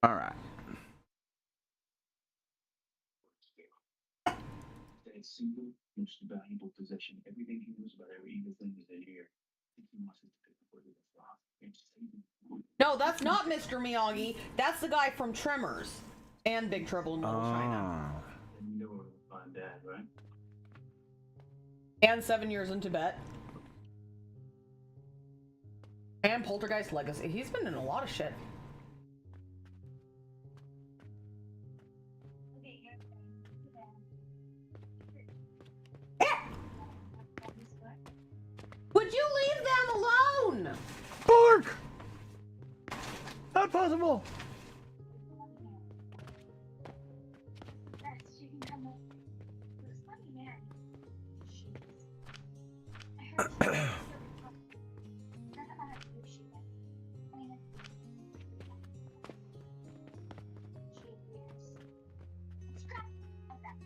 All right. No, that's not Mr. Miyagi. That's the guy from Tremors and Big Trouble in Little China. And 7 Years in Tibet. And Poltergeist Legacy. He's been in a lot of shit. Would you leave them alone? Pork! Not possible.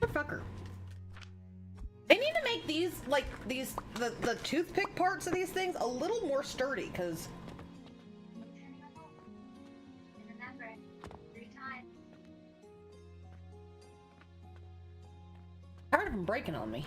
Motherfucker. They need to make these, like, the toothpick parts of these things a little more sturdy, because... Tired of them breaking on me.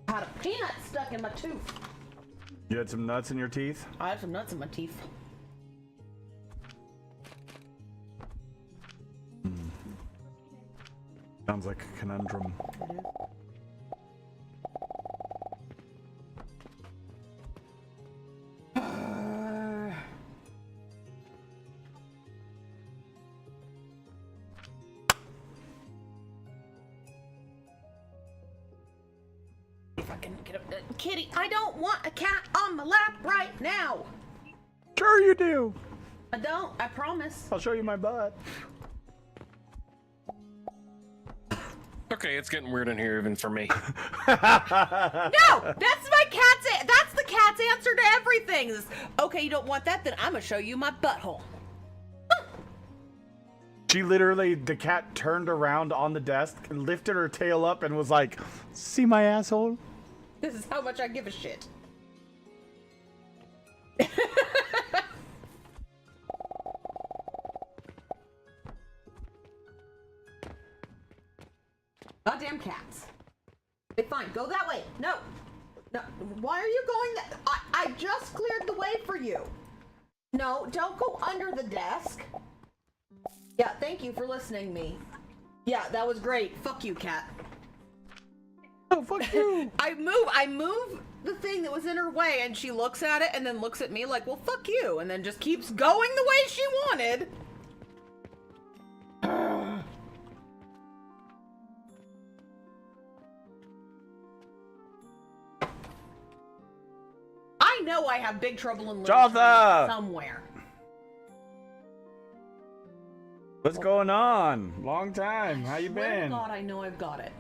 I had a peanut stuck in my tooth. You had some nuts in your teeth? I had some nuts in my teeth. Sounds like a conundrum. If I can get a kitty, I don't want a cat on my lap right now. Sure you do. I don't, I promise. I'll show you my butt. Okay, it's getting weird in here even for me. No, that's my cat's. That's the cat's answer to everything. Is, okay, you don't want that? Then I'm gonna show you my butthole. She literally, the cat turned around on the desk and lifted her tail up and was like, "See my asshole?" This is how much I give a shit. Goddamn cats. Okay, fine. Go that way. No. No. Why are you going that? I just cleared the way for you. No, don't go under the desk. Yeah, thank you for listening to me. Yeah, that was great. Fuck you, cat. Oh, fuck you. I move the thing that was in her way, and she looks at it and then looks at me like, well, fuck you, and then just keeps going the way she wanted. I know I have Big Trouble in Little China somewhere. What's going on? Long time. How you Swear to been? God, I know I've got it.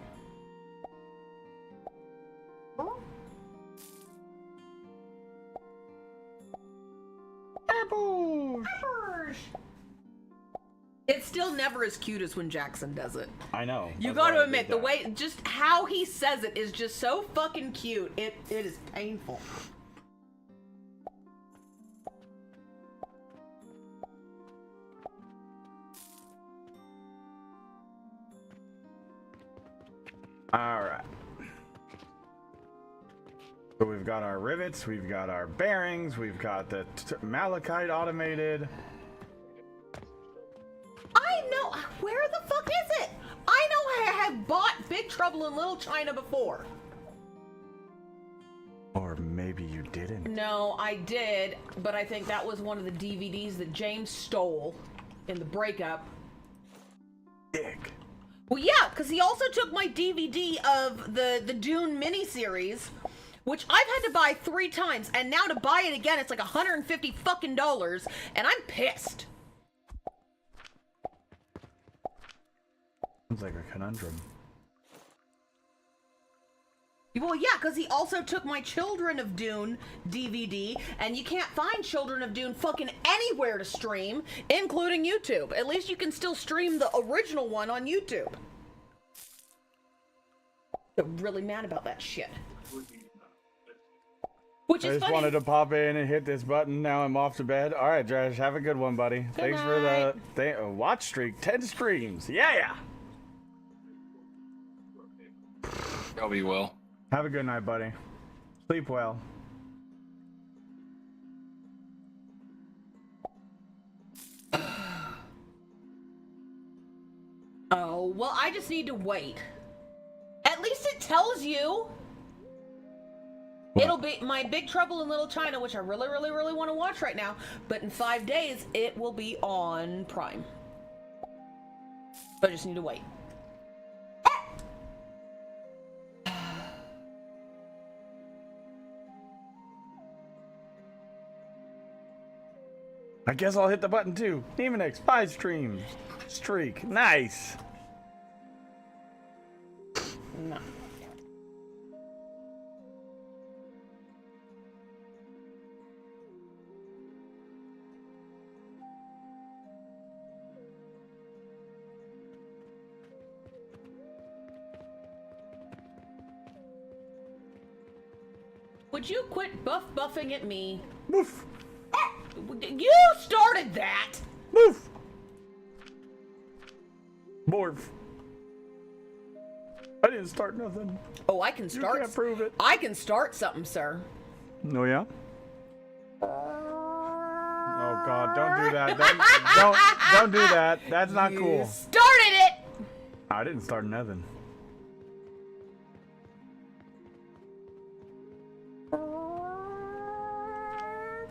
Apples. It's still never as cute as when Jackson does it. I know. You That's got why to I admit, did the that. way, just how he says it is just so fucking cute. It is painful. All right. So we've got our rivets, we've got our bearings, we've got the malachite automated. I know. Where the fuck is it? I know I have bought Big Trouble in Little China before. Or maybe you didn't. No, I did, but I think that was one of the DVDs that James stole in the breakup. Dick. Well, yeah, because he also took my DVD of the Dune miniseries, which I've had to buy 3 times, and now to buy it again, it's like $150 fucking dollars, and I'm pissed. Sounds like a conundrum. Well, yeah, because he also took my Children of Dune DVD, and you can't find Children of Dune fucking anywhere to stream, including YouTube. At least you can still stream the original one on YouTube. I'm really mad about that shit. Which I is just funny. wanted to pop in and hit this button. Now I'm off to bed. All right, Josh, have a good one, buddy. Thanks for the watch streak. 10 streams. Yeah. I'll be well. Have a good night, buddy. Sleep well. Oh, well, I just need to wait. At least it tells you. What? It'll be my Big Trouble in Little China, which I really, really, really want to watch right now. But in 5 days, it will be on Prime. So I just need to wait. I guess I'll hit the button too. Demonix, 5 streams. Streak. Nice. No. Would you quit buffing at me? Woof. You started that! Woof. Morph. I didn't start nothing. Oh, I can You start. can't prove it. I can start something, sir. Oh, yeah? Oh, God, don't do that. Don't do that. That's not cool. Started it! I didn't start nothing.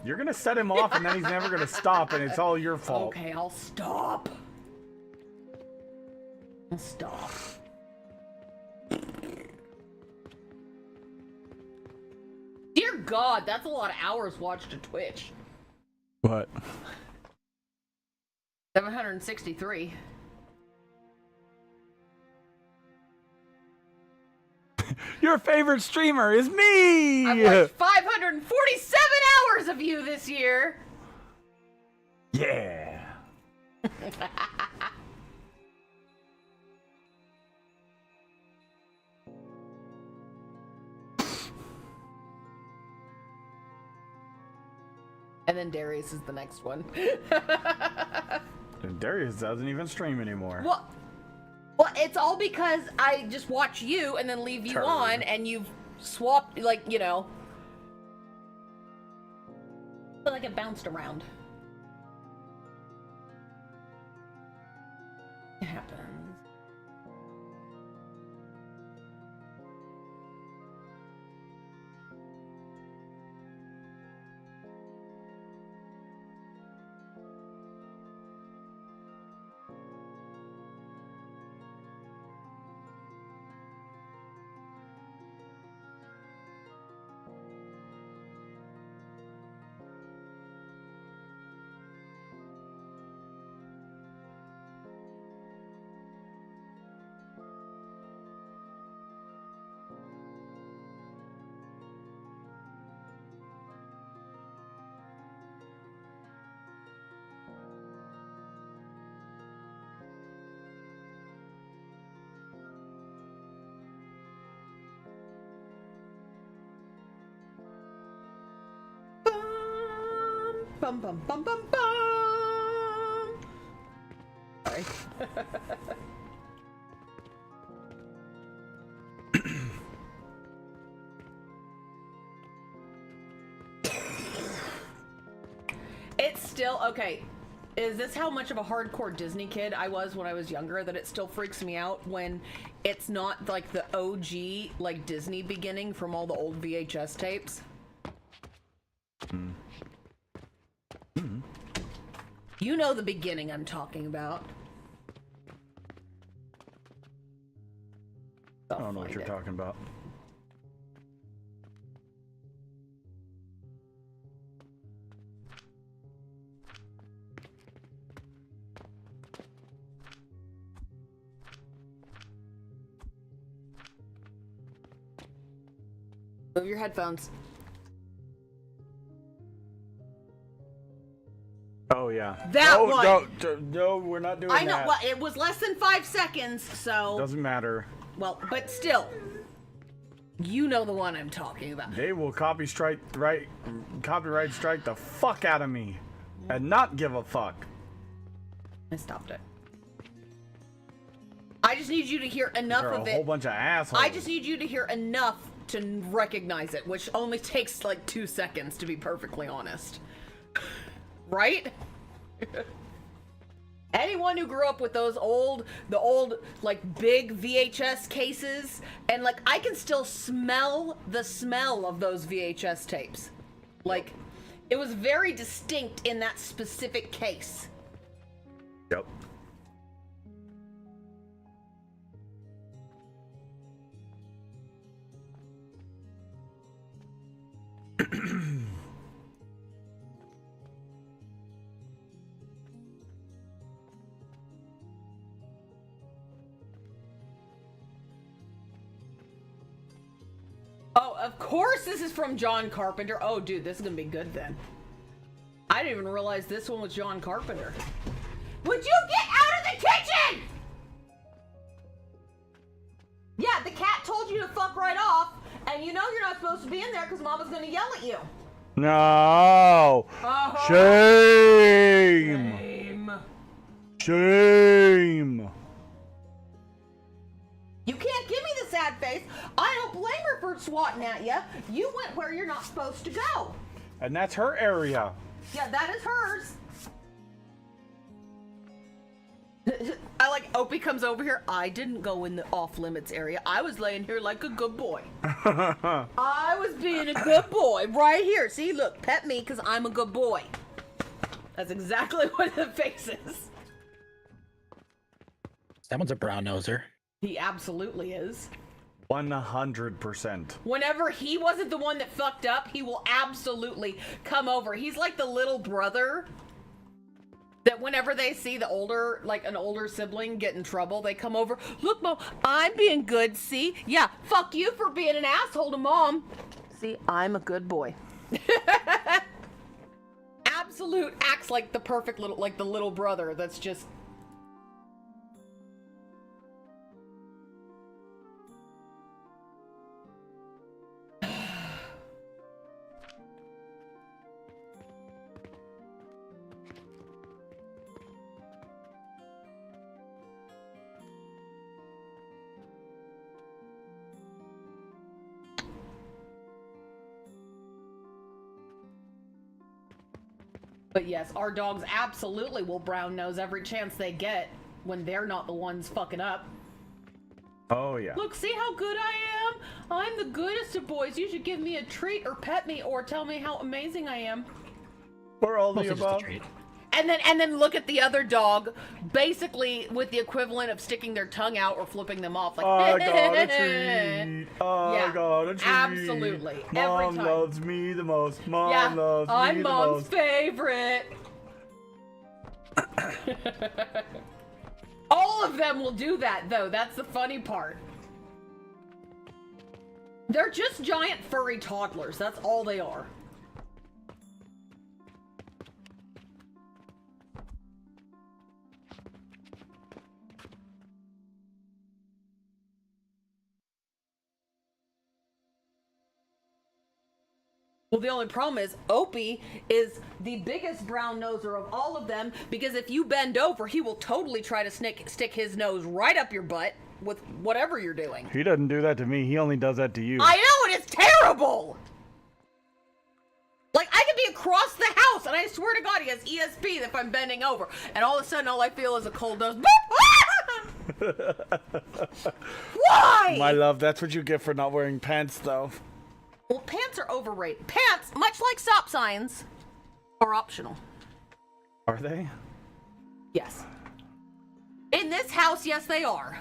You're gonna set him off and then he's never gonna stop and it's all your fault. Okay, I'll stop. I'll stop. Dear God, that's a lot of hours watched to Twitch. What? 763. Your favorite streamer is me! I've watched 547 hours of you this year. Yeah. And then Darius is the next one. And Darius doesn't even stream anymore. Well, it's all because I just watch you and then leave you Turd. on, and you've swapped, like, you know. But like it bounced around. It happens. Bum bum bum bum bum. Sorry. It's still okay. Is this how much of a hardcore Disney kid I was when I was younger, that it still freaks me out when it's not like the OG like Disney beginning from all the old VHS tapes? You know the beginning I'm talking about. I don't know what you're talking about. Move your headphones. Oh yeah. That no, one. No, we're not doing I know. that. Well, it was less than 5 seconds, so. Doesn't matter. Well, but still. You know the one I'm talking about. They will copyright strike the fuck out of me, and not give a fuck. I stopped it. I just need you to hear enough They're of a it. whole bunch of assholes. I just need you to hear enough to recognize it, which only takes like 2 seconds, to be perfectly honest. Right? Anyone who grew up with those the old, like, big VHS cases, and, like, I can still smell the smell of those VHS tapes. Like, it was very distinct in that specific case. Yep. Oh, of course this is from John Carpenter. Oh, dude, this is gonna be good then. I didn't even realize this one was John Carpenter. Would you get out of the kitchen? Yeah, the cat told you to fuck right off, and you know you're not supposed to be in there because Mama's gonna yell at you. No. Uh-huh. Shame. Shame. You can't give me the sad face. I don't blame her for swatting at you. You went where you're not supposed to go. And that's her area. Yeah, that is hers. I like Opie comes over here. I didn't go in the off-limits area. I was laying here like a good boy. I was being a good boy right here. See, look, pet me because I'm a good boy. That's exactly what the face is. That one's a brown noser. He absolutely is. 100%. Whenever he wasn't the one that fucked up, he will absolutely come over. He's like the little brother that whenever they see the older, like an older sibling get in trouble, they come over. Look, Mom, I'm being good, see? Yeah, fuck you for being an asshole to Mom. See, I'm a good boy. Absolute acts like the perfect little, like the little brother that's just... But yes, our dogs absolutely will brown nose every chance they get when they're not the ones fucking up. Oh, yeah. Look, see how good I am? I'm the goodest of boys. You should give me a treat or pet me or tell me how amazing I am. Or all the Mostly just a above. treat. And then look at the other dog, basically with the equivalent of sticking their tongue out or flipping them off. Like, I got a treat. I Yeah, got a treat. absolutely. Every Mom time. loves me the most. Mom yeah, loves me I'm the Mom's most. favorite. All of them will do that, though. That's the funny part. They're just giant furry toddlers. That's all they are. Well, the only problem is Opie is the biggest brown noser of all of them because if you bend over, he will totally try to stick his nose right up your butt with whatever you're doing. He doesn't do that to me. He only does that to you. I know, and it's terrible! Like, I could be across the house, and I swear to God, he has ESP if I'm bending over, and all of a sudden, all I feel is a cold nose. Why? My love, that's what you get for not wearing pants, though. Well, pants are overrated. Pants, much like stop signs, are optional. Are they? Yes. In this house, yes, they are.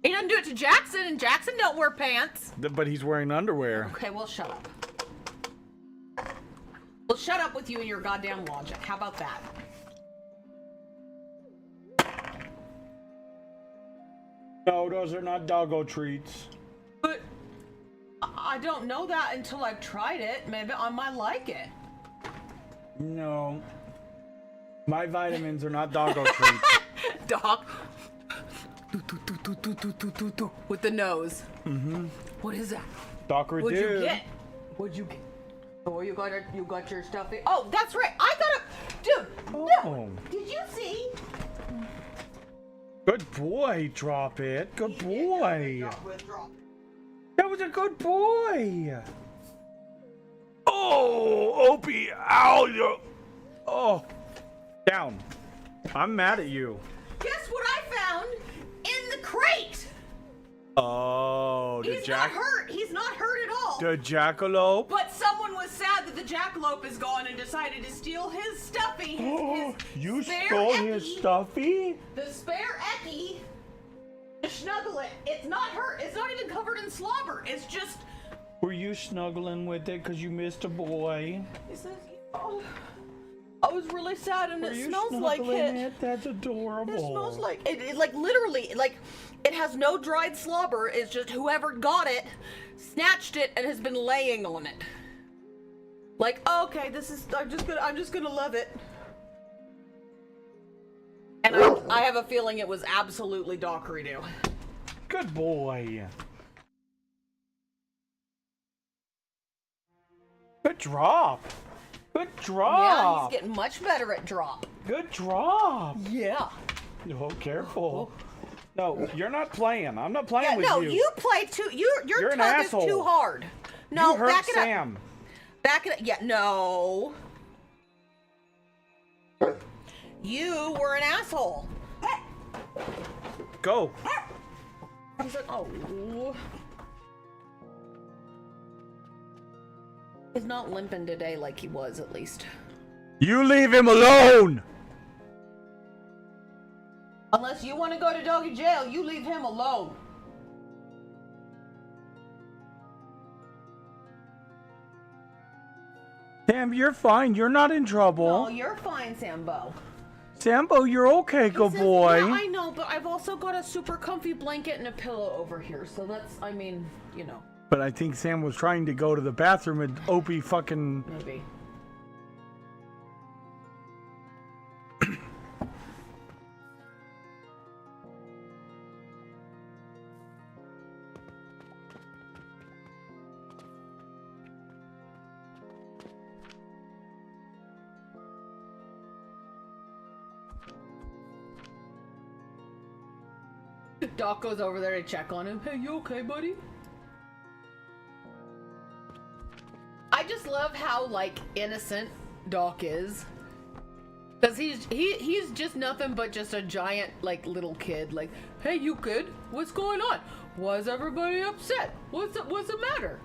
He doesn't do it to Jackson, and Jackson don't wear pants. But he's wearing underwear. Okay, well, shut up. Well, shut up with you and your goddamn logic. How about that? No, those are not doggo treats. But I don't know that until I've tried it. Maybe I might like it. No. My vitamins are not doggo treats. Dog. With the nose. Mm-hmm. What is that? Doctor What'd you dude. get? What'd you get? Oh, you got your stuff. Oh, that's right. I got a dude. Oh. No. Did you see? Good boy, drop it. Good boy. Drop. That was a good boy. Oh, Opie, ow, you. Oh, down. I'm mad at you. Guess what I found in the crate? Oh, He's not hurt. He's not hurt at all. the jackalope. But someone was sad that the jackalope is gone and decided to steal his stuffy. Oh, you spare stole Eki. his stuffy? The spare Eki. To snuggle it. It's not hurt. It's not even covered in slobber. It's just. Were you snuggling with it because you missed a boy? It says, oh, I was really sad, and Were it you smells like snuggling it. That's adorable. It smells like it. Like literally, like it has no dried slobber. It's just whoever got it, snatched it, and has been laying on it. Like, okay, this is. I'm just gonna love it. And I have a feeling it was absolutely Dockery-Doo. Good boy. Good drop. Good Yeah, drop. he's getting much better at drop. Good drop. Yeah. Oh, careful. No, you're not playing. I'm not playing Yeah, with no, you. you play too. Your You're an tug is asshole. too hard. No, you hurt back it up. Sam. Back it up. Yeah, no. You were an asshole. Go. He's like, oh. He's not limping today like he was, at least. You leave him alone. Unless you want to go to doggy jail, you leave him alone. Sam, you're fine. You're not in trouble. No, you're fine, Sambo. Sambo, you're okay, good Says, boy. Yeah, I know, but I've also got a super comfy blanket and a pillow over here, so that's, I mean, you know, But I think Sam was trying to go to the bathroom and Opie fucking... maybe. Doc goes over there to check on him. Hey, you okay, buddy? I just love how, like, innocent Doc is. Because he's just nothing but just a giant, like, little kid. Like, hey, you good? What's going on? Why is everybody upset? What's the matter?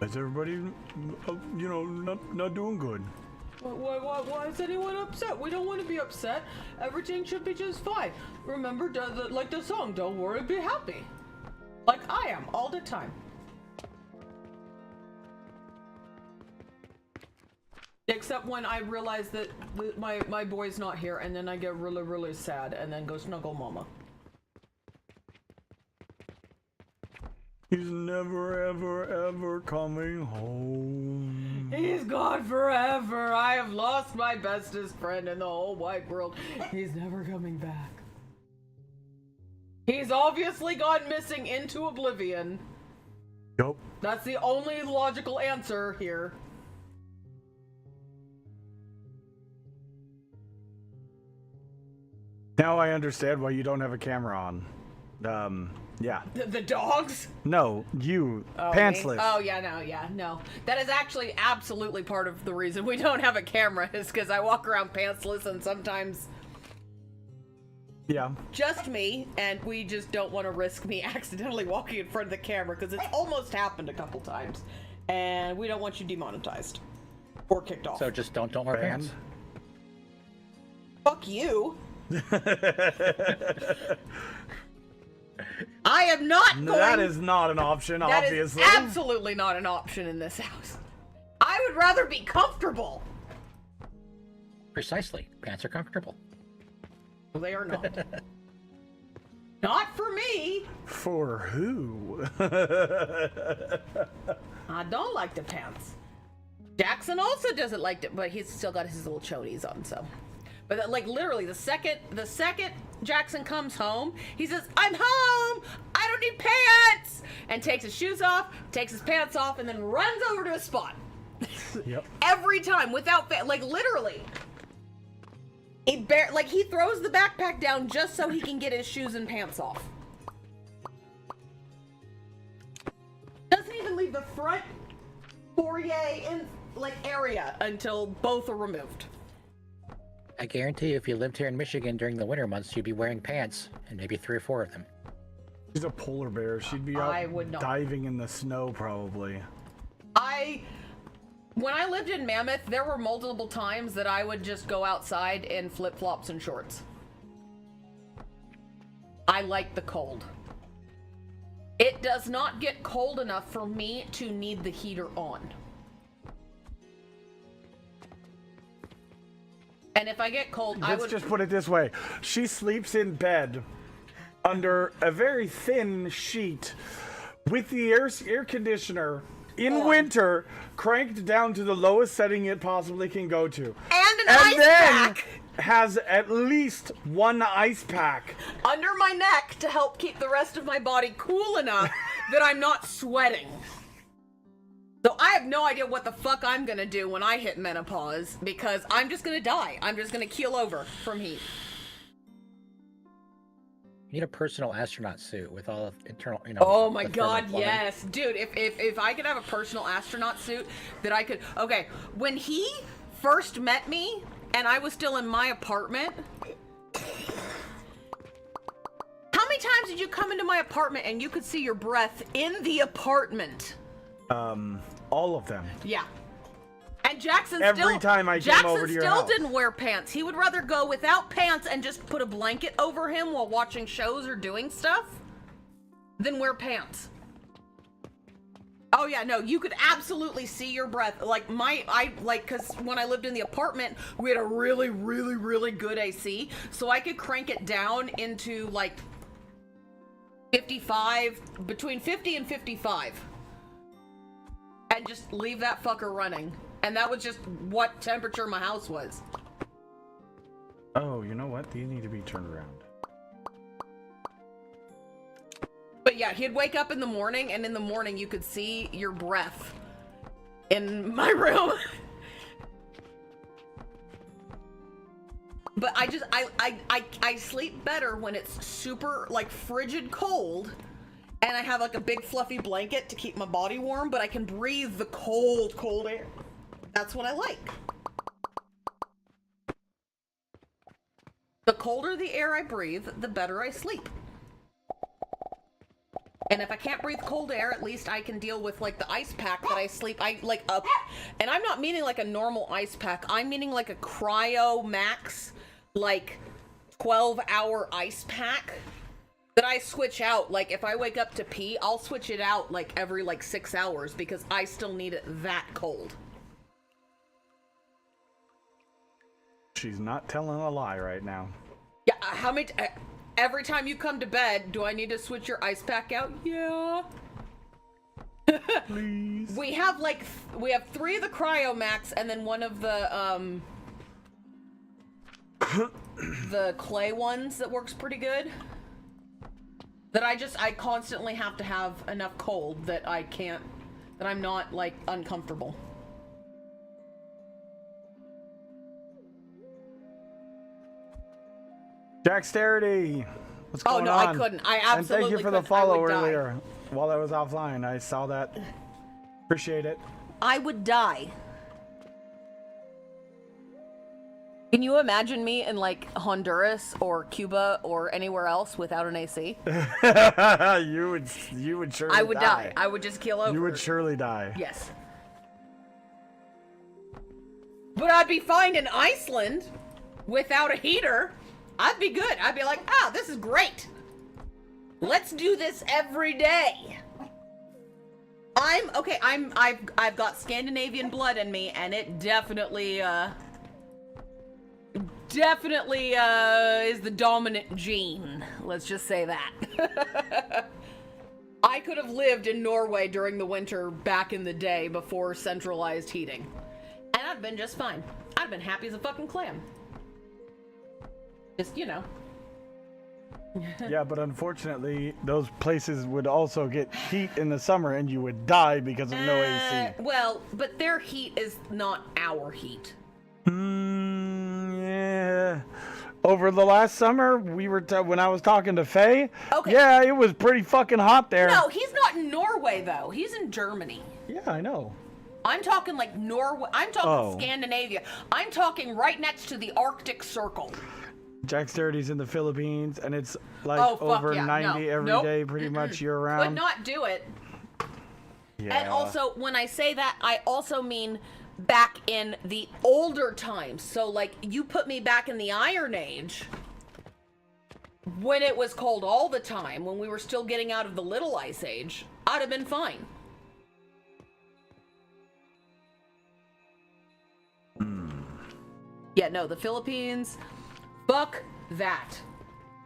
Is everybody, you know, not doing good? Why is anyone upset? We don't want to be upset. Everything should be just fine. Remember, like the song, don't worry, be happy. Like I am, all the time. Except when I realize that my boy's not here, and then I get really, really sad, and then go snuggle mama. He's never, ever, ever coming home. He's gone forever. I have lost my bestest friend in the whole wide world. He's never coming back. He's obviously gone missing into oblivion. Yup. That's the only logical answer here. Now I understand why you don't have a camera on. Yeah. The dogs? No, you, Oh, pantsless. me? Oh, yeah, no. That is actually absolutely part of the reason we don't have a camera is because I walk around pantsless and sometimes Yeah. just me, and we just don't want to risk me accidentally walking in front of the camera because it's almost happened a couple times, and we don't want you demonetized or kicked off. So just don't wear pants. Fuck you. I am not going. That is not an option, That obviously. is absolutely not an option in this house. I would rather be comfortable. Precisely. Pants are comfortable. They are not. Not for me. For who? I don't like the pants. Jackson also doesn't like it, but he's still got his little chonies on, so. But like literally, the second Jackson comes home, he says, "I'm home. I don't need pants," and takes his shoes off, takes his pants off, and then runs over to his spot. Yep. Every time, without like literally. He throws the backpack down just so he can get his shoes and pants off. Doesn't even leave the front foyer in area until both are removed. I guarantee you, if you lived here in Michigan during the winter months, you'd be wearing pants, and maybe 3 or 4 of them. She's a polar bear. She'd be I out would not. diving in the snow, probably. When I lived in Mammoth, there were multiple times that I would just go outside in flip-flops and shorts. I like the cold. It does not get cold enough for me to need the heater on. And if I get cold, I would... Let's just put it this way. She sleeps in bed under a very thin sheet with the air conditioner in winter cranked down to the lowest setting it possibly can go to. And ice pack! Has at least one ice pack under my neck to help keep the rest of my body cool enough that I'm not sweating. So I have no idea what the fuck I'm gonna do when I hit menopause, because I'm just gonna die. I'm just gonna keel over from heat. You need a personal astronaut suit with all of internal, Oh my the god, thermal plumbing. yes. Dude, if I could have a personal astronaut suit that I could... Okay, when he first met me, and I was still in my apartment... How many times did you come into my apartment and you could see your breath in the apartment? all of them. Yeah. And Jackson Every time I came over to your house. didn't wear pants. He would rather go without pants and just put a blanket over him while watching shows or doing stuff than wear pants. Oh yeah, no, you could absolutely see your breath. Like cause when I lived in the apartment, we had a really, really, really good AC. So I could crank it down into like 55, between 50 and 55. And just leave that fucker running. And that was just what temperature my house was. Oh, you know what? These need to be turned around. But yeah, he'd wake up in the morning, and in the morning you could see your breath in my room. But I sleep better when it's super like frigid cold, and I have like a big fluffy blanket to keep my body warm, but I can breathe the cold air. That's what I like. The colder the air I breathe, the better I sleep. And if I can't breathe cold air, at least I can deal with like the ice pack that I sleep. I like up, and I'm not meaning like a normal ice pack. I'm meaning like a Cryo Max, like 12-hour ice pack that I switch out. Like if I wake up to pee, I'll switch it out like every like 6 hours because I still need it that cold. She's not telling a lie right now. Yeah, how many... every time you come to bed, do I need to switch your ice pack out? Yeah. Please. We have 3 of the Cryo Max and then one of the the clay ones that works pretty good. That I constantly have to have enough cold that I'm not like uncomfortable. Dexterity. What's going on? Oh no, I couldn't. I absolutely And thank you for the couldn't. I follow would die. earlier while I was offline. I saw that. Appreciate it. I would die. Can you imagine me in like Honduras or Cuba or anywhere else without an AC? you would surely I would die. I would just keel over. You would surely die. Yes. But I'd be fine in Iceland without a heater. I'd be good. I'd be like, this is great. Let's do this every day. I've got Scandinavian blood in me, and it definitely definitely is the dominant gene. Let's just say that. I could have lived in Norway during the winter back in the day before centralized heating. And I'd been just fine. I'd been happy as a fucking clam. Just, you know. Yeah, but unfortunately, those places would also get heat in the summer and you would die because of no AC. Well, but their heat is not our heat. Yeah. Over the last summer, we were when I was talking to Faye. Okay. Yeah, it was pretty fucking hot there. No, he's not in Norway, though. He's in Germany. Yeah, I know. I'm talking like Norway. I'm talking Oh. Scandinavia. I'm talking right next to the Arctic Circle. Jack Sturdy's in the Philippines, and it's like Oh, fuck over yeah. 90 No. every Nope. day, pretty much year Would round. not do it. Yeah. And also, when I say that, I also mean back in the older times. So, like, you put me back in the Iron Age, when it was cold all the time, when we were still getting out of the Little Ice Age, I'd have been fine. Yeah, no, the Philippines, fuck that.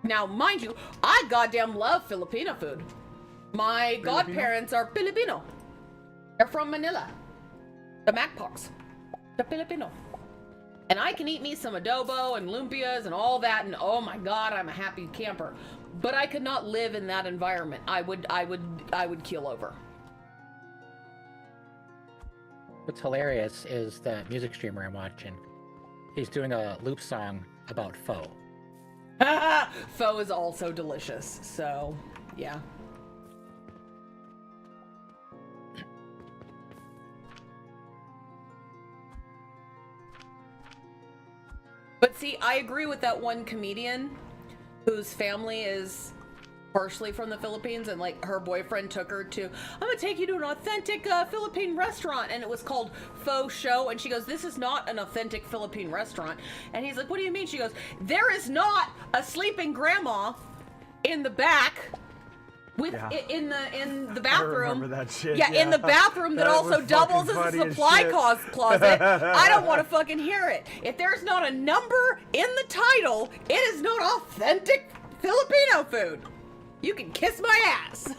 Now, mind you, I goddamn love Filipino food. My godparents are Filipino. They're from Manila. The Macpox. They're Filipino. And I can eat me some adobo and lumpias and all that, and oh my god, I'm a happy camper. But I could not live in that environment. I would keel over. What's hilarious is the music streamer I'm watching. He's doing a loop song about pho. Pho is also delicious, so yeah. But see, I agree with that one comedian whose family is partially from the Philippines, and like her boyfriend took her to, I'm gonna take you to an authentic Philippine restaurant, and it was called Pho Show, and she goes, this is not an authentic Philippine restaurant. And he's like, what do you mean? She goes, there is not a sleeping grandma in the back with in the bathroom. I remember that shit. Yeah, in the bathroom that That also was doubles fucking as a funny as supply shit. closet. I don't want to fucking hear it. If there's not a number in the title, it is not authentic Filipino food. You can kiss my ass.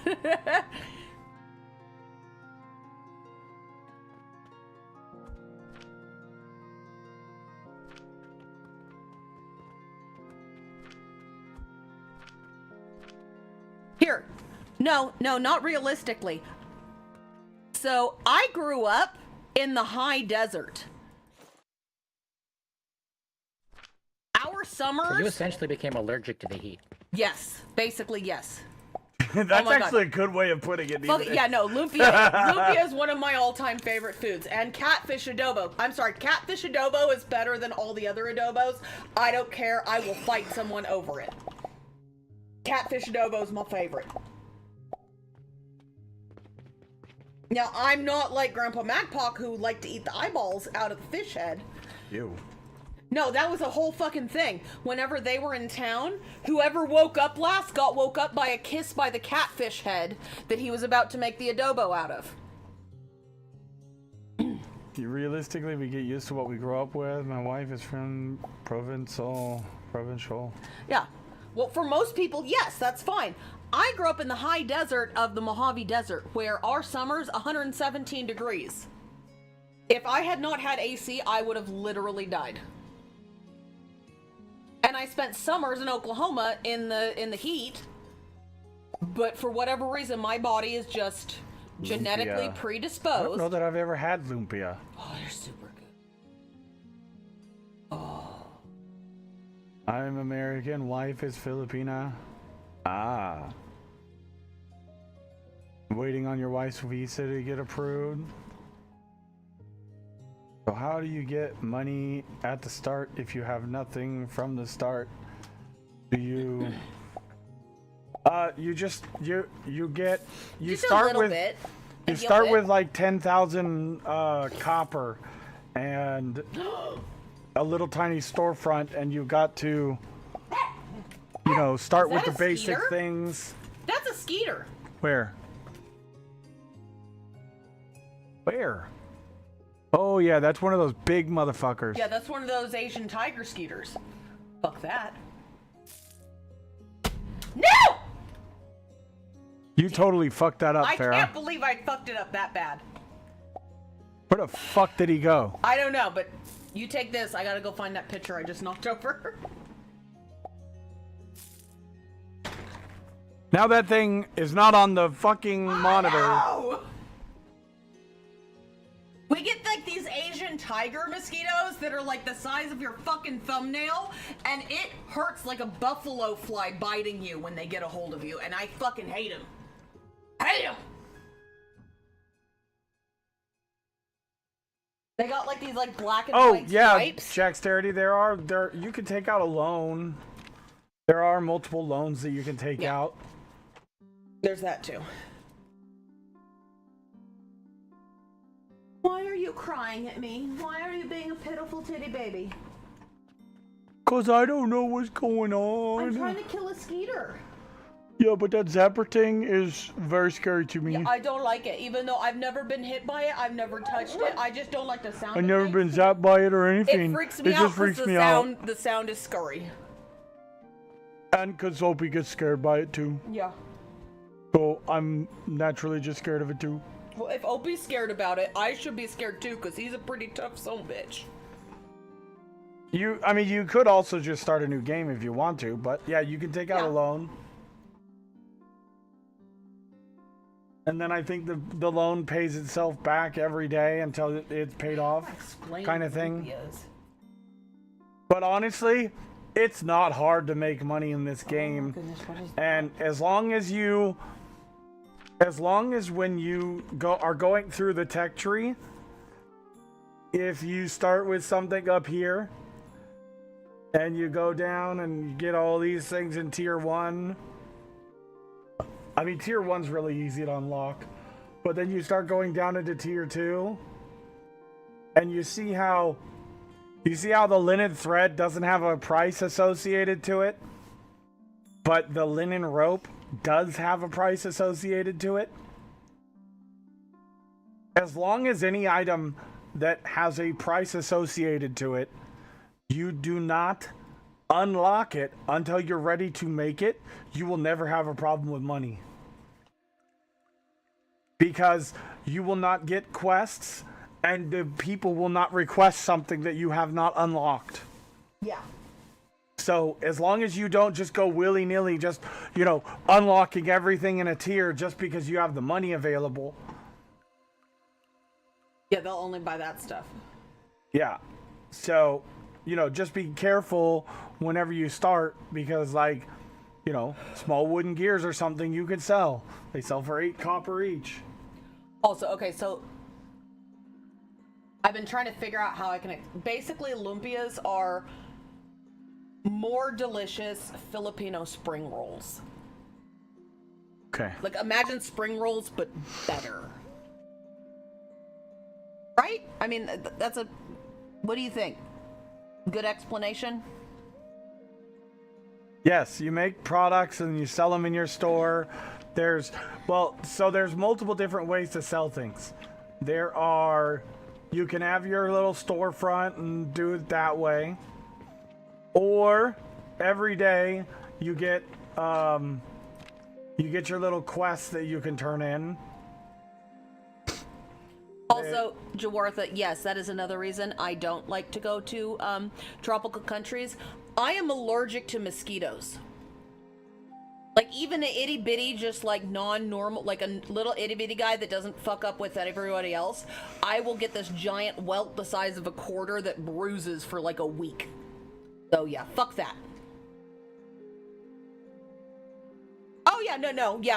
Here. No, not realistically. So, I grew up in the high desert. Our So summers... you essentially became allergic to the heat. Yes, basically yes. That's my God. actually a good way of putting it. Fuck, these days. yeah, no, lumpia is one of my all-time favorite foods. And catfish adobo. I'm sorry, catfish adobo is better than all the other adobos. I don't care. I will fight someone over it. Catfish adobo is my favorite. Now, I'm not like Grandpa Macpock, who liked to eat the eyeballs out of the fish head. Ew. No, that was a whole fucking thing. Whenever they were in town, whoever woke up last got woke up by a kiss by the catfish head that he was about to make the adobo out of. Realistically, we get used to what we grow up with. My wife is from provincial. Yeah. Well, for most people, yes, that's fine. I grew up in the high desert of the Mojave Desert, where our summer's 117 degrees. If I had not had AC, I would have literally died. And I spent summers in Oklahoma in the heat, but for whatever reason, my body is just genetically Lumpia. I don't predisposed. know that I've ever had lumpia. Oh, they're super good. I'm American, wife is Filipina. Ah. Waiting on your wife's visa to get approved. So how do you get money at the start if you have nothing from the start? Do you you Just start a little with bit. you and you'll start get- with like 10,000 copper and a little tiny storefront, and you got to start Is with that the a basic skeeter? things. That's a skeeter. Where? Oh yeah, that's one of those big motherfuckers. Yeah, that's one of those Asian tiger skeeters. Fuck that. No! You totally fucked that up, I Farah. can't believe I fucked it up that bad. Where the fuck did he go? I don't know, but you take this. I gotta go find that picture I just knocked over. Now that thing is not on the fucking monitor. No! We get like these Asian tiger mosquitoes that are like the size of your fucking thumbnail, and it hurts like a buffalo fly biting you when they get a hold of you, and I fucking hate them. Hate them! They got like these like black and Oh white yeah, stripes. Jacksterity, there you can take out a loan. There are multiple loans that you can take out. There's that too. Why are you crying at me? Why are you being a pitiful titty baby? Cause I don't know what's going on. I'm trying to kill a skeeter. Yeah, but that zapper thing is very scary to me. Yeah, I don't like it. Even though I've never been hit by it, I've never touched it. I just don't like the sound. I've it never makes. been zapped by it or anything. It freaks me out. just freaks me out. The sound is scurry. And cause Opie gets scared by it too. Yeah. So I'm naturally just scared of it too. Well, if Opie's scared about it, I should be scared too, cause he's a pretty tough son bitch. I mean, you could also just start a new game if you want to, but yeah, you can take out a loan. And then I think the loan pays itself back every day until it's paid off, kind of thing. But honestly, it's not hard to make money in this game. And as long as when you are going through the tech tree, if you start with something up here and you go down and you get all these things in tier 1, I mean, tier 1's really easy to unlock, but then you start going down into tier 2 and you see how the linen thread doesn't have a price associated to it, but the linen rope does have a price associated to it. As long as any item that has a price associated to it, you do not unlock it until you're ready to make it, you will never have a problem with money. Because you will not get quests and the people will not request something that you have not unlocked. Yeah. So as long as you don't just go willy-nilly, just, unlocking everything in a tier just because you have the money available. Yeah, they'll only buy that stuff. Yeah. So, just be careful whenever you start because, small wooden gears or something you could sell. They sell for 8 copper each. Also, okay, so I've been trying to figure out how I can... Basically, lumpias are more delicious Filipino spring rolls. Okay. Like, imagine spring rolls, but better. Right? I mean, that's a... What do you think? Good explanation? Yes, you make products and you sell them in your store. There's multiple different ways to sell things. You can have your little storefront and do it that way. Or every day you get your little quests that you can turn in. Also, Jawartha, yes, that is another reason I don't like to go to tropical countries. I am allergic to mosquitoes. Like, even an itty-bitty, just like non-normal, like a little itty-bitty guy that doesn't fuck up with everybody else, I will get this giant welt the size of a quarter that bruises for like a week. So yeah, fuck that. Oh yeah,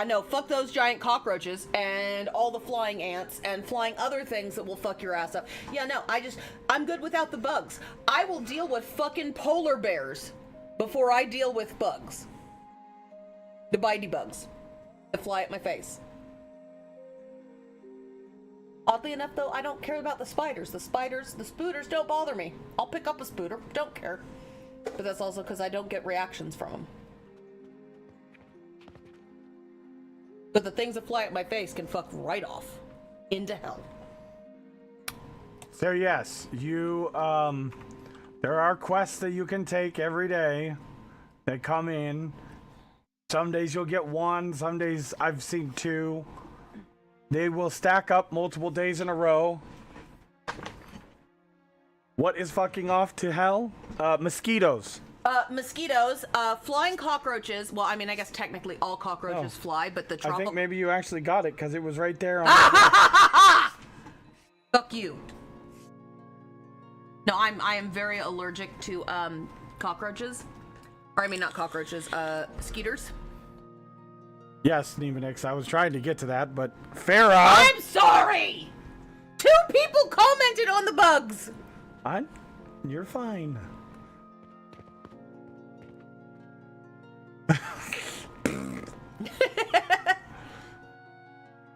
no, fuck those giant cockroaches and all the flying ants and flying other things that will fuck your ass up. Yeah, no, I'm good without the bugs. I will deal with fucking polar bears before I deal with bugs. The bitey bugs that fly at my face. Oddly enough, though, I don't care about the spiders. The spooters don't bother me. I'll pick up a spooter, don't care. But that's also because I don't get reactions from them. But the things that fly at my face can fuck right off into hell. So yes, you there are quests that you can take every day that come in. Some days you'll get one, some days I've seen two. They will stack up multiple days in a row. What is fucking off to hell? Mosquitoes. Mosquitoes, flying cockroaches. Well, I mean, I guess technically all cockroaches fly, but the I tropical. think maybe you actually got it because it was right there on Fuck you. No, I am very allergic to cockroaches. Or I mean, not cockroaches, skeeters. Yes, Nemanix, I was trying to get to that, but Farah. I'm sorry! 2 people commented on the bugs! You're fine.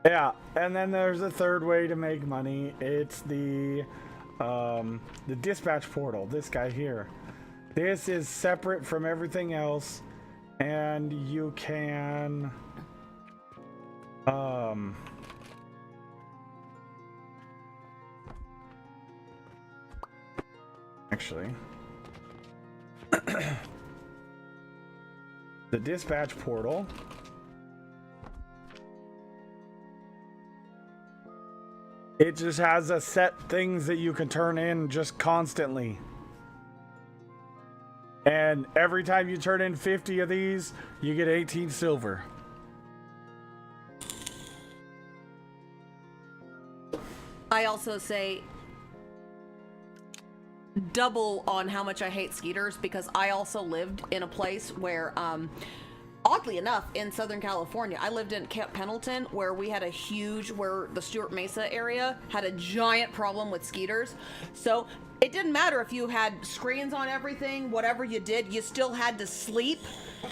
Yeah, and then there's a third way to make money. It's the dispatch portal. This guy here. This is separate from everything else, and you can actually the dispatch portal it just has a set things that you can turn in just constantly. And every time you turn in 50 of these, you get 18 silver. I also say double on how much I hate skeeters because I also lived in a place where, oddly enough, in Southern California, I lived in Camp Pendleton where we had where the Stewart Mesa area had a giant problem with skeeters. So it didn't matter if you had screens on everything, whatever you did, you still had to sleep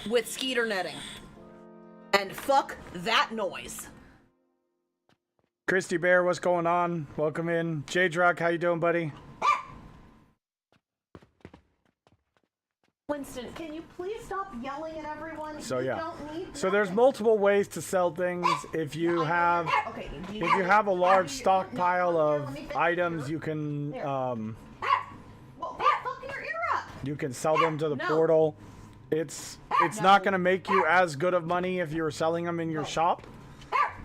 with skeeter netting. And fuck that noise. Christy Bear, what's going on? Welcome in. J-Drock, how you doing, buddy? Winston, can you please stop yelling at everyone? So You yeah. don't need So there's nothing. multiple ways to sell things. If you have Okay, if you have a large stockpile Let of me finish. items, you can Well, fucking your ear up. you can sell them to the No. portal. It's not going to make you as good of money if you're selling them in your shop,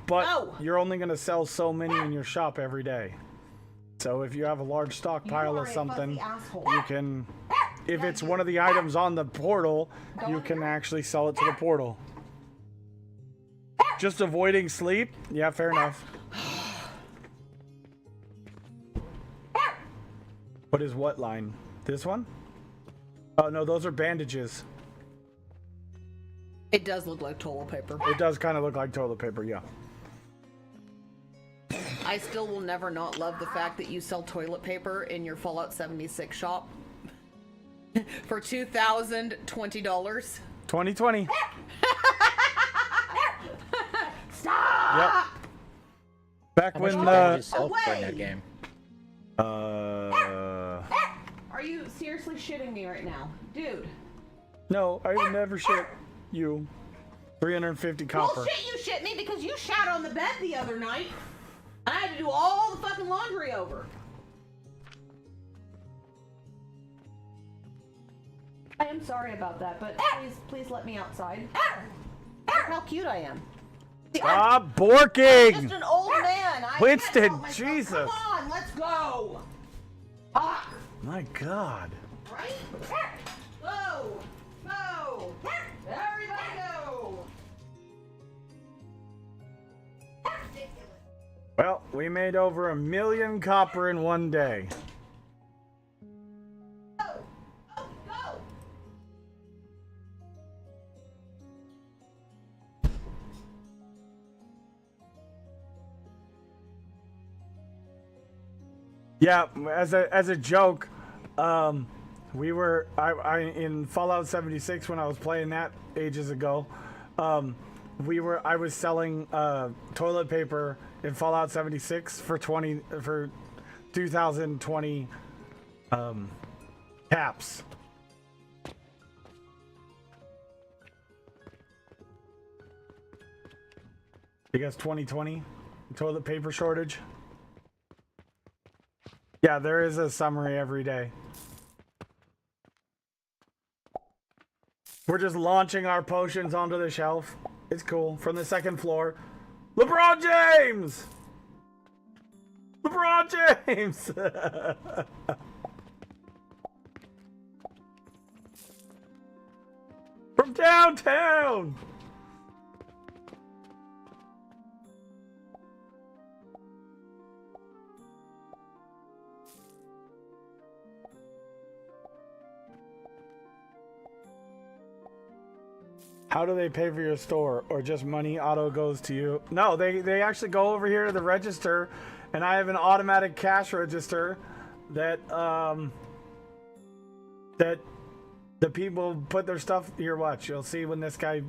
but No. you're only going to sell so many in your shop every day. So if you have a large stockpile You of are a something, fuzzy asshole. you can, if it's one of the items on the portal, you can actually sell it to the portal. Just avoiding sleep? Yeah, fair enough. What is what line? This one? Oh no, those are bandages. It does look like toilet paper. It does kind of look like toilet paper, yeah. I still will never not love the fact that you sell toilet paper in your Fallout 76 shop for $2,020. 2020. Stop! Yep. Back How much when do bandages sell for in that away. game? Are you seriously shitting me right now? Dude. no, I would never shit you. 350 copper. Bullshit, you shit me because you shat on the bed the other night. And I had to do all the fucking laundry over. I am sorry about that, but please let me outside. Look how cute I am. See, I'm Stop borking! just an old man. I Winston, can't help myself. Jesus. Come on, let's go. Ah, My God. right? Go, go. Everybody go. Well, we made over 1 million copper in one day. Go, go, go. Yeah, as a joke, we were I in Fallout 76 when I was playing that ages ago. I was selling toilet paper in Fallout 76 for 2020 caps. Because 2020 toilet paper shortage. Yeah, there is a summary every day. We're just launching our potions onto the shelf. It's cool. From the second floor. LeBron James! LeBron James! From downtown! How do they pay for your store? Or just money auto goes to you? No, they actually go over here to the register, and I have an automatic cash register that that the people put their stuff here. Watch, you'll see when this guy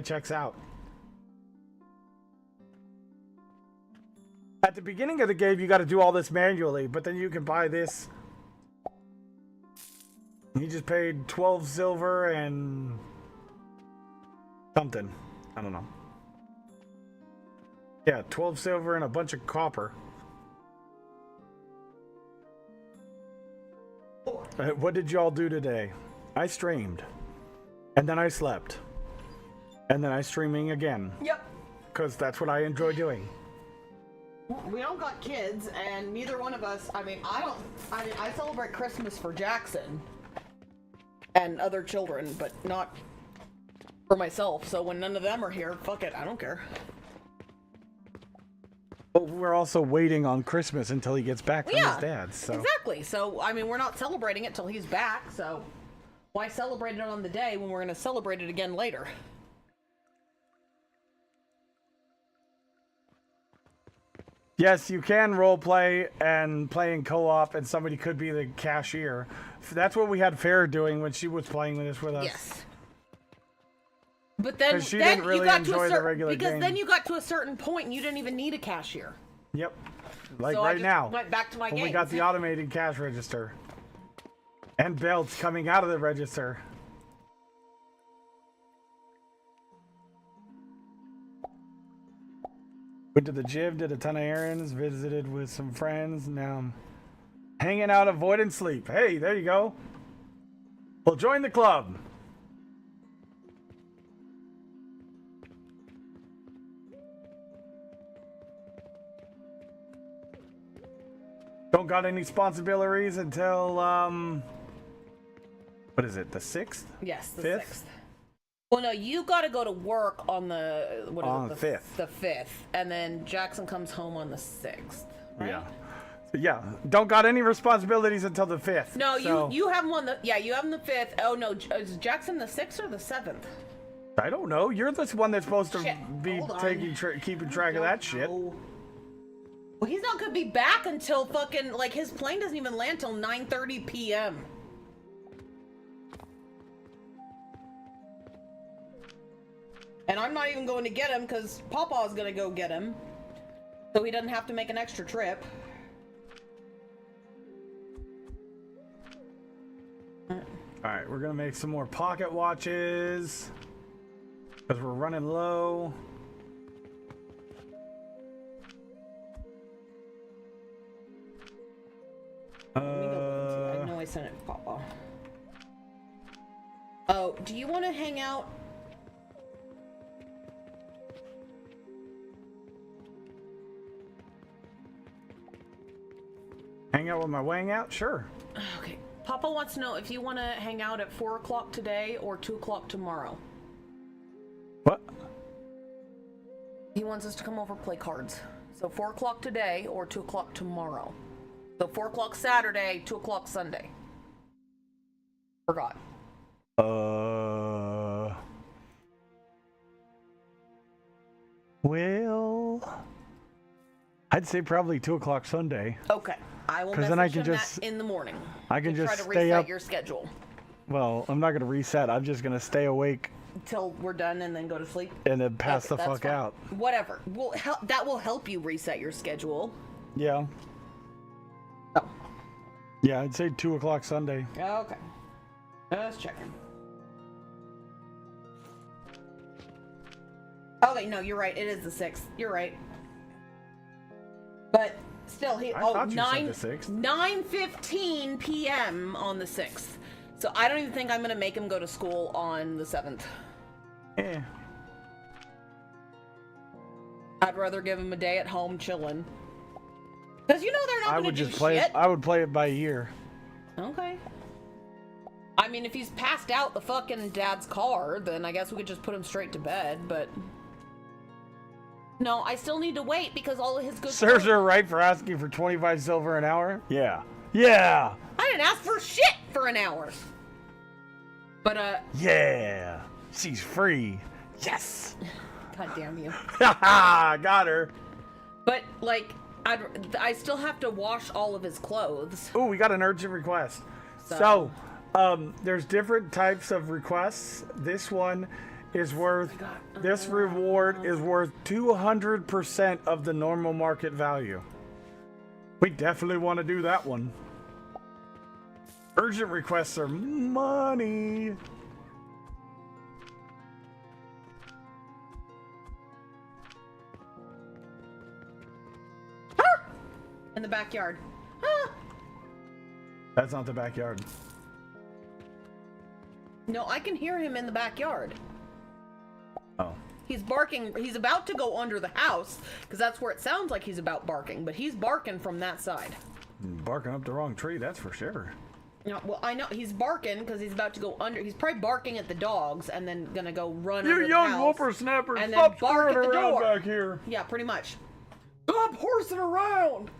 checks out. At the beginning of the game, you got to do all this manually, but then you can buy this. He just paid 12 silver and something. I don't know. Yeah, 12 silver and a bunch of copper. What did y'all do today? I streamed. And then I slept. And then I streaming again. Yep. Because that's what I enjoy doing. We don't got kids, and neither one of us. I mean, I celebrate Christmas for Jackson and other children, but not for myself. So when none of them are here, fuck it, I don't care. But we're also waiting on Christmas until he gets back from his dad's. So. Exactly. So I mean, we're not celebrating it till he's back. So why celebrate it on the day when we're going to celebrate it again later? Yes, you can role play and play in co-op, and somebody could be the cashier. That's what we had Farrah doing when she was playing with us. Yes. But then, she didn't really you got enjoy the regular because game. then you got to a certain point and you didn't even need a cashier. Yep. Like So I right just now. went back to my when game. we got the automated cash register. And belts coming out of the register. Went to the gym, did a ton of errands, visited with some friends. Now I'm hanging out, avoiding sleep. Hey, there you go. Well, join the club. Don't got any responsibilities until, what is it, the 6th? Yes, the 5th? 6th. Well, no, you got to go to work on the On the 5th. The 5th, and then Jackson comes home on the 6th. Right? Yeah. So, yeah, don't got any responsibilities until the 5th. No, so, you have him on the you have him the 5th. Oh no, is Jackson the 6th or the 7th? I don't know. You're the one that's supposed to Shit, be hold on. keeping track of that shit. Oh. Well, he's not gonna be back until fucking like his plane doesn't even land till 9:30 p.m. And I'm not even going to get him because Papa's gonna go get him, so he doesn't have to make an extra trip. Alright, we're gonna make some more pocket watches. Because we're running low. Let me go look and see. I know I sent it to Papa. Oh, do you want to hang out? Hang out with my wang out? Sure. Okay. Papa wants to know if you want to hang out at 4 o'clock today or 2 o'clock tomorrow. What? He wants us to come over play cards. So 4 o'clock today or 2 o'clock tomorrow. So 4 o'clock Saturday, 2 o'clock Sunday. Forgot. Well, I'd say probably 2 o'clock Sunday. Okay. I will 'Cause message then I can him just- that in the morning. I can to just try to stay reset up. your schedule Well, I'm not gonna reset. I'm just gonna stay awake until we're done and then go to sleep. and then pass Okay, the that's fuck fine. out. Whatever. That will help you reset your schedule. Yeah. Oh. Yeah, I'd say 2 o'clock Sunday. Okay. Just checking. Okay, no, you're right. It is the 6th. You're right. But still, I thought you said the 6th. 9:15 p.m. on the 6th. So I don't even think I'm gonna make him go to school on the 7th. Eh. I'd rather give him a day at home chilling. Cause you know they're not I gonna would do just play shit. it. I would play it by ear. Okay. I mean, if he's passed out the fucking dad's car, then I guess we could just put him straight to bed, but... No, I still need to wait because all of his good... Serves her right for asking for 25 silver an hour? Yeah. Yeah! I didn't ask for shit for an hour! But, Yeah! She's free. Yes! God damn you. Haha! Got her. But, like, I still have to wash all of his clothes. Ooh, we got an urgent request. So, there's different types of requests. This one is worth, this reward is worth 200% of the normal market value. We definitely want to do that one. Urgent requests are money. In the backyard. That's not the backyard. No, I can hear him in the backyard. Oh. He's barking. He's about to go under the house, because that's where it sounds like he's about barking, but he's barking from that side. Barking up the wrong tree, that's for sure. No, well, I know he's barking because he's about to go under. He's probably barking at the dogs and then gonna go run You under the young house. whippersnapper, and then stop bark screwing at the around door. back here. Yeah, pretty much. Stop horsing around.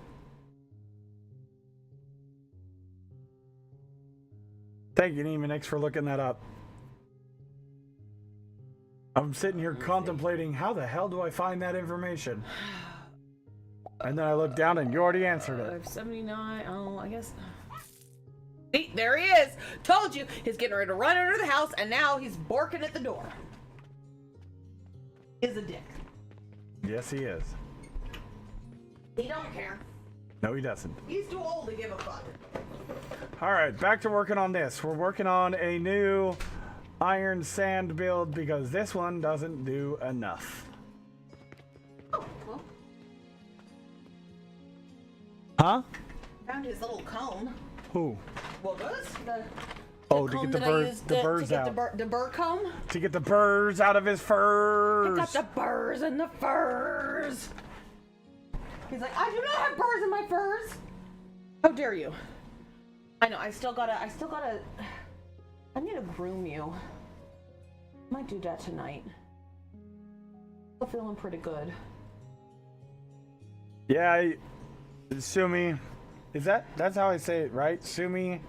Thank you, Nemonix, for looking that up. I'm sitting here contemplating how the hell do I find that information? And then I look down and you already answered it. 579. Oh, I guess. See, there he is. Told you. He's getting ready to run under the house, and now he's barking at the door. Is a dick. Yes, he is. He don't care. No, he doesn't. He's too old to give a fuck. All right, back to working on this. We're working on a new iron sand build because this one doesn't do enough. Oh, well, Huh? found his little comb. Who? What was the Oh, to comb get the that I birds, used the to birds get out. the burr comb? To get the birds out of his furs. Got the burrs and the furs. He's like, I do not have burrs in my furs. How dare you? I know, I still gotta, I need to groom you. Might do that tonight. Still feeling pretty good. Yeah, Sumi. That's how I say it, right? Sumi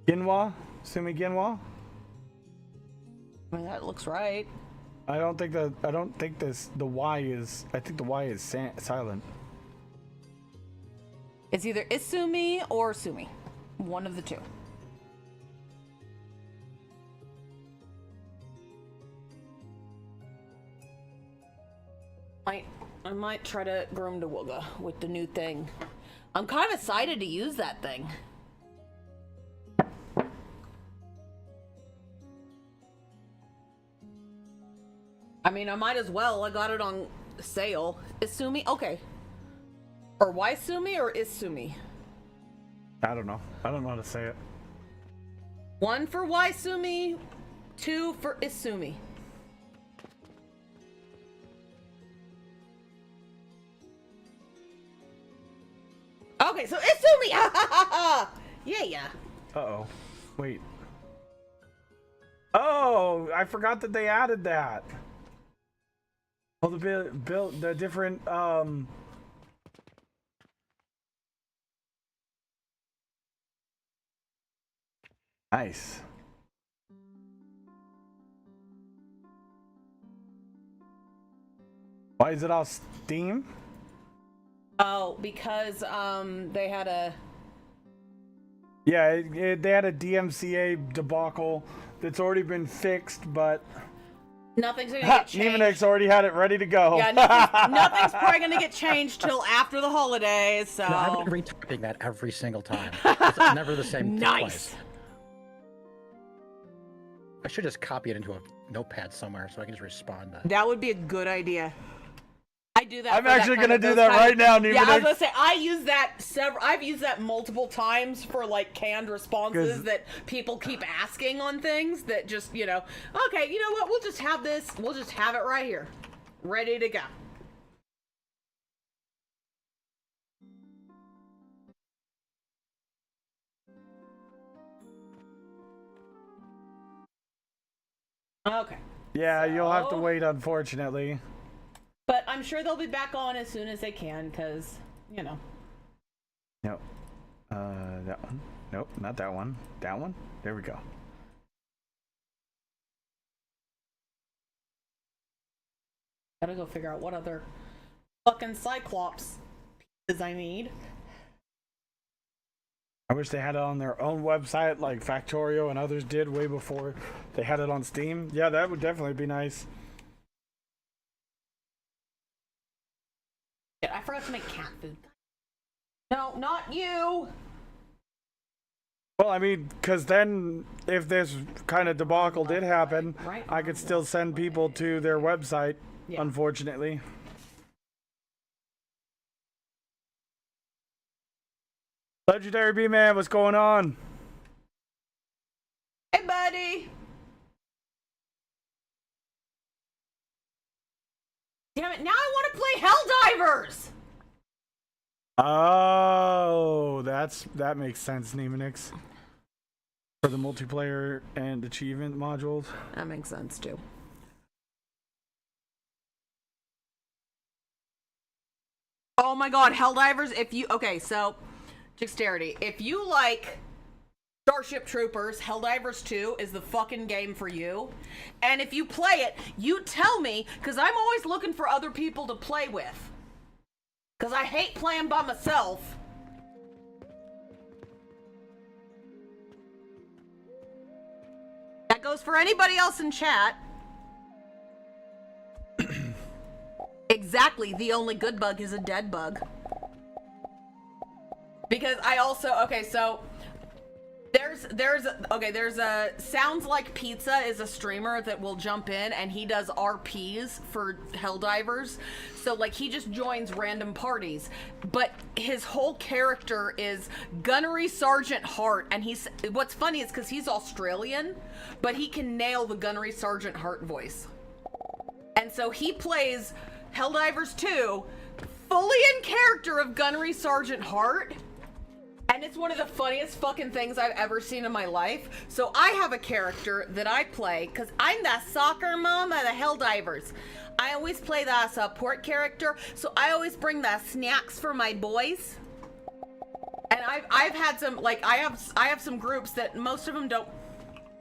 Ginwa? Sumi Ginwa? I mean, that looks right. I don't think the Y is, I think the Y is silent. It's either Isumi or Sumi. One of the two. I might try to groom Dewooga with the new thing. I'm kind of excited to use that thing. I mean, I might as well. I got it on sale. Isumi? Okay. Or Waisumi or Isumi? I don't know. I don't know how to say it. 1 for Waisumi, 2 for Isumi. Okay, so Isumi! Yeah. Uh-oh. Wait. Oh, I forgot that they added that. Oh, the different, Nice. Why is it all Steam? Oh, because they had a Yeah, they had a DMCA debacle that's already been fixed, but nothing's gonna get changed. Nemonix already had it ready to go. Yeah, nothing's probably gonna get changed till after the holidays. So No, I've been retyping that every single time. It's never the same thing Nice. twice. I should just copy it into a notepad somewhere so I can just respond to. that would be a good idea. I do that. I'm for that actually kind gonna of- do those that kind right of- now, Yeah, I was Numenix. gonna say I use that I've used that multiple times for like canned responses 'Cause- that people keep asking on things that just okay, you know what? We'll just have this. We'll just have it right here, ready to go. Okay. Yeah, you'll have to So- wait, unfortunately. But I'm sure they'll be back on as soon as they can, because, Nope. That one. Nope, not that one. That one. There we go. Gotta go figure out what other fucking Cyclops pieces I need. I wish they had it on their own website like Factorio and others did way before they had it on Steam. Yeah, that would definitely be nice. Shit, I forgot to make cat food. No, not you! Well, I mean, because then if this kind of debacle did happen, Right. I could still send people to their website, Yeah. unfortunately. Legendary B-Man, what's going on? Hey, buddy! Damn it, now I want to play Helldivers! Oh, that makes sense, Nemonix. For the multiplayer and achievement modules. That makes sense, too. Oh my god, Helldivers, okay, so, Dexterity, if you like Starship Troopers, Helldivers 2 is the fucking game for you. And if you play it, you tell me, because I'm always looking for other people to play with. Because I hate playing by myself. That goes for anybody else in chat. Exactly, the only good bug is a dead bug. Because I also, okay, so there's a Sounds Like Pizza is a streamer that will jump in and he does RPs for Helldivers. So like he just joins random parties, but his whole character is Gunnery Sergeant Hart, and what's funny is because he's Australian, but he can nail the Gunnery Sergeant Hart voice. And so he plays Helldivers 2 fully in character of Gunnery Sergeant Hart. And it's one of the funniest fucking things I've ever seen in my life. So I have a character that I play, because I'm the soccer mom of the Helldivers. I always play the support character, so I always bring the snacks for my boys. And I've had some, like, I have some groups that most of them don't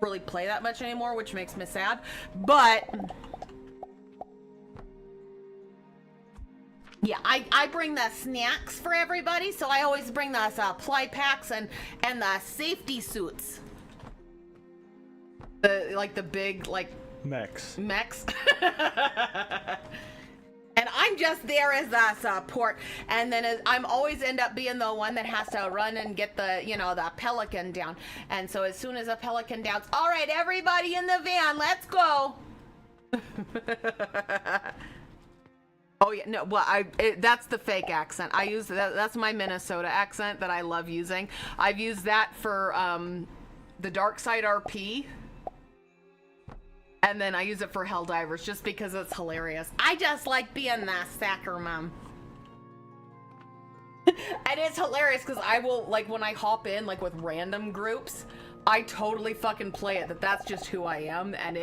really play that much anymore, which makes me sad. But yeah, I bring the snacks for everybody, so I always bring the supply packs and the safety suits. The big, like, Mechs. And I'm just there as the support, and then I'm always end up being the one that has to run and get the pelican down. And so as soon as a pelican down's, all right, everybody in the van, let's go. Oh yeah, no, well, that's the fake accent. I use that. That's my Minnesota accent that I love using. I've used that for the Dark Side RP, and then I use it for Helldivers just because it's hilarious. I just like being the sacker mom. And it's hilarious because I will, like, when I hop in, like, with random groups, I totally fucking play it. That's just who I am, and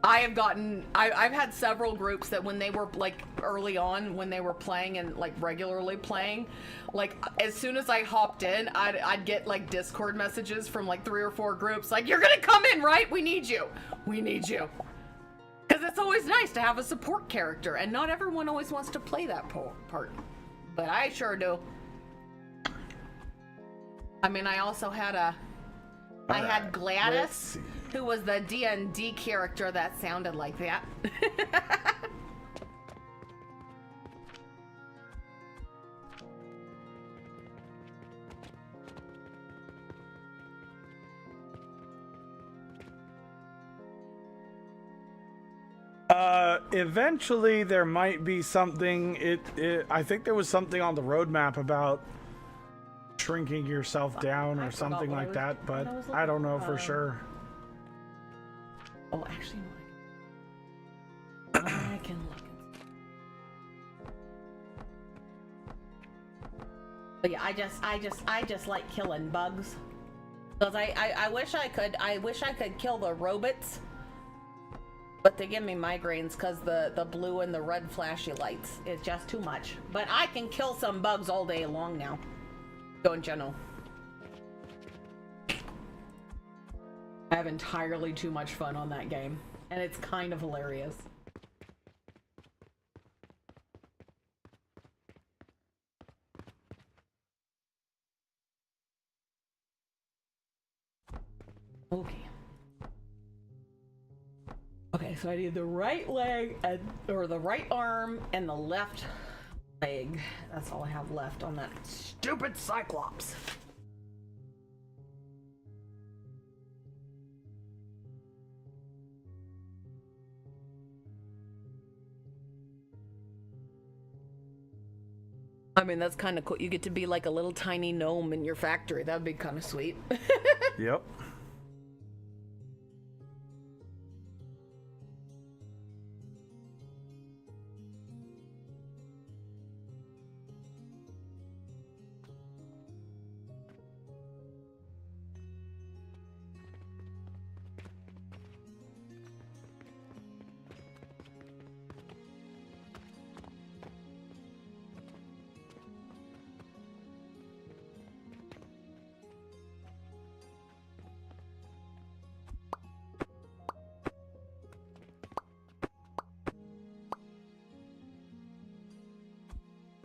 I've had several groups that when they were, like, early on, when they were playing and, like, regularly playing, like, as soon as I hopped in, I'd get, like, Discord messages from, like, 3 or 4 groups, like, you're gonna come in, right? We need you. We need you. Because it's always nice to have a support character, and not everyone always wants to play that part. But I sure do. I mean, I also had I had Gladys, who was the D&D character that sounded like that. Eventually there might be something. I think there was something on the roadmap about shrinking yourself down or I forgot something what I like was- that, but what I was I don't know looking for for. sure. Oh, actually, no, I can look. But yeah, I just like killing bugs. Cause I wish I could kill the robots, but they give me migraines because the blue and the red flashy lights is just too much. But I can kill some bugs all day long now. Don't you know? I have entirely too much fun on that game, and it's kind of hilarious. Okay. Okay, so I need the right leg or the right arm and the left leg. That's all I have left on that stupid Cyclops. I mean, that's kind of cool. You get to be like a little tiny gnome in your factory. That would be kind of sweet. Yep.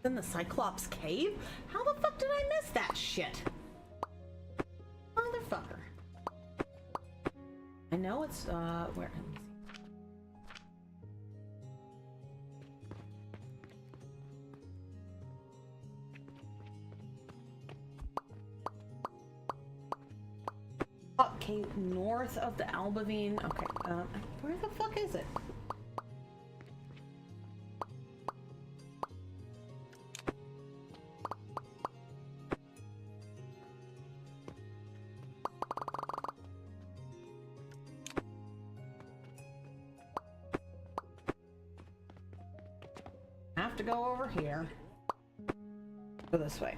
In the Cyclops cave? How the fuck did I miss that shit? Motherfucker. I know it's, where? Let me see. Okay, north of the Albavine. Okay, where the fuck is it? Have to go over here. Go this way.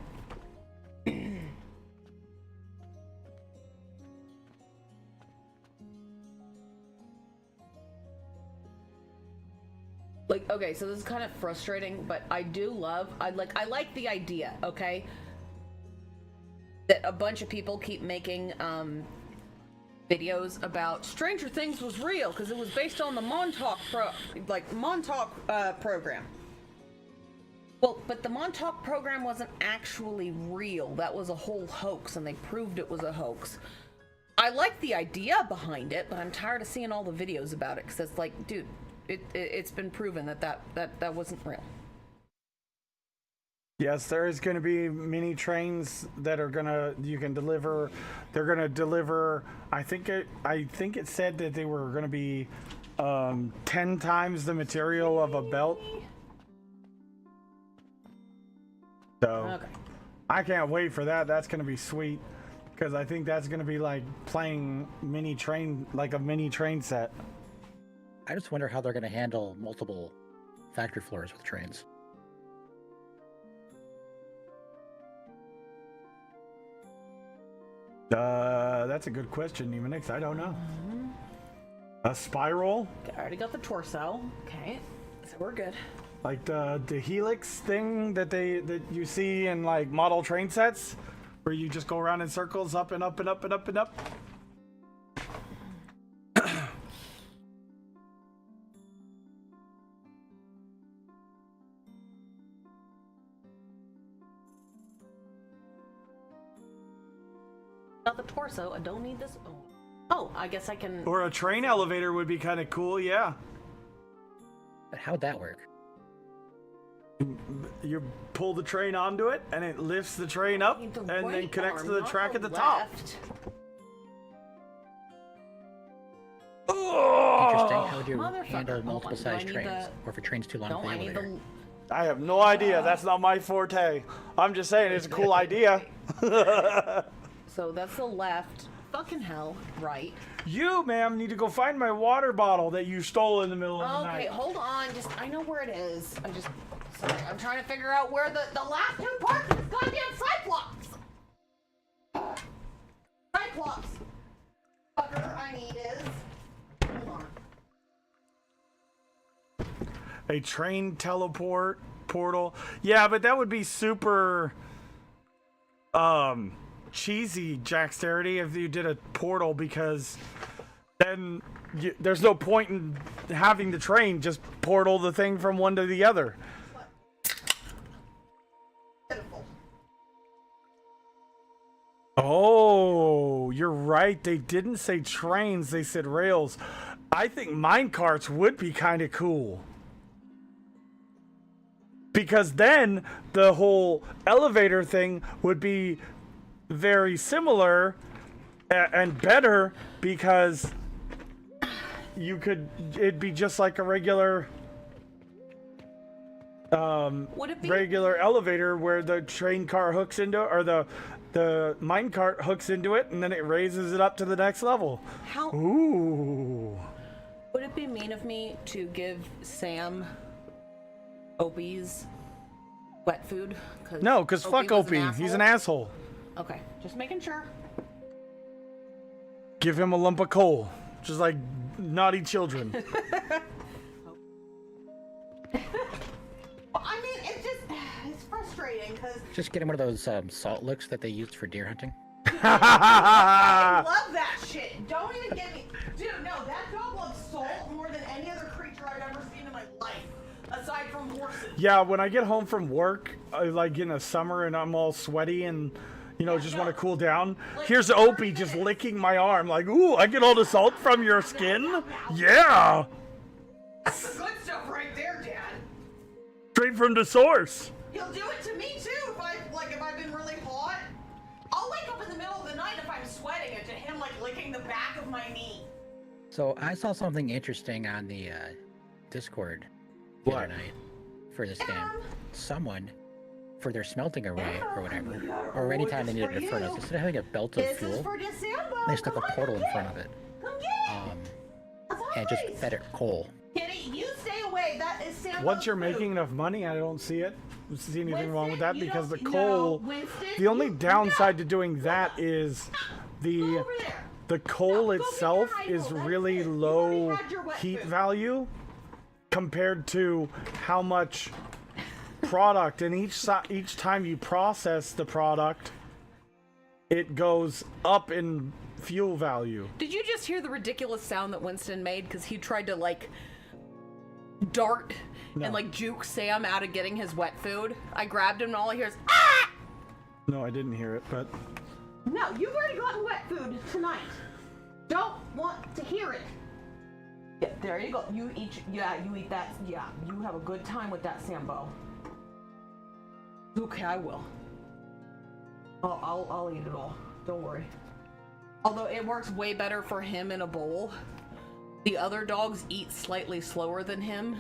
Like, okay, so this is kind of frustrating, but I do love, I like the idea, okay? That a bunch of people keep making, videos about Stranger Things was real because it was based on the Montauk program. Well, but the Montauk program wasn't actually real. That was a whole hoax, and they proved it was a hoax. I like the idea behind it, but I'm tired of seeing all the videos about it because it's like, dude, it's been proven that wasn't real. Yes, there is going to be mini trains that are you can deliver. They're going to deliver. I think it said that they were going to be 10 times the material of a belt. So Okay. I can't wait for that. That's going to be sweet because I think that's going to be like playing a mini train set. I just wonder how they're going to handle multiple factory floors with trains. That's a good question, Nemonix. I don't know. A spiral, Okay, I already got the torso. Okay, so we're good. like the helix thing that you see in like model train sets, where you just go around in circles, up and up and up and up and up. Got the torso. I don't need this. Oh, I guess I can. Or a train elevator would be kind of cool, yeah. But how'd that work? You pull the train onto it, and it lifts the train up, Need the and then right connects arm, to the not track the at the top. left. Interesting. How would you Motherfucker. handle Hold multiple on, do I size need trains, the- or if a train's too long No, for the I need elevator? the. I have no idea. That's not my forte. I'm just saying it's a cool idea. So that's the left. Fucking hell, right. You, ma'am, need to go find my water bottle that you stole in the middle of the Okay, night. hold on. I know where it is. Sorry, I'm trying to figure out where the last two parts of this goddamn Cyclops. Cyclops. Fucker, I need is. Hold on. A train teleport portal. Yeah, but that would be super cheesy, Jacksterity, if you did a portal, because then there's no point in having the train just portal the thing from one to the other. Pitiful. Oh, you're right. They didn't say trains, they said rails. I think minecarts would be kind of cool. Because then the whole elevator thing would be very similar and better, because it'd be just like a regular Would it be? regular elevator where the train car hooks into, or the minecart hooks into it, and then it raises it up to the next level. How Ooh. would it be mean of me to give Sam Opie's wet food? No, because fuck was Opie. He's an asshole. Okay, just making sure. Give him a lump of coal. Just like naughty children. Well, I mean, it's frustrating because Just get him one of those salt licks that they used for deer hunting. I love that shit. Don't even get me. Dude, no, that dog loves salt more than any other creature I've ever seen in my life, aside from horses. Yeah, when I get home from work, like in the summer, and I'm all sweaty and, just want to cool down, here's Opie just licking my arm, like, ooh, I get all the salt from your skin? Yeah! That's the good stuff right there, Dad. Straight from the source. He'll do it to me too if I've been really hot. I'll wake up in the middle of the night if I'm sweating and to him like licking the back of my knee. So I saw something interesting on the Discord the other What? night for this game. Someone, for their smelting array or whatever, or anytime they needed a furnace, instead of having a belt of This is fuel, for December. they stuck a Come on, portal in come front get of it, Come get it. As and just always. fed it coal. Kitty, you stay away. That is Sambo's Once you're food. making enough money, I don't see anything wrong with that, Winston, you because the don't- coal, no, Winston, the only you- downside no. to doing that is Go the over there. coal No, go get itself your high is roll, that's really it. You low already had your wet heat food. value compared to how much product, and each time you process the product, it goes up in fuel value. Did you just hear the ridiculous sound that Winston made? Because he tried to dart and juke Sam out of getting his wet food. I grabbed him and all I hear is ah! No, I didn't hear it, but No, you've already gotten wet food tonight. Don't want to hear it. Yeah, there you go. You eat that. Yeah, you have a good time with that, Sambo. Okay, I will. I'll eat it all. Don't worry. Although it works way better for him in a bowl. The other dogs eat slightly slower than him,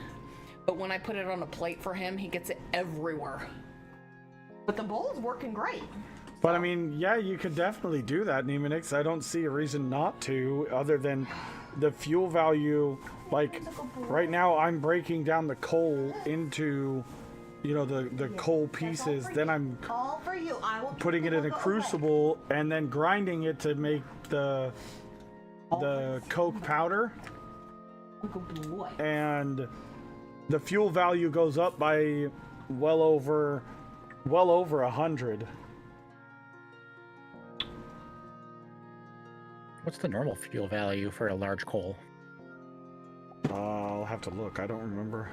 but when I put it on a plate for him, he gets it everywhere. But the bowl's working great. I mean, yeah, you could definitely do that, Nemonix. I don't see a reason not to, other than the fuel value. Like, right now I'm breaking down the coal into, the coal pieces. Then I'm All for you. I will putting it in a crucible and then grinding it to make the coke powder, Good boy. and the fuel value goes up by well over 100. What's the normal fuel value for a large coal? I'll have to look. I don't remember.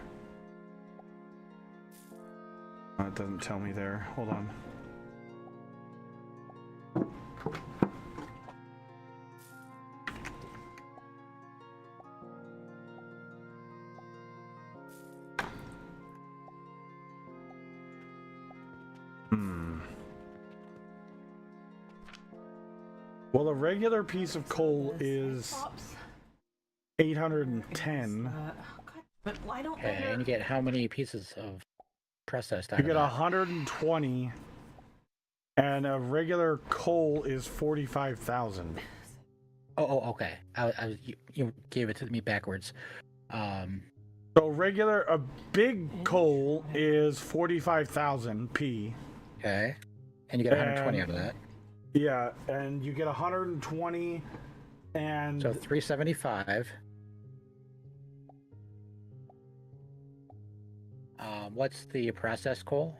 It doesn't tell me there. Hold on. Well, a regular piece of coal is 810. God, but why don't Okay, and you get how many pieces of processed out You of get that? 120, and a regular coal is 45,000. Oh, okay. You gave it to me backwards. So a big coal is 45,000 P. Okay. And you get 120 out of that. Yeah, and you get 120, and So 375. What's the processed coal?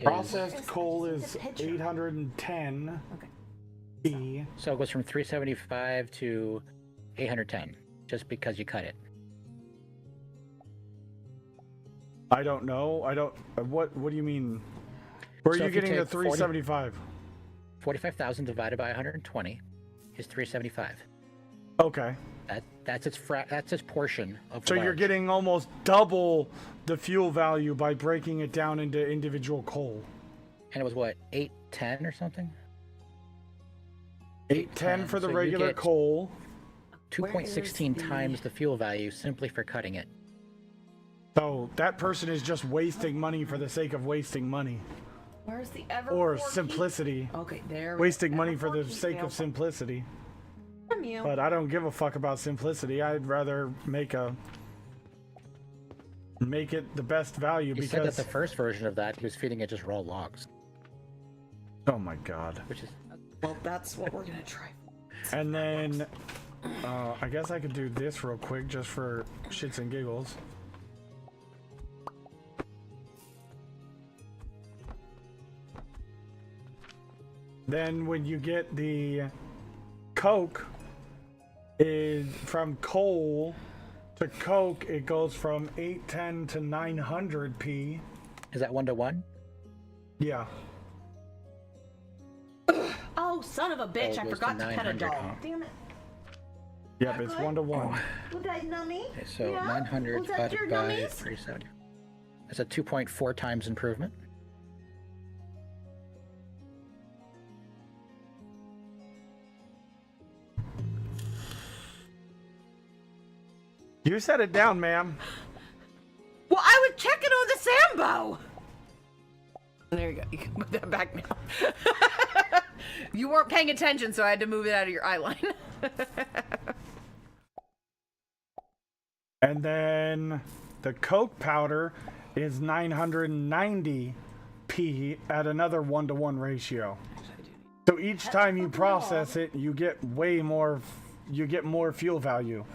processed coal It's is a picture. 810 Okay. P. So it goes from 375 to 810, just because you cut it. I don't know. I don't. What do you mean? Where are So you if you getting the take 40 375? 45,000 divided by 120 is 375. Okay. That's its portion of the So you're large. getting almost double the fuel value by breaking it down into individual coal. And it was what, 810 or something? 810 for the So you regular get coal. 2.16 the- times the fuel value simply for cutting it. So that person is just wasting money for the sake of wasting money. Where's the ever Or simplicity. Okay, there. Wasting money for the sake of simplicity. From you. But I don't give a fuck about simplicity. I'd rather make it the best value He said that because the first version of that, he was feeding it just raw logs, oh my god. which is Well, that's what we're gonna try. And then I guess I could do this real quick just for shits and giggles. Then when you get the Coke, from coal to Coke, it goes from 810 to 900 P. Is that 1-to-1? Yeah. Oh, son of a bitch! it I goes to forgot to pet a 900, dog. huh? Damn it! Yep, it's 1 to 1. Was that nummy? Okay, so Yeah? 900 Was that your divided by nummies? 370. That's a 2.4 times improvement. You set it down, ma'am. Well, I was checking on the Sambo. There you go. You can put that back now. You weren't paying attention, so I had to move it out of your eye line. And then the Coke powder is 990 P at another 1 to 1 ratio. So each time you process it, you get more fuel value.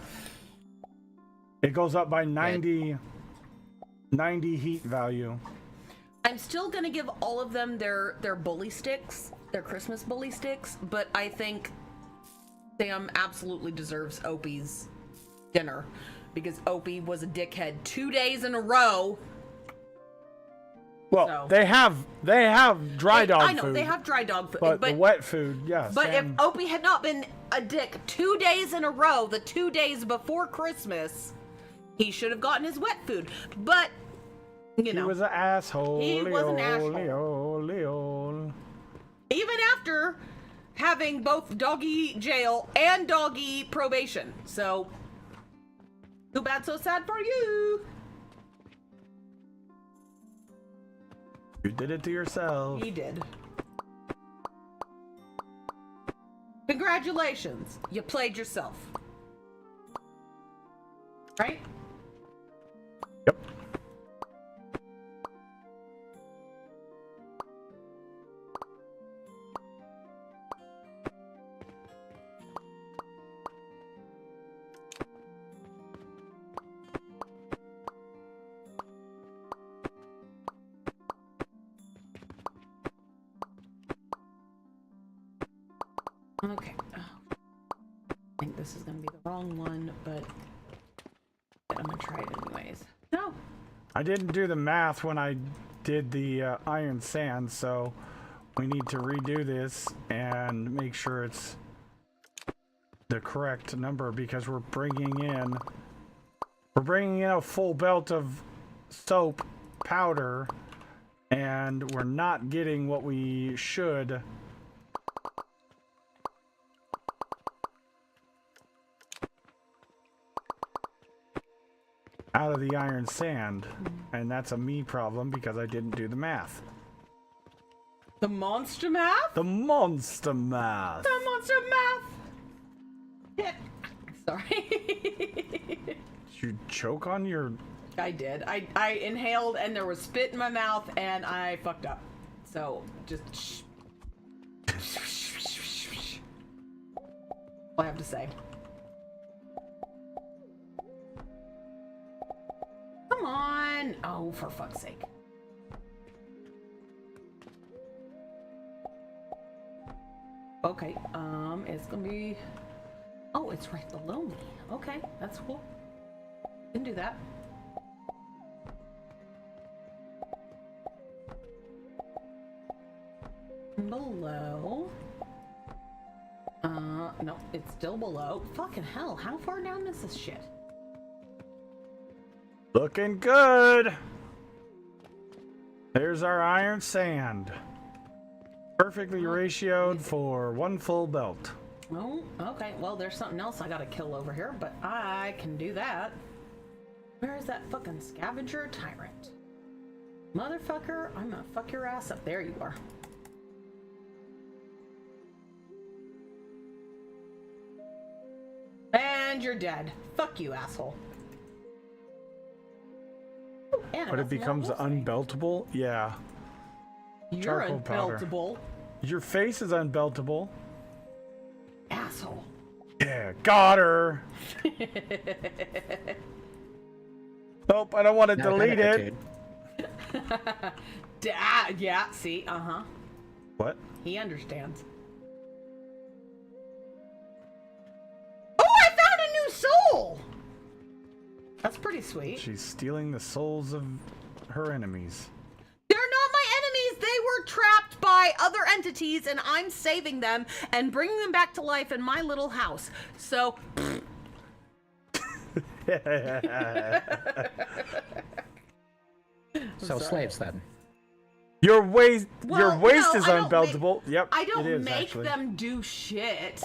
It goes up by 90 heat value. I'm still gonna give all of them their bully sticks, their Christmas bully sticks, but I think Sam absolutely deserves Opie's dinner because Opie was a dickhead 2 days in a row. Well, So- they have dry dog I know food, they have dry dog food, but the wet food, yes. but if Opie had not been a dick 2 days in a row, the 2 days before Christmas, he should have gotten his wet food. But you he know, was an asshole. He was an asshole. Leol. even after having both doggy jail and doggy probation. So, too bad, so sad for you. You did it to yourself. He did. Congratulations, you played yourself. Right? Yep. Okay. Oh. I think this is gonna be the wrong one, but I'm gonna try it anyways. No. I didn't do the math when I did the iron sand, so we need to redo this and make sure it's the correct number because we're bringing in a full belt of soap powder and we're not getting what we should. out of the iron sand, and that's a me problem because I didn't do the math. The monster math? The monster math. The monster math! Sorry. Did you choke on your... I did. I inhaled and there was spit in my mouth and I fucked up. So, just... all I have to say. Come on! Oh, for fuck's sake. Okay, it's gonna be... Oh, it's right below me. Okay, that's cool. Can do that. Below. No, it's still below. Fucking hell, how far down is this shit? Looking good. There's our iron sand. Perfectly ratioed for one full belt. Oh, okay. Well, there's something else I gotta kill over here, but I can do that. Where is that fucking scavenger tyrant? Motherfucker, I'm gonna fuck your ass up. There you are. And you're dead. Fuck you, asshole. Ooh, and I But got it becomes some more wolf unbeltable? Yeah. thing. You're charcoal powder. unbeltable. Your face is unbeltable. Asshole. Yeah, got her. Nope, I don't want to Now delete kinda it. attitude. Yeah, see, What? He understands. Oh, I found a new soul! That's pretty sweet. She's stealing the souls of her enemies. They're not my enemies! They were trapped by other entities, and I'm saving them and bringing them back to life in my little house. So... So slaves then. Your waist, Well, your waist no, is I don't unbeltable. Yep, I it don't is, make actually. them do shit.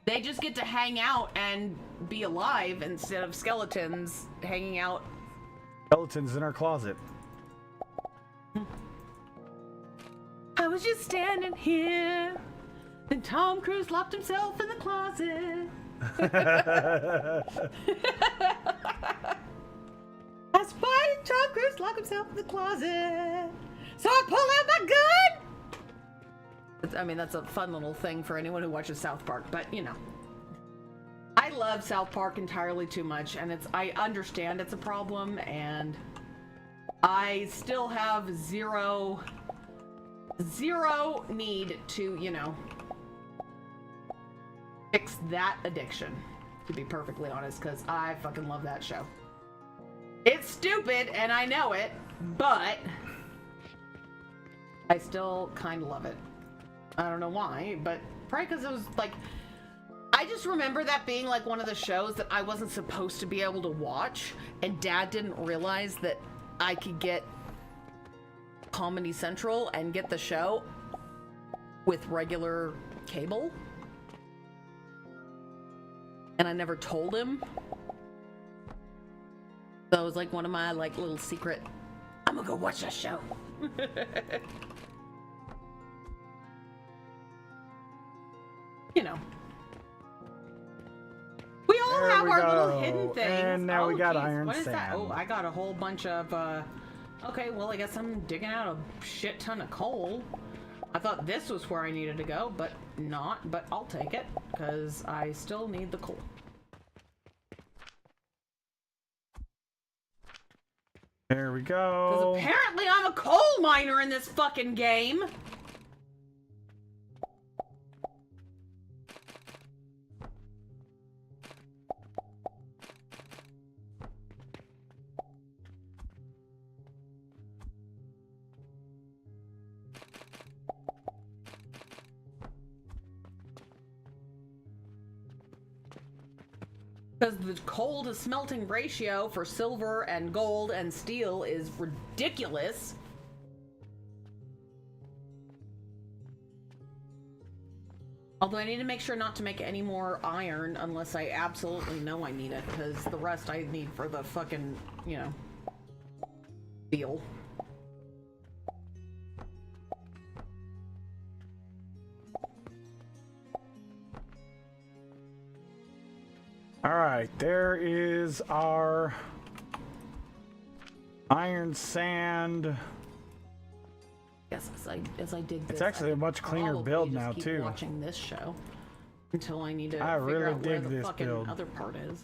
They just get to hang out and be alive instead of skeletons hanging out. Skeletons in our closet. I was just standing here, and Tom Cruise locked himself in the closet. I spotted Tom Cruise lock himself in the closet, so I pulled out my gun. I mean, that's a fun little thing for anyone who watches South Park, but you know. I love South Park entirely too much, and I understand it's a problem, and I still have zero need to, you know, fix that addiction, to be perfectly honest, because I fucking love that show. It's stupid, and I know it, but I still kind of love it. I don't know why, but probably because it was like, I just remember that being like one of the shows that I wasn't supposed to be able to watch, and Dad didn't realize that I could get Comedy Central and get the show with regular cable. And I never told him. So it was like one of my like little secret, I'm gonna go watch that show. You know. We all There have we our go. little hidden things. And now we got geez, iron what is that? sand. Oh, I got a whole bunch of okay, well I guess I'm digging out a shit ton of coal. I thought this was where I needed to go, but not, but I'll take it, because I still need the coal. There we Because go. apparently I'm a coal miner in this fucking game! Because the coal to smelting ratio for silver and gold and steel is ridiculous. Although I need to make sure not to make any more iron unless I absolutely know I need it, because the rest I need for the fucking, you know, deal. Alright, there is our iron sand. Yes, as I dig this, It's actually a much cleaner probably build just now, keep too. watching this show until I need to I figure really out where dig the this fucking build. other part is.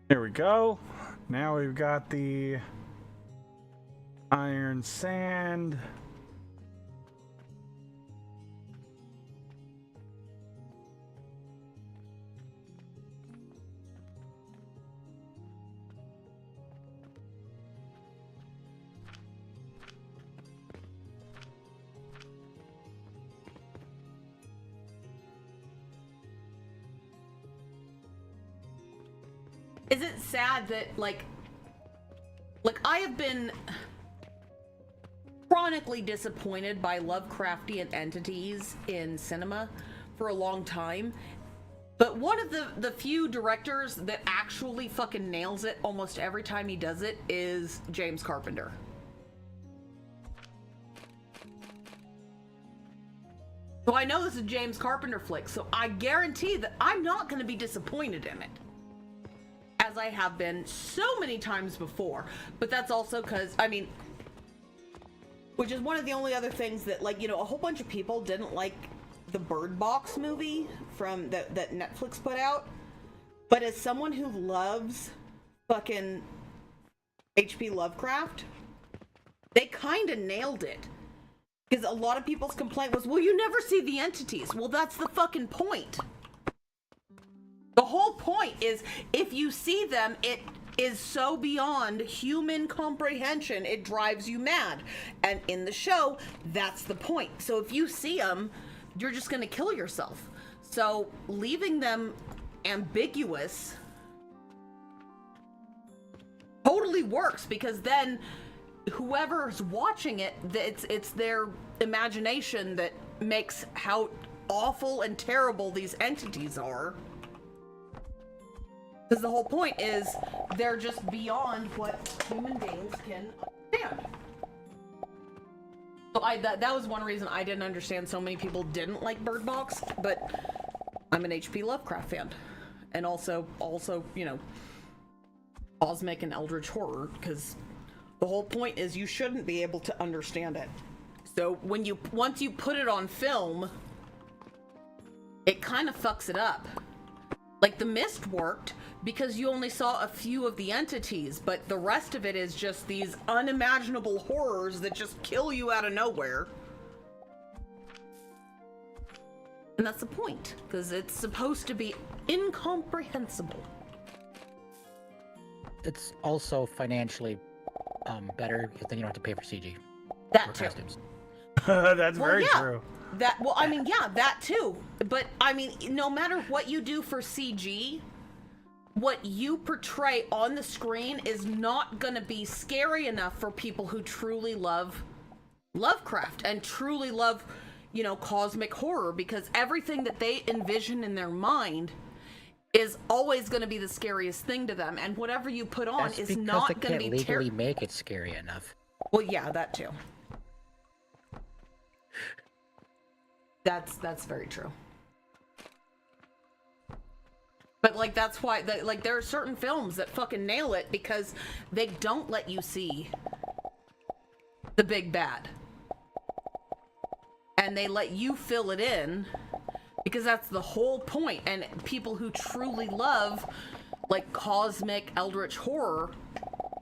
There we go. Now we've got the iron sand. Is it sad that, like I have been chronically disappointed by Lovecraftian entities in cinema for a long time, but one of the few directors that actually fucking nails it almost every time he does it is James Carpenter. So I know this is a James Carpenter flick, so I guarantee that I'm not going to be disappointed in it, as I have been so many times before. But that's also because, I mean, which is one of the only other things that, like, you know, a whole bunch of people didn't like the Bird Box movie from that Netflix put out. But as someone who loves fucking H.P. Lovecraft, they kind of nailed it. Because a lot of people's complaint was, well, you never see the entities. Well, that's the fucking point. The whole point is, if you see them, it is so beyond human comprehension, it drives you mad. And in the show, that's the point. So if you see them, you're just going to kill yourself. So leaving them ambiguous totally works, because then whoever's watching it, it's their imagination that makes how awful and terrible these entities are. Because the whole point is, they're just beyond what human beings can understand. So that was one reason I didn't understand so many people didn't like Bird Box, but I'm an H.P. Lovecraft fan. And also, you know, cosmic and eldritch horror, because the whole point is you shouldn't be able to understand it. So once you put it on film, it kind of fucks it up. Like The Mist worked because you only saw a few of the entities, but the rest of it is just these unimaginable horrors that just kill you out of nowhere. And that's the point, because it's supposed to be incomprehensible. It's also financially better because then you don't have to pay for CG. That or too. costumes. That's very true. I mean, yeah, that too. But, I mean, no matter what you do for CG, what you portray on the screen is not going to be scary enough for people who truly love Lovecraft and truly love, you know, cosmic horror, because everything that they envision in their mind is always going to be the scariest thing to them, and whatever you put on That's is not going to be because they can't legally make it scary enough. Well, yeah, that too. That's very true. But, like, that's why, like, there are certain films that fucking nail it because they don't let you see the big bad. And they let you fill it in because that's the whole point. And people who truly love, like, cosmic eldritch horror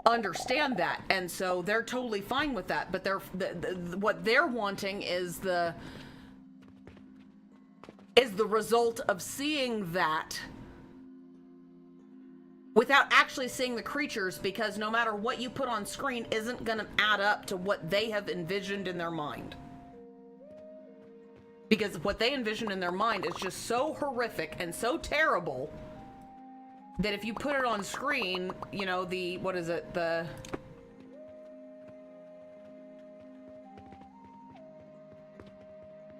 understand that. And so they're totally fine with that. But what they're wanting is the result of seeing that without actually seeing the creatures, because no matter what you put on screen isn't going to add up to what they have envisioned in their mind. Because what they envision in their mind is just so horrific and so terrible that if you put it on screen, you know, what is it, the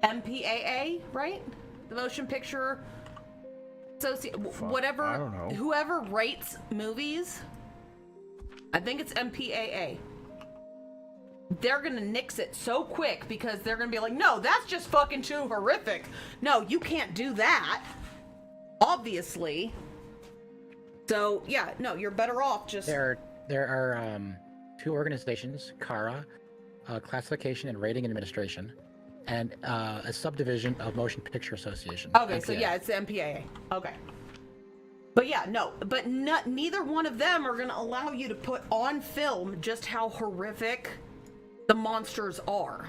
MPAA, right? The Motion Picture whatever, I don't know. whoever rates movies, I think it's MPAA. They're gonna nix it so quick because they're gonna be like, no, that's just fucking too horrific. No, you can't do that. Obviously. So yeah, no, you're better off just. There are 2 organizations, CARA, Classification and Rating Administration, and a subdivision of Motion Picture Association. Okay, so MPA. yeah, it's the MPAA. Okay. But yeah, no, but neither one of them are gonna allow you to put on film just how horrific the monsters are.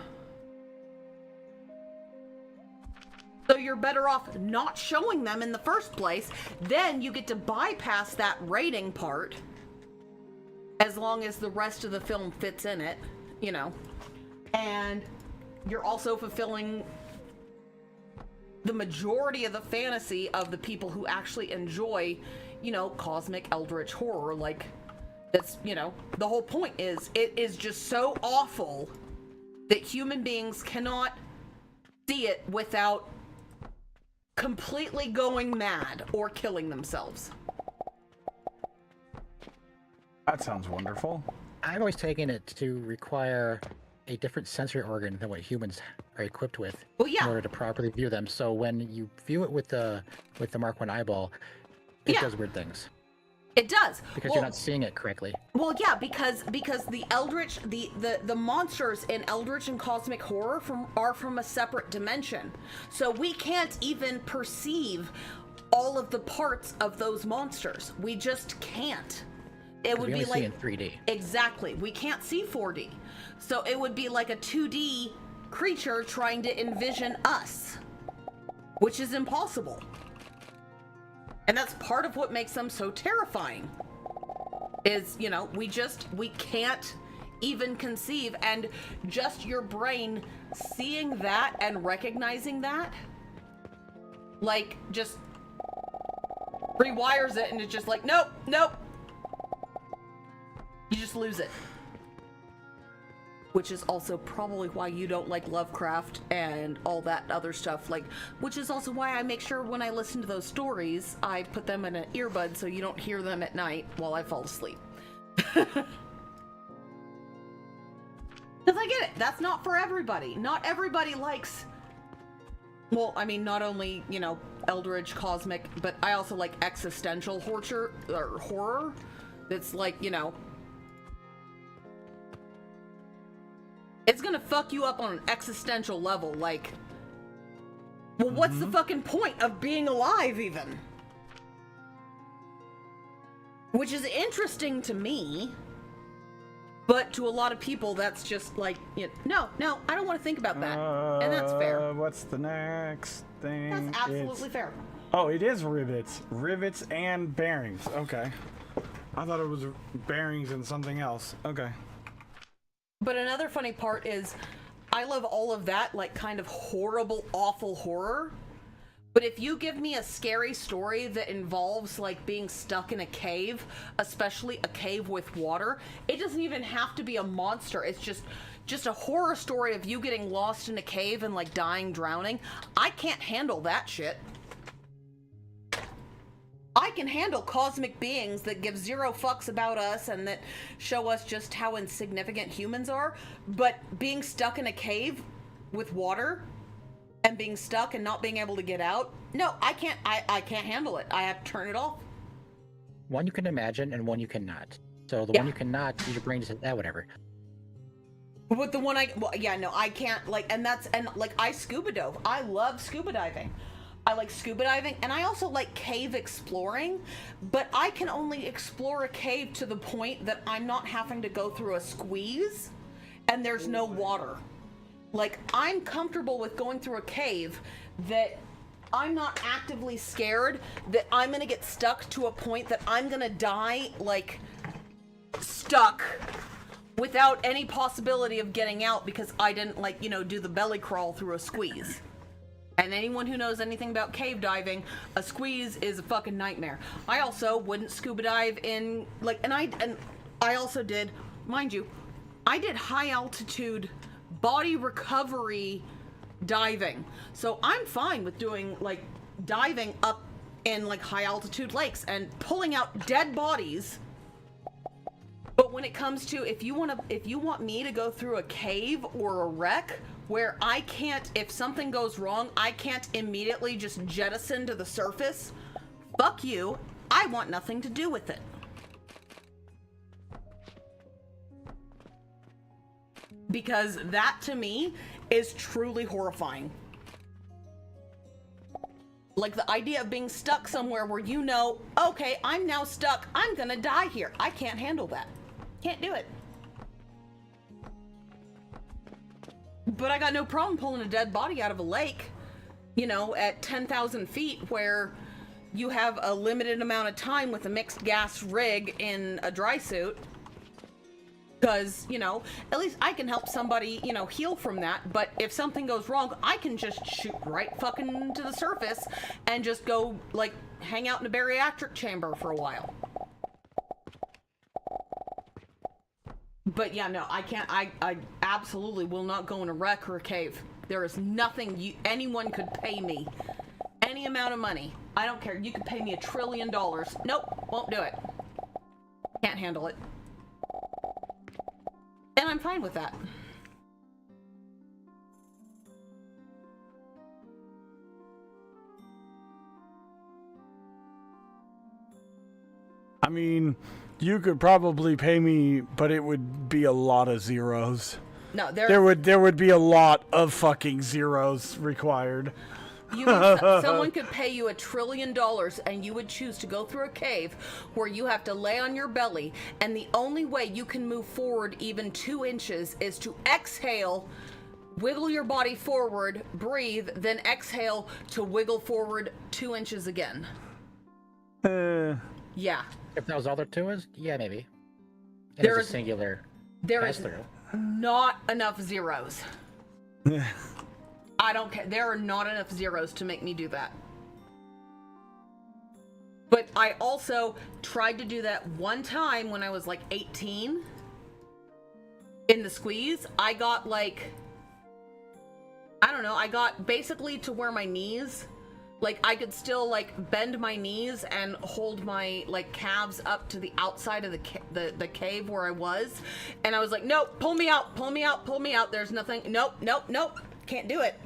So you're better off not showing them in the first place. Then you get to bypass that rating part as long as the rest of the film fits in it, you know. And you're also fulfilling the majority of the fantasy of the people who actually enjoy, you know, cosmic eldritch horror. Like, that's, you know, the whole point is it is just so awful that human beings cannot see it without completely going mad or killing themselves. That sounds wonderful. I've always taken it to require a different sensory organ than what humans are equipped with Well, yeah. in order to properly view them. So when you view it with the Mark 1 eyeball, it Yeah. does weird things It does. because Well, you're not seeing it correctly. Well, yeah, because the eldritch, the monsters in eldritch and cosmic horror are from a separate dimension, so we can't even perceive all of the parts of those monsters. We just can't. It would We be only see like in 3D. exactly. We can't see 4D, so it would be like a 2D creature trying to envision us, which is impossible. And that's part of what makes them so terrifying. Is, you know, we can't even conceive, and just your brain seeing that and recognizing that, like, just rewires it, and it's just like, nope. You just lose it. Which is also probably why you don't like Lovecraft and all that other stuff, like, which is also why I make sure when I listen to those stories, I put them in an earbud so you don't hear them at night while I fall asleep. Because I get it, that's not for everybody. Not everybody likes, well, I mean, not only, you know, eldritch, cosmic, but I also like existential horror. That's like, you know, it's gonna fuck you up on an existential level, like, well, what's the fucking point of being alive, even? Which is interesting to me, but to a lot of people, that's just like, you know, no, I don't want to think about that. And that's fair. What's the next thing? That's absolutely fair. Oh, it is rivets. Rivets and bearings. Okay. I thought it was bearings and something else. Okay. But another funny part is, I love all of that, like, kind of horrible, awful horror. But if you give me a scary story that involves, like, being stuck in a cave, especially a cave with water, it doesn't even have to be a monster. It's just a horror story of you getting lost in a cave and, like, dying, drowning. I can't handle that shit. I can handle cosmic beings that give zero fucks about us and that show us just how insignificant humans are, but being stuck in a cave with water and being stuck and not being able to get out, no, I can't handle it. I have to turn it off. One you can imagine and one you cannot. So the Yeah. one you cannot, your brain just says, whatever. But the one I can't, like, and I scuba dove. I love scuba diving. I like scuba diving, and I also like cave exploring, but I can only explore a cave to the point that I'm not having to go through a squeeze and there's no water. Like, I'm comfortable with going through a cave that I'm not actively scared that I'm gonna get stuck to a point that I'm gonna die, like, stuck without any possibility of getting out because I didn't, like, you know, do the belly crawl through a squeeze. And anyone who knows anything about cave diving, a squeeze is a fucking nightmare. I also wouldn't scuba dive in, like, and I also did, mind you, I did high altitude body recovery diving. So I'm fine with doing, like, diving up in, like, high altitude lakes and pulling out dead bodies. But when it comes to, if you want me to go through a cave or a wreck where I can't, if something goes wrong, I can't immediately just jettison to the surface, fuck you. I want nothing to do with it. Because that, to me, is truly horrifying. Like the idea of being stuck somewhere where you know, okay, I'm now stuck. I'm gonna die here. I can't handle that. Can't do it. But I got no problem pulling a dead body out of a lake, you know, at 10,000 feet where you have a limited amount of time with a mixed gas rig in a dry suit. Because, you know, at least I can help somebody, you know, heal from that. But if something goes wrong, I can just shoot right fucking to the surface and just go, like, hang out in a bariatric chamber for a while. But yeah, no, I can't. I absolutely will not go in a wreck or a cave. There is nothing anyone could pay me. Any amount of money. I don't care. You could pay me $1 trillion. Nope, won't do it. Can't handle it. And I'm fine with that. I mean, you could probably pay me, but it would be a lot of zeros. No, there would be a lot of fucking zeros required. Someone could pay you $1 trillion and you would choose to go through a cave where you have to lay on your belly, and the only way you can move forward even 2 inches is to exhale, wiggle your body forward, breathe, then exhale to wiggle forward 2 inches again. Yeah. If that was all there to is, yeah, maybe. There is a singular there pass is through. not enough zeros. I don't care. There are not enough zeros to make me do that. But I also tried to do that one time when I was like 18. In the squeeze, I got like, I don't know, I got basically to where my knees, like I could still like bend my knees and hold my like calves up to the outside of the cave where I was. And I was like, nope, pull me out, pull me out, pull me out. There's nothing. Nope, nope, nope. Can't do it.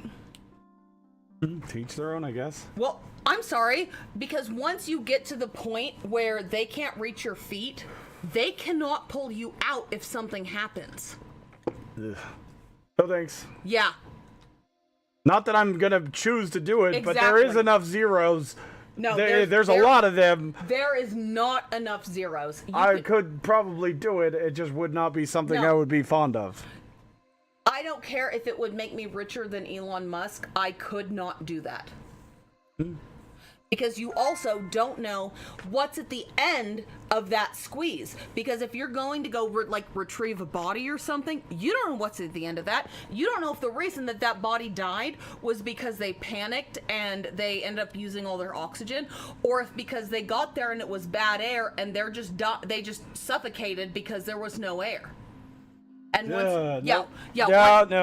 Teach their own, I guess. Well, I'm sorry, because once you get to the point where they can't reach your feet, they cannot pull you out if something happens. Ugh. No thanks. Yeah. Not that I'm gonna choose to do it, but there is Exactly. enough zeros. No, there's a lot of them. There is not enough zeros. I could probably do it. It just would not be something No. I would be fond of. I don't care if it would make me richer than Elon Musk. I could not do that. Because you also don't know what's at the end of that squeeze. Because if you're going to go retrieve a body or something, you don't know what's at the end of that. You don't know if the reason that body died was because they panicked and they ended up using all their oxygen, or if because they got there and it was bad air and they just suffocated because there was no air. And once, no,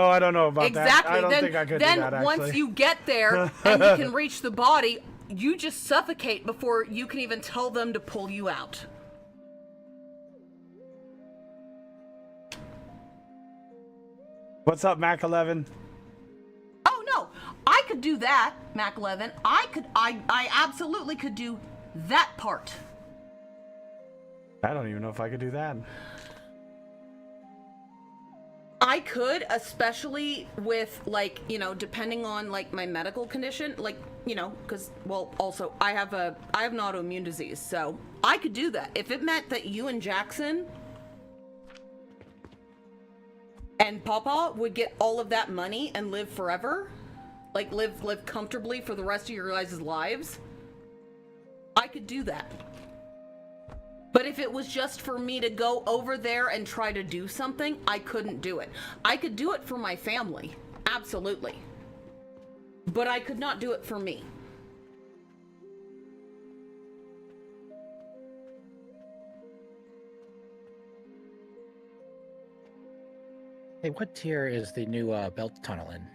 I don't know about that. exactly. I don't then, think I could then do that, actually. once you get there and you can reach the body, you just suffocate before you can even tell them to pull you out. What's up, Mac 11? Oh no, I could do that, Mac 11. I absolutely could do that part. I don't even know if I could do that. I could, especially with, like, you know, depending on, like, my medical condition, like, you know, because, well, also, I have an autoimmune disease, so I could do that. If it meant that you and Jackson and Papa would get all of that money and live forever, like, live comfortably for the rest of your guys' lives, I could do that. But if it was just for me to go over there and try to do something, I couldn't do it. I could do it for my family. Absolutely. But I could not do it for me. Hey, what tier is the new belt tunnel in?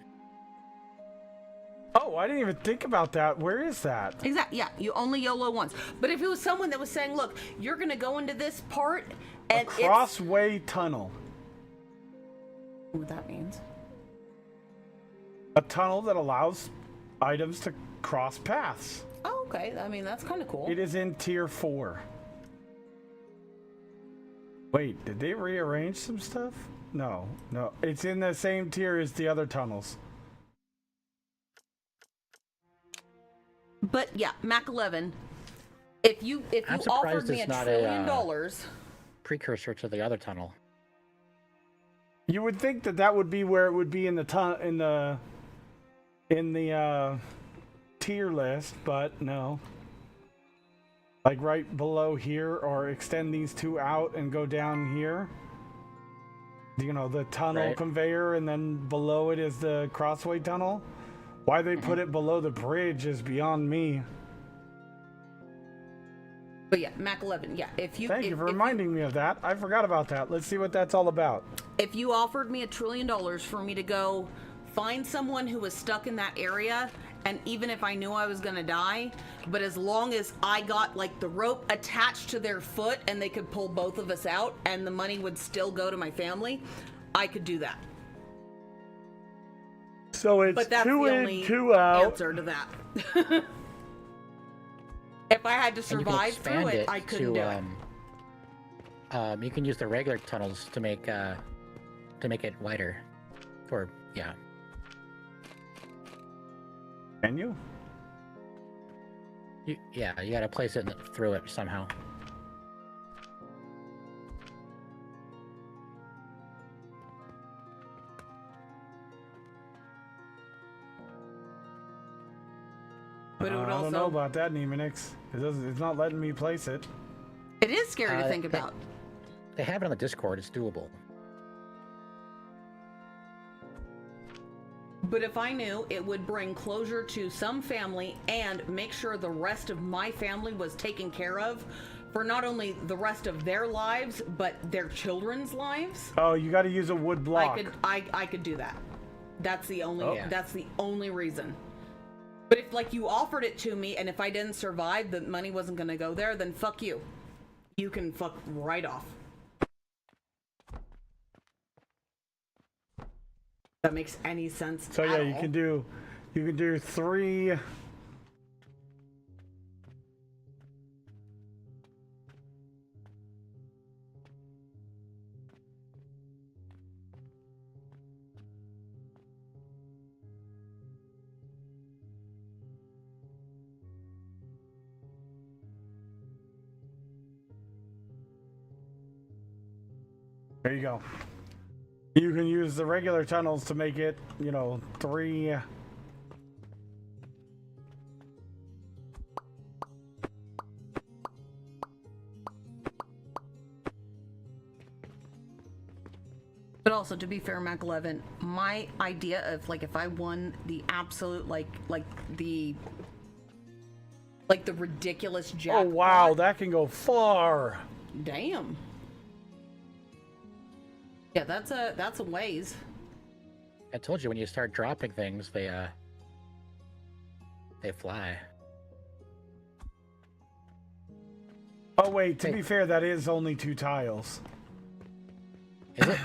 Oh, I didn't even think about that. Where is that? Exactly. Yeah, you only YOLO once. But if it was someone that was saying, "Look, you're gonna go into this part," and Crossway tunnel. what that means? A tunnel that allows items to cross paths. Oh, okay. I mean, that's kind of cool. It is in tier 4. Wait, did they rearrange some stuff? No. It's in the same tier as the other tunnels. But yeah, Mac 11. If you I'm offered surprised me it's $1 not trillion, Precursor to the other tunnel. You would think that would be where it would be in the tier list, but no. Like right below here, or extend these two out and go down here. You know, the tunnel Right. conveyor, and then below it is the crossway tunnel. Why they put it below the bridge is beyond me. but yeah, Mac 11. Yeah, if you Thank you for reminding me of that. I forgot about that. Let's see what that's all about. if you offered me $1 trillion for me to go find someone who was stuck in that area, and even if I knew I was gonna die, but as long as I got like the rope attached to their foot and they could pull both of us out and the money would still go to my family, I could do that. So it's But that's the 2 in, only 2 out. answer to that. If I had to And you can survive through expand it, I couldn't do it. You can use the regular tunnels to make it wider. For yeah. Can you? You gotta place it through it somehow. But it would I don't know also. about that, Nemonix. It's not letting me place it. It is scary to think they- about. They have it on the Discord. It's doable. But if I knew, it would bring closure to some family and make sure the rest of my family was taken care of for not only the rest of their lives, but their children's lives. Oh, you got to use a wood block. I could do that. That's the only Oh. that's the only reason. But if like you offered it to me and if I didn't survive, the money wasn't gonna go there, then fuck you. You can fuck right off. That makes any sense. So yeah, at you all. can do 3. There you go. You can use the regular tunnels to make it, 3. But also, to be fair, Mac 11, my idea of like if I won the absolute like the ridiculous Oh jackpot. wow, that can go far. Damn. Yeah, that's a ways. I told you when you start dropping things, they fly. Oh wait, to Hey. be fair, that is only 2 tiles. Is it?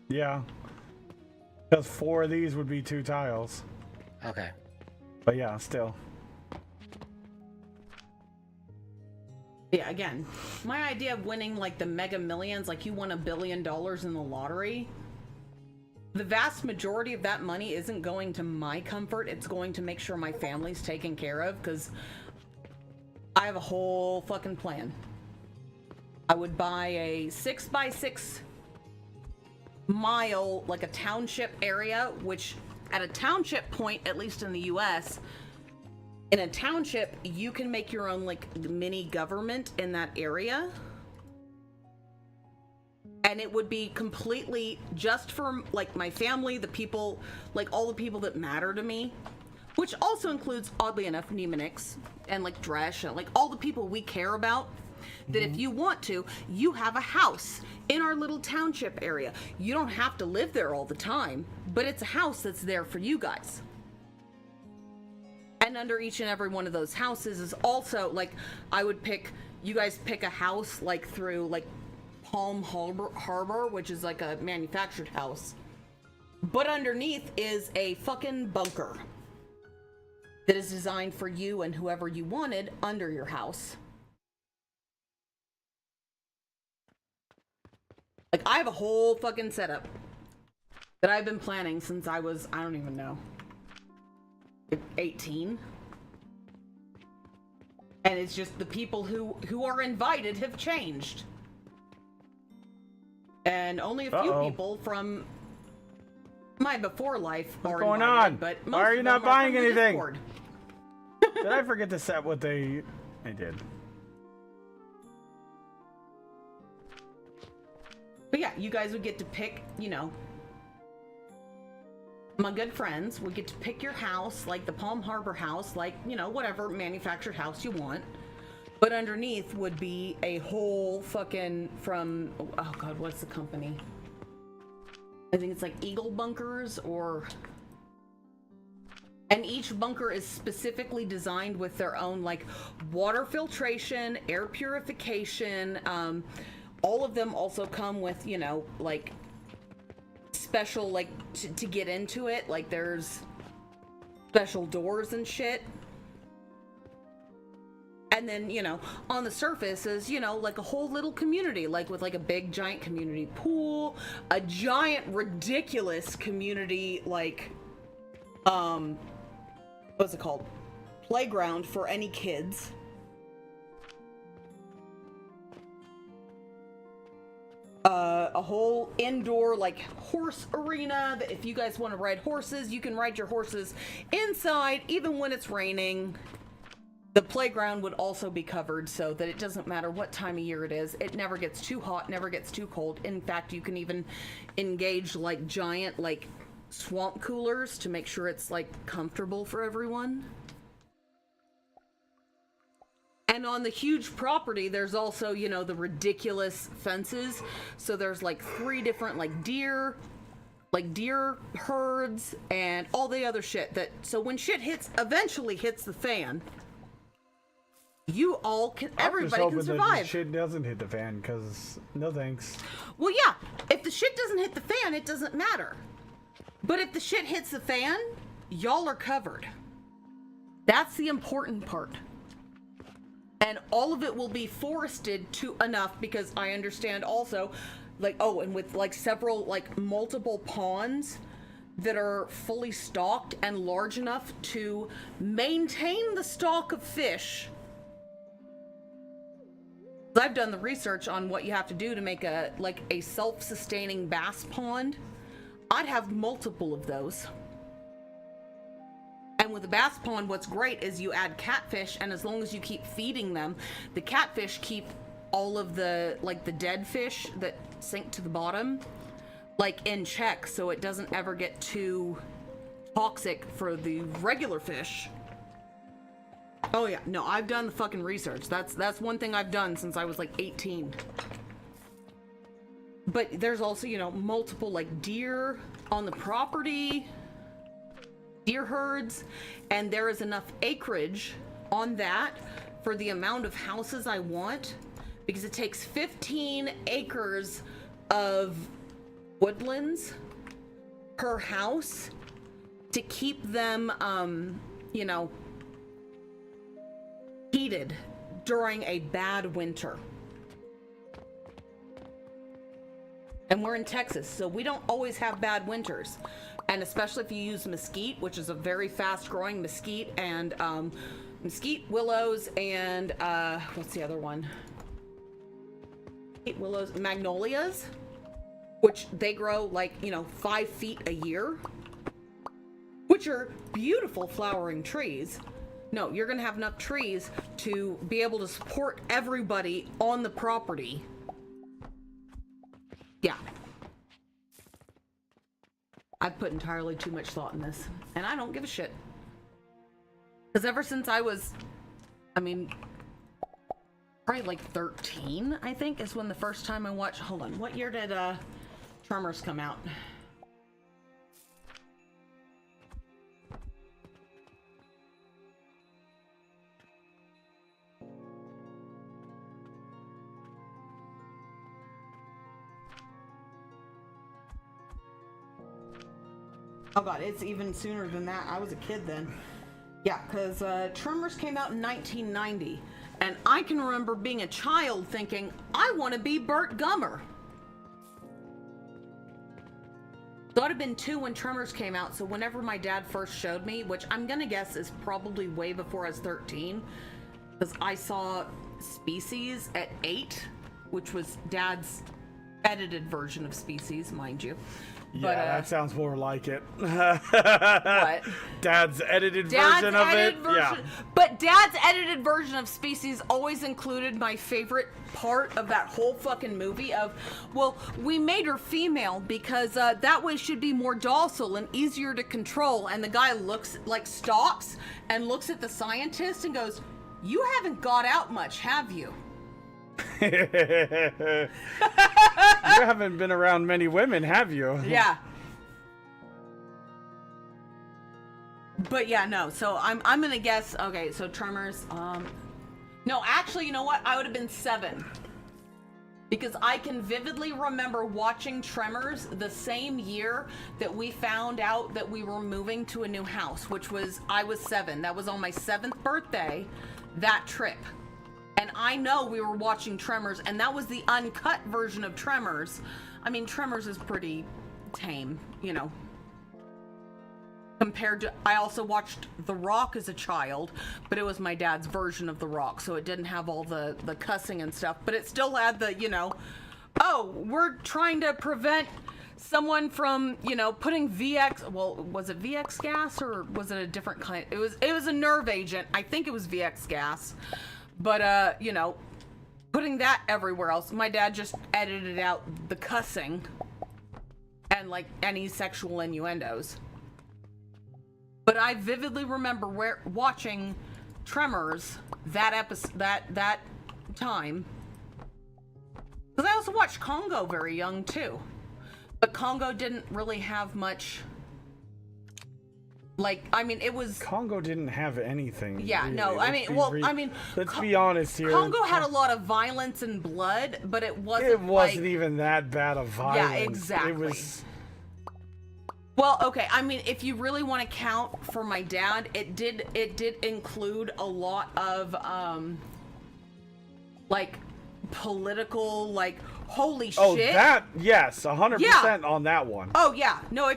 Yeah. Because 4 of these would be 2 tiles. Okay. But yeah, still. Yeah, again, my idea of winning like the Mega Millions, like you won $1 billion in the lottery. The vast majority of that money isn't going to my comfort. It's going to make sure my family's taken care of because I have a whole fucking plan. I would buy a 6x6 mile, like a township area, which at a township point, at least in the US, in a township, you can make your own like mini government in that area. And it would be completely just for like my family, the people, like all the people that matter to me. which also includes, oddly enough, Nemonix and like Dresh and like all the people we care about. That if you want to, you have a house in our little township area. You don't have to live there all the time, but it's a house that's there for you guys. And under each and every one of those houses is also like, I would pick, you guys pick a house like through like Palm Harbor, which is like a manufactured house. But underneath is a fucking bunker that is designed for you and whoever you wanted under your house. Like, I have a whole fucking setup that I've been planning since I was, I don't even know, 18. And it's just the people who are invited have changed. And only a few people from my before life are What's going invited, on? but Why are you not buying anything? Discord. Did I forget to set what they... I did. But yeah, you guys would get to pick, you know, my good friends would get to pick your house, like the Palm Harbor house, like, you know, whatever manufactured house you want. But underneath would be a whole fucking from, oh God, what's the company? I think it's like Eagle Bunkers or... And each bunker is specifically designed with their own, like, water filtration, air purification, all of them also come with, you know, like, special, like, to get into it. Like, there's special doors and shit. And then, you know, on the surface is, you know, like a whole little community, like with like a big giant community pool, a giant ridiculous community, like, what's it called? Playground for any kids. A whole indoor like horse arena that if you guys want to ride horses, you can ride your horses inside even when it's raining. The playground would also be covered so that it doesn't matter what time of year it is. It never gets too hot, never gets too cold. In fact, you can even engage like giant like swamp coolers to make sure it's like comfortable for everyone. And on the huge property, there's also, you know, the ridiculous fences. So there's like 3 different like deer herds and all the other shit that, so when shit eventually hits the fan, you all can, everybody can survive. That shit doesn't hit the fan, because no thanks. Well, yeah, if the shit doesn't hit the fan, it doesn't matter. But if the shit hits the fan, y'all are covered. That's the important part. And all of it will be forested to enough, because I understand also, like, oh, and with like several, like multiple ponds that are fully stocked and large enough to maintain the stock of fish. I've done the research on what you have to do to make a self-sustaining bass pond. I'd have multiple of those. And with the bass pond, what's great is you add catfish, and as long as you keep feeding them, the catfish keep all of the, like, the dead fish that sink to the bottom, like, in check, so it doesn't ever get too toxic for the regular fish. Oh yeah, no, I've done the fucking research. That's one thing I've done since I was like 18. But there's also, you know, multiple like deer on the property, deer herds, and there is enough acreage on that for the amount of houses I want, because it takes 15 acres of woodlands per house to keep them, you know, heated during a bad winter. And we're in Texas, so we don't always have bad winters. And especially if you use mesquite, which is a very fast growing mesquite, and mesquite, willows, and what's the other one? Willows, magnolias, which they grow like, you know, 5 feet a year, which are beautiful flowering trees. No, you're gonna have enough trees to be able to support everybody on the property. Yeah. I've put entirely too much thought in this, and I don't give a shit. Because ever since I was, probably like 13, I think, is when the first time I watched. Hold on, what year did Tremors come out? Oh god, it's even sooner than that. I was a kid then. Yeah, because Tremors came out in 1990. And I can remember being a child thinking, I want to be Burt Gummer. So I'd have been 2 when Tremors came out, so whenever my dad first showed me, which I'm gonna guess is probably way before I was 13, because I saw Species at 8, which was Dad's edited version of Species, mind you. Yeah, But, that sounds more like it. What? Dad's edited version of it. Yeah. But Dad's edited version of Species always included my favorite part of that whole fucking movie of, well, we made her female because that way she'd be more docile and easier to control. And the guy stops and looks at the scientist and goes, you haven't got out much, have you? You haven't been around many women, have you? Yeah. But yeah, no. So I'm gonna guess. Okay, so Tremors. No, actually, you know what? I would have been 7 because I can vividly remember watching Tremors the same year that we found out that we were moving to a new house, which was I was 7. That was on my 7th birthday. That trip. And I know we were watching Tremors, and that was the uncut version of Tremors. I mean, Tremors is pretty tame, you know. Compared to, I also watched The Rock as a child, but it was my dad's version of The Rock, so it didn't have all the cussing and stuff, but it still had the, you know, oh, we're trying to prevent someone from, you know, putting VX, well, was it VX gas, or was it a different kind? It was a nerve agent. I think it was VX gas. But, you know, putting that everywhere else, my dad just edited out the cussing and, like, any sexual innuendos. But I vividly remember watching Tremors that episode, that time. Because I also watched Congo very young, too. But Congo didn't really have much... Like, I mean, it was... Congo didn't have anything. Yeah, really. no, I mean, well, I mean... Let's be honest here. Congo had a lot of violence and blood, but it wasn't It wasn't like... even that bad of violence. Yeah, exactly. It was... Well, okay, I mean, if you really want to count for my dad, it did include a lot of, like, political, like, holy Oh, shit. that, yes, 100% on that one. Oh, yeah. No,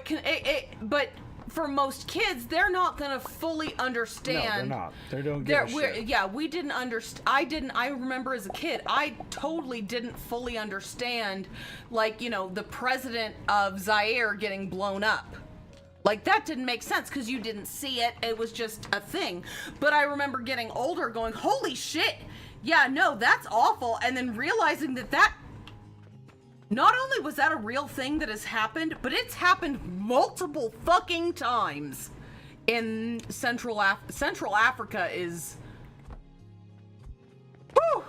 but... For most kids, they're not gonna fully understand. No, they're not. They don't give a shit. Yeah, we didn't understand. I remember as a kid, I totally didn't fully understand, like, you know, the president of Zaire getting blown up. Like, that didn't make sense because you didn't see it. It was just a thing. But I remember getting older going, holy shit. Yeah, no, that's awful. And then realizing that not only was that a real thing that has happened, but it's happened multiple fucking times in Central Africa is... Whew.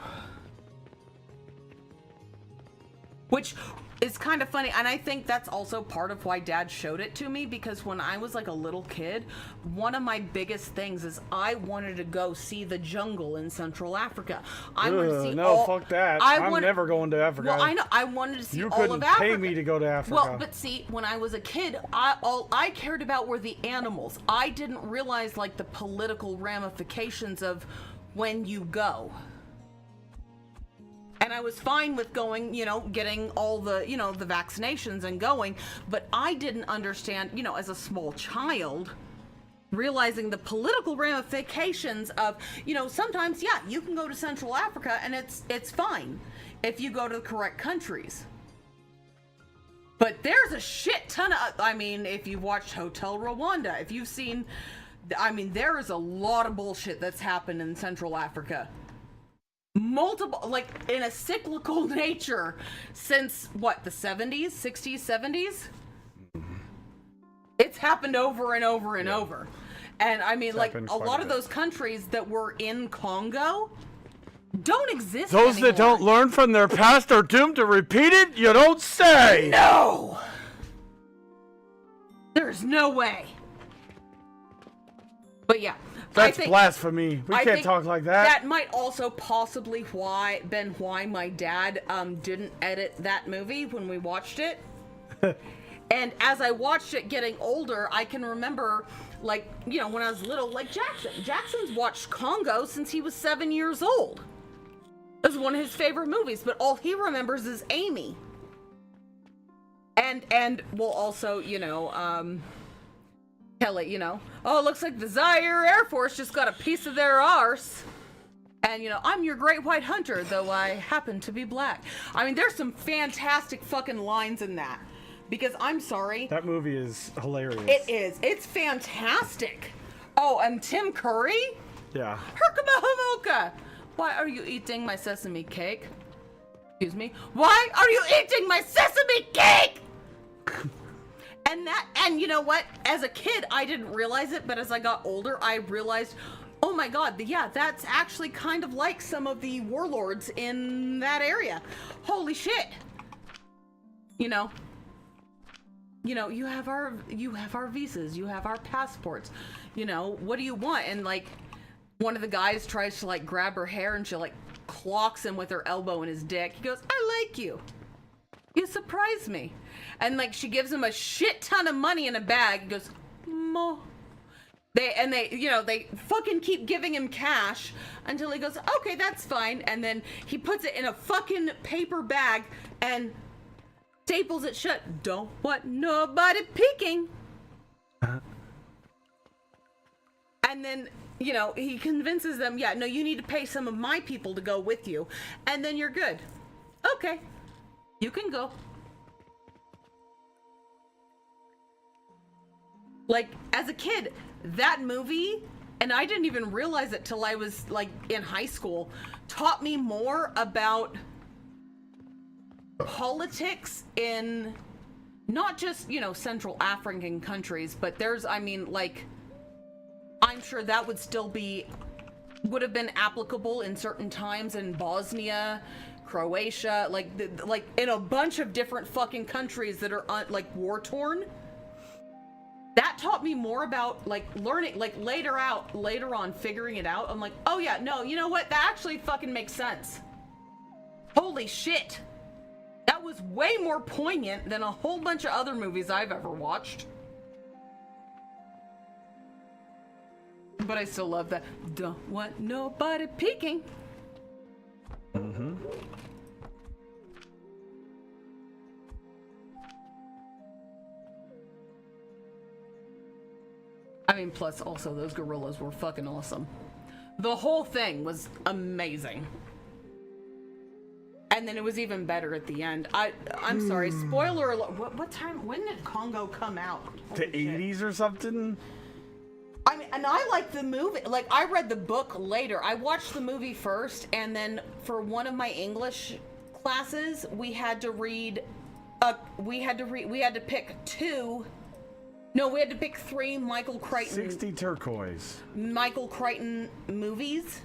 Which is kind of funny, and I think that's also part of why Dad showed it to me, because when I was like a little kid, one of my biggest things is I wanted to go see the jungle in Central Africa. I wanted to see fuck that. I'm never going to Africa. Well, I know. I wanted to see all of Africa. You couldn't pay me to go to Africa. Well, but see, when I was a kid, all I cared about were the animals. I didn't realize, like, the political ramifications of when you go. And I was fine with going, you know, getting all the, you know, the vaccinations and going, but I didn't understand, you know, as a small child, realizing the political ramifications of, you know, sometimes, yeah, you can go to Central Africa and it's fine if you go to the correct countries. But there's a shit ton of, I mean, if you've watched Hotel Rwanda, if you've seen, I mean, there is a lot of bullshit that's happened in Central Africa. Multiple, like, in a cyclical nature since, what, the 70s, 60s, 70s? It's happened over and over and over. And I mean, like, happened a quite lot a of bit. those countries that were in Congo don't exist Those anymore. that don't learn from their past are doomed to repeat it? You don't say! No! There's no way. But yeah. I That's think, blasphemy. We I can't think talk like that. That might also possibly been why my dad didn't edit that movie when we watched it. And as I watched it getting older, I can remember, like, you know, when I was little, like Jackson. Jackson's watched Congo since he was 7 years old. It was one of his favorite movies, but all he remembers is Amy. And well, also, you know, Kelly, you know, oh, it looks like the Zaire Air Force just got a piece of their arse. And, you know, I'm your great white hunter, though I happen to be black. I mean, there's some fantastic fucking lines in that. Because I'm sorry. That movie is hilarious. It is. It's fantastic. Oh, and Tim Curry? Yeah. Herkamahamoka! Why are you eating my sesame cake? Excuse me? Why are you eating my sesame cake? And you know what? As a kid, I didn't realize it, but as I got older, I realized, oh my god, yeah, that's actually kind of like some of the warlords in that area. Holy shit. You know, you have our visas, you have our passports. You know, what do you want? And like, one of the guys tries to like grab her hair and she like clocks him with her elbow in his dick. He goes, I like you. You surprise me. And like, she gives him a shit ton of money in a bag. He goes, Mo. They fucking keep giving him cash until he goes, okay, that's fine. And then he puts it in a fucking paper bag and staples it shut. Don't want nobody peeking. And then, you know, he convinces them, yeah, no, you need to pay some of my people to go with you. And then you're good. Okay. You can go. Like, as a kid, that movie, and I didn't even realize it till I was, like, in high school, taught me more about politics in not just, you know, Central African countries, but there's, I mean, like, I'm sure that would have been applicable in certain times in Bosnia, Croatia, like in a bunch of different fucking countries that are like war torn. That taught me more about like learning, like later on figuring it out. I'm like, oh yeah, no, you know what? That actually fucking makes sense. Holy shit. That was way more poignant than a whole bunch of other movies I've ever watched. But I still love that. Don't want nobody peeking. Mm-hmm. I mean, plus also those gorillas were fucking awesome. The whole thing was amazing. And then it was even better at the end. I'm sorry, spoiler alert. What time? When did Congo come out? The Holy shit. 80s or something? I mean, and I like the movie. Like, I read the book later. I watched the movie first, and then for one of my English classes, we had to pick three Michael Crichton 60 turquoise. Michael Crichton movies.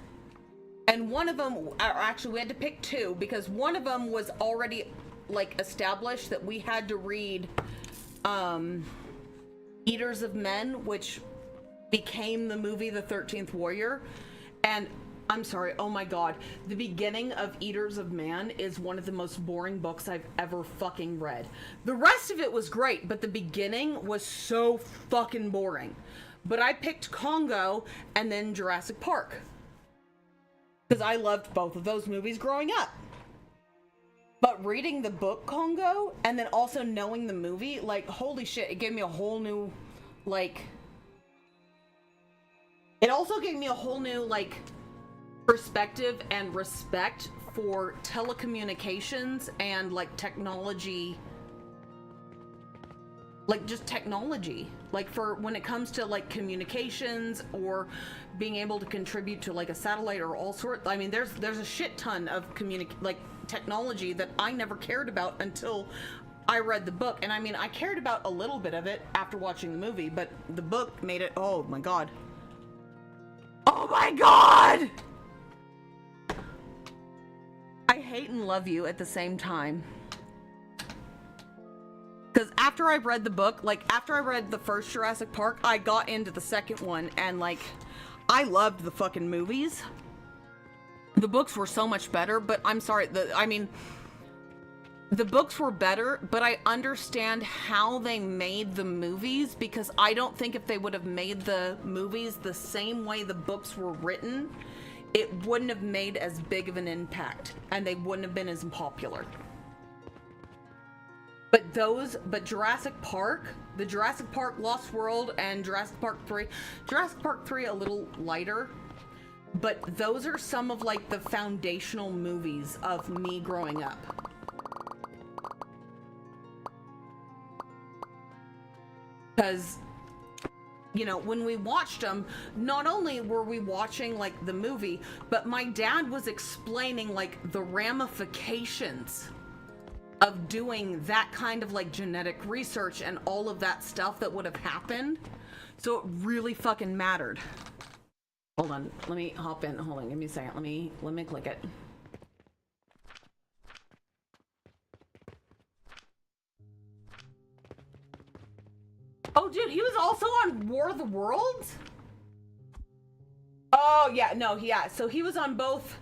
And one of them, actually, we had to pick two because one of them was already like established that we had to read Eaters of Men, which became the movie The 13th Warrior. And I'm sorry, oh my god, the beginning of Eaters of Man is one of the most boring books I've ever fucking read. The rest of it was great, but the beginning was so fucking boring. But I picked Congo and then Jurassic Park. Because I loved both of those movies growing up. But reading the book Congo and then also knowing the movie, like, holy shit, it gave me a whole new, like... It also gave me a whole new, like, perspective and respect for telecommunications and, like, technology. Like, just technology. Like, for when it comes to, like, communications or being able to contribute to, like, a satellite or all sorts. I mean, there's a shit ton of technology that I never cared about until I read the book, and I mean, I cared about a little bit of it after watching the movie, but the book made it, oh my god. Oh my god! I hate and love you at the same time. Because after I read the book, like, after I read the first Jurassic Park, I got into the second one, and, like, I loved the fucking movies. The books were so much better, but I'm sorry, the books were better, but I understand how they made the movies, because I don't think if they would have made the movies the same way the books were written, it wouldn't have made as big of an impact, and they wouldn't have been as popular. But Jurassic Park, the Jurassic Park Lost World and Jurassic Park 3 a little lighter, but those are some of like the foundational movies of me growing up. Because, you know, when we watched them, not only were we watching like the movie, but my dad was explaining like the ramifications of doing that kind of like genetic research and all of that stuff that would have happened. So it really fucking mattered. Hold on, let me hop in. Hold on, give me a second. Let me click it. Oh, dude, he was also on War of the Worlds? Oh, yeah, no, yeah. So he was on both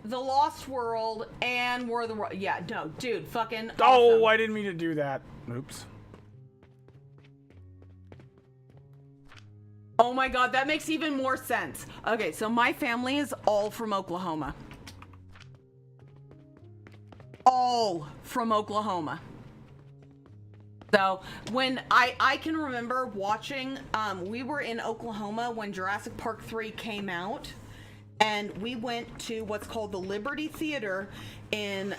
The Lost World and War of the World. Yeah, no, dude, fucking awesome. Oh, I didn't mean to do that. Oops. Oh my god, that makes even more sense. Okay, so my family is all from Oklahoma. All from Oklahoma. So when I can remember watching, we were in Oklahoma when Jurassic Park 3 came out, and we went to what's called the Liberty Theater in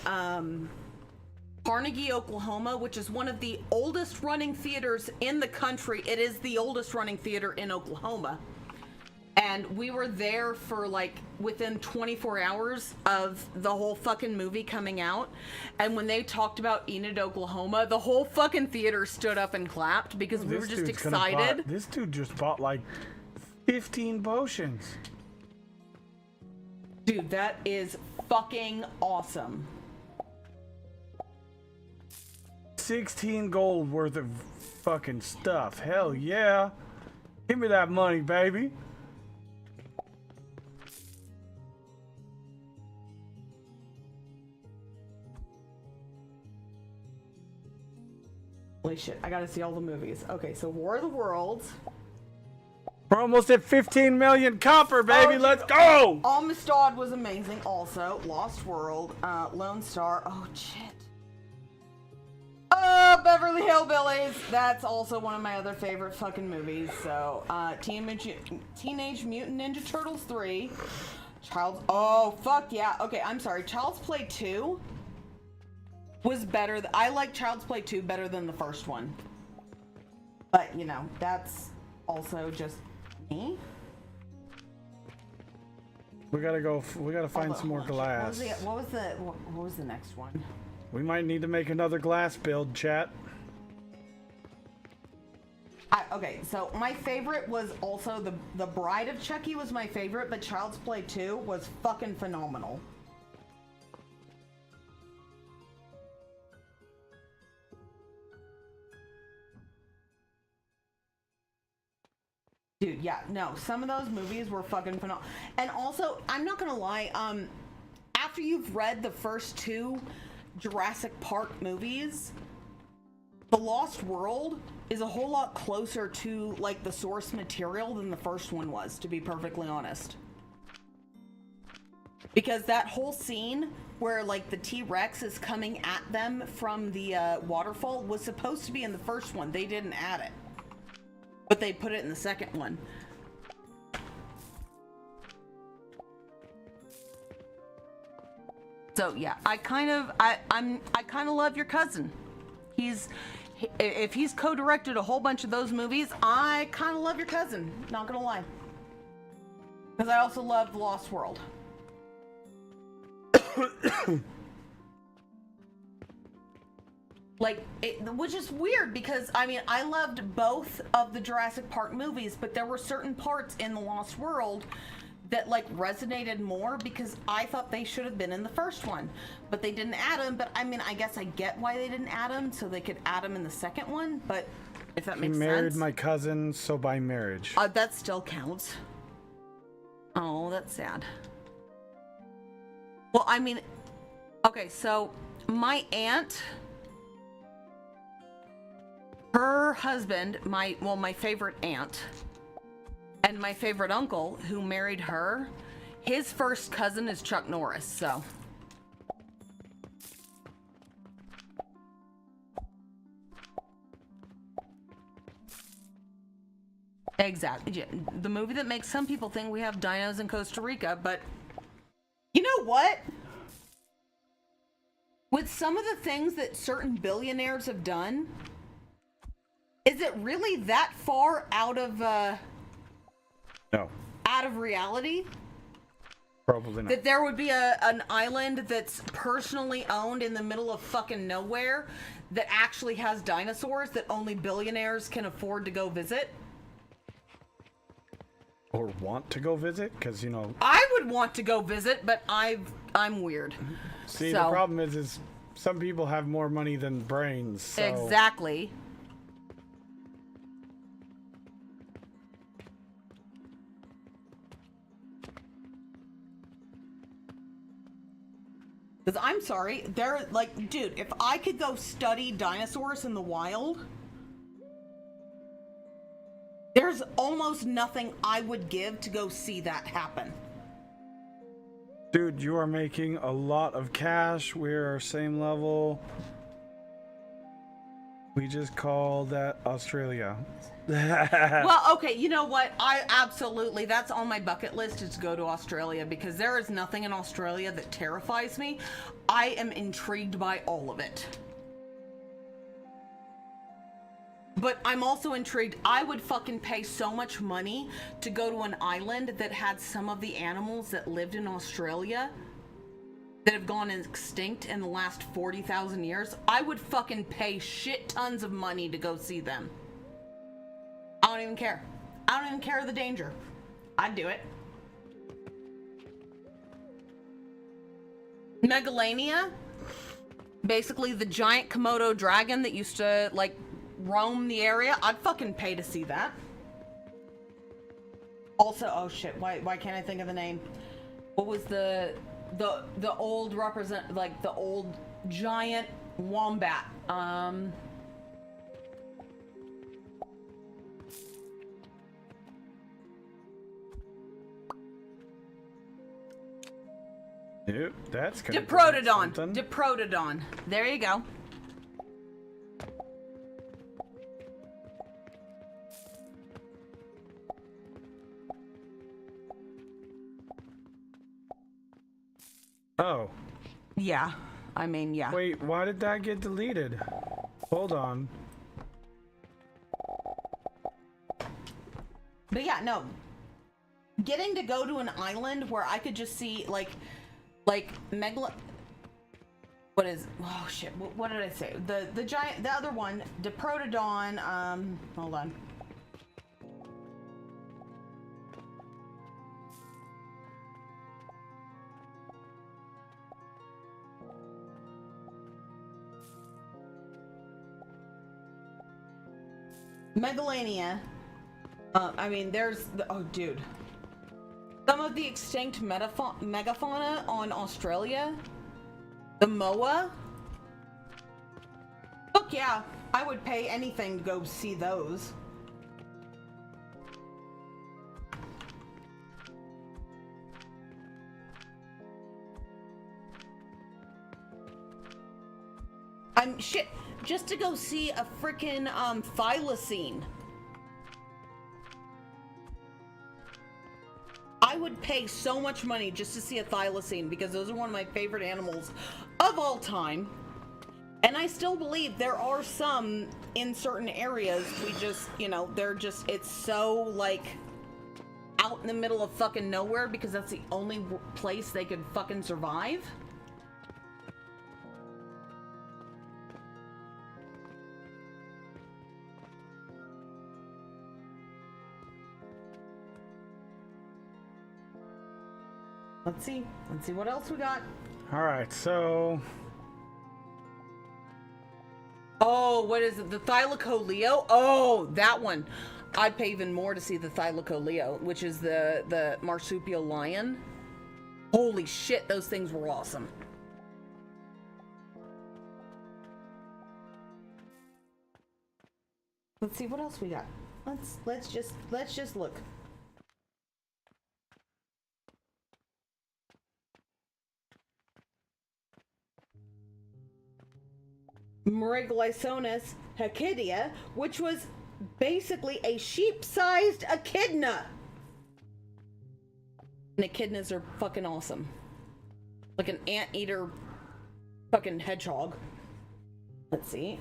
Carnegie, Oklahoma, which is one of the oldest running theaters in the country. It is the oldest running theater in Oklahoma. And we were there for like within 24 hours of the whole fucking movie coming out. And when they talked about Enid, Oklahoma, the whole fucking theater stood up and clapped because we were just excited. This dude just bought like 15 potions. Dude, that is fucking awesome. 16 gold worth of fucking stuff. Hell yeah. Give me that money, baby. Holy shit, I gotta see all the movies. Okay, so War of the Worlds. We're almost at 15 million copper, baby. Oh, Let's go. Amistad was amazing also. Lost World, Lone Star. Oh, shit. Beverly Hillbillies. That's also one of my other favorite fucking movies. So, Teenage Mutant Ninja Turtles 3. Oh, fuck yeah. Okay, I'm sorry. Child's Play 2 was better. I like Child's Play 2 better than the first one. But, you know, that's also just me. We gotta find some more glass. What was the next one? We might need to make another glass build, chat. Okay, so my favorite was also the Bride of Chucky was my favorite, but Child's Play 2 was fucking phenomenal. Dude, yeah, no, some of those movies were fucking phenomenal. And also, I'm not gonna lie, after you've read the first two Jurassic Park movies, The Lost World is a whole lot closer to like the source material than the first one was, to be perfectly honest. Because that whole scene where like the T-Rex is coming at them from the waterfall was supposed to be in the first one. They didn't add it, but they put it in the second one. So yeah, I kind of love your cousin. If he's co-directed a whole bunch of those movies, I kind of love your cousin. Not gonna lie, because I also love Lost World. Like, which is weird because, I mean, I loved both of the Jurassic Park movies, but there were certain parts in The Lost World that, like, resonated more because I thought they should have been in the first one. But they didn't add them, but, I mean, I guess I get why they didn't add them, so they could add them in the second one, but if that makes sense. He married my cousin, so by marriage. That still counts. Oh, that's sad. Well, I mean, okay, so my aunt, her husband, my favorite aunt, and my favorite uncle who married her, his first cousin is Chuck Norris, so. Exactly. Yeah, the movie that makes some people think we have dinos in Costa Rica, but you know what? With some of the things that certain billionaires have done, is it really that far out of No, reality probably not. that there would be an island that's personally owned in the middle of fucking nowhere that actually has dinosaurs that only billionaires can afford to go visit? Or want to go visit, because, you know... I would want to go visit, but I'm weird. See, So- the problem is some people have more money than brains, so... Exactly. Because I'm sorry, they're like, dude, if I could go study dinosaurs in the wild, there's almost nothing I would give to go see that happen. Dude, you are making a lot of cash. We're same level. We just call that Australia. Well, okay, you know what? I absolutely, that's on my bucket list, is to go to Australia, because there is nothing in Australia that terrifies me. I am intrigued by all of it. But I'm also intrigued. I would fucking pay so much money to go to an island that had some of the animals that lived in Australia that have gone extinct in the last 40,000 years. I would fucking pay shit tons of money to go see them. I don't even care. I don't even care the danger. I'd do it. Megalania, basically the giant Komodo dragon that used to like roam the area. I'd fucking pay to see that. Also, oh shit, why can't I think of the name? What was the old the old giant wombat? Yep, that's kind Diprotodon. something. Diprotodon. There you go. Oh. Yeah. I mean, yeah. Wait, why did that get deleted? Hold on. But yeah, no. Getting to go to an island where I could just see like what is, oh shit, what did I say? The giant, the other one, Diprotodon, hold on. Megalania. I mean, there's the, oh dude. Some of the extinct megafauna on Australia. The moa. Fuck yeah, I would pay anything to go see those. Shit, just to go see a freaking thylacine. I would pay so much money just to see a thylacine because those are one of my favorite animals of all time. And I still believe there are some in certain areas. We just, you know, they're just, it's so like out in the middle of fucking nowhere because that's the only place they could fucking survive. Let's see what else we got. All right, so Oh, what is it? The Thylacoleo? Oh, that one. I'd pay even more to see the Thylacoleo, which is the marsupial lion. Holy shit, those things were awesome. Let's see what else we got. Let's just look. Meriglysonis hekidia, which was basically a sheep-sized echidna. And echidnas are fucking awesome. Like an anteater fucking hedgehog. Let's see.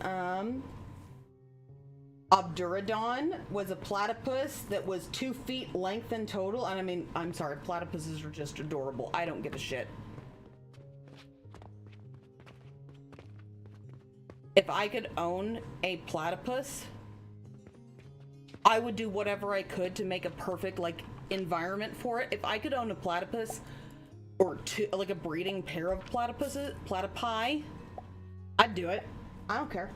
Obdurodon was a platypus that was 2 feet length in total. And I mean, I'm sorry, platypuses are just adorable. I don't give a shit. If I could own a platypus, I would do whatever I could to make a perfect, like, environment for it. If I could own a platypus, or two, like a breeding pair of platypi, I'd do it. I don't care.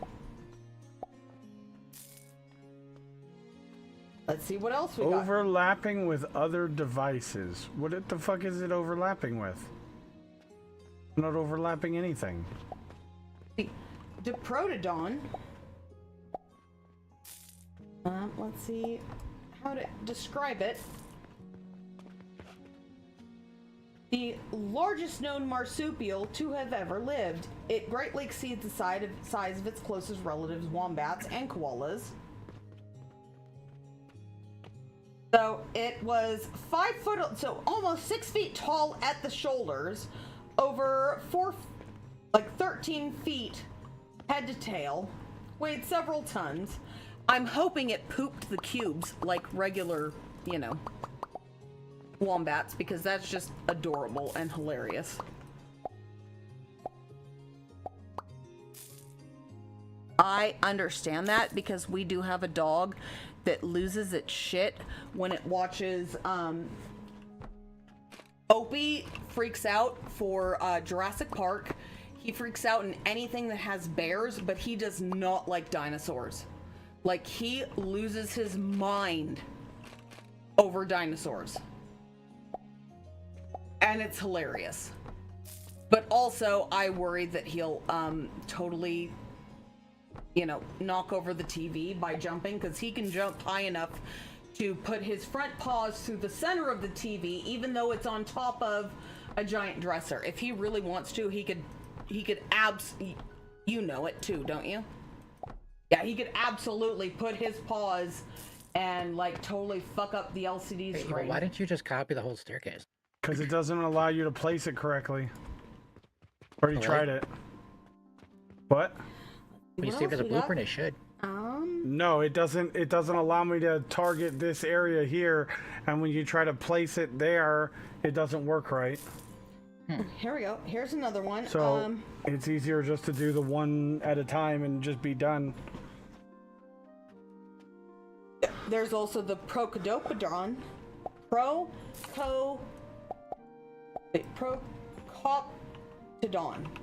Let's see what else we got. overlapping with other devices. What the fuck is it overlapping with? I'm not overlapping anything. Diprotodon. Let's see how to describe it. The largest known marsupial to have ever lived. It greatly exceeds the size of its closest relatives, wombats and koalas. So it was 5 foot, so almost 6 feet tall at the shoulders, over 13 feet head to tail, weighed several tons. I'm hoping it pooped the cubes like regular, you know, wombats, because that's just adorable and hilarious. I understand that because we do have a dog that loses its shit when it watches, Opie freaks out for Jurassic Park. He freaks out in anything that has bears, but he does not like dinosaurs. Like, he loses his mind over dinosaurs. And it's hilarious. But also, I worry that he'll totally, you know, knock over the TV by jumping, because he can jump high enough to put his front paws through the center of the TV, even though it's on top of a giant dresser. If he really wants to, he could you know it too, don't you? Yeah, he could absolutely put his paws and, like, totally fuck up the LCD Hey, screen. why didn't you just copy the whole staircase? Because it doesn't allow you to place it correctly. Already Really? tried it. What? When you What see it else as a we got? blueprint, it should. No, it doesn't. It doesn't allow me to target this area here, and when you try to place it there, it doesn't work right. Here we go. Here's another one. So it's easier just to do the one at a time and just be done. There's also the Procoptodon.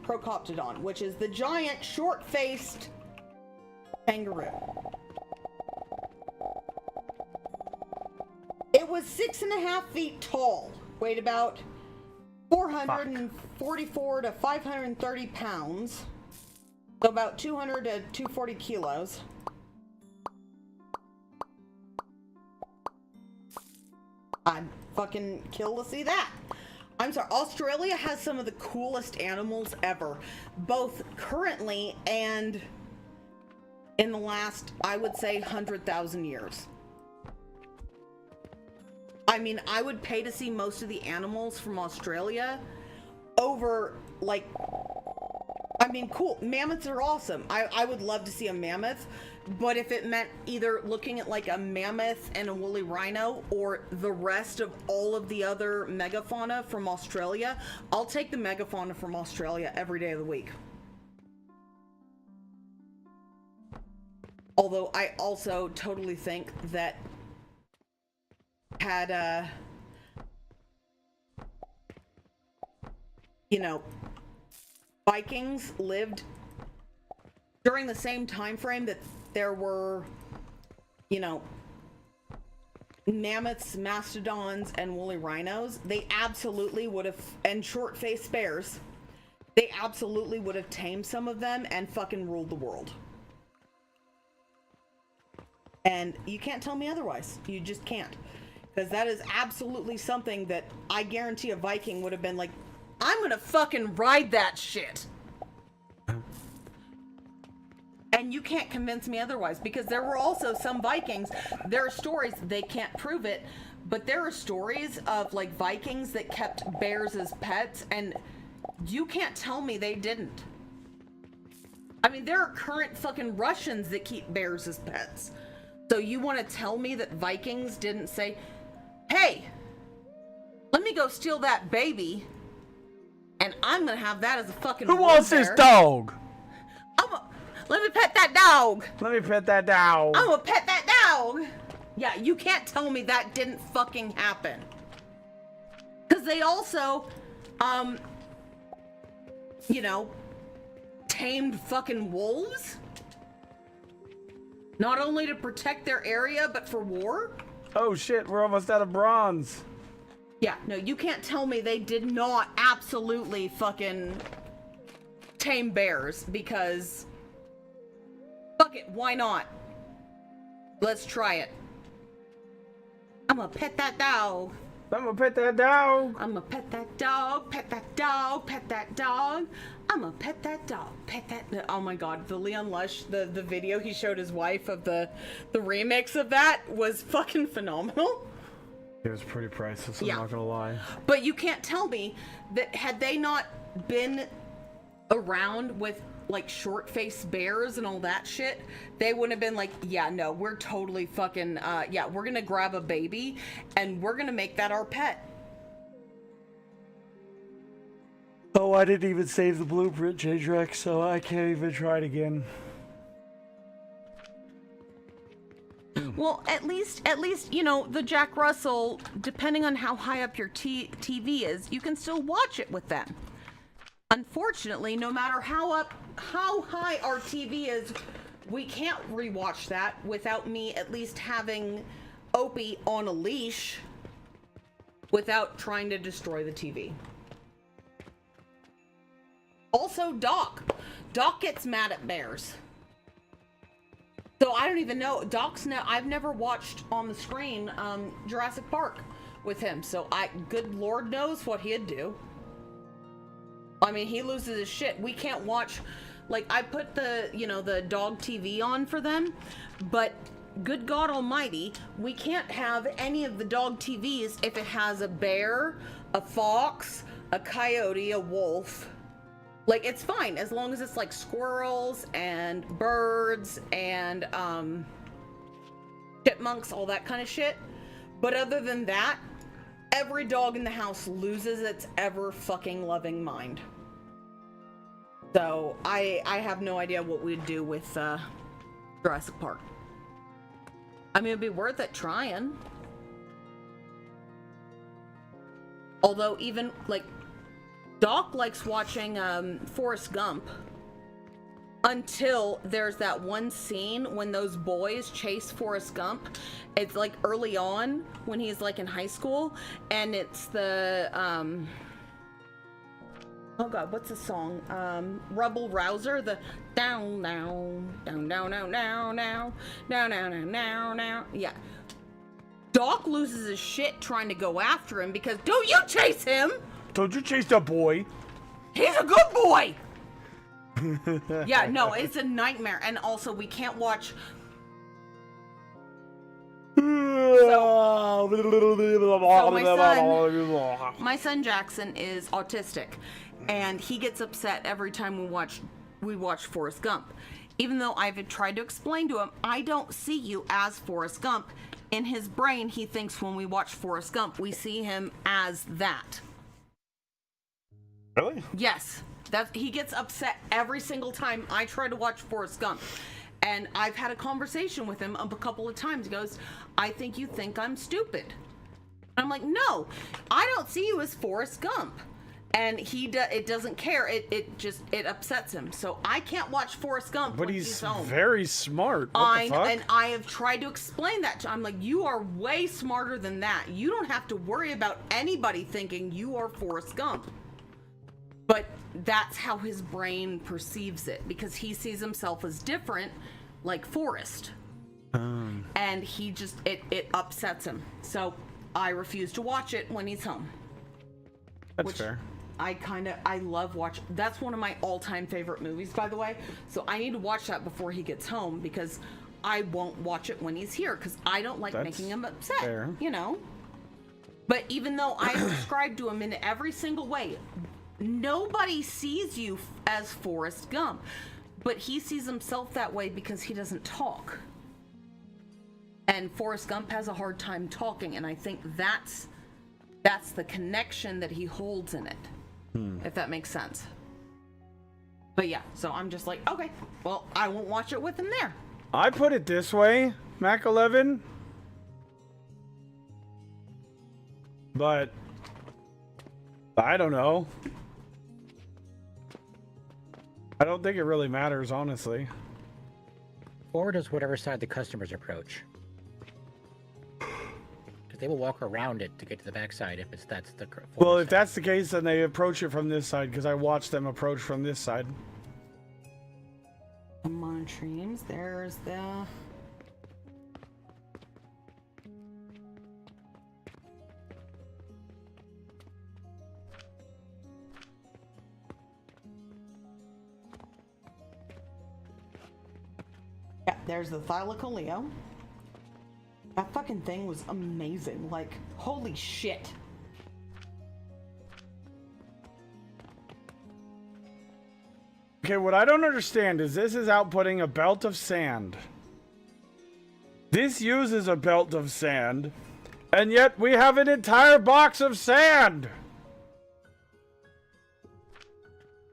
Procoptodon, which is the giant, short-faced kangaroo. It was 6.5 feet tall, weighed about 444 to 530 pounds, so about 200 to 240 kilos. I'd fucking kill to see that. I'm sorry, Australia has some of the coolest animals ever, both currently and in the last, I would say, 100,000 years. I mean, I would pay to see most of the animals from Australia over, like, I mean, cool, mammoths are awesome. I would love to see a mammoth, but if it meant either looking at, like, a mammoth and a woolly rhino or the rest of all of the other megafauna from Australia, I'll take the megafauna from Australia every day of the week. Although I also totally think that you know, Vikings lived during the same time frame that there were, you know, mammoths, mastodons, and woolly rhinos, they absolutely would have, and short-faced bears, they absolutely would have tamed some of them and fucking ruled the world. And you can't tell me otherwise. You just can't. Because that is absolutely something that I guarantee a Viking would have been like, I'm gonna fucking ride that shit. And you can't convince me otherwise, because there were also some Vikings, there are stories, they can't prove it, but there are stories of like Vikings that kept bears as pets, and you can't tell me they didn't. I mean, there are current fucking Russians that keep bears as pets. So you want to tell me that Vikings didn't say, hey, let me go steal that baby, and I'm gonna have that as a fucking Who wants this bear. dog? Let me pet that dog. Let me pet that dog. I'm gonna pet that dog. Yeah, you can't tell me that didn't fucking happen. Because they also, you know, tamed fucking wolves. Not only to protect their area, but for war. Oh shit, we're almost out of bronze. Yeah, no, you can't tell me they did not absolutely fucking tame bears, because fuck it, why not? Let's try it. I'm gonna pet that dog. I'm gonna pet that dog. I'm gonna pet that dog, pet that dog, pet that dog. I'm gonna pet that dog, pet that. Oh my god, the Leon Lush, the video he showed his wife of the remix of that was fucking phenomenal. It was pretty priceless, I'm Yeah. not gonna lie. But you can't tell me that had they not been around with like short-faced bears and all that shit, they wouldn't have been like, yeah, no, we're totally fucking, yeah, we're gonna grab a baby and we're gonna make that our pet. Oh, I didn't even save the blueprint, J-Drex, so I can't even try it again. Well, at least, you know, the Jack Russell, depending on how high up your TV is, you can still watch it with them. Unfortunately, no matter how high our TV is, we can't rewatch that without me at least having Opie on a leash without trying to destroy the TV. Also, Doc gets mad at bears. So I don't even know. I've never watched on the screen Jurassic Park with him. So good Lord knows what he'd do. I mean, he loses his shit. We can't watch, like, I put the dog TV on for them, but good God Almighty, we can't have any of the dog TVs if it has a bear, a fox, a coyote, a wolf. Like, it's fine as long as it's like squirrels and birds and chipmunks, all that kind of shit. But other than that, every dog in the house loses its ever fucking loving mind. So I have no idea what we'd do with Jurassic Park. I mean, it'd be worth it trying. Although even like Doc likes watching Forrest Gump until there's that one scene when those boys chase Forrest Gump. It's like early on when he's like in high school, and it's the oh god, what's the song? Rebel Rouser, the down down down down down down down down down down down. Yeah. Doc loses his shit trying to go after him because don't you chase him! Don't you chase the boy? He's a good boy! Yeah, no, it's a nightmare. And also, we can't watch. So my son Jackson is autistic, and he gets upset every time we watch Forrest Gump. Even though I've tried to explain to him, I don't see you as Forrest Gump. In his brain, he thinks when we watch Forrest Gump, we see him as that. Really? Yes. He gets upset every single time I try to watch Forrest Gump. And I've had a conversation with him a couple of times. He goes, I think you think I'm stupid. I'm like, no, I don't see you as Forrest Gump. And it doesn't care. It upsets him. So I can't watch Forrest Gump But when he's home. very smart. What the fuck? And I have tried to explain that I'm like, you are way smarter than that. You don't have to worry about anybody thinking you are Forrest Gump. But that's how his brain perceives it, because he sees himself as different, like Forrest. And he just, it upsets him. So I refuse to watch it when he's home. That's fair. I love watching. That's one of my all-time favorite movies, by the way. So I need to watch that before he gets home, because I won't watch it when he's here, because I don't like That's making him upset. fair. You know. But even though I subscribe to him in every single way, nobody sees you as Forrest Gump, but he sees himself that way because he doesn't talk. And Forrest Gump has a hard time talking, and I think that's the connection that he holds in it. If that makes sense. But yeah, so I'm just like, okay, well, I won't watch it with him there. I put it this way, Mac 11. But I don't know. I don't think it really matters, honestly. Or does whatever side the customers approach. Because they will walk around it to get to the backside if that's the. Well, if that's the case, then they approach it from this side, because I watched them approach from this side. Come on, streams. There's the. Yeah, there's the Thylacoleo. That fucking thing was amazing. Like, holy shit. Okay, what I don't understand is this is outputting a belt of sand. This uses a belt of sand, and yet we have an entire box of sand.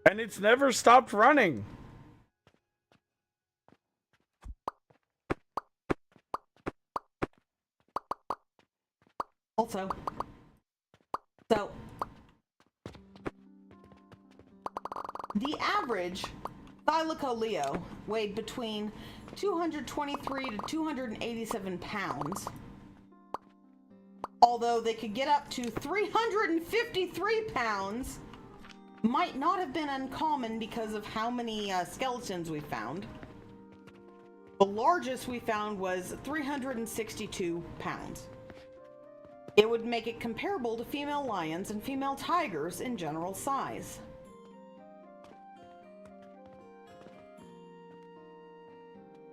And it's never stopped running. Also, so the average Thylacoleo weighed between 223 to 287 pounds, although they could get up to 353 pounds. Might not have been uncommon because of how many skeletons we found. The largest we found was 362 pounds. It would make it comparable to female lions and female tigers in general size.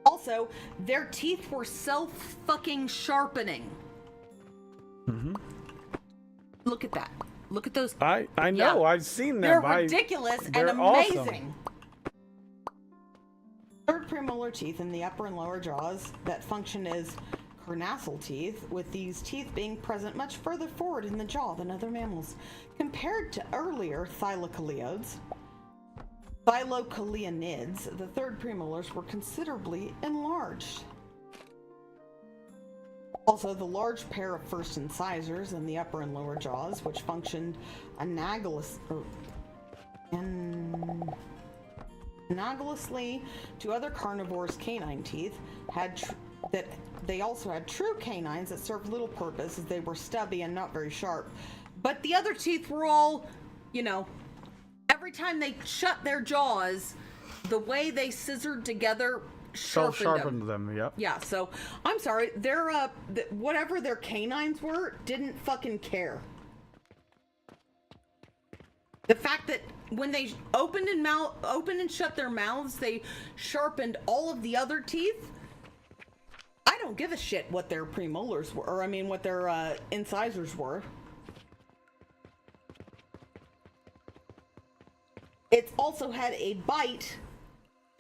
Also, their teeth were self-fucking sharpening. Mm-hmm. Look at that. Look at those. I know, Yeah. I've seen them. They're ridiculous they're and amazing. awesome. Third premolar teeth in the upper and lower jaws that function as carnassial teeth, with these teeth being present much further forward in the jaw than other mammals. Compared to earlier thylacoleoids, thylacoleonids, the third premolars were considerably enlarged. Also, the large pair of first incisors in the upper and lower jaws, which functioned analogously to other carnivores' canine teeth, they also had true canines that served little purpose, as they were stubby and not very sharp. But the other teeth were all, you know, every time they shut their jaws, the way they scissored together Sharpened them, yep. Yeah, so I'm sorry, their whatever their canines were didn't fucking care. The fact that when they opened and shut their mouths, they sharpened all of the other teeth. I don't give a shit what their premolars were, or I mean what their incisors were. It's also had a bite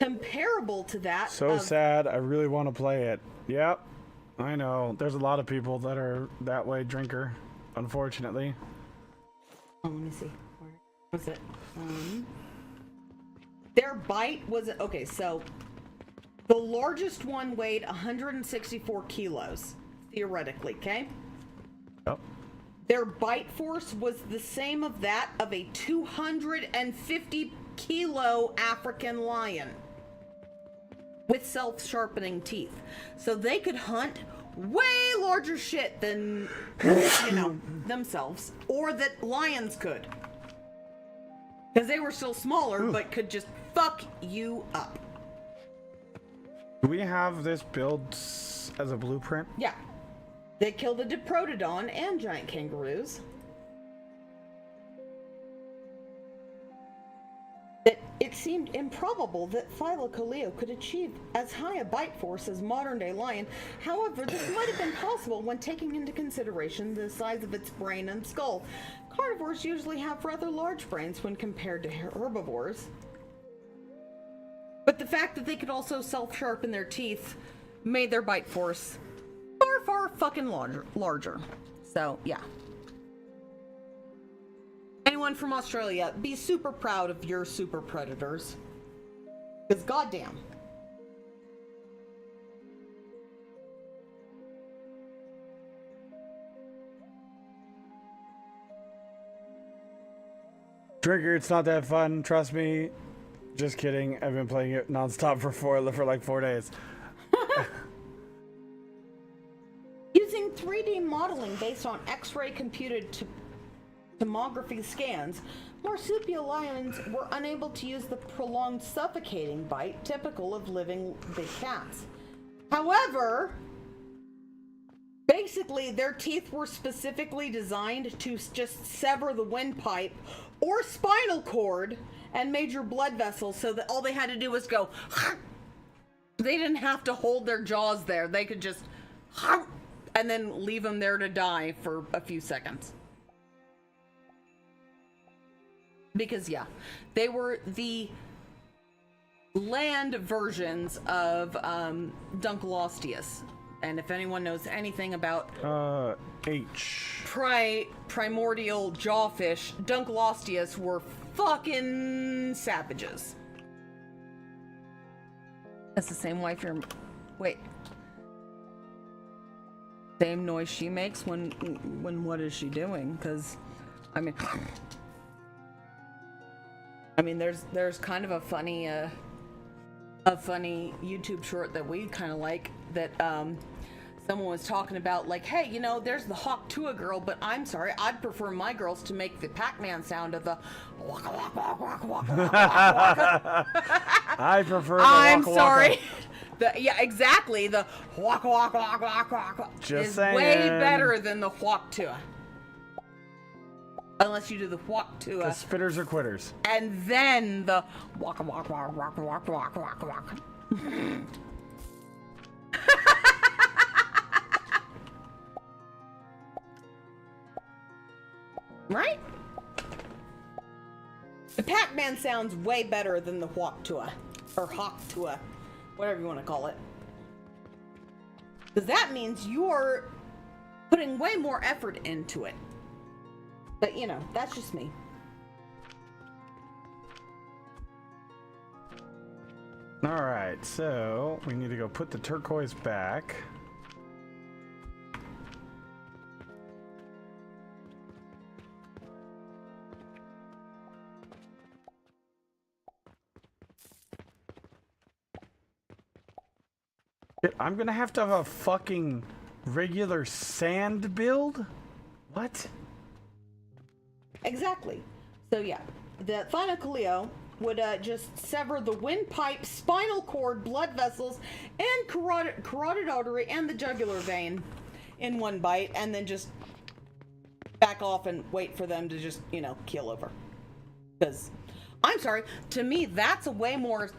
comparable to that. So sad. I really want to play it. Yep. I know. There's a lot of people that are that way drinker, unfortunately. Oh, let me see. Where was it? Their bite was... Okay, so the largest one weighed 164 kilos, theoretically, okay? Yep. their bite force was the same of that of a 250-kilo African lion with self-sharpening teeth. So they could hunt way larger shit than, themselves, or that lions could. Because they were still smaller, but could just fuck you up. Do we have this build as a blueprint? Yeah. They killed a Diprotodon and giant kangaroos. It seemed improbable that Thylacoleo could achieve as high a bite force as modern-day lion. However, this might have been possible when taking into consideration the size of its brain and skull. Carnivores usually have rather large brains when compared to herbivores. But the fact that they could also self-sharpen their teeth made their bite force far fucking larger. So, yeah. Anyone from Australia, be super proud of your super predators. Because goddamn. Trigger, it's not that fun. Trust me. Just kidding. I've been playing it nonstop for like 4 days. Using 3D modeling based on X-ray computed tomography scans, marsupial lions were unable to use the prolonged suffocating bite typical of living big cats. However, basically their teeth were specifically designed to just sever the windpipe or spinal cord and major blood vessels, so that all they had to do was go. They didn't have to hold their jaws there. They could just and then leave them there to die for a few seconds. Because, yeah, they were the land versions of Dunkleosteus. And if anyone knows anything about primordial jawfish, Dunkleosteus were fucking savages. That's the same wife you're... Wait. Same noise she makes when what is she doing? Because, I mean, there's kind of a funny YouTube short that we kind of like that someone was talking about, like, hey, you know, there's the Hawk Tuah girl, but I'm sorry, I'd prefer my girls to make the Pac-Man sound of the waka waka waka waka waka waka. I prefer the I'm waka sorry. waka. Yeah, exactly. The waka waka waka waka waka Just is saying. way better than the Hawk Tuah. Unless you do the Hawk The Tuah. spitters are quitters. And then the waka waka waka waka waka waka waka waka. Right? The Pac-Man sounds way better than the Hawk Tuah. Or Hawk Tuah. Whatever you want to call it. Because that means you're putting way more effort into it. But, you know, that's just me. Alright, so we need to go put the turquoise back. I'm gonna have to have a fucking regular sand build? What? Exactly. So yeah, the Thylacoleo would just sever the windpipe, spinal cord, blood vessels, and carotid artery and the jugular vein in one bite, and then just back off and wait for them to just, you know, keel over. Because, I'm sorry, to me, that's a way more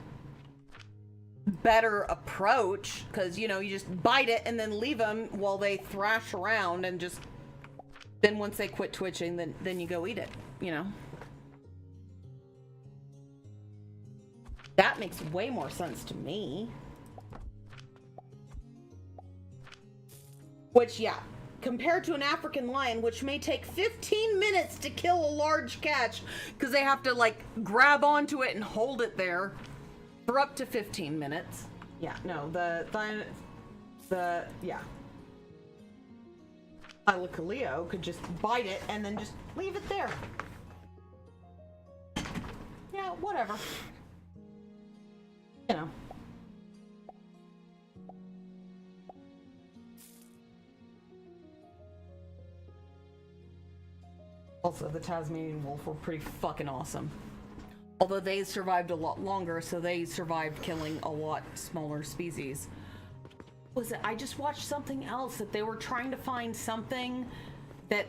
better approach, because, you know, you just bite it and then leave them while they thrash around, and just, then once they quit twitching, then you go eat it, you know? That makes way more sense to me. Which, yeah, compared to an African lion, which may take 15 minutes to kill a large catch, because they have to, like, grab onto it and hold it there for up to 15 minutes. yeah, no, yeah. Thylacoleo could just bite it and then just leave it there. Yeah, whatever. You know. Also, the Tasmanian wolf were pretty fucking awesome. Although they survived a lot longer, so they survived killing a lot smaller species. Was it? I just watched something else that they were trying to find something that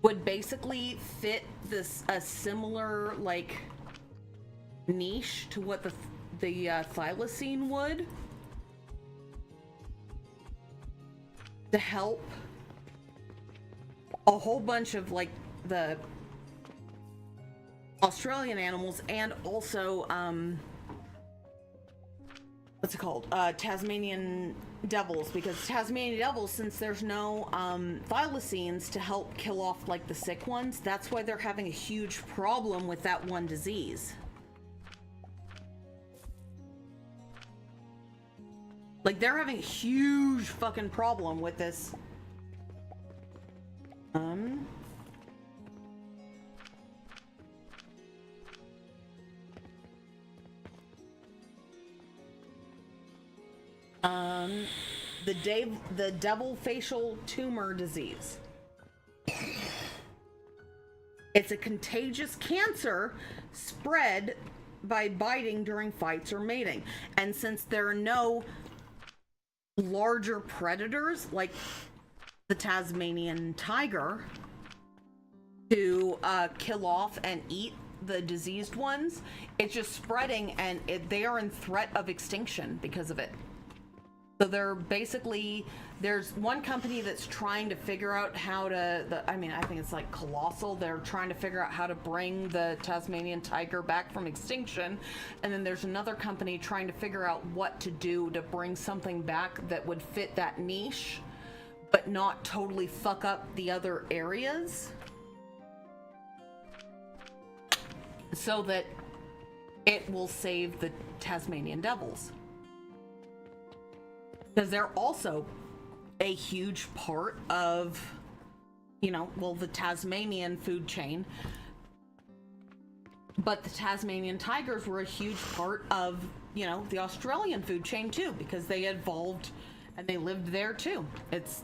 would basically fit this a similar like niche to what the thylacine would, to help a whole bunch of like the Australian animals and also what's it called, Tasmanian devils, because Tasmanian devils, since there's no thylacines to help kill off like the sick ones, that's why they're having a huge problem with that one disease. Like they're having a huge fucking problem with this. The devil facial tumor disease. It's a contagious cancer spread by biting during fights or mating. And since there are no larger predators like the Tasmanian tiger to kill off and eat the diseased ones, it's just spreading, and they are in threat of extinction because of it. So they're basically, there's one company that's trying to figure out how to, I think it's like Colossal, they're trying to figure out how to bring the Tasmanian tiger back from extinction. And then there's another company trying to figure out what to do to bring something back that would fit that niche, but not totally fuck up the other areas, so that it will save the Tasmanian devils. Because they're also a huge part of, the Tasmanian food chain. But the Tasmanian tigers were a huge part of, the Australian food chain too, because they evolved and they lived there too. It's,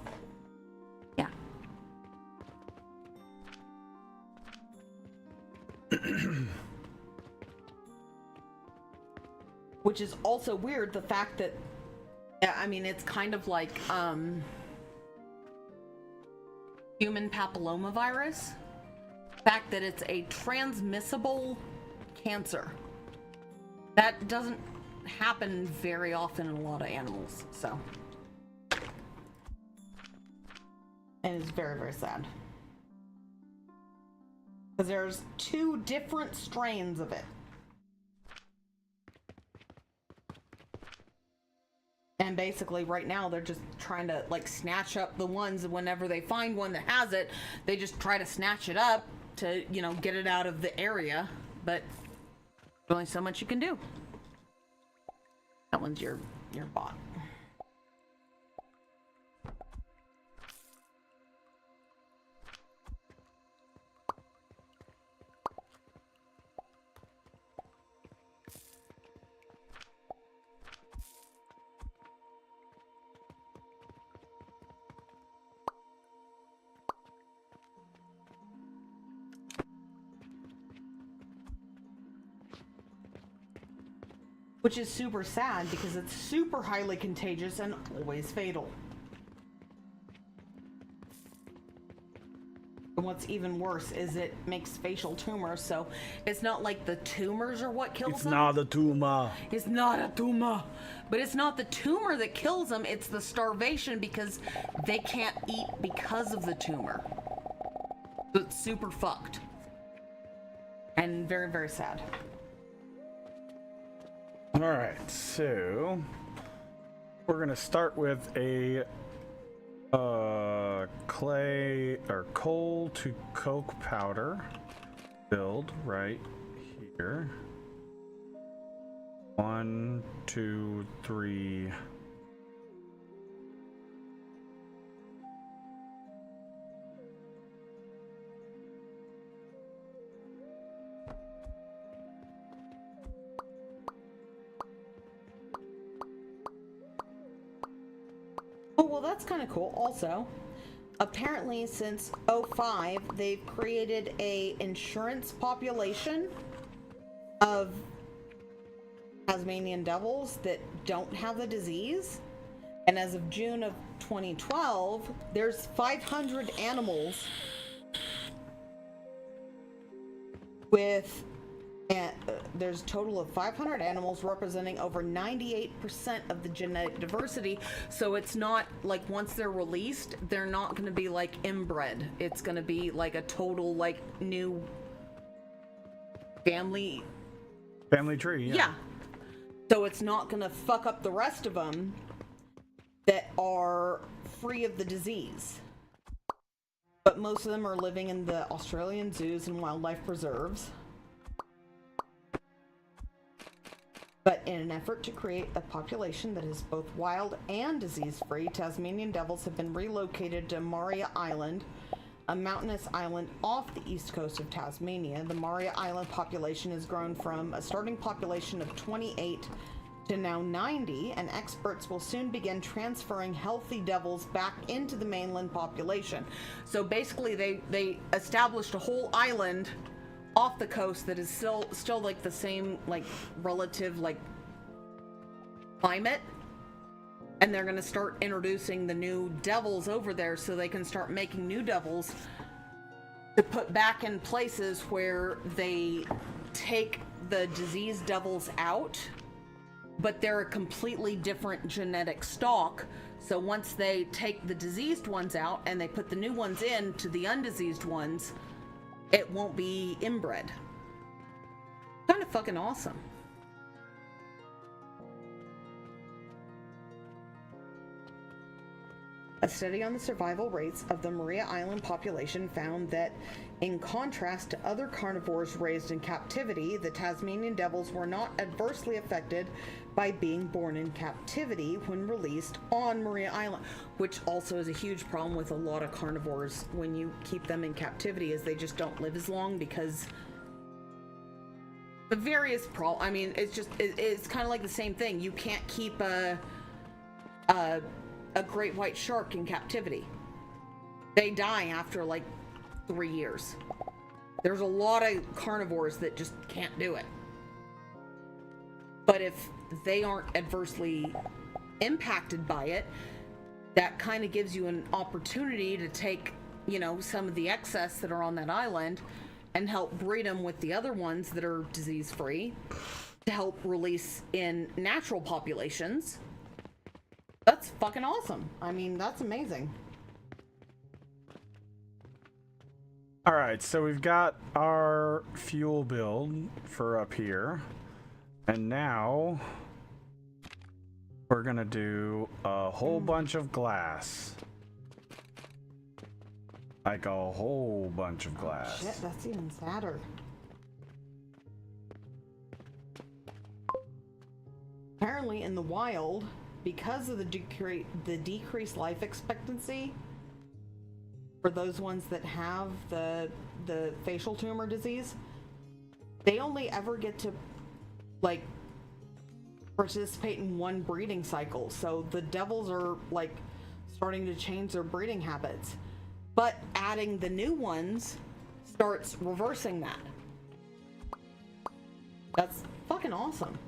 yeah. Which is also weird, the fact that, it's kind of like human papillomavirus. The fact that it's a transmissible cancer. That doesn't happen very often in a lot of animals, so. And it's very, very sad. Because there's 2 different strains of it. And basically right now they're just trying to like snatch up the ones, whenever they find one that has it, they just try to snatch it up to, get it out of the area. But there's only so much you can do. That one's your bot. Which is super sad because it's super highly contagious and always fatal. And what's even worse is it makes facial tumors, so it's not like the tumors are what kills them. It's not a tumor. It's not a tumor. But it's not the tumor that kills them, it's the starvation because they can't eat because of the tumor. So it's super fucked. And very, very sad. All right, so we're gonna start with a clay or coal to coke powder build right here. 1, 2, 3. Oh, well, that's kind of cool. Also, apparently since '05, they've created a insurance population of Tasmanian devils that don't have the disease. And as of June of 2012, there's 500 animals with there's a total of 500 animals representing over 98% of the genetic diversity. So it's not like once they're released, they're not going to be like inbred. It's going to be like a total like new family tree. Yeah. So it's not going to fuck up the rest of them that are free of the disease. But most of them are living in the Australian zoos and wildlife preserves. But in an effort to create a population that is both wild and disease-free, Tasmanian devils have been relocated to Maria Island, a mountainous island off the east coast of Tasmania. The Maria Island population has grown from a starting population of 28 to now 90, and experts will soon begin transferring healthy devils back into the mainland population. So basically they established a whole island off the coast that is still like the same like relative like climate, and they're going to start introducing the new devils over there so they can start making new devils to put back in places where they take the diseased devils out, but they're a completely different genetic stock. So once they take the diseased ones out and they put the new ones in to the undiseased ones, it won't be inbred. Kind of fucking awesome. A study on the survival rates of the Maria Island population found that, in contrast to other carnivores raised in captivity, the Tasmanian devils were not adversely affected by being born in captivity when released on Maria Island, which also is a huge problem with a lot of carnivores when you keep them in captivity, is they just don't live as long because the various I mean, it's kind of like the same thing. You can't keep a great white shark in captivity. They die after like 3 years. There's a lot of carnivores that just can't do it. But if they aren't adversely impacted by it, that kind of gives you an opportunity to take, you know, some of the excess that are on that island and help breed them with the other ones that are disease-free to help release in natural populations. That's fucking awesome. I mean, that's amazing. All right, so we've got our fuel build for up here. And now we're gonna do a whole bunch of glass. Like a whole bunch of glass. Shit, that's even sadder. Apparently in the wild, because of the decreased life expectancy for those ones that have the facial tumor disease, they only ever get to like participate in one breeding cycle. So the devils are like starting to change their breeding habits, but adding the new ones starts reversing that. That's fucking awesome.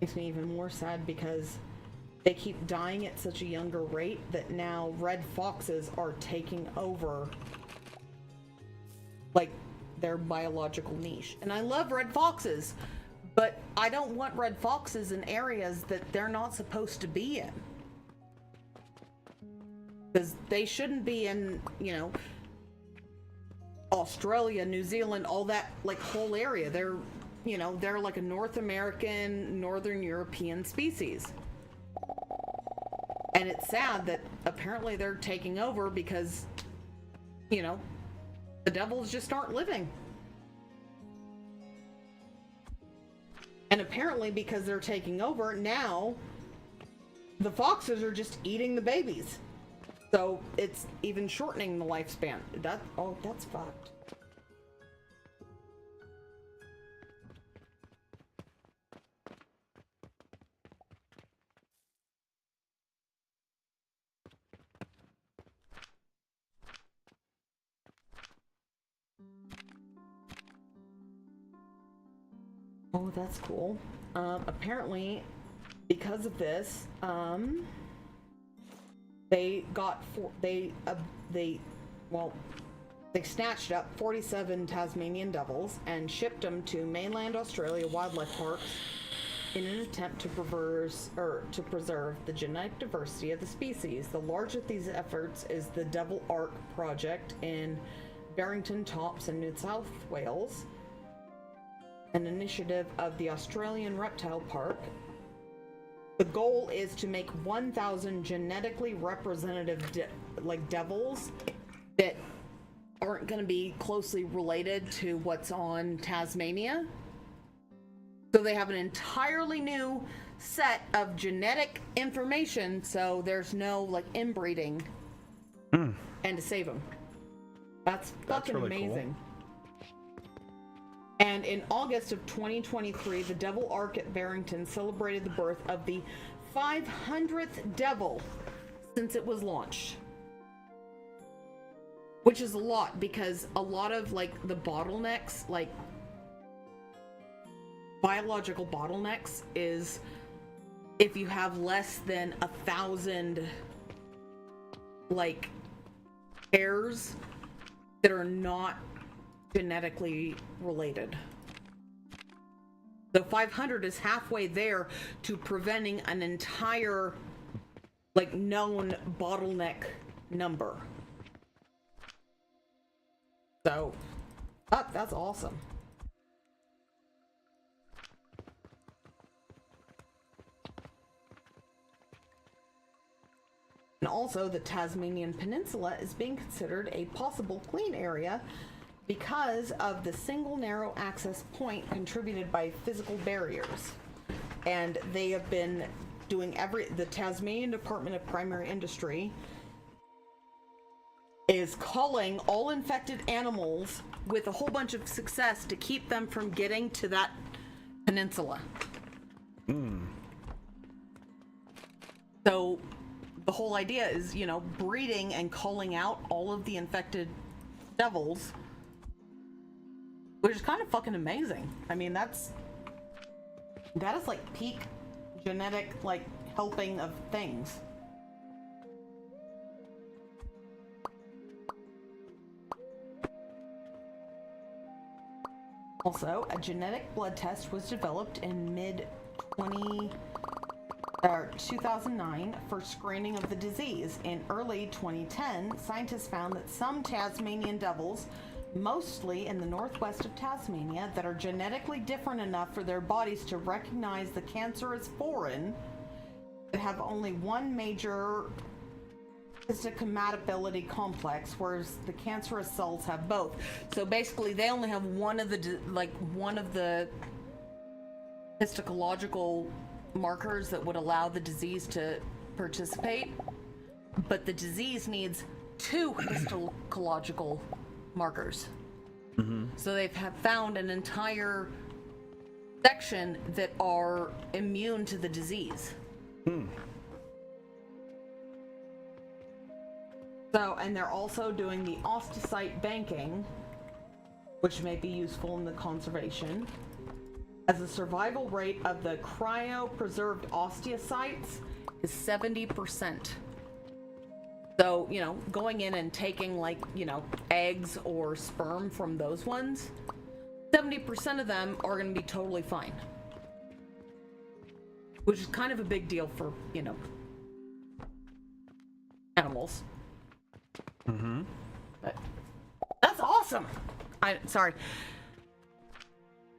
Makes me even more sad because they keep dying at such a younger rate that now red foxes are taking over like their biological niche. And I love red foxes, but I don't want red foxes in areas that they're not supposed to be in. Because they shouldn't be in, you know, Australia, New Zealand, all that like whole area. They're, you know, they're like a North American, Northern European species. And it's sad that apparently they're taking over because, you know, the devils just aren't living. And apparently because they're taking over, now the foxes are just eating the babies. So it's even shortening the lifespan. That's fucked. Oh, that's cool. Apparently, because of this, they snatched up 47 Tasmanian devils and shipped them to mainland Australia wildlife parks in an attempt to preserve the genetic diversity of the species. The largest of these efforts is the Devil Ark project in Barrington Tops in New South Wales, an initiative of the Australian Reptile Park. The goal is to make 1,000 genetically representative devils that aren't going to be closely related to what's on Tasmania. So they have an entirely new set of genetic information, so there's no like inbreeding, and to save them. That's fucking really amazing. Cool. And in August of 2023, the Devil Ark at Barrington celebrated the birth of the 500th devil since it was launched. Which is a lot, because a lot of like the bottlenecks, like biological bottlenecks, is if you have less than 1,000 like pairs that are not genetically related. So 500 is halfway there to preventing an entire like known bottleneck number. So that's awesome. And also the Tasmanian Peninsula is being considered a possible clean area because of the single narrow access point contributed by physical barriers. And they have been doing the Tasmanian Department of Primary Industry is culling all infected animals with a whole bunch of success to keep them from getting to that peninsula. So the whole idea is, you know, breeding and culling out all of the infected devils, which is kind of fucking amazing. I mean, that is like peak genetic like helping of things. Also, a genetic blood test was developed in mid-2009 for screening of the disease. In early 2010, scientists found that some Tasmanian devils, mostly in the northwest of Tasmania, that are genetically different enough for their bodies to recognize the cancer as foreign, that have only one major histocompatibility complex, whereas the cancerous cells have both. So basically, they only have one of the histological markers that would allow the disease to participate, but the disease needs two histological markers. So they've found an entire section that are immune to the disease. So, and they're also doing the osteocyte banking, which may be useful in the conservation, as the survival rate of the cryopreserved osteocytes is 70%. So, you know, going in and taking like, you know, eggs or sperm from those ones, 70% of them are going to be totally fine. Which is kind of a big deal for, you know, animals. But that's awesome. awesome. Sorry.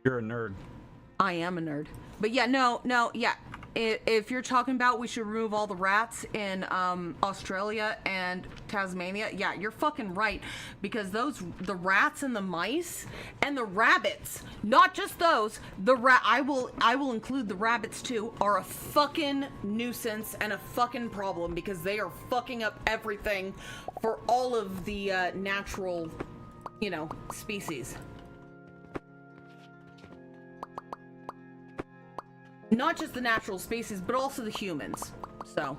You're a nerd. I am a nerd. But yeah, no, yeah. If you're talking about we should remove all the rats in Australia and Tasmania, yeah, you're fucking right. Because the rats and the mice and the rabbits, not just those, I will include the rabbits too, are a fucking nuisance and a fucking problem because they are fucking up everything for all of the natural, species. Not just the natural species, but also the humans. So,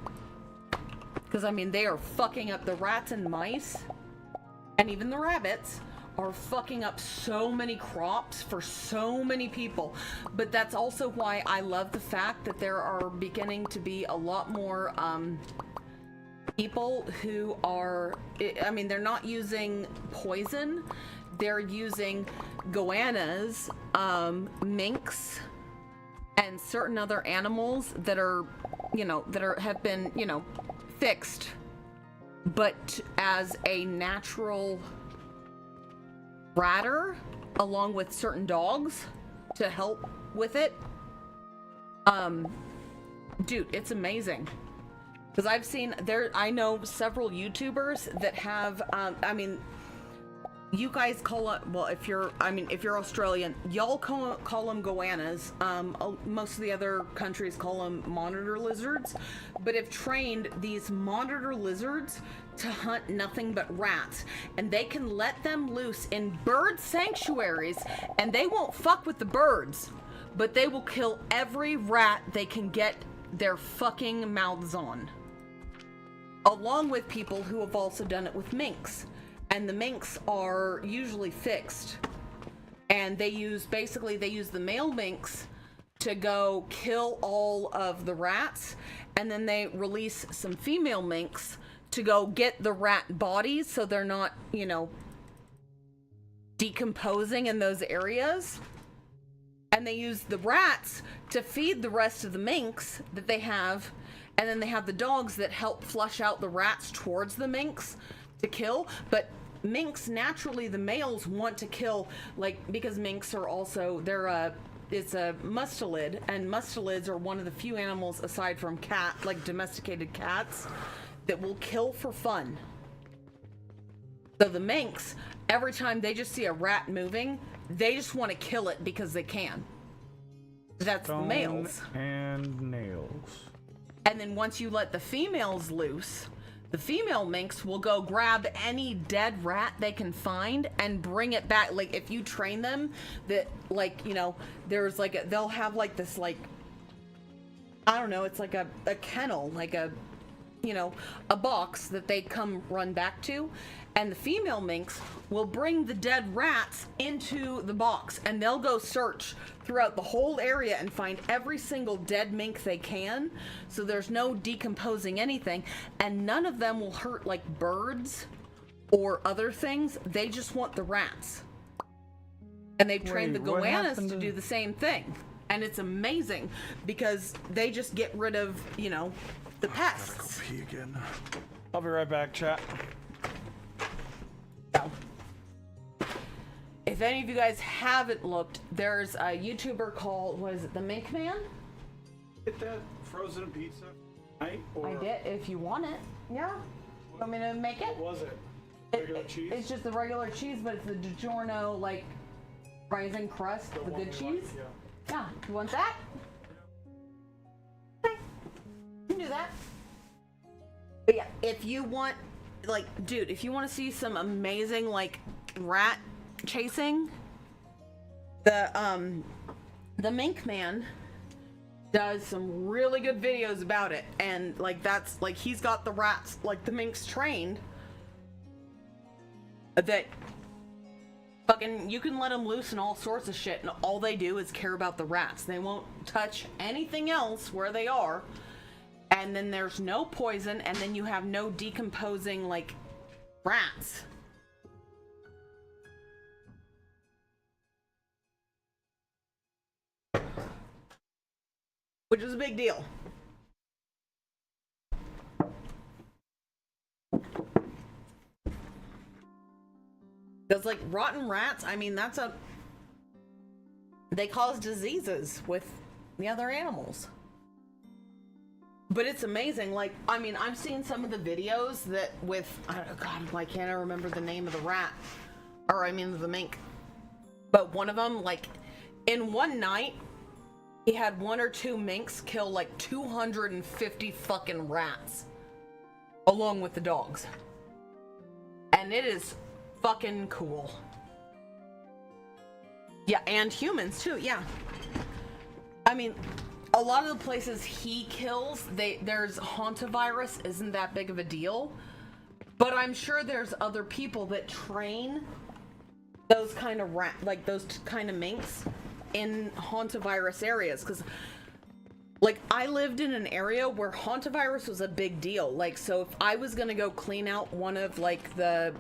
because I mean, they are fucking up the rats and mice, and even the rabbits are fucking up so many crops for so many people. But that's also why I love the fact that there are beginning to be a lot more people who are, I mean, they're not using poison, they're using goannas, minks, and certain other animals that are, have been, fixed, but as a natural ratter, along with certain dogs to help with it. Dude, it's amazing. Because I've seen I know several YouTubers that have, you guys call it, well, if you're Australian, y'all call them goannas. Most of the other countries call them monitor lizards, but have trained these monitor lizards to hunt nothing but rats, and they can let them loose in bird sanctuaries, and they won't fuck with the birds, but they will kill every rat they can get their fucking mouths on. Along with people who have also done it with minks. And the minks are usually fixed. And they use the male minks to go kill all of the rats. And then they release some female minks to go get the rat bodies so they're not, decomposing in those areas. And they use the rats to feed the rest of the minks that they have. And then they have the dogs that help flush out the rats towards the minks to kill. But minks, naturally, the males want to kill, because minks are also, it's a mustelid, and mustelids are one of the few animals aside from domesticated cats, that will kill for fun. So the minks, every time they just see a rat moving, they just want to kill it because they can. That's the males. And nails. And then once you let the females loose, the female minks will go grab any dead rat they can find and bring it back. If you train them, that there's they'll have this I don't know, it's like a kennel, a box that they come run back to, and the female minks will bring the dead rats into the box, and they'll go search throughout the whole area and find every single dead mink they can, so there's no decomposing anything, and none of them will hurt birds or other things. They just want the rats. And they've trained the goannas to do the same thing. And it's amazing because they just get rid of, the pests. Gotta go pee again. I'll be right back, chat. So, if any of you guys haven't looked, there's a YouTuber called, was it the Mink Man? Get that frozen pizza tonight, or I did, if you want it. Yeah. Want me to make it? what was it? Regular cheese? It's just the regular cheese, but it's the DiGiorno, rising crust, the good cheese. Yeah. Yeah, you want that? Okay. You can do that. But yeah, if you want, dude, if you want to see some amazing, rat chasing, the Mink Man does some really good videos about it. And, that's, he's got the rats, the minks trained, that fucking, you can let them loose and all sorts of shit, and all they do is care about the rats. They won't touch anything else where they are. And then there's no poison, and then you have no decomposing, rats. Which is a big deal. Because Because, like, rotten rats, I mean, they cause diseases with the other animals. But it's amazing. Like, I mean, I've seen some of the videos that with, oh God, why can't I remember the name of the rat? Or, I mean, the mink. But one of them, like, in one night, he had 1 or 2 minks kill, like, 250 fucking rats. Along with the dogs. And it is fucking cool. Yeah, and humans, too, yeah. I mean, a lot of the places he kills, there's hantavirus isn't that big of a deal, but I'm sure there's other people that train those kind of those kind of minks in hantavirus areas, because like I lived in an area where hantavirus was a big deal. Like, so if I was gonna go clean out one of like the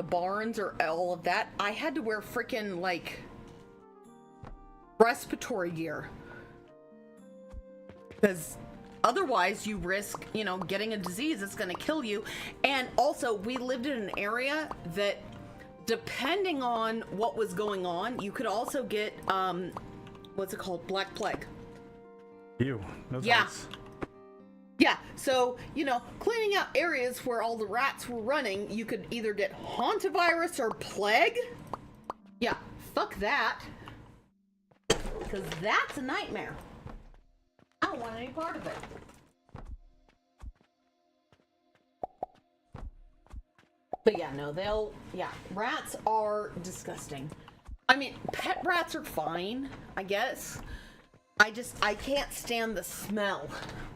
barns or all of that, I had to wear freaking like respiratory gear. Because otherwise you risk, you know, getting a disease that's going to kill you. And also, we lived in an area that, depending on what was going on, you could also get, what's it called? Black plague. Ew. Yeah. Nice. Yeah, so, you know, cleaning out areas where all the rats were running, you could either get hantavirus or plague. Yeah, fuck that. Because that's a nightmare. I don't want any part of it. But yeah, no, rats are disgusting. I mean, pet rats are fine, I guess. I can't stand the smell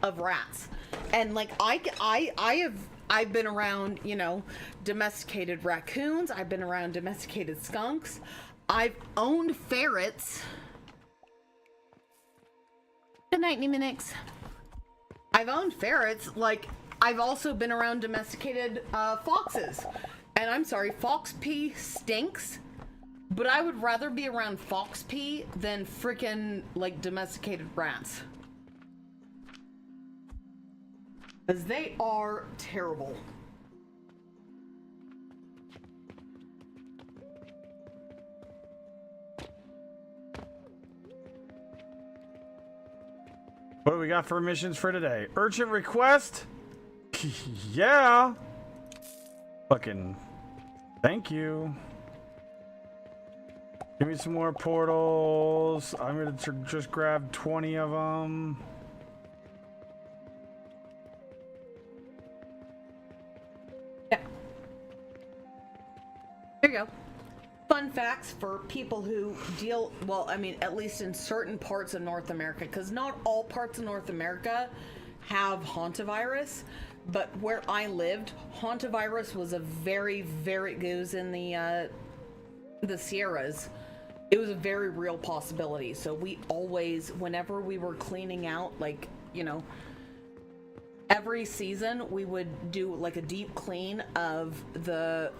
of rats. And like, I've been around, you know, domesticated raccoons. I've been around domesticated skunks. I've owned ferrets. Good night, Nemonix. I've owned ferrets. Like, I've also been around domesticated foxes. And I'm sorry, fox pee stinks. But I would rather be around fox pee than freaking, like, domesticated rats. Because they are terrible. What do we got for missions for today? Urgent request? Yeah. Fucking thank you. Give me some more portals. I'm gonna just grab 20 of them. Yeah. There you go. Fun facts for people who deal, well, I mean, at least in certain parts of North America, because not all parts of North America have hantavirus, but where I lived, hantavirus was a very, very, it was in the Sierras. It was a very real possibility. So we always, whenever we were cleaning out, like, you know, every season we would do like a deep clean of the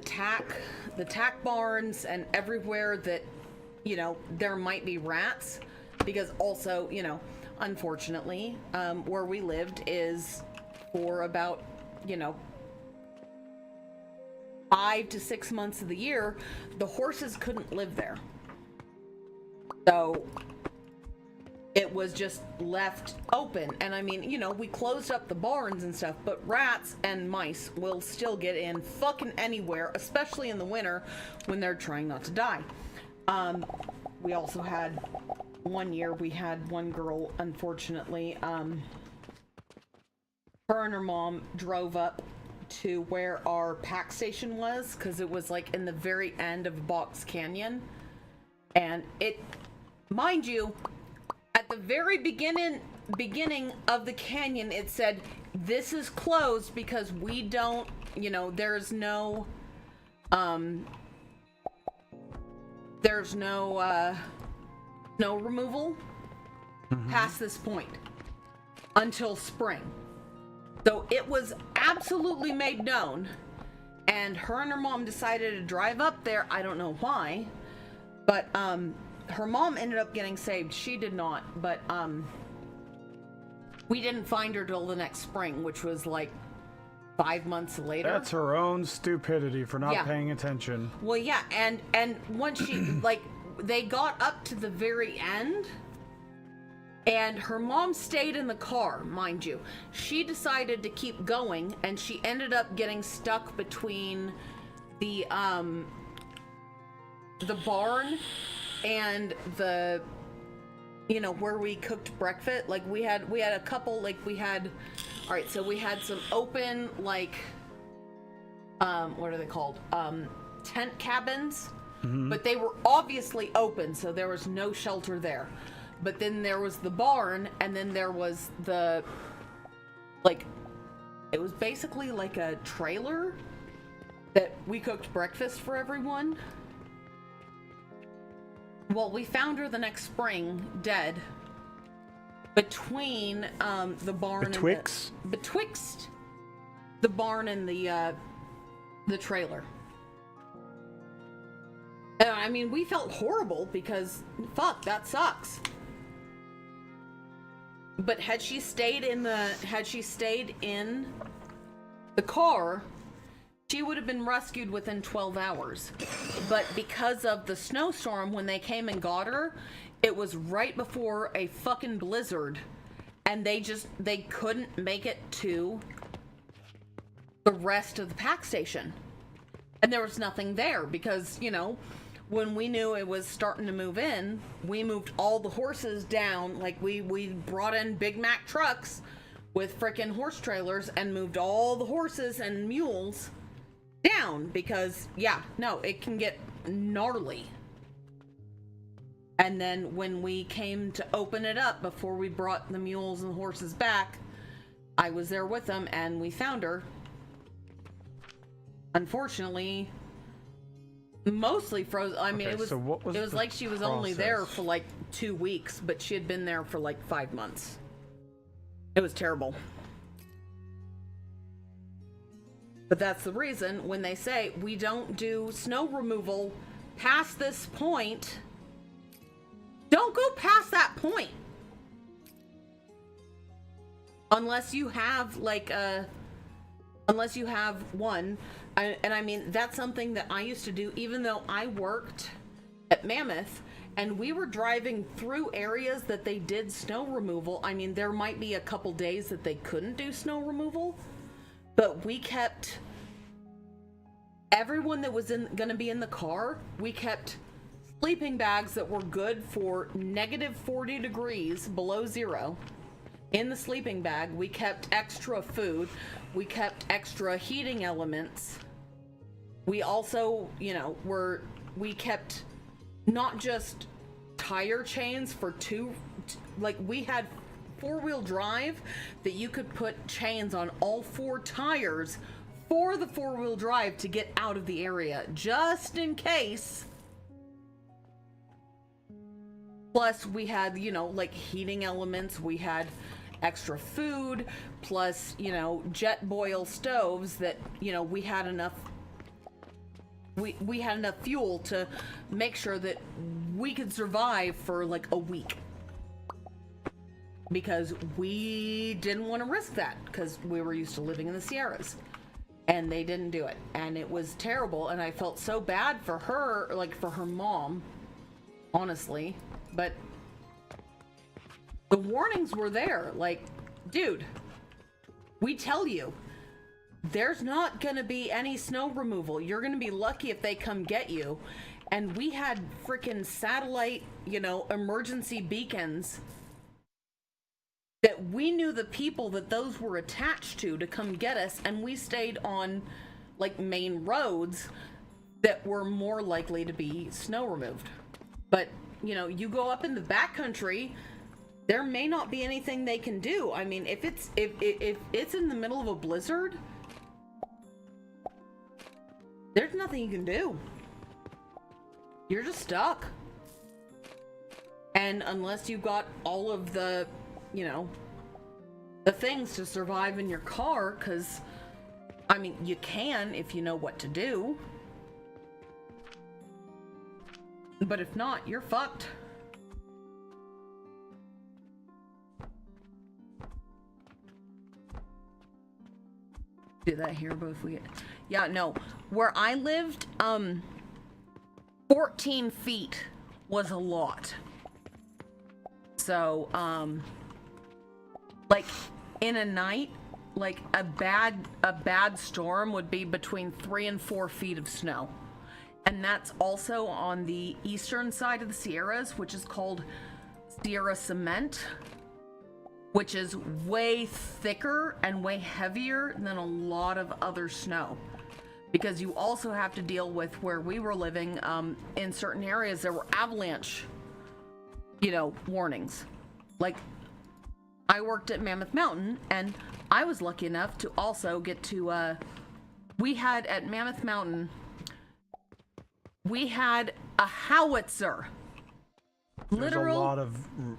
tack barns and everywhere that, you know, there might be rats, because also, you know, unfortunately, where we lived is for about, you know, 5 to 6 months of the year, the horses couldn't live there. So it was just left open. And I mean, you know, we closed up the barns and stuff, but rats and mice will still get in fucking anywhere, especially in the winter when they're trying not to die. We also had one year, we had one girl, unfortunately, her and her mom drove up to where our pack station was, because it was like in the very end of Box Canyon. And it, mind you, at the very beginning of the canyon, it said, this is closed because we don't, you know, there's no snow removal past this point until spring. So it was absolutely made known, and her and her mom decided to drive up there. I don't know why, but her mom ended up getting saved. She did not, but we didn't find her till the next spring, which was like 5 months later. That's her own stupidity for not Yeah. paying attention. Well, yeah, and once she like they got up to the very end, and her mom stayed in the car, mind you. She decided to keep going, and she ended up getting stuck between the barn and the, you know, where we cooked breakfast. Like we had a couple, like we had, all right, so we had some open, like, what are they called? Tent cabins, but they were obviously open, so there was no shelter there. But then there was the barn, and then there was the, like, it was basically like a trailer that we cooked breakfast for everyone. Well, we found her the next spring, dead, between the barn Betwixt? and betwixt the barn and the trailer. And I mean, we felt horrible because fuck, that sucks. But had she stayed in the car, she would have been rescued within 12 hours. But because of the snowstorm, when they came and got her, it was right before a fucking blizzard, and they couldn't make it to the rest of the pack station. And there was nothing there because, you know, when we knew it was starting to move in, we moved all the horses down. Like we brought in Big Mac trucks with frickin' horse trailers and moved all the horses and mules down because, yeah, no, it can get gnarly. And then when we came to open it up before we brought the mules and horses back, I was there with them and we found her. Unfortunately, mostly frozen. I mean, Okay, it was so what was the like she was only there process? for like 2 weeks, but she had been there for like 5 months. It was terrible. But that's the reason when they say we don't do snow removal past this point, don't go past that point. Unless you have like unless you have one. And I mean, that's something that I used to do even though I worked at Mammoth and we were driving through areas that they did snow removal. I mean, there might be a couple days that they couldn't do snow removal, but we kept everyone that was gonna be in the car, we kept sleeping bags that were good for negative 40 degrees below zero in the sleeping bag. We kept extra food. We kept extra heating elements. We also, you know, we kept not just tire chains for like we had 4-wheel drive that you could put chains on all 4 tires for the 4-wheel drive to get out of the area, just in case. Plus we had, you know, like heating elements. We had extra food, plus, you know, jet boil stoves that, you know, we had enough we had enough fuel to make sure that we could survive for like a week. Because we didn't want to risk that because we were used to living in the Sierras. And they didn't do it. And it was terrible. And I felt so bad for her, like for her mom, honestly. But the warnings were there. Like, dude, we tell you, there's not gonna be any snow removal. You're gonna be lucky if they come get you. And we had freaking satellite, you know, emergency beacons that we knew the people that those were attached to come get us, and we stayed on like main roads that were more likely to be snow removed. But, you know, you go up in the backcountry, there may not be anything they can do. I mean, if it's in the middle of a blizzard, there's nothing you can do. You're just stuck. And unless you got all of the, you know, the things to survive in your car, because, I mean, you can if you know what to do. But if not, you're fucked. do that here, but if we, yeah, no, where I lived, 14 feet was a lot. So, like in a night, like a bad storm would be between 3 and 4 feet of snow. And that's also on the eastern side of the Sierras, which is called Sierra Cement, which is way thicker and way heavier than a lot of other snow. Because you also have to deal with where we were living, in certain areas there were avalanche, warnings. Like, I worked at Mammoth Mountain, and I was lucky enough to also get to, we had at Mammoth Mountain, we had a howitzer. There's a lot of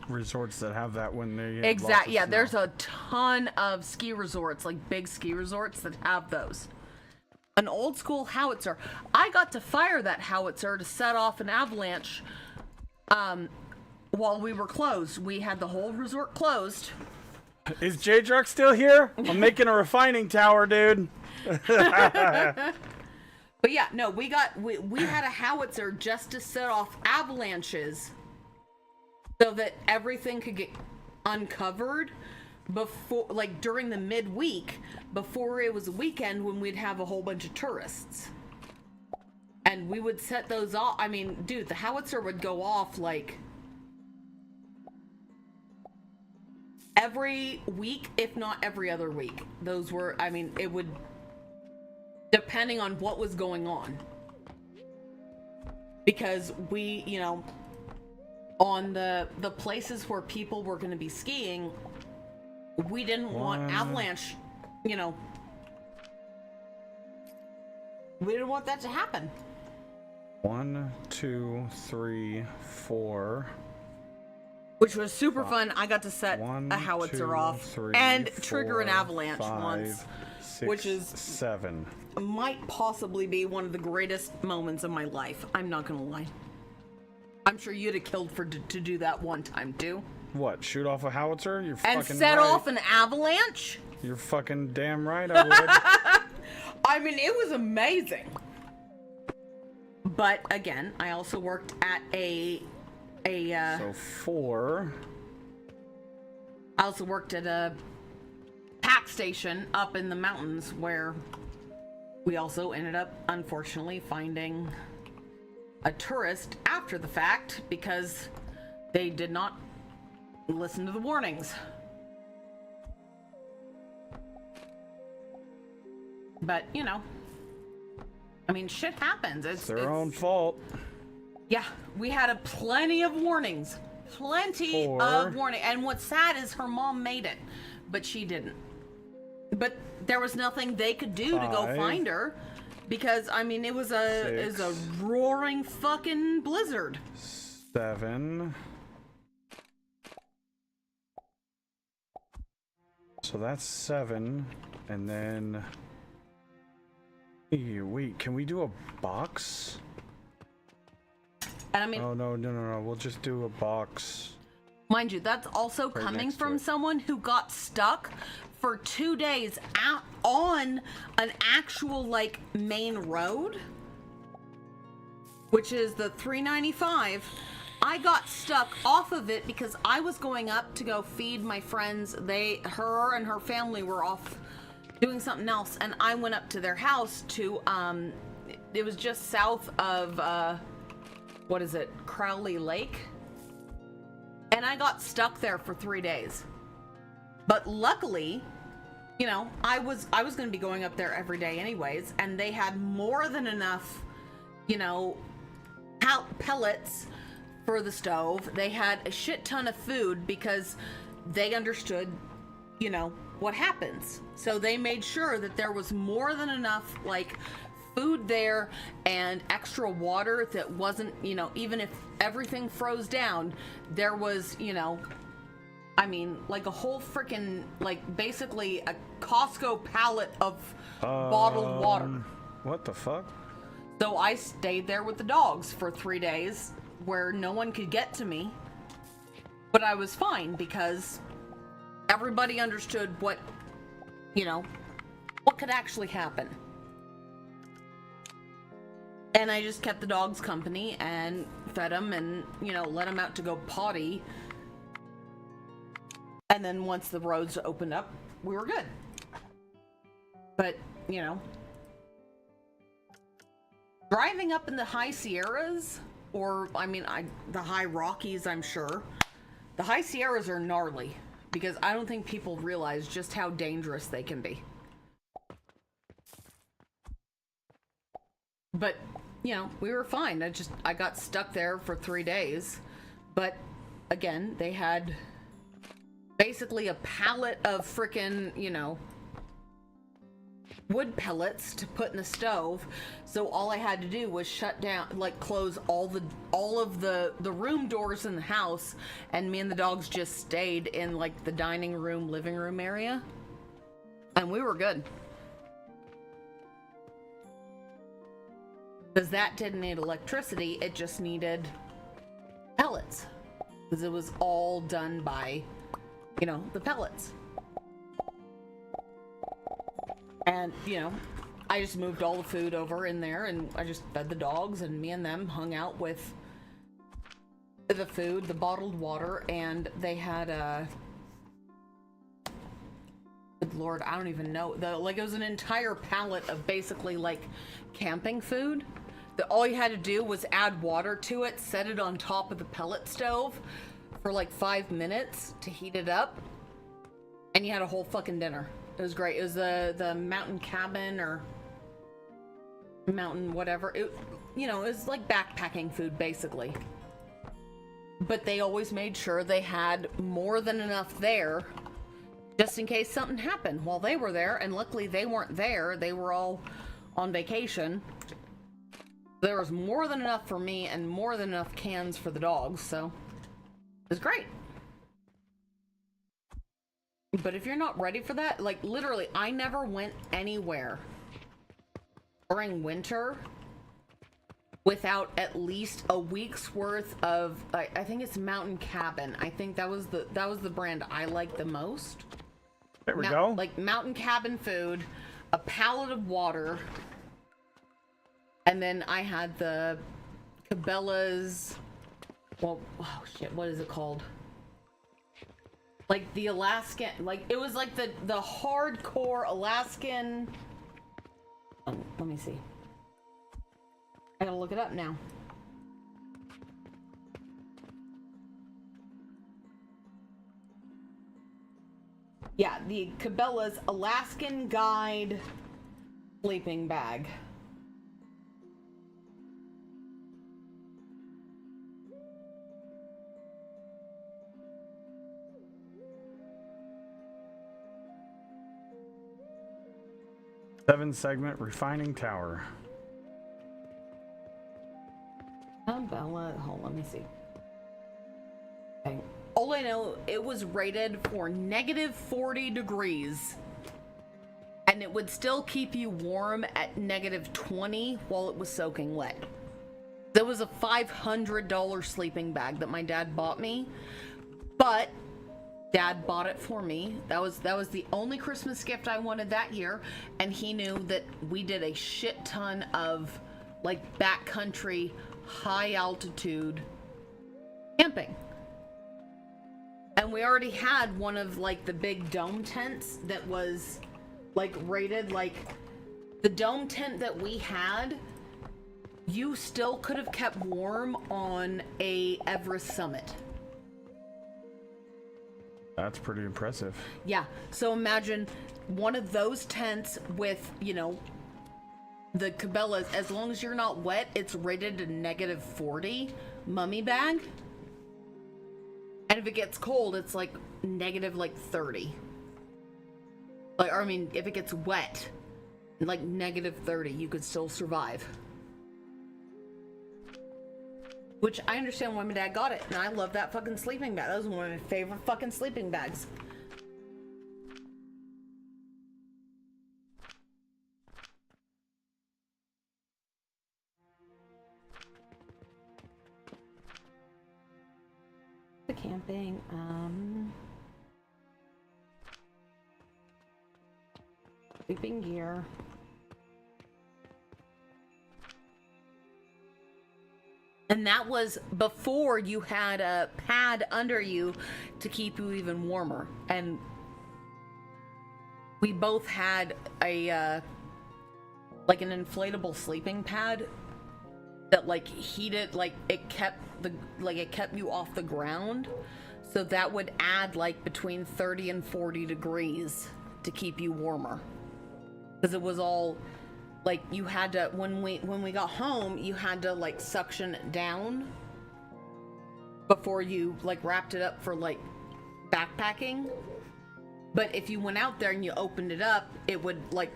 resorts that have that when they have Exactly. Yeah, lots of there's snow. a ton of ski resorts, like big ski resorts that have those. An old school howitzer. I got to fire that howitzer to set off an avalanche while we were closed. We had the whole resort closed. Is J-Druck still here? I'm making a refining tower, dude. But yeah, no, we had a howitzer just to set off avalanches so that everything could get uncovered before, like during the midweek, before it was a weekend when we'd have a whole bunch of tourists. And we would set those off. I mean, dude, the howitzer would go off like every week, if not every other week. Those were, I mean, it would, depending on what was going on. Because we, on the places where people were going to be skiing, we didn't want avalanche, we didn't want that to happen. 1, 2, 3, 4. Which was super fun. I got to set 1, a howitzer 2, off 3, and 4, trigger an avalanche 5, once, 6, which is 7. might possibly be one of the greatest moments of my life. I'm not gonna lie. I'm sure you'd have killed to do that one time too. What? Shoot off a howitzer? You're And fucking set right. off an avalanche? You're fucking damn right I would. I mean, it was amazing. But again, I also worked at So 4. I also worked at a pack station up in the mountains where we also ended up, unfortunately, finding a tourist after the fact because they did not listen to the warnings. But, I mean, shit happens. It's Their own fault. Yeah, we had plenty of warnings. Plenty 4. of warning. And what's sad is her mom made it, but she didn't. But there was nothing they could do to go 5. find her because, I mean, it was a roaring fucking blizzard. 7. So that's 7. And then... Wait, can we do a box? And I mean, Oh, no. We'll just do a box. mind you, that's also coming next to from it. someone who got stuck for 2 days out on an actual, like, main road, which is the 395. I got stuck off of it because I was going up to go feed my friends. Her and her family were off doing something else, and I went up to their house to, it was just south of, what is it, Crowley Lake? And I got stuck there for 3 days. But luckily, I was going to be going up there every day anyways, and they had more than enough, pellets for the stove. They had a shit ton of food because they understood, what happens. So they made sure that there was more than enough, like, food there and extra water that wasn't, even if everything froze down, there was, I mean, like a whole freaking, like, basically a Costco pallet of bottled water. What the fuck? So I stayed there with the dogs for 3 days where no one could get to me. But I was fine because everybody understood what, what could actually happen. And I just kept the dogs company and fed them and, you know, let them out to go potty. And then once the roads opened up, we were good. But, you know, driving up in the high Sierras, or, I mean, the high Rockies, I'm sure. The high Sierras are gnarly because I don't think people realize just how dangerous they can be. But, you know, we were fine. I got stuck there for 3 days. But, again, they had basically a pallet of frickin', you know, wood pellets to put in the stove. So all I had to do was shut down, like, close all of the room doors in the house, and me and the dogs just stayed in, like, the dining room, living room area. And we were good. Because that didn't need electricity, it just needed pellets. Because it was all done by, you know, the pellets. And, you know, I just moved all the food over in there and I just fed the dogs, and me and them hung out with the food, the bottled water, and they had good Lord, I don't even know. Like, it was an entire pallet of basically like camping food. That all you had to do was add water to it, set it on top of the pellet stove for like 5 minutes to heat it up, and you had a whole fucking dinner. It was great. It was the mountain cabin or mountain whatever. It, you know, it was like backpacking food basically. But they always made sure they had more than enough there just in case something happened while they were there. And luckily they weren't there. They were all on vacation. There was more than enough for me and more than enough cans for the dogs, so it was great. But if you're not ready for that, like, literally, I never went anywhere during winter without at least a week's worth of, I think it's Mountain Cabin. I think that was the brand I liked the most. There we go. Like, Mountain Cabin food, a pallet of water, and then I had the Cabela's, well, oh shit, what is it called? Like the Alaskan, like it was like the hardcore Alaskan. Let me see. I gotta look it up now. Yeah, the Cabela's Alaskan Guide sleeping bag. Seven-segment refining tower. Bella, hold on, let me see. Okay. All I know, it was rated for -40 degrees, and it would still keep you warm at -20 while it was soaking wet. There was a $500 sleeping bag that my dad bought me, but Dad bought it for me. That was the only Christmas gift I wanted that year, and he knew that we did a shit ton of like backcountry, high altitude camping. And we already had one of like the big dome tents that was like rated, like the dome tent that we had, you still could have kept warm on a Everest summit. That's pretty impressive. Yeah, so imagine one of those tents with, you know, the Cabela's, as long as you're not wet, it's rated to -40 mummy bag. And if it gets cold, it's like -30. Like, or I mean, if it gets wet, like -30, you could still survive. Which I understand why my dad got it, and I love that fucking sleeping bag. That was one of my favorite fucking sleeping bags. The camping, Sleeping gear. And that was before you had a pad under you to keep you even warmer. And we both had a like an inflatable sleeping pad that like heated, like it kept you off the ground. So that would add like between 30 and 40 degrees to keep you warmer. Because it was all like you had to, when we got home, you had to like suction it down before you like wrapped it up for like backpacking. But if you went out there and you opened it up, it would like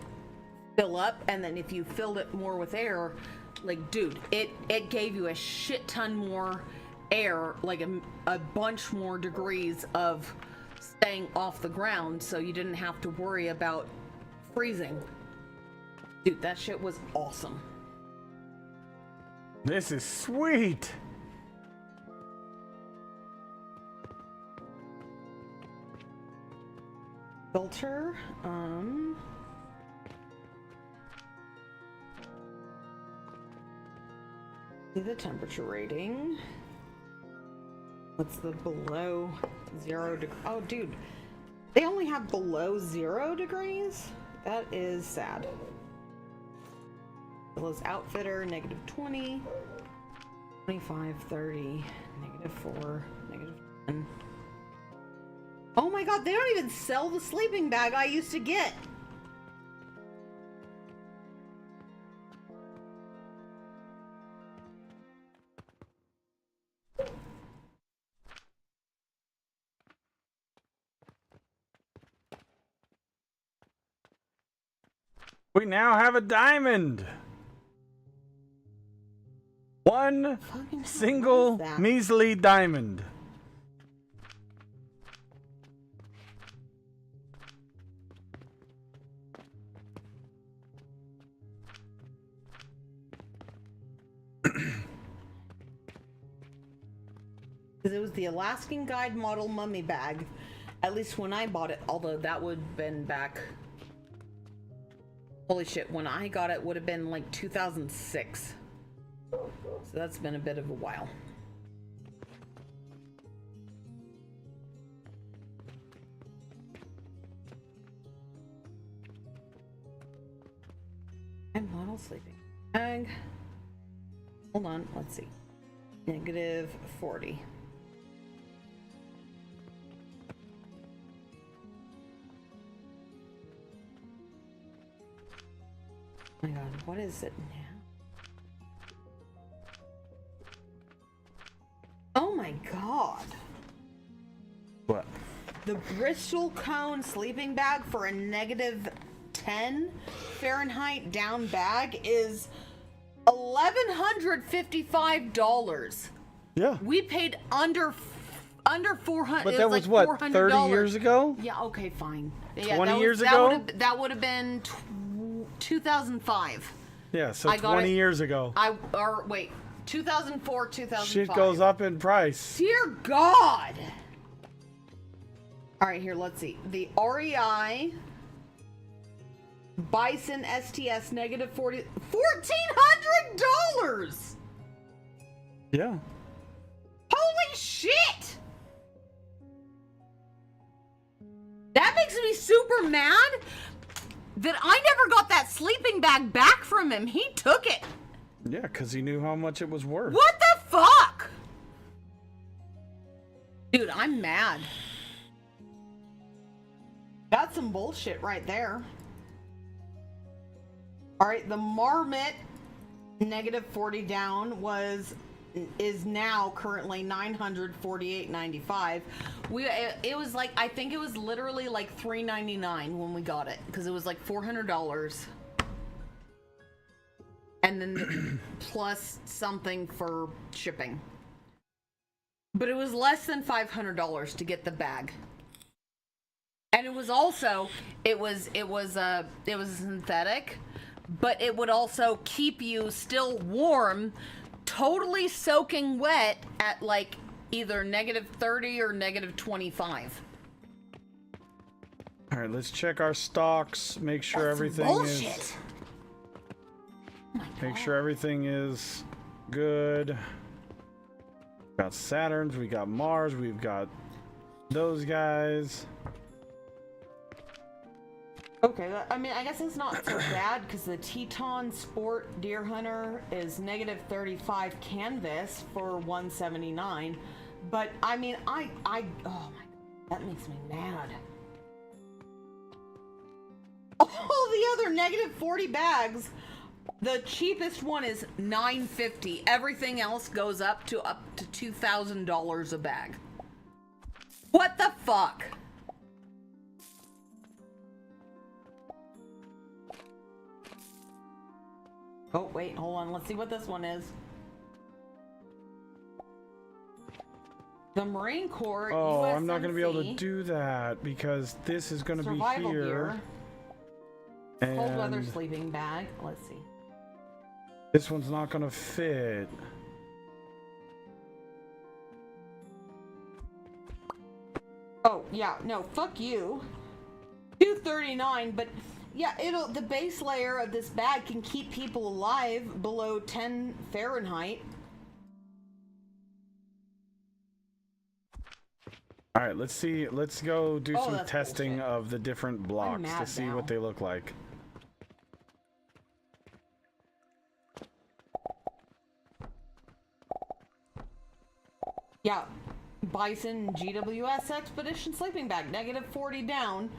fill up, and then if you filled it more with air, like dude, it gave you a shit ton more air, like a bunch more degrees of staying off the ground, so you didn't have to worry about freezing. Dude, that shit was awesome. This is sweet. Filter. See the temperature rating. What's the below 0 degree? Oh, dude. They only have below 0 degrees? That is sad. As outfitter, negative 20, 25, 30, negative 4, negative 10. Oh my god, they don't even sell the sleeping bag I used to get. We now have a diamond. One Fucking hell, single what is that? measly diamond. Because it was the Alaskan Guide model mummy bag. At least when I bought it, although that would have been back... Holy shit, when I got it would have been like 2006. So that's been a bit of a while. And model sleeping bag. Hold on, let's see. Negative 40. Oh my god, what is it now? Oh my god. What? The Bristol Cone sleeping bag for a negative 10 Fahrenheit down bag is $1,155. Yeah. We paid under 400. But it that was what, $400. 30 years ago? Yeah, okay, fine. Yeah, 20 that years that ago? That would have been 2005. Yeah, so I got 20 it- years ago. Wait, 2004, 2005. Shit goes up in price. Dear God! Alright, here, let's see. The REI Bison STS negative 40. $1,400! Yeah. Holy shit! That makes me super mad that I never got that sleeping bag back from him. He took it. Yeah, because he knew how much it was worth. What the fuck? Dude, I'm mad. That's some bullshit right there. Alright, the Marmot negative 40 down is now currently $948.95. It was like, I think it was literally like $399 when we got it, because it was like $400 and then plus something for shipping, but it was less than $500 to get the bag. And it was also it was synthetic, but it would also keep you still warm, totally soaking wet at like either negative 30 or negative 25. All right, let's check our stocks. Make sure That's some everything bullshit. is. Oh my Make God. sure everything is good. We got Saturns, we got Mars, we've got those guys. Okay, I mean, I guess it's not so bad because the Teton Sport Deer Hunter is negative 35 canvas for 179. But I mean, oh my God, that makes me mad. All the other negative 40 bags, The cheapest one is $9.50. Everything else goes up to $2,000 a bag. What the fuck? oh wait, hold on, let's see what this one is. The Marine Corps. Oh, I'm not going to be able to USMC, do that because this is going to be survival here. gear, And cold weather sleeping bag. Let's see. this one's not going to fit. Oh yeah, no, fuck you. 239, but yeah, the base layer of this bag can keep people alive below 10 Fahrenheit. All right, let's see. Let's go do Oh, some that's testing bullshit. of the different blocks to mad see now. what they look like. Yeah, Bison GWS Expedition sleeping bag, negative 40 down,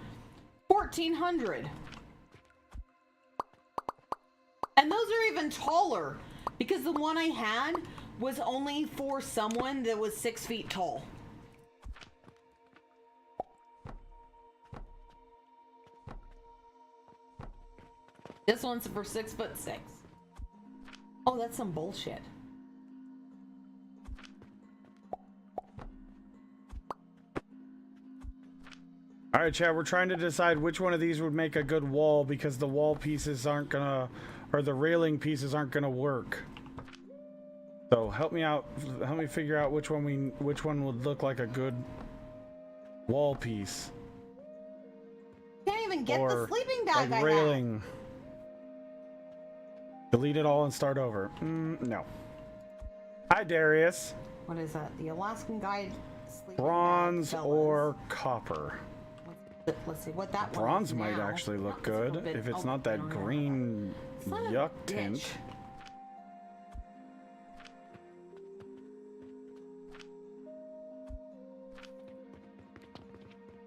1400. And those are even taller because the one I had was only for someone that was 6 feet tall. This one's for 6'6". Oh, that's some bullshit. All right, Chad, we're trying to decide which one of these would make a good wall because the wall pieces aren't gonna, or the railing pieces aren't gonna work. So help me out. Help me figure out which one would look like a good wall piece Can't even get the or sleeping bag like I railing. Delete it all and start over. No. Hi, Darius. had. What is that? The Alaskan Guide sleeping Bronze bag, or copper? Let's see what that one Bronze is might now. actually look Oh, it's a little good bit- if it's oh, not I that don't know about green that. Son of a yuck bitch. tint.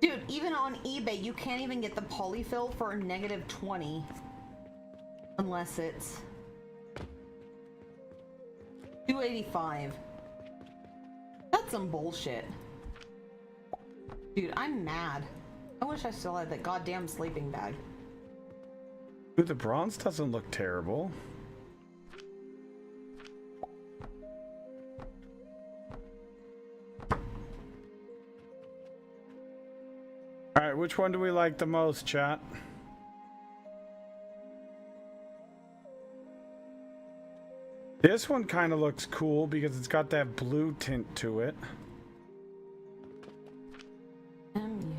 Dude, even on eBay, you can't even get the polyfill for a negative 20. Unless it's 285. That's some bullshit. Dude, I'm mad. I wish I still had that goddamn sleeping bag. Ooh, the bronze doesn't look terrible. Alright, which one do we like the most, chat? This one kind of looks cool because it's got that blue tint to it. MU.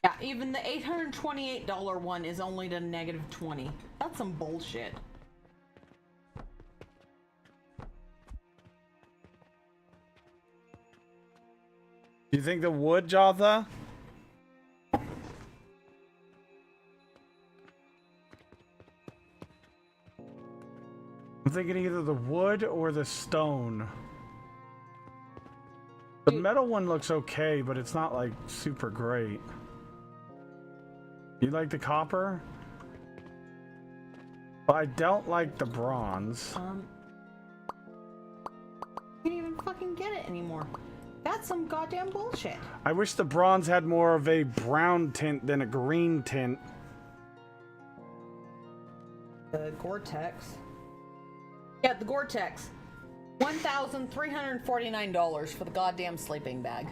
Yeah, even the $828 one is only to negative 20. That's some bullshit. Do you think the wood, Jotha? I'm thinking either the wood or the stone. The metal one looks okay, but it's not like super great. You like the copper? Well, I don't like the bronze. Can't even fucking get it anymore. That's some goddamn bullshit. I wish the bronze had more of a brown tint than a green tint. The Gore-Tex. Yeah, the Gore-Tex. $1,349 for the goddamn sleeping bag.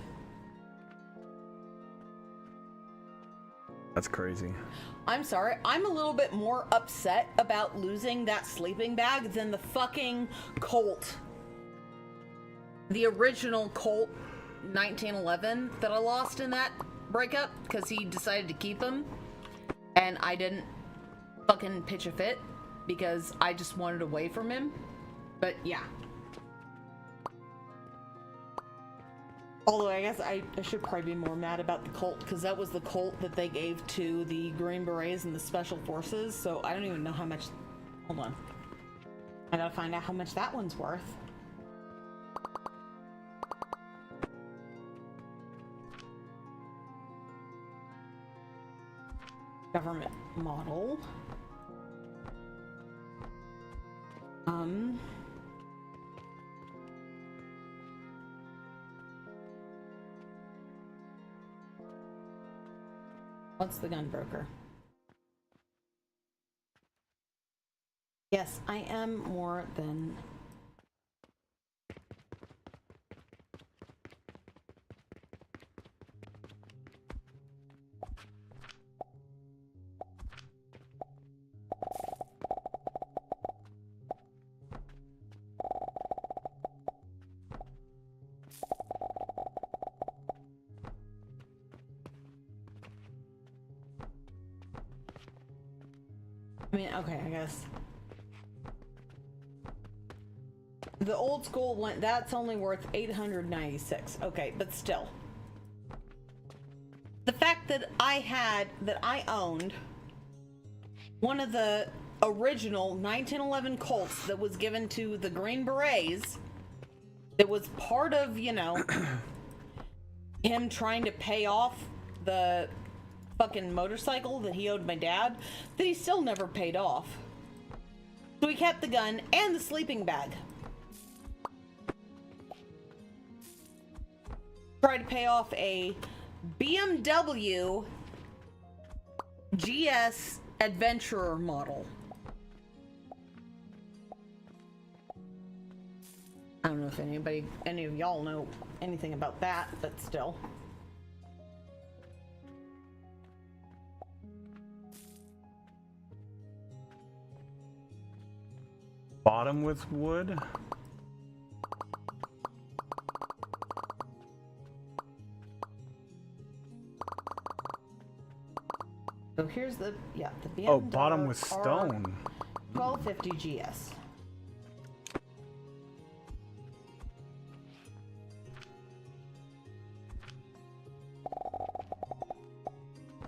That's crazy. I'm sorry, I'm a little bit more upset about losing that sleeping bag than the fucking Colt. The original Colt 1911 that I lost in that breakup because he decided to keep him. And I didn't fucking pitch a fit because I just wanted away from him. But yeah. Although I guess I should probably be more mad about the Colt because that was the Colt that they gave to the Green Berets and the Special Forces. So I don't even know how much. Hold on. I gotta find out how much that one's worth. Government model. What's the gun broker? Yes, I am more than... I mean, okay, I guess. The old school one, that's only worth $896. Okay, but still. The fact that I owned one of the original 1911 Colts that was given to the Green Berets, that was part of, you know, him trying to pay off the fucking motorcycle that he owed my dad, that he still never paid off. So he kept the gun and the sleeping bag. Tried to pay off a BMW GS Adventurer model. I don't know if any of y'all know anything about that, but still. Bottom with wood. So here's the BMW. Oh, bottom with stone. 1250 GS.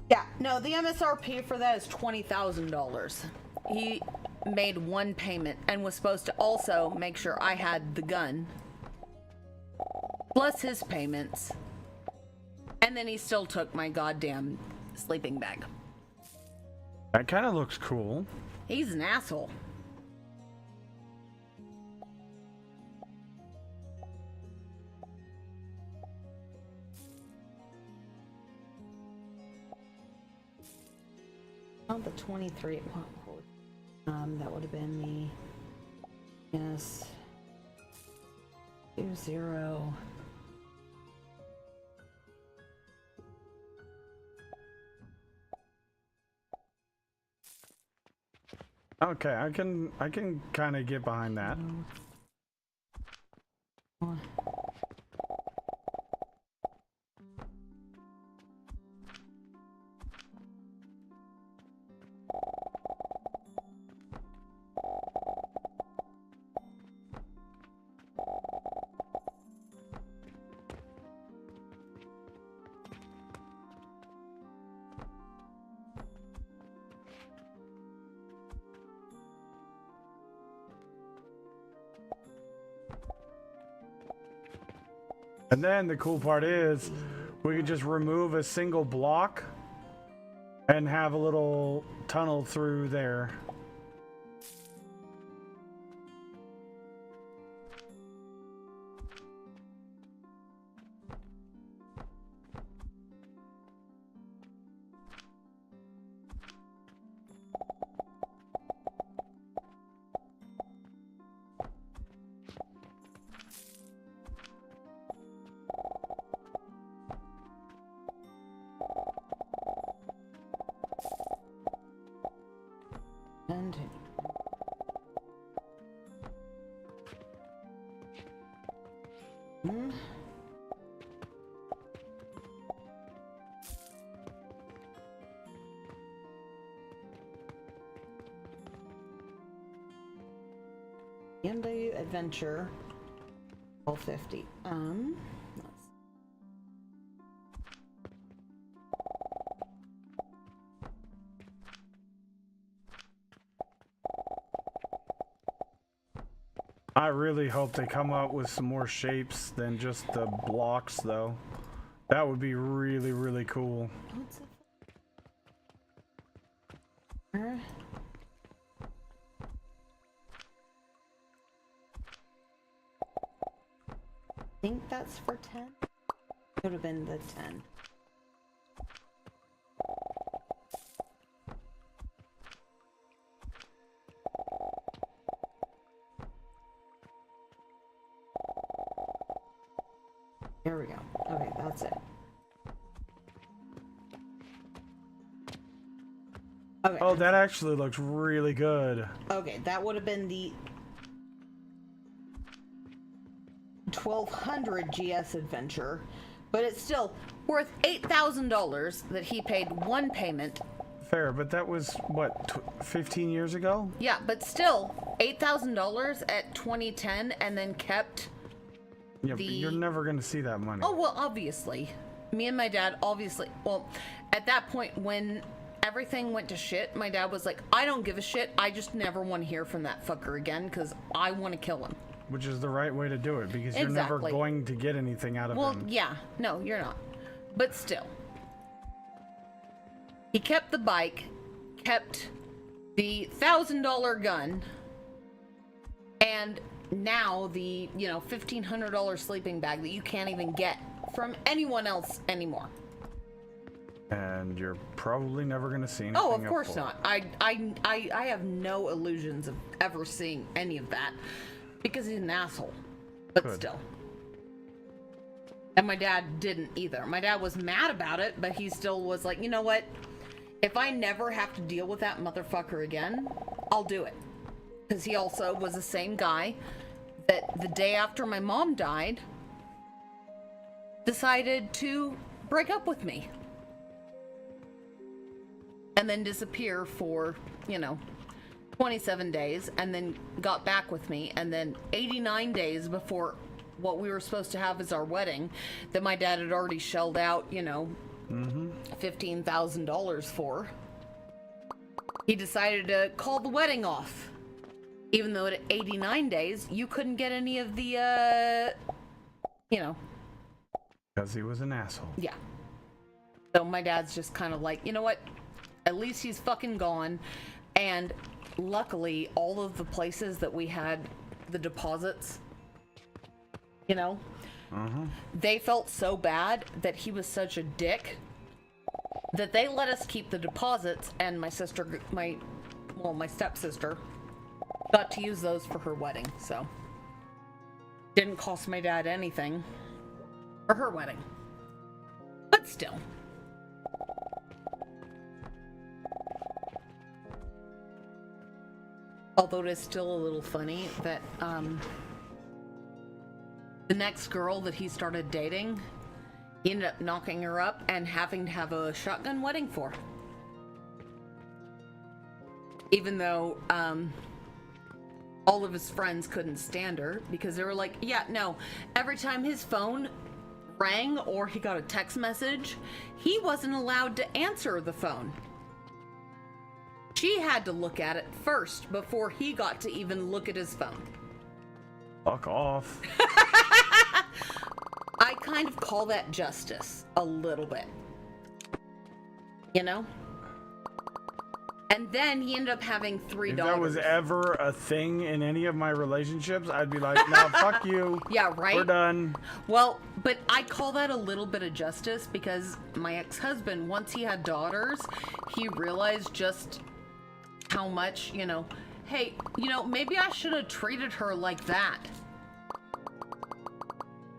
Yeah, no, the MSRP for that is $20,000. He made one payment and was supposed to also make sure I had the gun, plus his payments, and then he still took my goddamn sleeping bag. That kind of looks cool. He's an asshole. Oh, the 23. That would have been the yes 20. Okay, I can kind of get behind that. And then the cool part is we could just remove a single block and have a little tunnel through there. Continue. BMW Adventure 1250. Let's I really hope they come up with some more shapes than just the blocks, though. That would be really, really cool. what's it? I think that's for 10. Would have been the 10. There we go. Okay, that's it. Okay. Oh, that actually looks really good. Okay, that would have been the 1200 GS Adventure, but it's still Worth $8,000 that he paid one payment. Fair, but that was, what, 15 years ago? Yeah, but still $8,000 at 2010 and then kept. Yeah, but you're never going to see that money. Oh, well, obviously. Me and my dad, obviously. Well, at that point, when everything went to shit, my dad was like, I don't give a shit. I just never want to hear from that fucker again because I want to kill him. Which is the right way to do it, because you're never Exactly. going to get anything out of Well, him. yeah. No, you're not. But still. He kept the bike, kept the $1,000 gun, and now the, $1,500 sleeping bag that you can't even get from anyone else anymore. And you're probably never going to see anything. Oh, of course for it. not. I have no illusions of ever seeing any of that because he's an asshole. But Good. still. And my dad didn't either. My dad was mad about it, but he still was like, you know what? If I never have to deal with that motherfucker again, I'll do it. Because he also was the same guy that the day after my mom died decided to break up with me. And then disappear for, 27 days, and then got back with me, and then 89 days before what we were supposed to have as our wedding, that my dad had already shelled out, $15,000 for. He decided to call the wedding off. Even though at 89 days, you couldn't get any of the, Because he was an asshole. Yeah. So my dad's just kind of like, you know what? At least he's fucking gone. And luckily, all of the places that we had the deposits, they felt so bad that he was such a dick that they let us keep the deposits, and my sister, my stepsister, got to use those for her wedding. So didn't cost my dad anything for her wedding. But still. Although it is still a little funny that the next girl that he started dating, he ended up knocking her up and having to have a shotgun wedding for. Even though all of his friends couldn't stand her because they were like, yeah, no, every time his phone rang or he got a text message, he wasn't allowed to answer the phone. She had to look at it first before he got to even look at his phone. Fuck off. I kind of call that justice a little bit. And then he ended up having 3 If daughters. that was ever a thing in any of my relationships, I'd be like, no, fuck you. Yeah, right? We're done. Well, but I call that a little bit of justice because my ex-husband, once he had daughters, he realized just how much, hey, maybe I should have treated her like that.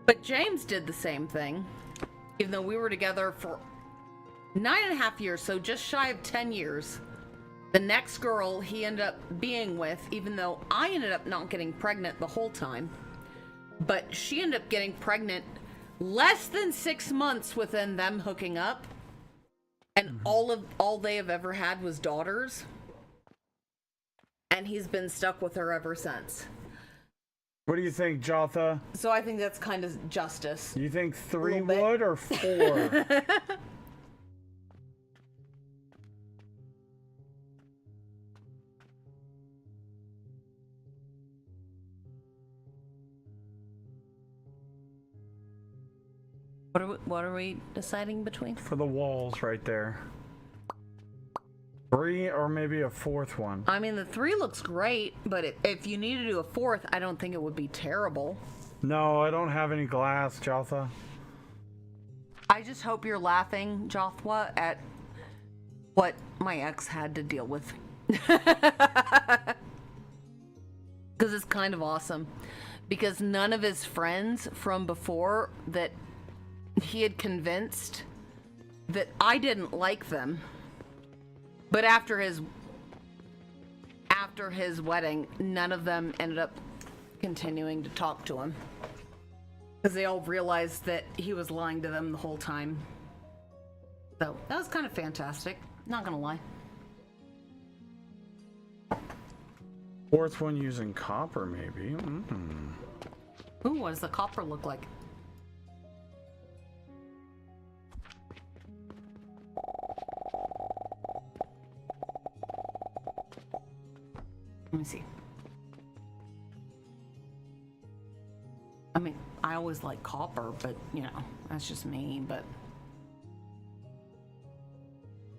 But James did the same thing, even though we were together for 9.5 years, so just shy of 10 years The next girl he ended up being with, even though I ended up not getting pregnant the whole time, but she ended up getting pregnant less than 6 months within them hooking up, and all they have ever had was daughters, and he's been stuck with her ever since. What do you think, Jotha? So I think that's kind of justice. You think 3 Little bit. would or 4? What are we deciding between? For the walls right there. 3 or maybe a 4th one. I mean, the 3 looks great, but if you need to do a 4th, I don't think it would be terrible. No, I don't have any glass, Jotha. I just hope you're laughing, Jothwa, at what my ex had to deal with. Because it's kind of awesome. Because none of his friends from before that he had convinced that I didn't like them. But after his wedding, none of them ended up continuing to talk to him. Because they all realized that he was lying to them the whole time. So, that was kind of fantastic. Not gonna lie. 4th one using copper, maybe. Ooh, what does the copper look like? Let me see. I mean, I always like copper, but, you know, that's just me, but...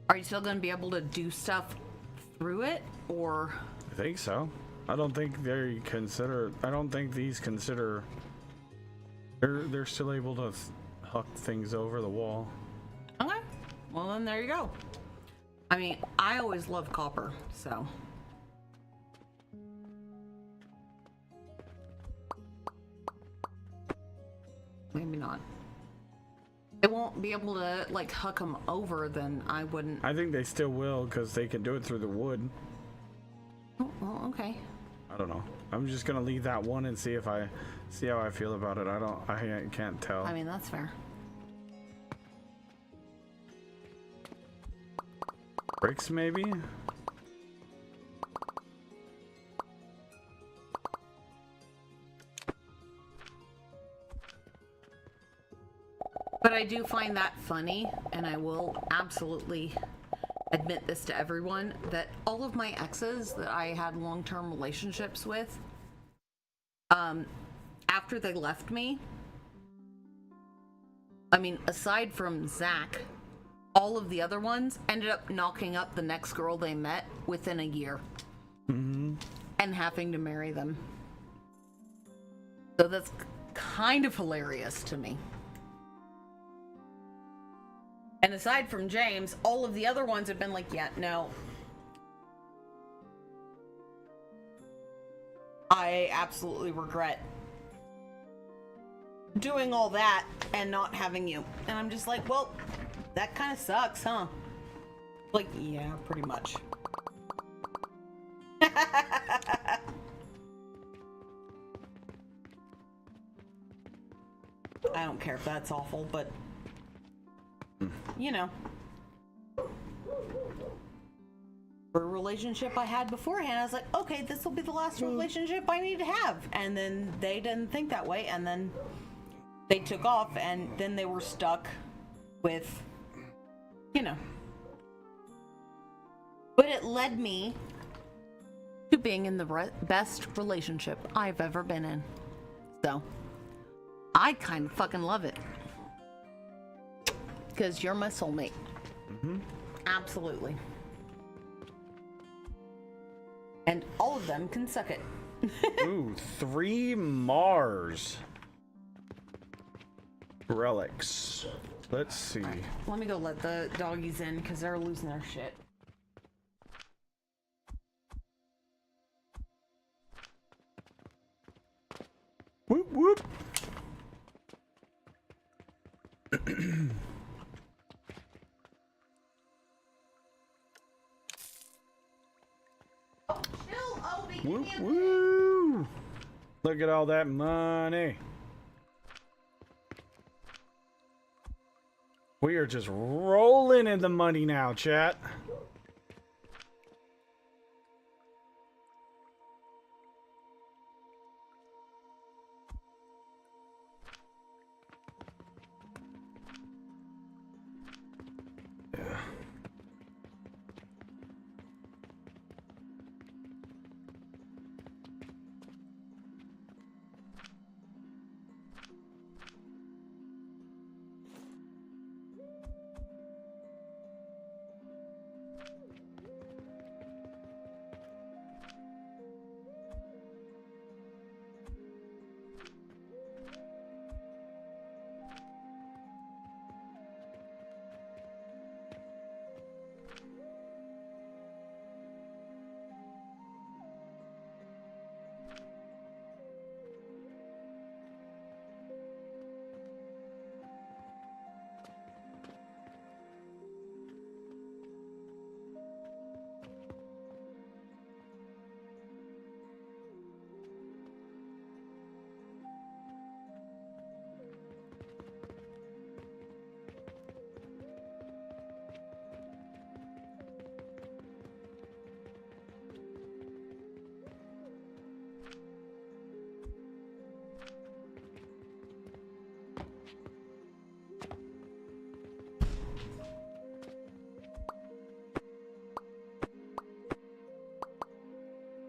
Are you still going to be able to do stuff through it, or... I think so. I don't think they consider. I don't think these consider. They're still able to huck things over the wall. Okay. Well, then there you go. I mean, I always love copper, so... Maybe not. They won't be able to, like, huck them over, then I wouldn't... I think they still will because they can do it through the wood. Oh, well, okay. I don't know. I'm just gonna leave that one and see how I feel about it. I can't tell. I mean, that's fair. Bricks maybe. But I do find that funny, and I will absolutely admit this to everyone, that all of my exes that I had long-term relationships with, after they left me, I mean, aside from Zach, all of the other ones ended up knocking up the next girl they met within a year. And having to marry them. So that's kind of hilarious to me. And aside from James, all of the other ones have been like, yeah, no. I absolutely regret doing all that and not having you. And I'm just like, well, that kind of sucks, huh? Like, yeah, pretty much. I don't care if that's awful, but you know, for a relationship I had beforehand, I was like, okay, this will be the last relationship I need to have. And then they didn't think that way, and then they took off, and then they were stuck with, you know. But it led me to being in the best relationship I've ever been in. So, I kind of fucking love it. Because you're my soulmate. Absolutely. And all of them can suck it. Ooh, 3 Mars relics. Let's see. Let me go let the doggies in because they're losing their shit. Whoop whoop. Woo, woo! Look at all that money. We are just rolling in the money now, chat.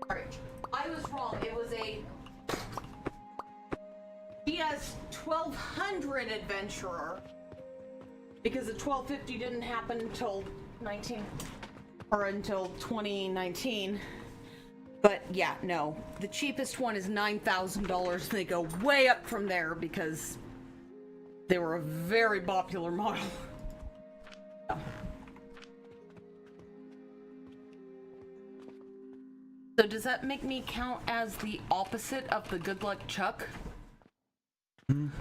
Alright, I was wrong. It was a GS 1200 adventurer because the 1250 didn't happen until 2019. But yeah, no, the cheapest one is $9,000. They go way up from there because they were a very popular model. So does that make me count as the opposite of the good luck Chuck? Because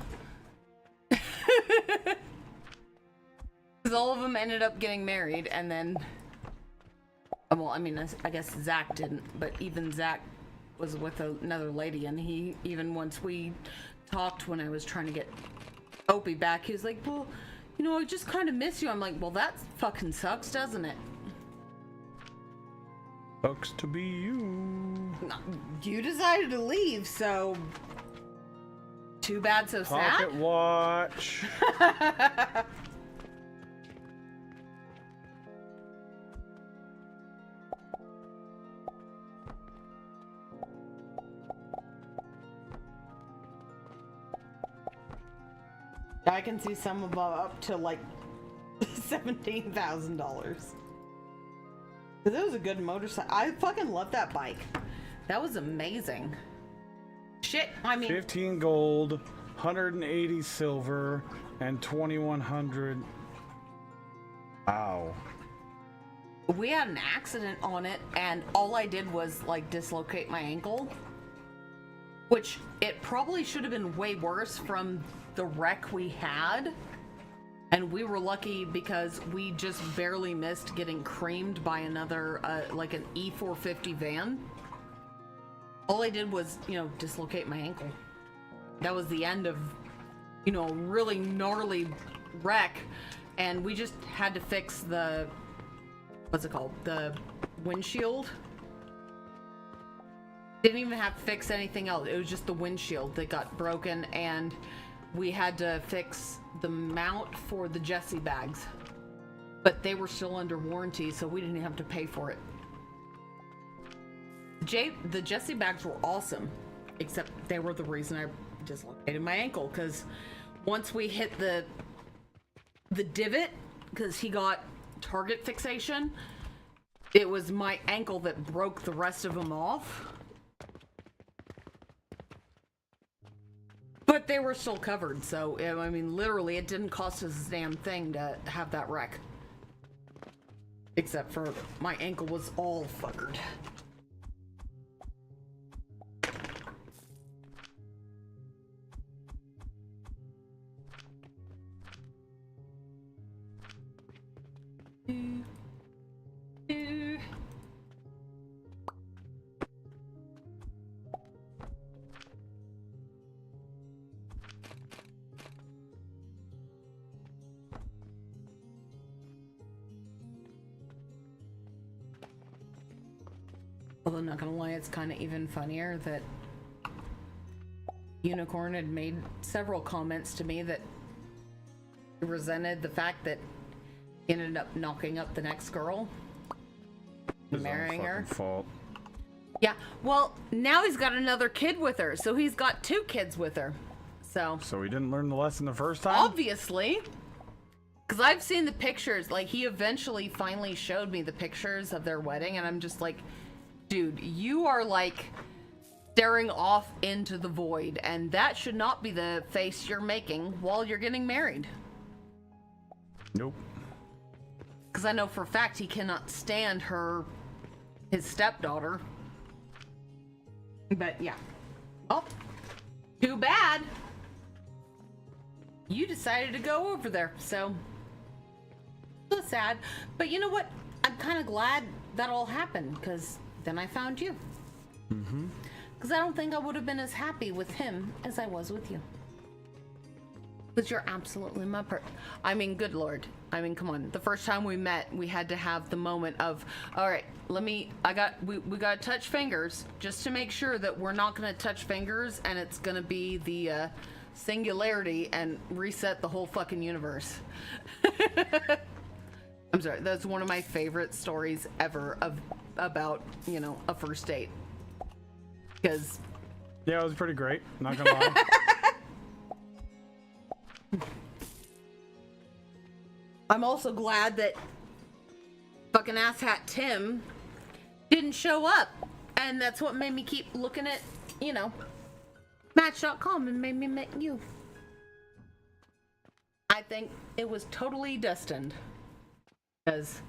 all of them ended up getting married, and then, well, I mean, I guess Zach didn't, but even Zach was with another lady, and he, even once we talked when I was trying to get Opie back, he was like, well, you know, I just kind of miss you. I'm like, well, that fucking sucks, doesn't it? Sucks to be you. You decided to leave, so too bad, so sad. Pocket watch. I can see some of them up to like $17,000. That was a good motorcycle. I fucking love that bike. That was amazing. Shit, I mean, 15 gold, 180 silver, and 2100. Wow. we had an accident on it, and all I did was like dislocate my ankle, which it probably should have been way worse from the wreck we had. And we were lucky because we just barely missed getting creamed by another, like an E450 van. All I did was, dislocate my ankle. That was the end of, a really gnarly wreck. And we just had to fix the, the windshield. Didn't even have to fix anything else. It was just the windshield that got broken, and we had to fix the mount for the Jessie bags, but they were still under warranty, so we didn't have to pay for it. The Jessie bags were awesome, except they were the reason I dislocated my ankle, because once we hit the divot, because he got target fixation, it was my ankle that broke the rest of them off. But they were still covered, so, I mean, literally, it didn't cost us a damn thing to have that wreck. Except for my ankle was all fuckered. Although, not gonna lie, it's kind of even funnier that Unicorn had made several comments to me that resented the fact that he ended up knocking up the next girl, His own marrying her. fucking fault. Yeah, well, now he's got another kid with her, so he's got 2 kids with her. So So he didn't learn the lesson the first time? obviously, because I've seen the pictures, like he eventually finally showed me the pictures of their wedding, and I'm just like, dude, you are like staring off into the void, and that should not be the face you're making while you're getting married. Nope. Because I know for a fact he cannot stand his stepdaughter. But yeah. Oh, too bad. You decided to go over there, so it's sad. But you know what? I'm kind of glad that all happened, because then I found you. Because I don't think I would have been as happy with him as I was with you. Because you're absolutely my I mean, good lord. I mean, come on. The first time we met, we had to have the moment of, all right, we got to touch fingers just to make sure that we're not going to touch fingers and it's going to be the singularity and reset the whole fucking universe. I'm sorry. That's one of my favorite stories ever about, a first date. Because Yeah, it was pretty great. Not gonna lie. I'm also glad that fucking asshat Tim didn't show up. And that's what made me keep looking at, Match.com and made me meet you. I think it was totally destined. Because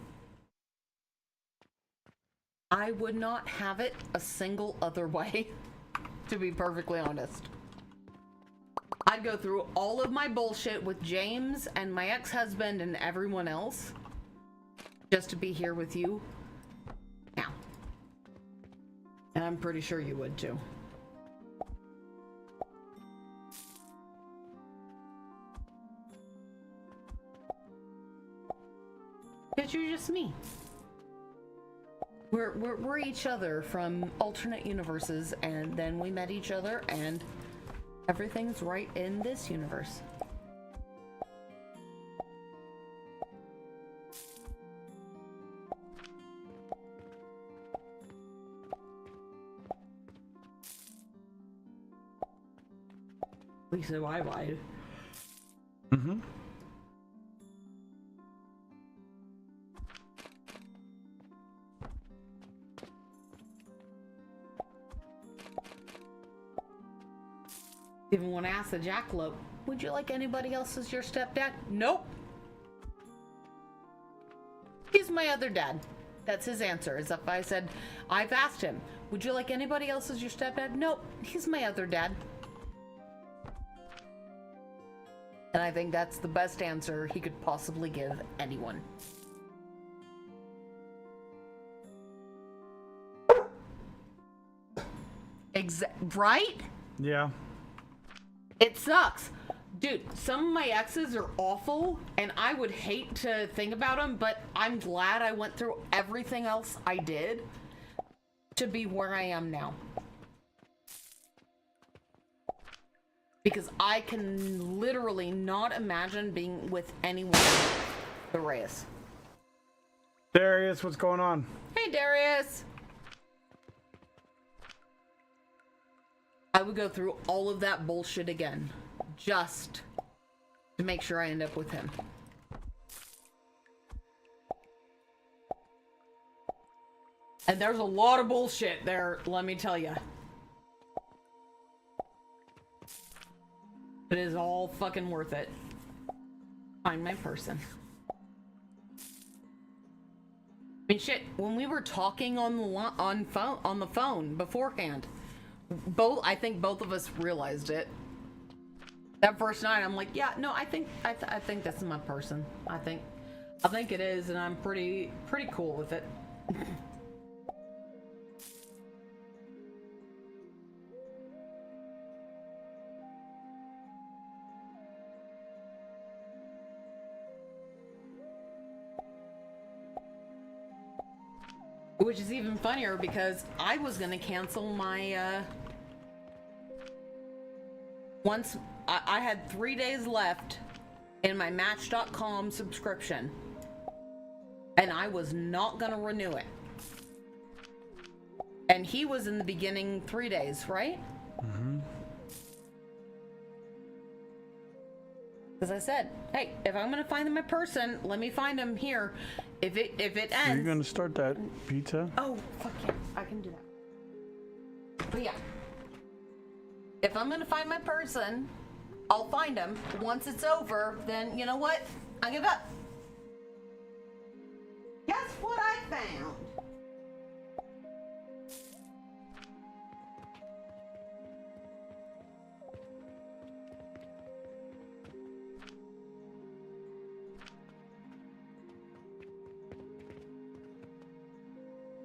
I would not have it a single other way, to be perfectly honest. I'd go through all of my bullshit with James and my ex-husband and everyone else just to be here with you now. And I'm pretty sure you would too. Because you're just me. We're each other from alternate universes, and then we met each other, and everything's right in this universe. Lisa, I lied. Mm-hmm. Even when I asked the jackalope, would you like anybody else as your stepdad? Nope. He's my other dad. That's his answer. As if I said, I've asked him, would you like anybody else as your stepdad? Nope. He's my other dad. And I think that's the best answer he could possibly give anyone. Right? Yeah. It sucks. Dude, some of my exes are awful, and I would hate to think about them, but I'm glad I went through everything else I did to be where I am now. Because I can literally not imagine being with anyone but Reyes. Darius, what's going on? Hey, Darius! I would go through all of that bullshit again, just to make sure I end up with him. And there's a lot of bullshit there, let me tell you. It is all fucking worth it. Find my person. I mean, shit, when we were talking on the phone beforehand, I think both of us realized it. That first night, I'm like, yeah, no, I think this is my person. I think it is, and I'm pretty cool with it. Which is even funnier because I was gonna cancel my, once I had 3 days left in my Match.com subscription, and I was not gonna renew it. And he was in the beginning 3 days, right? Mm-hmm. Because I said, hey, if I'm gonna find my person, let me find him here. If it Are ends. you gonna start that pizza? Oh, fuck yeah, I can do that. But yeah, if I'm gonna find my person, I'll find him. Once it's over, then you know what? I give up. Guess what I found?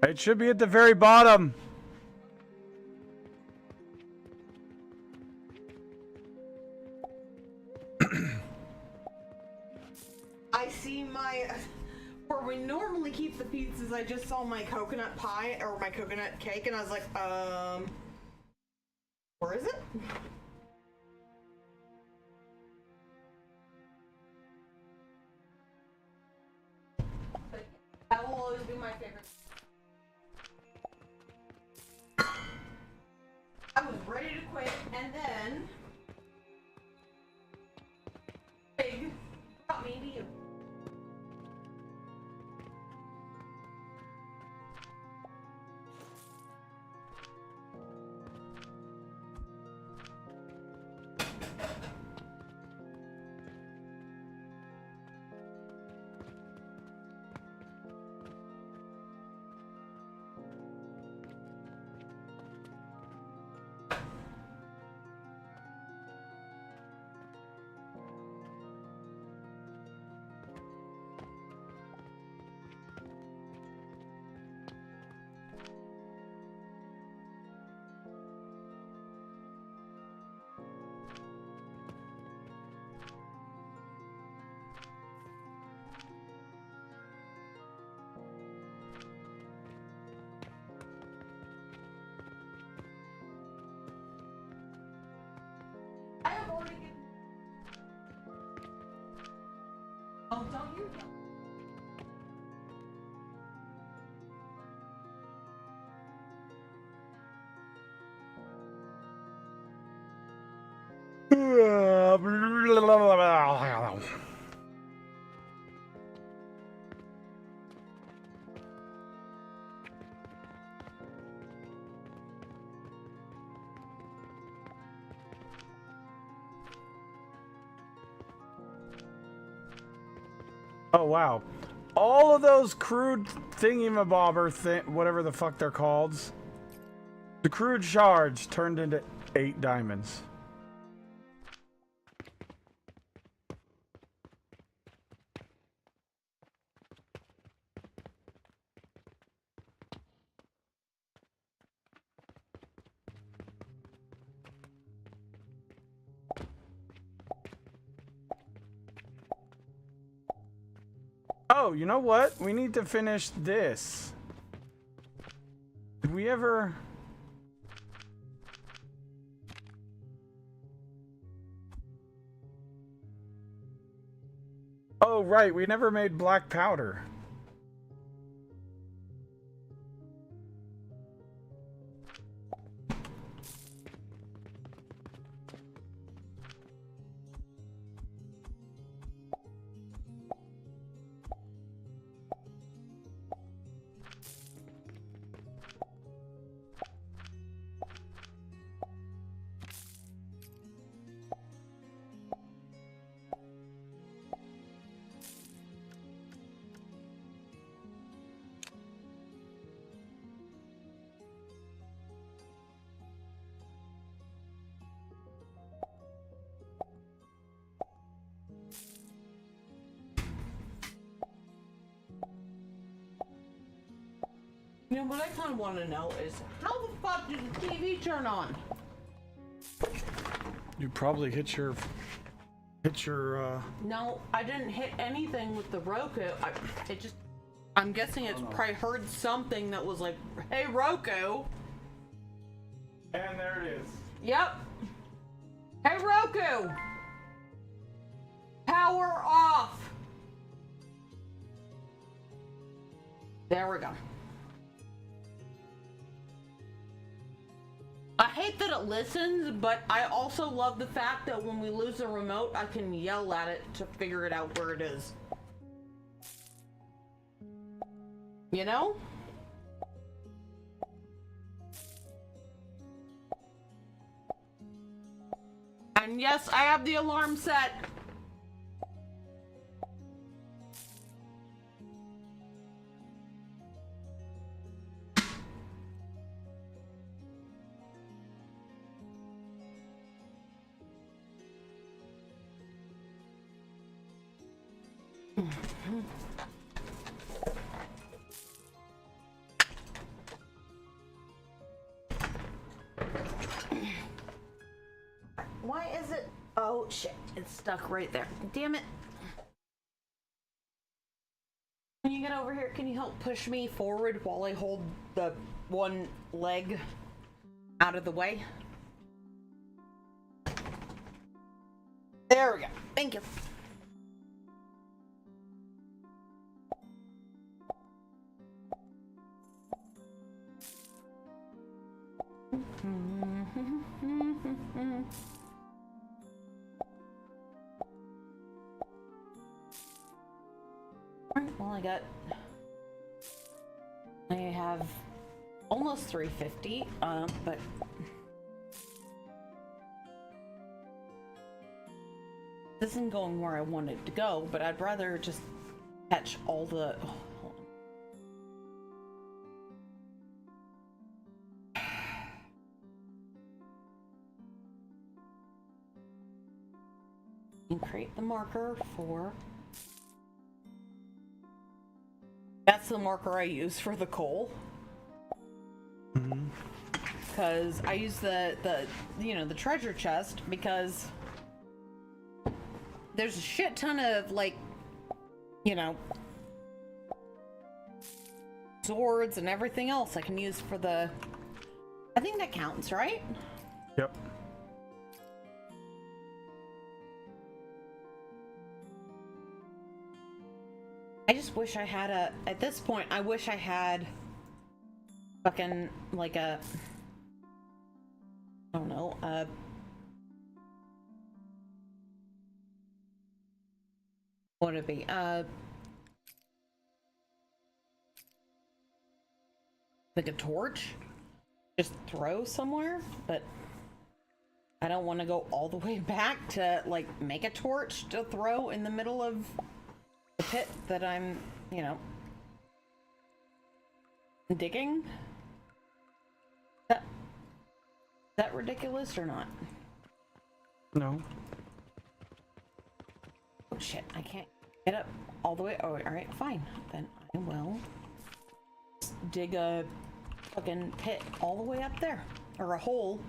It should be at the very bottom. I see my. Where we normally keep the pizzas, I just saw my coconut pie or my coconut cake, and I was like, where is it? That will always be my favorite. I was ready to quit, and then Big brought me to you. I have already given. Oh, don't you? Oh wow. All of those crude thingy-mabobber whatever the fuck they're called. The crude shards turned into 8 diamonds. Oh, you know what? We need to finish this. Did we ever... Oh, right. We never made black powder. You know, what I kind of want to know is how the fuck did the TV turn on? You probably hit your... No, I didn't hit anything with the Roku. It just... I'm guessing it's probably heard something that was like, hey, Roku. And there it is. Yep. Hey, Roku. Power off. There we go. I hate that it listens, but I also love the fact that when we lose the remote, I can yell at it to figure it out where it is. You know? And yes, I have the alarm set. Why is it? Oh shit! It's stuck right there. Damn it. When you get over here, can you help push me forward while I hold the one leg out of the way? There we go. Thank you. Well, I have almost 350, but this isn't going where I wanted to go, but I'd rather just catch all the... Oh, hold on. And create the marker for... That's the marker I use for the coal. Because I use the treasure chest because there's a shit ton of, like, swords and everything else I can use for the... I think that counts, right? Yep. I just wish I had at this point, I wish I had fucking, like I don't know, what would it be? Like a torch? Just throw somewhere? But I don't want to go all the way back to, like, make a torch to throw in the middle of the pit that I'm, digging. Is that ridiculous or not? No. Oh shit, I can't get up all the way. Oh, alright, fine. Then I will dig a fucking pit all the way up there. Or a hole.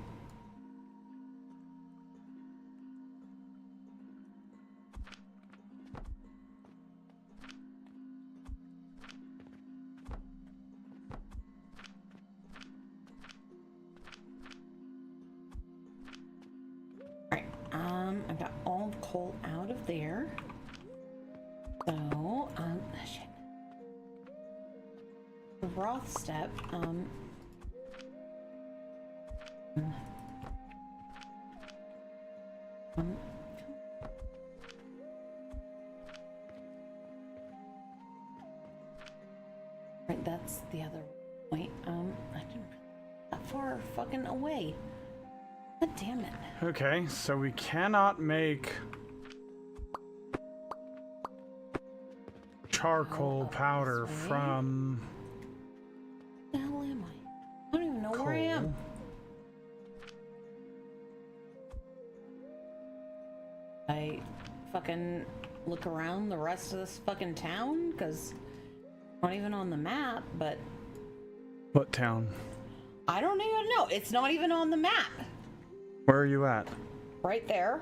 I've got all the coal out of there. So, shit. The Roth step, right, that's the other point. I didn't that far fucking away. God damn it. Okay, so we cannot make charcoal powder this way. from Where the hell am I? I don't even know where I am. coal. I fucking look around the rest of this fucking town, because it's not even on the map, but What town? I don't even know. It's not even on the map. Where are you at? Right there.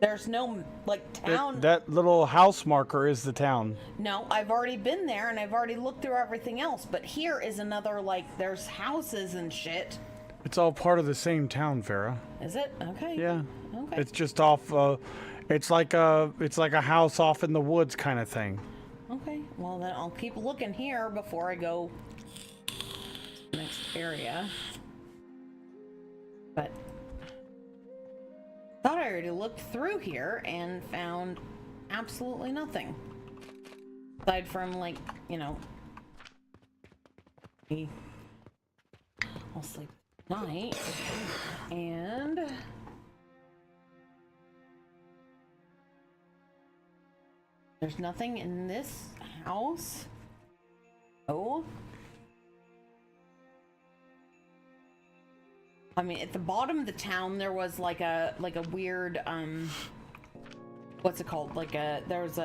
There's no like town. That little house marker is the town. No, I've already been there and I've already looked through everything else. But here is another, like, there's houses and shit. It's all part of the same town, Farah. Is it? Okay. Yeah. Okay. It's just off. It's like a house off in the woods kind of thing. Okay. Well, then I'll keep looking here before I go to the next area. But thought I already looked through here and found absolutely nothing. Aside from, like, you know, I'll sleep tonight. And there's nothing in this house. Oh. I mean, at the bottom of the town, there was like a weird, what's it called? There's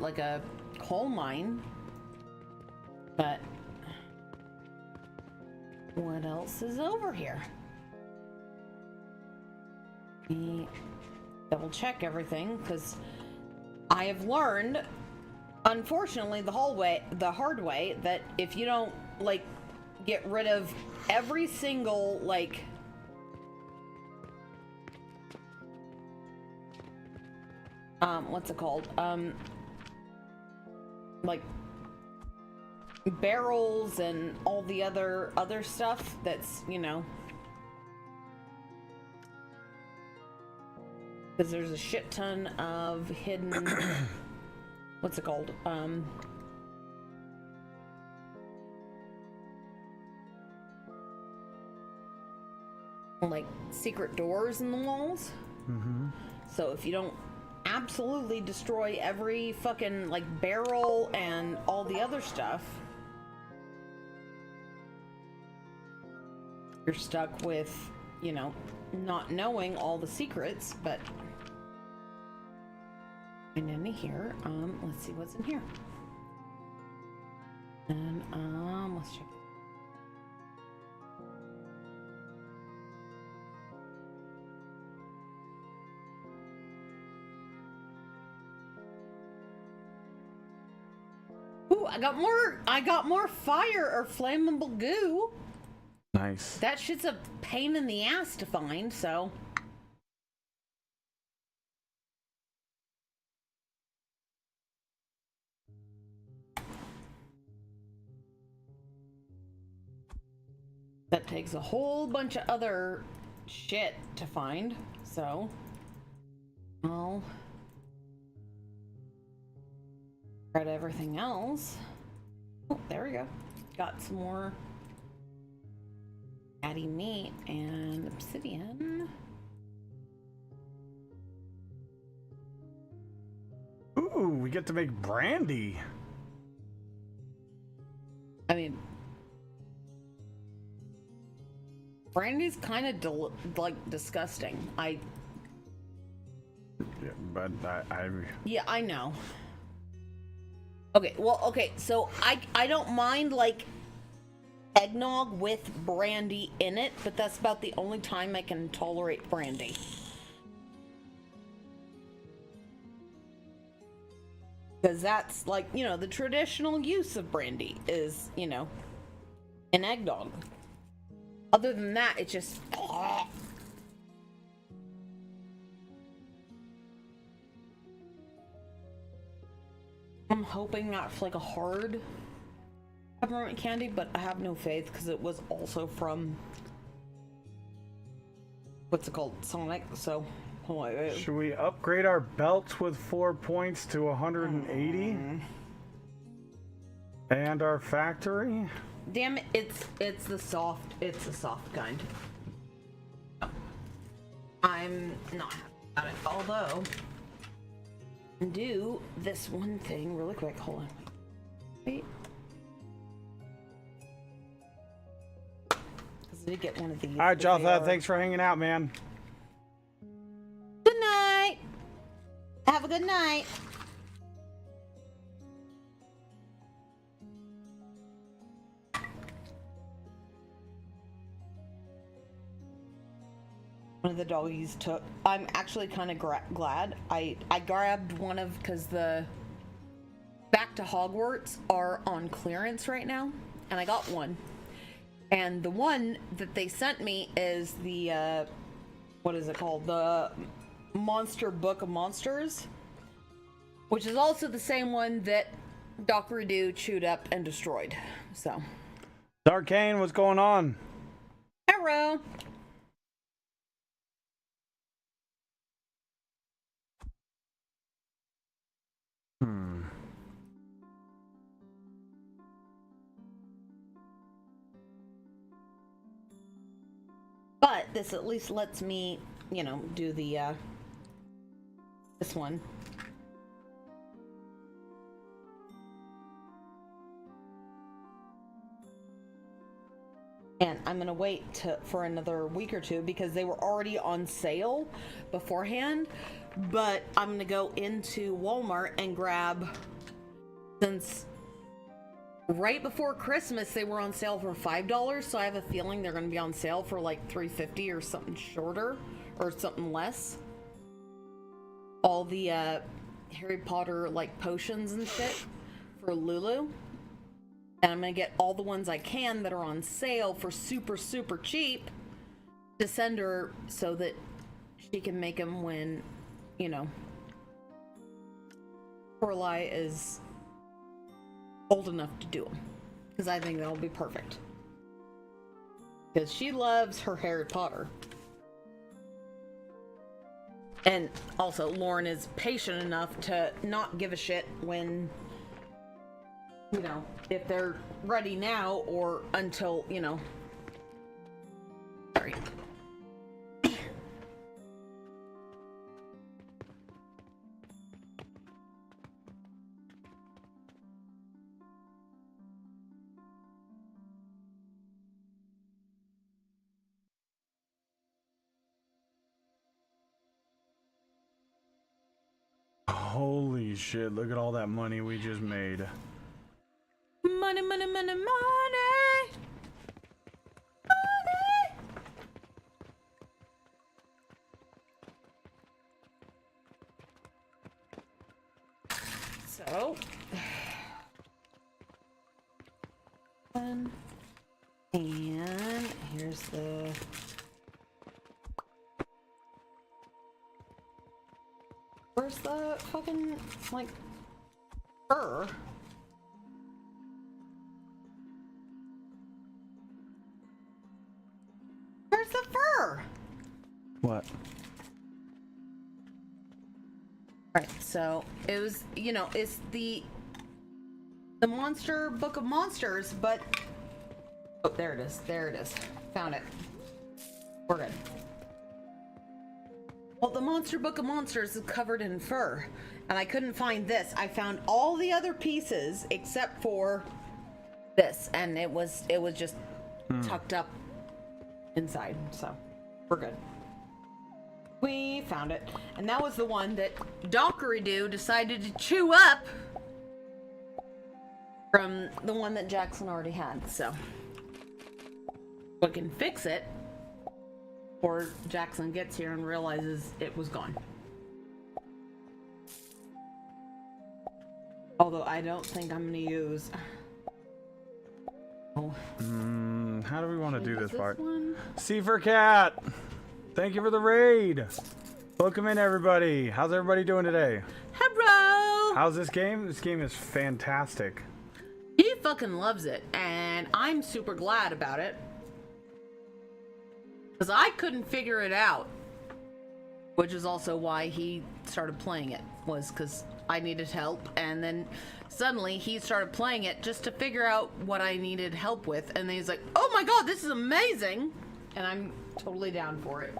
like a coal mine. But what else is over here? Let me double check everything, because I have learned, unfortunately, the hard way, that if you don't, like, get rid of every single, like, what's it called? Like, barrels and all the other stuff that's, you know, because there's a shit ton of hidden what's it called? Like secret doors in the walls. Mm-hmm. So if you don't absolutely destroy every fucking, like, barrel and all the other stuff, you're stuck with, you know, not knowing all the secrets. But and in here, let's see what's in here. And let's check. Ooh, I got more fire or flammable goo. Nice. That shit's a pain in the ass to find, so. That takes a whole bunch of other shit to find, so. I'll try to everything else. Oh, there we go. Got some more fatty meat and obsidian. Ooh, we get to make brandy. I mean, brandy's kind of like disgusting. Yeah, but Yeah, I know. Okay, well, okay, so I don't mind, like, eggnog with brandy in it, but that's about the only time I can tolerate brandy. Because that's, like, you know, the traditional use of brandy is, you know, an eggnog. Other than that, it's just... I'm hoping not for, like, a hard peppermint candy, but I have no faith because it was also from... what's it called? Sonic, so... hold on, wait. should we upgrade our belts with 4 points to 180? And our factory? Damn it, it's the soft kind. I'm not happy about it, although do this one thing really quick. Hold on. Wait. Because I did get one of these. All right, Jotha, thanks for hanging out, man. Good night. Have a good night. one of the doggies took. I'm actually kind of glad. I grabbed one of, because the Back to Hogwarts are on clearance right now, and I got one. And the one that they sent me is the, what is it called? The Monster Book of Monsters, which is also the same one that Doc Redu chewed up and destroyed. So. Darkane, what's going on? Hello. But this at least lets me, you know, do the, this one. And I'm gonna wait for another week or two because they were already on sale beforehand. But I'm gonna go into Walmart and grab, since right before Christmas they were on sale for $5, so I have a feeling they're gonna be on sale for like $3.50 or something shorter or something less. All the Harry Potter like potions and shit for Lulu. And I'm gonna get all the ones I can that are on sale for super, super cheap to send her so that she can make them when, you know, Coralie is old enough to do them. Because I think that'll be perfect. Because she loves her Harry Potter. And also, Lauren is patient enough to not give a shit when, you know, if they're ready now or until, you know. Sorry. Holy shit, look at all that money we just made. Money, money, money, money! So, and here's the where's the fucking like fur? Where's the fur? What? Right, so it was, you know, it's the Monster Book of Monsters, but oh, there it is. There it is. Found it. We're good. Well, the Monster Book of Monsters is covered in fur, and I couldn't find this. I found all the other pieces except for this, and it was just tucked up inside, so we're good. We found it, and that was the one that Dockery-Doo decided to chew up from the one that Jackson already had, so we can fix it before Jackson gets here and realizes it was gone. Although I don't think I'm gonna use. Oh. How do we want to do this part? One? Seafer Cat, thank you for the raid. Welcome in, everybody. How's everybody doing today? Hello! How's this game? This game is fantastic. He fucking loves it, and I'm super glad about it. Because I couldn't figure it out. Which is also why he started playing it, was because I needed help, and then suddenly he started playing it just to figure out what I needed help with, and then he's like, oh my god, this is amazing! And I'm totally down for it.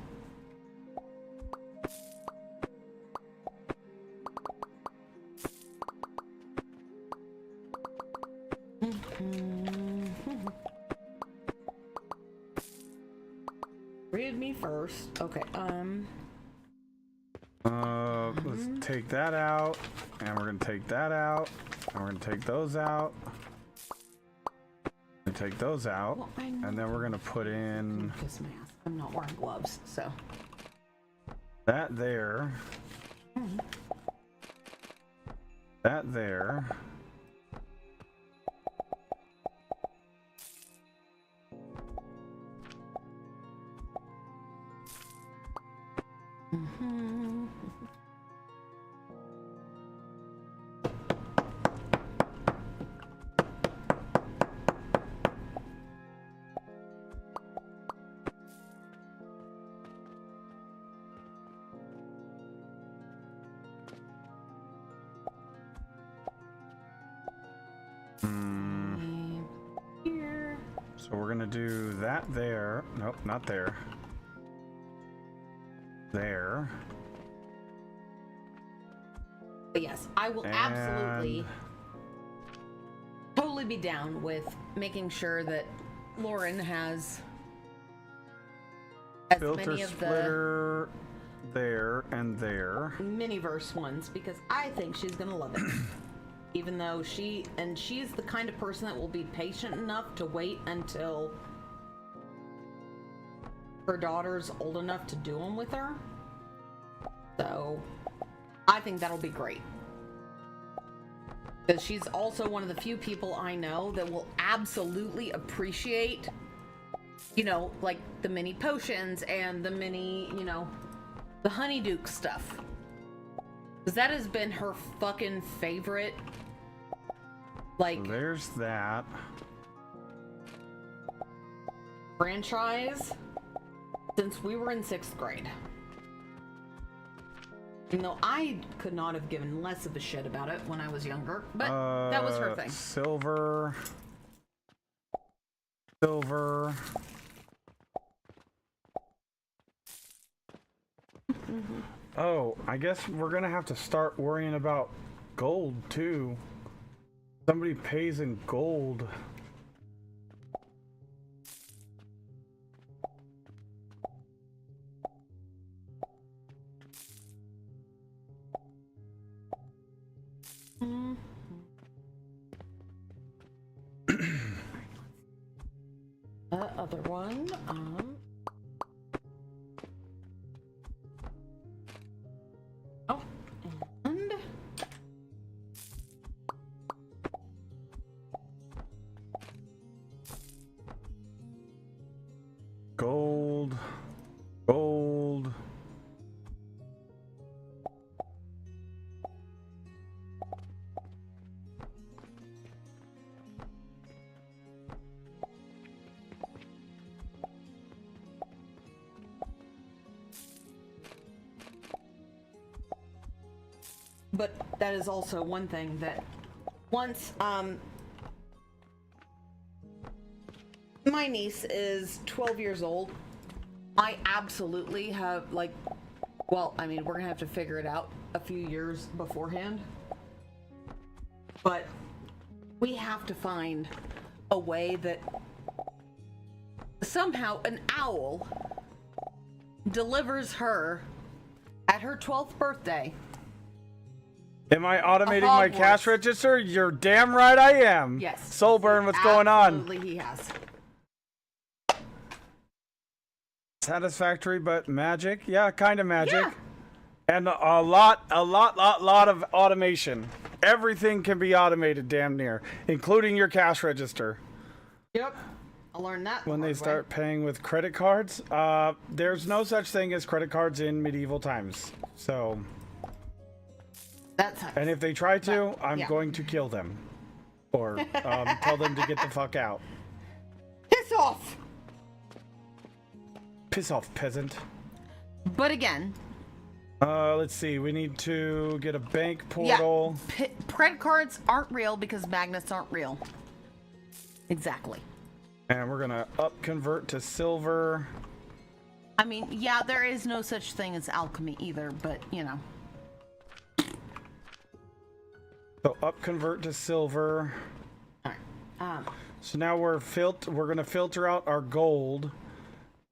Read me first. Okay, Let's take that out, and we're gonna take that out, and we're gonna take those out, and take those out, well, and then we're gonna put in. This mask. I'm not wearing gloves, so. That there. That there. Here. So we're gonna do that there. Nope, not there. There. But yes, I will absolutely totally be down with making sure that Lauren has as Filter many of the splitter there and there. miniverse ones because I think she's gonna love it. Even though she's the kind of person that will be patient enough to wait until her daughter's old enough to do them with her. So I think that'll be great. Because she's also one of the few people I know that will absolutely appreciate, you know, like the mini potions and the mini, you know, the honeydew stuff. Because that has been her fucking favorite. Like, There's that. franchise since we were in 6th grade. Even though I could not have given less of a shit about it when I was younger, but that was her thing. Silver. Silver. Oh, I guess we're gonna have to start worrying about gold too. Somebody pays in gold. The other one, oh, and Gold. Gold. but that is also one thing that once my niece is 12 years old, I absolutely have like, well, I mean, we're gonna have to figure it out a few years beforehand, but we have to find a way that somehow an owl delivers her at her 12th birthday. Am I automating my Hogwarts. cash register? You're damn right I am. Yes. Soulburn, what's going on? Absolutely, he has. Satisfactory, but magic? Yeah, kind of magic. Yeah. And a lot of automation. Everything can be automated damn near, including your cash register. Yep. I learned that the When they hard way. start paying with credit cards, there's no such thing as credit cards in medieval times. So, That's and if they try to, I'm yeah. going to kill them. Or tell them to get the fuck out. piss off. Piss off, peasant. But again, Let's see. We need to get a bank portal. credit cards aren't real because magnets aren't real. Exactly. And we're gonna convert to silver. I mean, yeah, there is no such thing as alchemy either, but you know. So convert to silver. All right. So now we're gonna filter out our gold.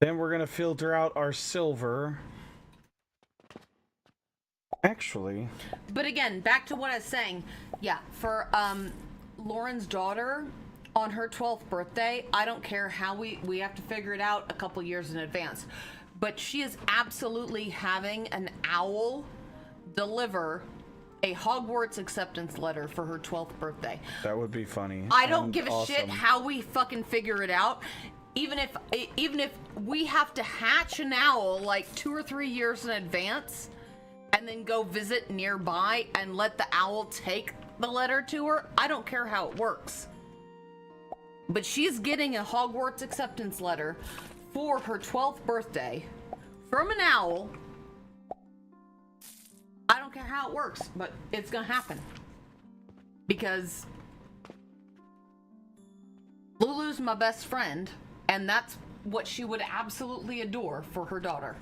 Then we're gonna filter out our silver. Actually, But again, back to what I was saying. Yeah, for Lauren's daughter on her 12th birthday, I don't care how we have to figure it out a couple years in advance. but she is absolutely having an owl deliver a Hogwarts acceptance letter for her 12th birthday. That would be funny. I don't and give a shit awesome. how we fucking figure it out. Even if we have to hatch an owl like 2 or 3 years in advance and then go visit nearby and let the owl take the letter to her, I don't care how it works. But she's getting a Hogwarts acceptance letter for her 12th birthday from an owl. I don't care how it works, but it's gonna happen. Because Lulu's my best friend, and that's what she would absolutely adore for her daughter.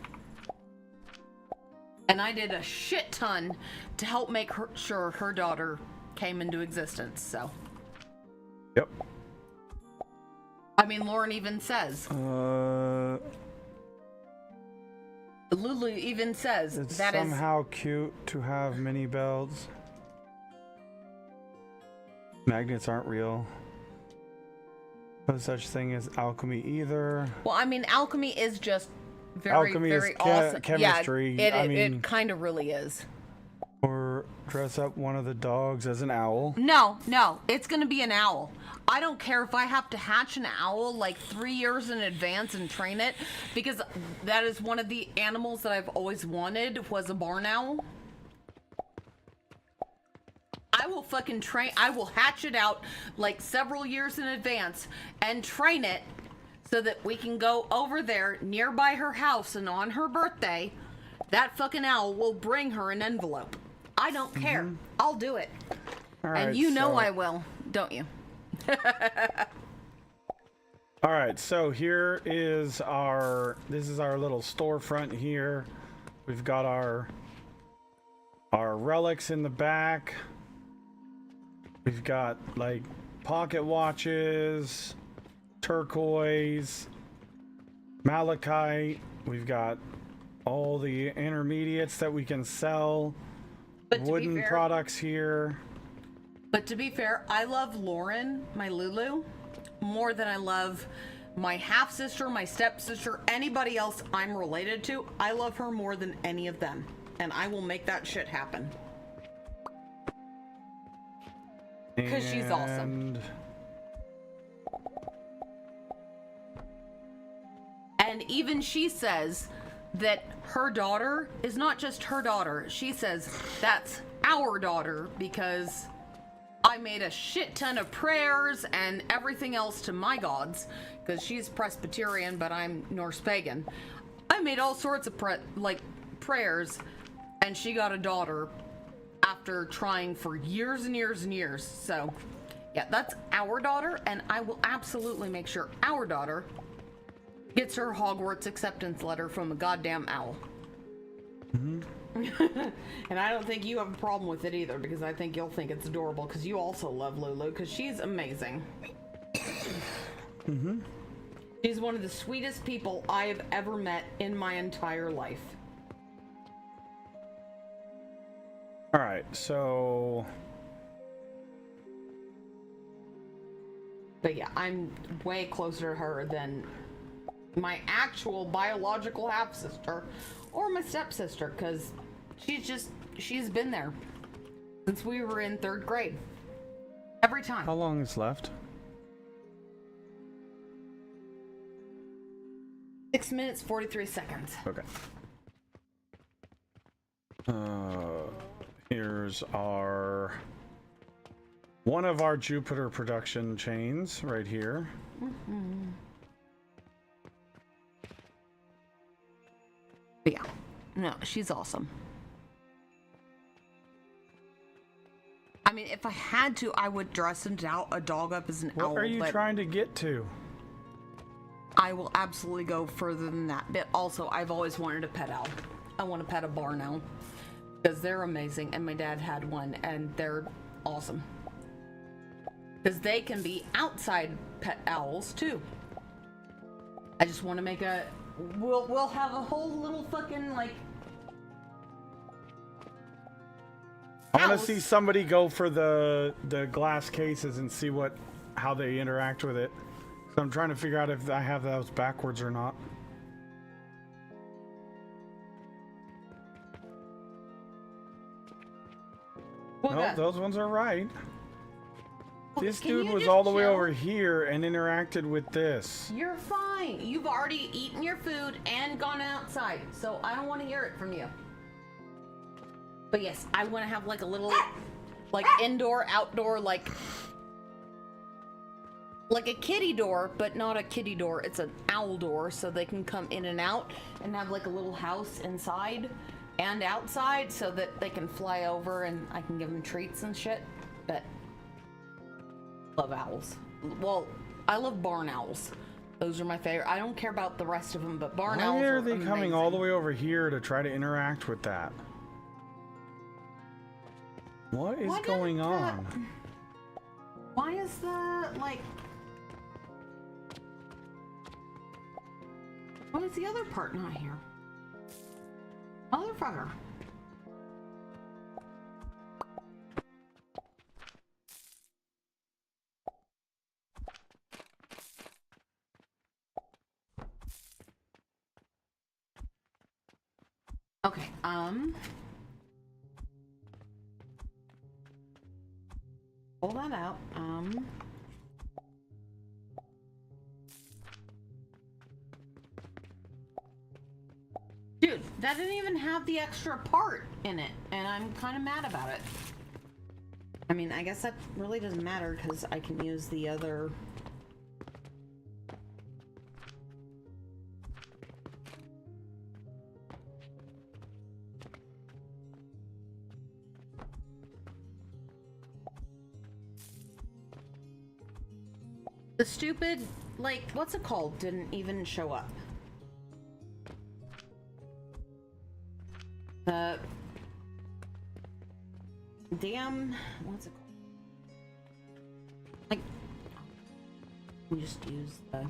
And I did a shit ton to help make sure her daughter came into existence, so. Yep. I mean, Lauren even says, Lulu even says It's that is somehow cute to have mini belts. Magnets aren't real. No such thing as alchemy either. well, I mean, alchemy is just very, Alchemy is very awesome. chemistry. Yeah, I mean- it kind of really is. Or dress up one of the dogs as an owl. No, it's gonna be an owl. I don't care if I have to hatch an owl like 3 years in advance and train it, because that is one of the animals that I've always wanted, was a barn owl. I will fucking train, I will hatch it out like several years in advance and train it so that we can go over there nearby her house, and on her birthday, that fucking owl will bring her an envelope. I don't care. I'll do it. All And right, you know so- I will, don't you? All right, so here is this is our little storefront here. We've got our relics in the back. We've got like pocket watches, turquoise, malachite. We've got all the intermediates that we can sell. But to be Wooden fair- products here. But to be fair, I love Lauren, my Lulu, more than I love my half-sister, my stepsister, anybody else I'm related to. I love her more than any of them. And I will make that shit happen. 'Cause she's awesome. And even she says that her daughter is not just her daughter. She says that's our daughter, because I made a shit ton of prayers and everything else to my gods, because she's Presbyterian, but I'm Norse pagan. I made all sorts of prayers, and she got a daughter after trying for years and years and years. So, yeah, that's our daughter, and I will absolutely make sure our daughter gets her Hogwarts acceptance letter from a goddamn owl. And I don't think you have a problem with it either, because I think you'll think it's adorable, because you also love Lulu, because she's amazing. She's one of the sweetest people I have ever met in my entire life. All right, so But yeah, I'm way closer to her than my actual biological half-sister or my stepsister, because she's been there since we were in 3rd grade. Every time. how long is left? 6 minutes, 43 seconds. Okay. Here's one of our Jupiter production chains right here. But yeah, no, she's awesome. I mean, if I had to, I would dress a dog up as an What owl. are you but trying to get to? I will absolutely go further than that. But also, I've always wanted a pet owl. I want to pet a barn owl, because they're amazing, and my dad had one, and they're awesome. Because they can be outside pet owls too. I just want to make we'll have a whole little fucking like. I want house. to see somebody go for the glass cases and see how they interact with it. So I'm trying to figure out if I have those backwards or not. Well, No, those ones are right. This can dude you was just all the way chill? over here and interacted with this. You're fine. You've already eaten your food and gone outside, so I don't want to hear it from you. But yes, I want to have like a little, like indoor, outdoor, like a kitty door, but not a kitty door. It's an owl door, so they can come in and out and have like a little house inside and outside, so that they can fly over and I can give them treats and shit. But love owls. Well, I love barn owls. Those are my favorite. I don't care about the rest of them, but barn owls Why are are they coming all the amazing. way over here to try to interact with that? What is Why did going that- on? Why is the, like... Why is the other part not here? Motherfucker. Okay, pull that out, dude, that didn't even have the extra part in it, and I'm kind of mad about it. I mean, I guess that really doesn't matter, because I can use the other... The stupid, like, what's it called? Didn't even show up. Damn, what's it called? Like, we just use the...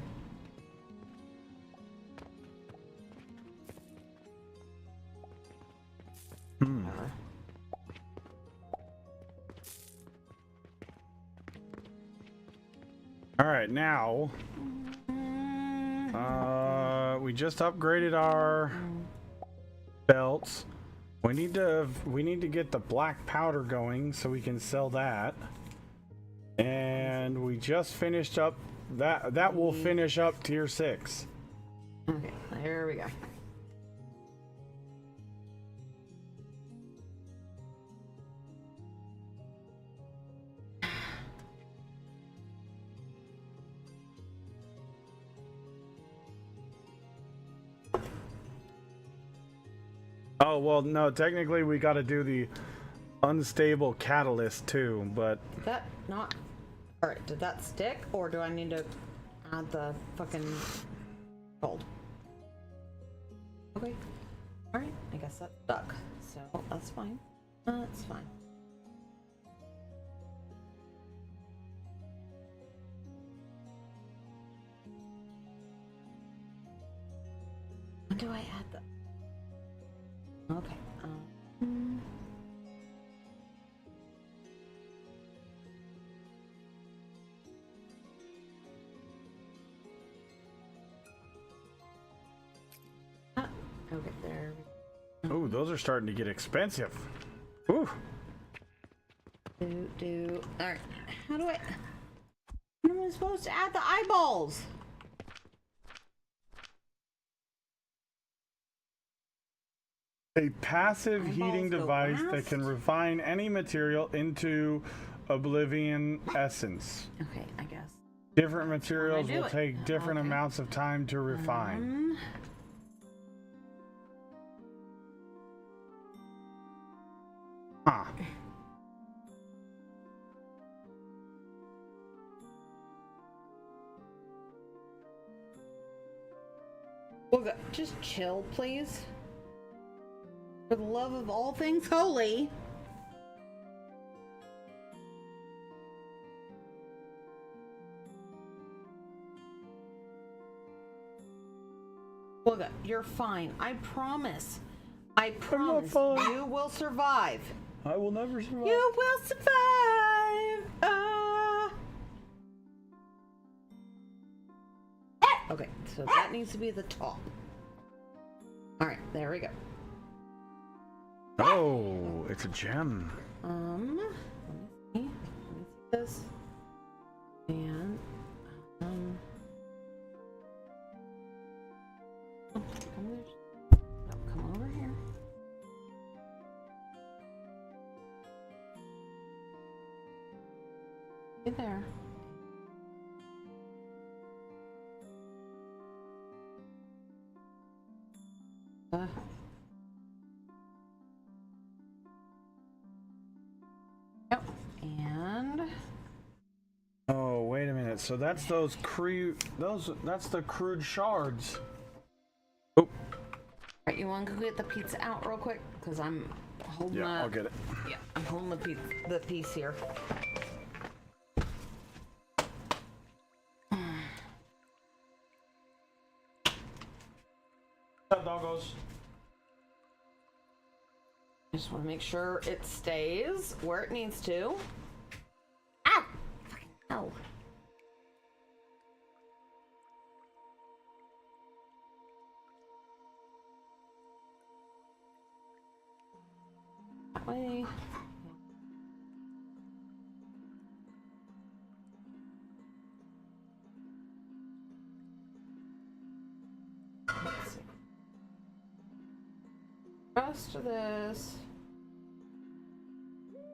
All right, now we just upgraded our belts. We need to get the black powder going so we can sell that. And we just finished up that will finish up tier 6. Okay, here we go. Oh, well, no, technically we got to do the unstable catalyst too, but Did that not... Alright, did that stick? Or do I need to add the fucking gold? Okay. Alright, I guess that's stuck. So, that's fine. That's fine. When do I add the... Okay. Okay, there we ooh, those are starting to get expensive. Ooh. do. Alright. How do I... When am I supposed to add the eyeballs? A passive Eyeballs heating go device that last? can refine any material into Oblivion essence. Okay, I guess. Different materials do will it. take different Okay. amounts of time to refine. Huh. Well, just chill, please. For the love of all things holy. Look, you're fine. I promise. I promise fine. you will survive. I will never survive. You will survive. Okay, so that needs to be the top. All right, there we go. Oh, it's a gem. Let me see this. And, oh, come over here. Hey there. Yep. And Oh, wait a minute. So that's those crude. That's the crude shards. right, you want to go get the pizza out real quick? Because I'm holding Yeah, I'll get it. Yeah, I'm holding the piece here. Doggos. Just want to make sure it stays where it needs to. Ow! Fucking no. That way. Let's see. Rest of this.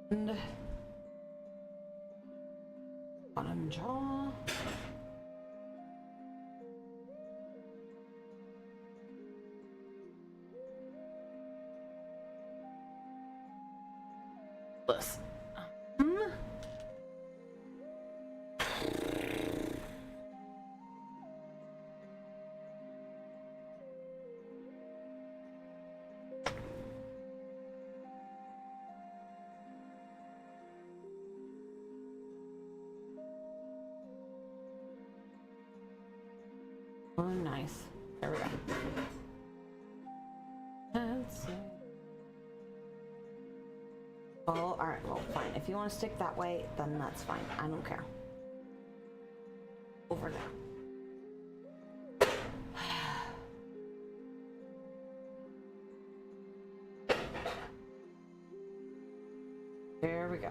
And bottom jaw. This. Oh, nice. There we go. Let's see. Oh, alright, well, fine. If you want to stick that way, then that's fine. I don't care. Over there. There we go.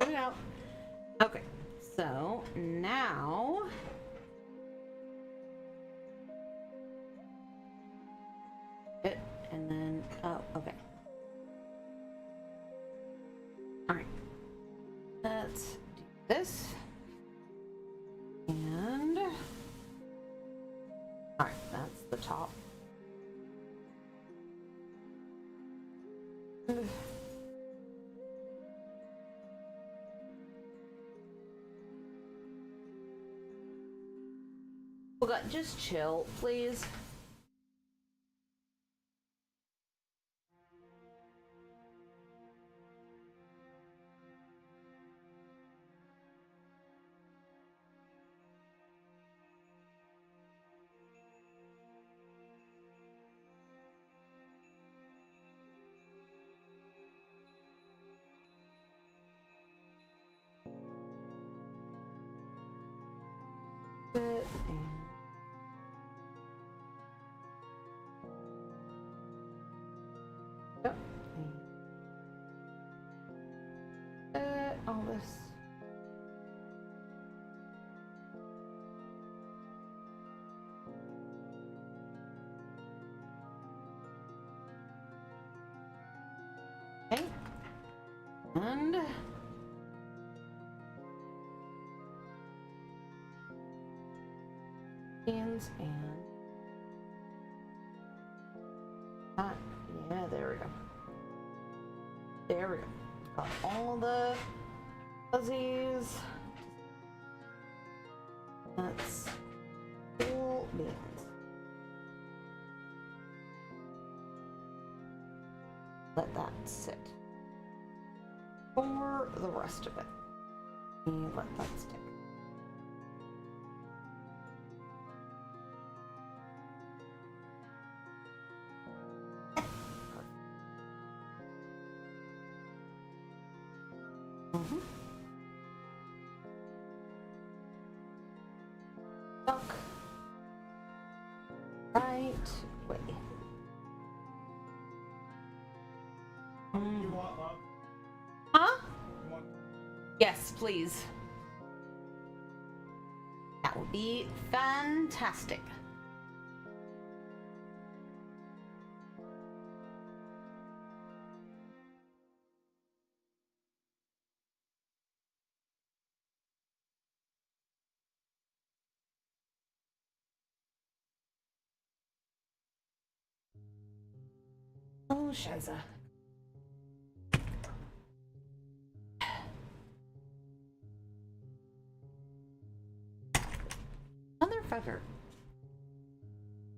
There we go. Okay, so now it, and then, oh, okay. All right, let's do this, and all right, that's the top. Well, God, just chill, please. It and yep. All this. Okay. And hands and yeah, there we go. There we go. Got all the fuzzies. That's cool beans. Let that sit for the rest of it. And let that stick. Duck. Right way. You want love? Huh? Yes, please. That would be fantastic. Oh, Shiza. Motherfucker.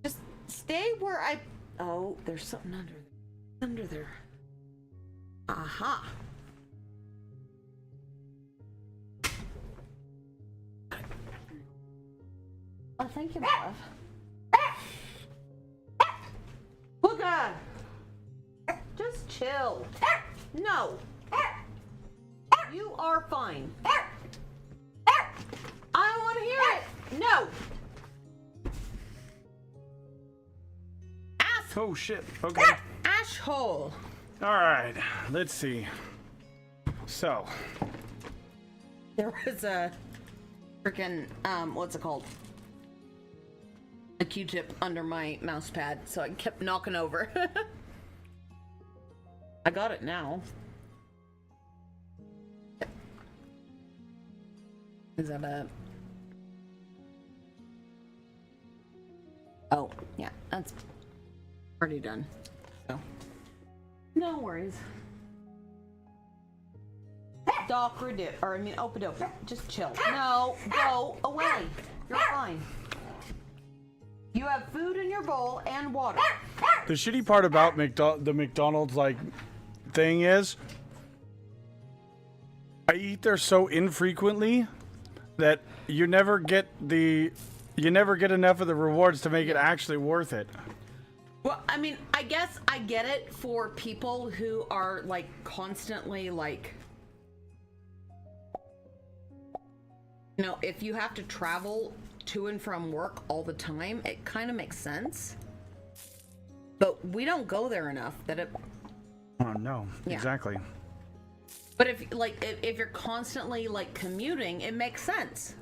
Just stay where I... Oh, there's something under there. Aha. Oh, thank you, my love. Booga! Just chill. No. You are fine. I don't want to hear it. No. Oh shit. Okay. Asshole. All right. Let's see. So, There was a freaking what's it called? A Q-tip under my mouse pad, so I kept knocking over. I got it now. Is that a... Oh, yeah, that's already done. So, no worries. Doc, open. Just chill. No, go away. You're fine. You have food in your bowl and water. the shitty part about the McDonald's like thing is, I eat there so infrequently that you never get enough of the rewards to make it actually worth it. Well, I mean, I guess I get it for people who are like constantly like, you know, if you have to travel to and from work all the time, it kind of makes sense. But we don't go there enough that it... Oh no, Yeah. exactly. But if you're constantly like commuting, it makes sense.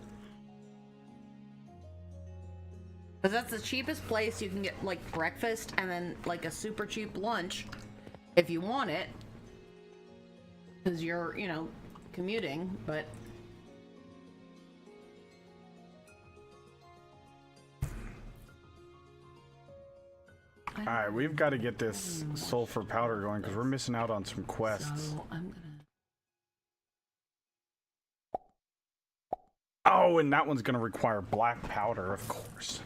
Because that's the cheapest place you can get like breakfast and then like a super cheap lunch if you want it. Because you're, you know, commuting, but... All right, we've got to get this sulfur powder going because we're missing out on some quests. So I'm gonna... Oh, and that one's going to require black powder, of course.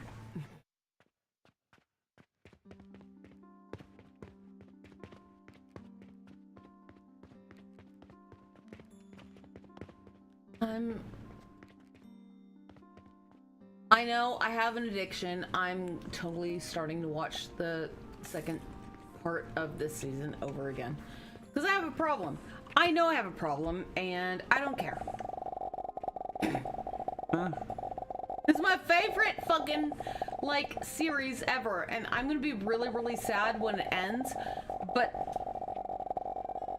I know I have an addiction. I'm totally starting to watch the second part of this season over again. Because I have a problem. I know I have a problem, and I don't care. Huh? It's my favorite fucking, like, series ever, and I'm gonna be really, really sad when it ends, but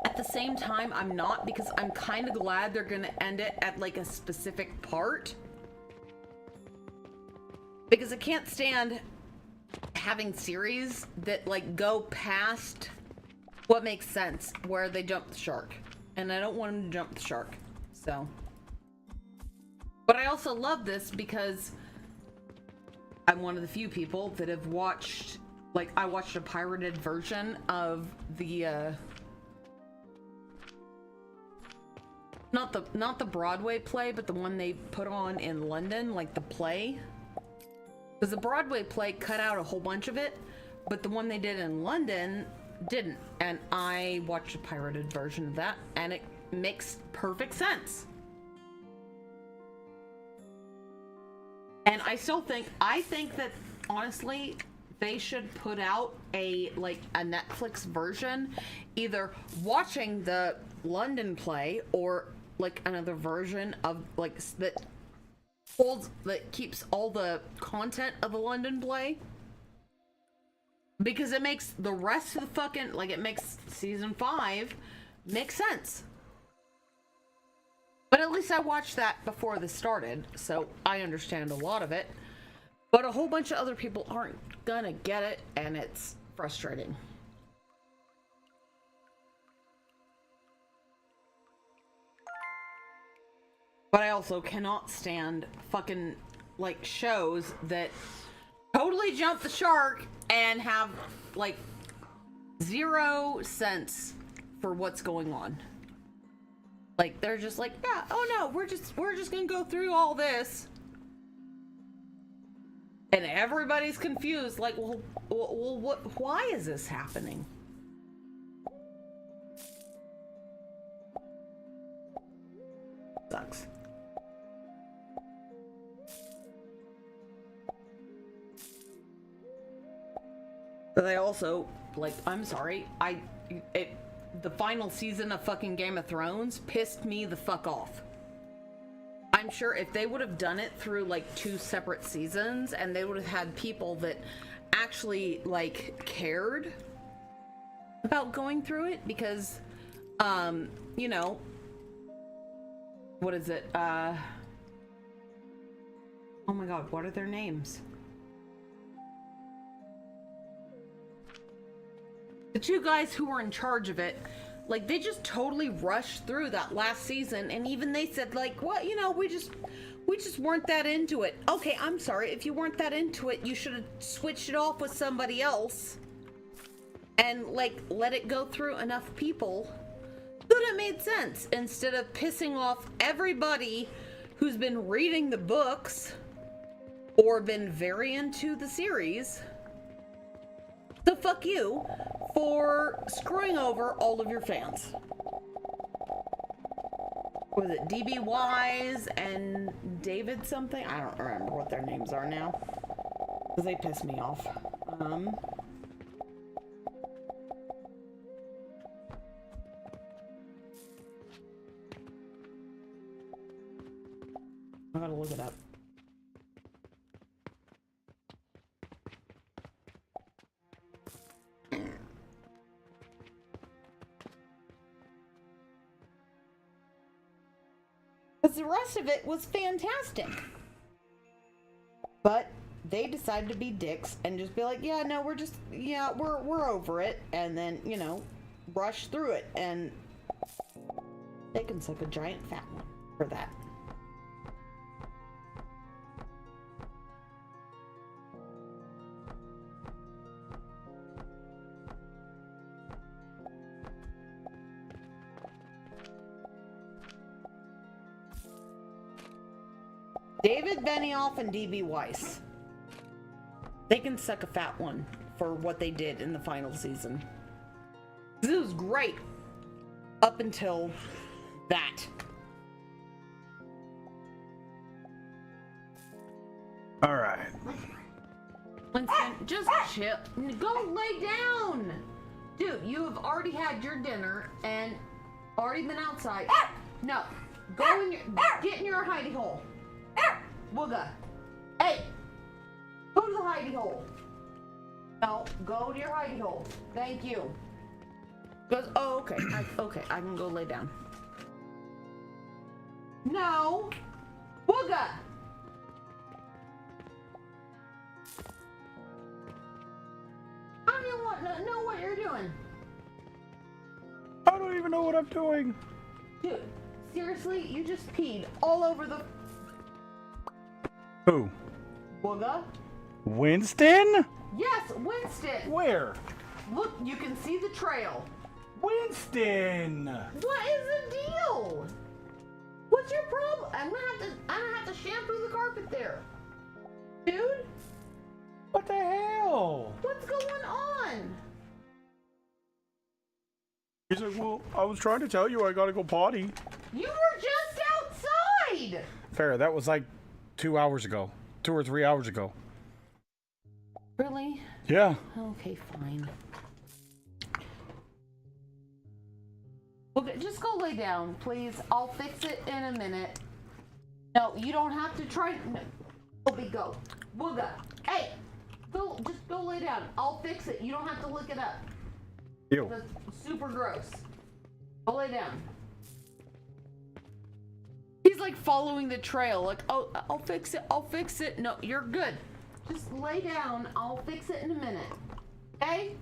at the same time, I'm not, because I'm kind of glad they're gonna end it at, like, a specific part. Because I can't stand having series that, like, go past what makes sense, where they jump the shark. And I don't want them to jump the shark, so... But I also love this because I'm one of the few people that have watched, like, I watched a pirated version of the, not the Broadway play, but the one they put on in London, like the play. Because the Broadway play cut out a whole bunch of it, but the one they did in London didn't. And I watched a pirated version of that, and it makes perfect sense. And I think that honestly, they should put out a Netflix version, either watching the London play or like another version of like that keeps all the content of the London play. Because it makes the rest of the fucking, like, it makes season 5 make sense. But at least I watched that before this started, so I understand a lot of it. But a whole bunch of other people aren't gonna get it, and it's frustrating. But I also cannot stand fucking, like, shows that totally jump the shark and have, like, 0 sense for what's going on. Like, they're just like, yeah, oh no, we're just gonna go through all this. And everybody's confused, like, well, why is this happening? Sucks. But I also, like, I'm sorry, the final season of fucking Game of Thrones pissed me the fuck off. I'm sure if they would have done it through, like, 2 separate seasons, and they would have had people that actually, like, cared about going through it, because, you know, what is it, oh my god, what are their names? The 2 guys who were in charge of it, like, they just totally rushed through that last season, and even they said, like, what, you know, we just weren't that into it. Okay, I'm sorry, if you weren't that into it, you should have switched it off with somebody else, and, like, let it go through enough people that it made sense, instead of pissing off everybody who's been reading the books, or been very into the series. So fuck you for screwing over all of your fans. Was it DB Wise and David something? I don't remember what their names are now, because they piss me off. I gotta look it up. Because the rest of it was fantastic. But they decided to be dicks and just be like, yeah, no, we're over it. And then, you know, rush through it. And they can suck a giant fat one for that. David Benioff and DB Weiss. They can suck a fat one for what they did in the final season. It was great up until that. All right. Winston, just chill. Go lay down. Dude, you have already had your dinner and already been outside. No, go in your, get in your hidey hole. Wooga. Hey! Go to the hidey hole. No, go to your hidey hole. Thank you. Goes, oh, okay. Okay, I can go lay down. No! Wooga! I don't even want to know what you're doing. I don't even know what I'm doing. Dude, seriously, you just peed all over the... Who? Wooga? Winston? Yes, Winston! Where? Look, you can see the trail. Winston! What is the deal? What's your problem? I'm gonna have to shampoo the carpet there. Dude? What the hell? What's going on? He's like, well, I was trying to tell you I gotta go potty. You were just outside! Fair, that was like 2 hours ago. 2 or 3 hours ago. Really? Yeah. Okay, fine. Okay, just go lay down, please. I'll fix it in a minute. No, you don't have to try. No. Obi, go. Wooga. Hey! Just go lay down. I'll fix it. You don't have to look it up. Ew. That's super gross. Go lay down. he's like following the trail. Like, oh, I'll fix it. I'll fix it. No, you're good. Just lay down. I'll fix it in a minute. Okay?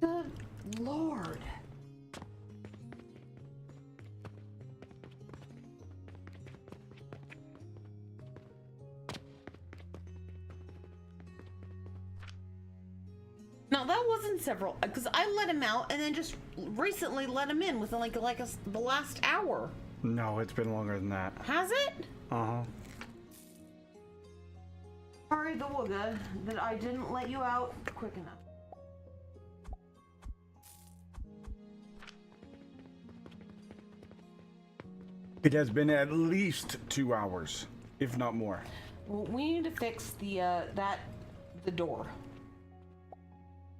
Good Lord. No, that wasn't several, because I let him out and then just recently let him in within the last hour. No, it's been longer than that. Has it? Uh-huh. Sorry, the wooga, that I didn't let you out quick enough. It has been at least 2 hours, if not more. Well, we need to fix the door.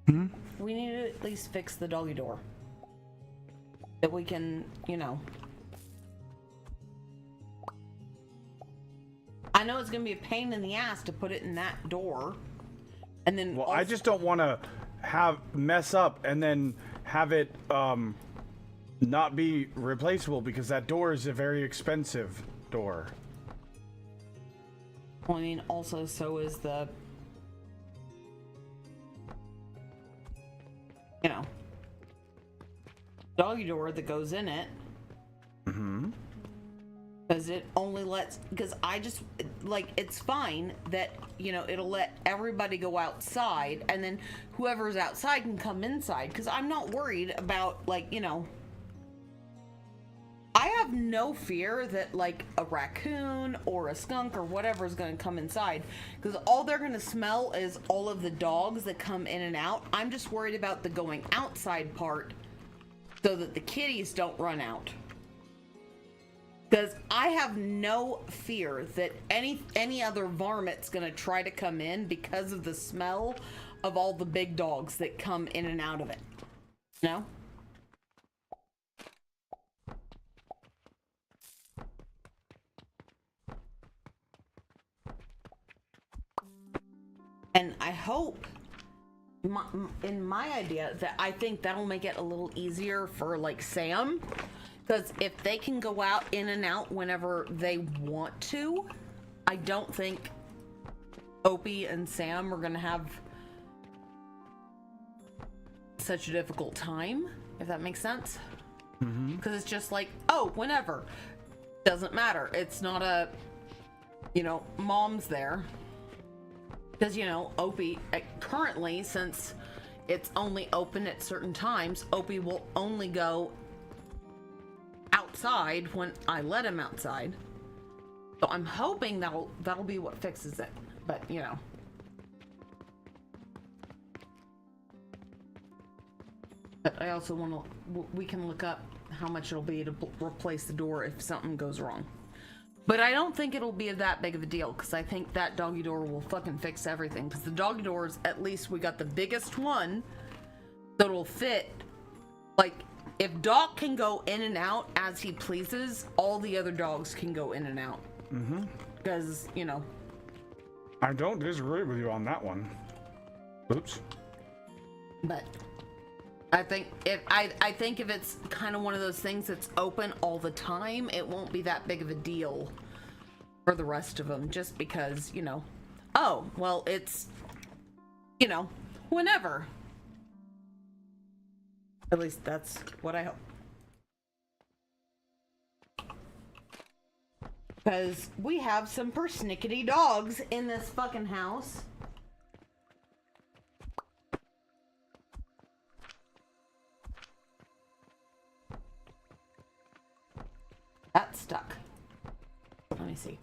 Hmm? We need to at least fix the doggy door. That we can, I know it's gonna be a pain in the ass to put it in that door. And then Well, I just don't want to mess up and then have it not be replaceable, because that door is a very expensive door. Well, I mean, also, so is the, doggy door that goes in it. Mm-hmm. Because it only lets, because I just, it's fine that, it'll let everybody go outside, and then whoever's outside can come inside, because I'm not worried about, I have no fear that, a raccoon or a skunk or whatever is going to come inside, because all they're going to smell is all of the dogs that come in and out. I'm just worried about the going outside part, so that the kitties don't run out. Because I have no fear that any other varmint's gonna try to come in because of the smell of all the big dogs that come in and out of it. No? And I hope, in my idea, that I think that'll make it a little easier for Sam. Because if they can go out in and out whenever they want to, I don't think Opie and Sam are gonna have such a difficult time, if that makes sense. Because it's just oh, whenever. Doesn't matter. It's not a, mom's there. Because, Opie, currently, since it's only open at certain times, Opie will only go outside when I let him outside. So I'm hoping that'll be what fixes it. But but I also want to, we can look up how much it'll be to replace the door if something goes wrong. But I don't think it'll be that big of a deal, because I think that doggy door will fucking fix everything. Because the doggy doors, at least we got the biggest one that'll fit. If Doc can go in and out as he pleases, all the other dogs can go in and out. Mm-hmm. Because, I don't disagree with you on that one. Oops. But I think if it's kind of one of those things that's open all the time, it won't be that big of a deal for the rest of them. Just because, oh, well, it's, whenever. At least that's what I hope. Because we have some persnickety dogs in this fucking house. That's stuck. Let me see.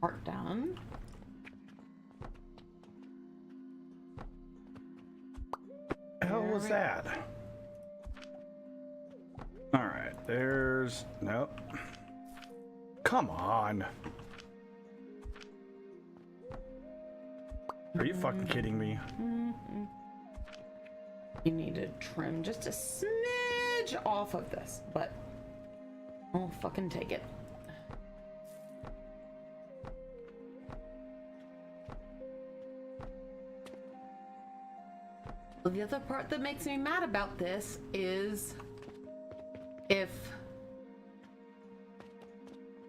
Part down. The hell was that? Alright, there's... Nope. Come on. Are you fucking kidding me? You need to trim just a smidge off of this, but I'll fucking take it. The other part that makes me mad about this is if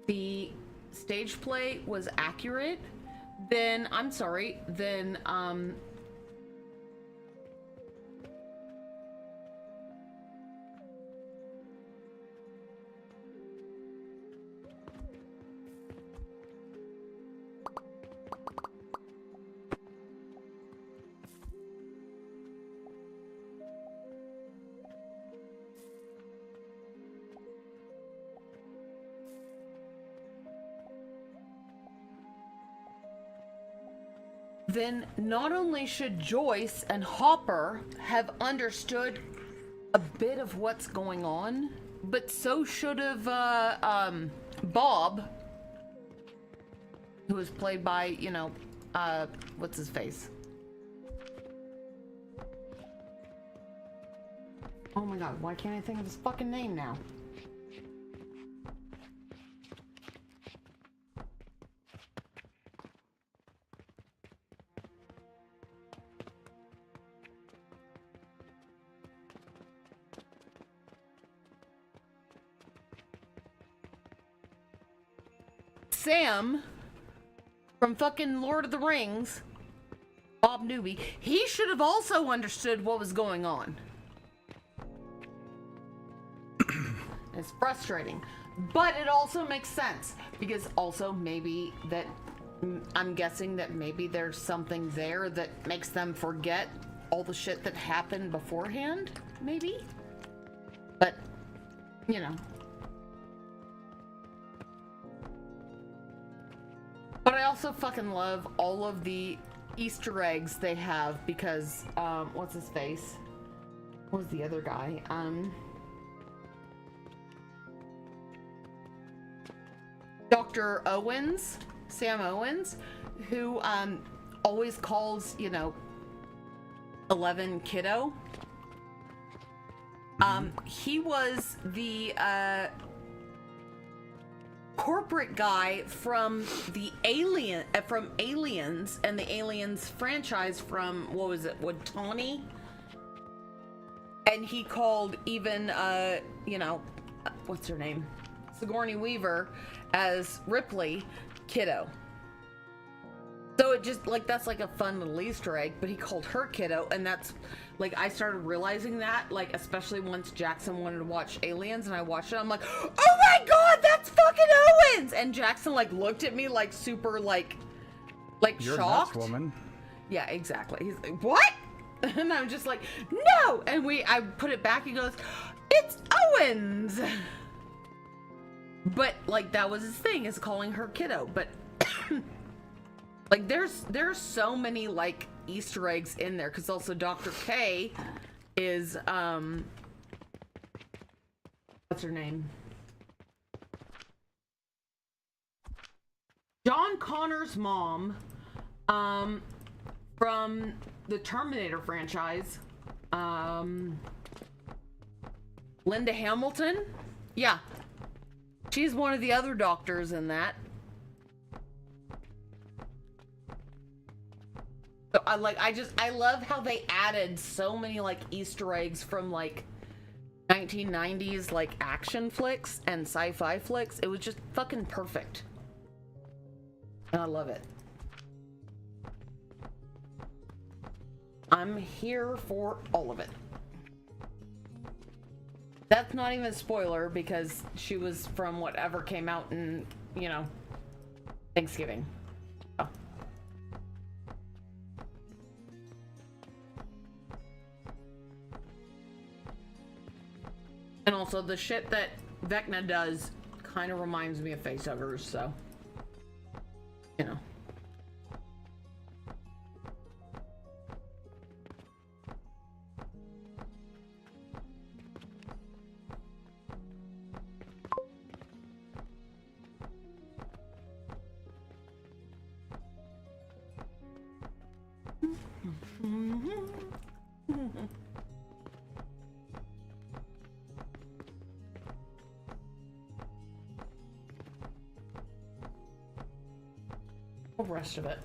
the stage play was accurate, then I'm sorry, then then not only should Joyce and Hopper have understood a bit of what's going on, but so should have Bob, who was played by, you know, what's his face? Oh my god, why can't I think of his fucking name now? Sam from fucking Lord of the Rings, Bob Newby, he should have also understood what was going on. It's frustrating, but it also makes sense because also maybe that I'm guessing that maybe there's something there that makes them forget all the shit that happened beforehand, maybe. But you know. But I also fucking love all of the Easter eggs they have because, what's his face? What was the other guy? Dr. Owens, Sam Owens, who, always calls, you know, 11 kiddo. He was the, corporate guy from the from Aliens and the Aliens franchise from, what was it, Watani? And he called even, you know, what's her name? Sigourney Weaver as Ripley kiddo. So it just, like, that's like a fun little Easter egg, but he called her kiddo, and that's, like, I started realizing that, like, especially once Jackson wanted to watch Aliens, and I watched it, I'm like, oh my god, that's fucking Owens! And Jackson, like, looked at me, like, super, like You're shocked. nuts, woman. Yeah, exactly. He's like, what? And I'm just like, no! And I put it back, he goes, it's Owens! But, like, that was his thing, is calling her kiddo, but... Like, there's so many, like, Easter eggs in there, because also Dr. K is, what's her name? John Connor's mom, from the Terminator franchise, Linda Hamilton? Yeah. She's one of the other doctors in that. So I love how they added so many, like, Easter eggs from, like, 1990s, like, action flicks and sci-fi flicks. It was just fucking perfect. And I love it. I'm here for all of it. That's not even a spoiler because she was from whatever came out in, you know, Thanksgiving. Oh. And also the shit that Vecna does kind of reminds me of facehuggers, so, you know. rest of it.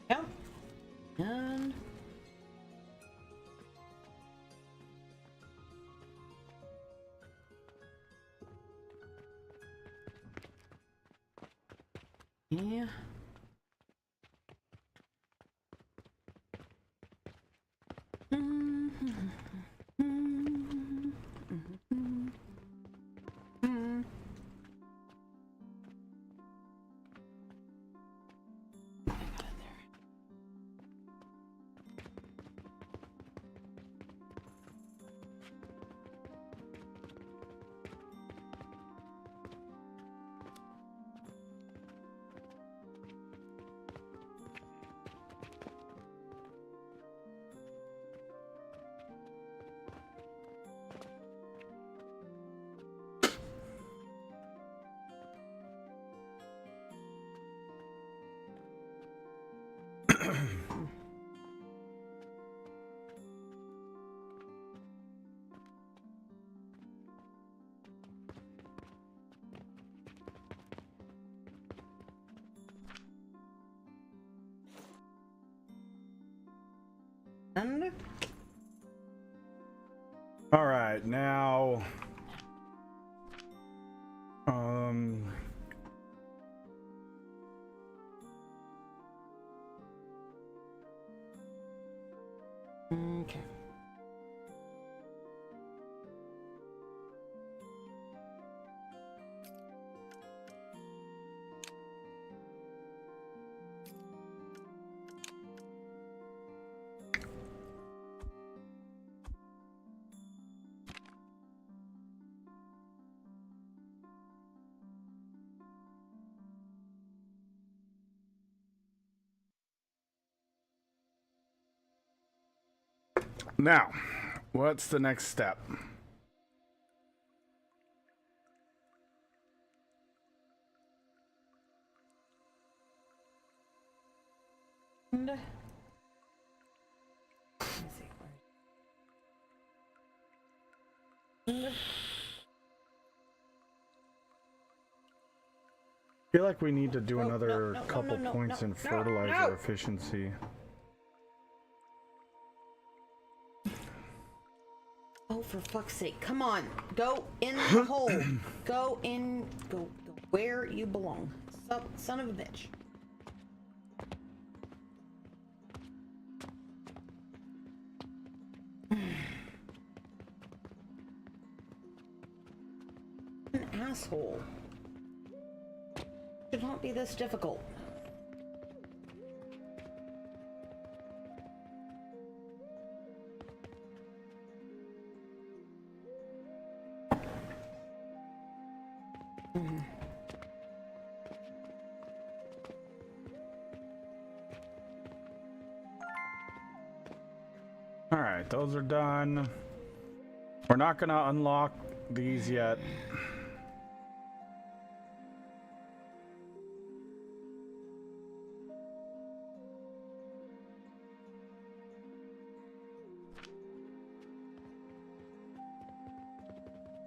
Yeah. And yeah. And All right, now, okay. now, what's the next step? And let me see, where- I feel like we need to do No, another no, no, couple no, no, points no, in no, fertilizer no. efficiency. Oh, for fuck's sake! Come on, go in the hole. Go in. Go where you belong. Son of a bitch. An asshole. Should not be this difficult. All right, those are done. We're not gonna unlock these yet.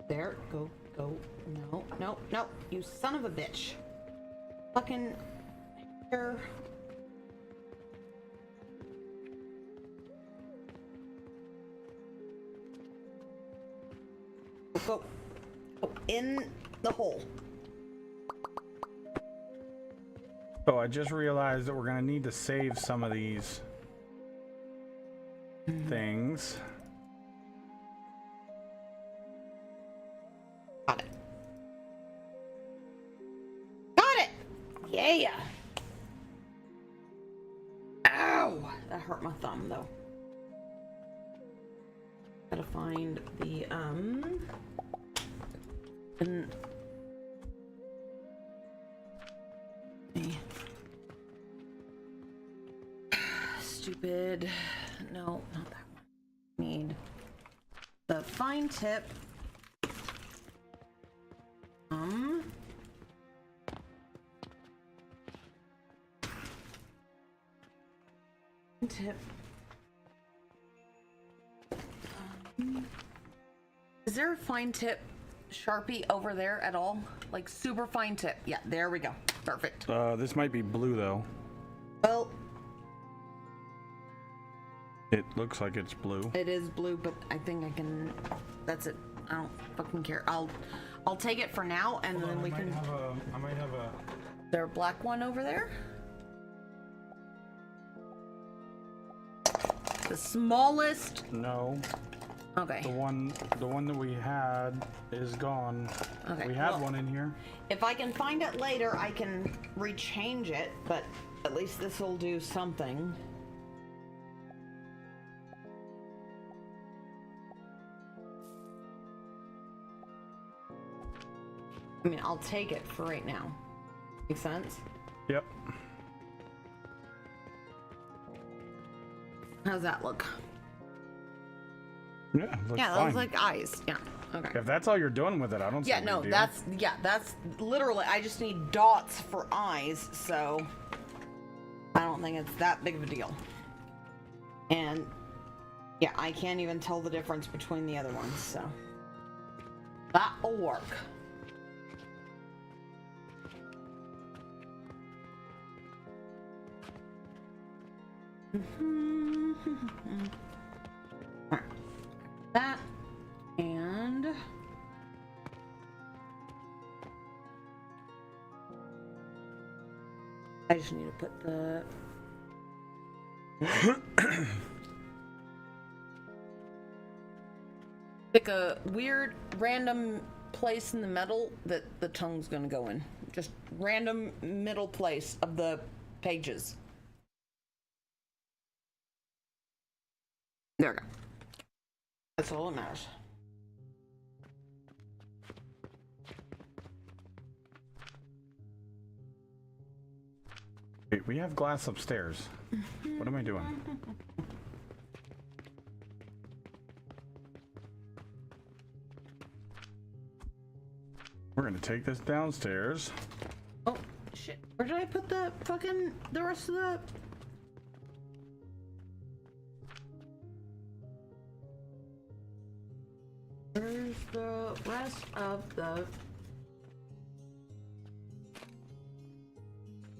There, go. No, no, no, you son of a bitch. Fucking here. Go. Go in the hole. So I just realized that we're gonna need to save some of these things. Got it. Yeah. Ow! That hurt my thumb though. Gotta find the stupid. No, not that one. Need the fine tip. Tip. Is there a fine tip Sharpie over there at all? Like super fine tip. Yeah, there we go. Perfect. This might be blue though. Well, It looks like it's blue. it is blue, but I think I can. That's it. I don't fucking care. I'll take it for now, and then we can. I might have a. Is there a black one over there? The smallest. No. Okay. The one that we had is gone. Okay, We had well- one in here. If I can find it later, I can rechange it, but at least this will do something. I mean, I'll take it for right now. Make sense? Yep. How's that look? Yeah. Looks Yeah, that fine. looks like eyes. Yeah. Okay. If that's all you're doing with it, I don't see Yeah, a no, big deal. that's literally, I just need dots for eyes, so I don't think it's that big of a deal. And yeah, I can't even tell the difference between the other ones, so that'll work. That and I just need to put the pick a weird random place in the middle that the tongue's gonna go in. Just random middle place of the pages. There we go. That's all that matters. Wait, we have glass upstairs. What am I doing? We're gonna take this downstairs. Oh shit! Where did I put the rest of the? Where's the rest of the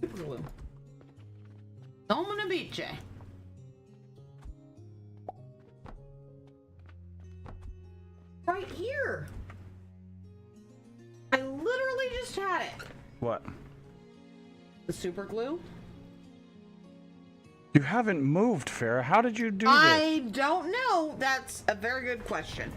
super glue? I'm gonna beat you. Right here. I literally just had it. What? The super glue? You haven't moved, Farah. How did you do this? I don't know. That's a very good question.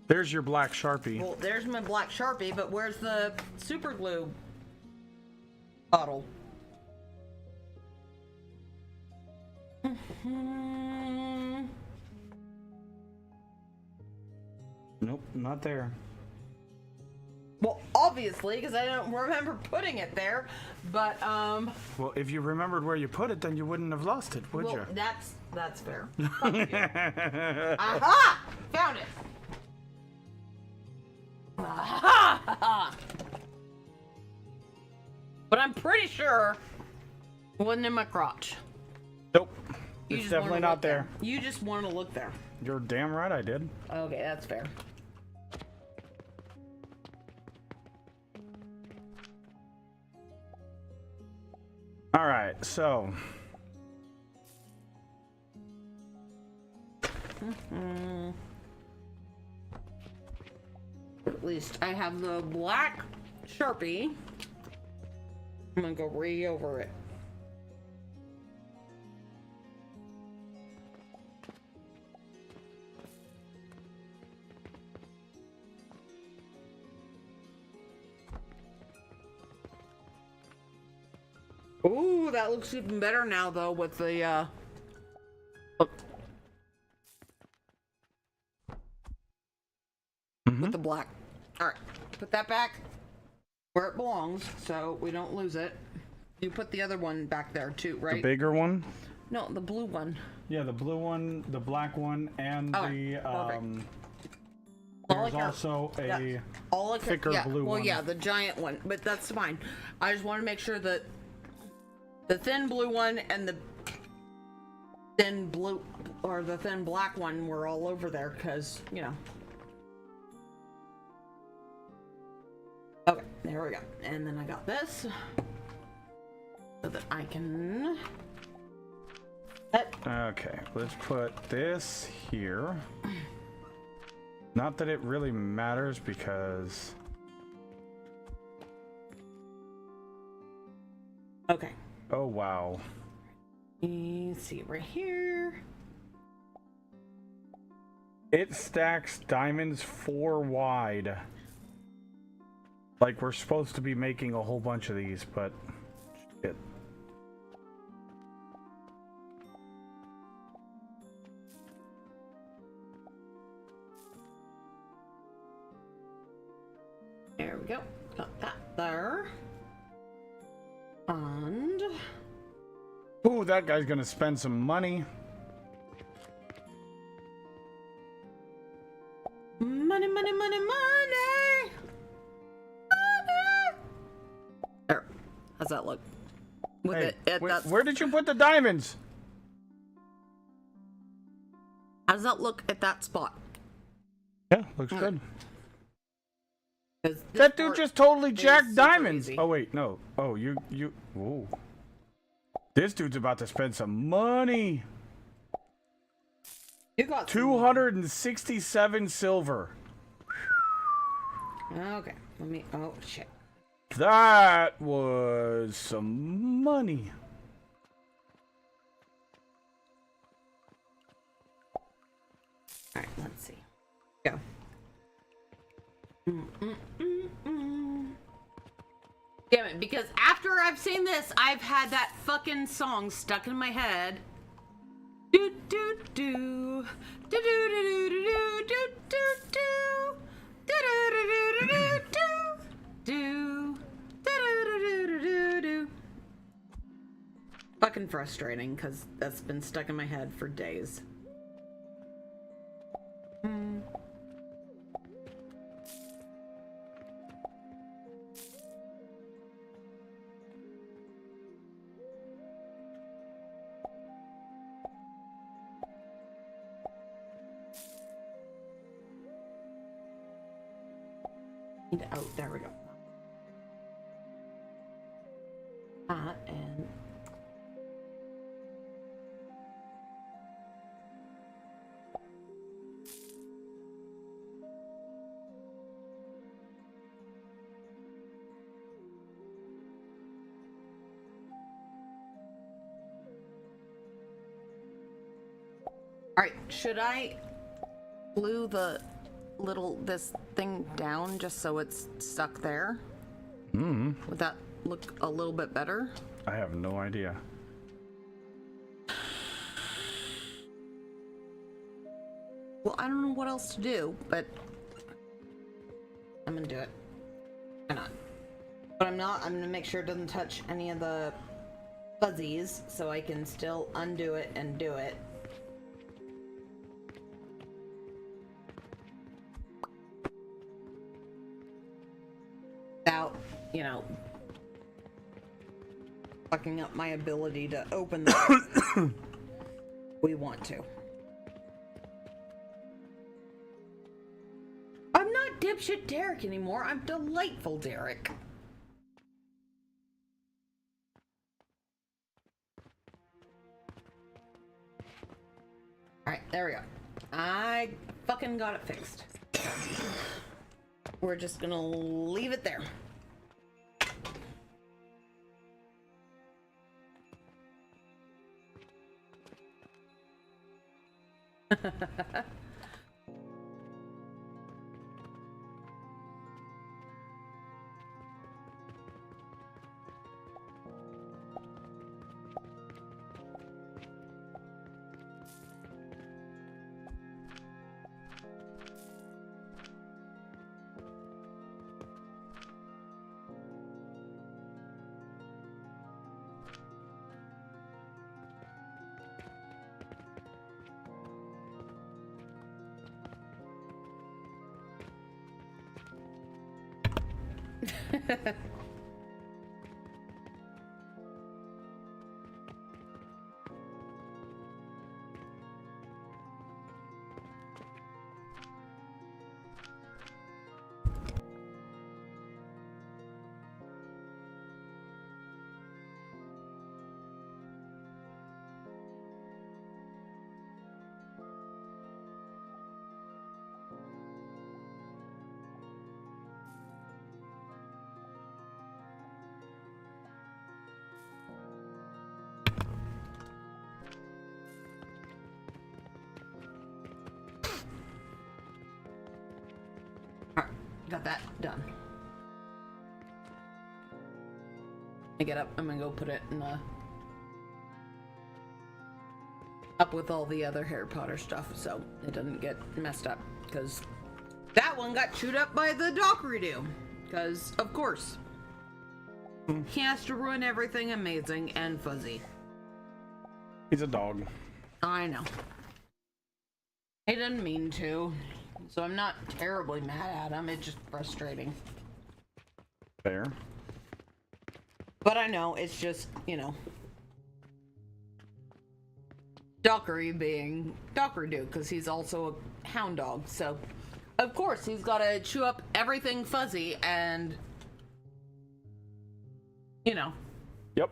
There's your black Sharpie. Well, there's my black Sharpie, but where's the super glue bottle? Nope, not there. Well, obviously, because I don't remember putting it there, but Well, if you remembered where you put it, then you wouldn't have lost it, would well, you? that's fair. Fuck you. Aha! Found it. Aha! But I'm pretty sure it wasn't in my crotch. Nope. You It's just wanna definitely look not there. You just want to look there. You're damn right I did. Okay, that's fair. All right, so At least I have the black Sharpie. I'm gonna go over it. Ooh, that looks even better now, though, with the, with the black. Alright, put that back where it belongs so we don't lose it. You put the other one back there, too, right? The bigger one? No, the blue one. Yeah, the blue one, the black one, and Alright, perfect. All I there's care- also a all I care- thicker yeah, blue well, one. yeah, the giant one, but that's fine. I just want to make sure that the thin blue one and the thin blue or the thin black one were all over there, because you know. Okay, there we go. And then I got this so that I can. Okay, let's put this here. Not that it really matters because... Okay. Oh, wow. You see right here. It stacks diamonds 4 wide. Like we're supposed to be making a whole bunch of these, but... Shit. There we go. Got that there. And Ooh, that guy's gonna spend some money. money, money, money, money. Money. There. How's that look? With Hey, it at that. where did you put the diamonds? How does that look at that spot? Yeah, looks good. 'Cause this That dude part just totally is jacked super diamonds. easy. Oh wait, no. Oh, you. Whoa. This dude's about to spend some money. You got some 267 silver. money. Okay. Let me. Oh shit. That was some money. All right. Let's see. Go. Damn it! Because after I've seen this, I've had that fucking song stuck in my head. Do do do do do do do do do do do do do do do do do do. Fucking frustrating, because that's been stuck in my head for days. Oh, there we go. And all right, should I glue this thing down just so it's stuck there? Would that look a little bit better? I have no idea. Well, I don't know what else to do, but I'm gonna do it. Why not? But I'm gonna make sure it doesn't touch any of the fuzzies so I can still undo it and do it. Without, you know, fucking up my ability to open the we want to. I'm not dipshit Derek anymore. I'm delightful Derek. Alright, there we go. I fucking got it fixed. We're just gonna leave it there. Alright, got that done. I get up, I'm gonna go put it in the... up with all the other Harry Potter stuff so it doesn't get messed up. Because that one got chewed up by the Dockery-Doo. Because, of course. He has to ruin everything amazing and fuzzy. He's a dog. I know. He didn't mean to. So I'm not terribly mad at him. It's just frustrating. Fair. But I know, it's just, you know. Dockery being Dockery-Doo, because he's also a hound dog. So, of course, he's got to chew up everything fuzzy and, you know. Yep.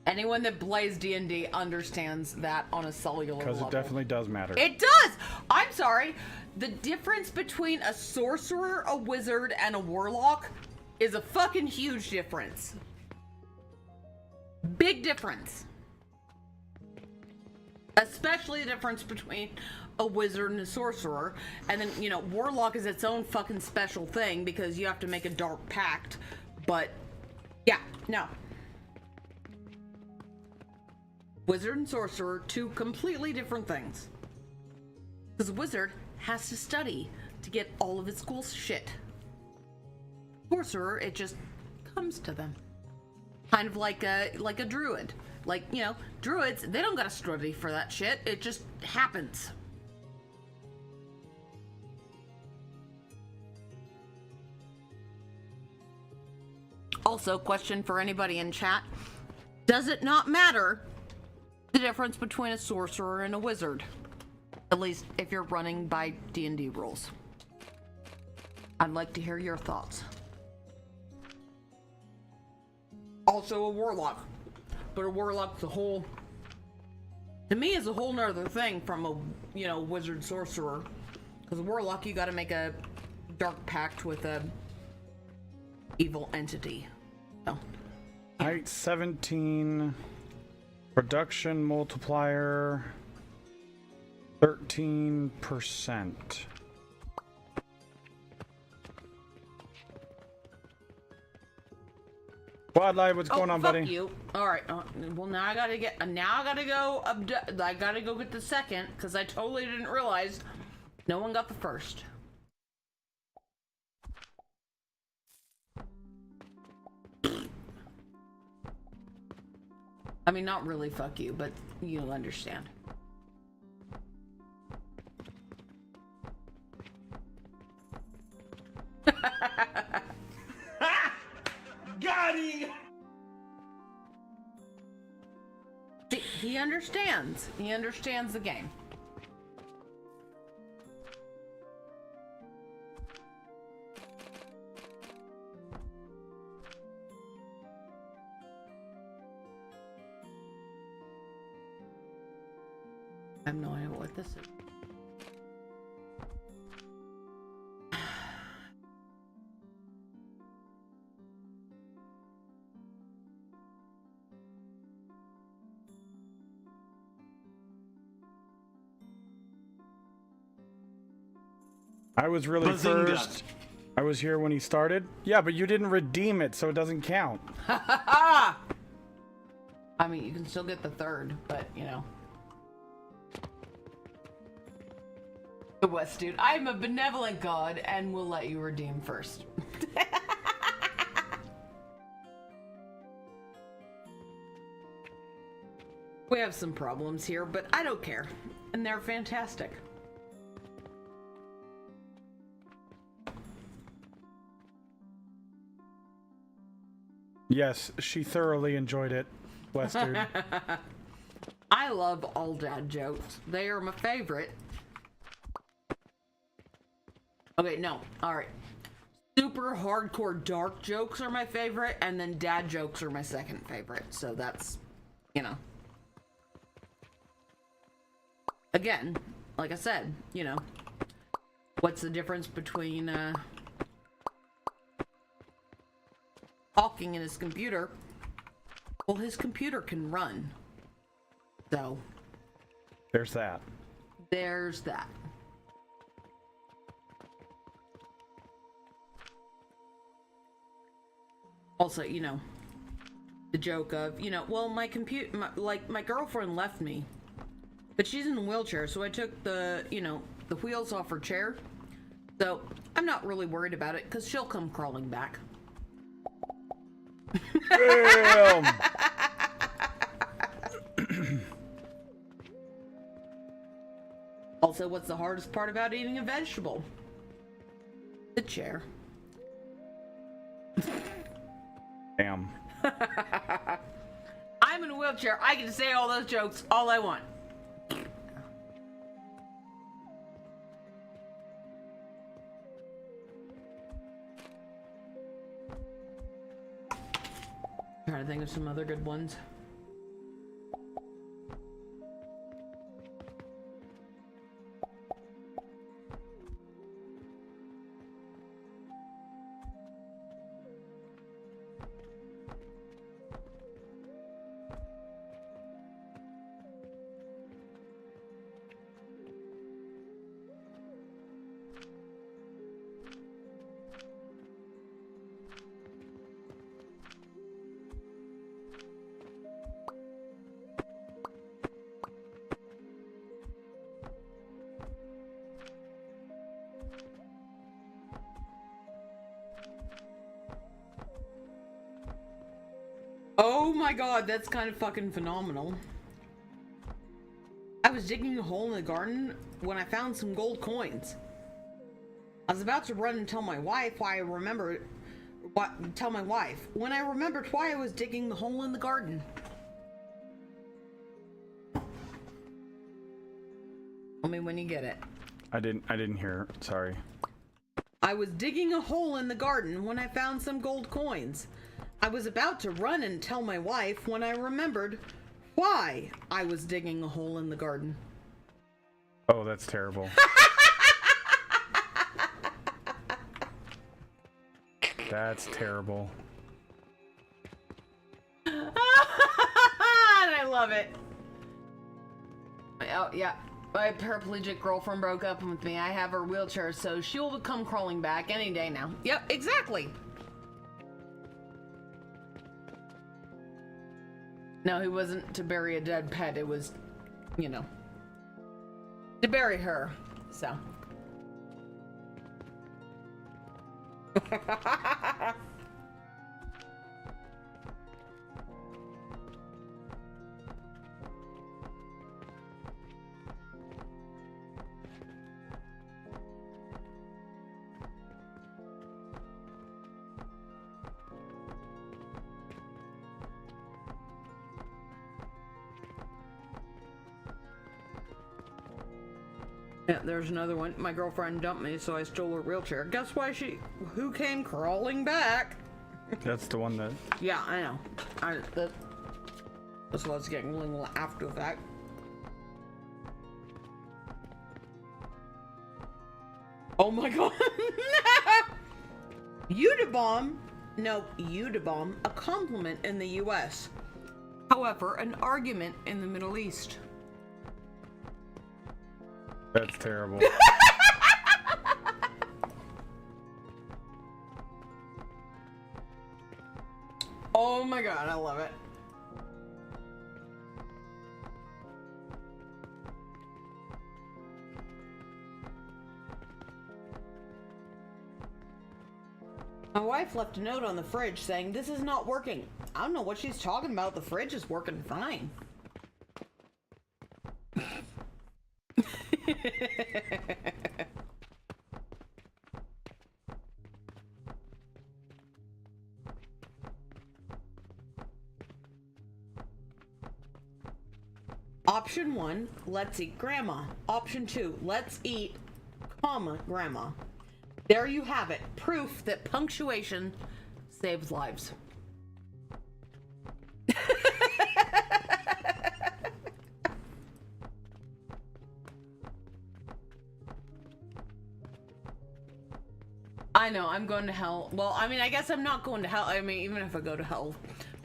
Anyone that plays D&D understands that on a cellular level. Because it definitely does matter. It does! I'm sorry. The difference between a sorcerer, a wizard, and a warlock is a fucking huge difference. Big difference. Especially the difference between a wizard and a sorcerer. And then, you know, warlock is its own fucking special thing because you have to make a dark pact. But, yeah, no. Wizard and sorcerer, two completely different things. Because a wizard has to study to get all of its cool shit. Sorcerer, it just comes to them. Kind of like a druid. Like, you know, druids, they don't gotta study for that shit. It just happens. Also, question for anybody in chat. Does it not matter the difference between a sorcerer and a wizard? At least if you're running by D&D rules. I'd like to hear your thoughts. Also a warlock. But a warlock's a whole... to me, is a whole nother thing from a, you know, wizard sorcerer. Because a warlock, you gotta make a dark pact with a evil entity. So. Height 17. Production multiplier 13%. Wildlife, what's going on, fuck buddy? You. All right. Well, now I gotta get. Now I gotta go. I gotta go get the second because I totally didn't realize no one got the first. I mean, not really. Fuck you, but you'll understand. Got him! He understands. He understands the game. I have no idea what this is. I was really Bazinga. first. I was here when he started. Yeah, but you didn't redeem it, so it doesn't count. I mean, you can still get the third, but you know. The West, dude. I'm a benevolent god and will let you redeem first. We have some problems here, but I don't care. And they're fantastic. Yes, she thoroughly enjoyed it, Western. I love all dad jokes. They are my favorite. Okay, no. Alright. Super hardcore dark jokes are my favorite, and then dad jokes are my second favorite. So that's, you know. Again, like I said, you know. What's the difference between, talking in his computer? Well, his computer can run. So. There's that. There's that. Also, you know, the joke of, you know, well, my girlfriend left me, but she's in a wheelchair, so I took the, you know, the wheels off her chair. So I'm not really worried about it because she'll come crawling back. Damn. Also, what's the hardest part about eating a vegetable? The chair. Damn. I'm in a wheelchair. I can say all those jokes all I want. Trying to think of some other good ones. Oh my god, that's kind of fucking phenomenal. I was digging a hole in the garden when I found some gold coins. I was about to run and tell my wife why I remembered tell my wife when I remembered why I was digging the hole in the garden. Tell me when you get it. I didn't hear. Sorry. I was digging a hole in the garden when I found some gold coins. I was about to run and tell my wife when I remembered why I was digging a hole in the garden. Oh, that's terrible. That's terrible. And I love it. Oh, yeah. My paraplegic girlfriend broke up with me. I have her wheelchair, so she will come crawling back any day now. Yep, exactly. No, he wasn't to bury a dead pet. It was, you know, to bury her. So. Yeah, there's another one. My girlfriend dumped me, so I stole her wheelchair. Guess why who came crawling back? That's the one that... Yeah, I know. That's why it's getting a little after the fact. Oh my god. Udibomb? No, Udibomb, a compliment in the US. However, an argument in the Middle East. That's terrible. my god, I love it. My wife left a note on the fridge saying, "This is not working." I don't know what she's talking about. The fridge is working fine. Option 1, let's eat grandma. Option 2, let's eat, comma, grandma. There you have it. Proof that punctuation saves lives. I know, I'm going to hell. Well, I mean, I guess I'm not going to hell. I mean, even if I go to hell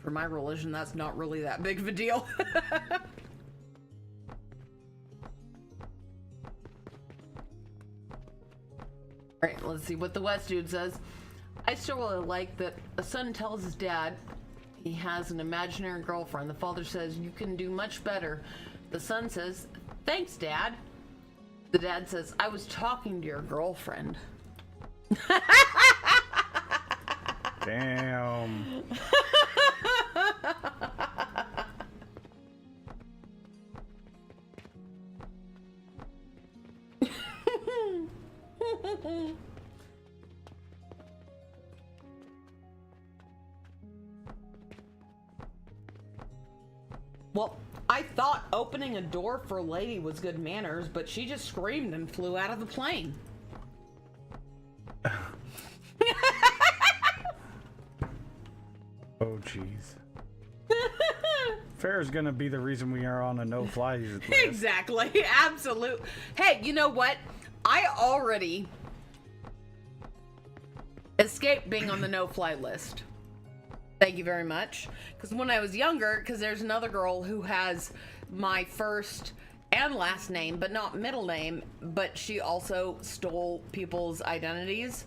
for my religion, that's not really that big of a deal. Alright, let's see what the West dude says. I still really like that a son tells his dad he has an imaginary girlfriend. The father says, "You can do much better." The son says, "Thanks, Dad." The dad says, "I was talking to your girlfriend." Damn. Well, I thought opening a door for a lady was good manners, but she just screamed and flew out of the plane. Oh, jeez. Fair is gonna be the reason we are on a no-fly list. Exactly. Absolute. Hey, you know what? I already escaped being on the no-fly list. Thank you very much. Because when I was younger, because there's another girl who has my first and last name, but not middle name, but she also stole people's identities.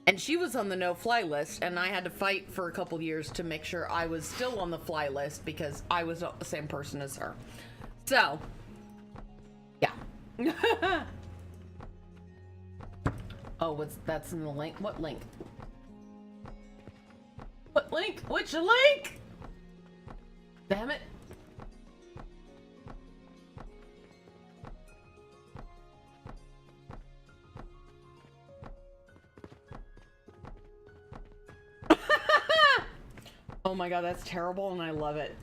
And she was on the no-fly list, and I had to fight for a couple years to make sure I was still on the fly list because I was not the same person as her. So, yeah. Oh, that's in the link? What link? What link? Which link? Damn it. Oh my god, that's terrible and I love it.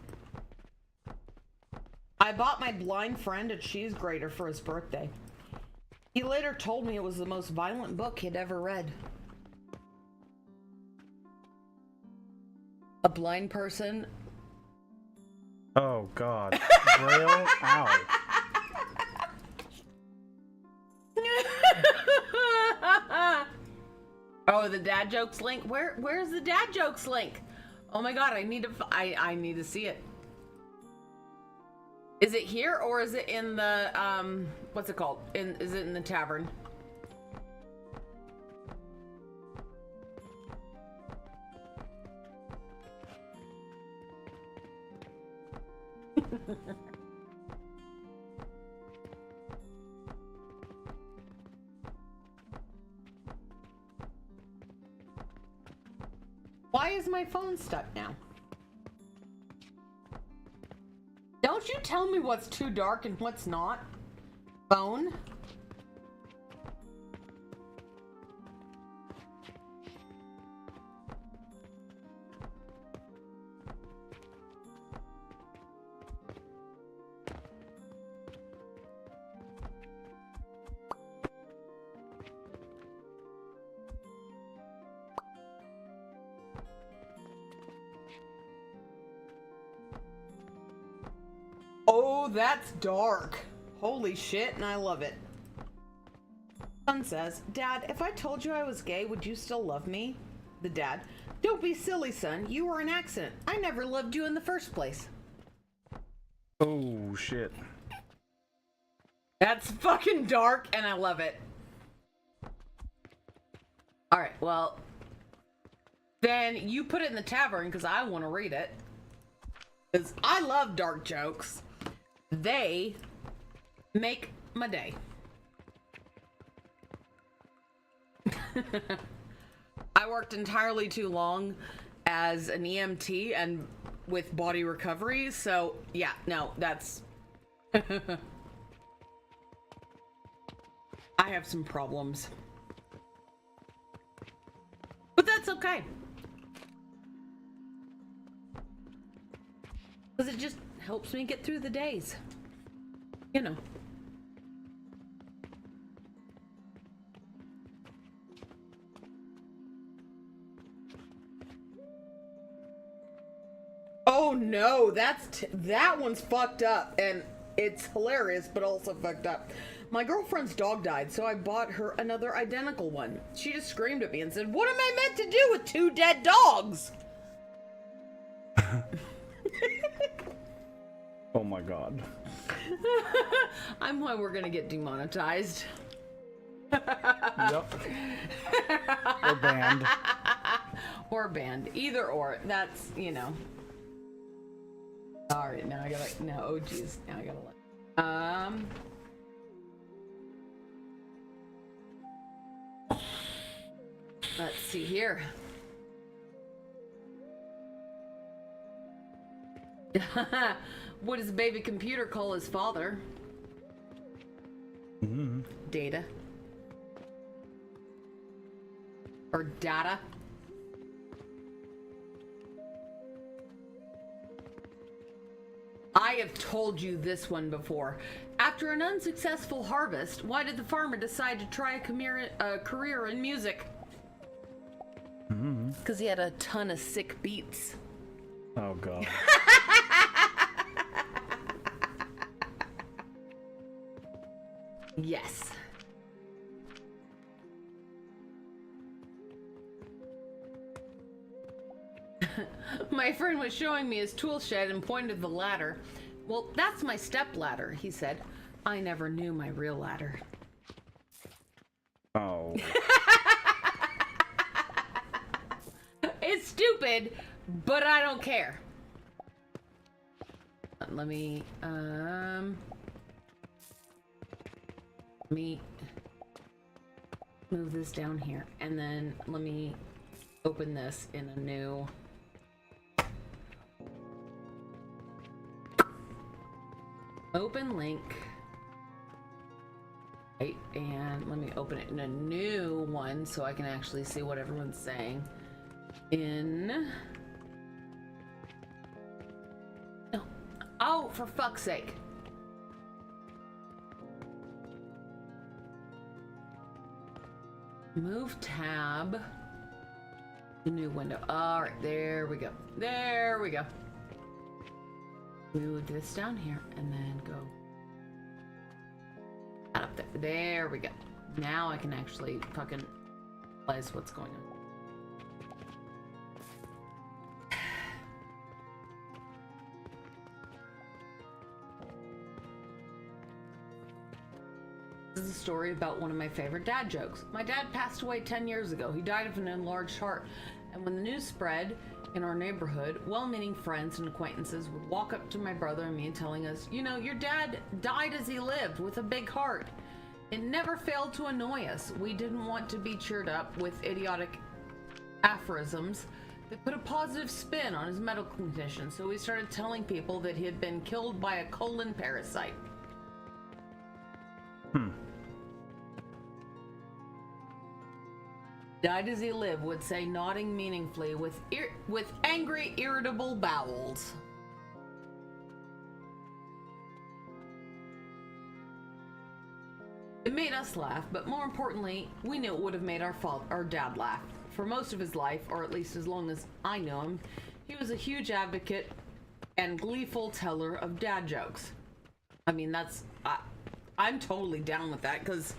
I bought my blind friend a cheese grater for his birthday. He later told me it was the most violent book he'd ever read. A blind person. Oh, God. Braille? Ow. Oh, the dad jokes link. Where's the dad jokes link? Oh my god, I need to see it. Is it here or is it in the what's it called? Is it in the tavern? Why is my phone stuck now? Don't you tell me what's too dark and what's not. Phone? Oh, that's dark. Holy shit, and I love it. Son says, "Dad, if I told you I was gay, would you still love me?" The dad, "Don't be silly, son. You were an accident. I never loved you in the first place." Oh, shit. That's fucking dark, and I love it. Alright, well, Then you put it in the tavern because I want to read it. Because I love dark jokes. They make my day. I worked entirely too long as an EMT and with body recovery, so yeah, no, that's... I have some problems. But that's okay. Because it just helps me get through the days. You know. Oh no, that one's fucked up, and it's hilarious, but also fucked up. My girlfriend's dog died, so I bought her another identical one. She just screamed at me and said, "What am I meant to do with 2 dead dogs?" Oh my god. I'm why we're gonna get demonetized. Yep. Or banned. Or banned. Either or. That's, you know. Alright, now I gotta, no, oh jeez. Now I gotta look. Let's see here. What does baby computer call his father? Mm-hmm. Data. Or data. I have told you this one before. After an unsuccessful harvest, why did the farmer decide to try a career in music? Because he had a ton of sick beats. Oh god. Yes. My friend was showing me his tool shed and pointed to the ladder. Well, that's my step ladder, he said. I never knew my real ladder. Oh. It's stupid, but I don't care. Let me move this down here, and then let me open this in a new open link. Right, and let me open it in a new one so I can actually see what everyone's saying. No. Oh, for fuck's sake. Move tab. New window. All right, there we go. There we go. Move this down here and then go up there. There we go. Now I can actually fucking realize what's going on. This is a story about one of my favorite dad jokes. My dad passed away 10 years ago. He died of an enlarged heart. And when the news spread in our neighborhood, well-meaning friends and acquaintances would walk up to my brother and me telling us, you know, your dad died as he lived with a big heart. It never failed to annoy us. We didn't want to be cheered up with idiotic aphorisms that put a positive spin on his medical condition. So we started telling people that he had been killed by a colon parasite. Died as he lived would say, nodding meaningfully with angry, irritable bowels. It made us laugh, but more importantly, we knew it would have made our dad laugh. For most of his life, or at least as long as I know him, he was a huge advocate and gleeful teller of dad jokes. I mean, I'm totally down with that, because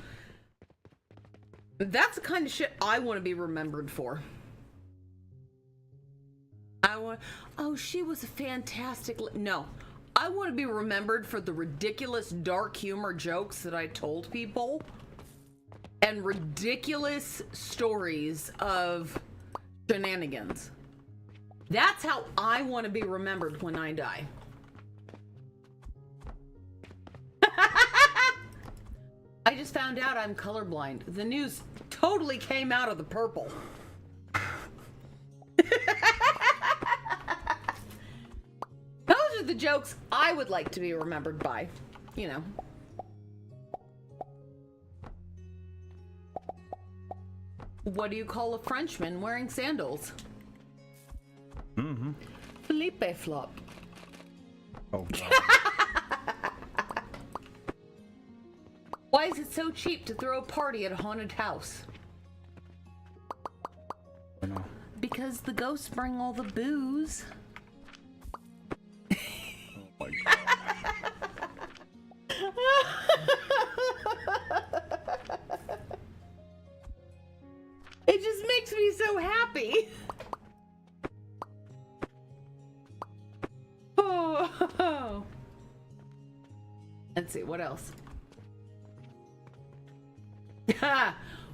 that's the kind of shit I want to be remembered for. Oh, she was a fantastic... No. I want to be remembered for the ridiculous dark humor jokes that I told people. And ridiculous stories of shenanigans. That's how I want to be remembered when I die. I just found out I'm colorblind. The news totally came out of the purple. Those are the jokes I would like to be remembered by. You know. What do you call a Frenchman wearing sandals? Mm-hmm. Felipe flop. Oh, God. Why is it so cheap to throw a party at a haunted house? I know. Because the ghosts bring all the booze. Oh, my God. It just makes me so happy. Oh. Let's see, what else?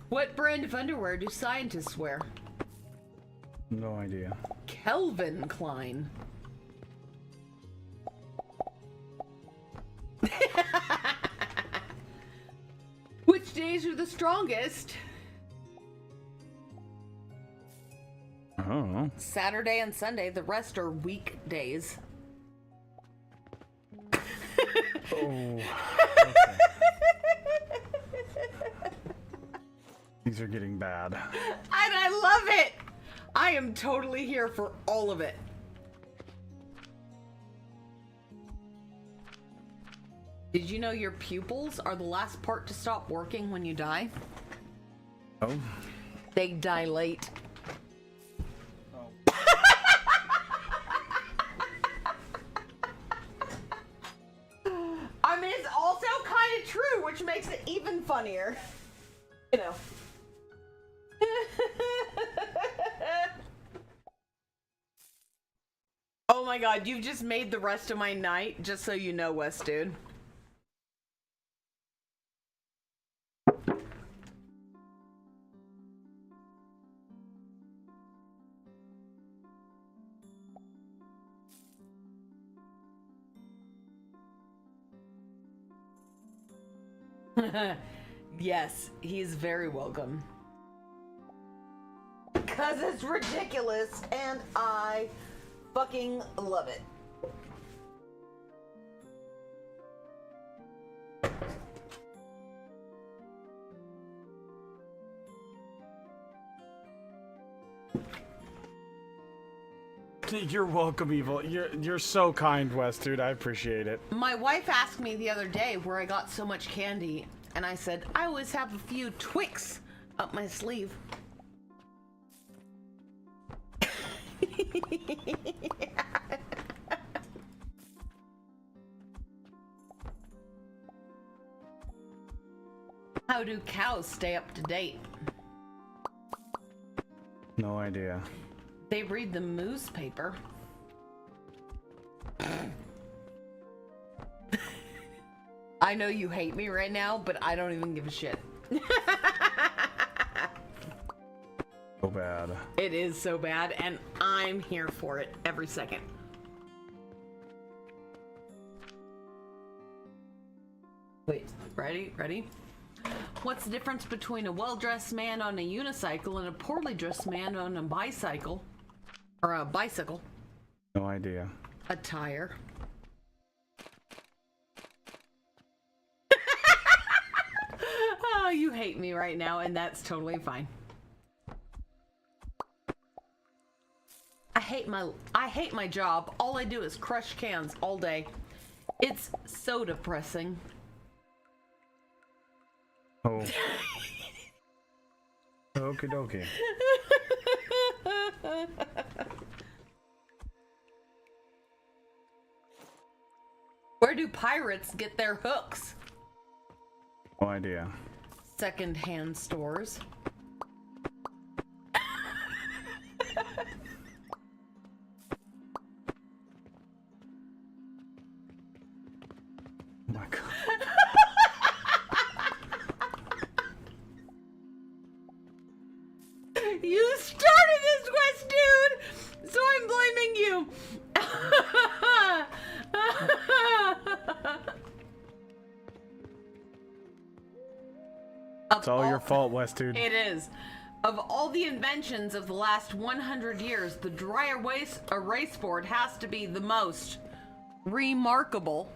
What brand of underwear do scientists wear? No idea. Calvin Klein. Which days are the strongest? I don't know. Saturday and Sunday. The rest are weekdays. Oh. Okay. These are getting bad. And I love it. I am totally here for all of it. Did you know your pupils are the last part to stop working when you die? Oh. They dilate. I mean, it's also kind of true, which makes it even funnier. You know. Oh my god, you've just made the rest of my night, just so you know, West Dude. Yes, he's very welcome. Because it's ridiculous and I fucking love it. You're welcome, Evil. You're so kind, West, dude. I appreciate it. My wife asked me the other day where I got so much candy, and I said, I always have a few Twix up my sleeve. How do cows stay up to date? No idea. They read the newspaper. I know you hate me right now, but I don't even give a shit. So bad. It is so bad, and I'm here for it every second. Wait, ready? What's the difference between a well-dressed man on a unicycle and a poorly dressed man on a bicycle? Or a bicycle? No idea. A tire. Oh, you hate me right now, and that's totally fine. I hate my job. All I do is crush cans all day. It's so depressing. Oh. Okie dokie. Where do pirates get their hooks? No idea. Second-hand stores. Oh my god. You started this, It's all your fault, West dude. It is. Of all the inventions of the last 100 years, the dry erase board has to be the most remarkable.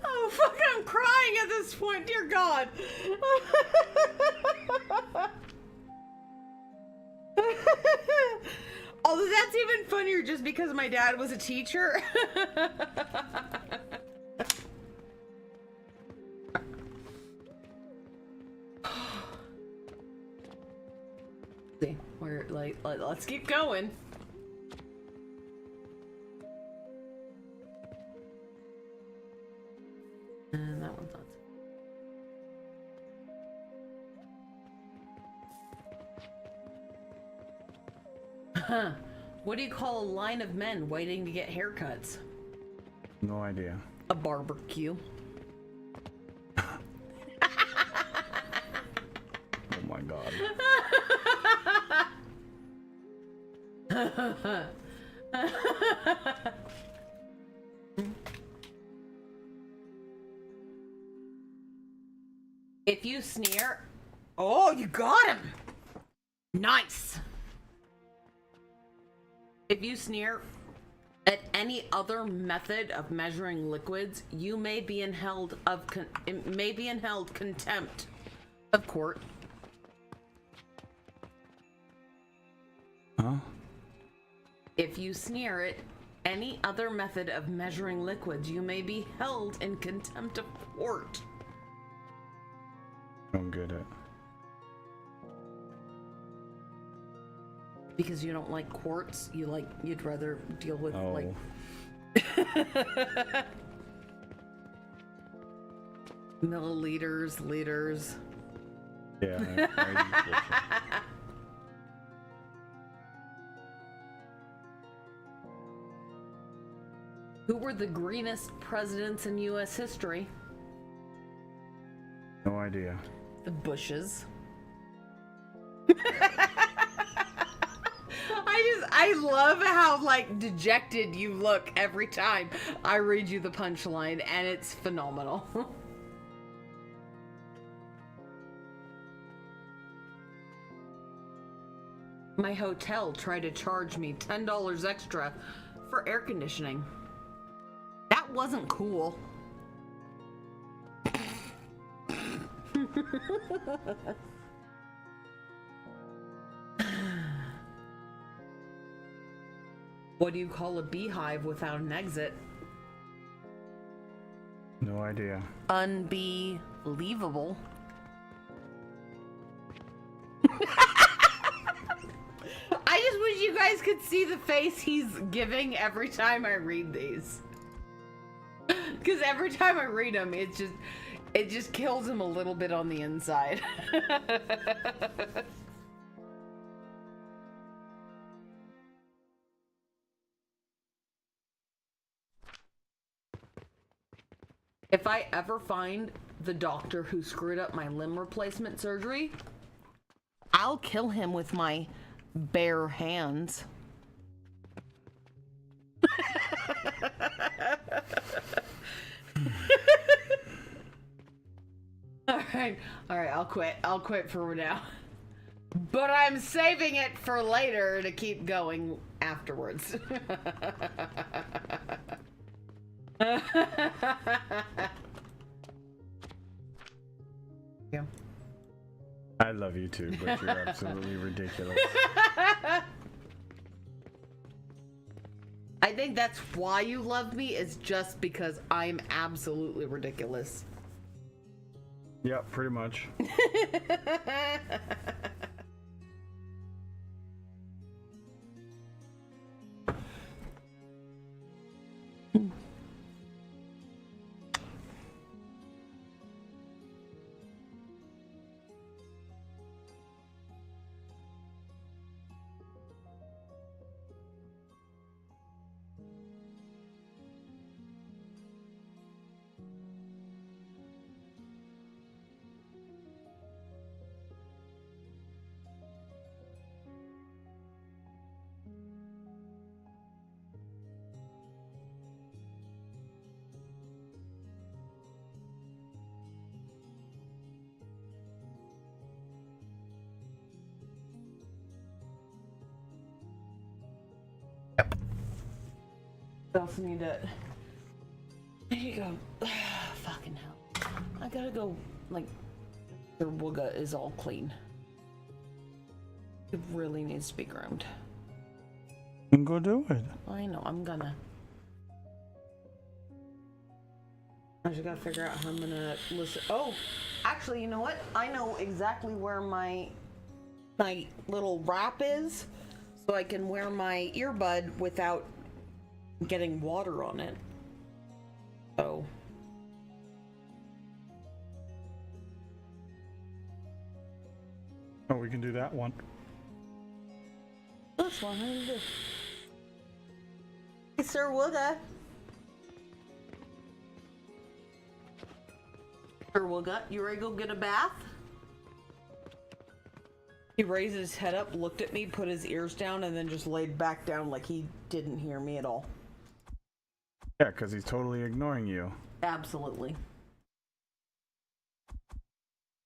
Oh, fuck, I'm crying at this point, dear God. Although that's even funnier just because my dad was a teacher. See, we're like, let's keep going. And that one's not. Huh. What do you call a line of men waiting to get haircuts? No idea. A barbecue. Oh my god. If you sneer... Oh, you got him! Nice! If you sneer at any other method of measuring liquids, you may be held contempt of court. Huh? If you sneer at any other method of measuring liquids, you may be held in contempt of court. Don't get it. Because you don't like quarts, you'd rather deal with Oh. milliliters, liters. Yeah. I Who were the greenest presidents in U.S. history? no idea. The Bushes. I love how dejected you look every time I read you the punchline, and it's phenomenal. My hotel tried to charge me $10 extra for air conditioning. That wasn't cool. What do you call a beehive without an exit? No idea. Unbelievable. I just wish you guys could see the face he's giving every time I read these. Because every time I read them, it just kills him a little bit on the inside. If I ever find the doctor who screwed up my limb replacement surgery, I'll kill him with my bare hands. All right, I'll quit for now. But I'm saving it for later to keep going afterwards. Yeah. I love you too, but you're absolutely ridiculous. I think that's why you love me, is just because I'm absolutely ridiculous. Yeah, pretty much. also need to. There you go. Fucking hell. I gotta go, like, their wooga is all clean. It really needs to be groomed. You can go do it. I know, I'm gonna. I just gotta figure out how I'm gonna listen. Oh, actually, you know what? I know exactly where my little wrap is, so I can wear my earbud without getting water on it. So. Oh, we can do that one. That's what I'm gonna do. Hey, Sir Wooga. Sir Wooga, you ready to go get a bath? He raised his head up, looked at me, put his ears down, and then just laid back down like he didn't hear me at all. Yeah, because he's totally ignoring you. Absolutely.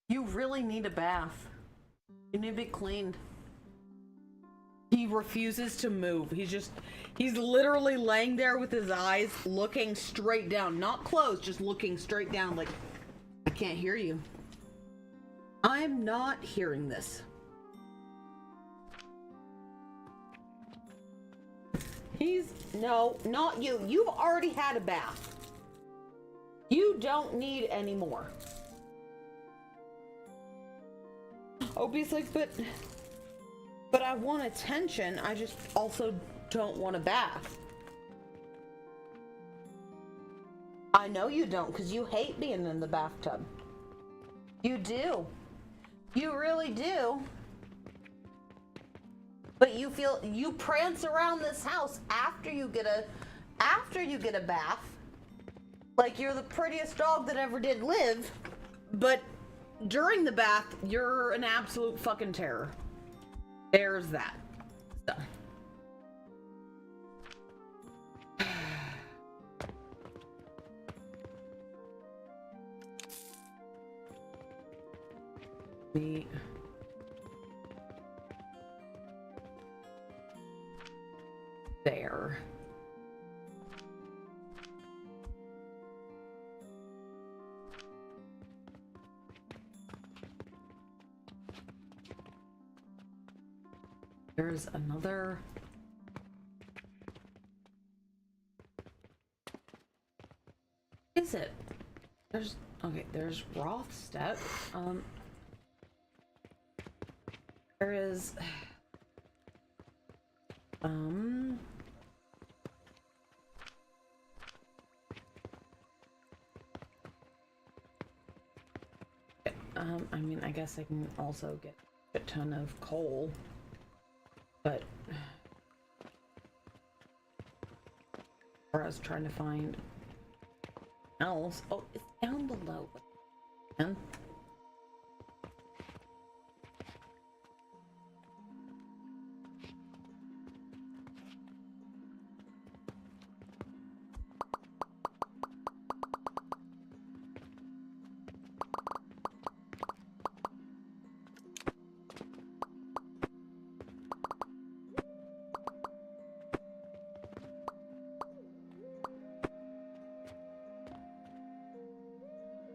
You really need a bath. You need to be cleaned. He refuses to move. He's literally laying there with his eyes looking straight down. Not closed, just looking straight down like, I can't hear you. I'm not hearing this. No, not you. You've already had a bath. You don't need any more. Opie's like, but I want attention. I just also don't want a bath. I know you don't, because you hate being in the bathtub. You do. You really do. But you prance around this house after you get a bath, like you're the prettiest dog that ever did live, but during the bath, you're an absolute fucking terror. There's that. So. Me. There. There's another. Is it? There's Rothstedt. There is I mean, I guess I can also get a ton of coal, but I was trying to find else. Oh, it's down below. And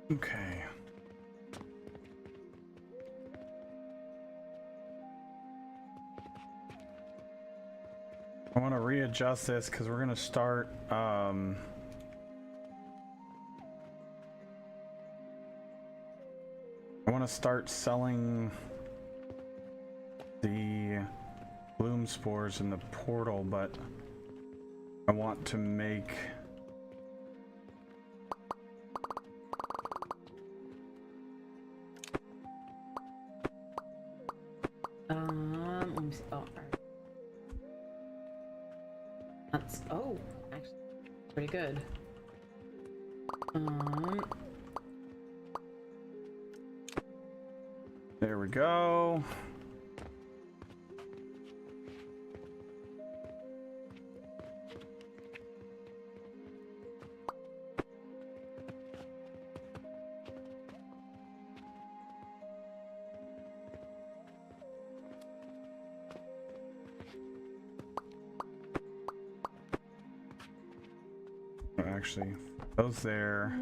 Okay. I want to readjust this because we're going to start I want to start selling the bloom spores in the portal, but I want to make let me see. Oh, all right. That's actually pretty good. There we go. actually, those there.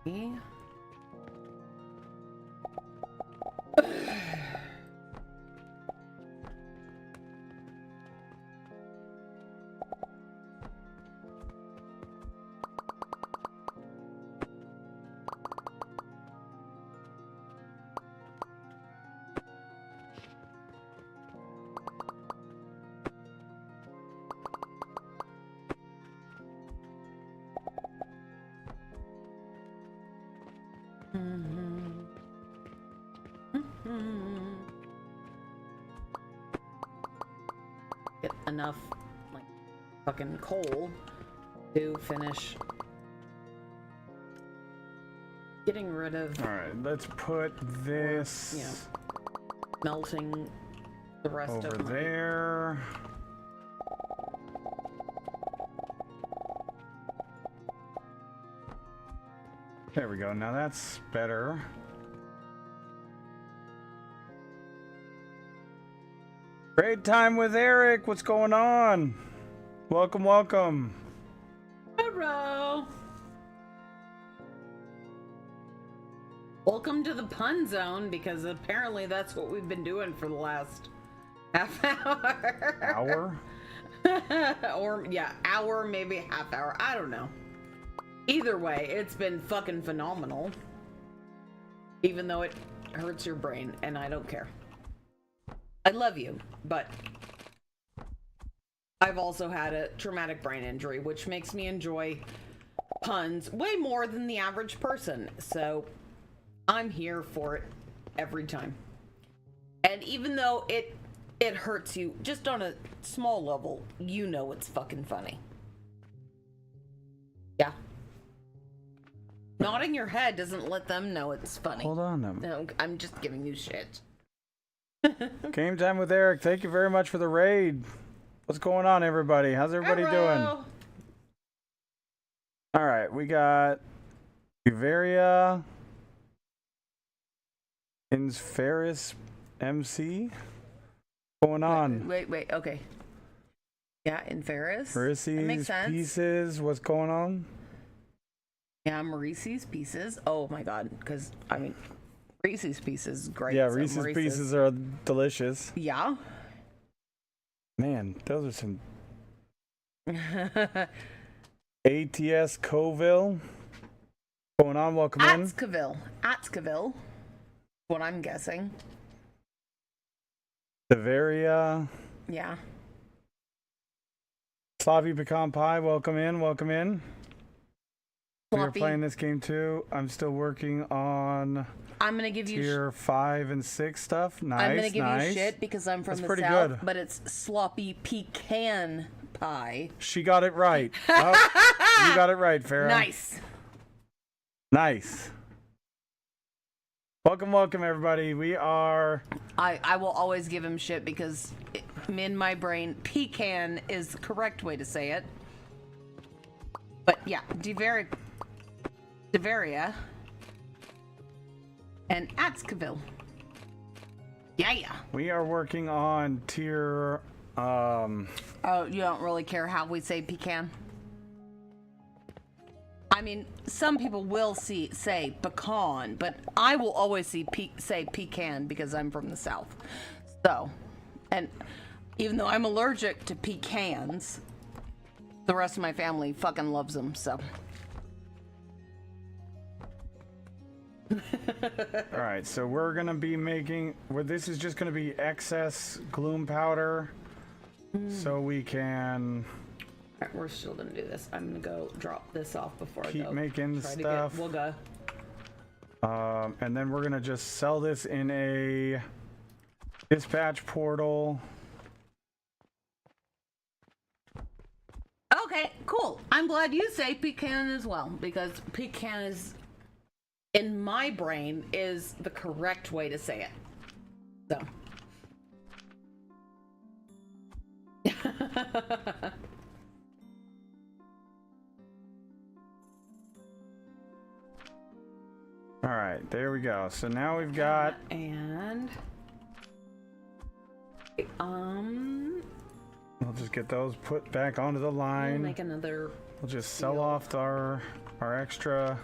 Okay. Get enough, like, fucking coal to finish getting rid of, All right, let's put this you know, melting the rest over of my... there. There we go. Now that's better. Great time with Eric. What's going on? Welcome, welcome. Hello. Welcome to the pun zone, because apparently that's what we've been doing for the last half hour. Hour? Or, yeah, hour, maybe half hour. I don't know. Either way, it's been fucking phenomenal. Even though it hurts your brain, and I don't care. I love you, but I've also had a traumatic brain injury, which makes me enjoy puns way more than the average person. So I'm here for it every time. And even though it hurts you just on a small level, you know it's fucking funny. Yeah. Nodding your head doesn't let them know it's funny. Hold on. No, I'm just giving you shit. Game time with Eric. Thank you very much for the raid. What's going on, everybody? How's everybody doing? Hello. All right, we got Uvaria, Ferris MC. What's going on? Wait, okay. Yeah, in Ferris. That makes Maurice's sense. Pieces. What's going on? Yeah, Maurice's Pieces. Oh my god, because, I mean, Reese's Pieces is great. Yeah, so Reese's Pieces are delicious. Yeah. Man, those are some ATS Coville. Going on, welcome in. Atscaville. What I'm guessing. Bavaria. Yeah. Sloppy Pecan Pie, welcome in, welcome in. We are Sloppy. playing this game too. I'm still working on I'm gonna give you tier 5 and 6 stuff. Nice, I'm gonna give nice. you shit because I'm from That's the pretty south, good. but it's sloppy pecan pie. She got it right. Oh, you got it right, Farrah. Nice. Nice. Welcome, welcome, everybody. We are... I will always give him shit because in my brain, pecan is the correct way to say it. But yeah, Devaria and Atscaville. Yeah. We are working on tier... Oh, you don't really care how we say pecan? I mean, some people will say pecan, but I will always say pecan because I'm from the South. So, and even though I'm allergic to pecans, the rest of my family fucking loves them, so. All right, so we're going to be making... this is just going to be excess gloom powder so we can Alright, we're still gonna do this. I'm gonna go drop this off before I Keep go. making try stuff. To get Wooga. And then we're gonna just sell this in a dispatch portal. Okay, cool. I'm glad you say pecan as well, because pecan is, in my brain, is the correct way to say it. So. All right, there we go. So now we've got. And We'll just get those put back onto the we'll line. make another. We'll just sell off our extra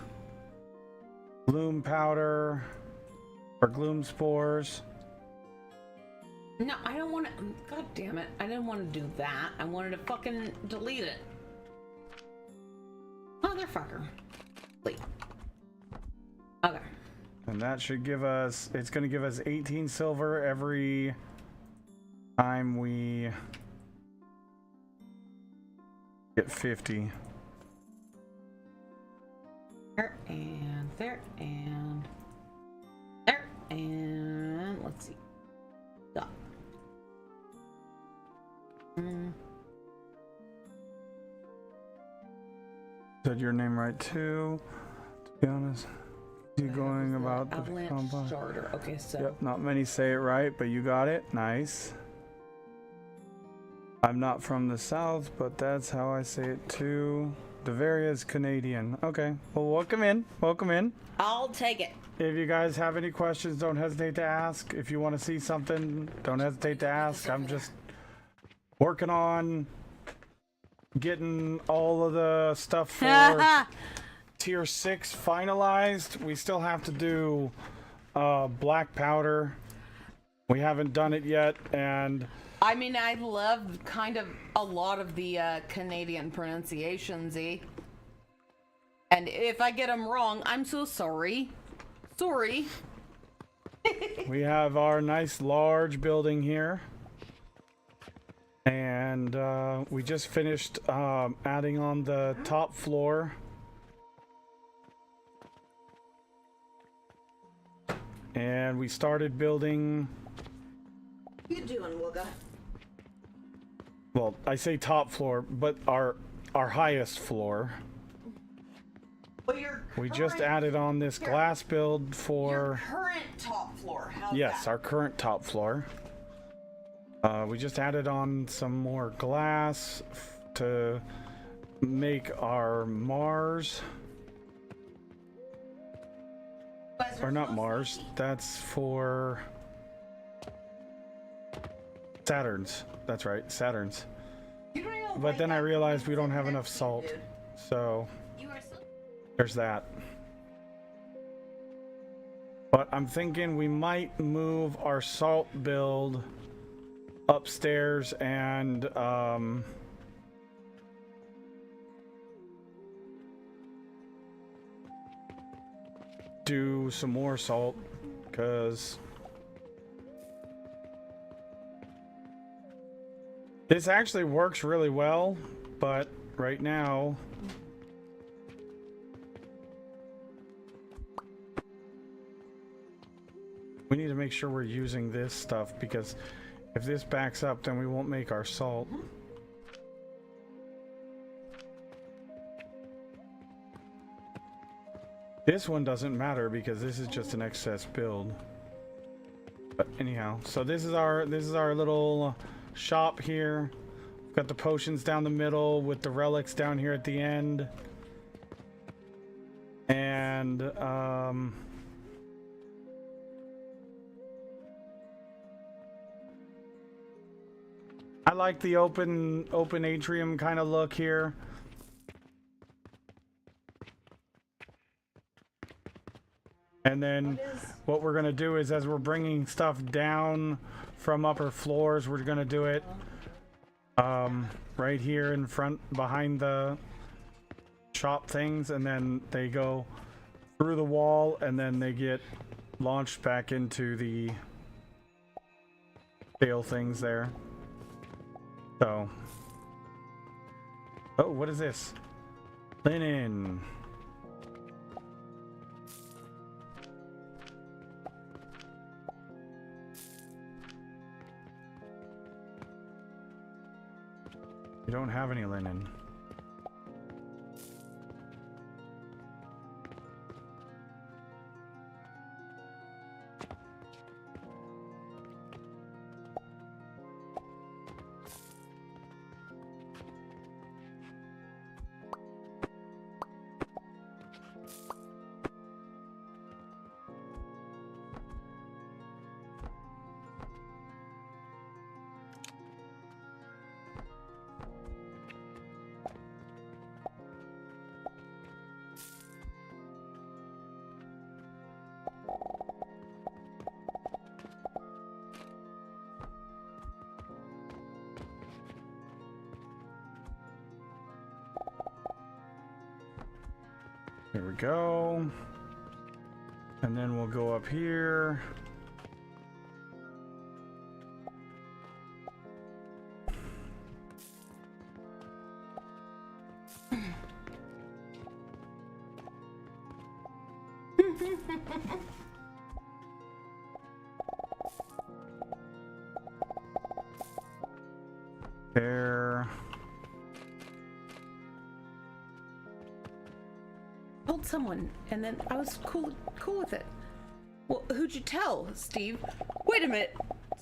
gloom powder or gloom spores. No, I don't want to. God damn it! I didn't want to do that. I wanted to fucking delete it. Motherfucker. Delete. Okay. And that should give us, it's going to give us 18 silver every time we get 50. There and there and there and let's see. Stop. Said your name right too, to be honest. You going about the Avalanche compound? starter. Okay, so Yep, not many say it right, but you got it. Nice. I'm not from the south, but that's how I say it too. Devaria's Canadian. Okay, well, welcome in. Welcome in. I'll take it. If you guys have any questions, don't hesitate to ask. If you want to see something, don't hesitate to ask. I'm just working on getting all of the stuff for tier 6 finalized. We still have to do black powder. We haven't done it yet, and I mean, I love kind of a lot of the Canadian pronunciations, and if I get them wrong, I'm so sorry. Sorry. we have our nice large building here. And we just finished adding on the top floor. And we started building, What you doing, Wooga? well, I say top floor, but our highest floor. Well, your We just current- added on this glass build your for, current top floor. How's yes, that? our current top floor. We just added on some more glass to make our Mars, Guys are or not so Mars, sneaky. that's for Saturn's. That's right, Saturn's. You don't even But write then I that realized we don't have next enough to you, salt. dude. So You are so. there's that. But I'm thinking we might move our salt build upstairs and do some more salt, because this actually works really well, but right now we need to make sure we're using this stuff, because if this backs up, then we won't make our salt. This one doesn't matter because this is just an excess build. But anyhow, so this is our little shop here. We've got the potions down the middle with the relics down here at the end. And I like the open atrium kind of look here. And then what we're gonna do is, as we're bringing stuff down from upper floors, we're gonna do it right here in front behind the shop things, and then they go through the wall and then they get launched back into the sale things there. So Oh, what is this? Linen. You don't have any linen. Here we go. And then we'll go up here. There. Told someone, and then I was cool with it. Well, who'd you tell, Steve? Wait a minute,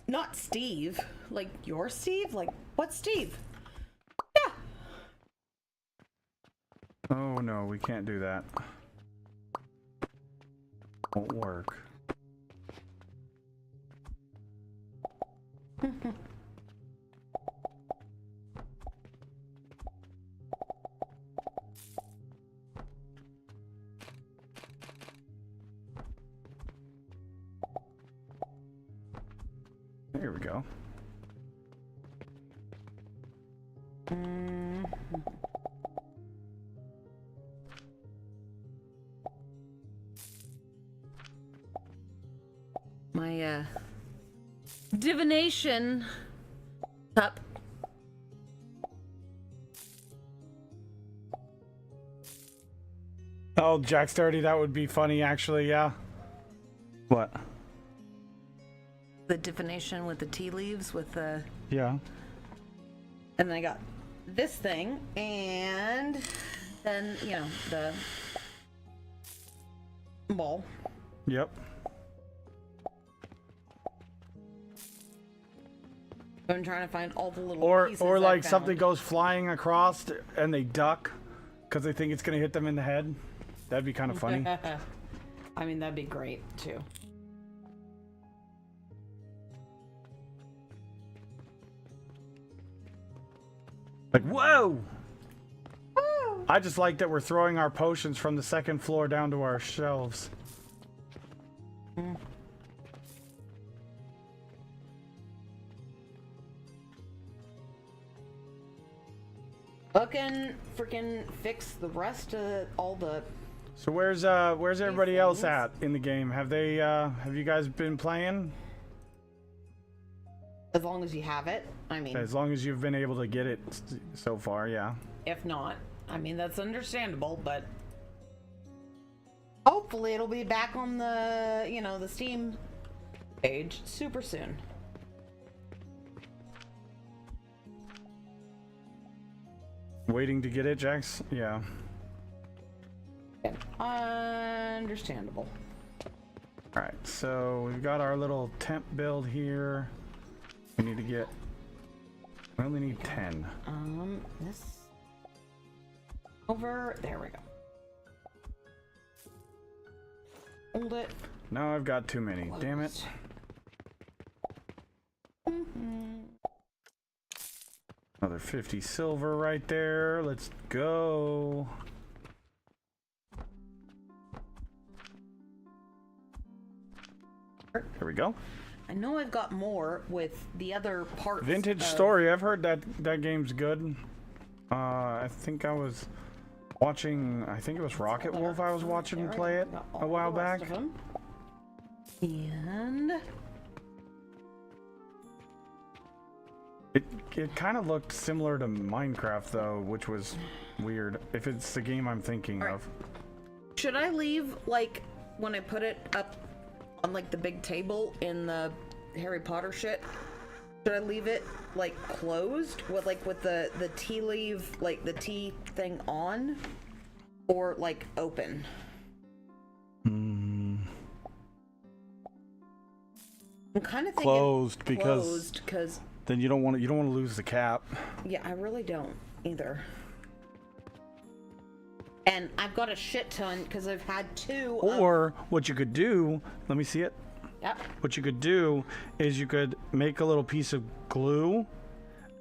not Steve. Like your Steve? Like what Steve? Yeah. Oh no, we can't do that. Won't work. Here we go. My divination up. Oh, Jack Sturdy, that would be funny actually, yeah. What? The divination with the tea leaves with the, Yeah. and then I got this thing, and then you know the ball. Yep. I'm trying to find all the little Or pieces or I like found. something goes flying across and they duck because they think it's gonna hit them in the head. That'd be kind of funny. I mean, that'd be great too. Like, whoa! I just like that we're throwing our potions from the second floor down to our shelves. Fucking freaking fix the rest of all the. So where's everybody else things. at in the game? Have they have you guys been playing? As long as you have it, I mean. As long as you've been able to get it so far, yeah. If not, I mean, that's understandable, but hopefully it'll be back on the, you know, the Steam page super soon. Waiting to get it, Jax? Yeah. Understandable. Alright, so we've got our little temp build here. We need to get... We only need 10. This over, there we go. Hold it. Now I've got too many. Damn it. Another 50 silver right there. Let's go. There we go. I know I've got more with the other parts. Vintage of- Story. I've heard that game's good. I think I was watching. I think it was Rocket Wolf. I was watching play it Got a all while the rest back. of 'em. And It kind of looked similar to Minecraft though, which was weird. If it's the game I'm thinking All right. of. Should I leave, like, when I put it up on, like, the big table in the Harry Potter shit? Should I leave it, like, closed? With the tea leaf, like, the tea thing on? Or, like, open? I'm kind of thinking Closed because closed, because... then you don't want to lose the cap. Yeah, I really don't, either. And I've got a shit ton, because I've had two Or what you could do, let me see it. Yep. What you could do is you could make a little piece of glue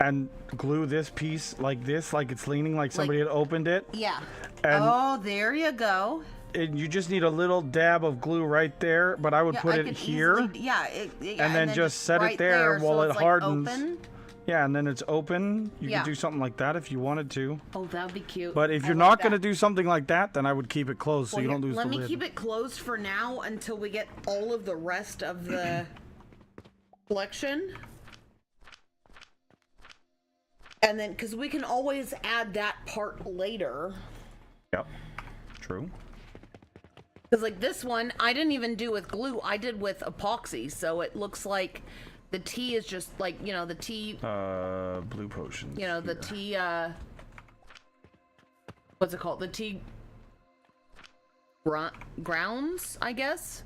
and glue this piece like this, like it's leaning like somebody had opened it. Yeah. And, Oh, there you go. and you just need a little dab of glue right there, but I would put it could here. easily- yeah, and then just set it right there while so it it's, like, hardens. open. Yeah, and then it's open. You Yeah. could do something like that if you wanted to. Oh, that would be cute. But if I you're like not going to that. do something like that, then I would keep it closed so Well, you don't here, lose let the me lid. keep it closed for now until we get all of the rest of the collection. And then, because we can always add that part later. Yep. True. Because, like, this one, I didn't even do with glue. I did with epoxy. So it looks like the tea is just, like, you know, the tea... Blue potions. You know, the tea, what's it called? The tea grounds, I guess,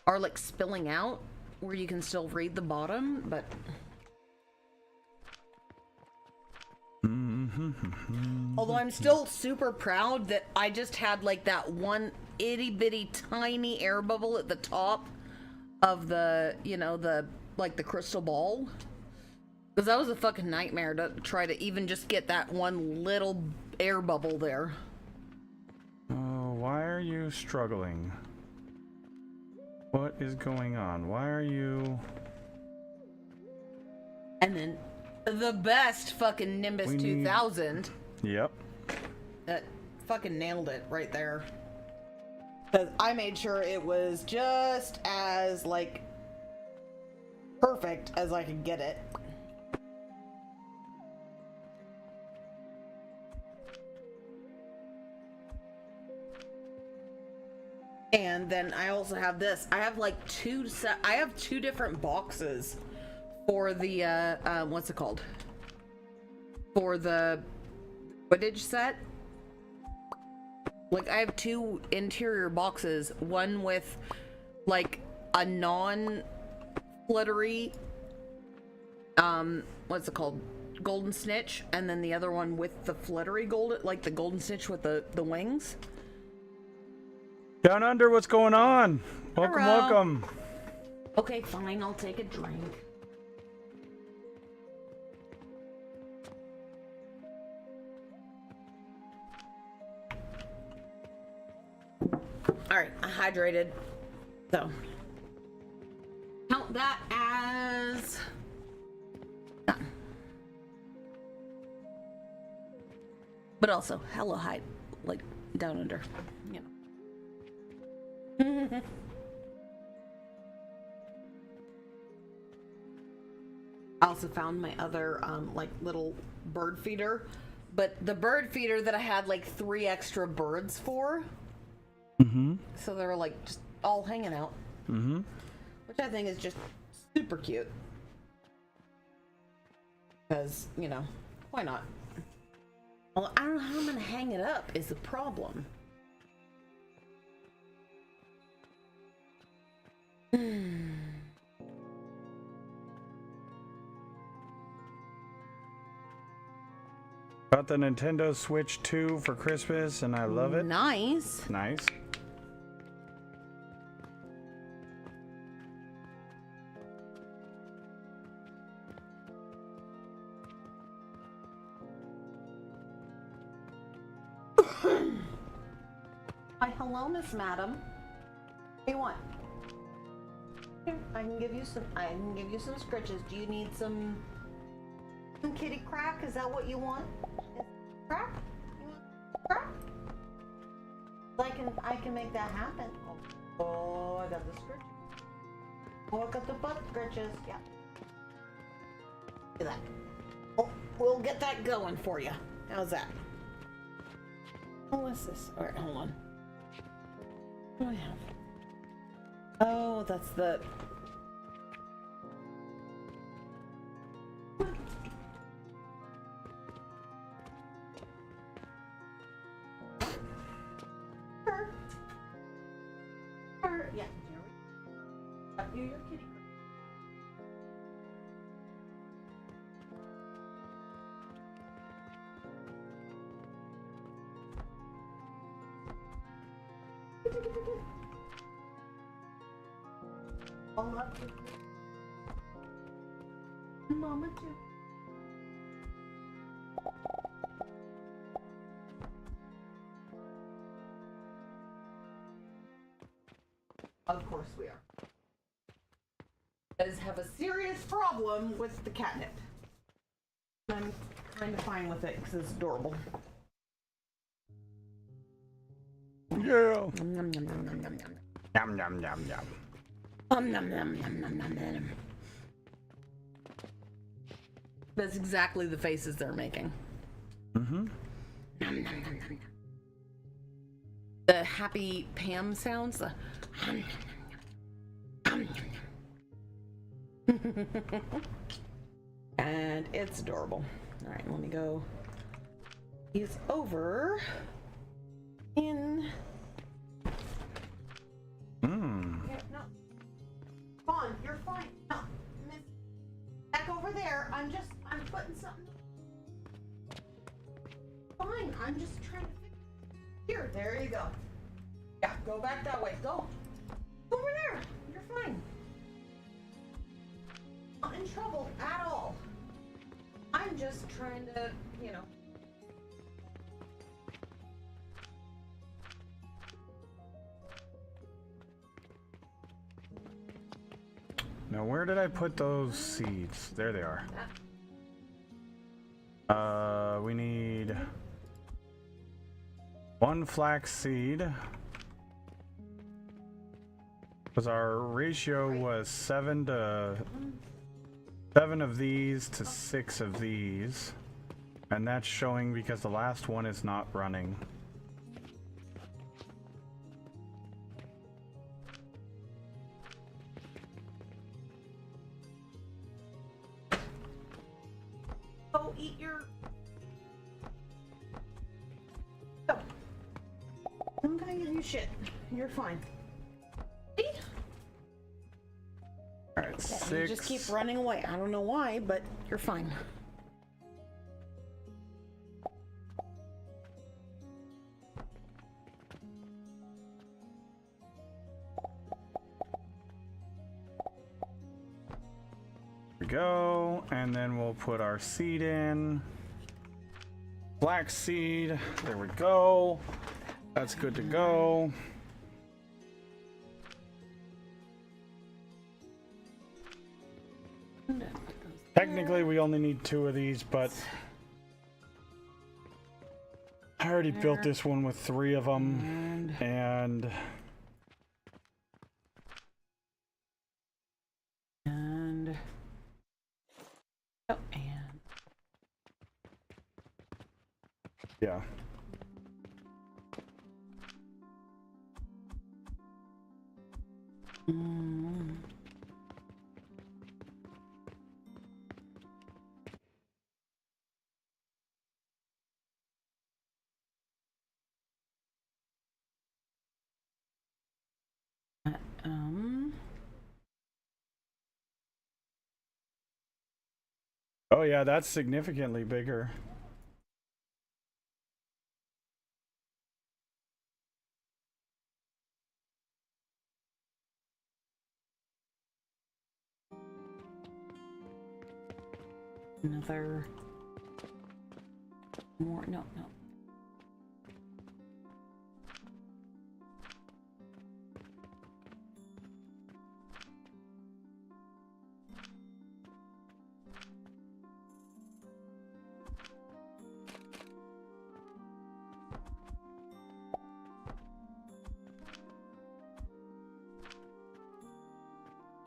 are, like, spilling out where you can still read the bottom, but... Although I'm still super proud that I just had, like, that one itty-bitty tiny air bubble at the top of the, you know, the, like, the crystal ball. Because that was a fucking nightmare to try to even just get that one little air bubble there. Oh, why are you struggling? What is going on? Why are you... And then the best fucking Nimbus We need- 2000 Yep. that fucking nailed it right there. Because I made sure it was just as, like, perfect as I could get it. And then I also have this. I have like I have two different boxes for the what's it called? For the Quidditch set. Like, I have two interior boxes, one with like a non-fluttery what's it called? Golden snitch, and then the other one with the fluttery golden, like the golden snitch with the wings. Down under, what's going on? Welcome, Hello. welcome. Okay, fine, I'll take a drink. Alright, I hydrated. So, count that as done. But also, hella high, like, down under, you know. I also found my other like little bird feeder, but the bird feeder that I had like 3 extra birds for, so they were like just all hanging out, which I think is just super cute, because, you know, why not? Well, I don't know how I'm gonna hang it up is the problem. Got the Nintendo Switch 2 for Christmas, and I love it. Nice. Nice. Hi, hello, Miss Madam. What do you want? Here, I can give you some. I can give you some scritches. Do you need some kitty crack? Is that what you want? Crack? You want crack? I can make that happen. Oh, I got the scritches. Oh, I got the butt scritches. Yeah. Do that. We'll get that going for you. How's that? Oh, what's this? All right, hold on. What do I have? Oh, that's the... Yeah. You're kitty. All up to Mama too. Of course we are. Does have a serious problem with the catnip. I'm kind of fine with it because it's adorable. Yeah. Nom, nom, nom, nom, nom, nom, nom. Yum yum yum yum. Nom, nom, nom, nom, nom, nom, nom. That's exactly the faces they're making. Mm-hmm. Nom, nom, nom, nom, nom. The happy Pam sounds. The Nom, nom, nom, nom. Nom, nom, nom. And it's adorable. All right, let me go. He's over in. Yeah, no. Vaughn, you're fine. No, Miss. Back over there. I'm putting something. Fine. I'm just trying to fix. Here, there you go. Yeah, go back that way. Go. Over there. You're fine. Not in trouble at all. I'm just trying to, you know. Now where did I put those seeds? There they are. We need 1 flax seed. Because our ratio was 7 of these to 6 of these. And that's showing because the last one is not running. Go eat your. Go. I'm gonna give you shit. You're fine. See? Alright, You 6. just keep running away. I don't know why, but you're fine. There we go, and then we'll put our seed in. Black seed, there we go. That's good to go. Technically, we only need 2 of these, but I already built this one with 3 of them, and Oh, and yeah. Oh yeah, that's significantly bigger. another more. No.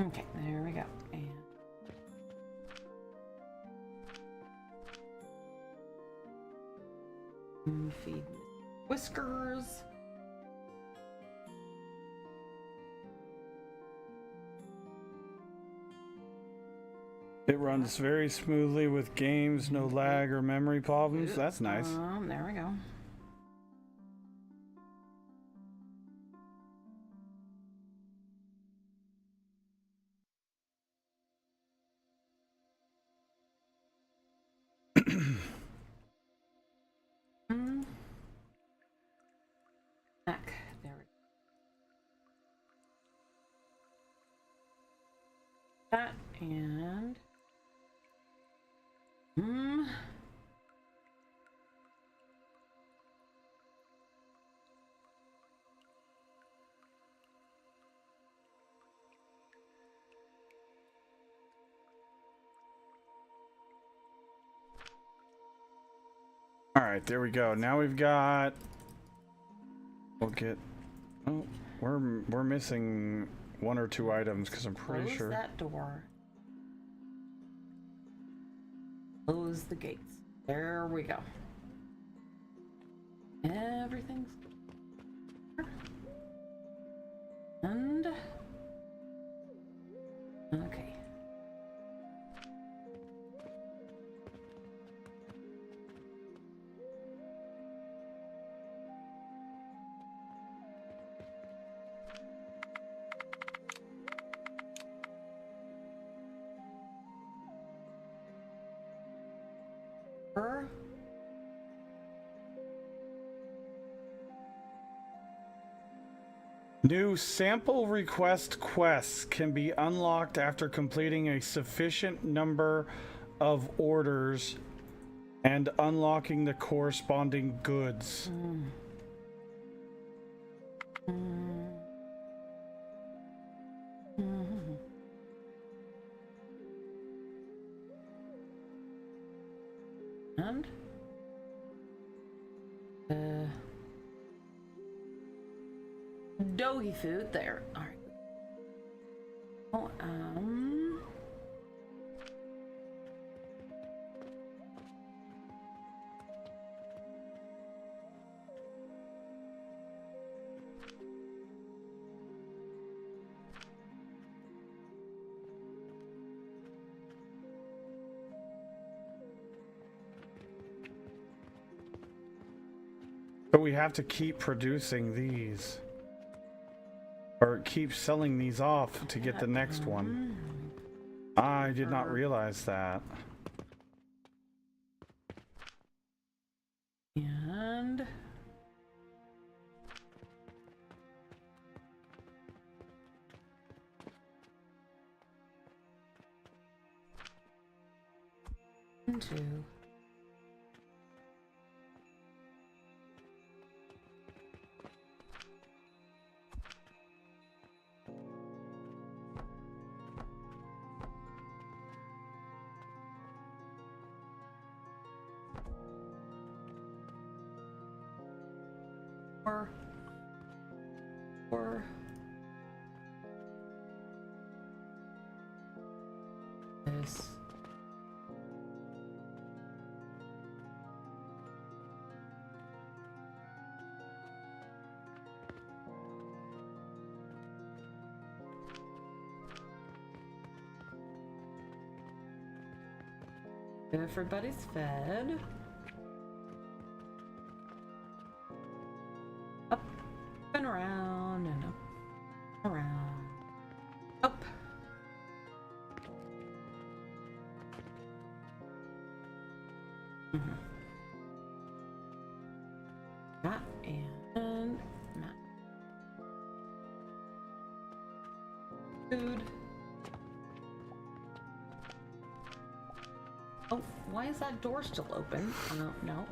Okay, there we go. And Feed Whiskers. It runs very smoothly with games, no lag or memory problems. That's nice. There we go. Back. There we go. That and All right, there we go. Now we've got. We'll get. Oh, we're missing one or two items because I'm pretty close sure. that door. Close the gates. There we go. Everything's good. And okay. New sample request quests can be unlocked after completing a sufficient number of orders and unlocking the corresponding goods. And doughy food there. All right. Oh, But we have to keep producing these. Or keep selling these off to get the next one. I did not realize that. and two. Or this. Everybody's fed. Up and around and up, around, up. That and that. Food. Oh, why is that door still open? No.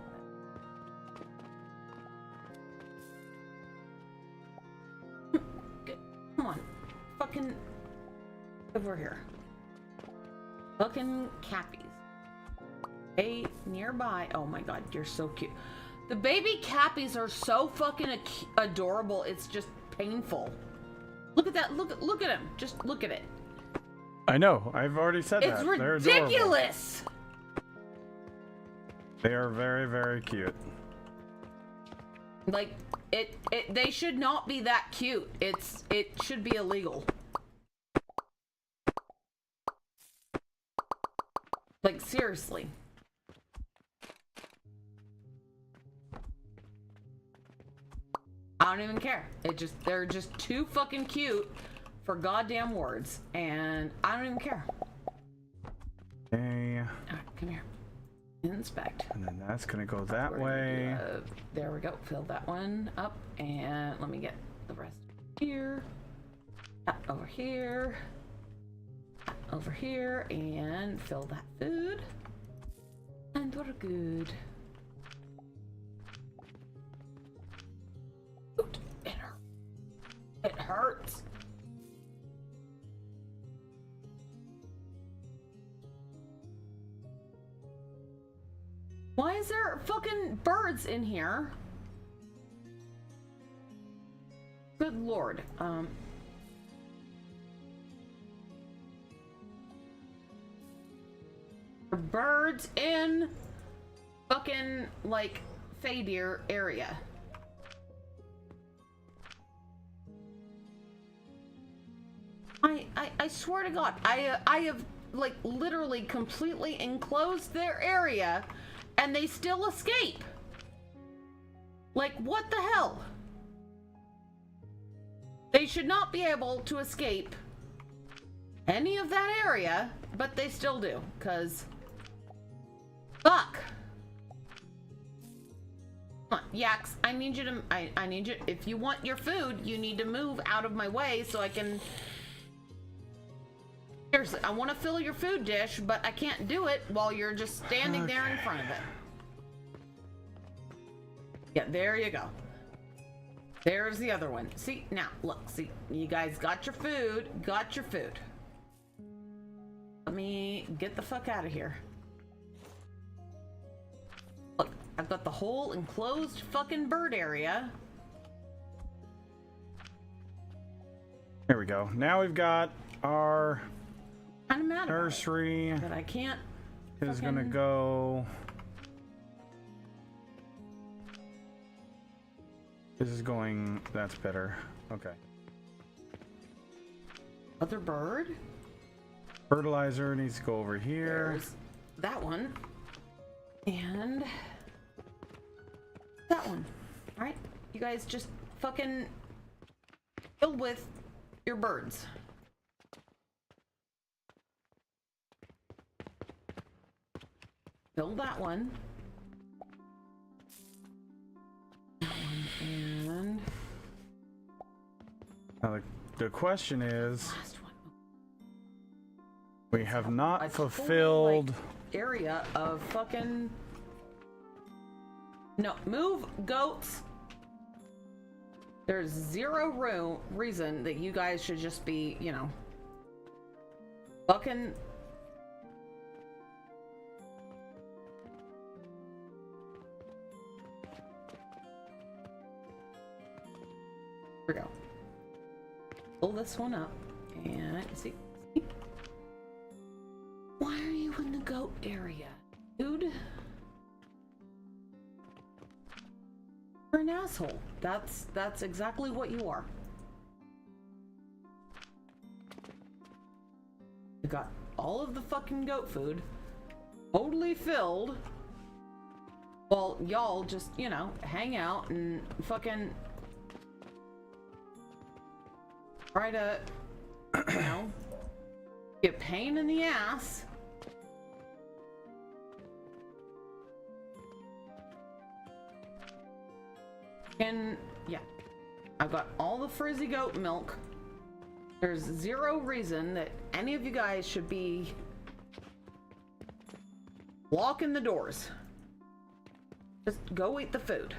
Come on. Fucking over here. Fucking Cappies. Hey, nearby. Oh my god, you're so cute. The baby Cappies are so fucking adorable. It's just painful. Look at that. Look at him. Just look at it. I know. I've already said It's that. They're adorable. ridiculous. They are very, very cute. Like, they should not be that cute. It should be illegal. Like, seriously. I don't even care. They're just too fucking cute for goddamn words, and I don't even care. Okay. Alright, come here. Inspect. And then that's gonna go that We're gonna way. do, there we go. Fill that one up, and let me get the rest here. Over here. Over here, and fill that food. And we're good. Oot, it hurts. It hurts. Why is there fucking birds in here? Good lord. Birds in fucking like Fadir area. I swear to God, I have like literally completely enclosed their area and they still escape. Like, what the hell? They should not be able to escape any of that area, but they still do, because fuck. Come on, Yaks, I need you to, I need you, if you want your food, you need to move out of my way so I can, seriously, I want to fill your food dish, but I can't do it while you're just standing there in front of it. Yeah, there you go. There's the other one. See, now, look, see, you guys got your food, Let me get the fuck out of here. Look, I've got the whole enclosed fucking bird area. There we go. Now we've got our Kind of mad about it, nursery. but I can't. Is fucking- gonna go. This is going. That's better. Okay. Other bird? Fertilizer needs to go over here. There's that one. And that one. Alright, you guys just fucking fill with your birds. Fill that one. That one, and Now the question is, last one. we have not A total, fulfilled. like, area of fucking. No, move goats. There's zero reason that you guys should just be, you know, fucking. Here we go. Pull this one up and see. Why are you in the goat area, dude? You're an asshole. That's exactly what you are. You got all of the fucking goat food totally filled while y'all just, you know, hang out and fucking try to, you know, be a pain in the ass. And yeah, I've got all the frizzy goat milk. There's zero reason that any of you guys should be locking the doors. Just go eat the food.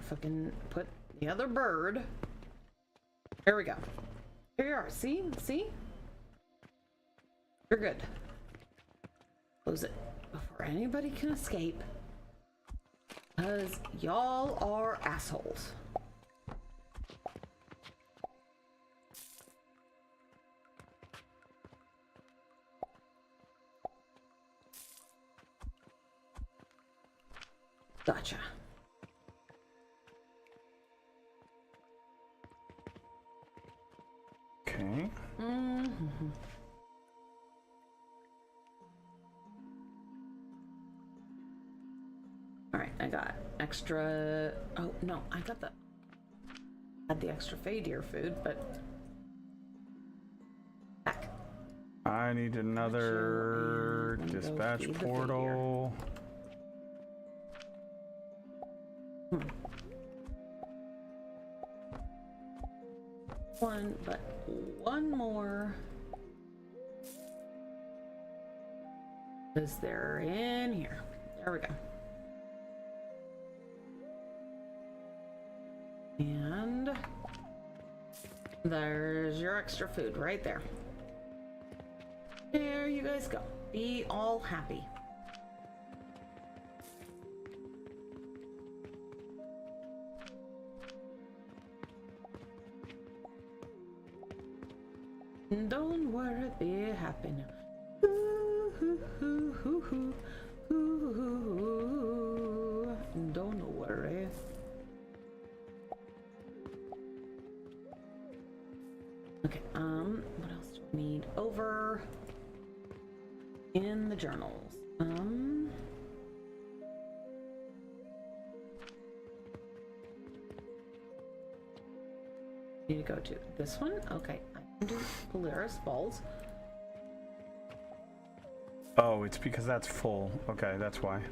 Fucking put the other bird. There we go. Here you are. See? See? You're good. Close it before anybody can escape. Because y'all are assholes. Gotcha. Okay. Mm-hmm. Alright, I got extra... Oh, no, I got the... Had the extra Fadir food, but... Back. I need another And go dispatch feed the portal. One, but one more. Is there in here? There we go. And there's your extra food right there. There you guys go. Be all happy. Don't worry, be happy now. Don't worry. Okay, what else do we need? Over in the journals. Need to go to this one? Okay, I can do Polaris balls. Oh, it's because that's full. Okay, that's why.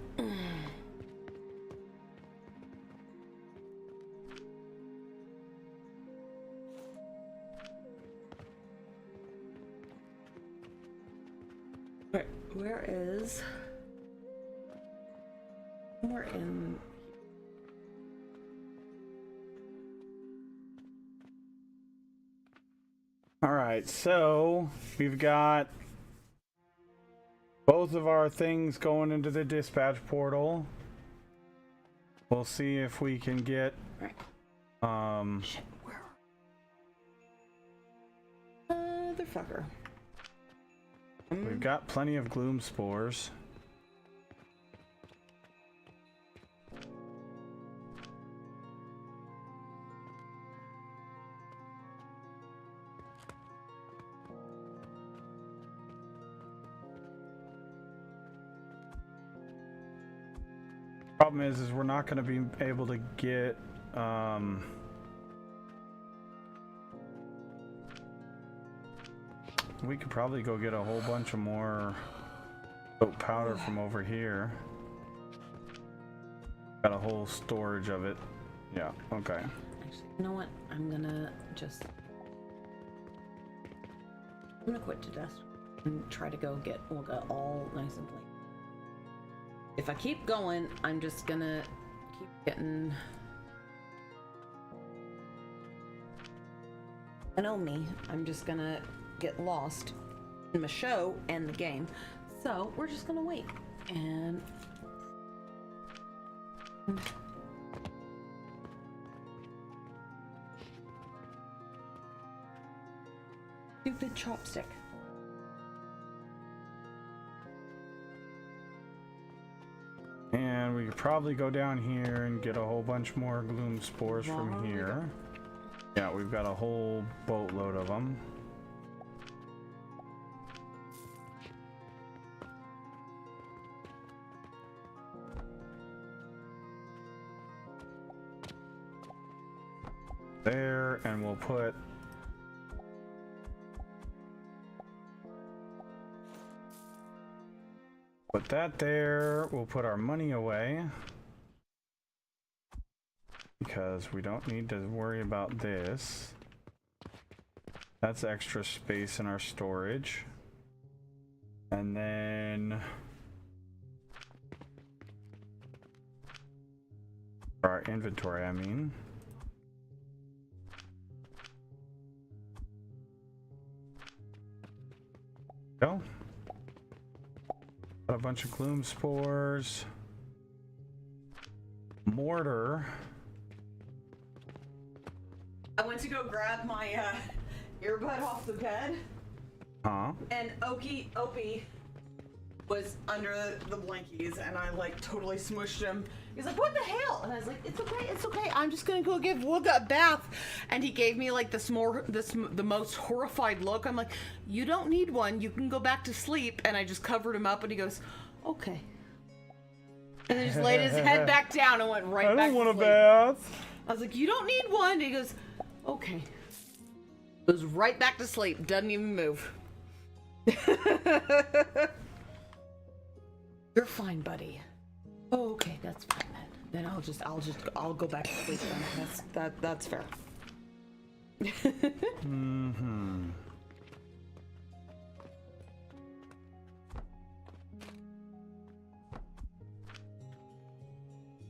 Right, where is... We're in... All right, so we've got both of our things going into the dispatch portal. We'll see if we can get Right. Shit, where are... Motherfucker. We've got plenty of gloom spores. Problem is we're not going to be able to get we could probably go get a whole bunch of more oat powder from over here. Got a whole storage of it. Yeah, okay. Actually, you know what? I'm gonna just... I'm gonna quit to desk and try to go get Olga all nice and clean. If I keep going, I'm just gonna keep getting... I know me. I'm just gonna get lost in my show and the game. So we're just gonna wait and... Stupid chopstick. And we could probably go down here and get a whole bunch more gloom spores from here. Yeah, we've got a whole boatload of them. There, and we'll put that there. We'll put our money away because we don't need to worry about this. That's extra space in our storage. And then for our inventory, I mean. Go. Got a bunch of gloom spores. Mortar. I went to go grab my earbud off the bed, Huh? and Opie was under the blankies, and I like totally smushed him. He's like, "What the hell?" And I was like, "It's okay, it's okay. I'm just gonna go give Wooga a bath." And he gave me like the most horrified look. I'm like, "You don't need one. You can go back to sleep." And I just covered him up, and he goes, "Okay." And then just laid his head back down and went right I back don't want to a sleep. bath. I was like, "You don't need one." And he goes, "Okay." Goes right back to sleep. Doesn't even move. You're fine, buddy. Oh, okay, that's fine then. Then I'll go back to sleep then. That's fair. Mm-hmm.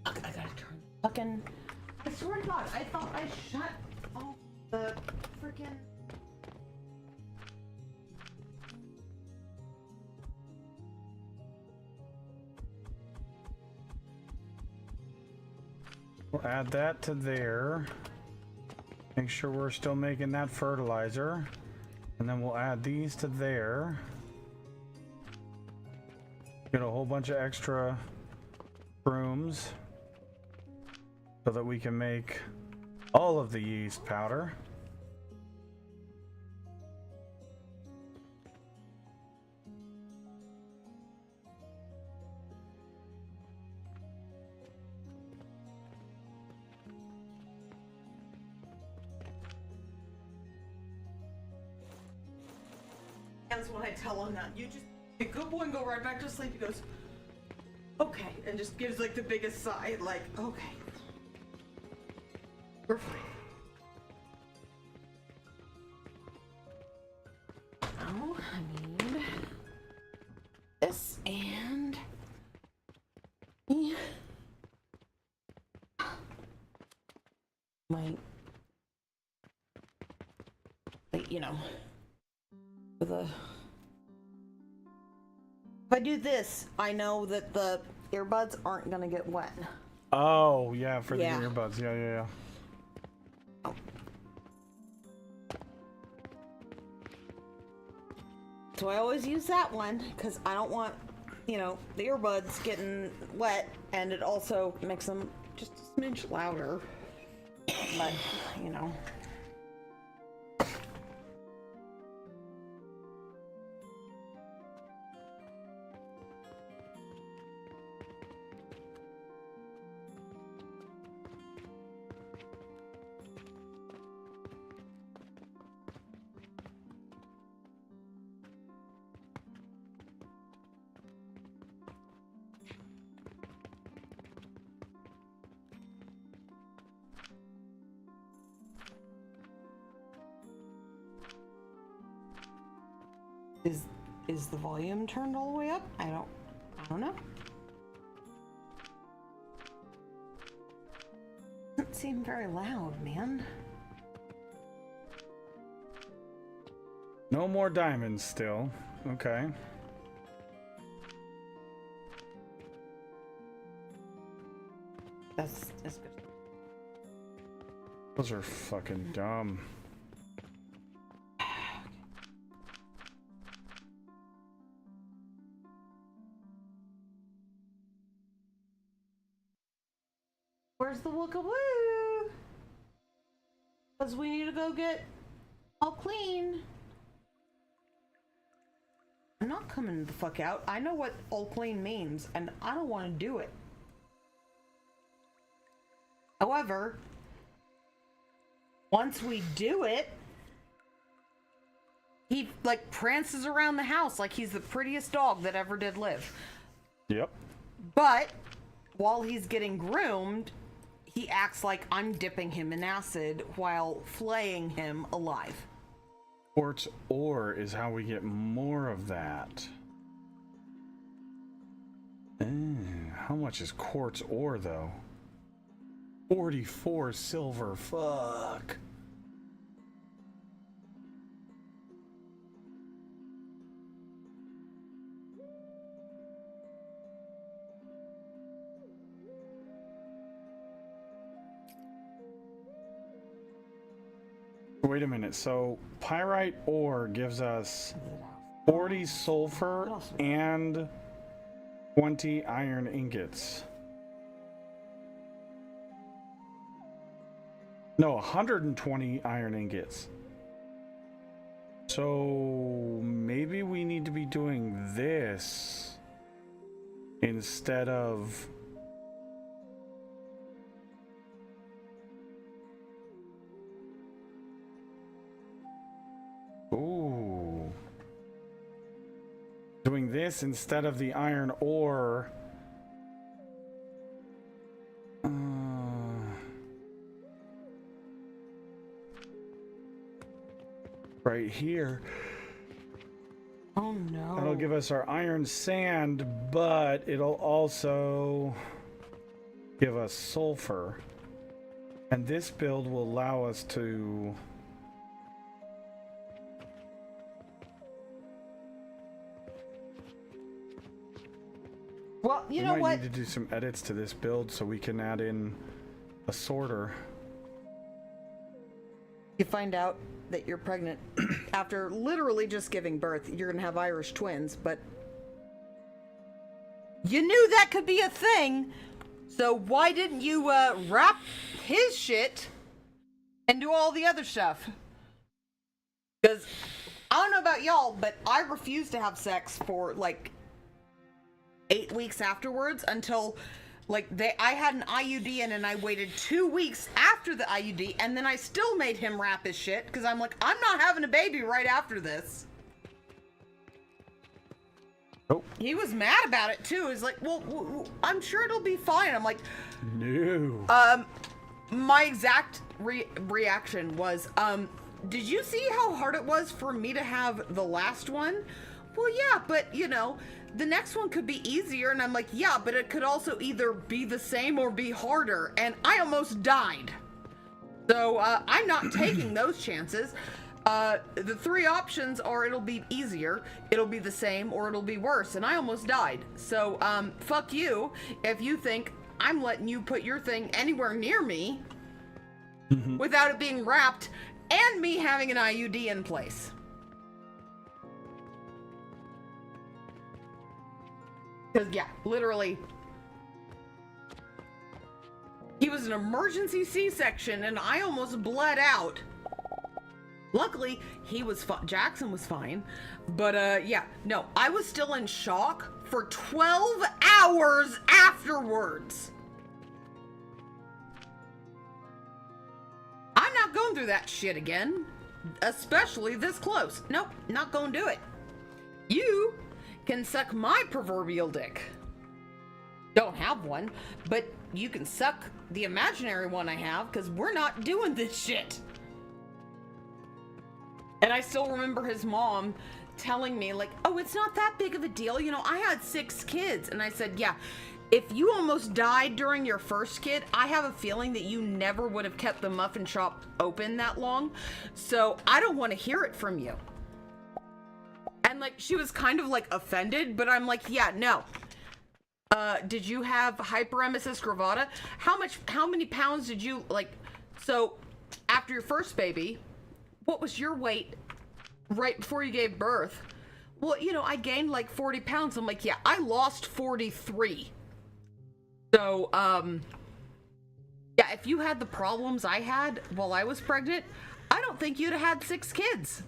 I gotta turn fucking. I swear to God, I thought I shut off the freaking. We'll add that to there. Make sure we're still making that fertilizer. And then we'll add these to there. Get a whole bunch of extra brooms so that we can make all of the yeast powder. That's when I tell him that. You just be a good boy and go right back to sleep. He goes, "Okay," and just gives like the biggest sigh, like, "Okay. We're fine." Now I need this and my, you know, the. If I do this, I know that the earbuds aren't gonna get wet. Oh, yeah, for Yeah. the earbuds. Yeah. So I always use that one because I don't want, the earbuds getting wet, and it also makes them just a smidge louder. But, Is the volume turned all the way up? I don't know. Doesn't seem very loud, man. No more diamonds still. Okay. That's good. Those are fucking dumb. Where's the Wookawoo? Because we need to go get all clean. I'm not coming the fuck out. I know what all clean means, and I don't want to do it. However, once we do it, He like prances around the house like he's the prettiest dog that ever did live. Yep. But while he's getting groomed, he acts like I'm dipping him in acid while flaying him alive. Quartz ore is how we get more of that. How much is quartz ore though? 44 silver. Fuck. Wait a minute. So pyrite ore gives us 40 sulfur and 20 iron ingots. No, 120 iron ingots. So maybe we need to be doing this instead of... Ooh. Doing this instead of the iron ore. Right here. Oh no. That'll give us our iron sand, but it'll also give us sulfur. And this build will allow us to... Well, you we know might what? need to do some edits to this build so we can add in a sorter. You find out that you're pregnant after literally just giving birth. You're gonna have Irish twins, but you knew that could be a thing. So why didn't you wrap his shit and do all the other stuff? Because I don't know about y'all, but I refused to have sex for like 8 weeks afterwards until like I had an IUD in, and I waited 2 weeks after the IUD, and then I still made him wrap his shit because I'm like, I'm not having a baby right after this. Oh. He was mad about it too. He's like, well, I'm sure it'll be fine. I'm like, No. my exact reaction was, did you see how hard it was for me to have the last one? Well, yeah, but you know, the next one could be easier. And I'm like, yeah, but it could also either be the same or be harder. And I almost died. So I'm not taking those chances. The three options are it'll be easier, it'll be the same, or it'll be worse. And I almost died. So fuck you if you think I'm letting you put your thing anywhere near me without it being wrapped and me having an IUD in place. Because, yeah, literally, he was an emergency C-section, and I almost bled out. Luckily, he was Jackson was fine. But, yeah, no, I was still in shock for 12 hours afterwards. I'm not going through that shit again. Especially this close. Nope, not gonna do it. You can suck my proverbial dick. Don't have one, but you can suck the imaginary one I have, because we're not doing this shit. And I still remember his mom telling me, like, oh, it's not that big of a deal. You know, I had 6 kids. And I said, yeah, if you almost died during your first kid, I have a feeling that you never would have kept the muffin shop open that long. So I don't want to hear it from you. And like, she was kind of like offended, but I'm like, yeah, no. Did you have hyperemesis gravidae? How many pounds did you, like, so after your first baby, what was your weight right before you gave birth? Well, you know, I gained like 40 pounds. I'm like, yeah, I lost 43. So, yeah, if you had the problems I had while I was pregnant, I don't think you'd have had 6 kids.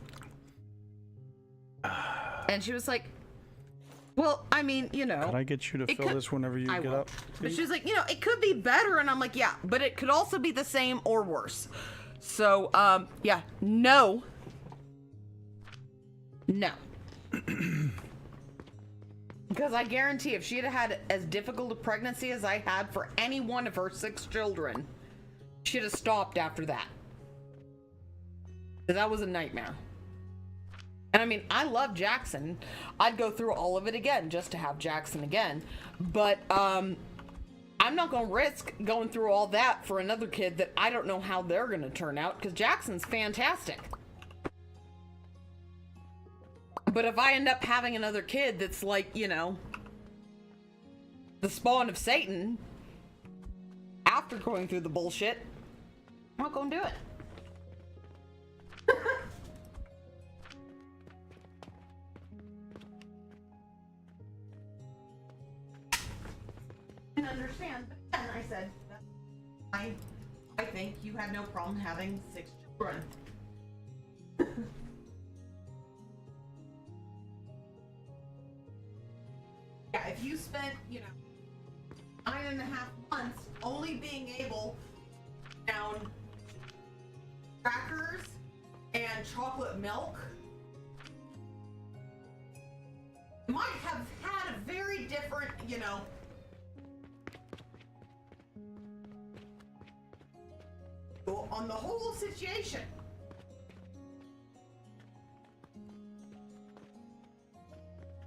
And she was like, well, I mean, you know. Can I get you to fill this whenever you get up? But she's like, you know, it could be better. And I'm like, yeah, but it could also be the same or worse. So, yeah, no. No. Because I guarantee if she had had as difficult a pregnancy as I had for any one of her 6 children, she'd have stopped after that. Because that was a nightmare. And I mean, I love Jackson. I'd go through all of it again just to have Jackson again. But I'm not going to risk going through all that for another kid that I don't know how they're going to turn out, because Jackson's fantastic. But if I end up having another kid that's like, you know, the spawn of Satan after going through the bullshit, I'm not going to do it. understand. But again, I said, I think you had no problem having 6 children. Yeah, if you spent, 9.5 months only being able to down crackers and chocolate milk, you might have had a very different, on the whole situation.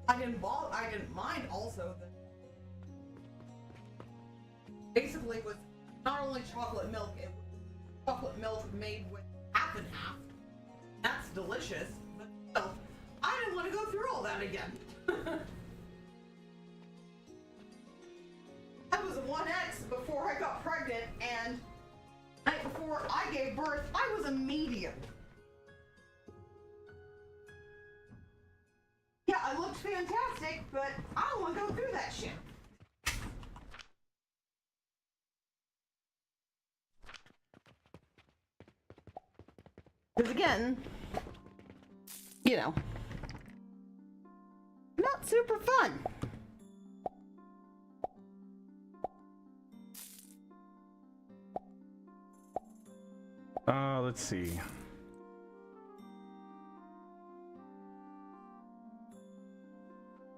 I didn't mind also that basically was not only chocolate milk, it was chocolate milk made with half and half. That's delicious, but still, I didn't want to go through all that again. I was a 1X before I got pregnant, and the night before I gave birth, I was a medium. Yeah, I looked fantastic, but I don't want to go through that shit. Because again, not super fun. Let's see.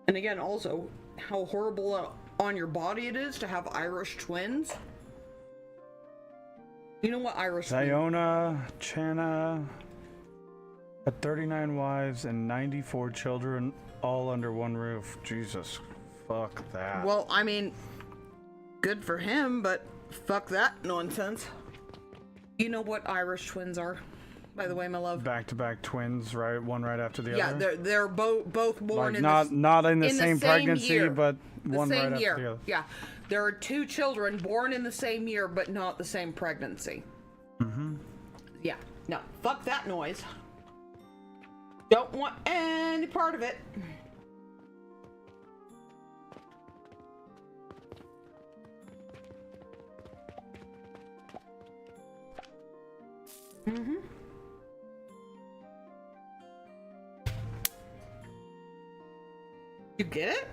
And again, also, how horrible on your body it is to have Irish twins. You know what Irish twins? Ziona Channa had 39 wives and 94 children, all under one roof. Jesus, fuck that. Well, I mean, good for him, but fuck that nonsense. You know what Irish twins are, by the way, my love? Back-to-back twins, right? One right after the Yeah, other. they're both born Like in not in the in the same same pregnancy, year. but the one right same after year. the other. Yeah, there are 2 children born in the same year, but not the same pregnancy. Mm-hmm. Yeah, no, fuck that noise. Don't want any part of it. Mm-hmm. You get it?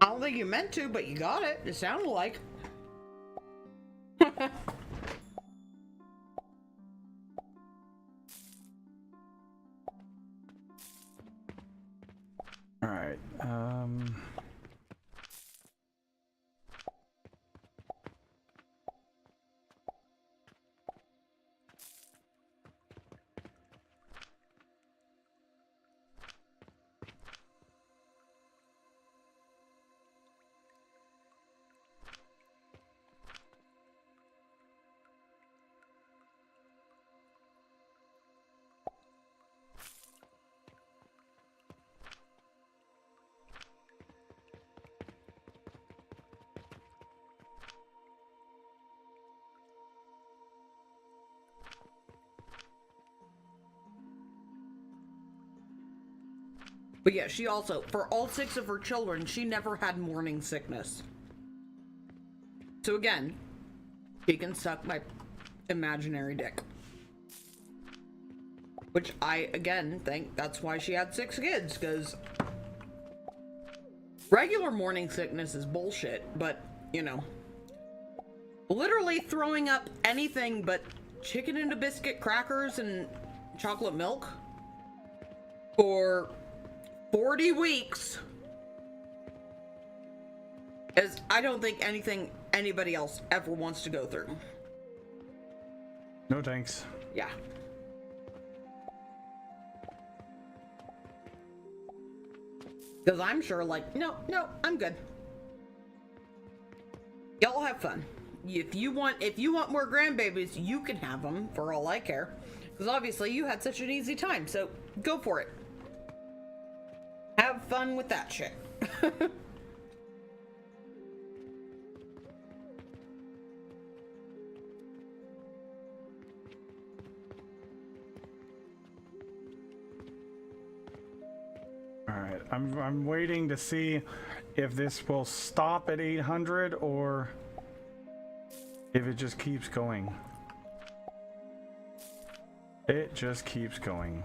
I don't think you meant to, but you got it. It sounded like. All right. But yeah, she also, for all 6 of her children, she never had morning sickness. So again, she can suck my imaginary dick. Which I, again, think that's why she had 6 kids, because regular morning sickness is bullshit, but, literally throwing up anything but chicken and a biscuit crackers and chocolate milk for 40 weeks is, I don't think anybody else ever wants to go through. No thanks. Yeah. Because I'm sure, no, I'm good. Y'all have fun. If you want more grandbabies, you can have them, for all I care. Because obviously you had such an easy time, so go for it. Have fun with that shit. All right. I'm waiting to see if this will stop at 800 or if it just keeps going. It just keeps going.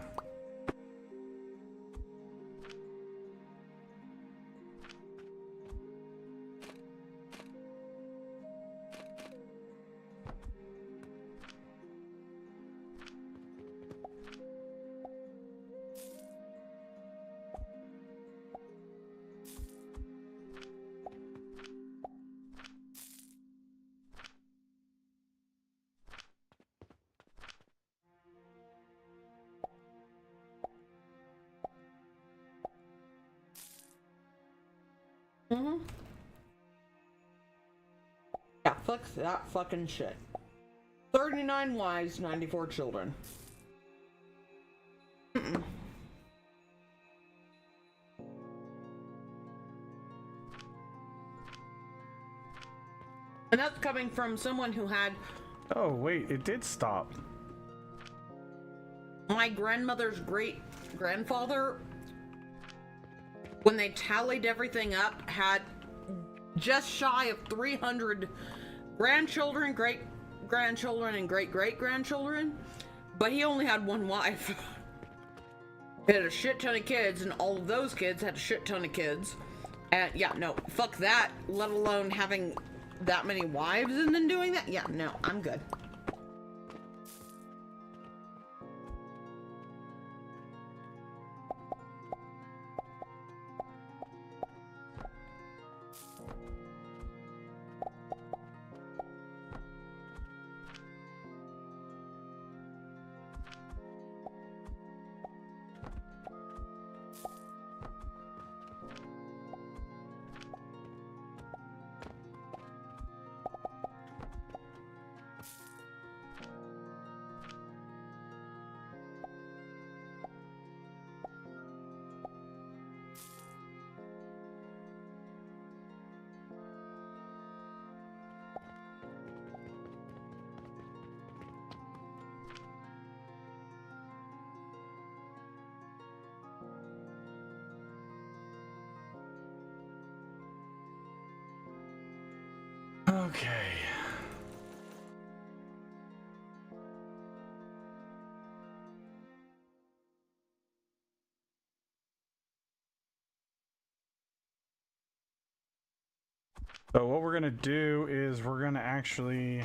Yeah, fuck that fucking shit. 39 wives, 94 children. Mm-mm. And that's coming from someone who had Oh, wait, it did stop. my grandmother's great-grandfather, when they tallied everything up, had just shy of 300 grandchildren, great-grandchildren, and great-great-grandchildren, but he only had one wife. He had a shit ton of kids, and all of those kids had a shit ton of kids. And yeah, no, fuck that, let alone having that many wives and then doing that. Yeah, no, I'm good. Okay. So what we're gonna do is we're gonna actually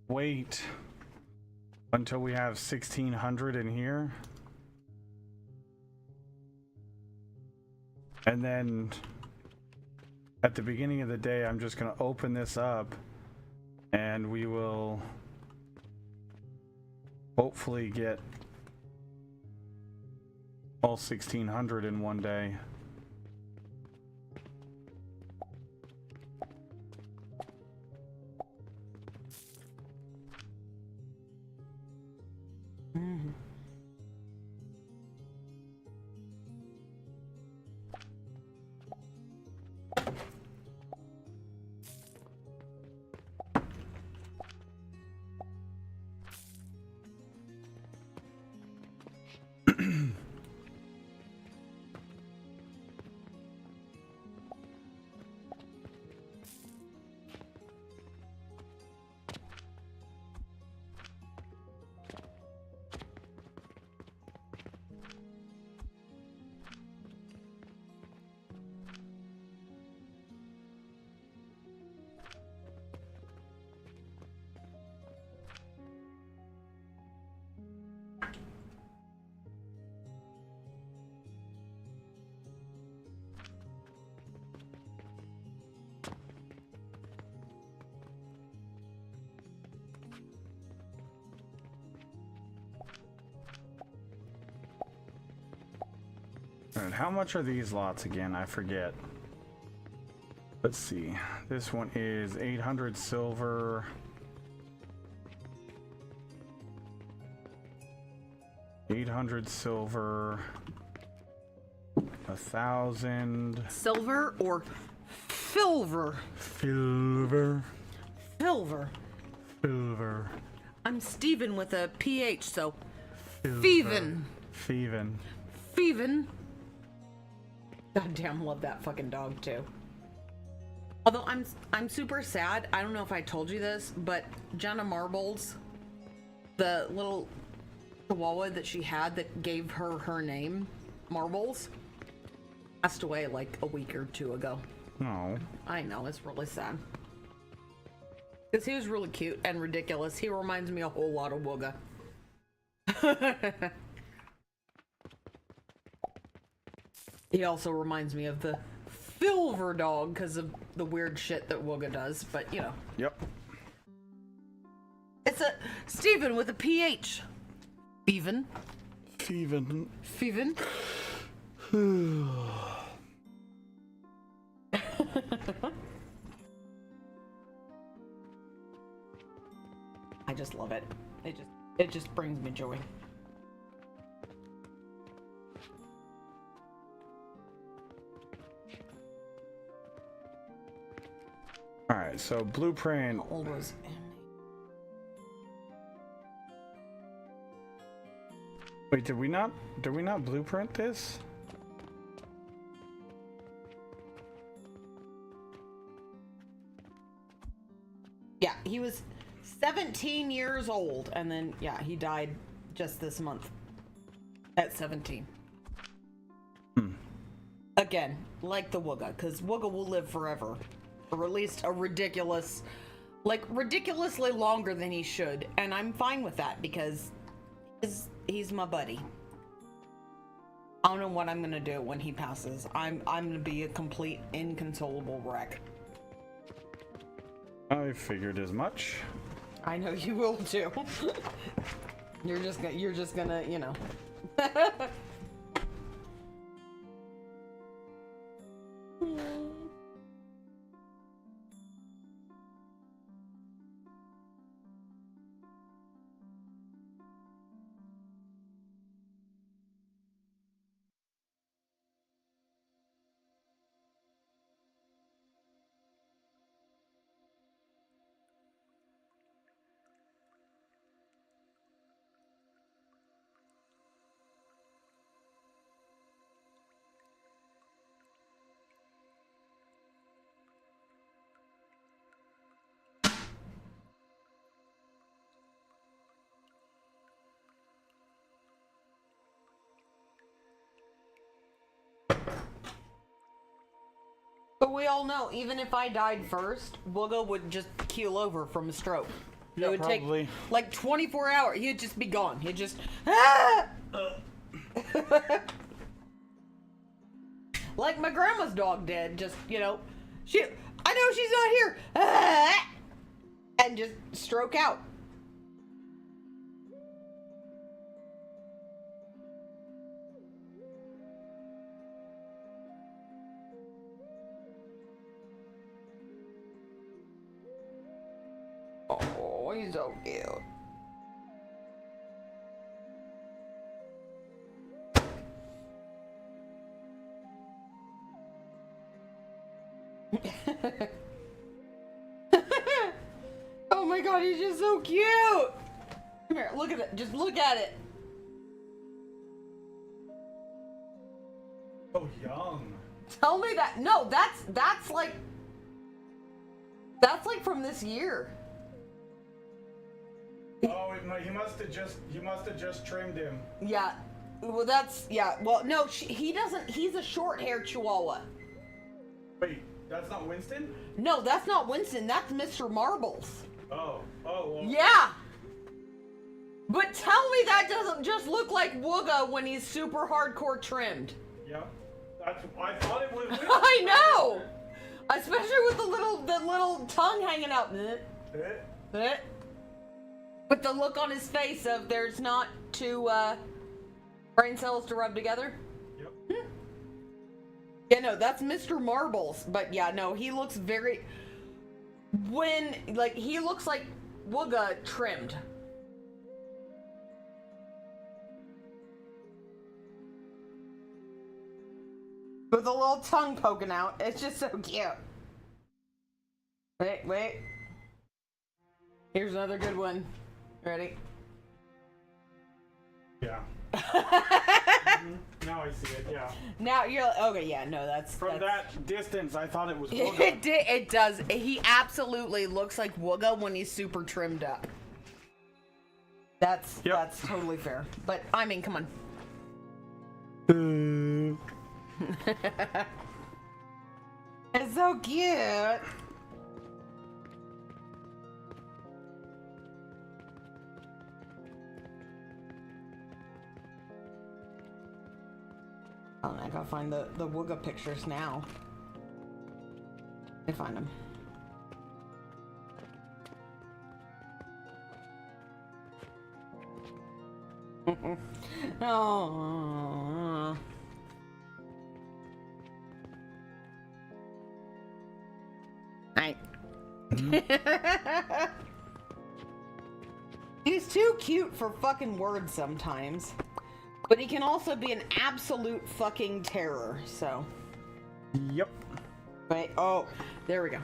wait until we have 1600 in here. And then at the beginning of the day, I'm just going to open this up and we will hopefully get all 1600 in one day. Alright, how much are these lots again? I forget. Let's see. This one is 800 silver. $800 silver. 1,000 Silver or filver? silver. Silver. Silver. I'm Steven with a PH, so Silver. Feven. Feven. Feven. Goddamn love that fucking dog too. Although I'm super sad. I don't know if I told you this, but Jenna Marbles, the little chihuahua that she had that gave her her name, Marbles, passed away like a week or two ago. No. I know, it's really sad. Because he was really cute and ridiculous. He reminds me a whole lot of Wooga. He also reminds me of the Filver dog because of the weird shit that Wooga does, but you know. Yep. It's a Steven with a PH. Steven. Steven. Steven. I just love it. It just brings me joy. All right, so blueprint. How old was Wait, did we not blueprint this? Yeah, he was 17 years old, and then yeah, he died just this month at 17. Again, like the Wooga, because Wooga will live forever, or at least a ridiculously longer than he should, and I'm fine with that because he's my buddy. I don't know what I'm gonna do when he passes. I'm gonna be a complete inconsolable wreck. I figured as much. I know you will too. You're just gonna, you know. But we all know, even if I died first, Wooga would just keel over from a stroke. Yeah, it would probably. take like 24 hours. He'd just be gone. He'd just like my grandma's dog did. Just, you know, I know she's not here, and just stroke out. Oh, he's so cute. Oh my god, he's just so cute! Come here, look at it. Just look at it. So young. Tell me that. No, that's like from this year. Oh, he must have just trimmed him. Yeah. Well, well, no, he doesn't. He's a short-haired Chihuahua. Wait, that's not Winston? No, that's not Winston. That's Mr. Marbles. Oh, well. Yeah. But tell me that doesn't just look like Wooga when he's super hardcore trimmed. Yeah. I thought it was Winston. I know. Especially with the little tongue hanging out. With the look on his face of there's not two brain cells to rub together. Yep. Yeah, no, that's Mr. Marbles. But yeah, no, he looks very... he looks like Wooga trimmed. With a little tongue poking out. It's just so cute. Wait. Here's another good one. Ready? Yeah. Now I see it, yeah. Now you're like, okay, yeah, no, that's From that distance, I thought it was It Wooga. did. It does. He absolutely looks like Wooga when he's super trimmed up. That's totally fair. But I mean, come on. It's so cute. Oh, I gotta find the Wooga pictures now. I find them. Oh. Right. He's too cute for fucking words sometimes. But he can also be an absolute fucking terror, so. Yep. Wait, oh, there we go.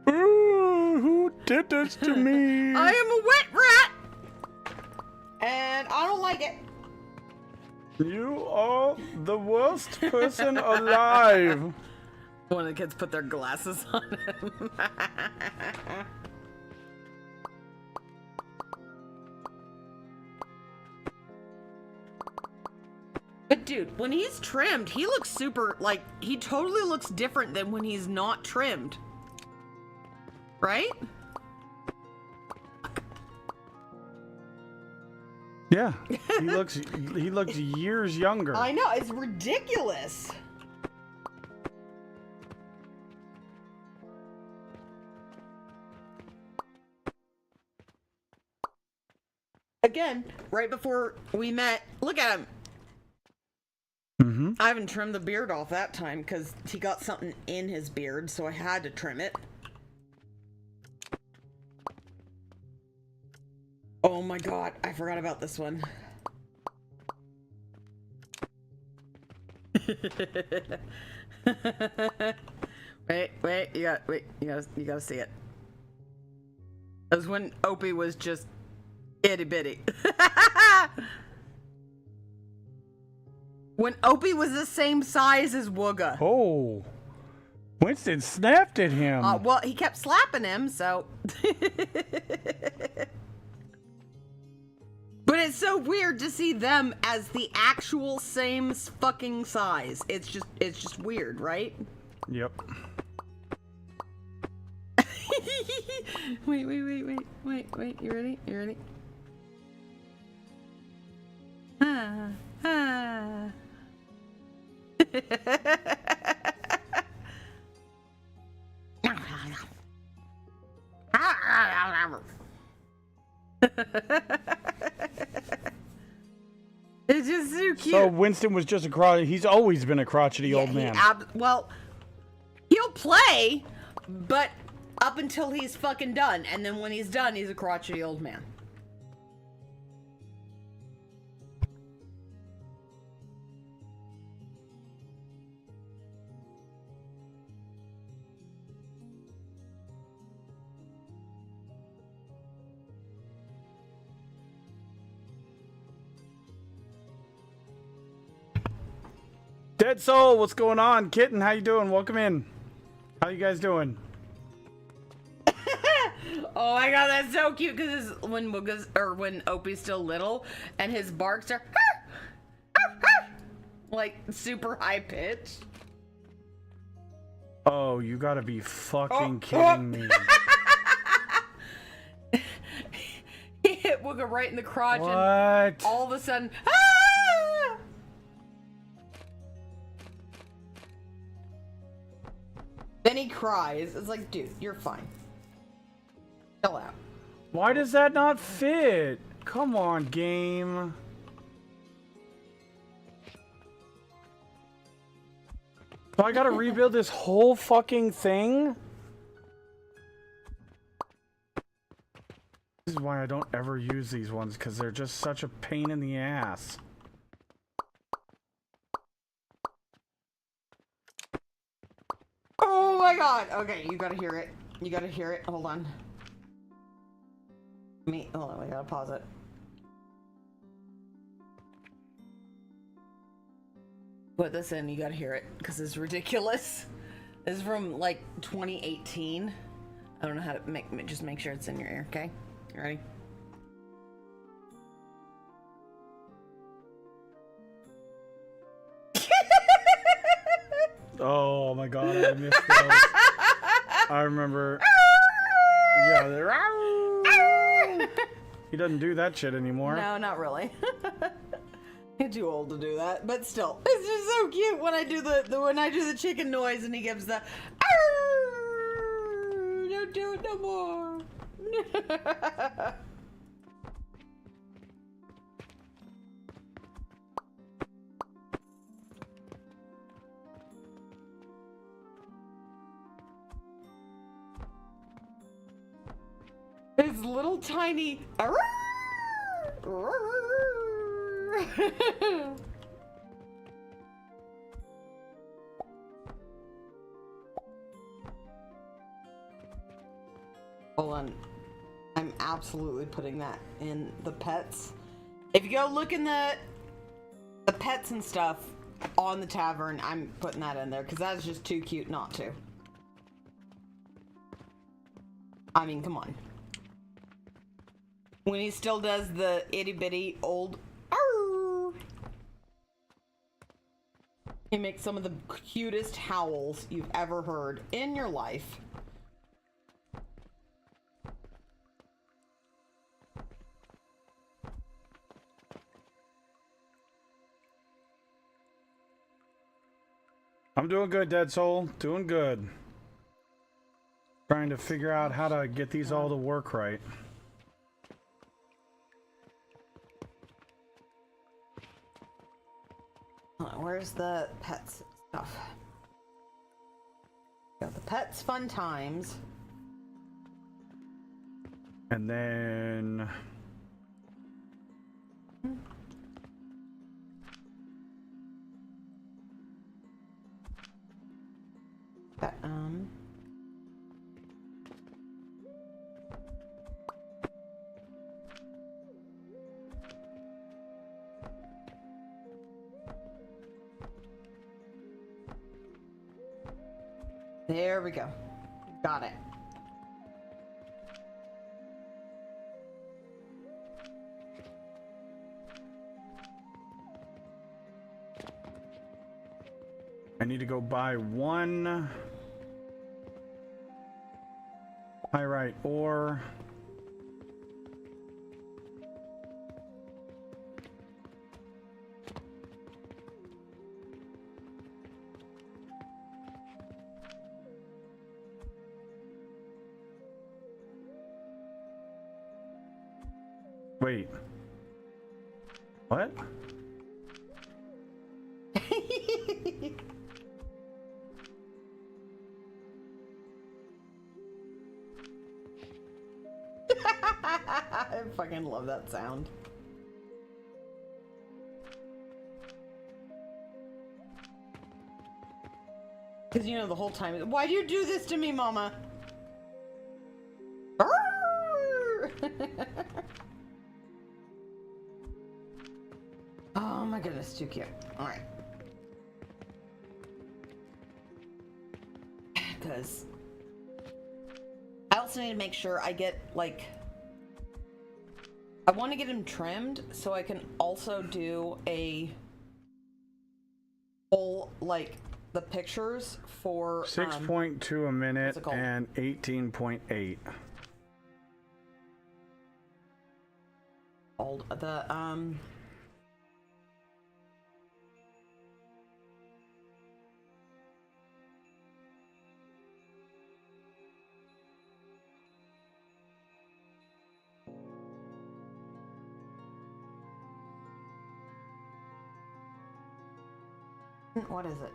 Ooh, who did this to me? I am a wet rat! And I don't like it. You are the worst person alive. One of the kids put their glasses on him. But dude, when he's trimmed, he looks super, like, he totally looks different than when he's not trimmed. Right? Yeah, he looks years younger. I know, it's ridiculous. Again, right before we met, look at him. Mm-hmm. I haven't trimmed the beard off that time because he got something in his beard, so I had to trim it. Oh my god, I forgot about this one. wait, you gotta see it. That was when Opie was just itty bitty. When Opie was the same size as Wooga. Oh, Winston snapped at him. Well, he kept slapping him, so. But it's so weird to see them as the actual same fucking size. It's just weird, right? Yep. Wait. You ready? Ah. It's just so cute. So Winston was just a crotchety. He's always been a crotchety old man. Well, he'll play, but up until he's fucking done, and then when he's done, he's a crotchety old man. Dead Soul, what's going on? Kitten, how you doing? Welcome in. How you guys doing? Oh my god, that's so cute because when Opie's still little and his barks are like super high pitched. Oh, you gotta be fucking kidding me. He hit Wooga right in the crotch and What? all of a sudden, Then he cries. It's like, dude, you're fine. Chill out. Why does that not fit? Come on, game. So I gotta rebuild this whole fucking thing? This is why I don't ever use these ones, because they're just such a pain in the ass. Oh my god. Okay, you gotta hear it. You gotta hear it. Hold on. Hold on, we gotta pause it. put this in. You gotta hear it because it's ridiculous. This is from like 2018. I don't know how to just make sure it's in your ear. Okay, you ready? Oh my god, I missed those. I remember. Yeah, he doesn't do that shit anymore. No, not really. You're too old to do that, but still, it's just so cute when I do the chicken noise and he gives the. Don't do it no more. His little tiny. Hold on. I'm absolutely putting that in the pets. If you go look in the pets and stuff on the tavern, I'm putting that in there because that's just too cute not to. I mean, come on. When he still does the itty bitty old arr, he makes some of the cutest howls you've ever heard in your life. I'm doing good, Dead Soul. Doing good. Trying to figure out how to get these all to work right. Where's the pets stuff? Got the pets fun times. And then... There we go. Got it. I need to go buy one pyrite ore. Wait. What? I fucking love that sound. Because you know the whole time, why do you do this to me, Mama? Oh my goodness, too cute. Alright. Because I also need to make sure I get, like, I want to get him trimmed so I can also do a whole, like, the pictures for 6.2 a minute and 18.8. What is it?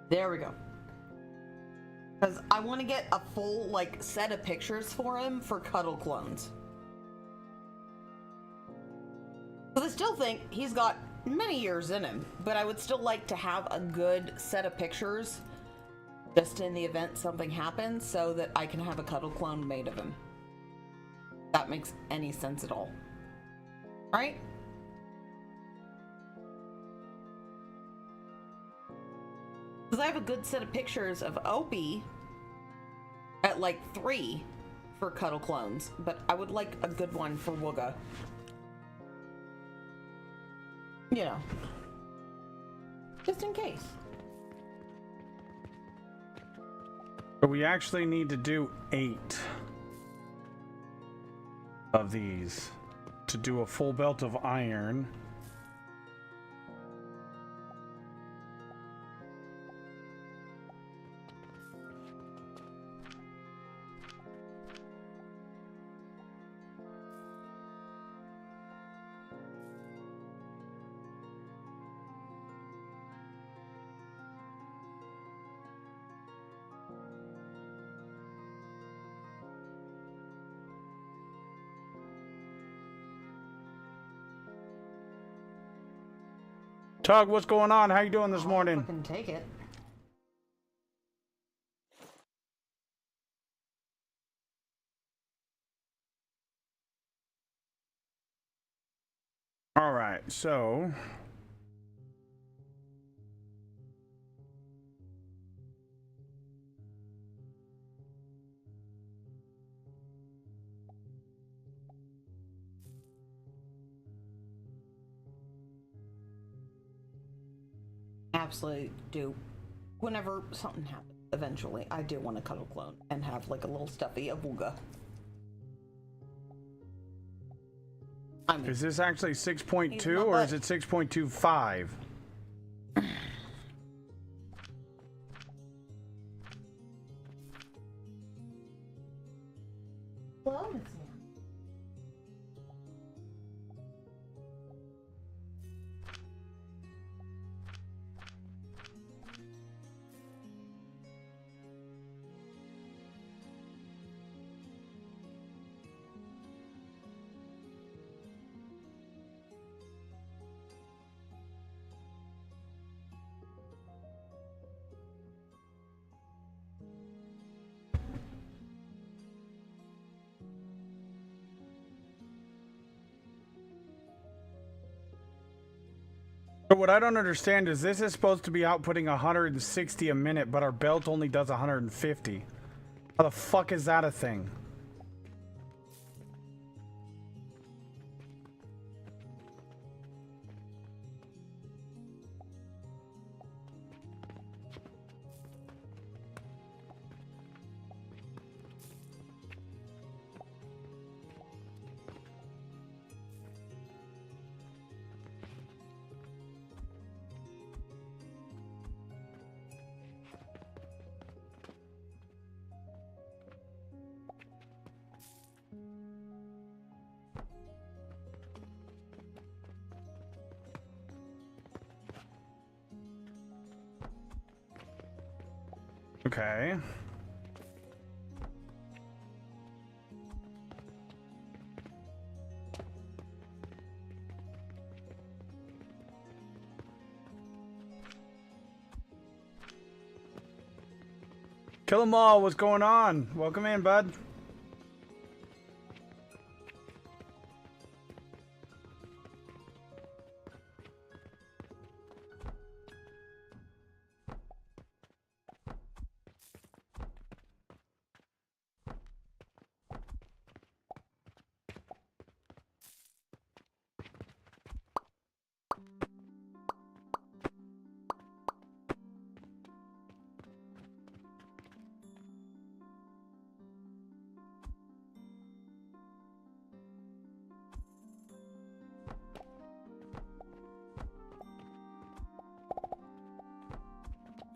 There we go. Because I want to get a full, like, set of pictures for him for Cuddle Clones. Because I still think he's got many years in him, but I would still like to have a good set of pictures just in the event something happens so that I can have a Cuddle Clone made of him. If that makes any sense at all. Alright? Because I have a good set of pictures of Opie at like 3 for cuddle clones, but I would like a good one for Wooga. You know. Just in case. But we actually need to do 8 of these to do a full belt of iron. Tug, what's going on? How you doing this morning? Fucking take it. All right, so Absolutely do. Whenever something happens, eventually, I do want to cuddle clone and have like a little stuffy of Wooga. I mean, is this actually 6.2 He's my or is butt. it 6.25? hello, Miss Nan. But what I don't understand is this is supposed to be outputting 160 a minute, but our belt only does 150. How the fuck is that a thing? Okay. Kill 'em all, what's going on? Welcome in, bud.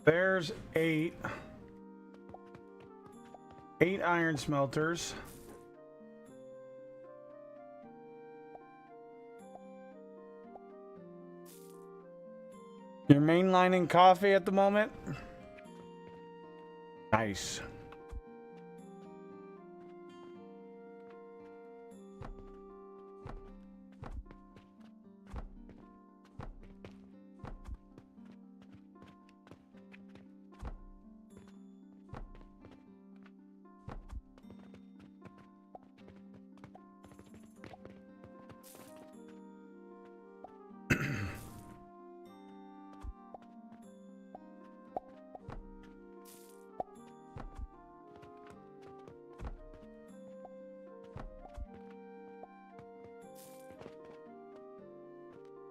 There's 8 iron smelters. You're mainlining coffee at the moment? Nice.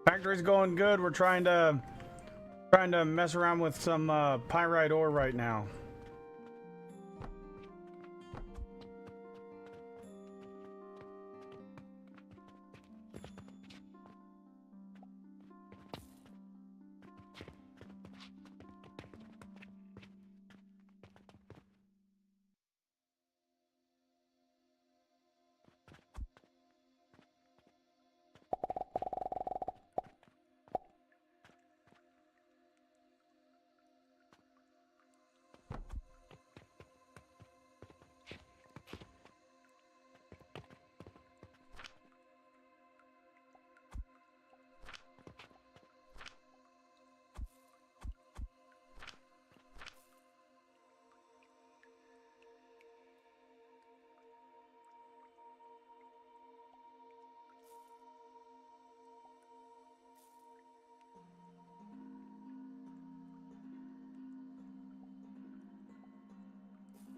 Factory's going good. We're trying to mess around with some pyrite ore right now.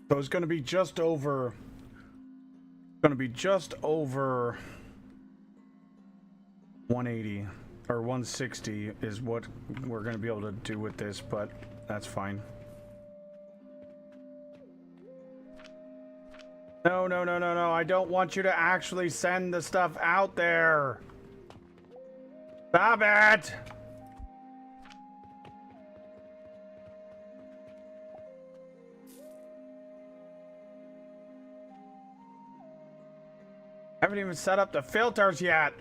So it's going to be just over. Going to be just over 180 or 160 is what we're going to be able to do with this, but that's fine. No, no, no, no, no. I don't want you to actually send the stuff out there. Stop it. Haven't even set up the filters yet.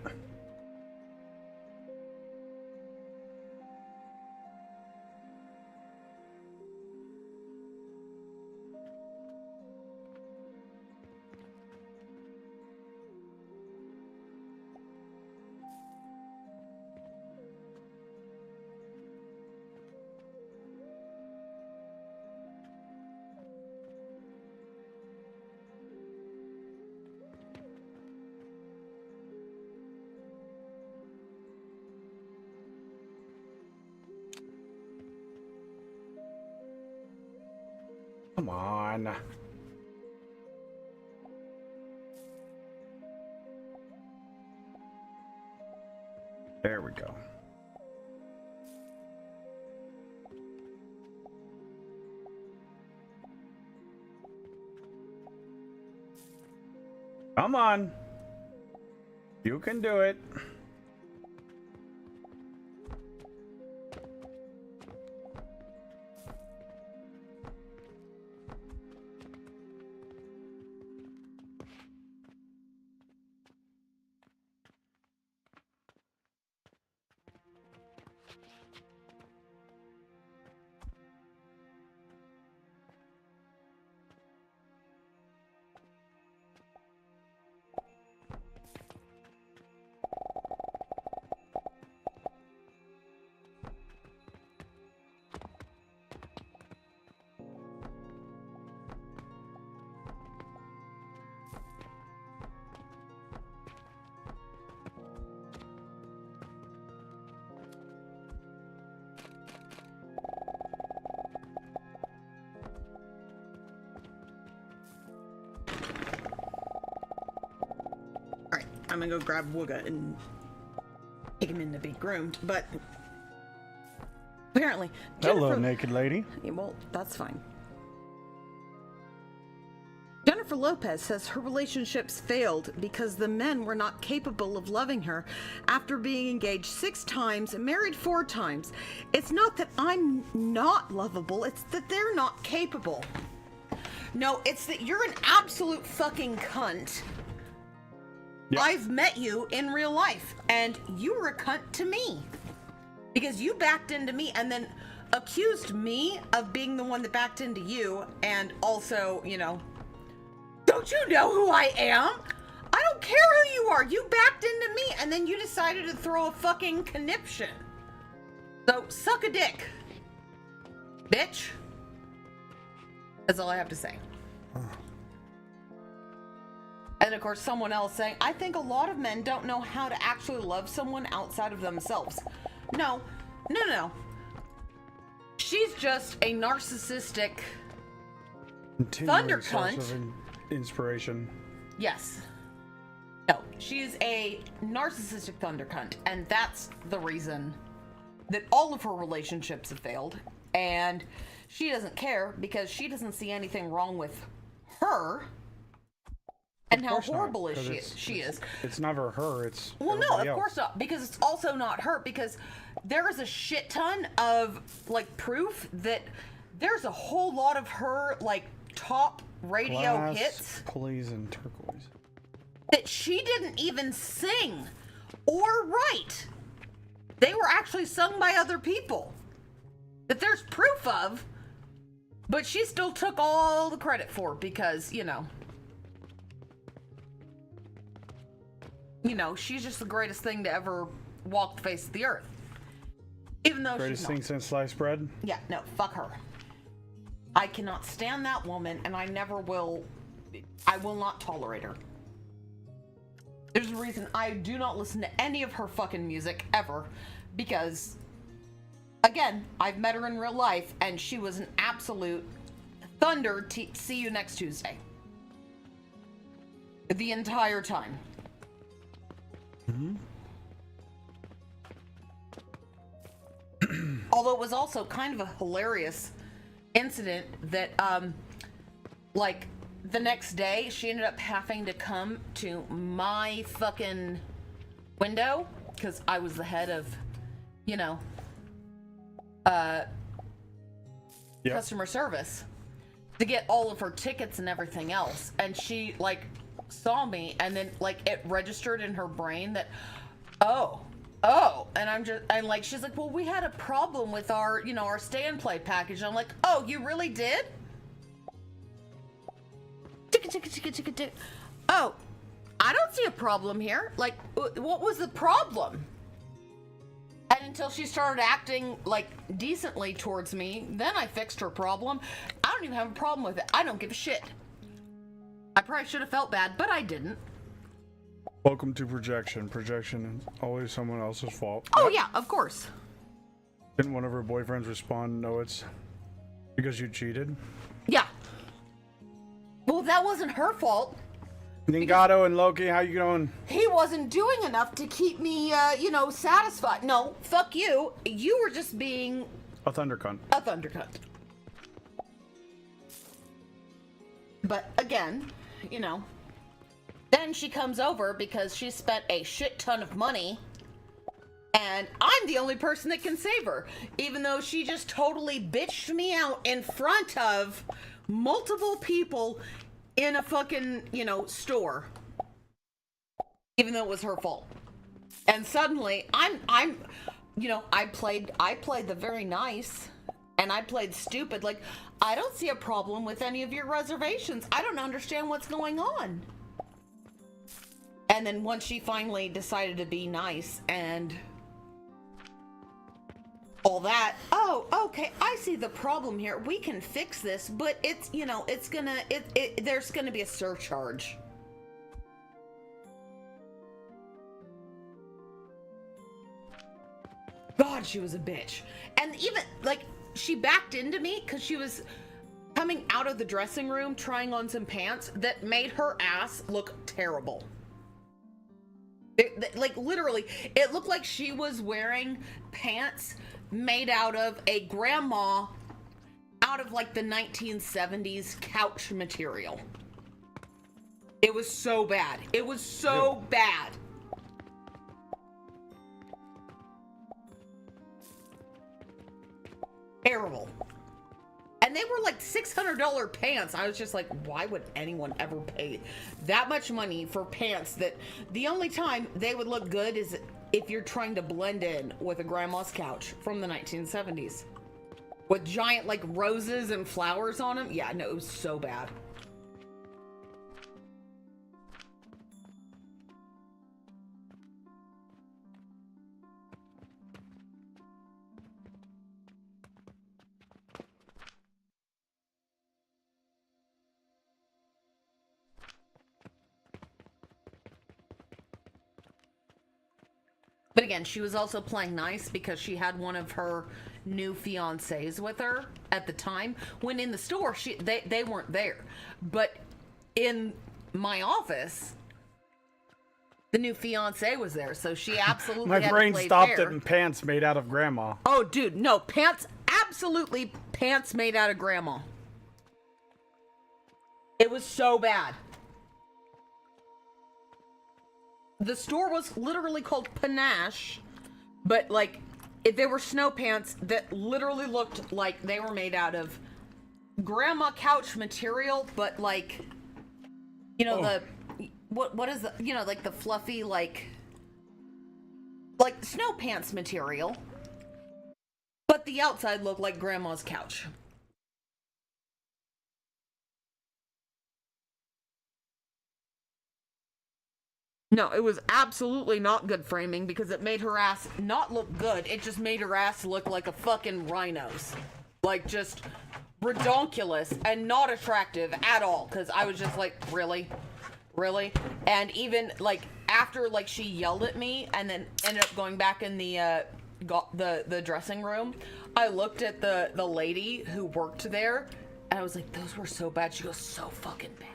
Come on. There we go. Come on. You can do it. I'm gonna go grab Wooga and take him in to be groomed, but apparently Hello, Jennifer, naked lady. yeah, well, that's fine. Jennifer Lopez says her relationships failed because the men were not capable of loving her after being engaged 6 times and married 4 times. It's not that I'm not lovable, it's that they're not capable. No, it's that you're an absolute fucking cunt. Yep. I've met you in real life, and you were a cunt to me. Because you backed into me and then accused me of being the one that backed into you, and also, you know, don't you know who I am? I don't care who you are. You backed into me, and then you decided to throw a fucking conniption. So, suck a dick. Bitch. That's all I have to say. And of course, someone else saying, I think a lot of men don't know how to actually love someone outside of themselves. No. She's just a narcissistic thunder Continuing source cunt. of inspiration. Yes. No, she is a narcissistic thunder cunt, and that's the reason that all of her relationships have failed. And she doesn't care because she doesn't see anything wrong with her. And how course not, horrible is 'cause she is. It's never her. It's Well, no, everybody of else. course not, because it's also not her, because there is a shit ton of, like, proof that there's a whole lot of her, like, top radio Glass, hits please, and turquoise. that she didn't even sing or write. They were actually sung by other people that there's proof of, but she still took all the credit for it because, you know, she's just the greatest thing to ever walk the face of the earth. Even though Greatest she's thing not. since sliced bread. Yeah, no, fuck her. I cannot stand that woman, and I never will. I will not tolerate her. There's a reason I do not listen to any of her fucking music ever, because, again, I've met her in real life, and she was an absolute thunder. See you next Tuesday. The entire time. Although it was also kind of a hilarious incident that, like, the next day she ended up having to come to my fucking window because I was the head of, Yep. customer service to get all of her tickets and everything else. And she, like, saw me, and then, like, it registered in her brain that, oh, and like, she's like, well, we had a problem with our, our stay and play package. And I'm like, oh, you really did? Oh, I don't see a problem here. Like, what was the problem? And until she started acting, like, decently towards me, then I fixed her problem. I don't even have a problem with it. I don't give a shit. I probably should have felt bad, but I didn't. Welcome to projection. Projection is always someone else's fault. Oh, yeah, of course. Didn't one of her boyfriends respond, no, it's because you cheated? Yeah. Well, that wasn't her fault. Ningato and Loki, how you going? He wasn't doing enough to keep me, satisfied. No, fuck you. You were just being A thunder cunt. a thundercut. But again, then she comes over because she spent a shit ton of money, and I'm the only person that can save her, even though she just totally bitched me out in front of multiple people in a fucking, store, even though it was her fault. And suddenly I played the very nice, and I played stupid. Like, I don't see a problem with any of your reservations. I don't understand what's going on. And then once she finally decided to be nice and all that, oh, okay, I see the problem here. We can fix this, but it's, there's gonna be a surcharge. God, she was a bitch. And even, like, she backed into me because she was coming out of the dressing room trying on some pants that made her ass look terrible. Like, literally, it looked like she was wearing pants made out of a grandma out of, like, the 1970s couch material. It was so bad. It was so bad. Terrible. And they were like $600 pants. I was just like, why would anyone ever pay that much money for pants that the only time they would look good is if you're trying to blend in with a grandma's couch from the 1970s with giant, like, roses and flowers on them? Yeah, no, it was so bad. But again, she was also playing nice because she had one of her new fiancés with her at the time. When in the store, they weren't there. But in my office, The new fiance was there, so she absolutely My had brain to play stopped fair. it in pants made out of grandma. Oh, dude, no, pants, absolutely pants made out of grandma. It was so bad. The store was literally called Panache, but like, they were snow pants that literally looked like they were made out of grandma couch material, but like, you know, the, what is the, you know, like the fluffy, like snow pants material, but the outside looked like grandma's couch. No, it was absolutely not good framing because it made her ass not look good. It just made her ass look like a fucking rhino's. Like, just redonkulous and not attractive at all. Because I was just like, really? Really? And even, like, after, like, she yelled at me and then ended up going back in the dressing room, I looked at the lady who worked there and I was like, those were so bad. She goes, so fucking bad.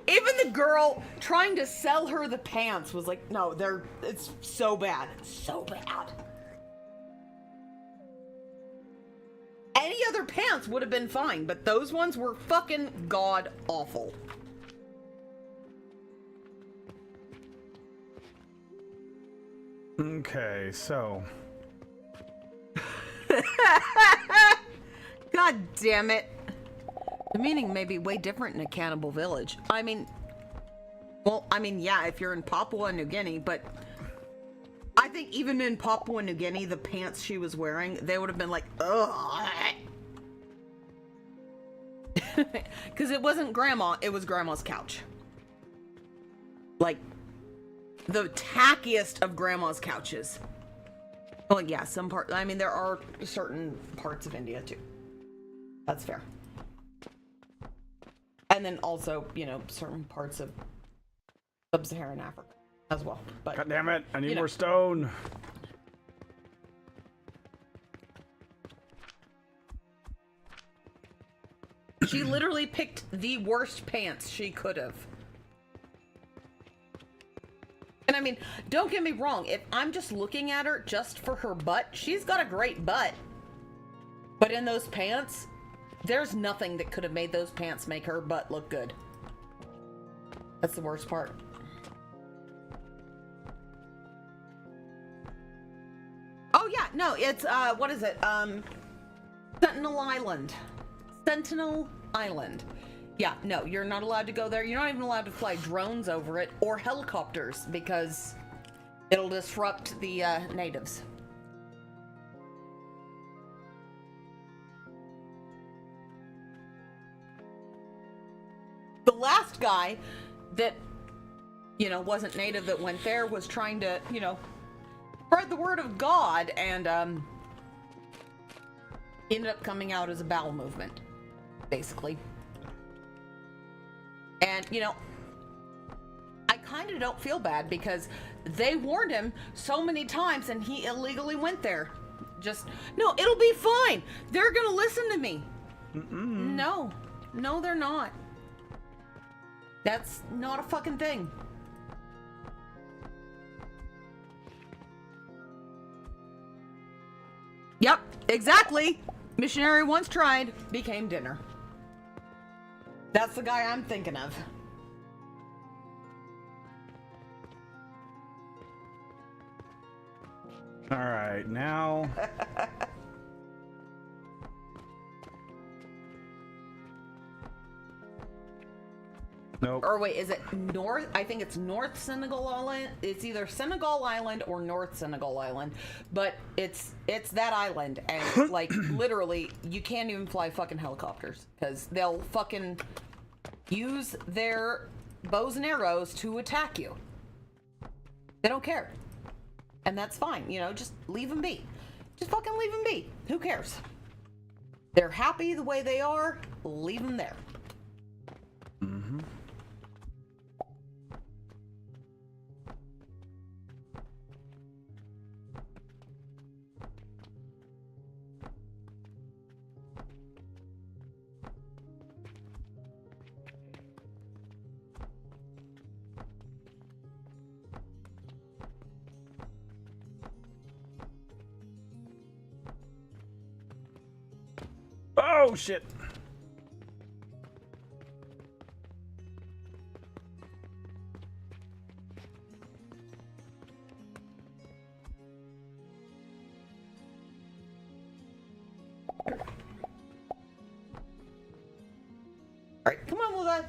Even the girl trying to sell her the pants was like, no, it's so bad. So bad. Any other pants would have been fine, but those ones were fucking god awful. Okay, so. God damn it. The meaning may be way different in a cannibal village. I mean, yeah, if you're in Papua New Guinea, but I think even in Papua New Guinea, the pants she was wearing, they would have been like, ugh. Because it wasn't grandma, it was grandma's couch. Like, the tackiest of grandma's couches. Well, yeah, some part, I mean, there are certain parts of India too. That's fair. And then also, you know, certain parts of sub-Saharan Africa as well. But God damn it, I need you know. more stone. She literally picked the worst pants she could have. And I mean, don't get me wrong, if I'm just looking at her just for her butt, she's got a great butt. But in those pants, there's nothing that could have made those pants make her butt look good. That's the worst part. Oh yeah, no, it's what is it? Sentinel Island. Sentinel Island. Yeah, no, you're not allowed to go there. You're not even allowed to fly drones over it or helicopters because it'll disrupt the natives. The last guy that, you know, wasn't native that went there was trying to, you know, spread the word of God and ended up coming out as a bowel movement, basically. And, you know, I kind of don't feel bad because they warned him so many times and he illegally went there. Just, no, it'll be fine. They're gonna listen to me. No, they're not. That's not a fucking thing. Yep, exactly. Missionary once tried, became dinner. That's the guy I'm thinking of. All right, now. Nope. Or wait, is it North? I think it's North Senegal Island. It's either Senegal Island or North Senegal Island, but it's that island, and like literally, you can't even fly fucking helicopters because they'll fucking use their bows and arrows to attack you. They don't care, and that's fine. You know, just leave them be. Just fucking leave them be. Who cares? They're happy the way they are. Leave them there. Mm-hmm. Oh shit. Alright, come on, Wooga.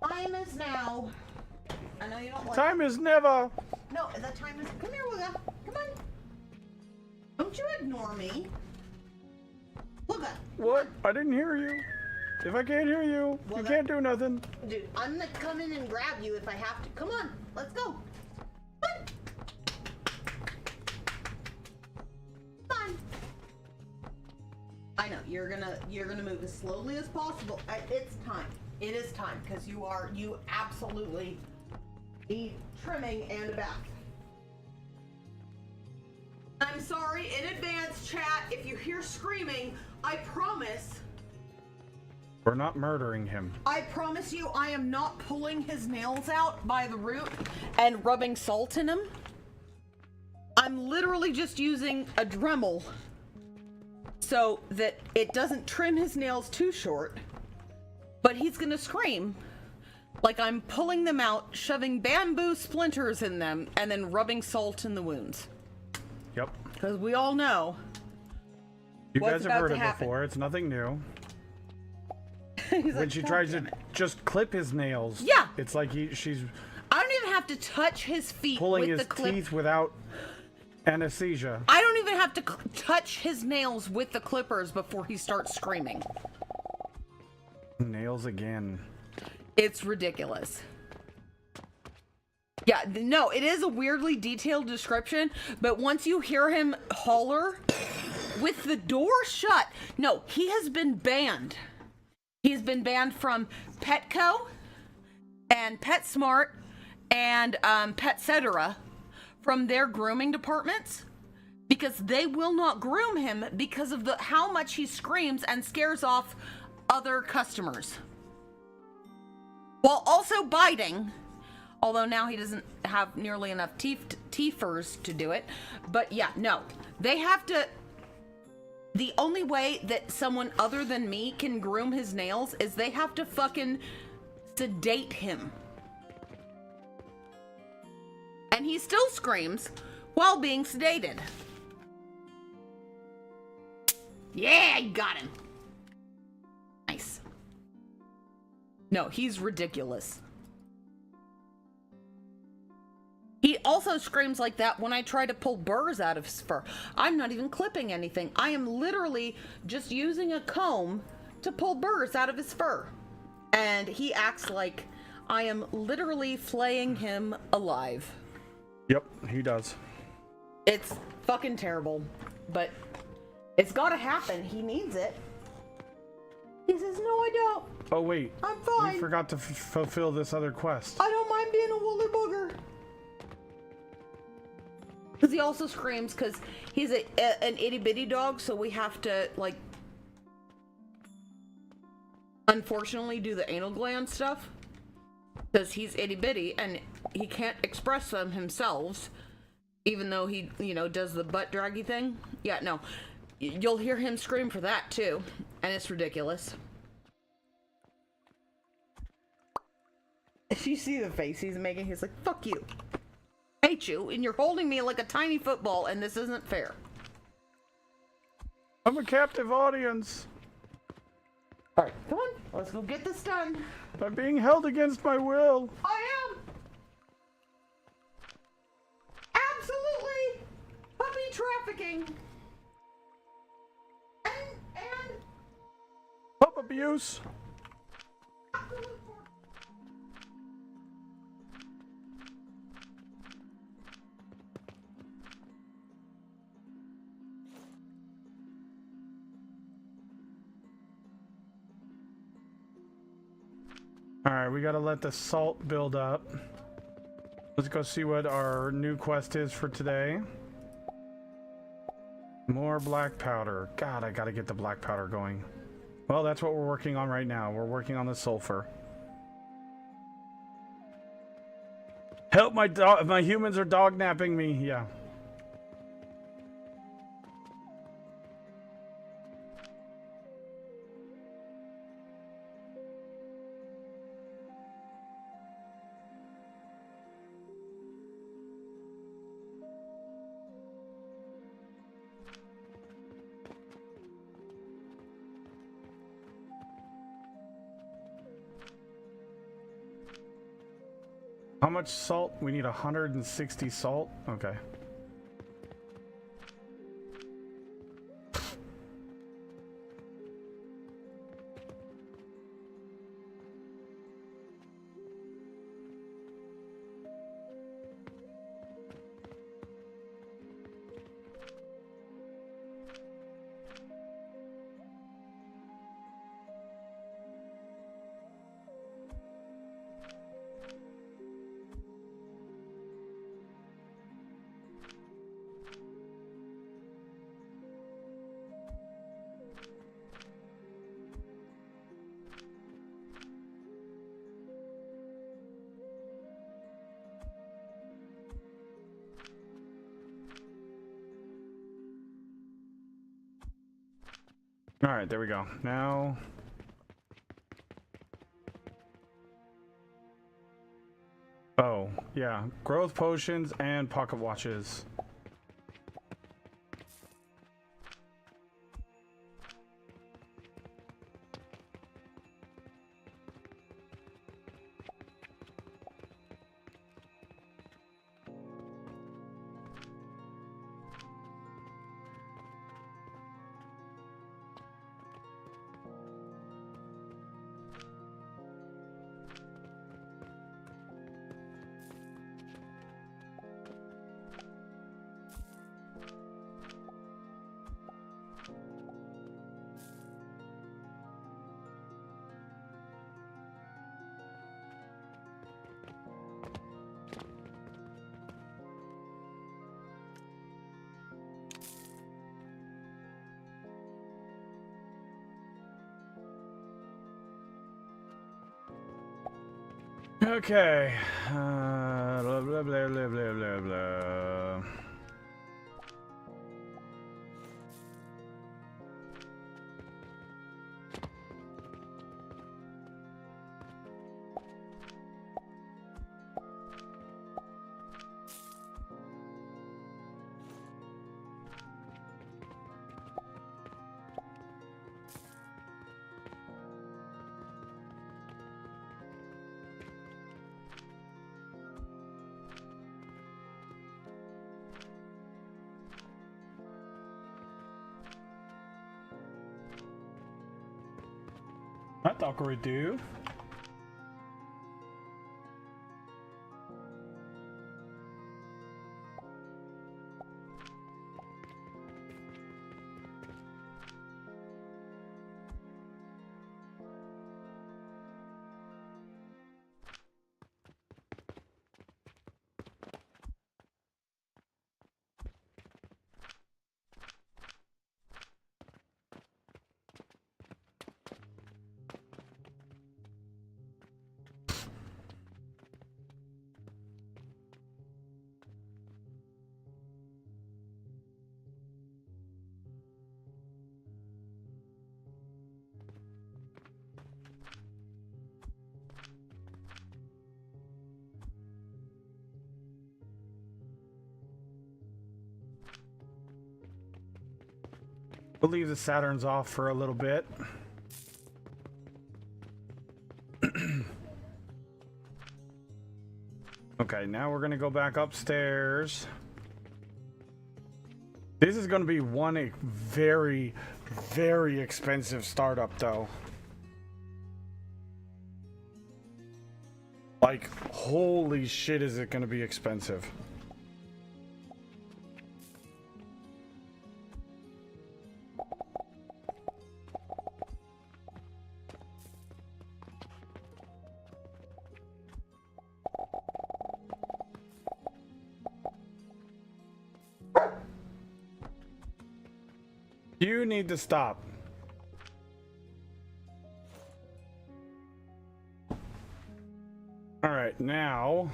Time is now. I know you don't like Time is never. No, the time is. Come here, Wooga. Come on. Don't you ignore me. Wooga. What? I didn't hear you. If I can't hear you, Well, you that- can't do nothing. Dude, I'm gonna come in and grab you if I have to. Come on, let's go. Come on. Fine. I know you're gonna move as slowly as possible. It's time. It is time because you absolutely need trimming and a bath. I'm sorry in advance, chat. If you hear screaming, I promise. We're not murdering him. I promise you, I am not pulling his nails out by the root and rubbing salt in them. I'm literally just using a Dremel so that it doesn't trim his nails too short. But he's gonna scream like I'm pulling them out, shoving bamboo splinters in them, and then rubbing salt in the wounds. Yep. Because we all know. You What's guys have about heard to it happen? before. It's nothing new. He's When like, she "God tries damn to it." just clip his nails. Yeah. It's like she's I don't even have to touch his feet pulling with his the clip. teeth without anesthesia. I don't even have to touch his nails with the clippers before he starts screaming. Nails again. It's ridiculous. Yeah, no, it is a weirdly detailed description, but once you hear him holler with the door shut, no, he has been banned. He's been banned from Petco and PetSmart and Petcetera from their grooming departments because they will not groom him because of how much he screams and scares off other customers. While also biting, although now he doesn't have nearly enough teethers to do it. But yeah, no, they have to. The only way that someone other than me can groom his nails is they have to fucking sedate him. And he still screams while being sedated. Yeah, I got him. Nice. No, he's ridiculous. He also screams like that when I try to pull burrs out of his fur. I'm not even clipping anything. I am literally just using a comb to pull burrs out of his fur. And he acts like I am literally flaying him alive. Yep, he does. It's fucking terrible, but it's gotta happen. He needs it. He says, no, I don't. Oh wait, I'm we fine. forgot to fulfill this other quest. I don't mind being a woolly booger. Because he also screams because he's an itty bitty dog, so we have to, like, unfortunately do the anal gland stuff. Because he's itty bitty and he can't express them himself, even though he, does the butt draggy thing. Yeah, no. You'll hear him scream for that too, and it's ridiculous. If you see the face he's making, he's like, fuck you. I hate you, and you're holding me like a tiny football, and this isn't fair. I'm a captive audience. Alright, come on, let's go get this done. I'm being held against my will. I am! Absolutely! Puppy trafficking! And Pup abuse. Alright, we gotta let the salt build up. Let's go see what our new quest is for today. More black powder. God, I gotta get the black powder going. Well, that's what we're working on right now. We're working on the sulfur. Help, my humans are dog napping me. Yeah. How much salt? We need 160 salt. Okay. All right, there we go. Now, oh yeah, growth potions and pocket watches. Okay. Blah, blah, blah, blah, blah, blah, blah. That Dockery do. We'll leave the Saturns off for a little bit. Okay, now we're gonna go back upstairs. This is gonna be one very, very expensive startup though. Like, holy shit, is it gonna be expensive. You need to stop. All right, now.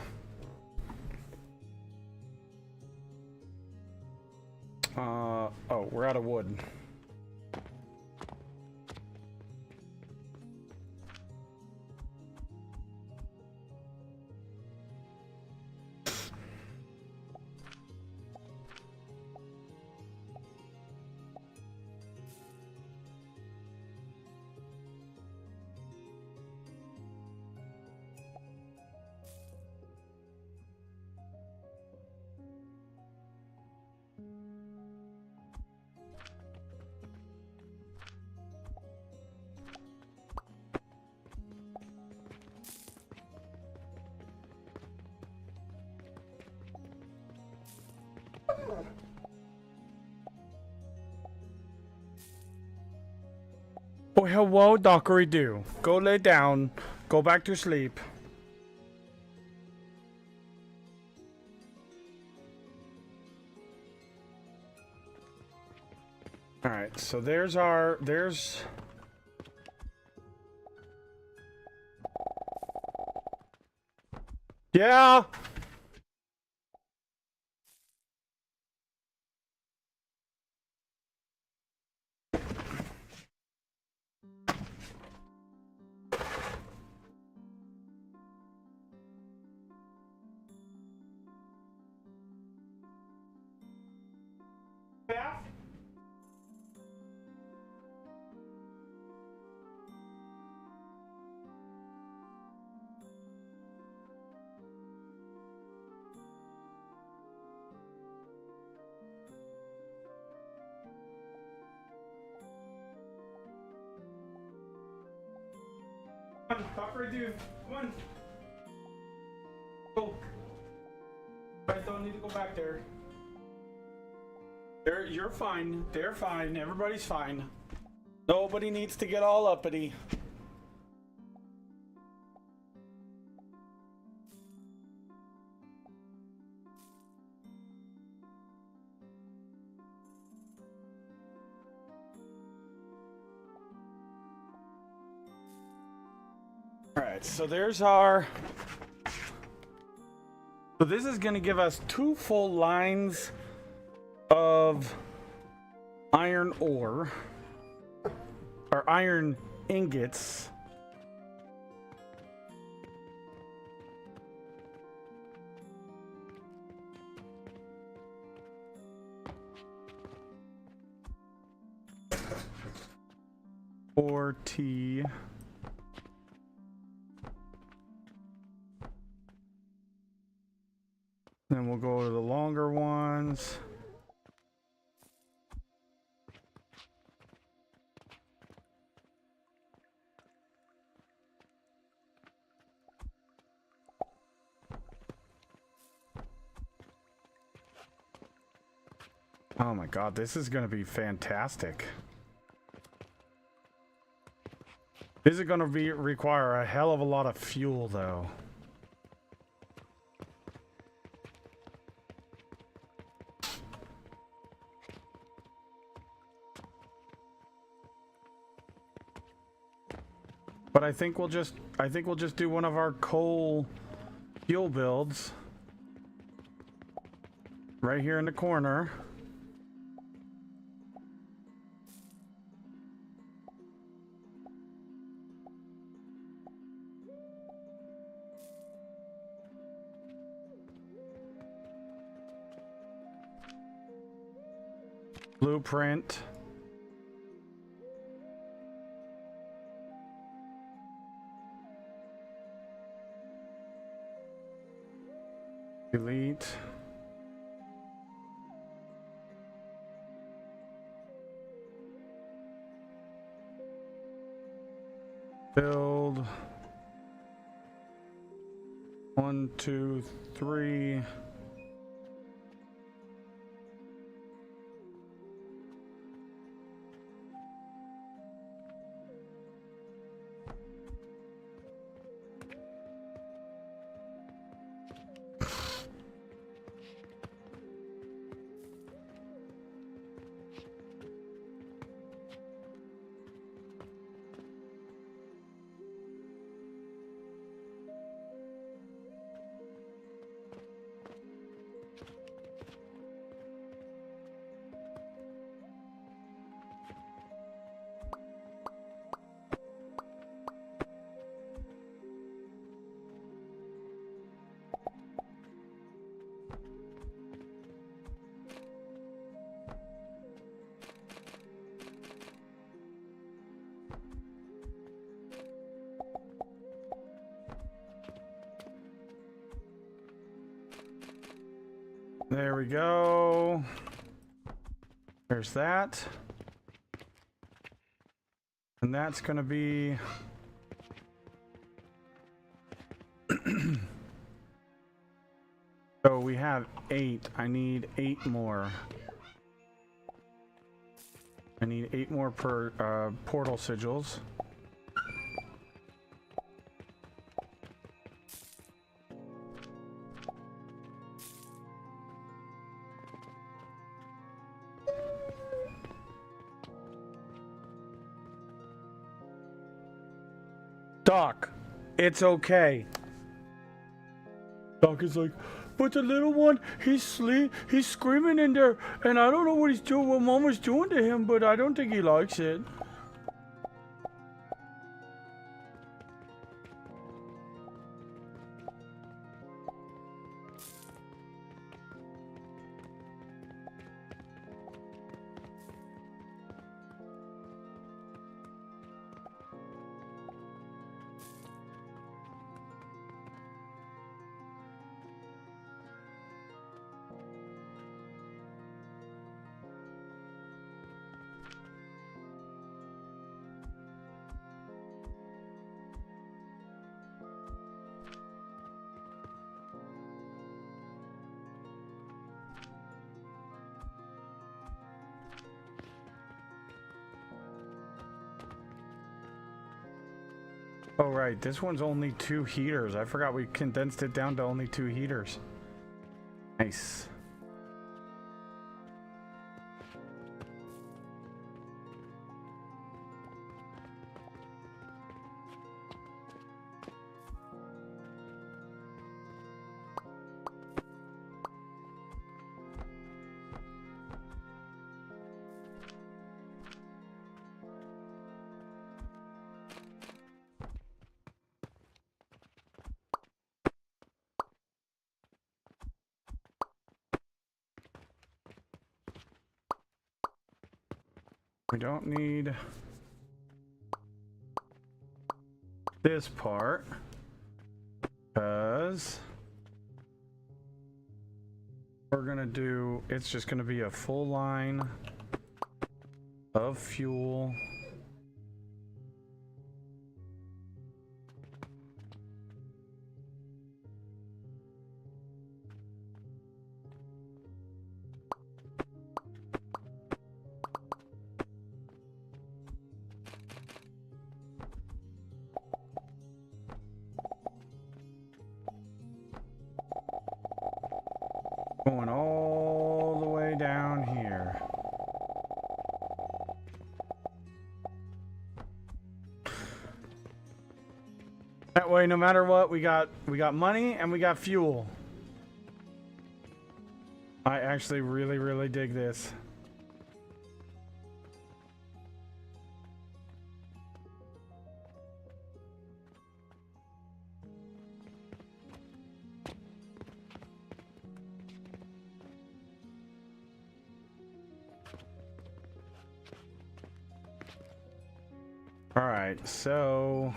Oh, we're out of wood. Oh, hello, Dockery Do. Go lay down. Go back to sleep. Alright, so there's our... Yeah! Yeah? Come on, Dockery Do. Come on. Go. I don't need to go back there. You're fine. They're fine. Everybody's fine. Nobody needs to get all uppity. Alright, so there's our... So this is going to give us 2 full lines of iron ore, or iron ingots. Or T. Then we'll go to the longer ones. Oh my god, this is going to be fantastic. This is going to require a hell of a lot of fuel, though. But I think we'll just do one of our coal fuel builds right here in the corner. Blueprint. Delete. Build. 1, 2, 3. There we go. There's that. And that's going to be... So we have 8. I need 8 more. I need 8 more per portal sigils. Doc, it's okay. Doc is like, but the little one, he's screaming in there, and I don't know what he's doing, what Mama's doing to him, but I don't think he likes it. Oh right, this one's only 2 heaters. I forgot we condensed it down to only 2 heaters. Nice. We don't need this part because we're gonna do, it's just gonna be a full line of fuel. Going all the way down here. That way, no matter what, we got money and we got fuel. I actually really dig this. All right, so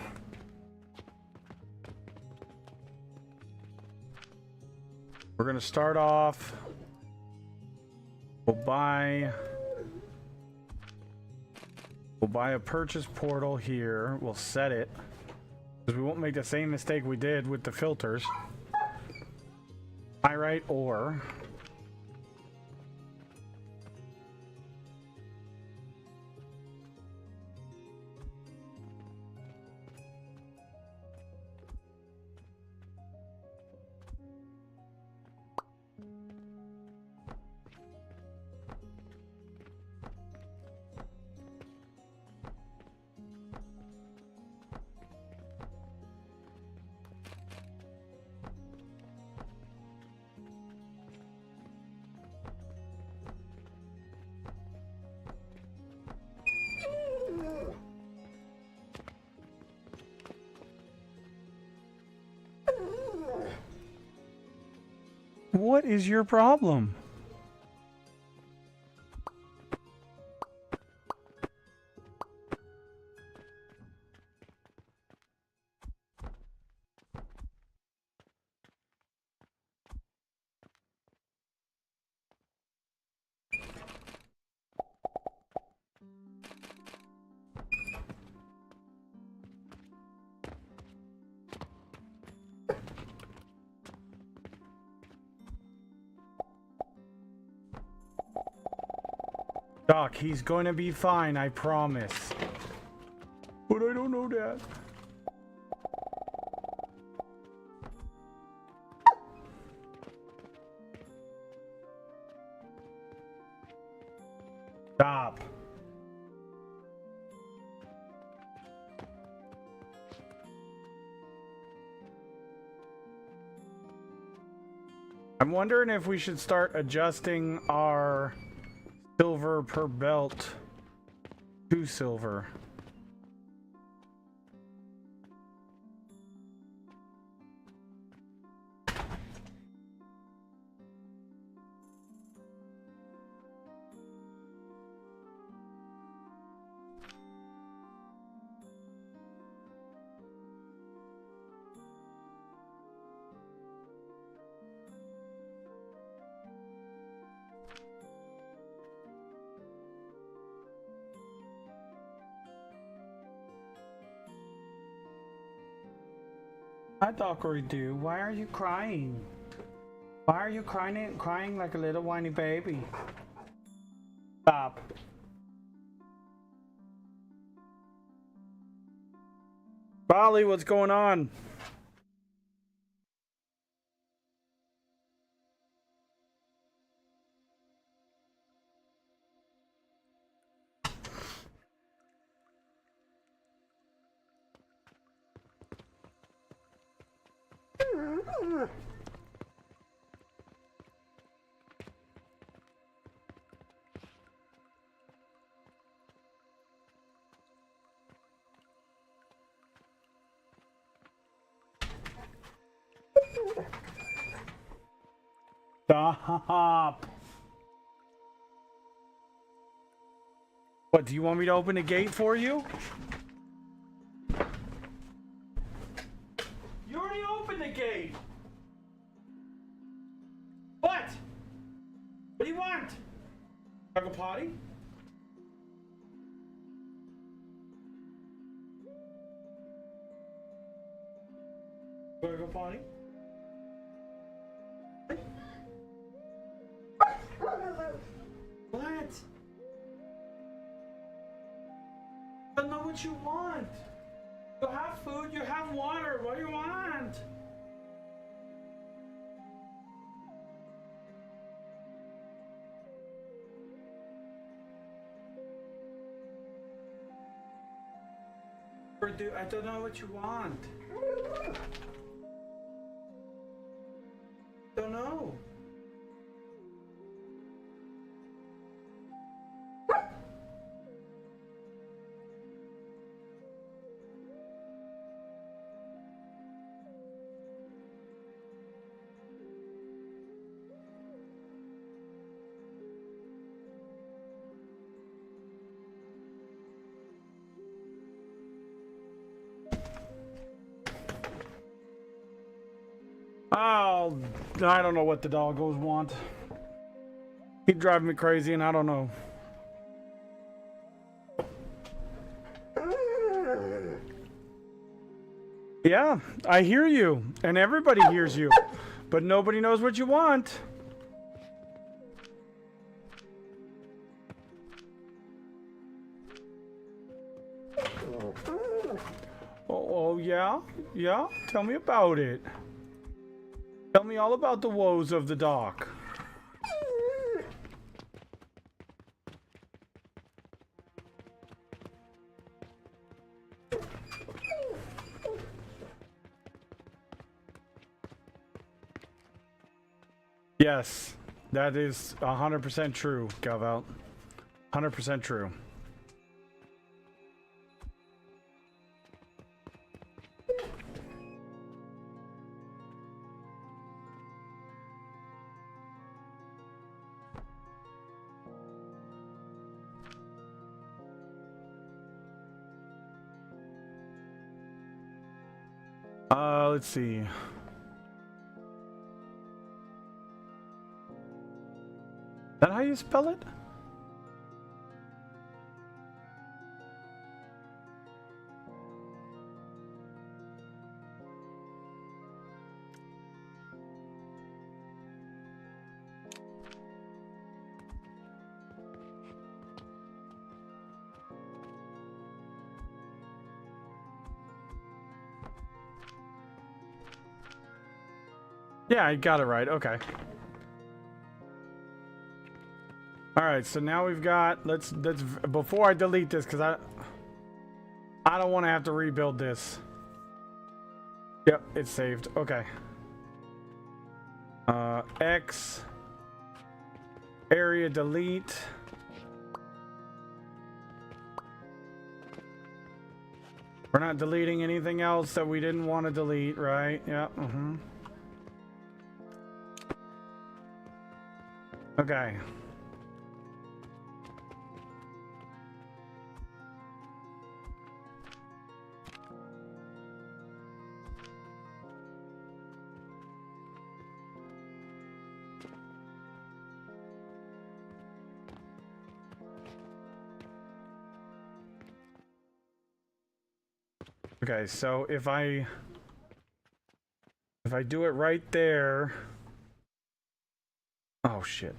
we're gonna start off. We'll buy a purchase portal here. We'll set it because we won't make the same mistake we did with the filters. Pyrite ore. What is your problem? Doc, he's going to be fine, I promise. But I don't know that. Stop. I'm wondering if we should start adjusting our silver per belt to silver. Hi, Dockery Doo. Why are you crying? Why are you crying like a little whiny baby? Stop. Bali, what's going on? Stop. What, do you want me to open a gate for you? You already opened the gate. What? What do you want? Like a potty? Wanna go potty? What? I don't know what you want. You have food, you have water. What do you want? I don't know what you want. Don't know. Oh, I don't know what the doggos want. He'd drive me crazy, and I don't know. Yeah, I hear you, and everybody hears you, but nobody knows what you want. Oh yeah? Yeah? Tell me about it. Tell me all about the woes of the dock. Yes, that is 100% true, Galval. 100% true. Let's see. Is that how you spell it? Yeah, I got it right. Okay. All right, so now we've got. Let's before I delete this because I don't want to have to rebuild this. Yep, it's saved. Okay. X area delete. We're not deleting anything else that we didn't want to delete, right? Yeah. Okay. Okay, so if I do it right there. Oh shit.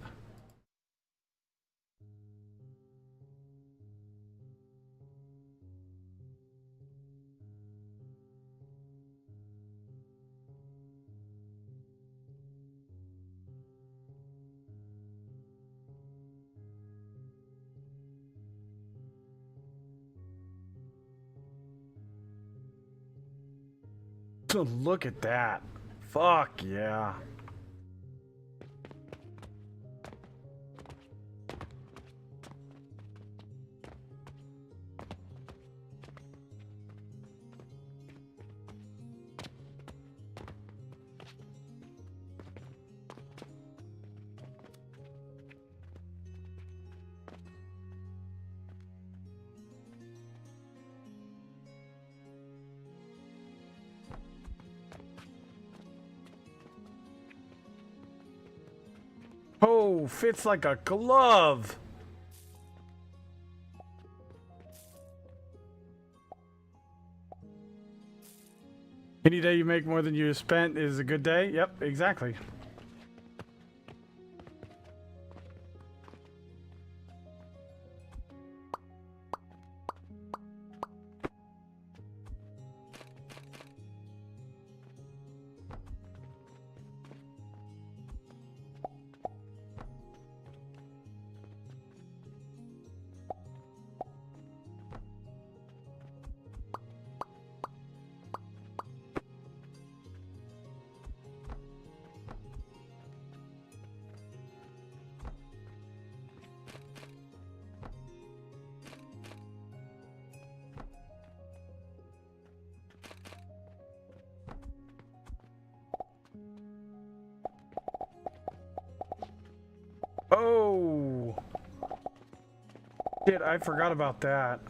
So look at that. Fuck yeah. Oh, fits like a glove. Any day you make more than you spent is a good day. Yep, exactly. Oh. Shit, I forgot about that.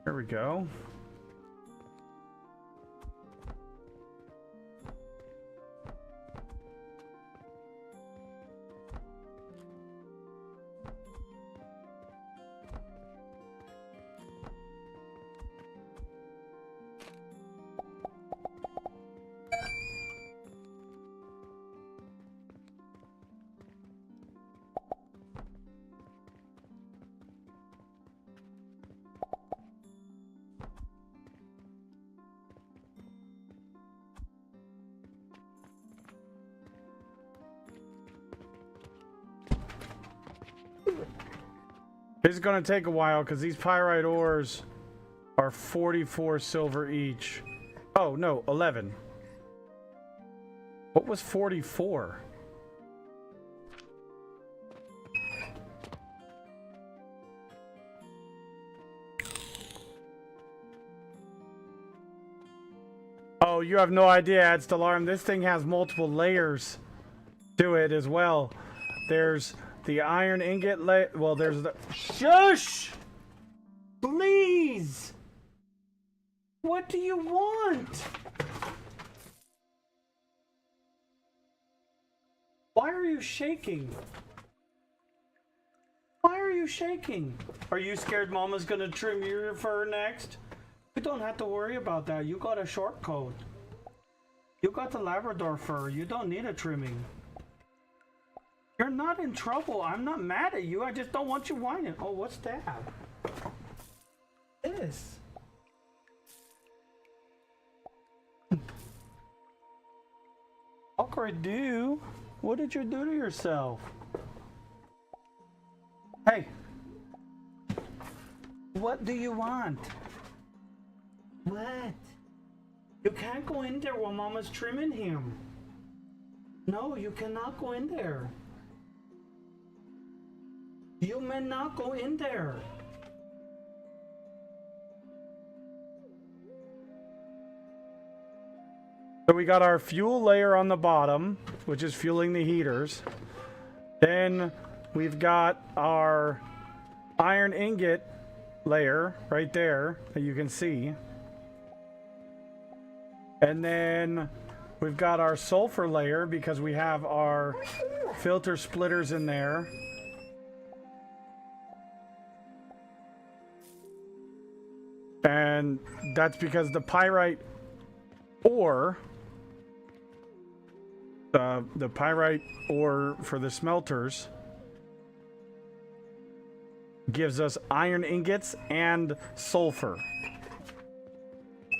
There we go. It's gonna take a while because these pyrite ores are 44 silver each. Oh no, 11. What was 44? Oh, you have no idea, Adstalarm. This thing has multiple layers to it as well. There's the iron ingot well, there's the... Shush! Please! What do you want? Why are you shaking? Why are you shaking? Are you scared Mama's gonna trim your fur next? You don't have to worry about that. You got a short coat. You got the Labrador fur. You don't need a trimming. You're not in trouble. I'm not mad at you. I just don't want you whining. Oh, what's that? This. What could I do? What did you do to yourself? Hey. What do you want? What? You can't go in there while Mama's trimming him. No, you cannot go in there. You may not go in there. So we got our fuel layer on the bottom, which is fueling the heaters. Then we've got our iron ingot layer right there that you can see. And then we've got our sulfur layer because we have our filter splitters in there. And that's because the pyrite ore, the pyrite ore for the smelters gives us iron ingots and sulfur.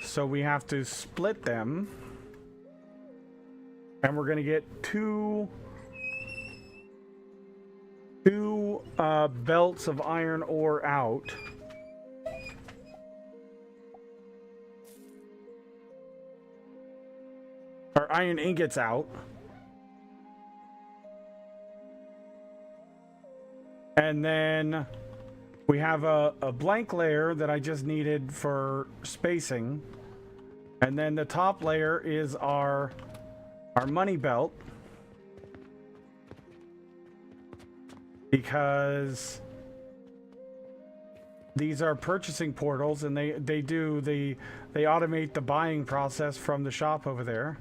So we have to split them. And we're going to get two belts of iron ore out. Or iron ingots out. And then we have a blank layer that I just needed for spacing. And then the top layer is our money belt. Because these are purchasing portals and they automate the buying process from the shop over there.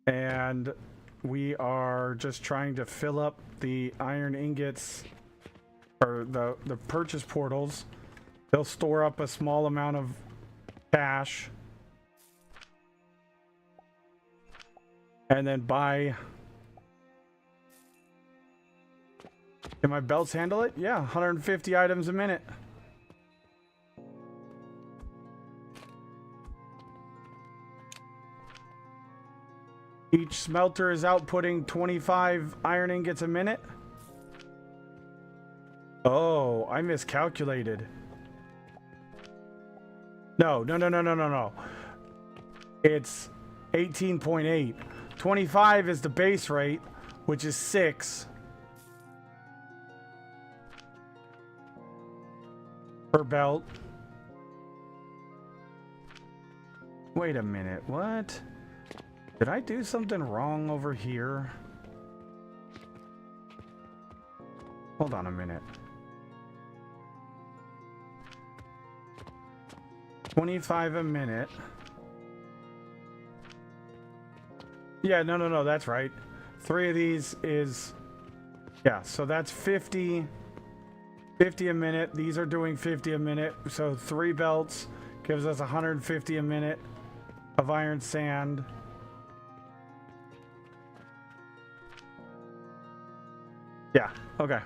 And we are just trying to fill up the iron ingots, or the purchase portals. They'll store up a small amount of cash and then buy. Can my belts handle it? Yeah, 150 items a minute. Each smelter is outputting 25 iron ingots a minute. Oh, I miscalculated. No. It's 18.8. 25 is the base rate, which is 6 per belt. Wait a minute, what? Did I do something wrong over here? Hold on a minute. 25 a minute. Yeah, no, that's right. 3 of these is... Yeah, so that's 50 a minute. These are doing 50 a minute. So 3 belts gives us 150 a minute of iron sand. Yeah, okay.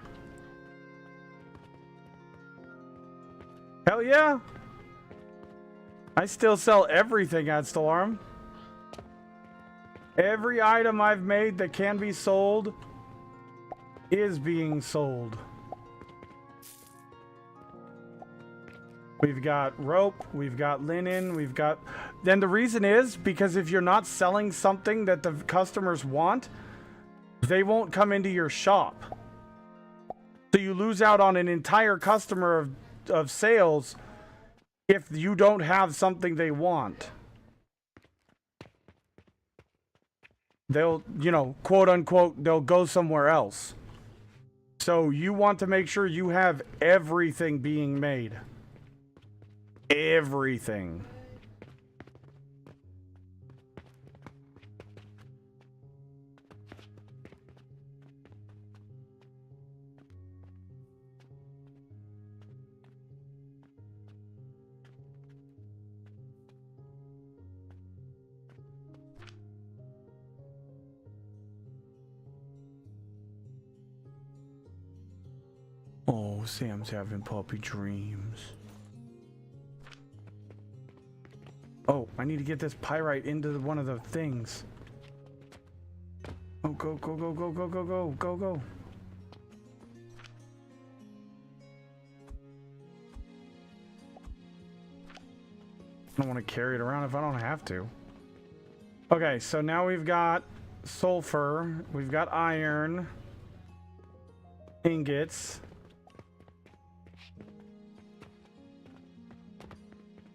Hell yeah! I still sell everything at Stellarum. Every item I've made that can be sold is being sold. We've got rope, we've got linen, we've got... then the reason is because if you're not selling something that the customers want, they won't come into your shop. So you lose out on an entire customer of sales if you don't have something they want. They'll, you know, quote unquote, they'll go somewhere else. So you want to make sure you have everything being made. Everything. Oh, Sam's having puppy dreams. Oh, I need to get this pyrite into one of the things. Oh, go, go, go, go, go, go, go, go, go. I don't want to carry it around if I don't have to. Okay, so now we've got sulfur, we've got iron, ingots.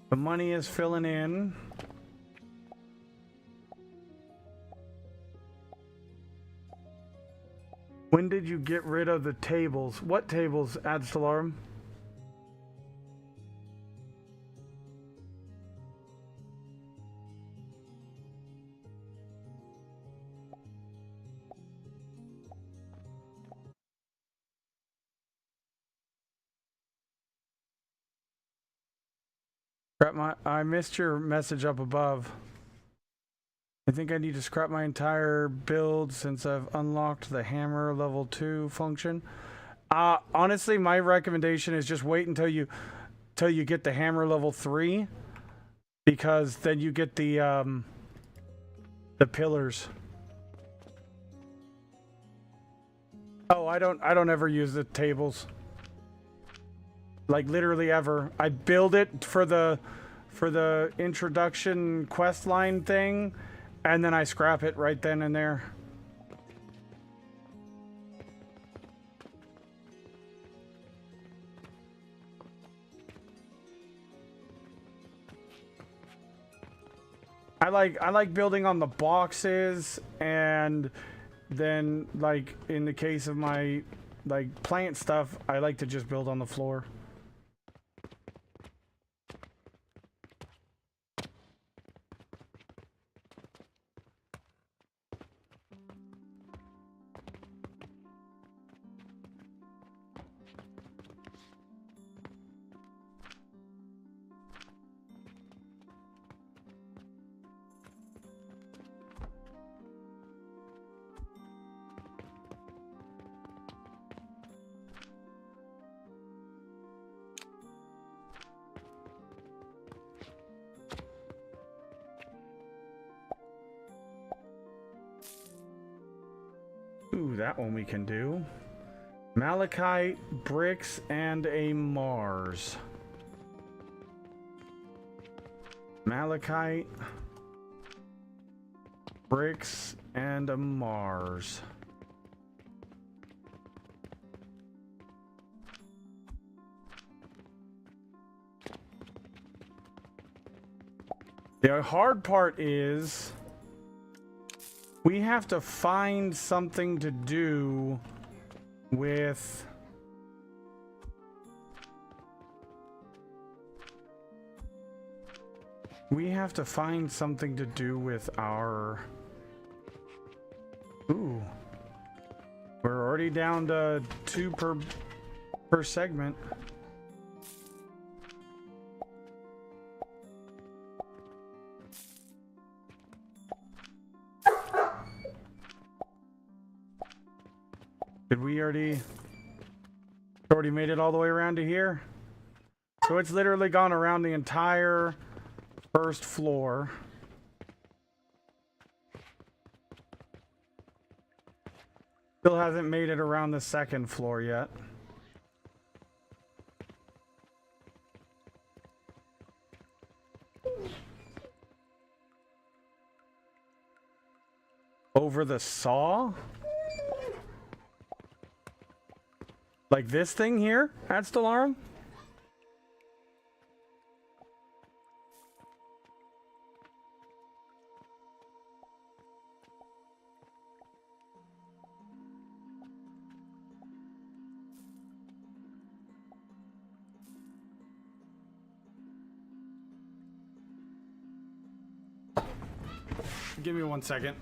The money is filling in. When did you get rid of the tables? What tables, Adstalarum? I missed your message up above. I think I need to scrap my entire build since I've unlocked the hammer level 2 function. Honestly, my recommendation is just wait until you get the hammer level 3, because then you get the pillars. Oh, I don't ever use the tables. Like literally ever. I build it for the introduction quest line thing, and then I scrap it right then and there. I like building on the boxes, and then like in the case of my like plant stuff, I like to just build on the floor. Ooh, that one we can do. Malachite, bricks, and a Mars. Malachite, bricks, and a Mars. The hard part is we have to find something to do with our... Ooh. We're already down to 2 per segment. Did we already made it all the way around to here? So it's literally gone around the entire first floor. Still hasn't made it around the second floor yet. over the saw? Like this thing here at Stellarum? Give me 1 second.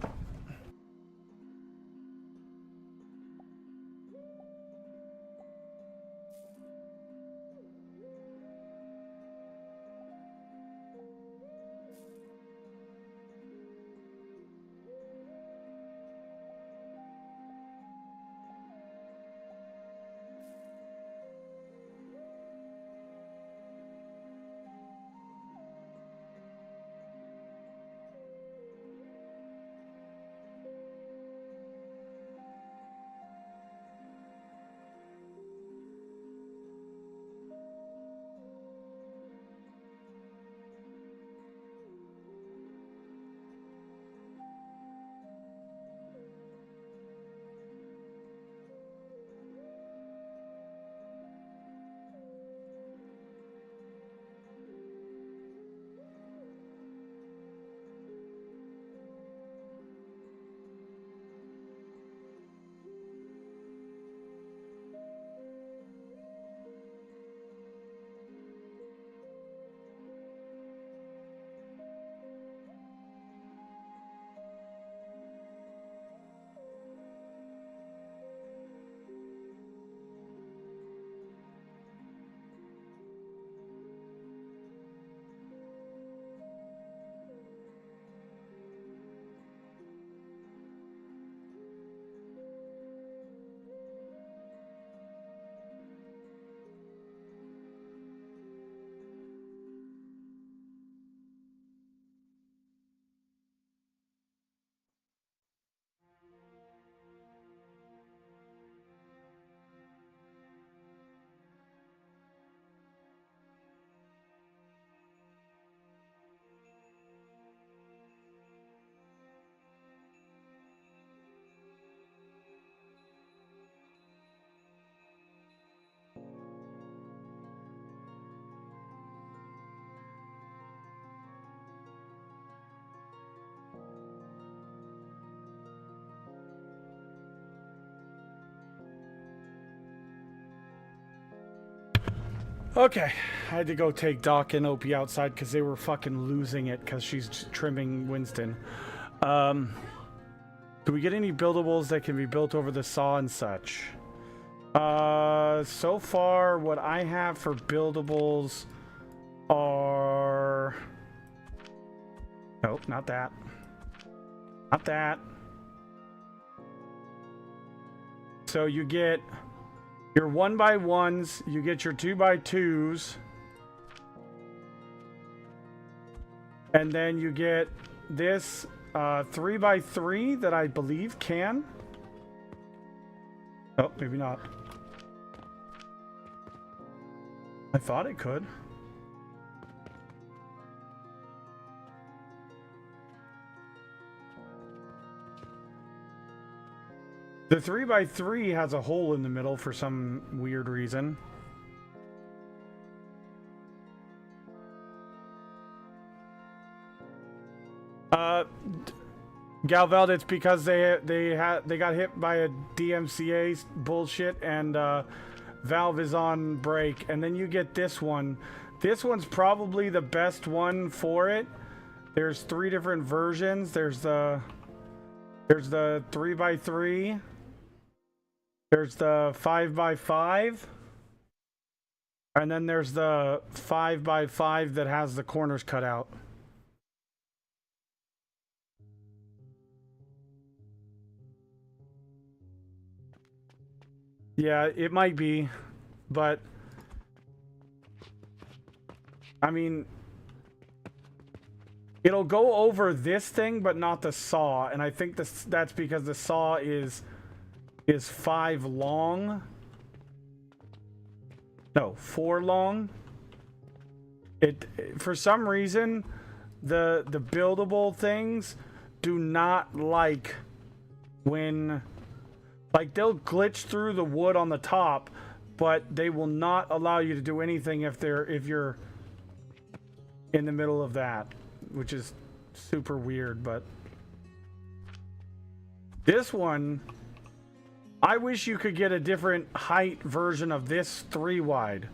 Okay, I had to go take Doc and Opie outside because they were fucking losing it because she's trimming Winston. Do we get any buildables that can be built over the saw and such? So far, what I have for buildables are... Nope, not that. Not that. So you get... your 1x1s, you get your 2x2s, and then you get this 3x3 that I believe can. Oh, maybe not. I thought it could. The 3x3 has a hole in the middle for some weird reason. Galveld, it's because they got hit by a DMCA bullshit, and Valve is on break. And then you get this one. This one's probably the best one for it. There's 3 different versions. There's the 3x3. There's the 5x5, and then there's the 5x5 that has the corners cut out. Yeah, it might be, but I mean, it'll go over this thing, but not the saw, and I think that's because the saw is 5 long. No, 4 long. It, for some reason, the buildable things do not like when, like, they'll glitch through the wood on the top, but they will not allow you to do anything if you're in the middle of that, which is super weird. But this one, I wish you could get a different height version of this 3 wide.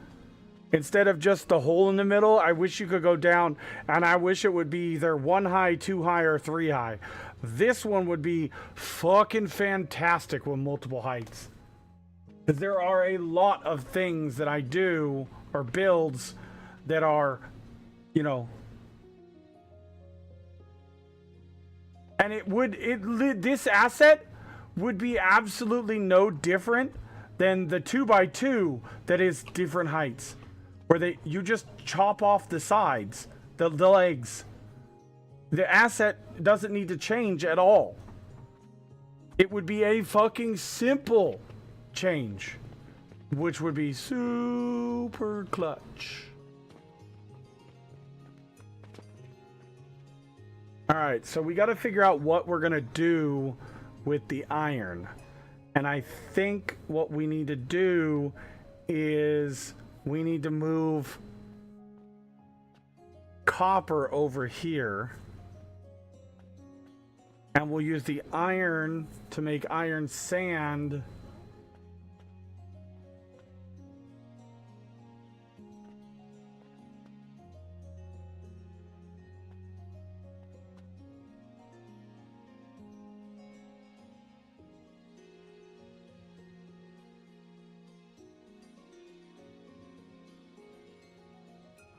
Instead of just the hole in the middle, I wish you could go down, and I wish it would be either 1 high, 2 high, or 3 high. This one would be fucking fantastic with multiple heights. Because there are a lot of things that I do, or builds, that are, you know... And this asset would be absolutely no different than the 2x2 that is different heights. Where you just chop off the sides, the legs. The asset doesn't need to change at all. It would be a fucking simple change, which would be super clutch. Alright, so we got to figure out what we're going to do with the iron. And I think what we need to do is we need to move copper over here. And we'll use the iron to make iron sand.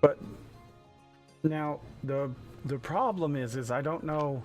But now the problem is I don't know.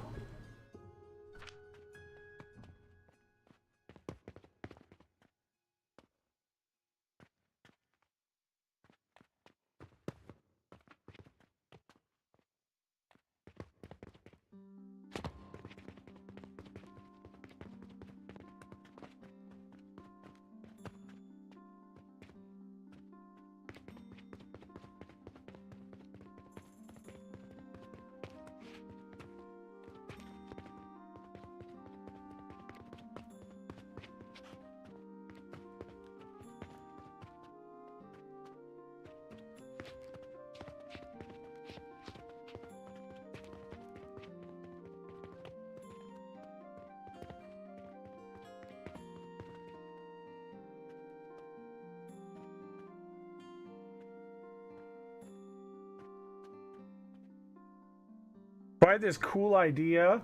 I had this cool idea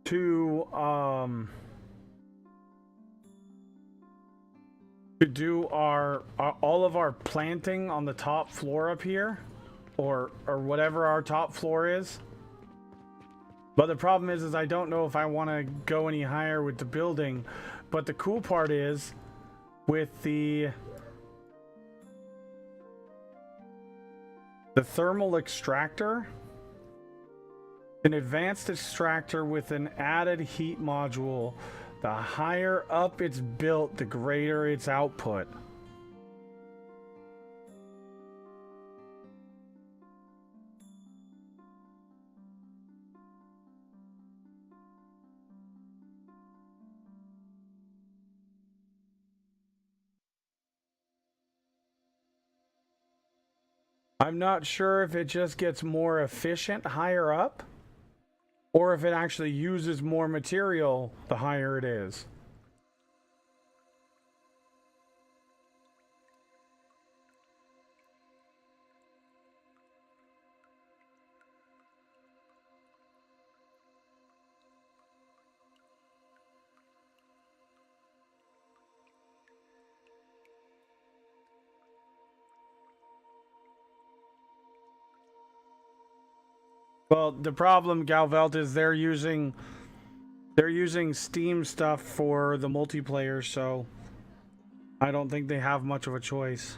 to do our all of our planting on the top floor up here, or whatever our top floor is. But the problem is I don't know if I want to go any higher with the building. But the cool part is with the thermal extractor. An advanced extractor with an added heat module. The higher up it's built, the greater its output. I'm not sure if it just gets more efficient higher up, or if it actually uses more material the higher it is. Well, the problem, Galvelt, is they're using Steam stuff for the multiplayer, so I don't think they have much of a choice.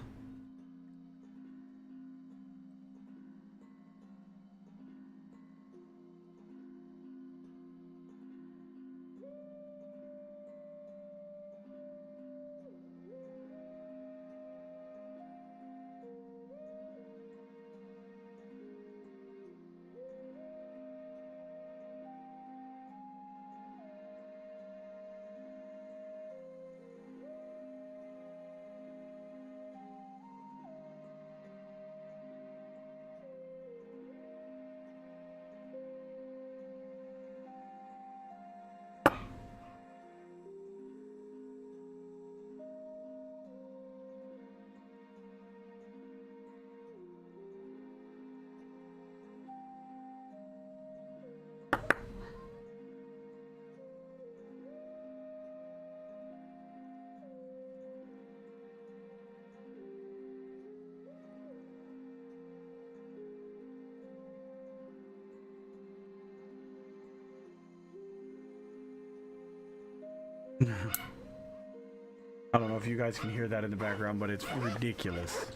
I don't know if you guys can hear that in the background, but it's ridiculous.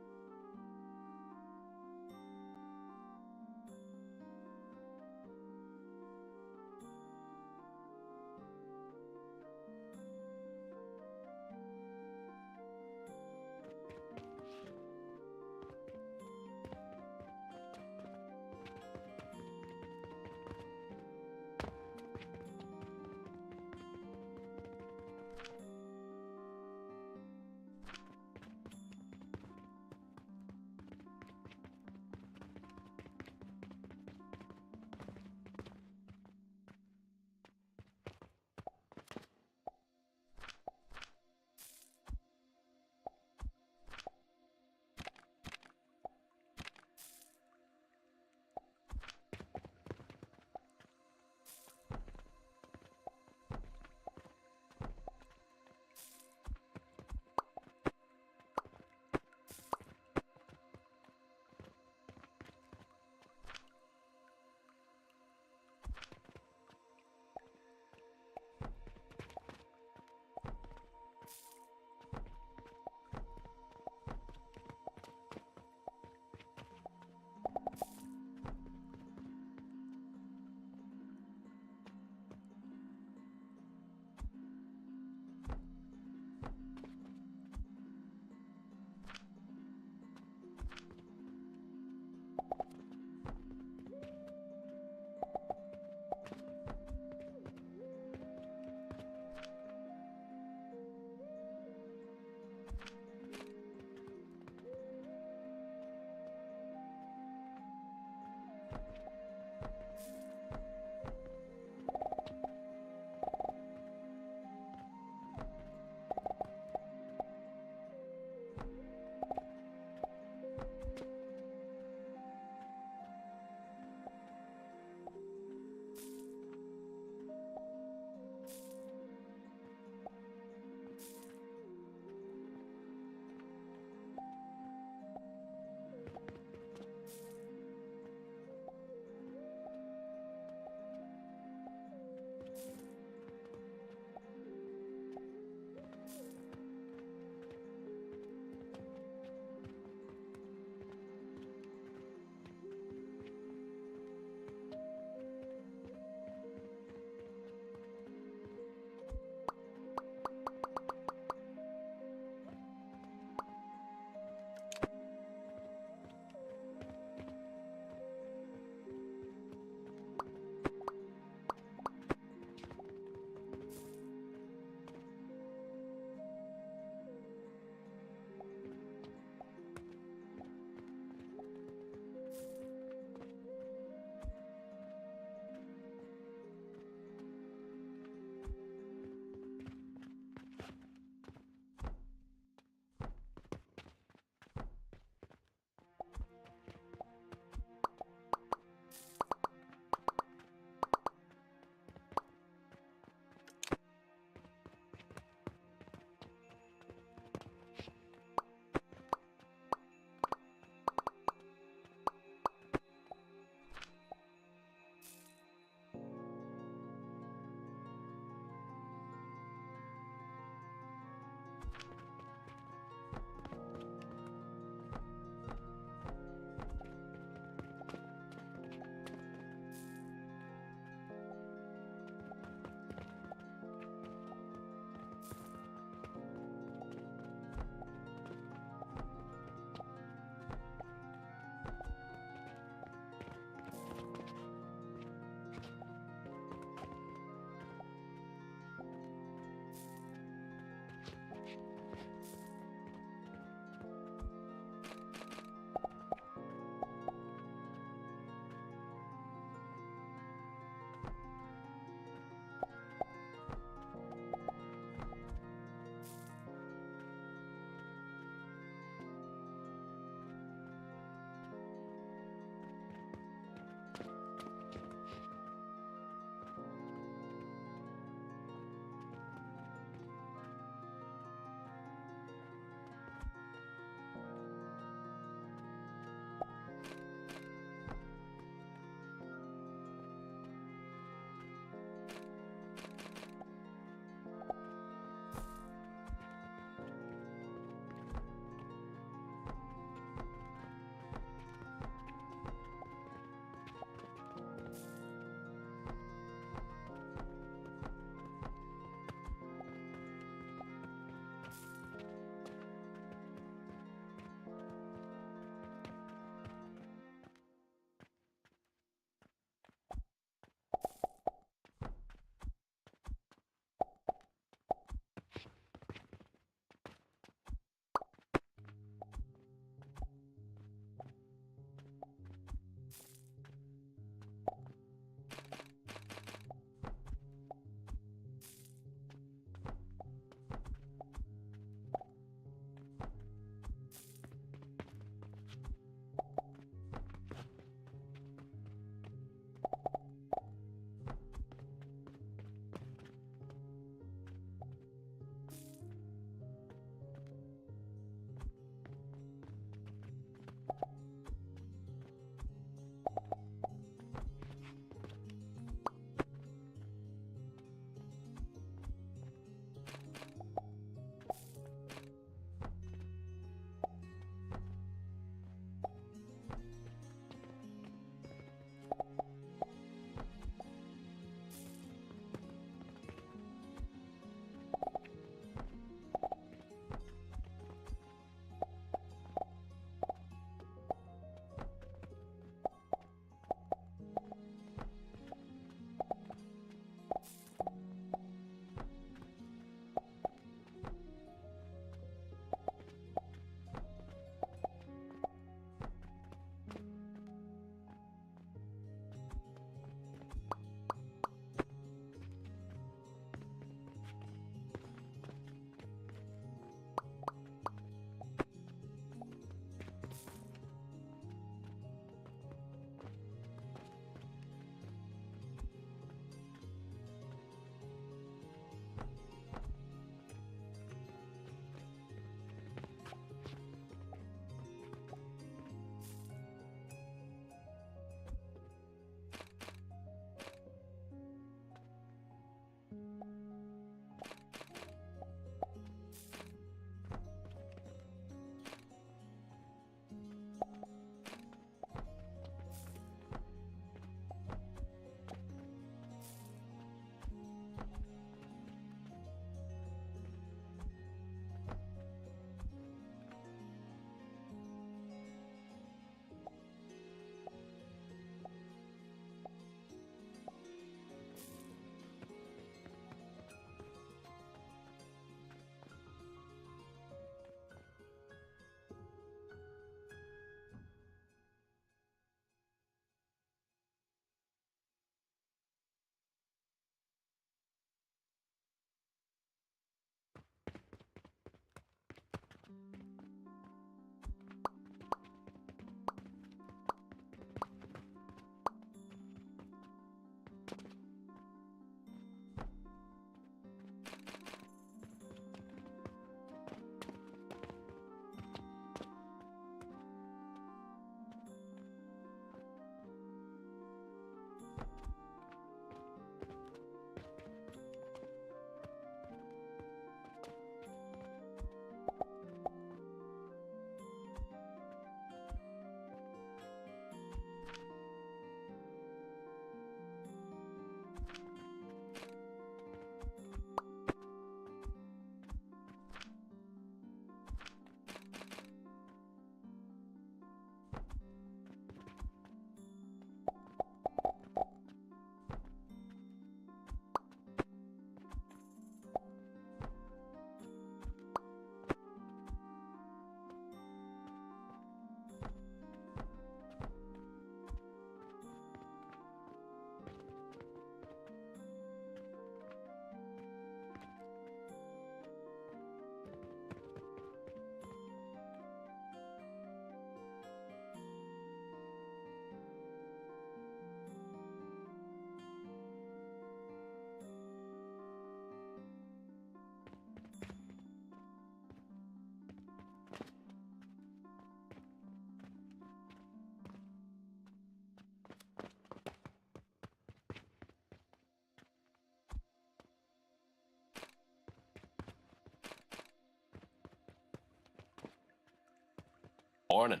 Morning.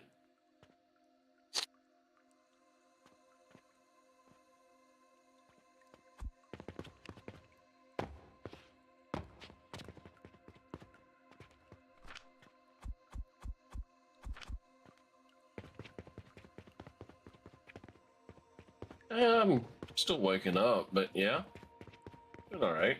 I'm still waking up, but yeah, doing all right.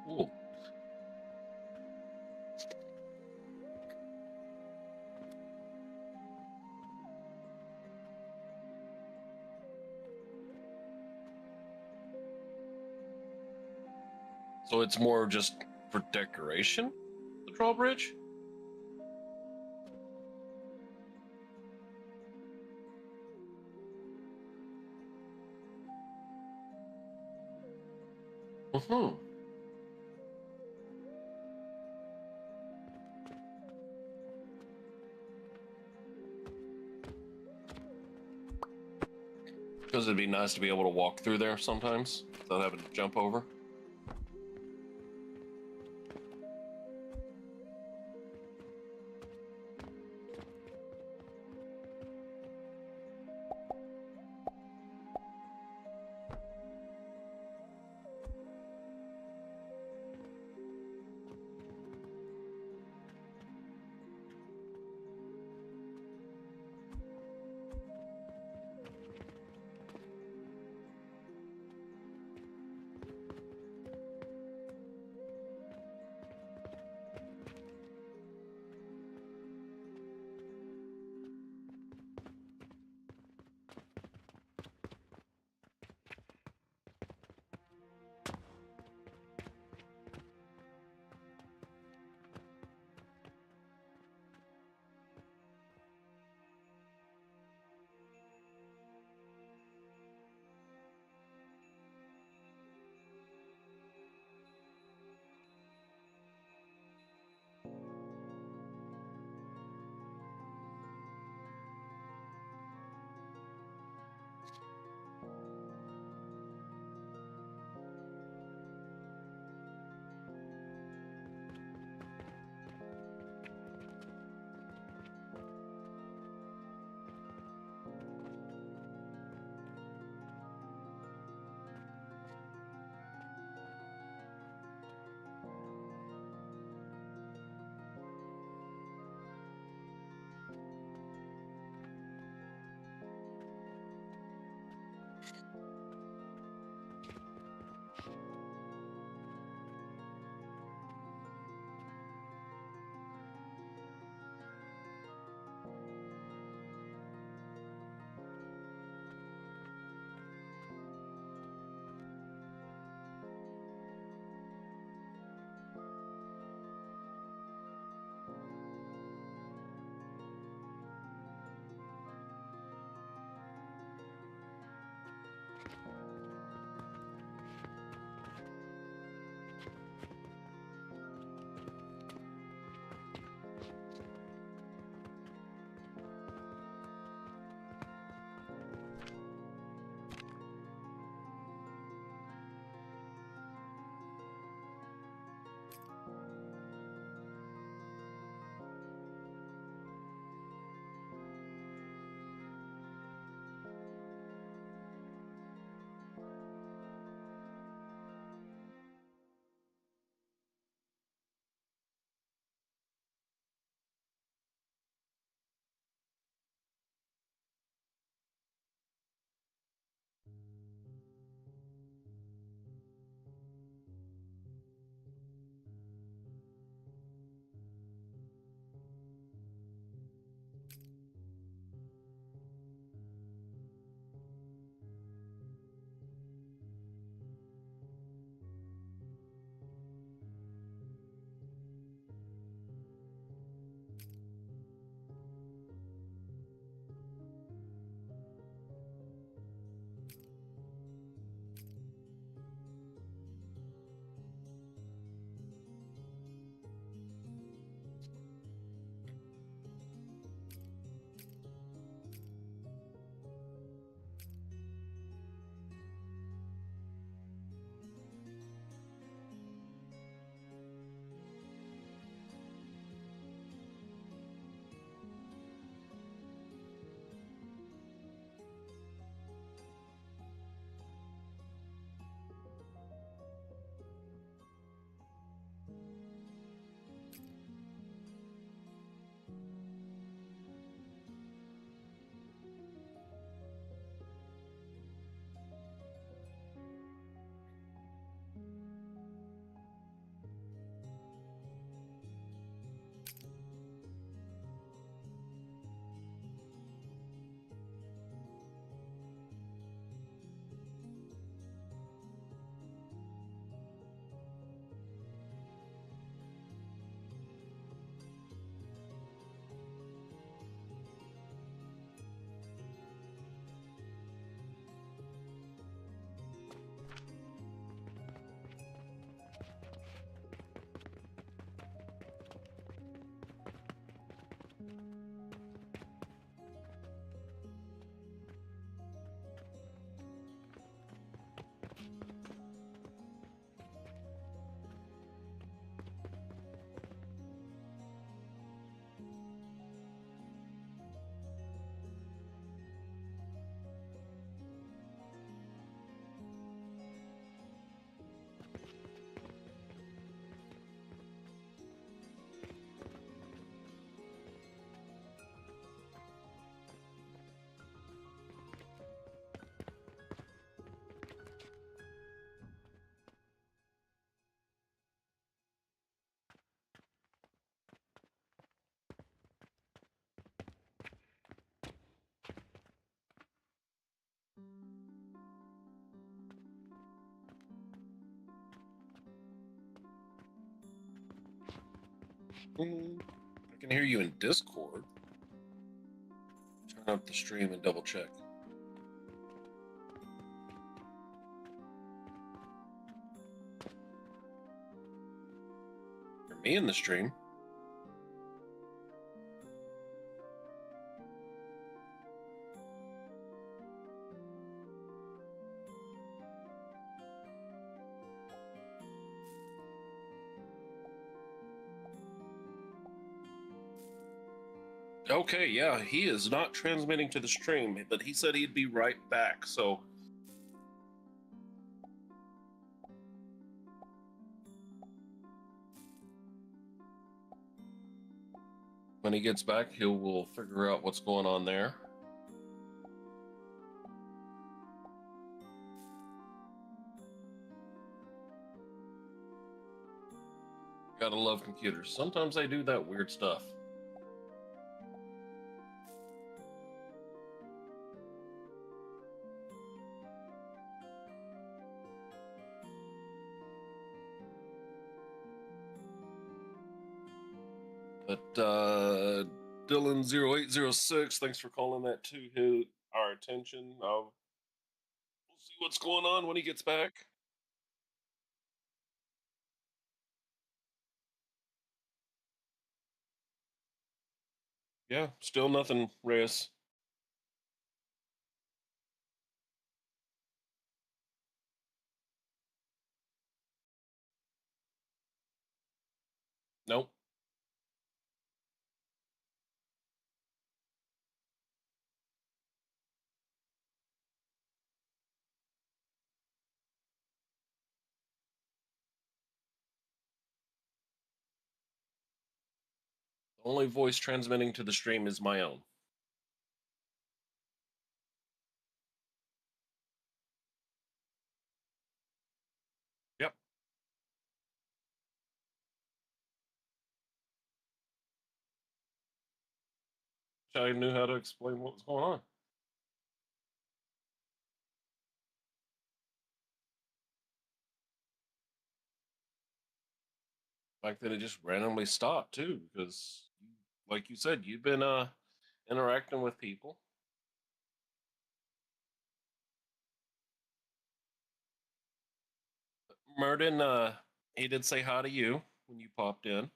Ooh. So it's more just for decoration, the drawbridge? Mm-hmm. Because it'd be nice to be able to walk through there sometimes without having to jump over. I can hear you in Discord. Turn up the stream and double check. Hear me in the stream. Okay, yeah, he is not transmitting to the stream, but he said he'd be right back, so. When he gets back, will figure out what's going on there. Gotta love computers. Sometimes they do that weird stuff. But Dylan0806, thanks for calling that to our attention. We'll see what's going on when he gets back. Yeah, still nothing, Reyes. Nope. The only voice transmitting to the stream is my own. Yep. I knew how to explain what was going on. The fact that it just randomly stopped too, because like you said, you've been interacting with people. Murden, he did say hi to you when you popped in.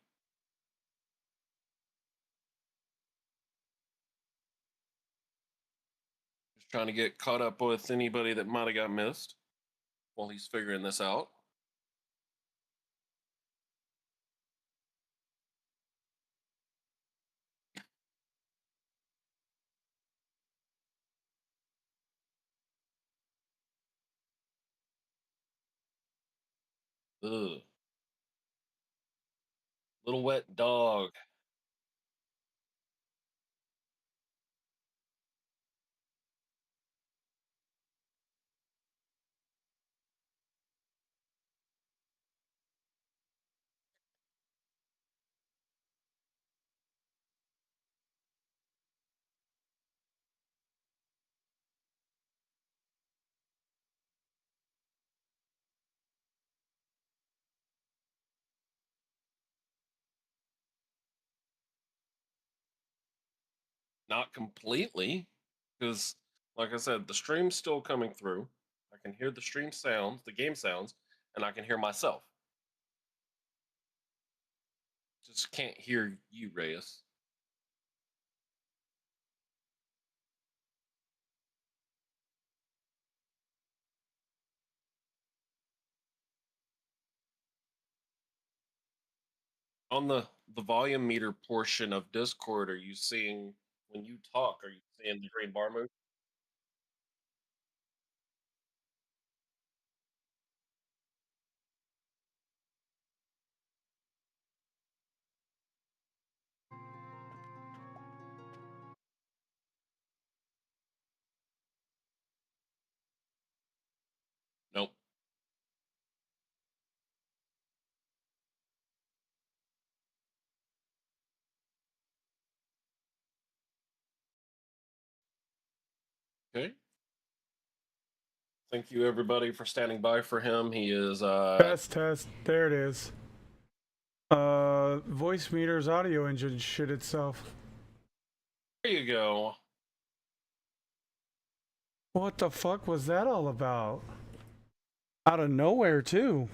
Just trying to get caught up with anybody that might have got missed while he's figuring this out. Ugh. Little wet dog. Not completely, because like I said, the stream's still coming through. I can hear the stream sounds, the game sounds, and I can hear myself. Just can't hear you, Reyes. On the volume meter portion of Discord, are you seeing when you talk? Are you seeing the green bar move? Nope. Okay. Thank you, everybody, for standing by for him. He is Test. There it is. voice meter's audio engine shit itself. There you go. What the fuck was that all about? Out of nowhere, too.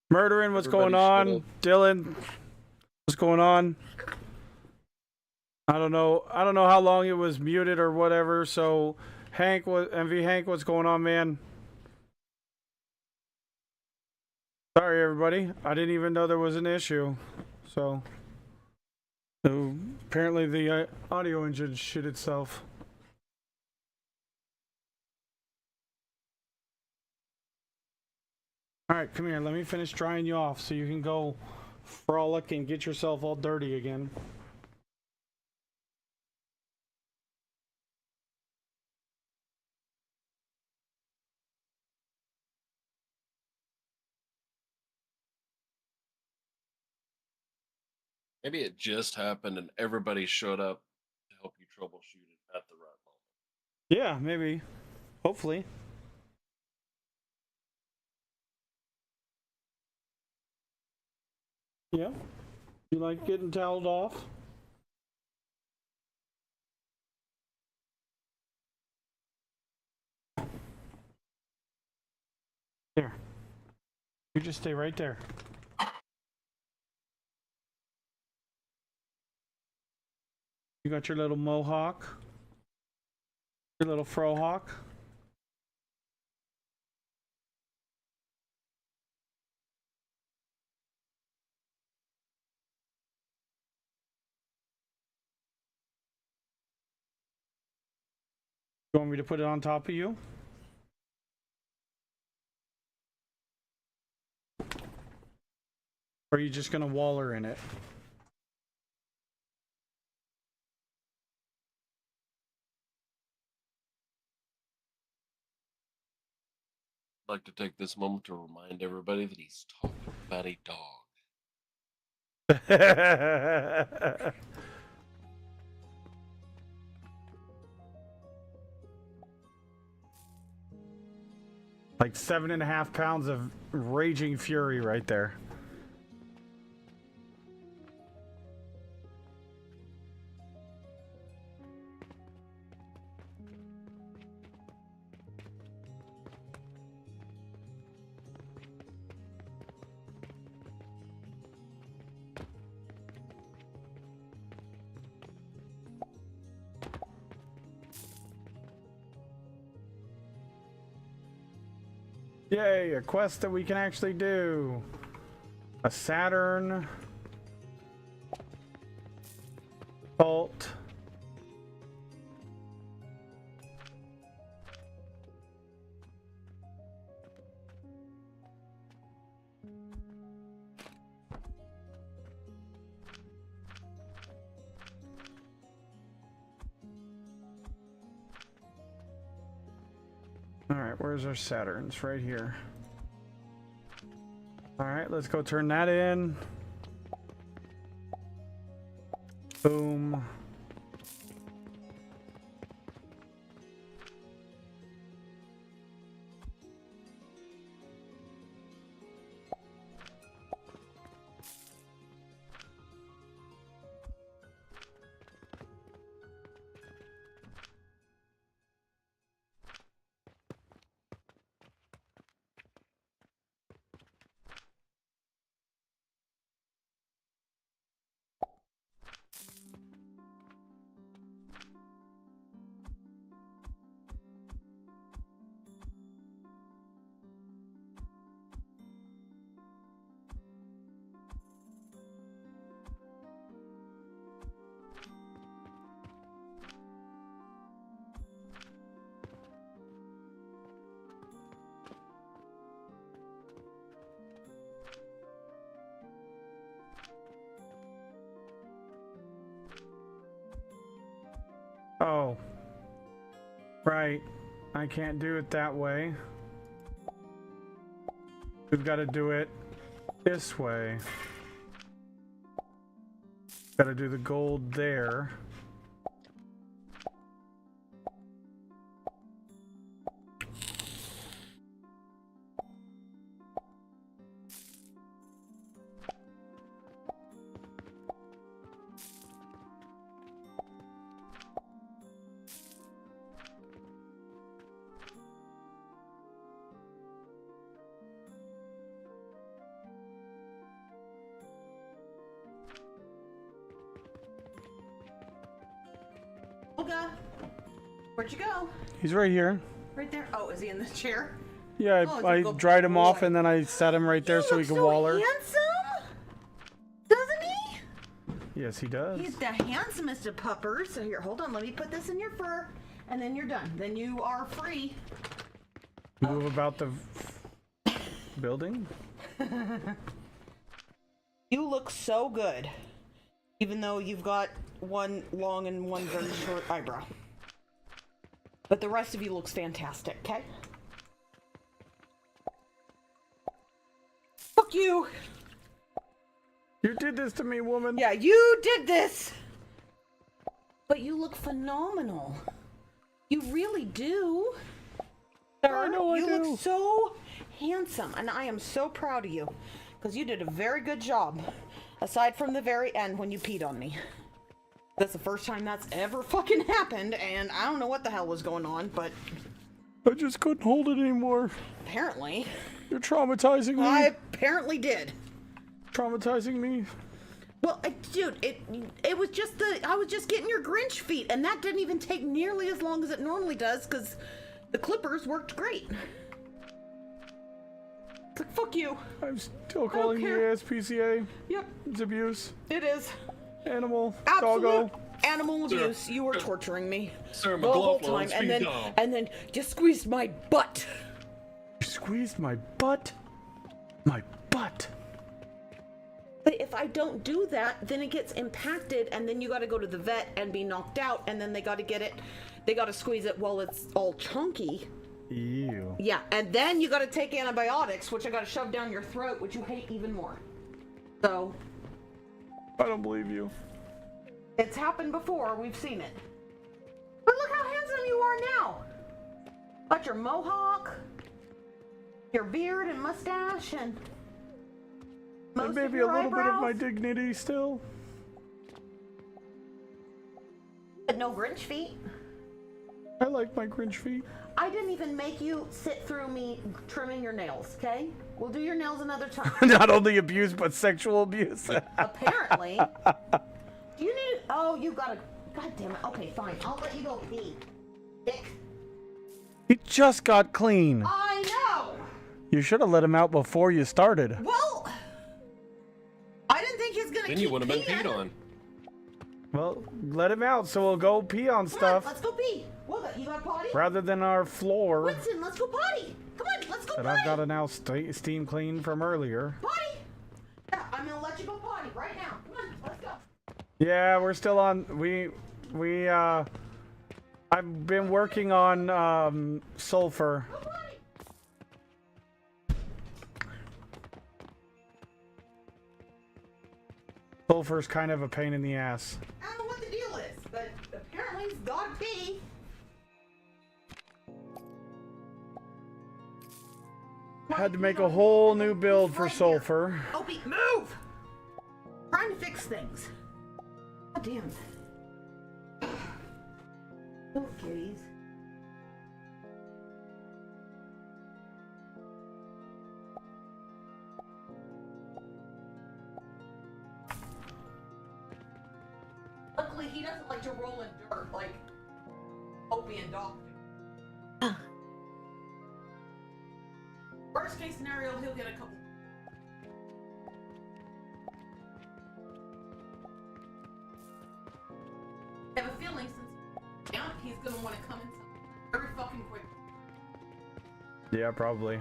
Murdering, what's going Everybody on? Dylan, what's going on? I don't know how long it was muted or whatever. So, Hank, MV Hank, what's going on, man? Sorry, everybody. I didn't even know there was an issue. So apparently the audio engine shit itself. All right, come here. Let me finish drying you off so you can go frolic and get yourself all dirty again. Maybe it just happened and everybody showed up to help you troubleshoot it at the right moment. Yeah, maybe. Hopefully. Yeah. You like getting toweled off? There. You just stay right there. You got your little mohawk? Your little frohawk? You want me to put it on top of you? Or are you just gonna waller in it? I'd like to take this moment to remind everybody that he's talking about a dog. Like 7.5 pounds of raging fury right there. Yay, a quest that we can actually do. A Saturn. Bolt. Alright, where's our Saturns? Right here. Alright, let's go turn that in. Boom. Oh. Right. I can't do it that way. We've got to do it this way. Got to do the gold there. Helga. Where'd you go? He's right here. Right there. Oh, is he in this chair? Yeah, Oh, he's I a good dried him off boy. and then I set him right there so he looks can so waller. handsome, doesn't he? Yes, he does. He's the handsomest of puppers. So here, hold on. Let me put this in your fur, and then you're done. Then you are free. Move about the building. You look so good, even though you've got one long and one very short eyebrow. But the rest of you looks fantastic, okay? Fuck you! You did this to me, woman. Yeah, you did this! But you look phenomenal. You really do. Sir, I know I you do. look so handsome, and I am so proud of you. Because you did a very good job. Aside from the very end when you peed on me. That's the first time that's ever fucking happened, and I don't know what the hell was going on, but I just couldn't hold it anymore. apparently, You're traumatizing me. I apparently did. Traumatizing me. Well, dude, it was just I was just getting your Grinch feet, and that didn't even take nearly as long as it normally does, because the clippers worked great. It's like, fuck you. I'm still calling you care. ASPCA. Yep, It's abuse. it is. Animal. Absolute Doggo. animal abuse. You were torturing me Sir, the whole McLaughlin, time, speak down. and then you squeezed my butt. You squeezed my butt. My butt. But if I don't do that, then it gets impacted, and then you got to go to the vet and be knocked out, and then they got to squeeze it while it's all chunky. Ew. Yeah, and then you got to take antibiotics, which I got to shove down your throat, which you hate even more. So, I don't believe you. it's happened before. We've seen it. But look how handsome you are now. Got your mohawk, your beard and mustache, and most And of maybe a your little bit of my eyebrows, dignity still. but no Grinch feet. I like my Grinch feet. I didn't even make you sit through me trimming your nails, okay? We'll do your nails another time. Not only abuse, but sexual abuse. Apparently. Do you need... Oh, you gotta... God damn it. Okay, fine. I'll let you go pee. Dick. He just got clean. I know! You should have let him out before you started. Well... I didn't think he's gonna Then keep you would have been peeing. peed on. Well, let him out so we'll go pee on Come on, stuff let's go pee. Well, you got potty? rather than our floor Winston, let's go potty. Come on, let's go that potty. I've got to now steam clean from earlier. Potty! Yeah, I'm gonna let you go potty right now. Come on, let's go. Yeah, we're still on. I've been working on sulfur. Go potty. Sulfur's kind of a pain in the ass. I don't know what the deal is, but apparently he's gotta pee. Had to make a whole new build for sulfur. Opie, move! Trying to fix things. God damn. Oh, kitties. Luckily, he doesn't like to roll in dirt like Opie and Doc do. Worst case scenario, he'll get a couple. I have a feeling since he's gonna want to come in very fucking quick. Yeah, probably.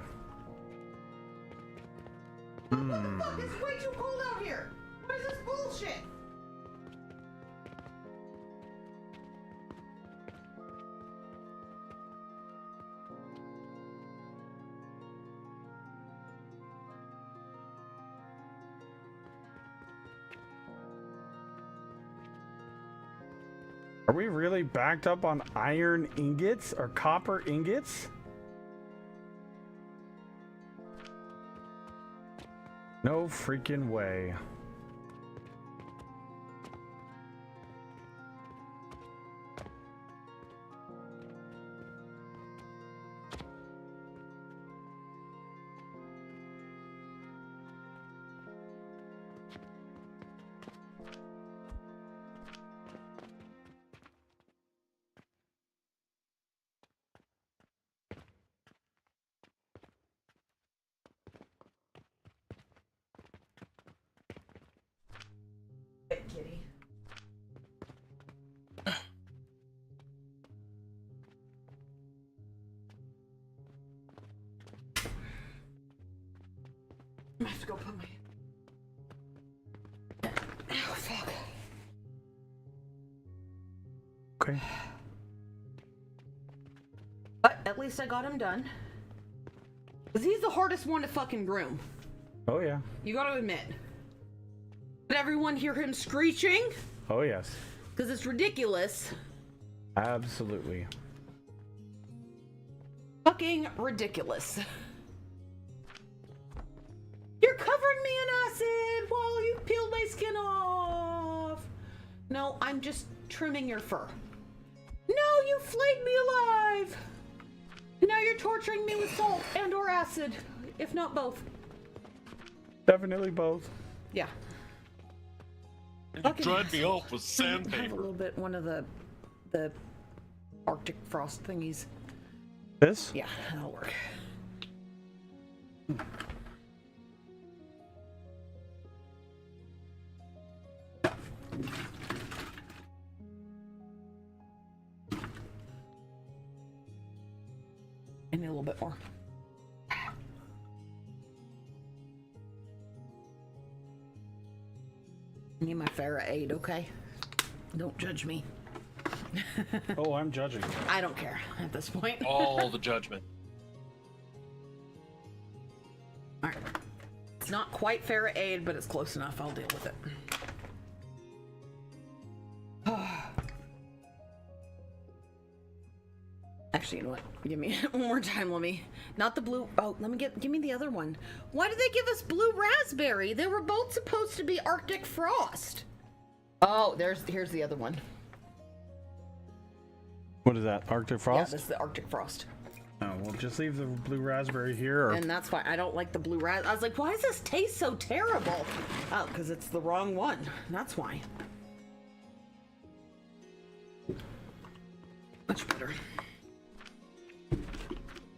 What the fuck? It's way too cold out here. What is this bullshit? Are we really backed up on iron ingots or copper ingots? No freaking way. I have to go put my. Oh, fuck. Okay. But at least I got him done. Because he's the hardest one to fucking groom. Oh, yeah. You gotta admit. Did everyone hear him screeching? Oh, yes. Because it's ridiculous. Absolutely. Fucking ridiculous. You're covering me in acid while you peeled my skin off. No, I'm just trimming your fur. No, you flayed me alive. Now you're torturing me with salt and or acid, if not both. Definitely both. Yeah. And you dried me off with I have a sandpaper. little bit one of the Arctic frost thingies. This? Yeah, that'll work. I need a little bit more. I need my Farah aid, okay? Don't judge me. Oh, I'm judging. I don't care at this point. All the judgment. Alright. It's not quite Farah aid, but it's close enough. I'll deal with it. Actually, you know what? Give me one more time, let me. Not the blue. Oh, give me the other one. Why did they give us blue raspberry? They were both supposed to be Arctic frost. Oh, here's the other one. What is that? Arctic Frost? Yeah, this is the Arctic frost. Oh, well, just leave the blue raspberry here. Or... And that's why I don't like the blue ras. I was like, why does this taste so terrible? Oh, because it's the wrong one. That's why. Much better.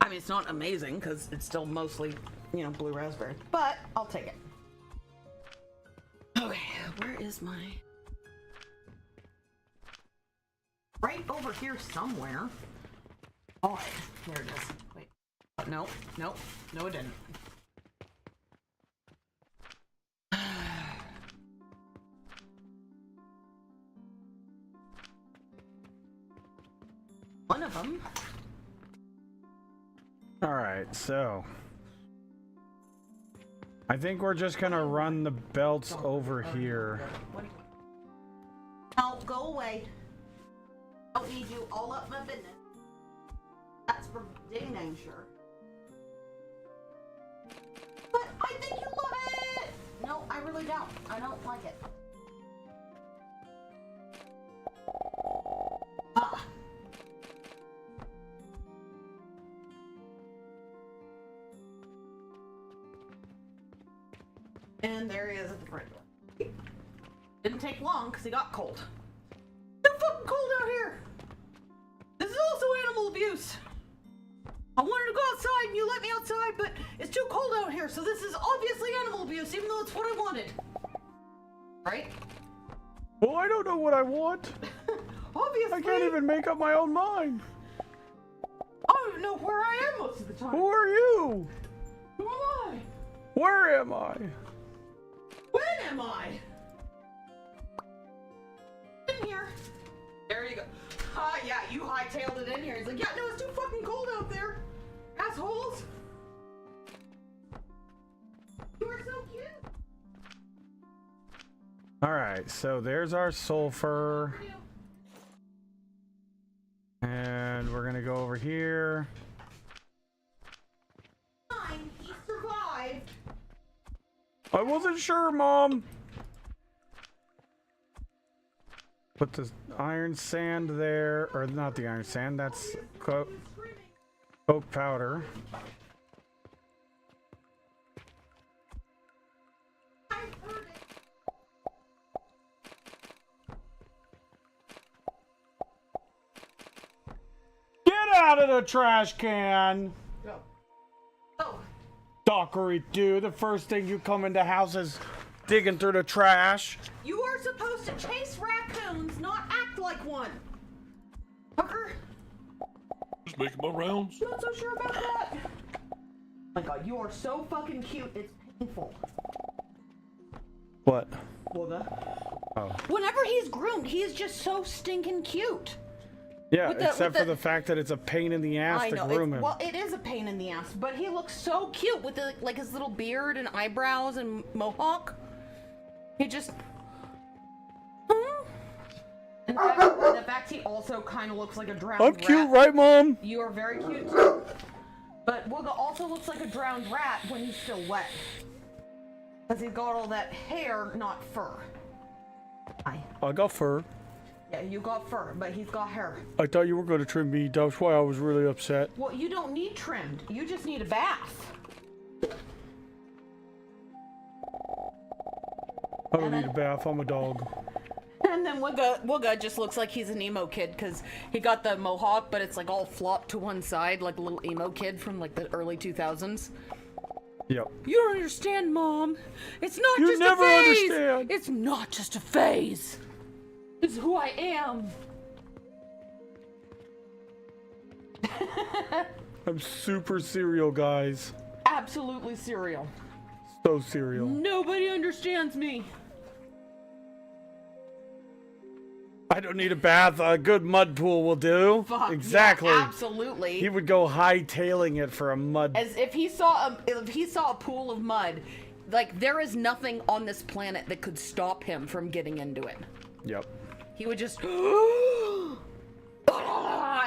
I mean, it's not amazing because it's still mostly, blue raspberry. But I'll take it. Okay, where is my... Right over here somewhere. Oh, there it is. Wait. No, it didn't. One of them. All right, so I think we're just gonna run the belts over here. No, go away. Don't need you all up my business. That's for dang sure. But I think you love it. No, I really don't. I don't like it. Ah. And there he is at the front door. Didn't take long because he got cold. It's so fucking cold out here. This is also animal abuse. I wanted to go outside and you let me outside, but it's too cold out here, so this is obviously animal abuse, even though it's what I wanted. Right? Well, I don't know what I want. Obviously. I can't even make up my own mind. I don't even know where I am most of the time. Who are you? Who am I? Where am I? When am I? In here. There you go. Yeah, you hightailed it in here. He's like, yeah, no, it's too fucking cold out there. Assholes. You are so cute. All right, so there's our sulfur. And we're gonna go over here. Fine, he survived. I wasn't sure, Mom. Put the iron sand there, or not the iron sand, that's coke powder. I heard it. Get out of the trash can! Go. Oh, Dockery do. The first thing you come into house is digging through the trash. you are supposed to chase raccoons, not act like one. Tucker, Just making my rounds. not so sure about that. Oh my god, you are so fucking cute. It's painful. What? Wooga. Whenever he's groomed, he is just so stinking cute. Yeah, With the- except with for the- the fact that it's a pain in the ass I to know. groom him. Well, it is a pain in the ass, but he looks so cute with the like his little beard and eyebrows and mohawk. He just. In fact, he also kind of looks like a drowned I'm rat. cute, right, Mom? You are very cute too. But Wooga also looks like a drowned rat when he's still wet. Because he's got all that hair, not fur. I got fur. Yeah, you got fur, but he's got hair. I thought you were going to trim me. That's why I was really upset. Well, you don't need trimmed. You just need a bath. I don't need a bath. I'm a dog. And then Wooga just looks like he's an emo kid because he got the mohawk, but it's like all flopped to one side, like a little emo kid from like the early 2000s. Yep. You don't understand, Mom. It's not You just never a phase. understand. It's not just a phase. It's who I am. I'm super cereal, guys. Absolutely serial. So cereal. Nobody understands me. I don't need a bath. A good mud pool will do. Fuck, Exactly. yeah, absolutely. He would go hightailing it for a mud. As if he saw a pool of mud, like there is nothing on this planet that could stop him from getting into it. Yep. He would just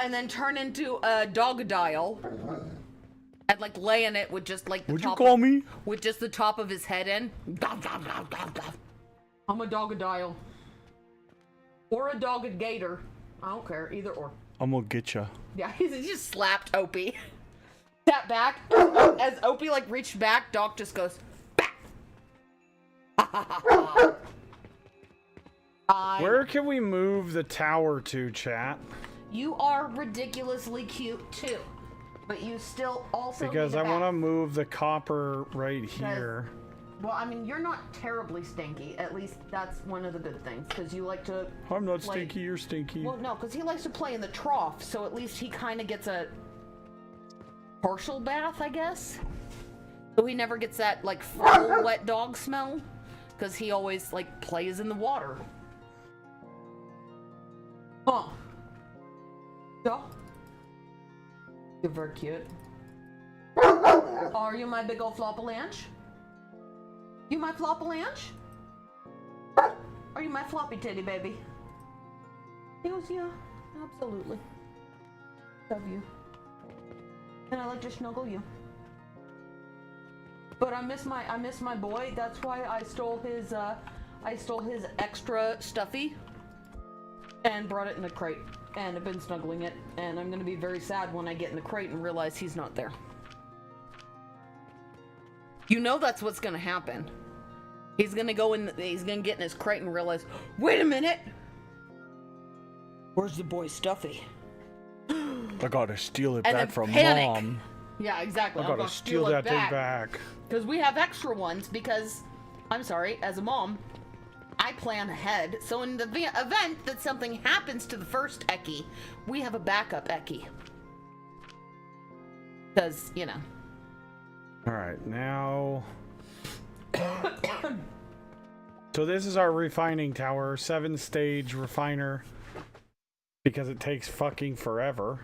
and then turn into a doggodile and like lay in it with just like the Would you top call of, me? with just the top of his head in. I'm a doggodile. Or a dogged gator. I don't care, either or. I'm gonna get ya. Yeah, he just slapped Opie. Tap back. As Opie like reached back, Doc just goes, back. Where can we move the tower to, chat? You are ridiculously cute too. But you still also Because need a I want to bath. move the copper right here. Well, I mean, you're not terribly stinky. At least that's one of the good things. Because you like to... I'm not like- stinky, you're stinky. Well, no, because he likes to play in the trough. So at least he kind of gets a partial bath, I guess. So he never gets that like full wet dog smell. Because he always like plays in the water. Huh. So? You're very cute. Are you my big old floppalanche? You my floppalanche? Are you my floppy titty baby? Yes, yeah, absolutely. Love you. And I like to snuggle you. But I miss my boy. That's why I stole his Extra stuffy. and brought it in a crate. And I've been snuggling it, and I'm gonna be very sad when I get in the crate and realize he's not there. You know that's what's gonna happen. He's gonna go in. He's gonna get in his crate and realize, wait a minute. Where's the boy Stuffy? I gotta steal it And back then from panic. Mom. Yeah, exactly. I gotta steal that thing back. Because we have extra ones. Because, I'm sorry, as a mom, I plan ahead. So in the event that something happens to the first Eki, we have a backup Eki. Because, you know. Alright, now... So this is our refining tower, 7-stage refiner. Because it takes fucking forever.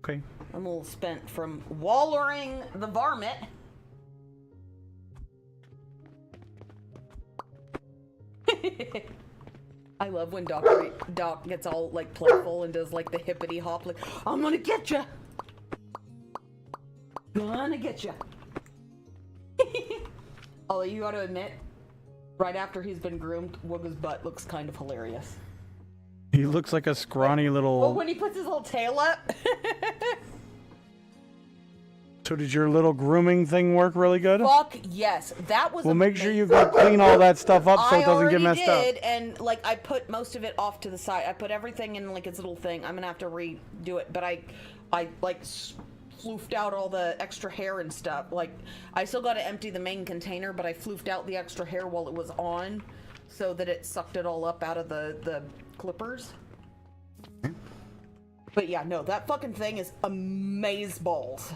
Okay. I'm a little spent from wallering the varmint. I love when Doc gets all like playful and does like the hippity hop, like I'm gonna get you, gonna get you. Although you gotta admit, right after he's been groomed, Wooga's butt looks kind of hilarious. He looks like a scrawny little... Well, when he puts his little tail up. So did your little grooming thing work really good? Fuck yes, that was. Well, make sure you amazing. go clean all that stuff up so I it doesn't get already messed did, up. and like I put most of it off to the side. I put everything in like its little thing. I'm gonna have to redo it, but I like floofed out all the extra hair and stuff. Like I still got to empty the main container, but I floofed out the extra hair while it was on, so that it sucked it all up out of the clippers. But yeah, no, that fucking thing is amazeballs.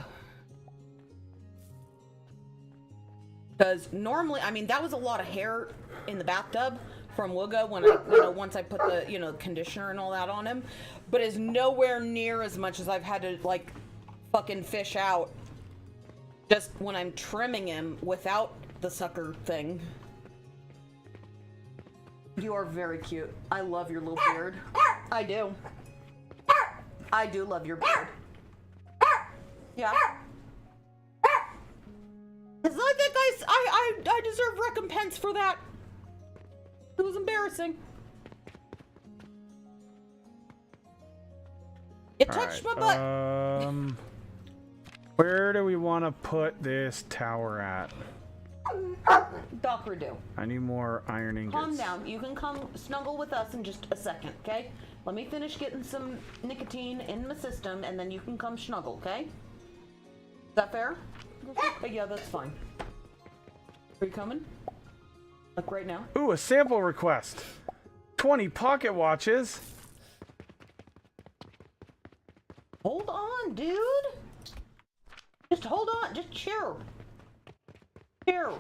Because normally, I mean, that was a lot of hair in the bathtub from Wooga when I, once I put the, conditioner and all that on him. But is nowhere near as much as I've had to, like, fucking fish out just when I'm trimming him without the sucker thing. You are very cute. I love your little beard. I do. I do love your beard. Yeah. Cause I think I deserve recompense for that. It was embarrassing. You touched my butt. Where do we want to put this tower at? Doctor do. I need more iron ingots. Calm down. You can come snuggle with us in just a second, okay? Let me finish getting some nicotine in my system, and then you can come snuggle, okay? Is that fair? Yeah, that's fine. Are you coming? Like right now? Ooh, a sample request. 20 pocket watches. Hold on, dude. Just hold on. Just chill. Chill.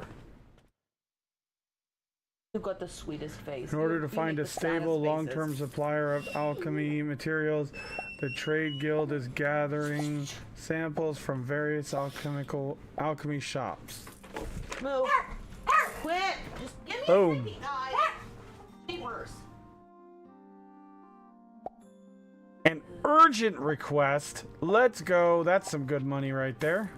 You've got the sweetest face. In order You to find make a the stable, saddest long-term faces. supplier of alchemy materials, the Trade Guild is gathering samples from various alchemy shops. Move. Quit. Just give me Boom. a sticky eye. Papers. An urgent request. Let's go. That's some good money right there.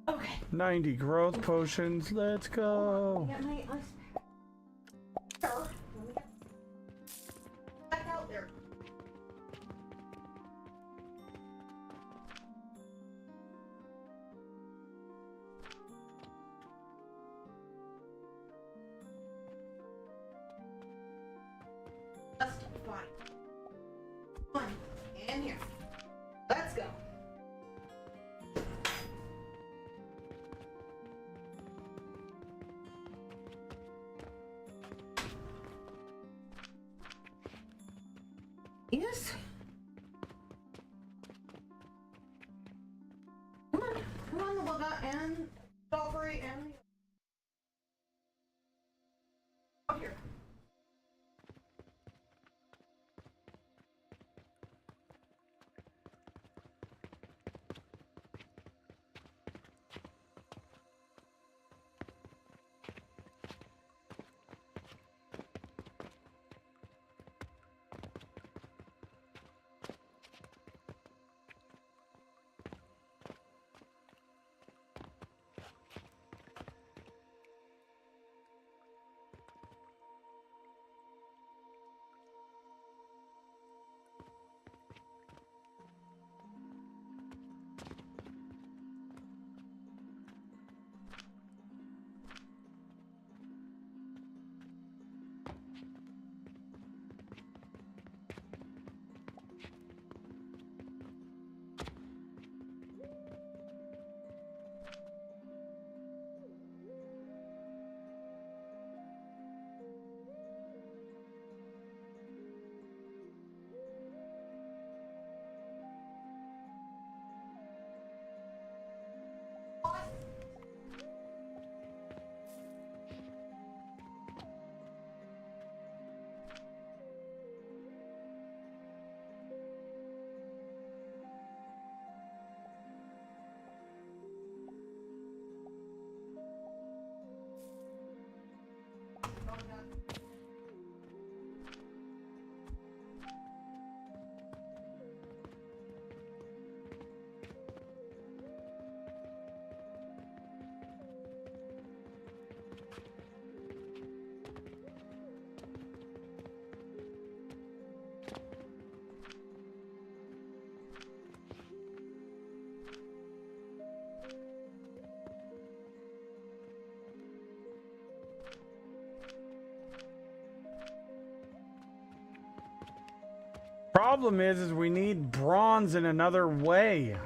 Okay. 90 growth potions. Let's go. Get my ice pack. Sure. Let me get back out there. Just fine. Fine. In here. Let's go. Yes. Come on, the Wugga and Strawberry and the. Up here. Problem is we need bronze in another way.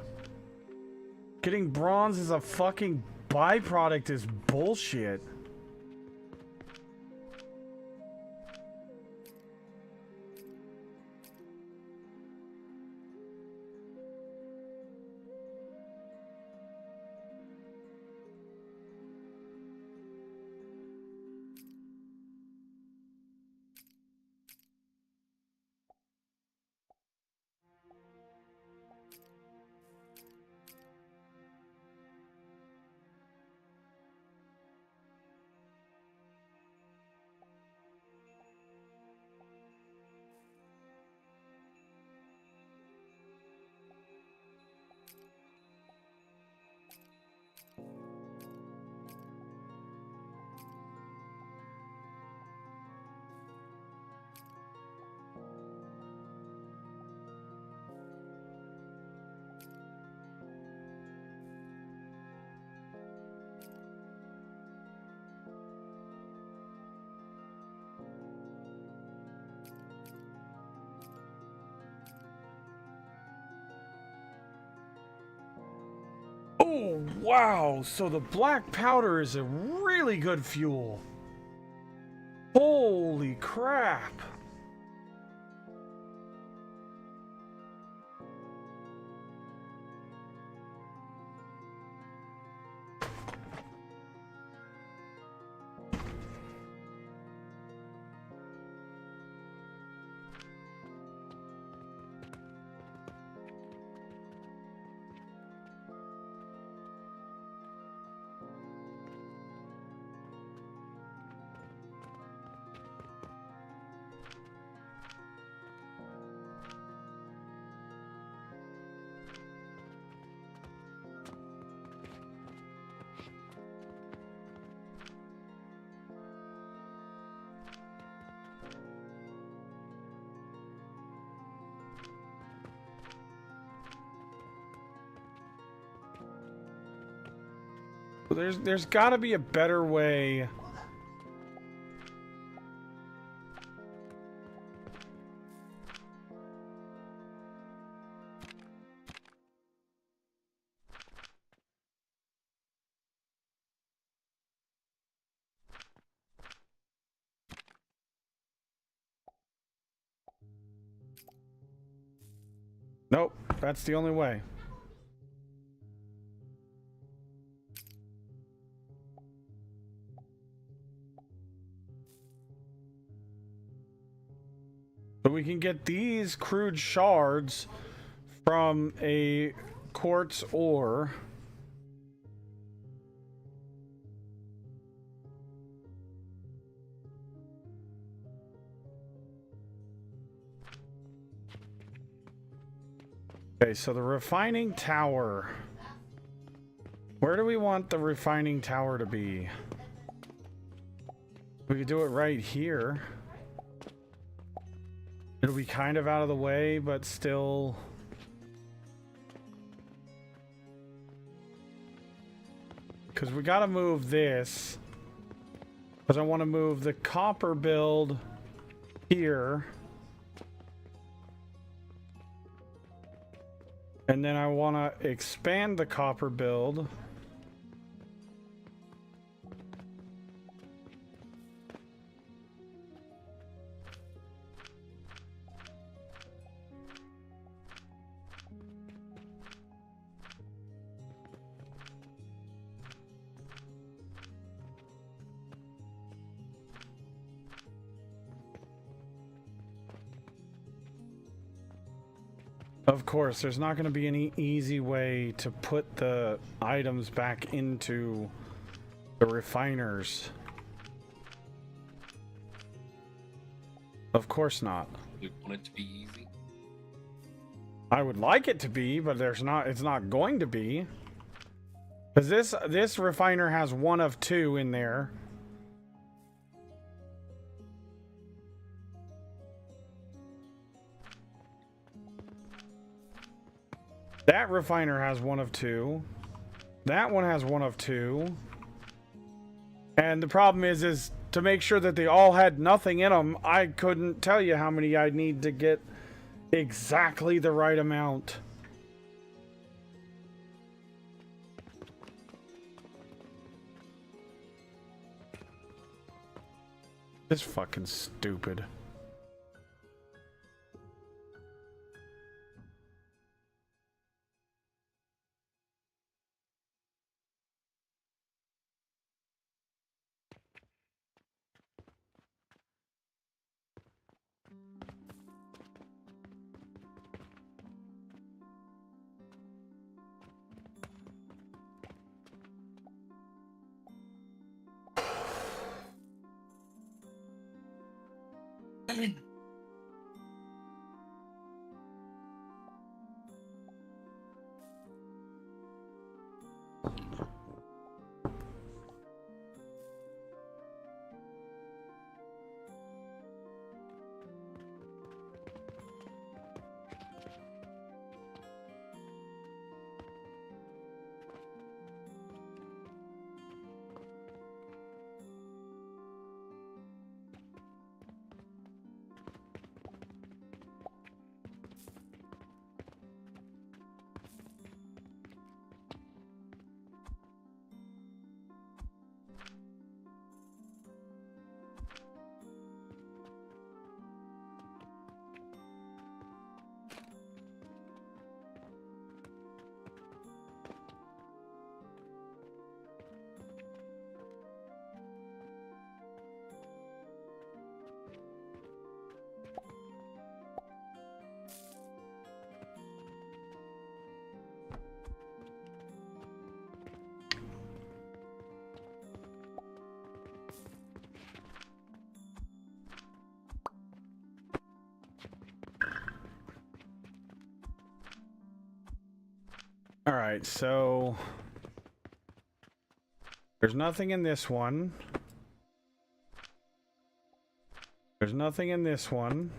Getting bronze as a fucking byproduct is bullshit. Oh, wow. So the black powder is a really good fuel. Holy crap. There's got to be a better way. Nope, that's the only way. But we can get these crude shards from a quartz ore. Okay, so the refining tower. Where do we want the refining tower to be? We could do it right here. It'll be kind of out of the way, but still. Because we got to move this. Because I want to move the copper build here. And then I want to expand the copper build. Of course, there's not going to be any easy way to put the items back into the refiners. Of course not. We want it to be easy. I would like it to be, but there's not. It's not going to be. Because this refiner has one of two in there. That refiner has one of two. That one has one of two. And the problem is to make sure that they all had nothing in them, I couldn't tell you how many I'd need to get exactly the right amount. This fucking stupid. All right, so there's nothing in this one. There's nothing in this one.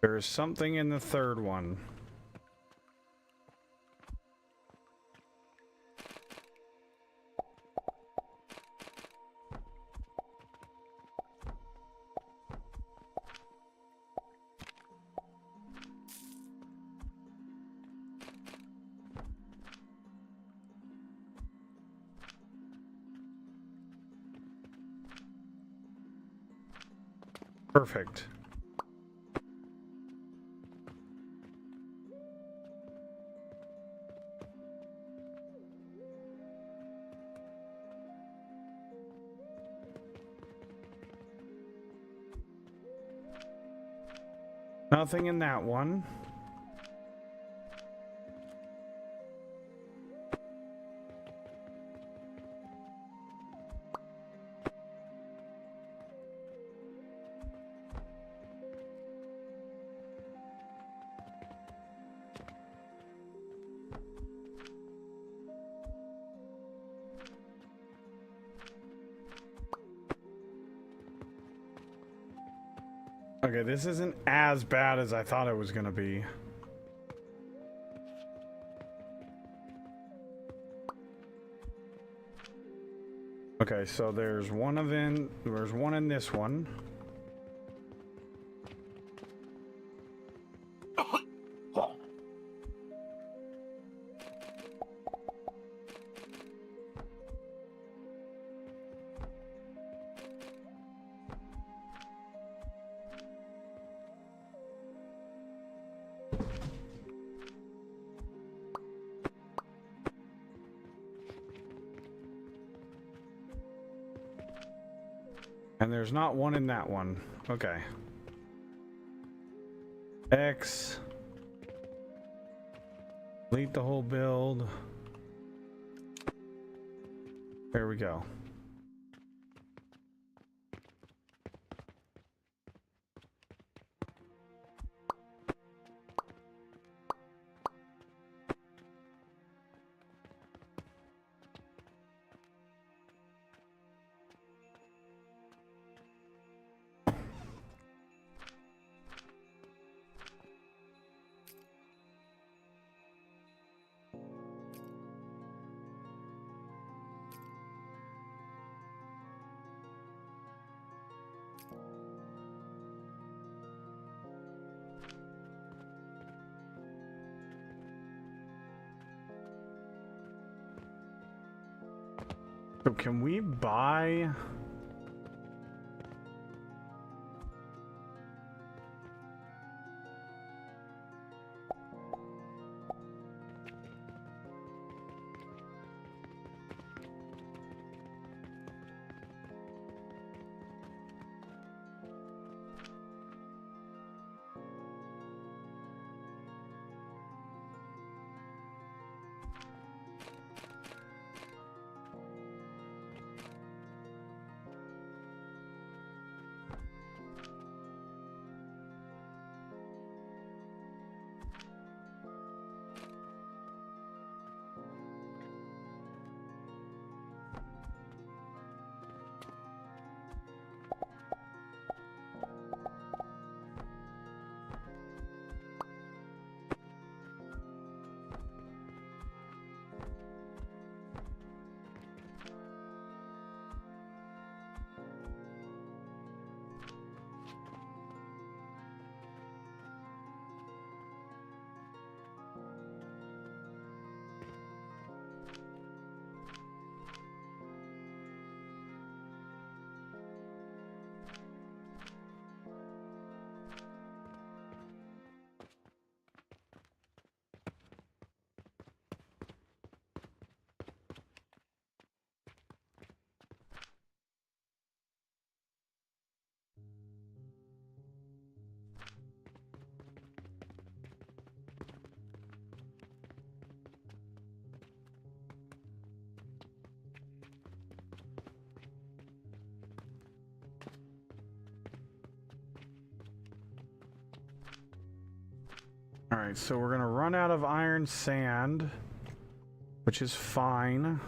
There's something in the third one. Perfect. Nothing in that one. Okay, this isn't as bad as I thought it was gonna be. Okay, so there's one in this one. And there's not one in that one. Okay. X. Delete the whole build. There we go. So can we buy? All right, so we're gonna run out of iron sand, which is fine.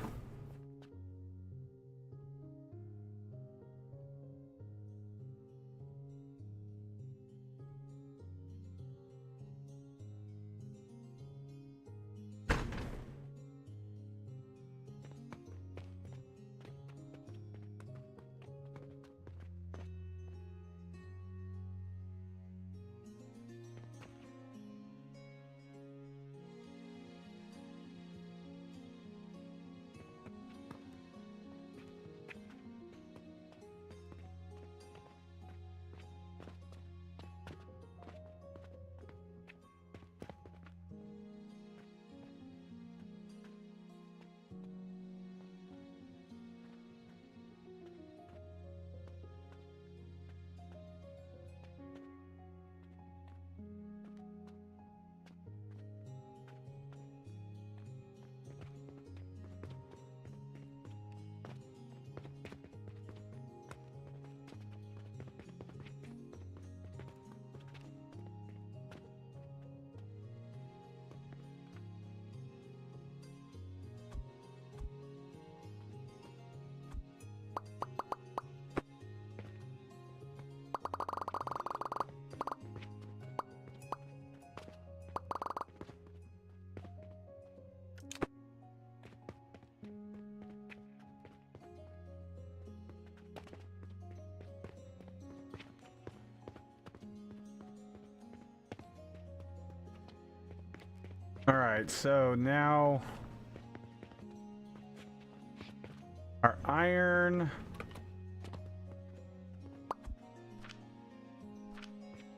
All right, so now our iron.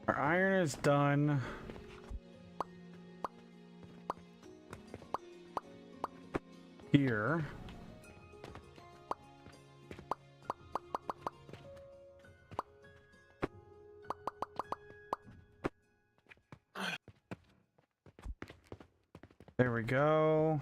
Our iron is done. Here. There we go.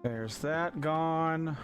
There's that gone.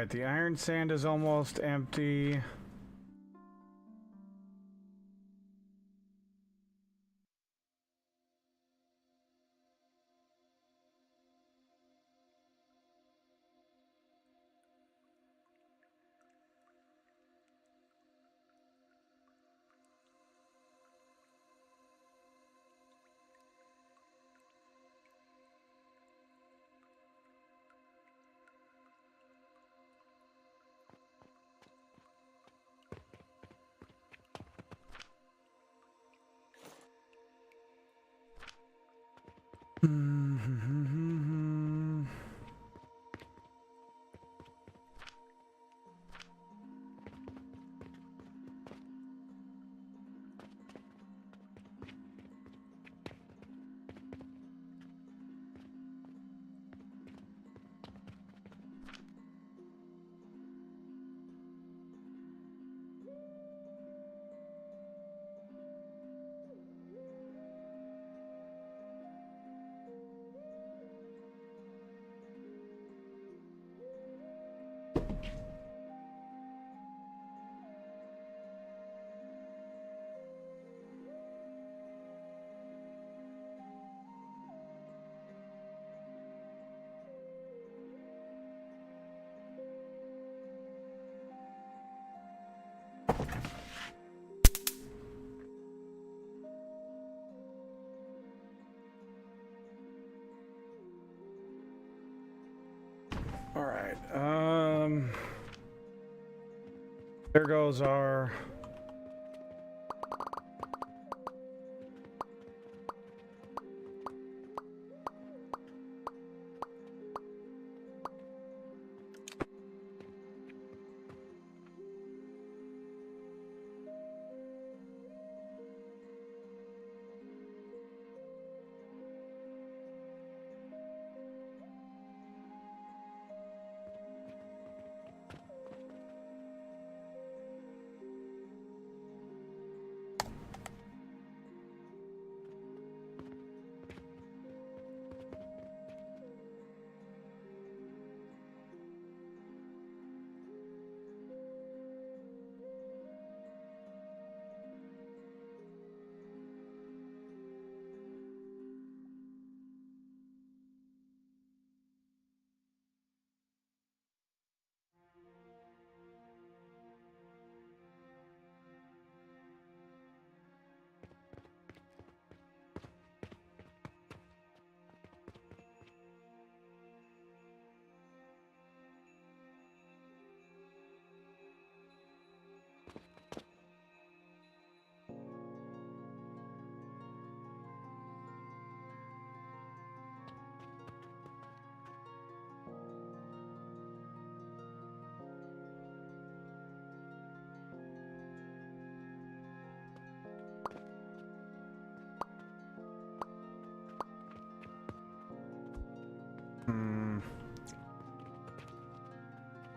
Alright, the iron sand is almost empty. Alright, there goes our...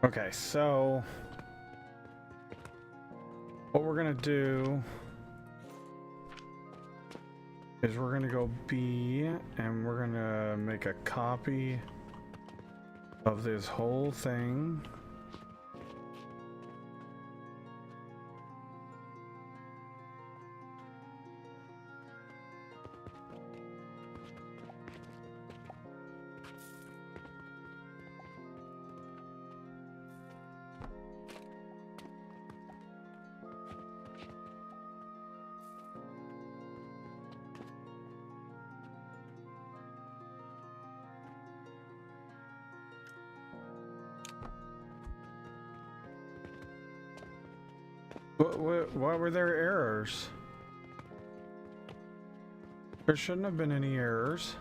Okay, so what we're gonna do is we're gonna go B and we're gonna make a copy of this whole thing. Why were there errors? There shouldn't have been any errors.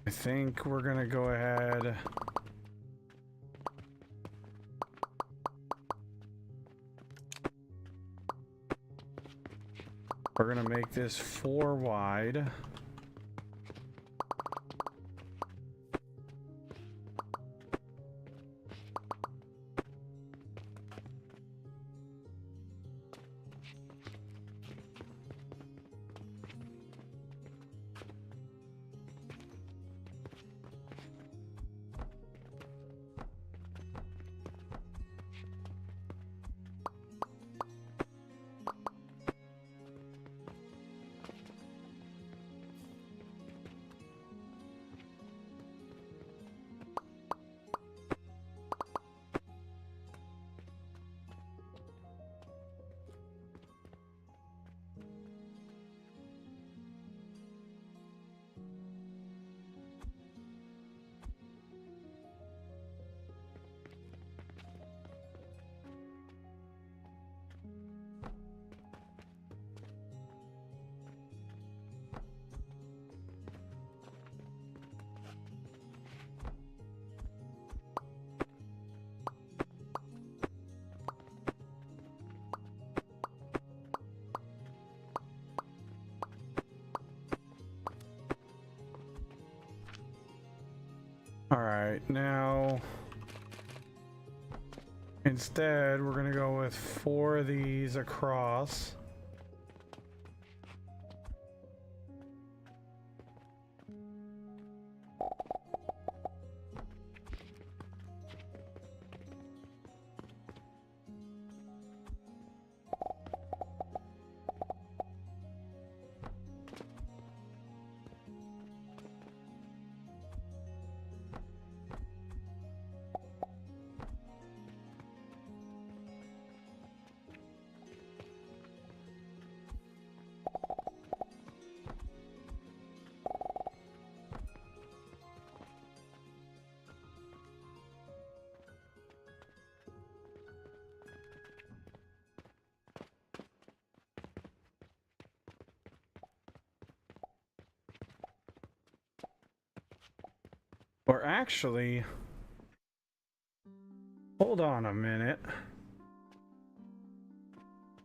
I think we're gonna go ahead. We're gonna make this 4 wide. All right, now instead we're gonna go with 4 of these across. Or actually, hold on a minute.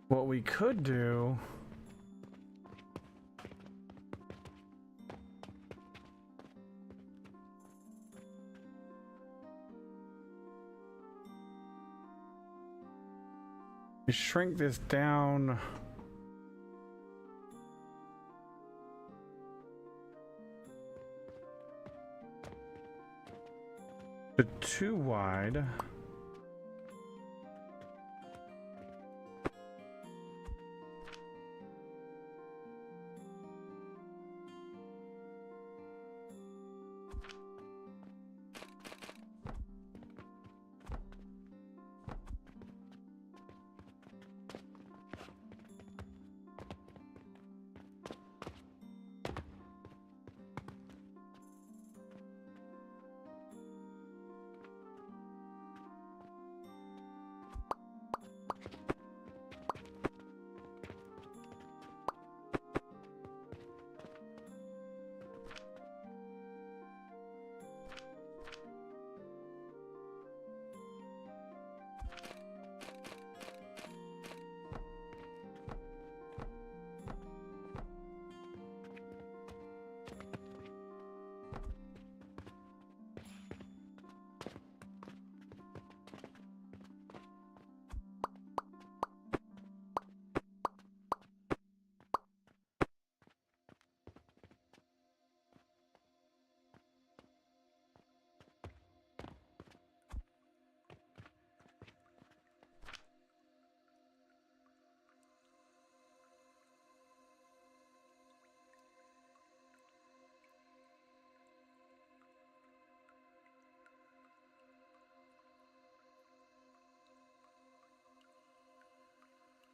What we could do is shrink this down to 2 wide.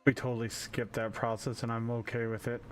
We totally skipped that process and I'm okay with it.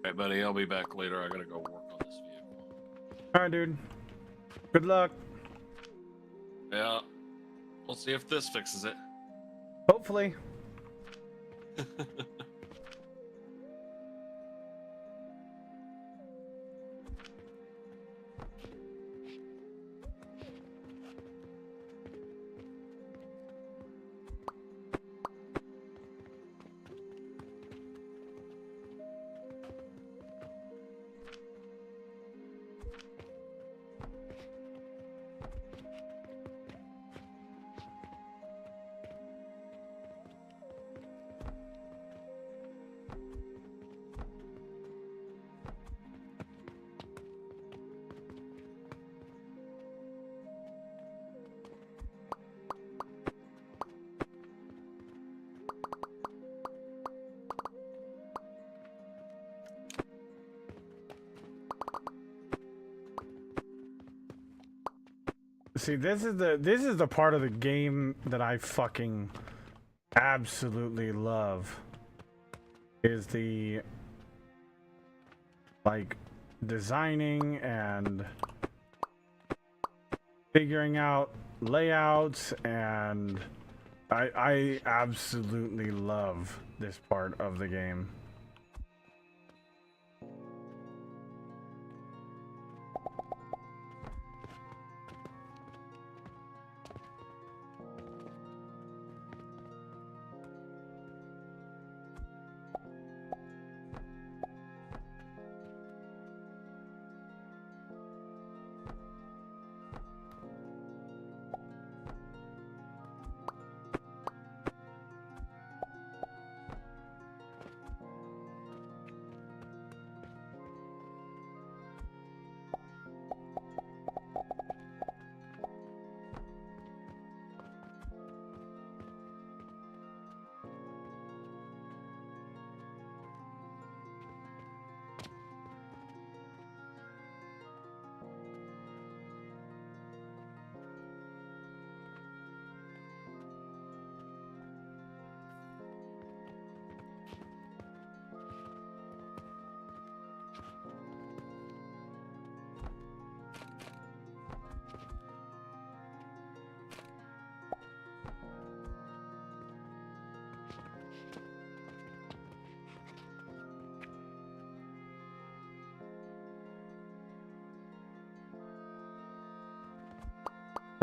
Alright, buddy, I'll be back later. I gotta go work on this vehicle. All right, dude. Good luck. Yeah. We'll see if this fixes it. Hopefully. See, this is the part of the game that I fucking absolutely love. Is the like designing and figuring out layouts, and I absolutely love this part of the game.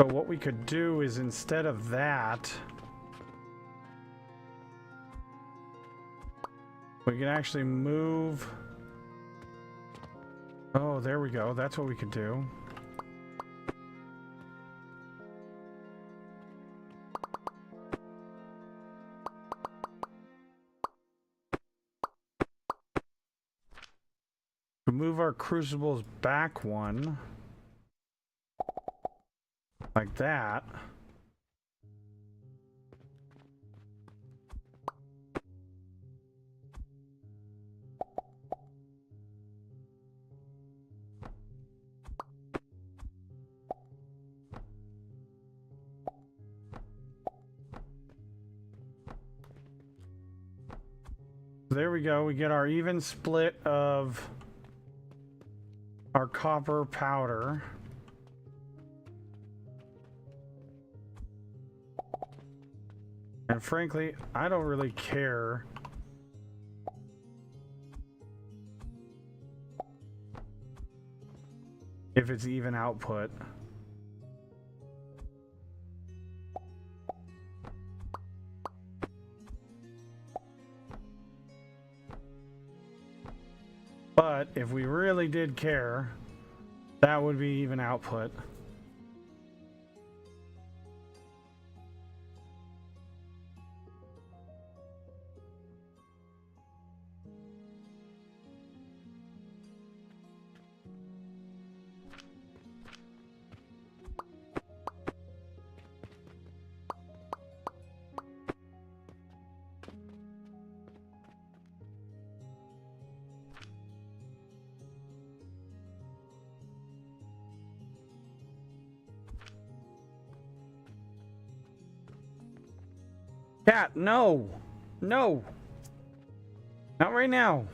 So what we could do is, instead of that, we can actually move. Oh, there we go. That's what we could do. We move our crucibles back one. Like that. There we go. We get our even split of our copper powder. And frankly, I don't really care if it's even output. But if we really did care, that would be even output. Cat, no! No! Not right now.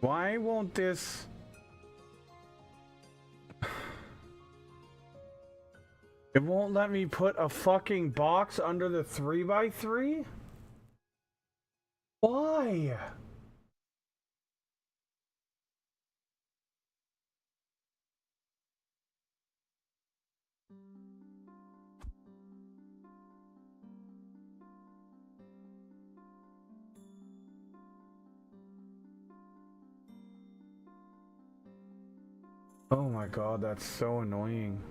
Why won't this... It won't let me put a fucking box under the 3x3? Why? Oh my god, that's so annoying.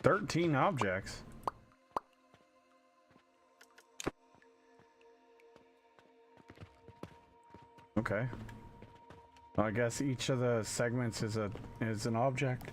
"13 objects." Okay. Well, I guess each of the segments is an object.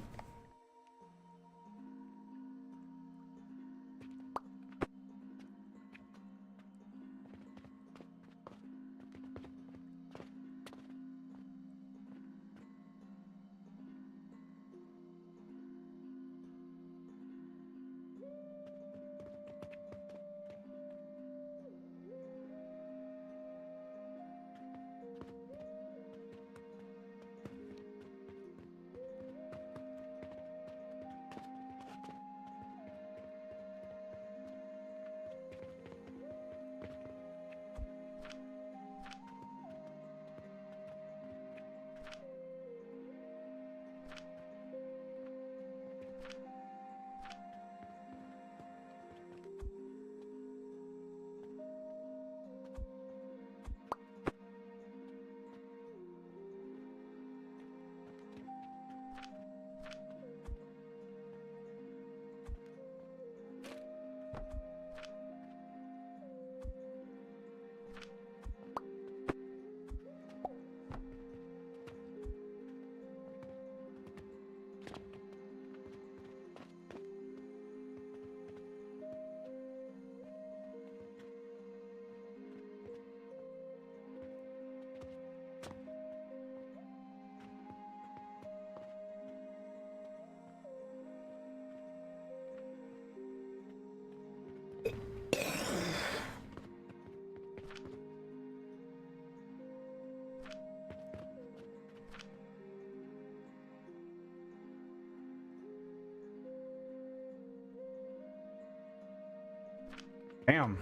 Damn.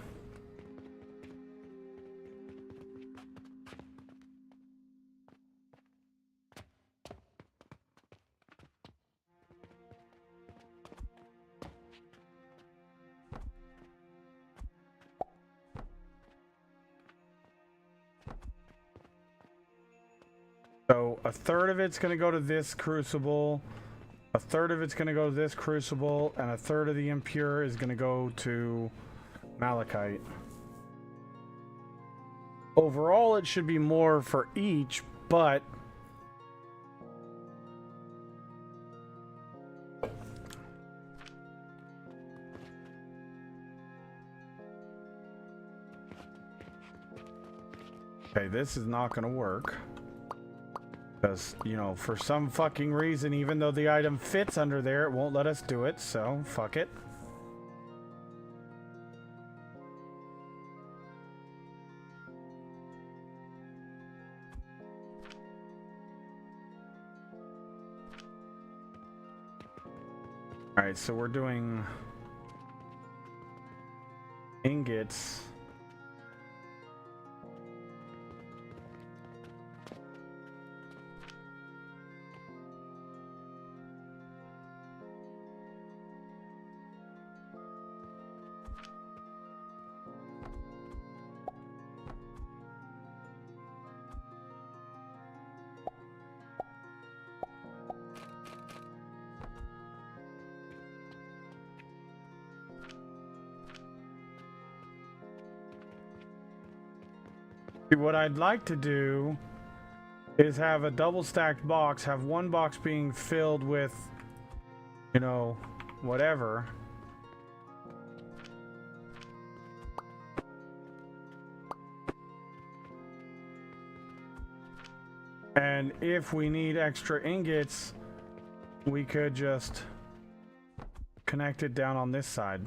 So a third of it's going to go to this crucible, a third of it's going to go to this crucible, and a third of the impure is going to go to malachite. overall it should be more for each, but okay, this is not gonna work. Because, you know, for some fucking reason, even though the item fits under there, it won't let us do it, so fuck it. Alright, so we're doing ingots. What I'd like to do is have a double stacked box, have one box being filled with, you know, whatever. And if we need extra ingots, we could just connect it down on this side.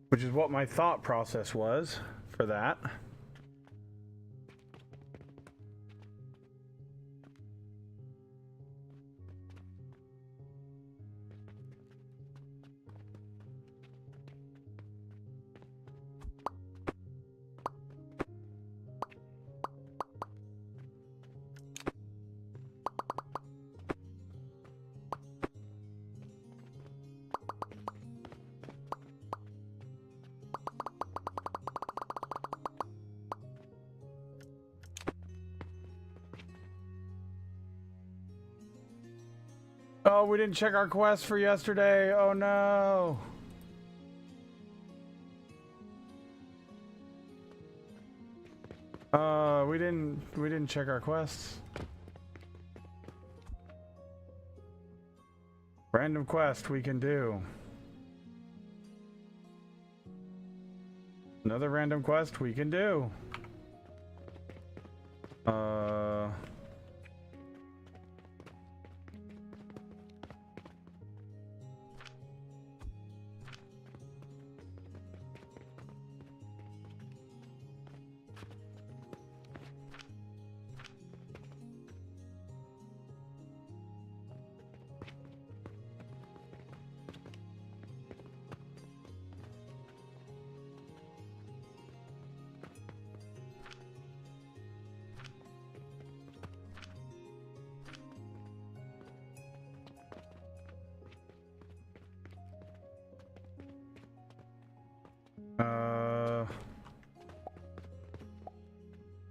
Which is what my thought process was for that. Oh, we didn't check our quest for yesterday. Oh no. We didn't check our quests. Random quest we can do. Another random quest we can do.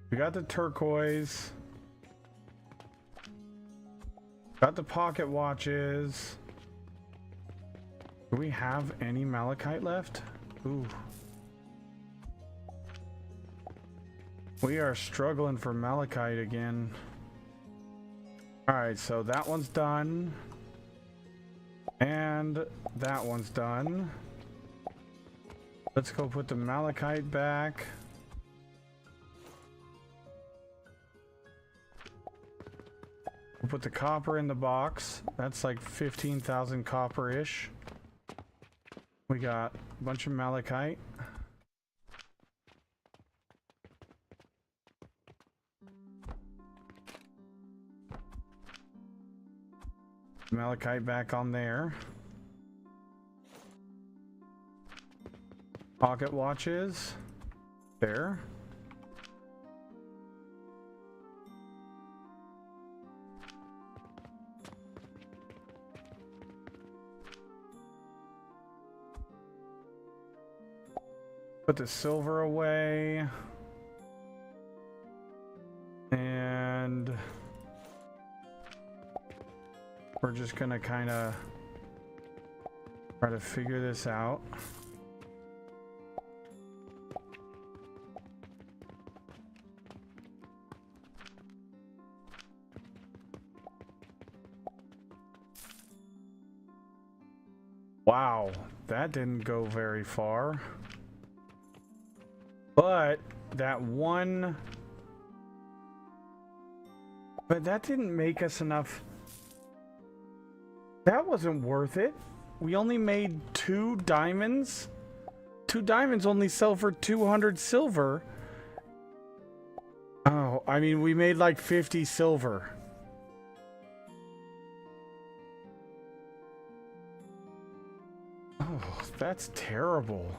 We got the turquoise. Got the pocket watches. Do we have any malachite left? Ooh. We are struggling for malachite again. Alright, so that one's done. And that one's done. Let's go put the malachite back. We'll put the copper in the box. That's like 15,000 copper-ish. We got a bunch of malachite. Malachite back on there. Pocket watches. There. Put the silver away. And we're just gonna kind of try to figure this out. Wow, that didn't go very far. But that one... But that didn't make us enough. That wasn't worth it. We only made 2 diamonds. 2 diamonds only sell for 200 silver. Oh, I mean, we made like 50 silver. Oh, that's terrible.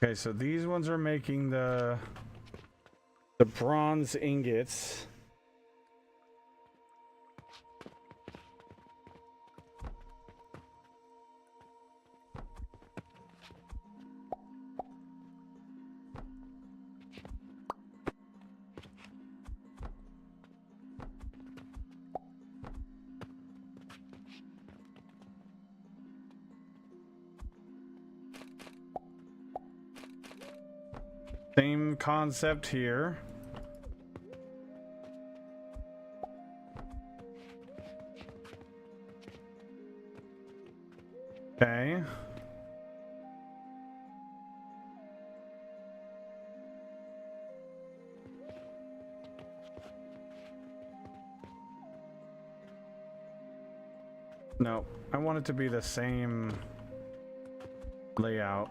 Okay, so these ones are making the bronze ingots. Same concept here. Okay. No, I want it to be the same layout.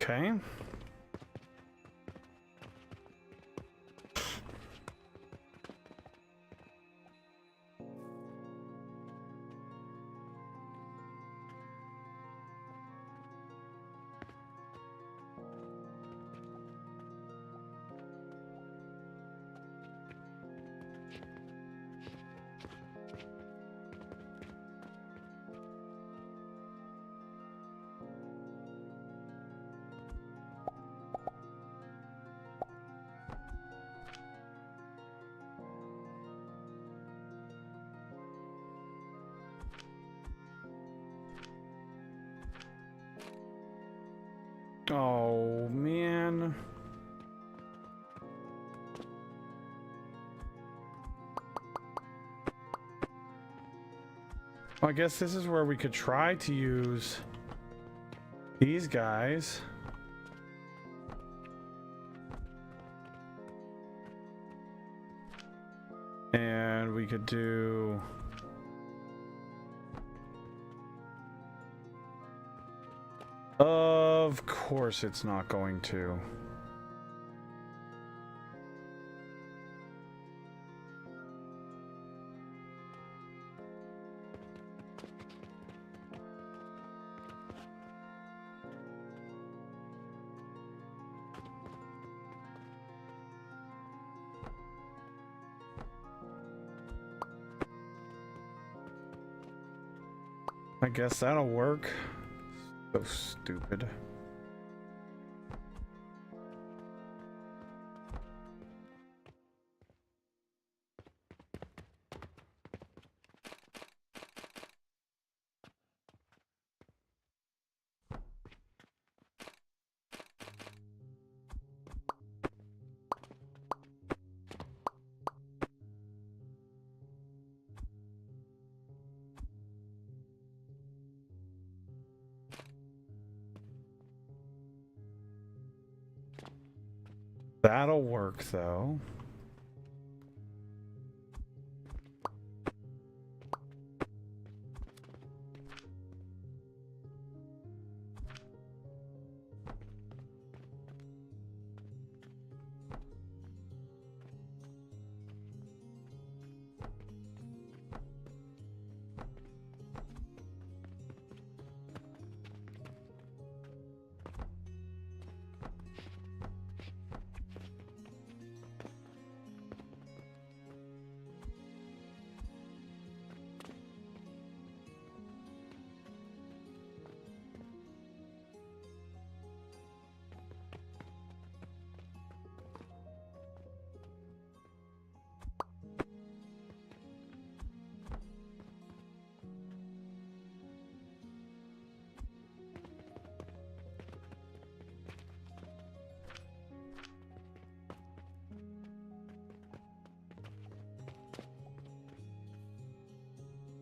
Okay. Oh, man. Well, I guess this is where we could try to use these guys. And we could do... Of course it's not going to. I guess that'll work. So stupid. That'll work, though.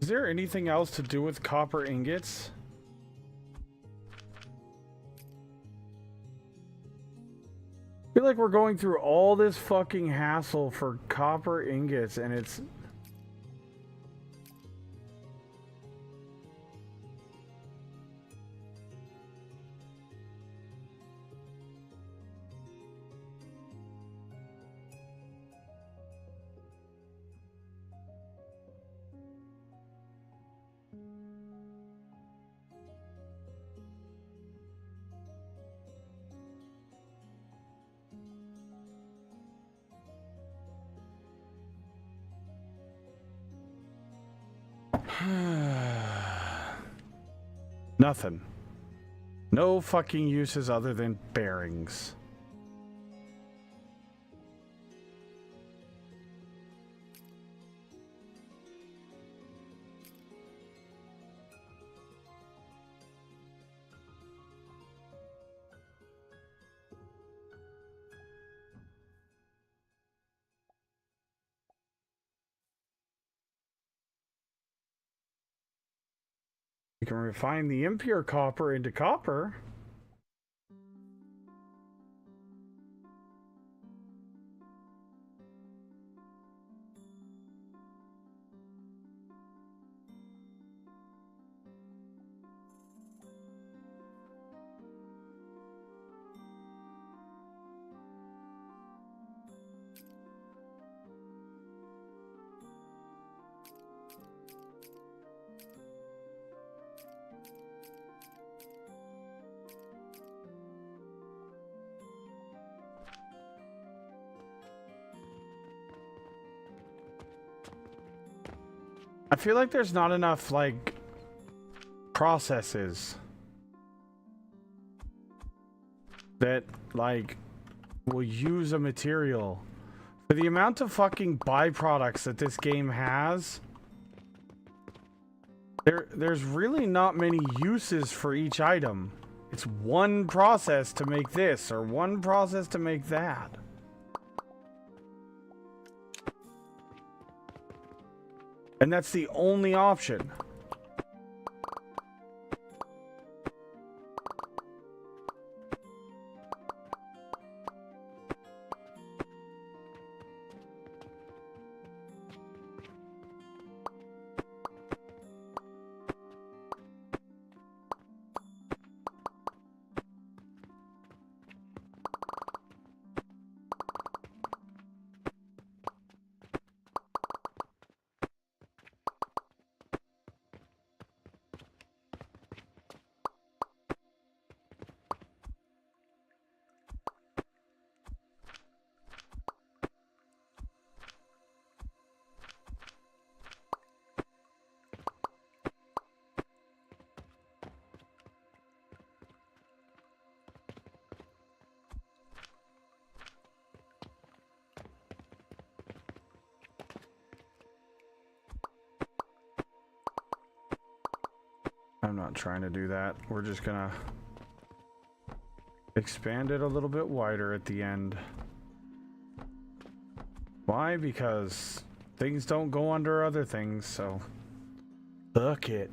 Is there anything else to do with copper ingots? I feel like we're going through all this fucking hassle for copper ingots and it's... Nothing. No fucking uses other than bearings. You can refine the impure copper into copper. I feel like there's not enough, like, processes that, like, will use a material. For the amount of fucking byproducts that this game has, there's really not many uses for each item. It's one process to make this, or one process to make that. And that's the only option. I'm not trying to do that. We're just gonna expand it a little bit wider at the end. Why? Because things don't go under other things, so fuck it.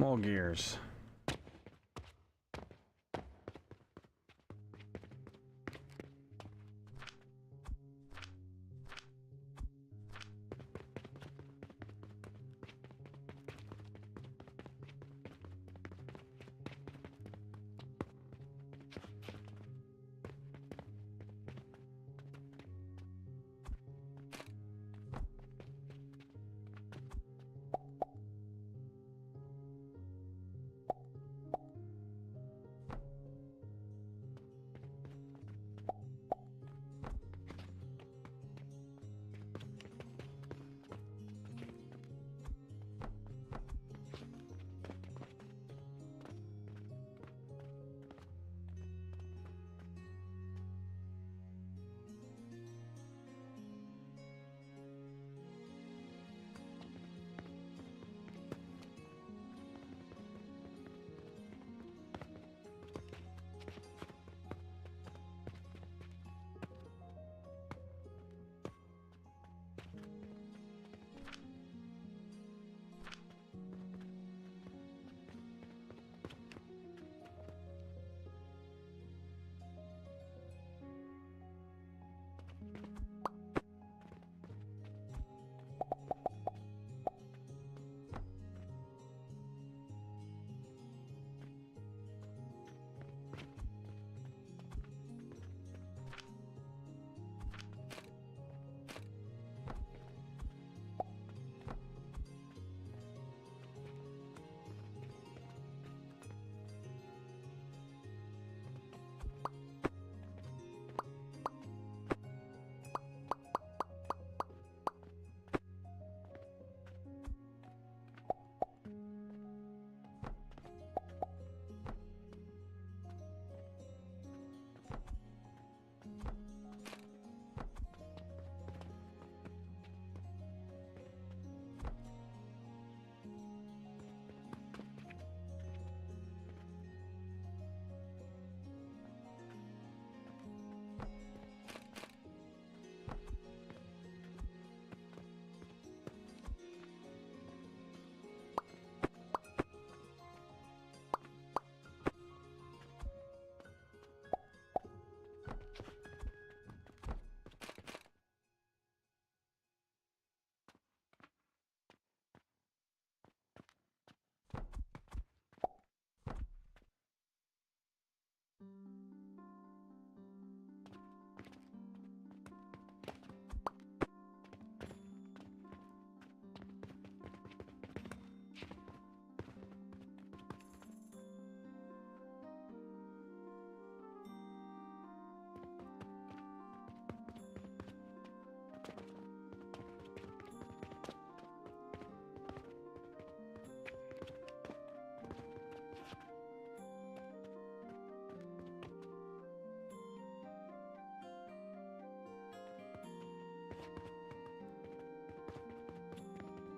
More gears.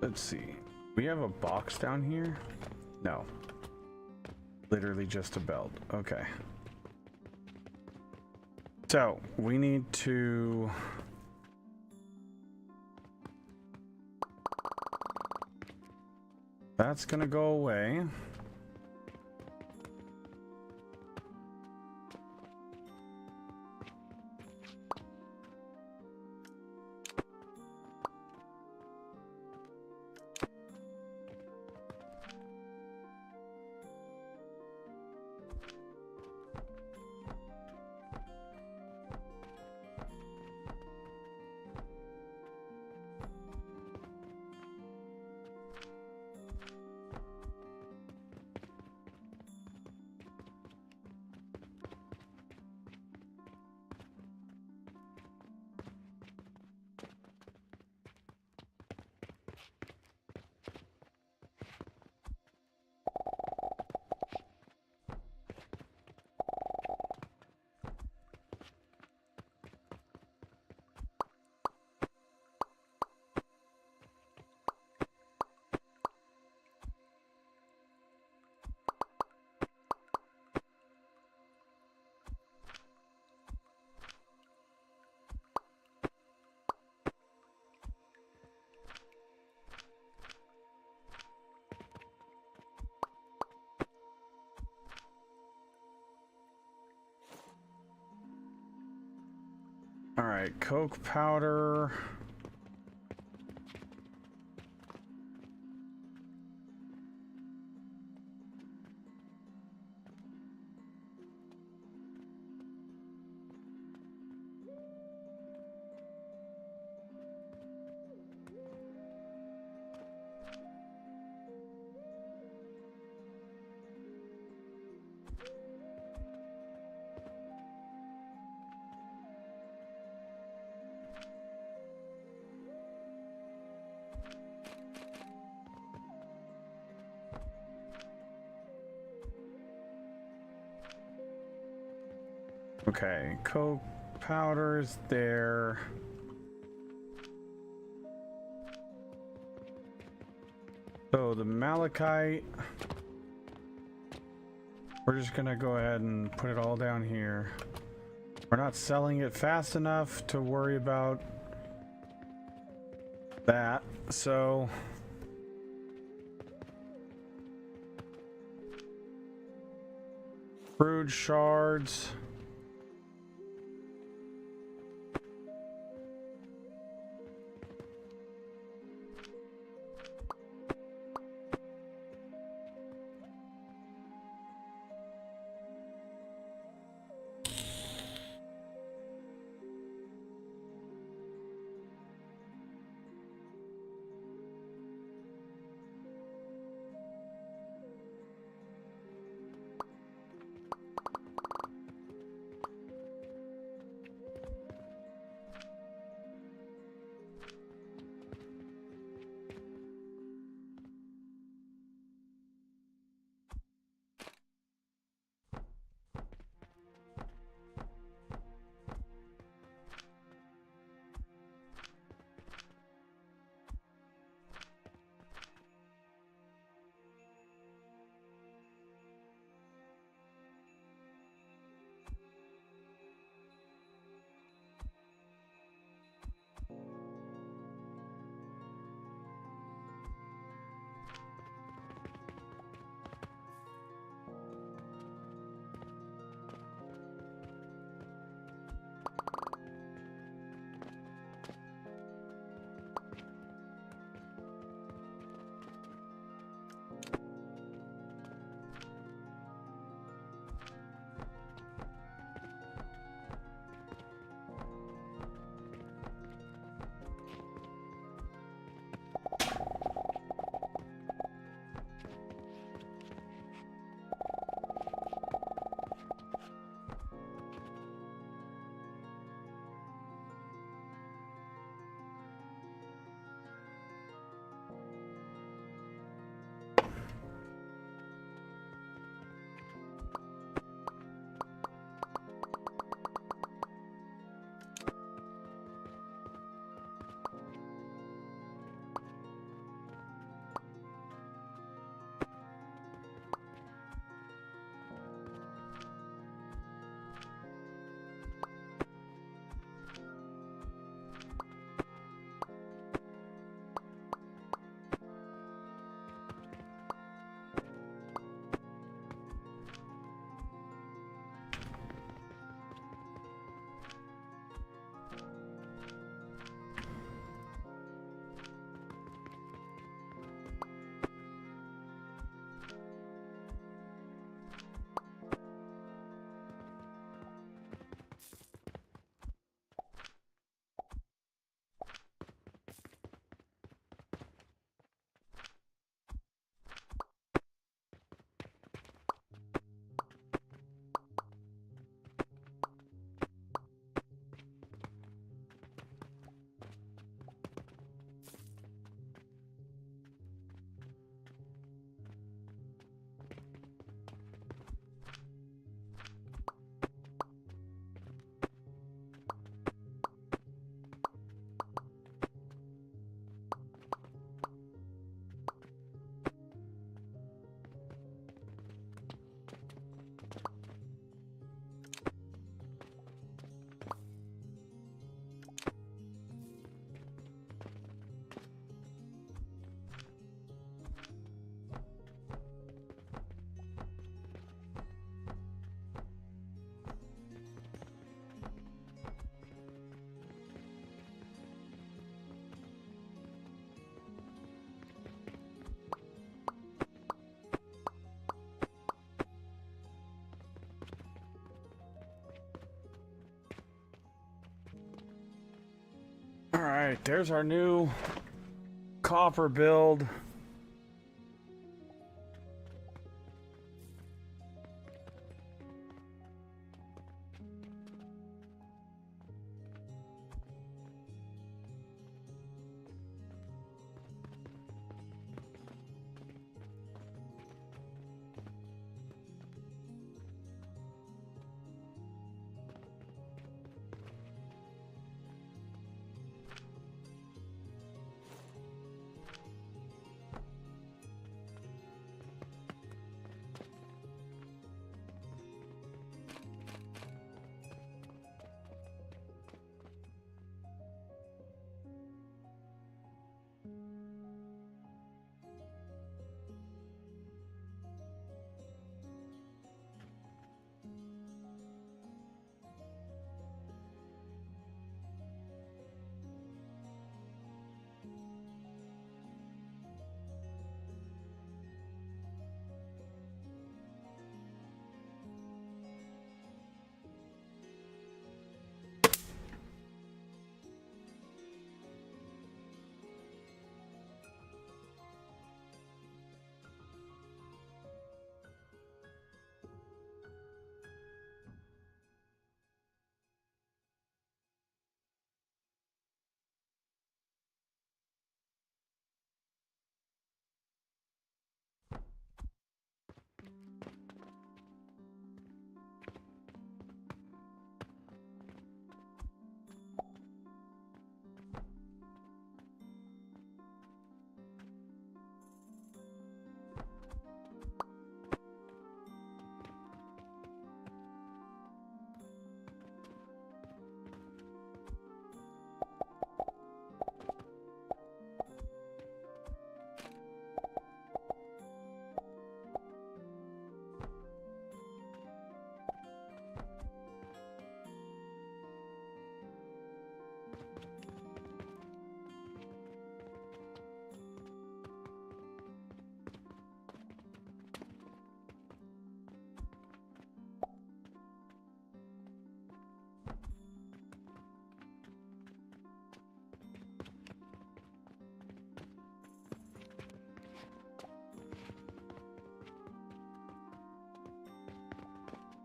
Let's see. We have a box down here? No. Literally just a belt. Okay. So, we need to... That's gonna go away. All right, coke powder. Okay, coke powder's there. So the malachite, we're just gonna go ahead and put it all down here. We're not selling it fast enough to worry about that, so crude shards. Alright, there's our new copper build.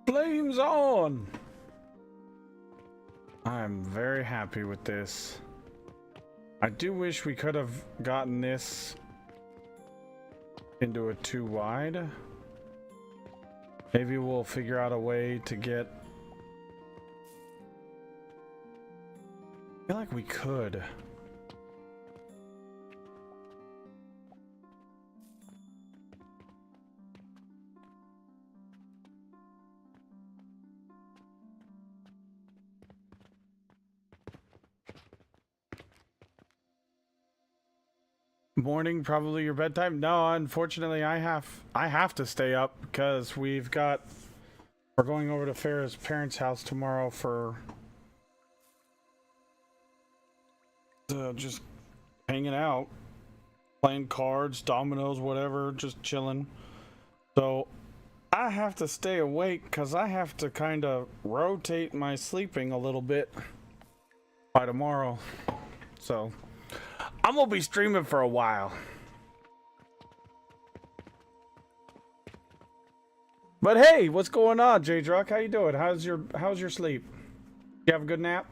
Flames on! I'm very happy with this. I do wish we could have gotten this into a 2 wide. Maybe we'll figure out a way to get... I feel like we could. Morning, probably your bedtime. No, unfortunately, I have to stay up because we're going over to Farah's parents' house tomorrow for just hanging out, playing cards, dominoes, whatever, just chilling. So I have to stay awake because I have to kind of rotate my sleeping a little bit by tomorrow. So I'm gonna be streaming for a while. But hey, what's going on, J-Druck? How you doing? How's your sleep? You have a good nap?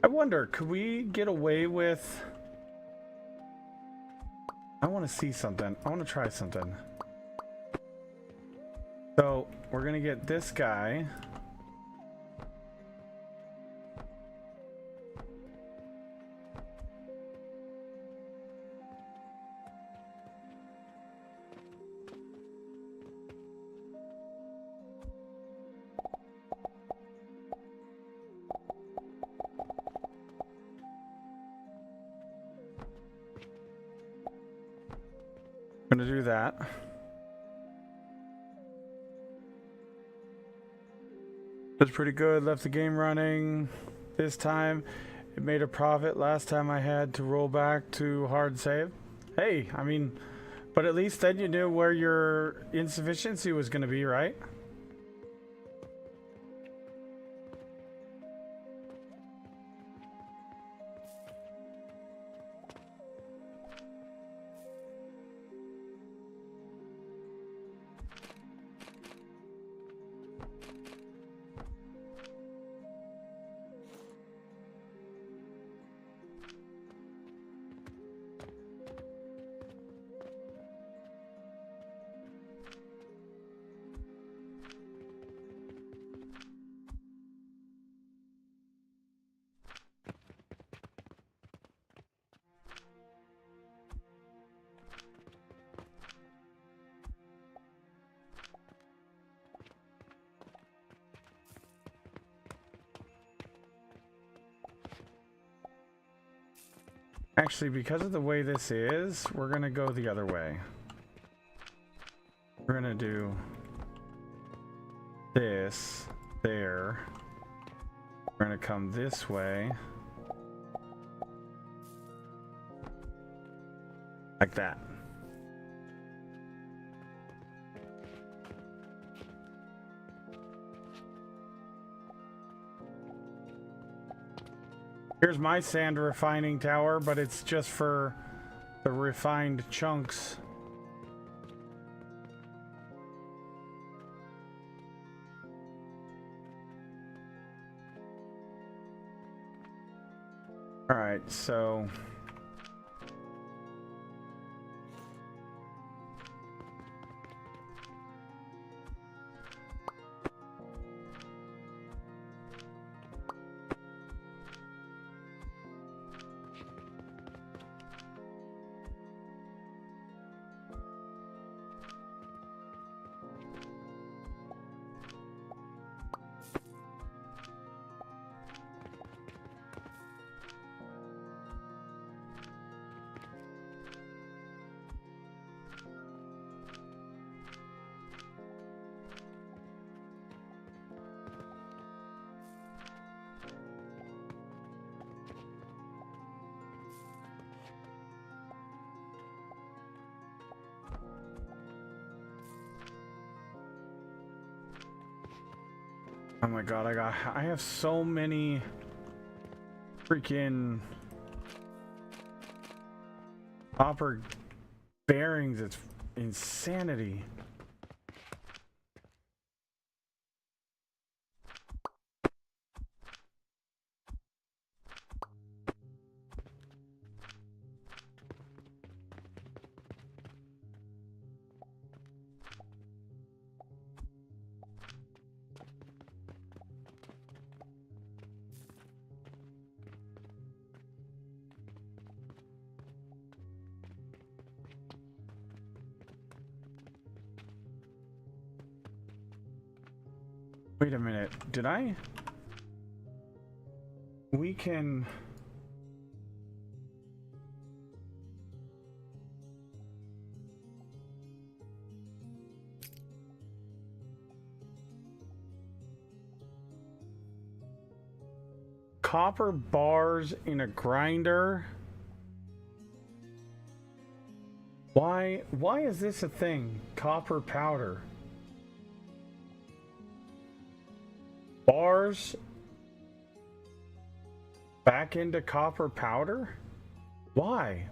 I wonder, could we get away with... I want to see something. I want to try something. So, we're going to get this guy. Gonna do that. That's pretty good. Left the game running this time. It made a profit. Last time I had to roll back to hard save. Hey, I mean, but at least then you knew where your insufficiency was going to be, right? Actually, because of the way this is, we're going to go the other way. We're going to do this there. We're going to come this way. Like that. Here's my sand refining tower, but it's just for the refined chunks. All right, so oh my god, I have so many freaking copper bearings. It's insanity. Wait a minute, did I? We can... Copper bars in a grinder? Why is this a thing? Copper powder. Bars back into copper powder? Why?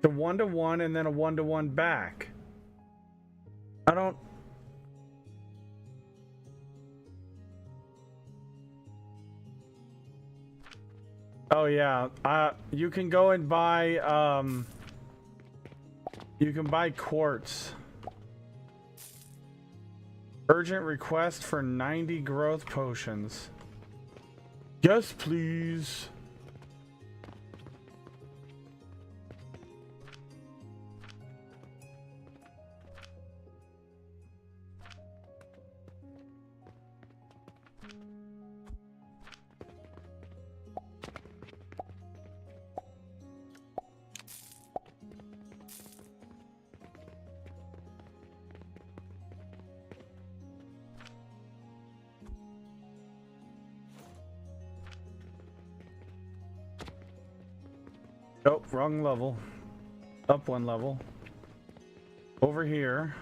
The 1-to-1 and then a 1-to-1 back. I don't... Oh yeah, you can go and buy, you can buy quartz. Urgent request for 90 growth potions. Yes, please. Oh, wrong level. Up one level. Over here.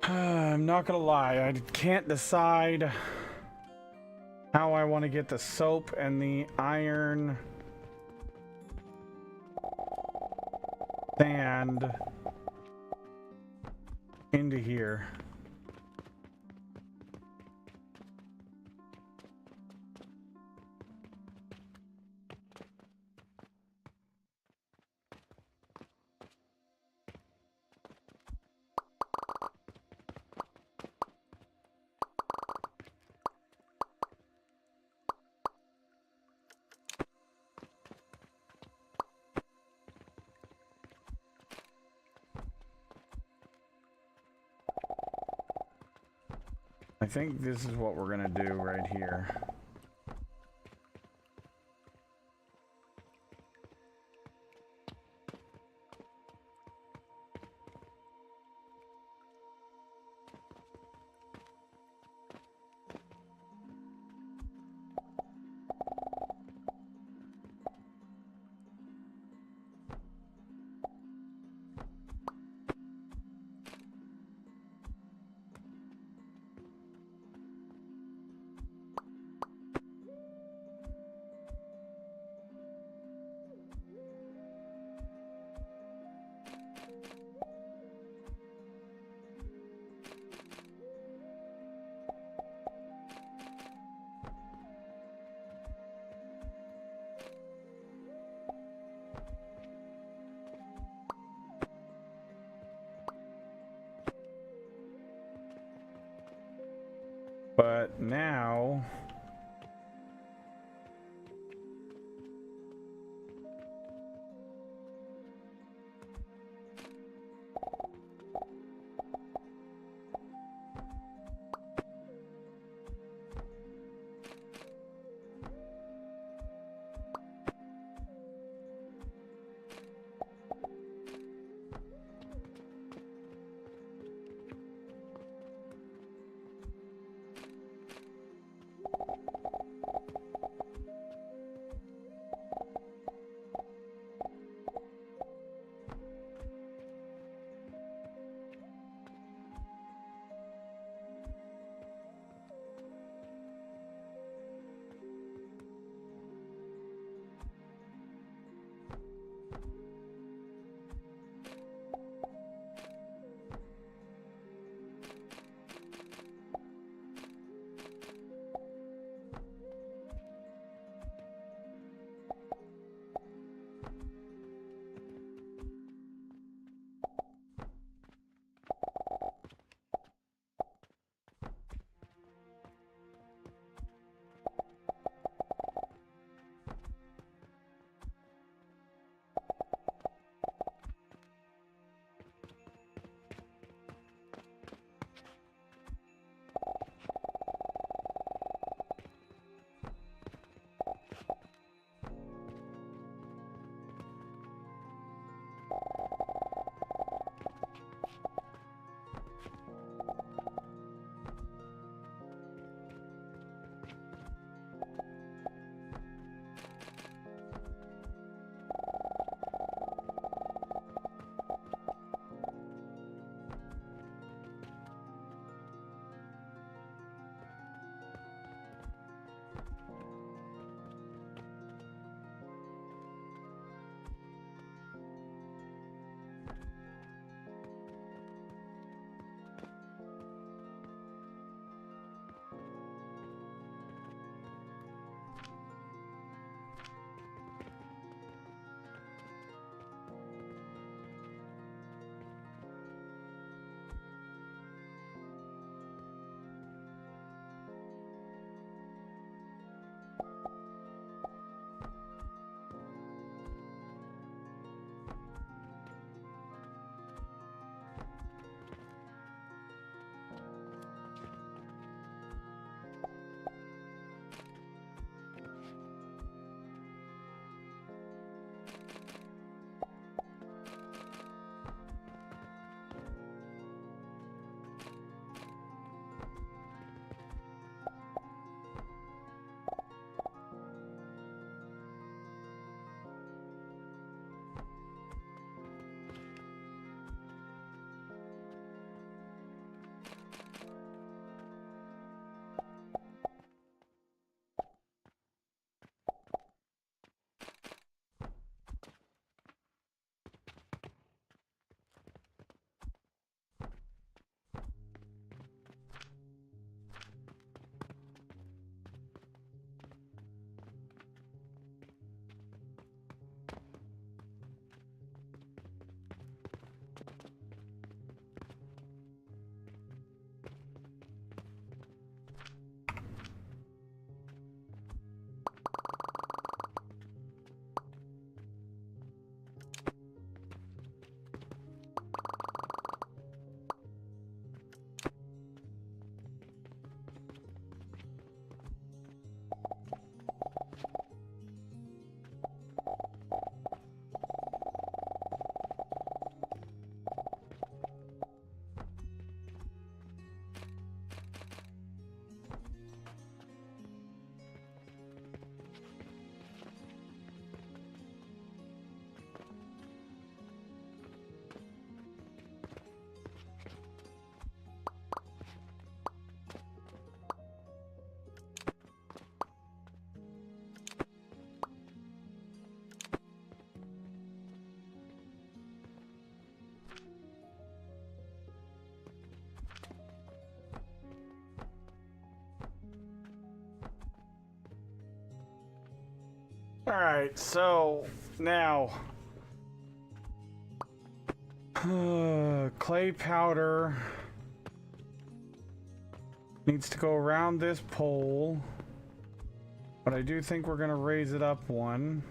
I'm not gonna lie, I can't decide how I want to get the soap and the iron sand into here. I think this is what we're gonna do right here. But now Alright, so now clay powder needs to go around this pole, but I do think we're gonna raise it up one.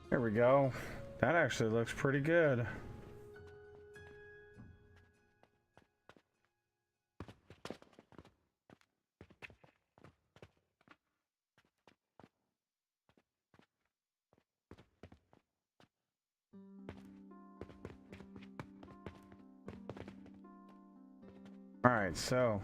There we go. That actually looks pretty good. All right, so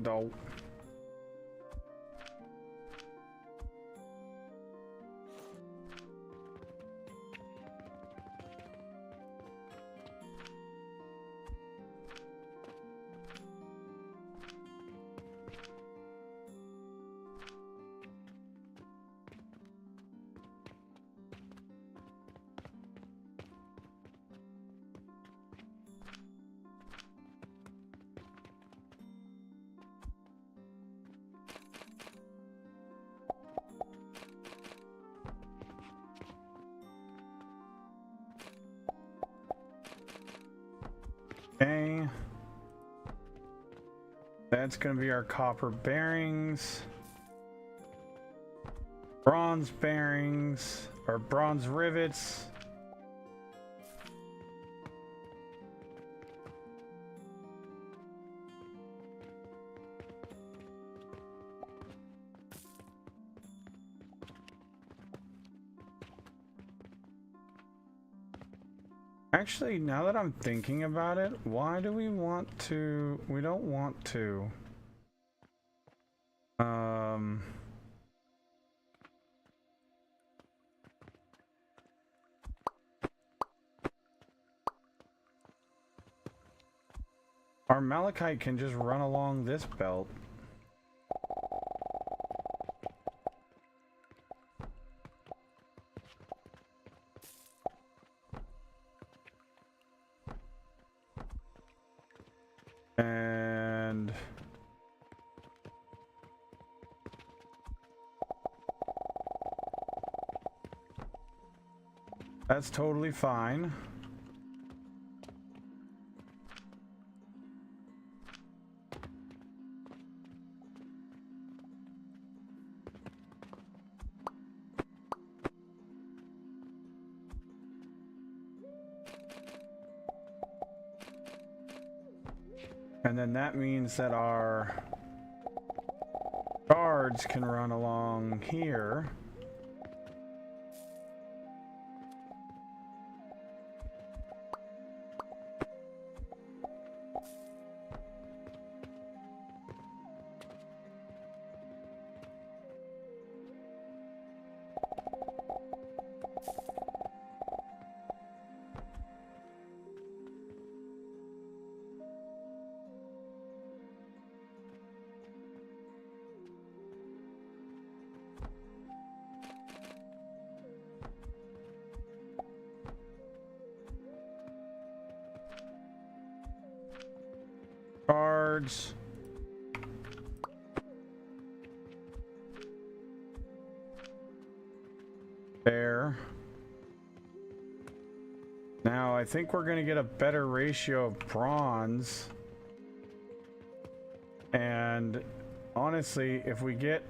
no. Okay. That's going to be our copper bearings. Bronze bearings, or bronze rivets. Actually, now that I'm thinking about it, why do we want to? We don't want to. Our malachite can just run along this belt. And that's totally fine. And then that means that our guards can run along here. Guards. There. Now I think we're going to get a better ratio of bronze. And honestly, if we get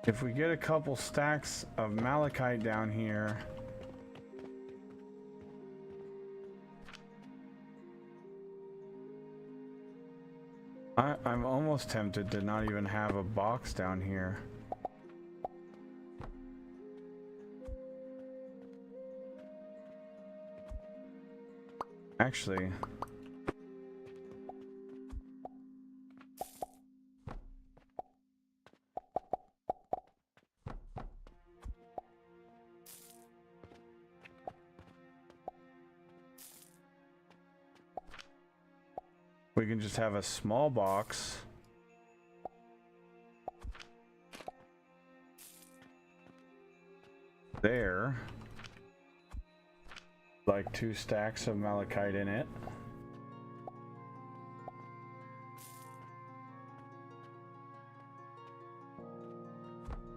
a couple stacks of malachite down here, I'm almost tempted to not even have a box down here. Actually, we can just have a small box. There. Like 2 stacks of malachite in it.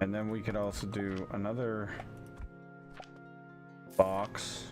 And then we could also do another box.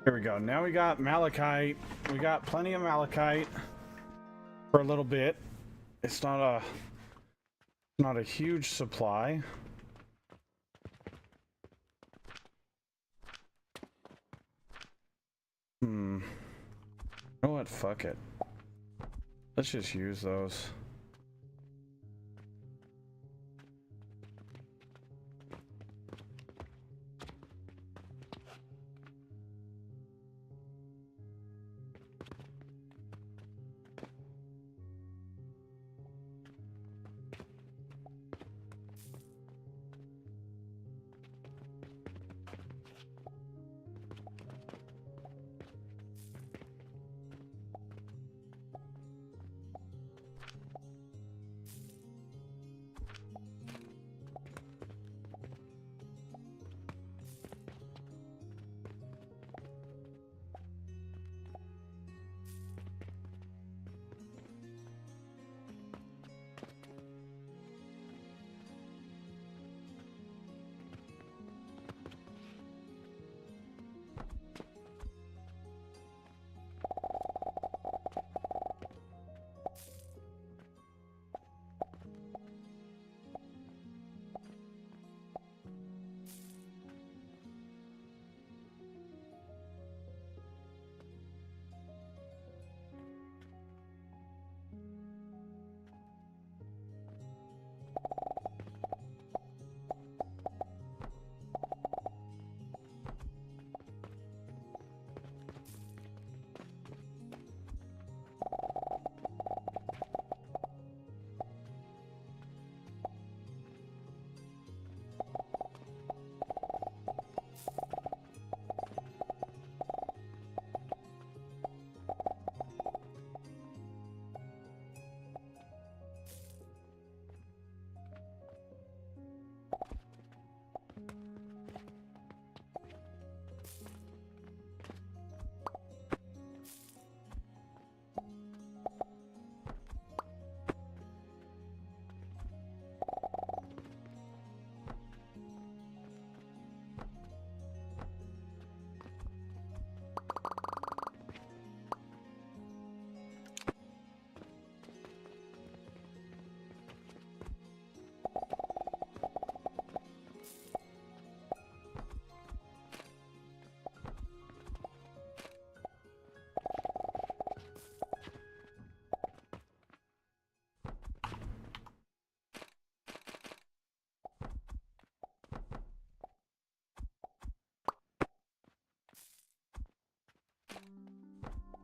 Here we go. Now we got malachite. We got plenty of malachite for a little bit. It's not a huge supply. You know what? Fuck it. Let's just use those.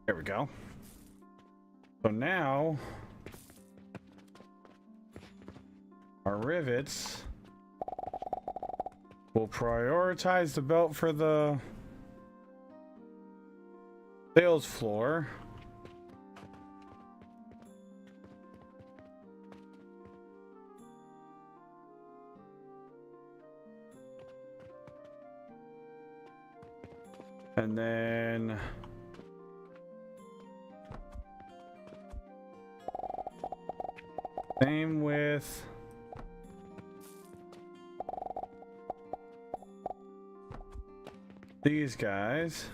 There we go. So now our rivets will prioritize the belt for the sales floor. And then same with these guys.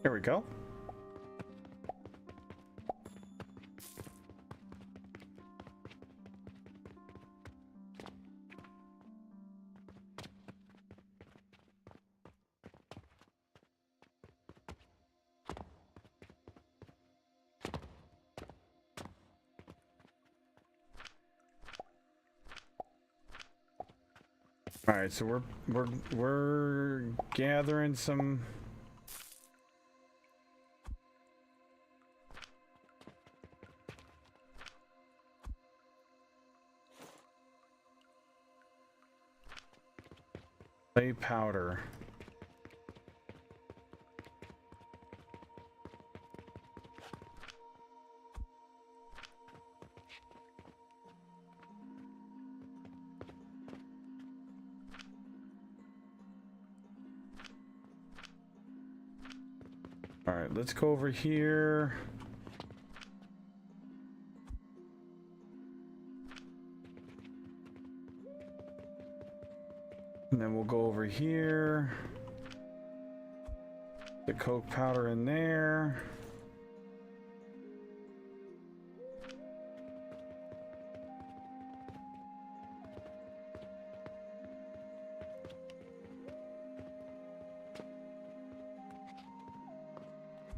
Here we go. All right, so we're gathering some clay powder. All right, let's go over here. And then we'll go over here. The coke powder in there.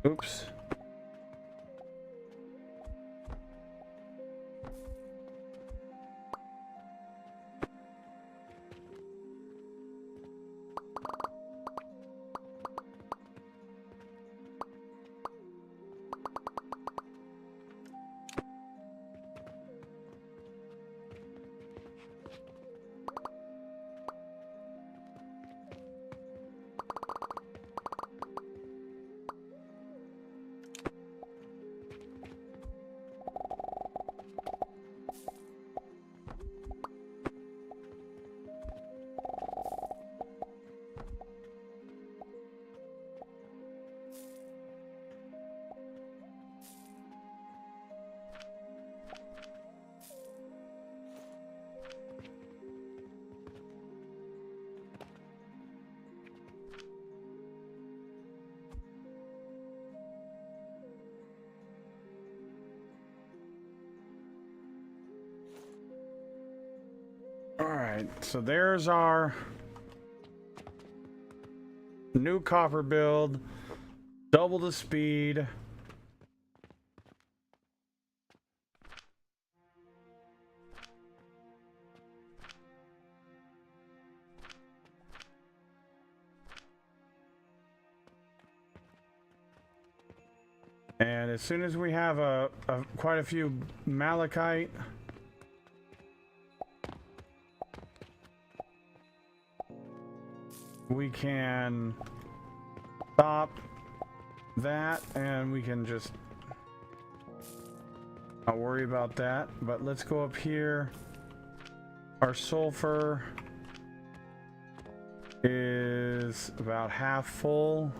Oops. All right, so there's our new copper build, double the speed. And as soon as we have quite a few malachite, we can stop that and we can just not worry about that. But let's go up here. Our sulfur is about half full.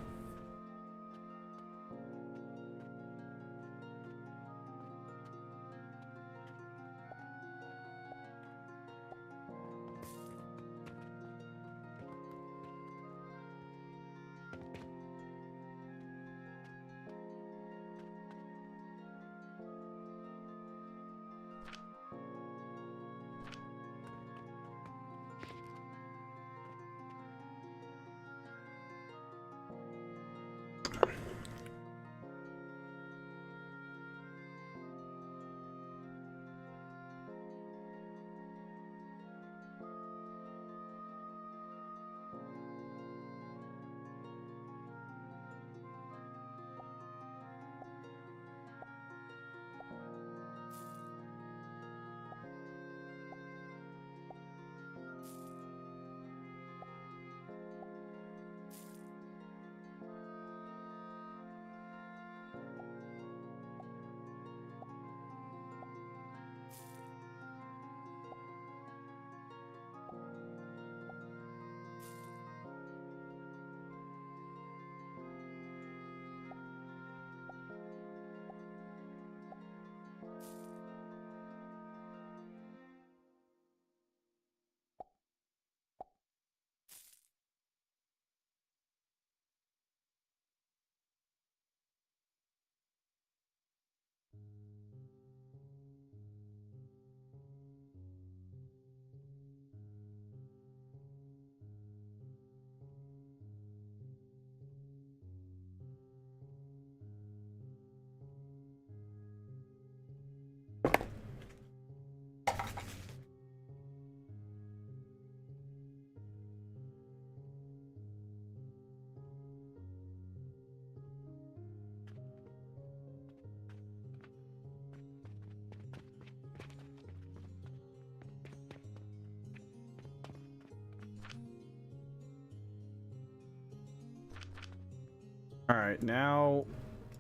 All right, now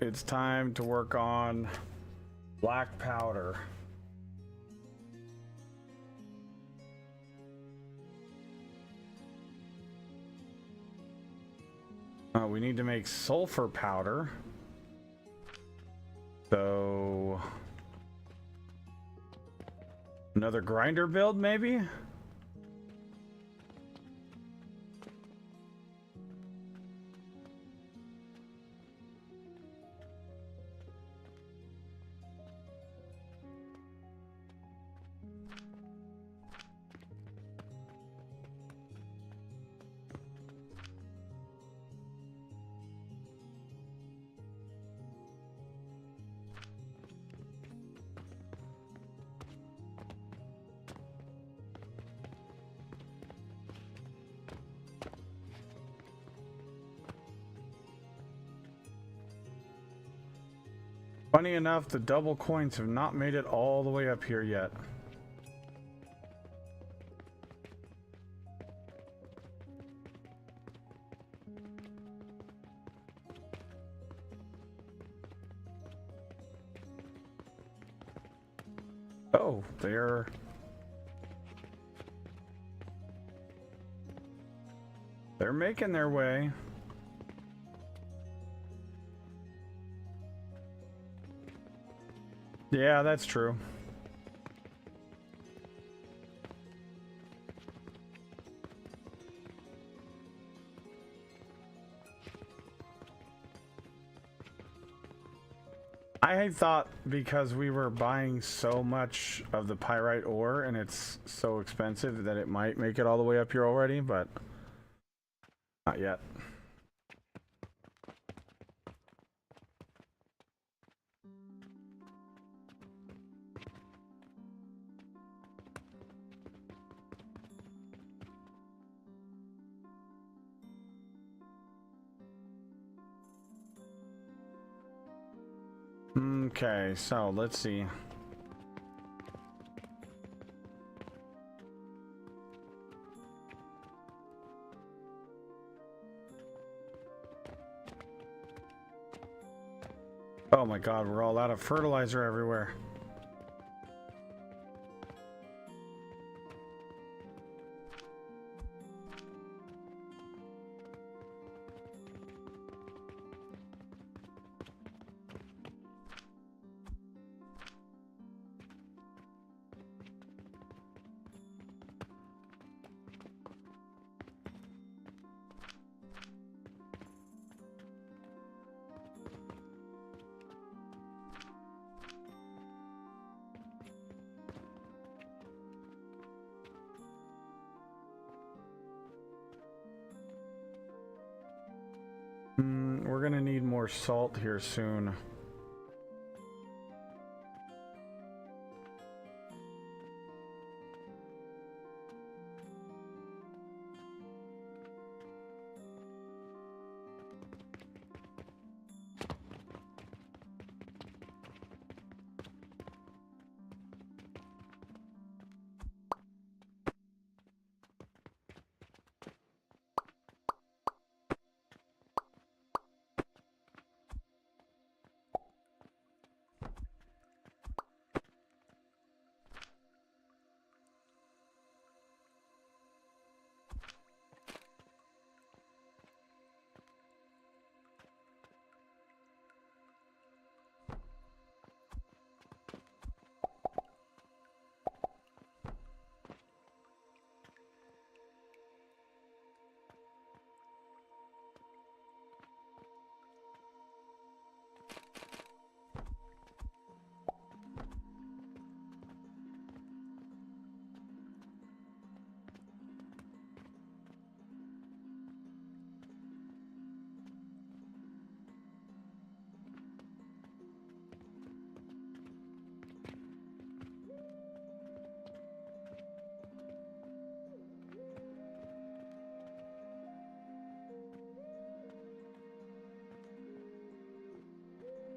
it's time to work on black powder. We need to make sulfur powder. So another grinder build, maybe? Funny enough, the double coins have not made it all the way up here yet. Oh, they're making their way. Yeah, that's true. I thought because we were buying so much of the pyrite ore and it's so expensive that it might make it all the way up here already, but not yet. Okay, so let's see. Oh my god, we're all out of fertilizer everywhere. We're gonna need more salt here soon.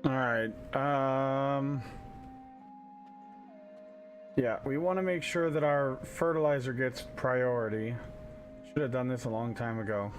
All right. Yeah, we want to make sure that our fertilizer gets priority. Should have done this a long time ago.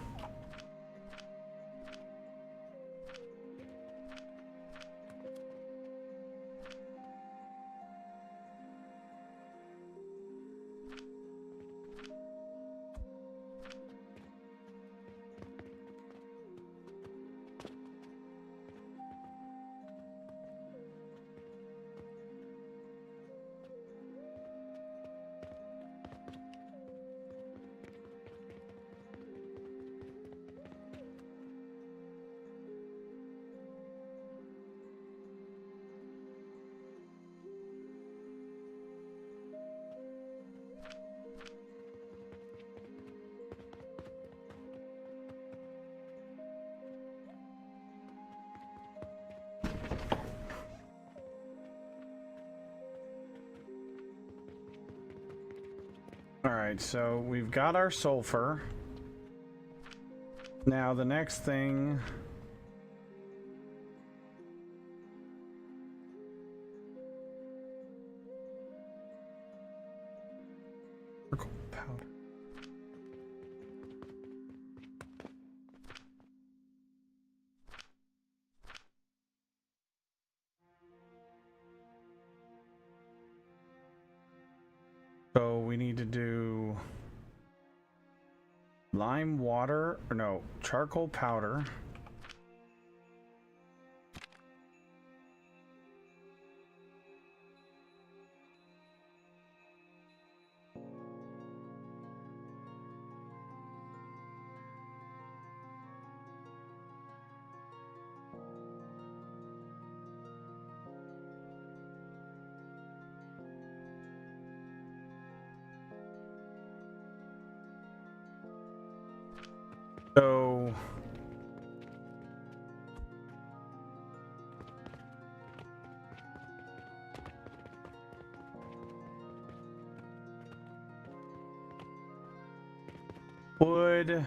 All right, so we've got our sulfur. Now the next thing. Charcoal powder. So we need to do lime water, or no, charcoal powder. So would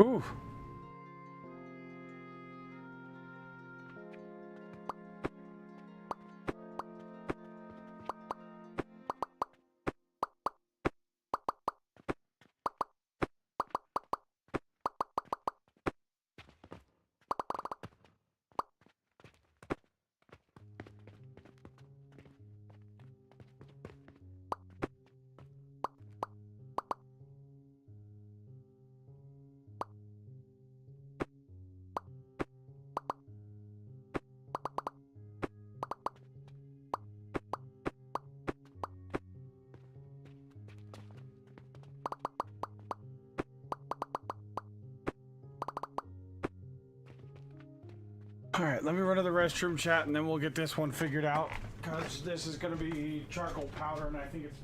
ooh. All right, let me run to the restroom chat and then we'll get this one figured out. Because this is going to be charcoal powder and I think it's too.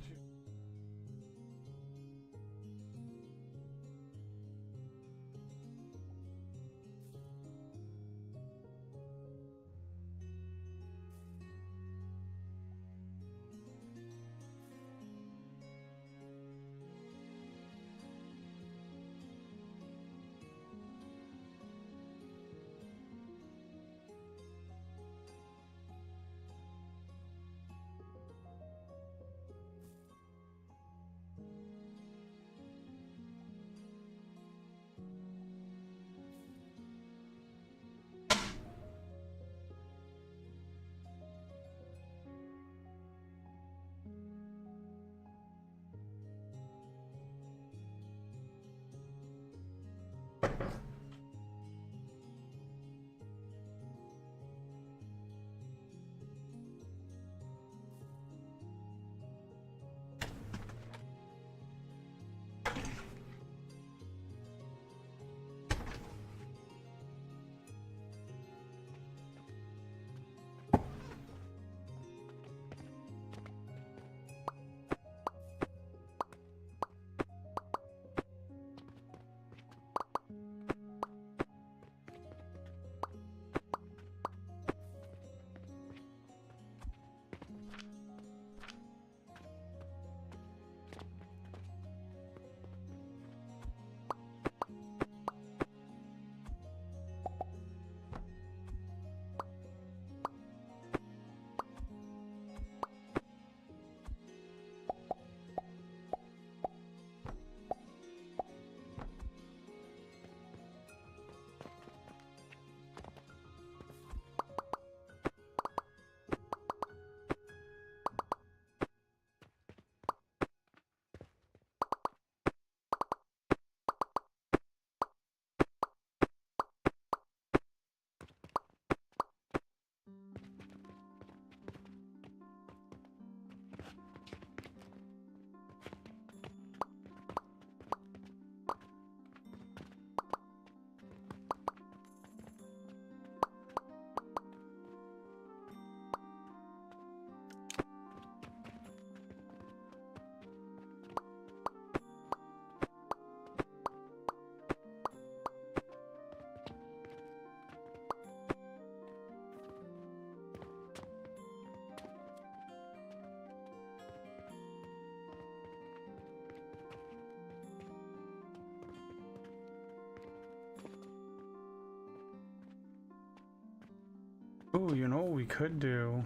Oh, you know what we could do?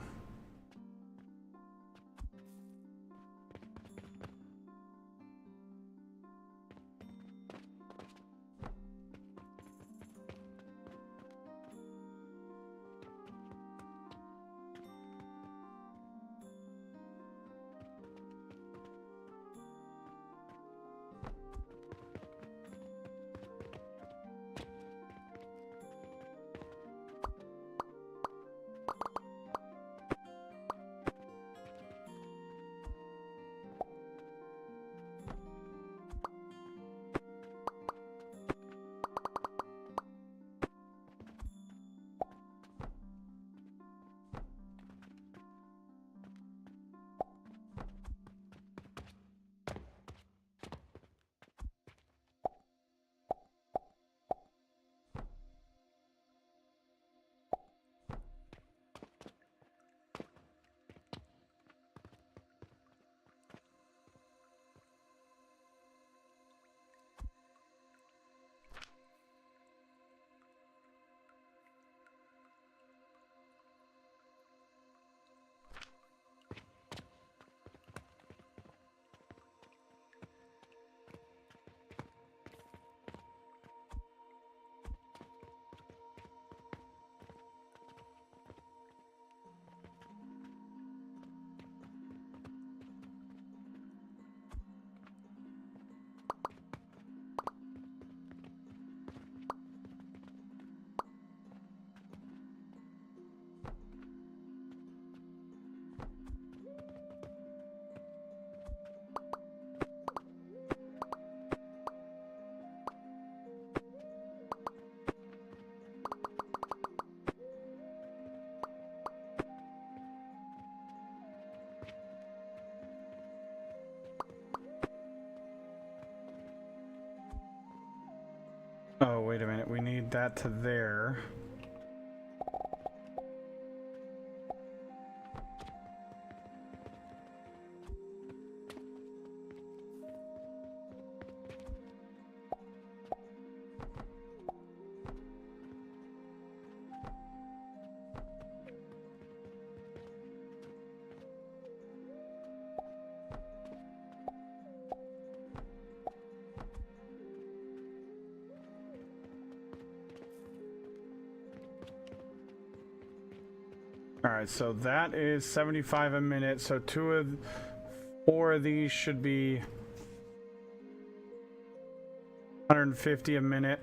Oh, wait a minute. We need that to there. All right, so that is 75 a minute. So four of these should be 150 a minute.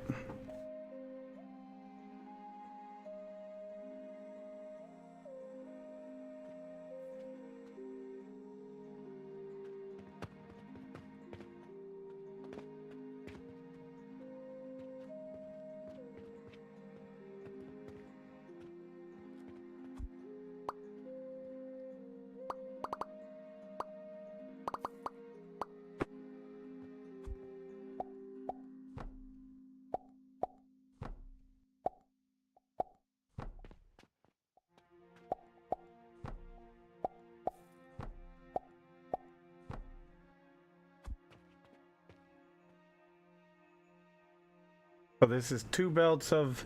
So this is 2 belts of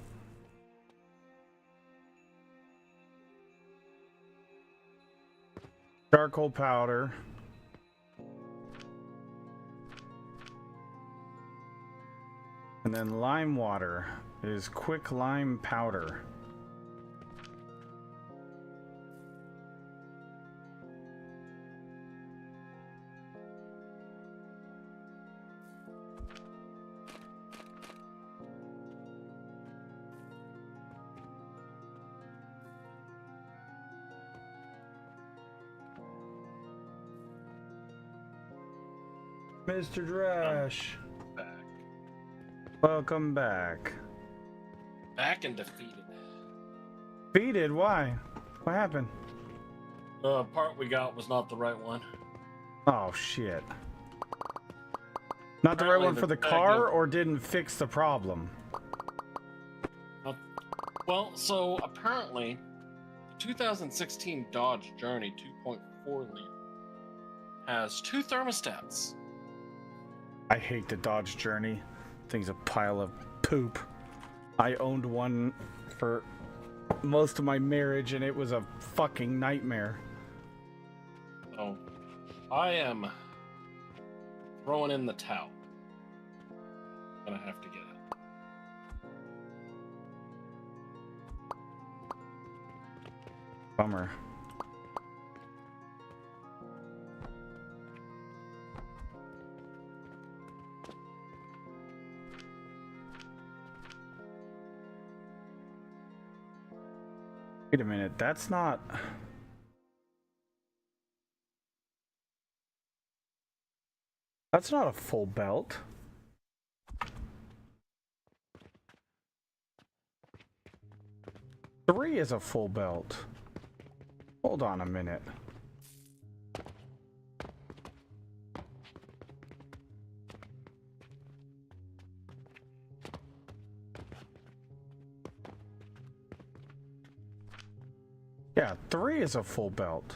charcoal powder. And then lime water is quick lime powder. Mr. Drash, Back. welcome back. Back and defeated. Defeated? Why? What happened? The part we got was not the right one. Oh shit. Not the right Apparently one for the the car, tag- or didn't fix the problem? Well, so apparently, the 2016 Dodge Journey 2.4 liter has 2 thermostats. I hate the Dodge Journey. Thing's a pile of poop. I owned one for most of my marriage, and it was a fucking nightmare. So, I am throwing in the towel. Gonna have to get it. Bummer. Wait a minute, that's not... That's not a full belt. Three is a full belt. Hold on a minute. Yeah, 3 is a full belt.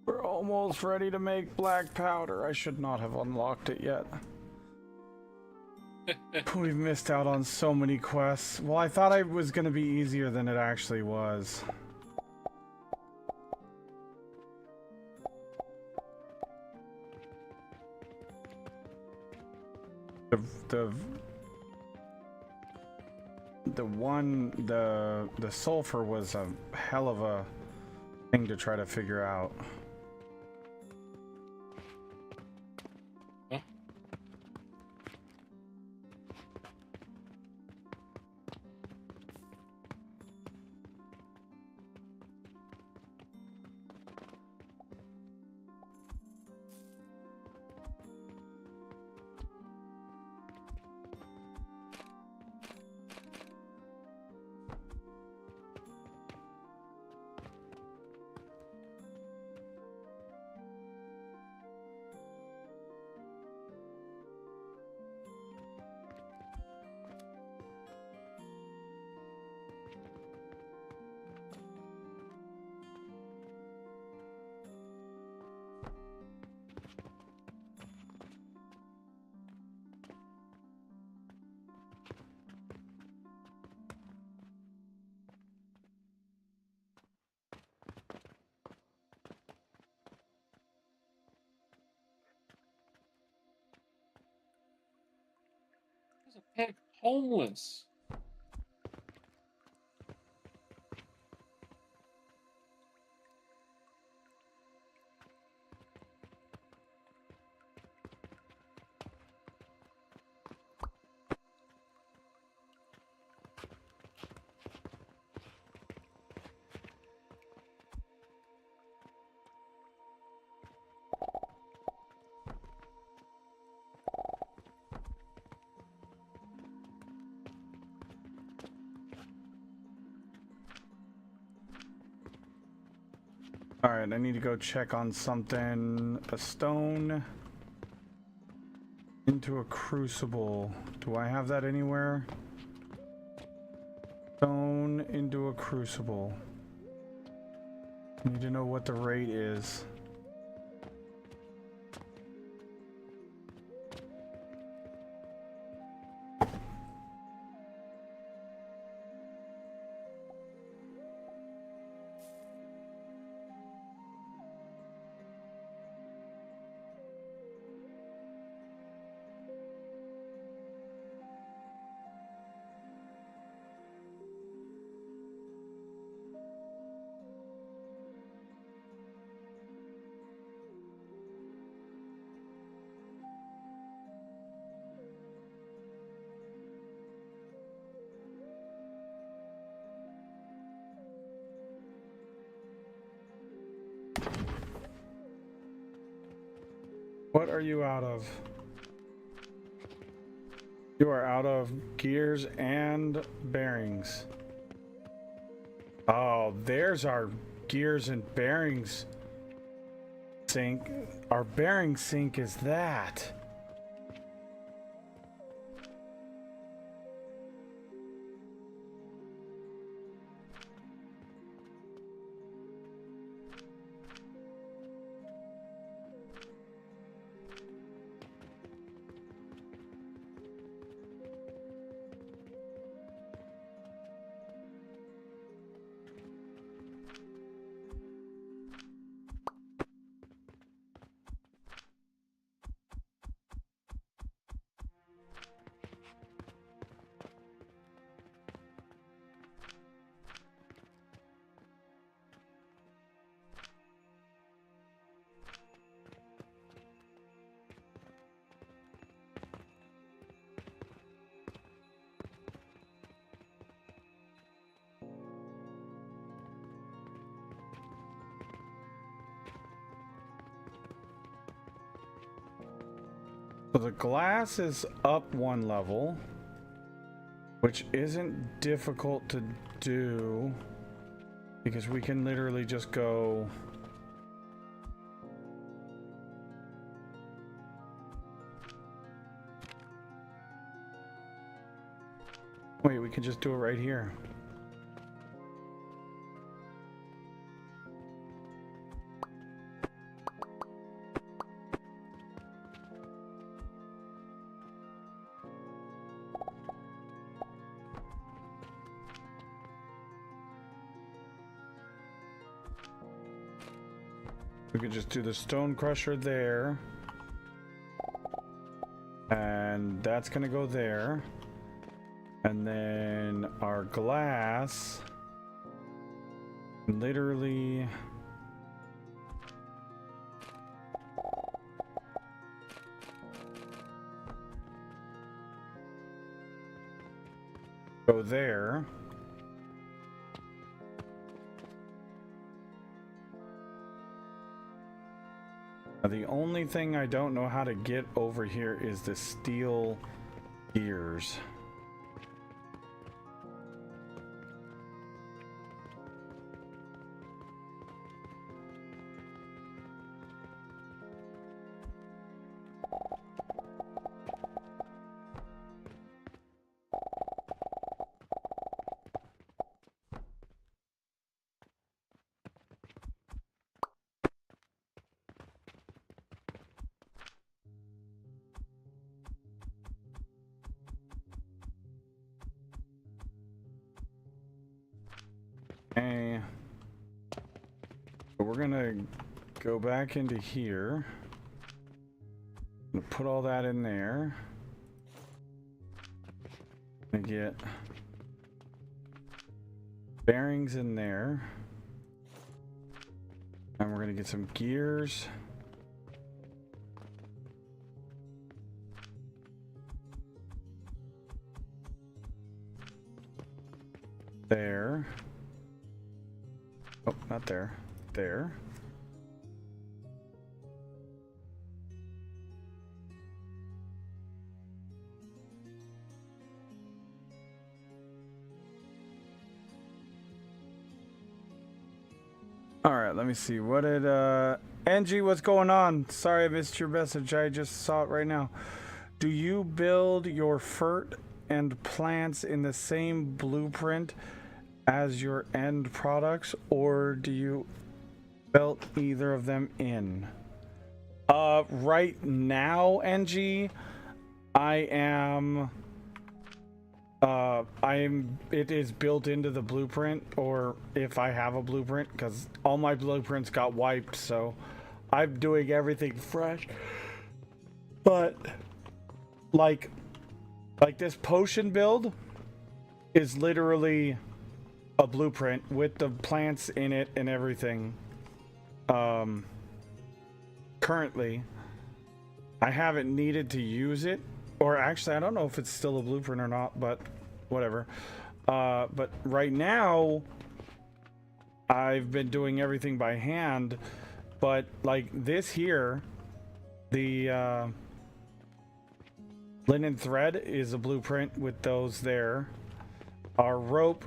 We're almost ready to make black powder. I should not have unlocked it yet. We've missed out on so many quests. Well, I thought it was going to be easier than it actually was. The sulfur was a hell of a thing to try to figure out. is a pig homeless? All right, I need to go check on something. A stone into a crucible. Do I have that anywhere? Stone into a crucible. Need to know what the rate is. What are you out of? You are out of gears and bearings. Oh, there's our gears and bearings sink. Our bearing sink is that. So the glass is up one level, which isn't difficult to do because we can literally just go wait, we can just do it right here. We could just do the stone crusher there. And that's gonna go there. And then our glass literally go there. The only thing I don't know how to get over here is the steel gears. Okay. So we're gonna go back into here. I'm gonna put all that in there. Gonna get bearings in there. And we're gonna get some gears. There. Oh, not there. There. All right, let me see. What did Angie, what's going on? Sorry I missed your message. I just saw it right now. Do you build your fert and plants in the same blueprint as your end products, or do you build either of them in? Right now, Angie, it is built into the blueprint, or if I have a blueprint, because all my blueprints got wiped, so I'm doing everything fresh. But like this potion build is literally a blueprint with the plants in it and everything. Currently I haven't needed to use it, or actually I don't know if it's still a blueprint or not, but whatever. But right now I've been doing everything by hand. But like this here, the linen thread is a blueprint with those there. Our rope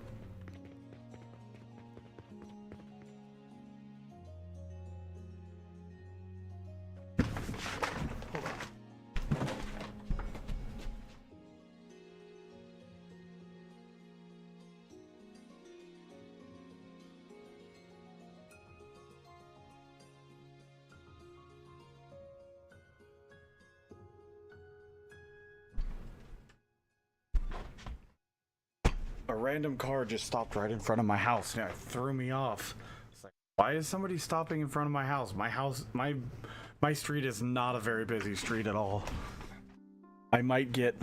a random car just stopped right in front of my house and it threw me off. It's like, why is somebody stopping in front of my house? My street is not a very busy street at all. I might get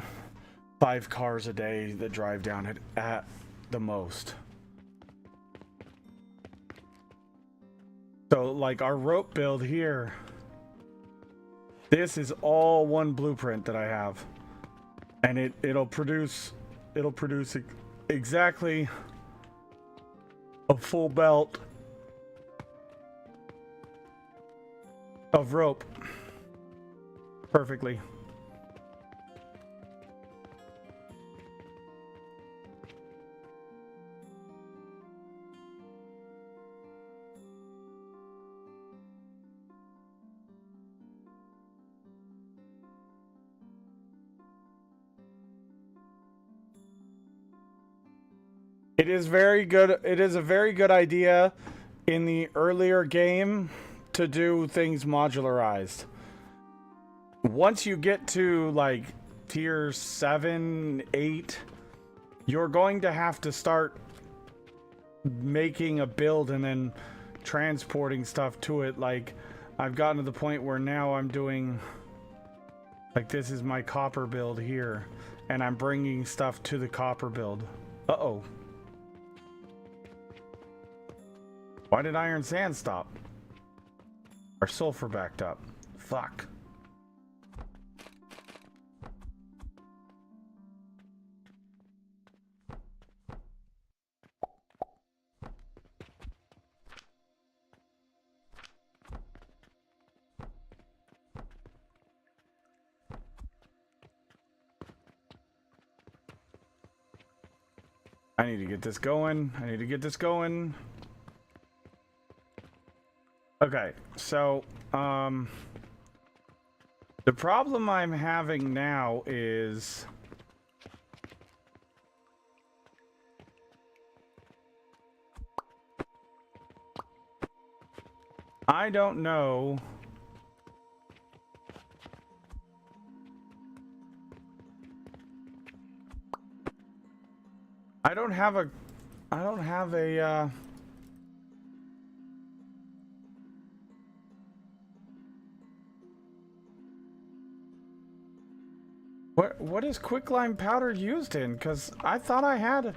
5 cars a day that drive down it at the most. So like our rope build here, this is all one blueprint that I have, and it'll produce exactly a full belt of rope perfectly. It is very good. It is a very good idea in the earlier game to do things modularized. Once you get to like tier 7, 8, you're going to have to start making a build and then transporting stuff to it. Like I've gotten to the point where now I'm doing, like, this is my copper build here, and I'm bringing stuff to the copper build. Uh-oh. Why did iron sand stop? Our sulfur backed up. Fuck. I need to get this going. I need to get this going. Okay, so, the problem I'm having now is I don't know I don't have a What is quicklime powder used in? Because I thought I had.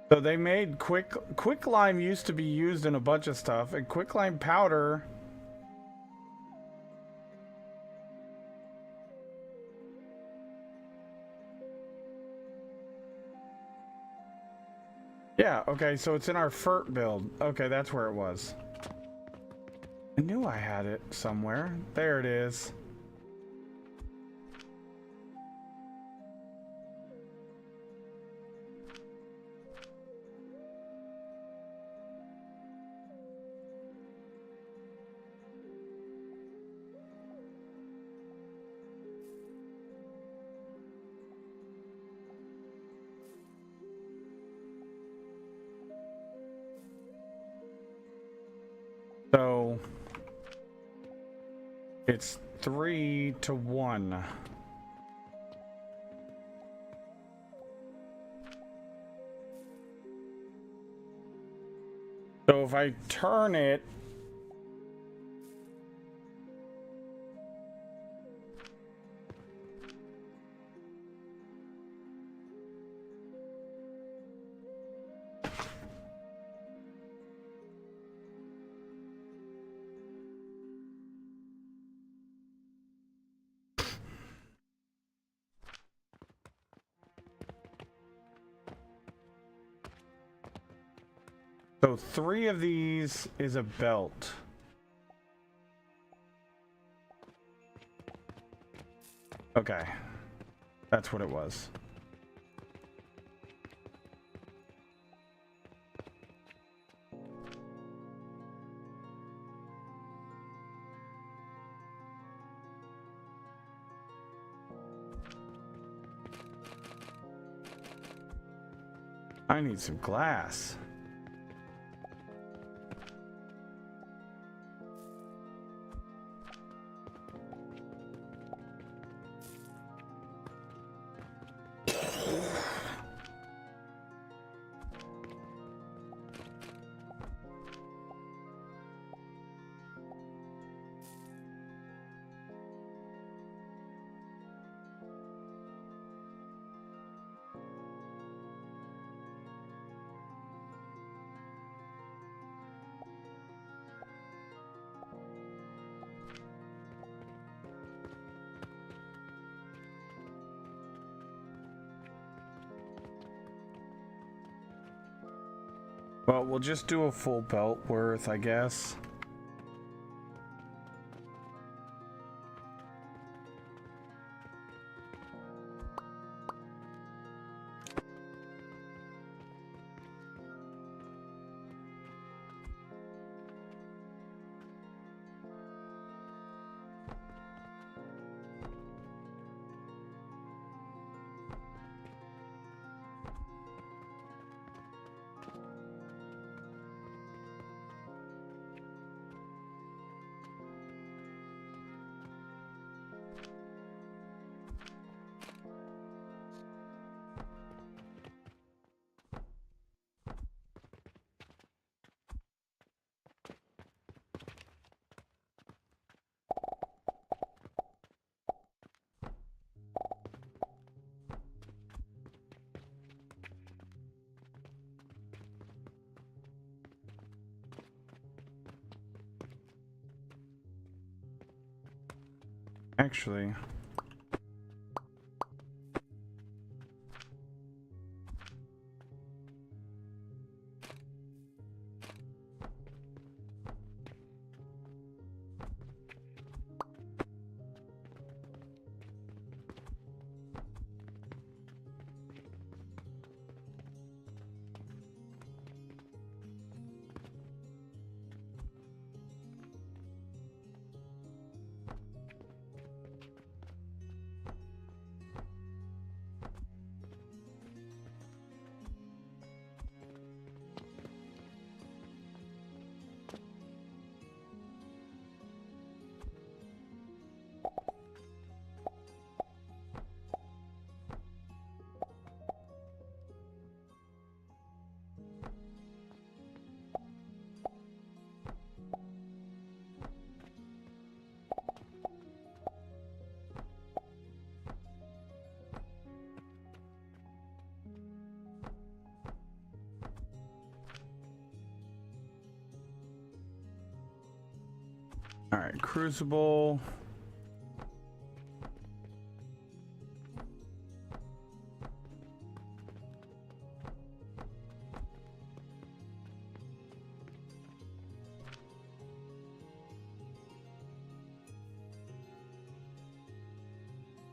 So they made quicklime used to be used in a bunch of stuff, and quicklime powder. Yeah, okay, so it's in our FERT build. Okay, that's where it was. I knew I had it somewhere. There it is. So it's 3-1. So if I turn it, so 3 of these is a belt. Okay, that's what it was. I need some glass. Well, we'll just do a full belt worth, I guess. Actually, Crucible.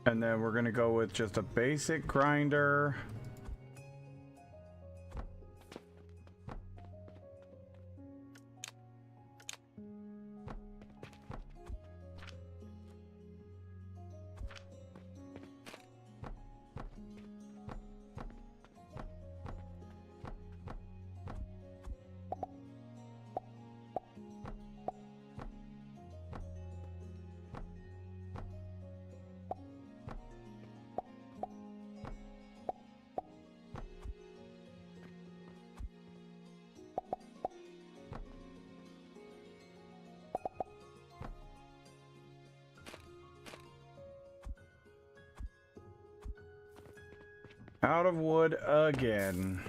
And then we're gonna go with just a basic grinder. Out of wood again.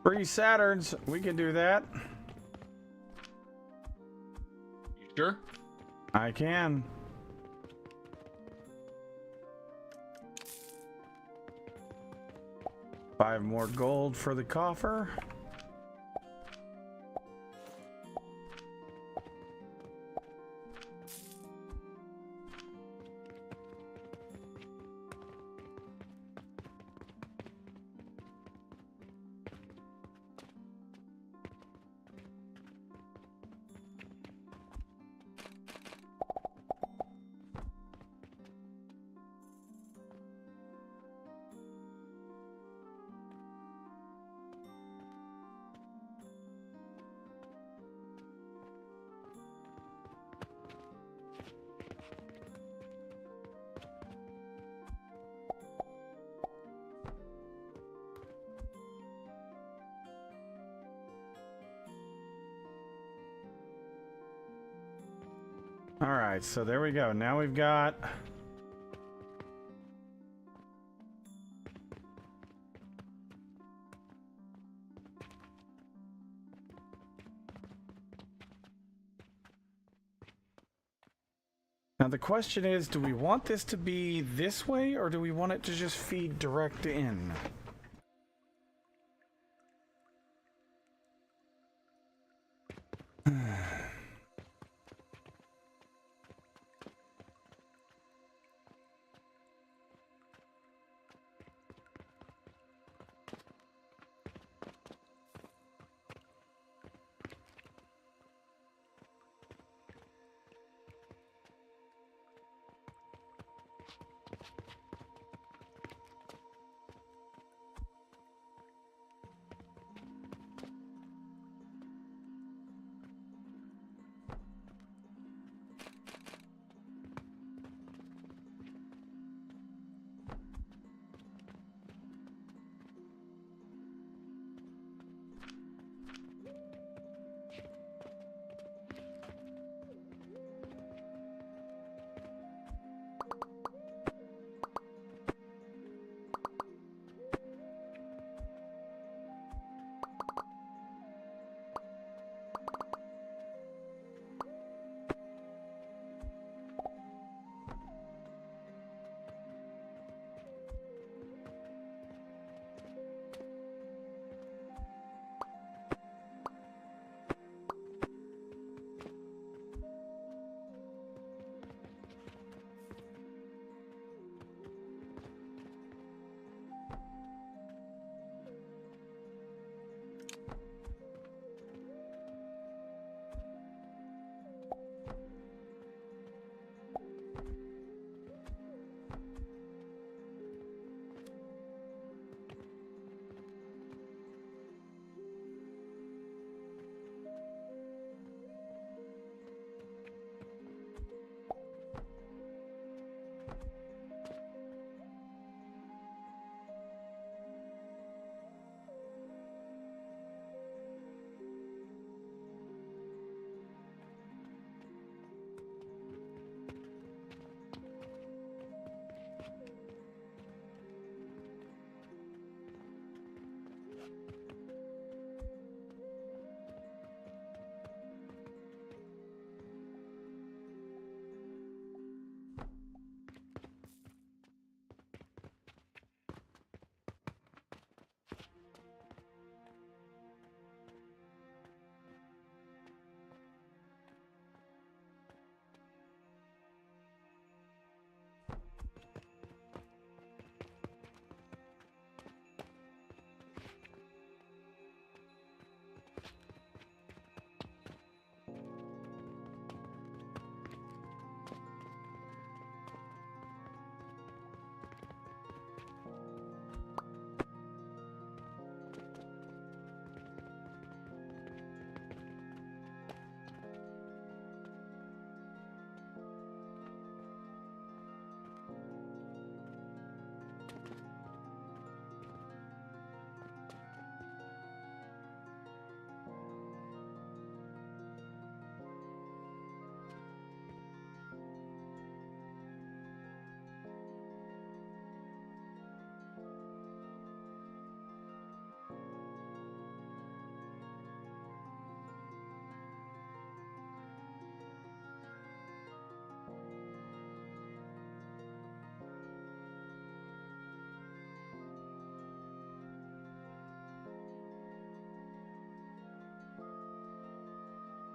Free Saturns, we can do that. You sure? I can. Five more gold for the coffer. All right, so there we go. Now we've got now the question is, do we want this to be this way or do we want it to just feed direct in?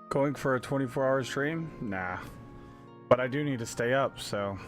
Going for a 24-hour stream? Nah. But I do need to stay up, so...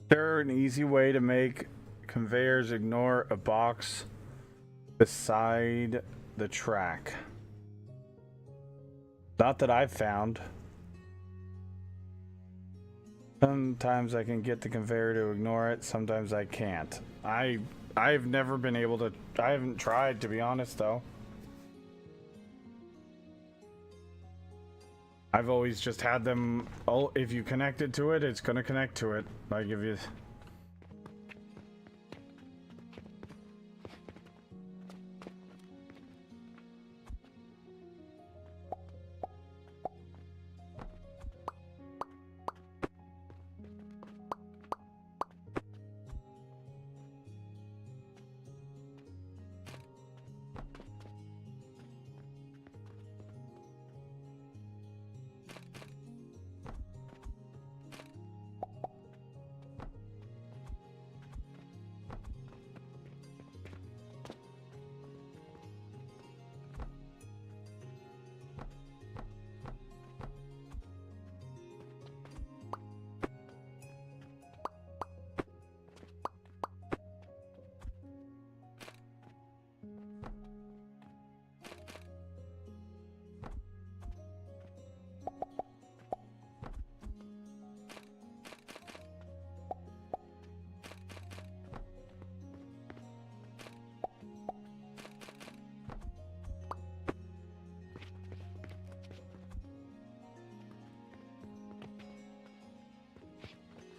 There an easy way to make conveyors ignore a box beside the track? Not that I've found. Sometimes I can get the conveyor to ignore it, sometimes I can't. I've never been able to. I haven't tried, to be honest, though. I've always just had them. Oh, if you connect it to it, it's gonna connect to it. Like if you.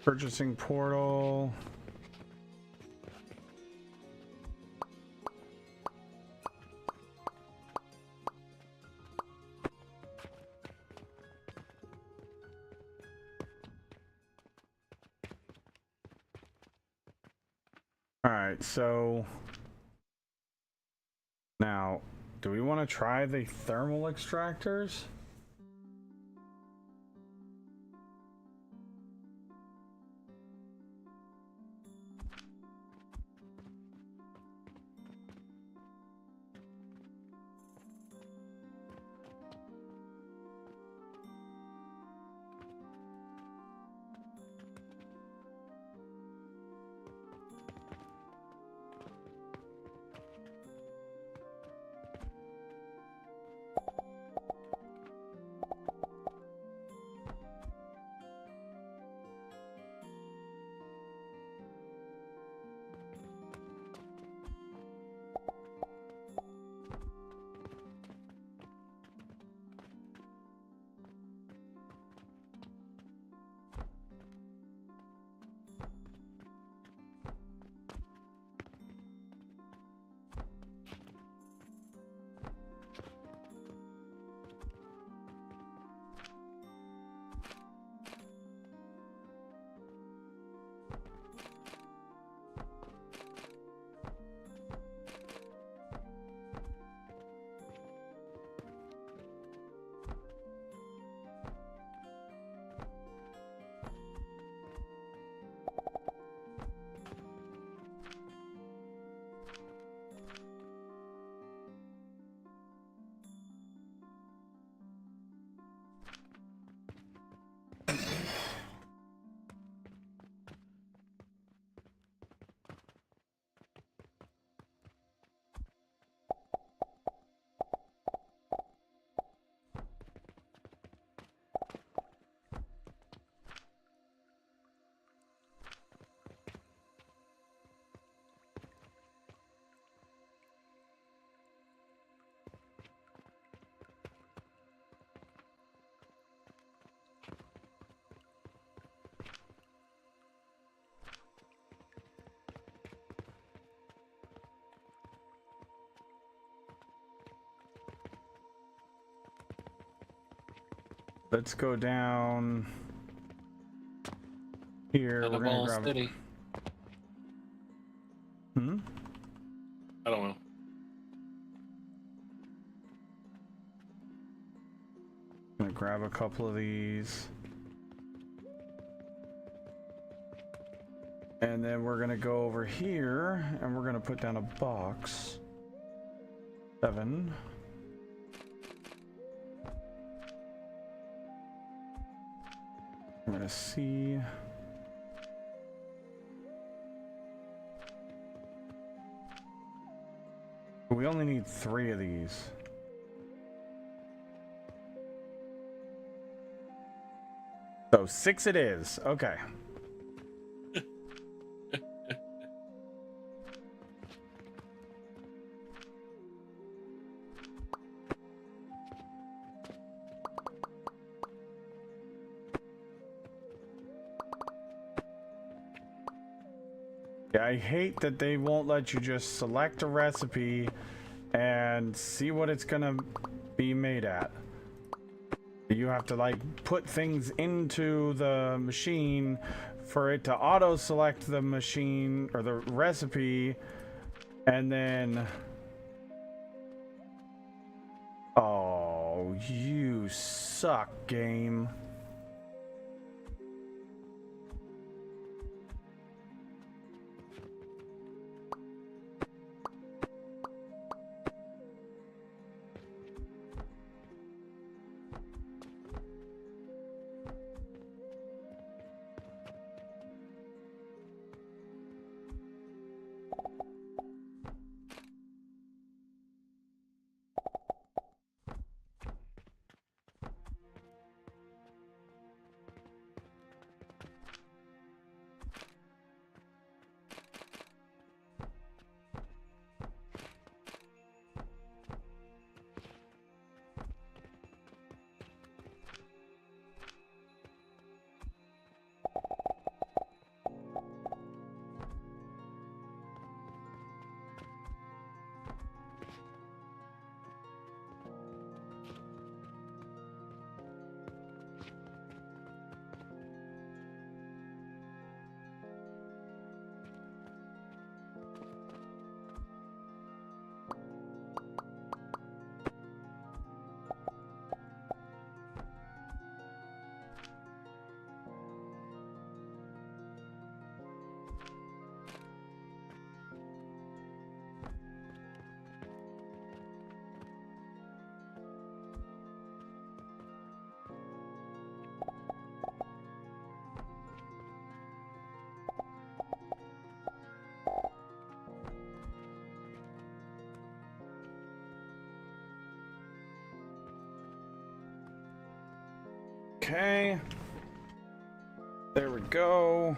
Purchasing portal. All right, so now, do we want to try the thermal extractors? Let's go down here. We're gonna Cannonball grab. City. Hmm. I don't know. Gonna grab a couple of these. And then we're gonna go over here and we're gonna put down a box. 7. I'm gonna see. We only need 3 of these. So 6 it is. Okay. Yeah, I hate that they won't let you just select a recipe and see what it's gonna be made at. You have to like put things into the machine for it to auto select the machine or the recipe, and then oh, you suck, game. Okay. There we go.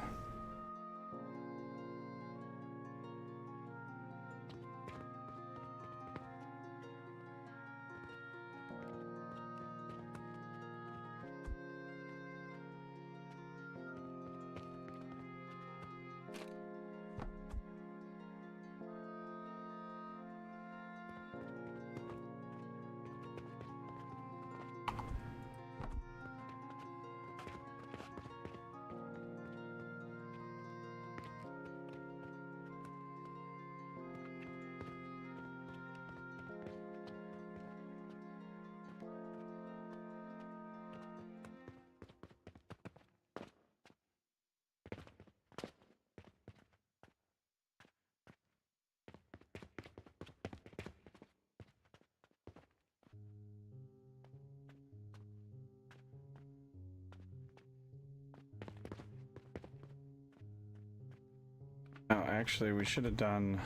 Oh, actually, we should have done.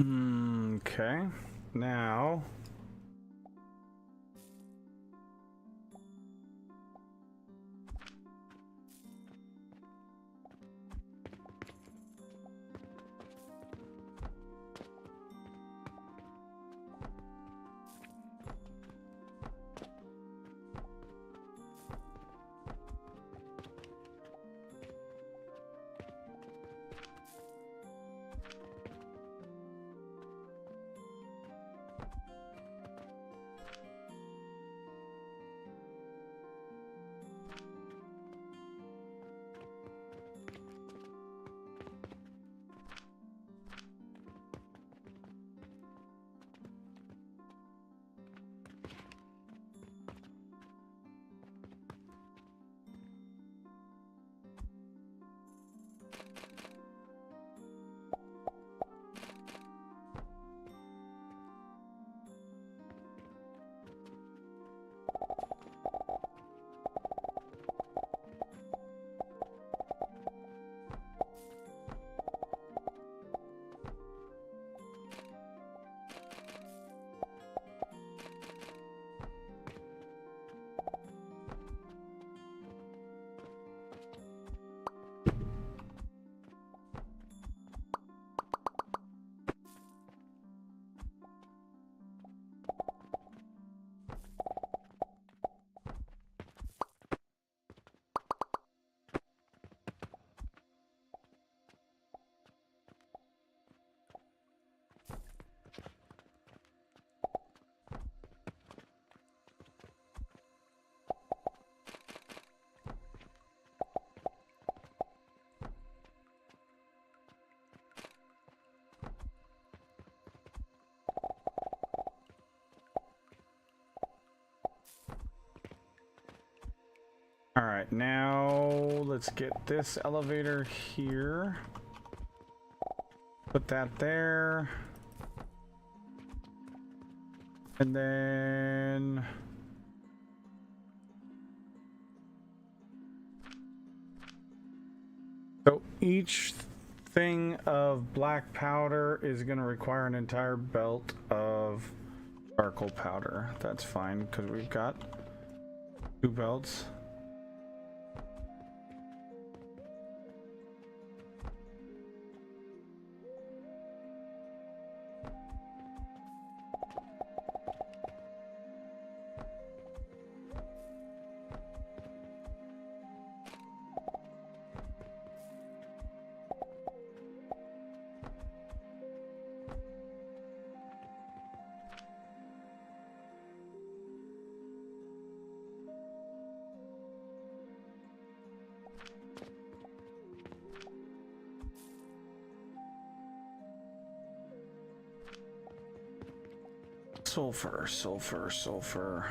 Okay. Now. All right, now let's get this elevator here. Put that there. And then so each thing of black powder is going to require an entire belt of charcoal powder. That's fine because we've got 2 belts. Sulfur, sulfur, sulfur.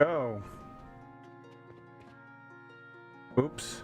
Oh. Oops.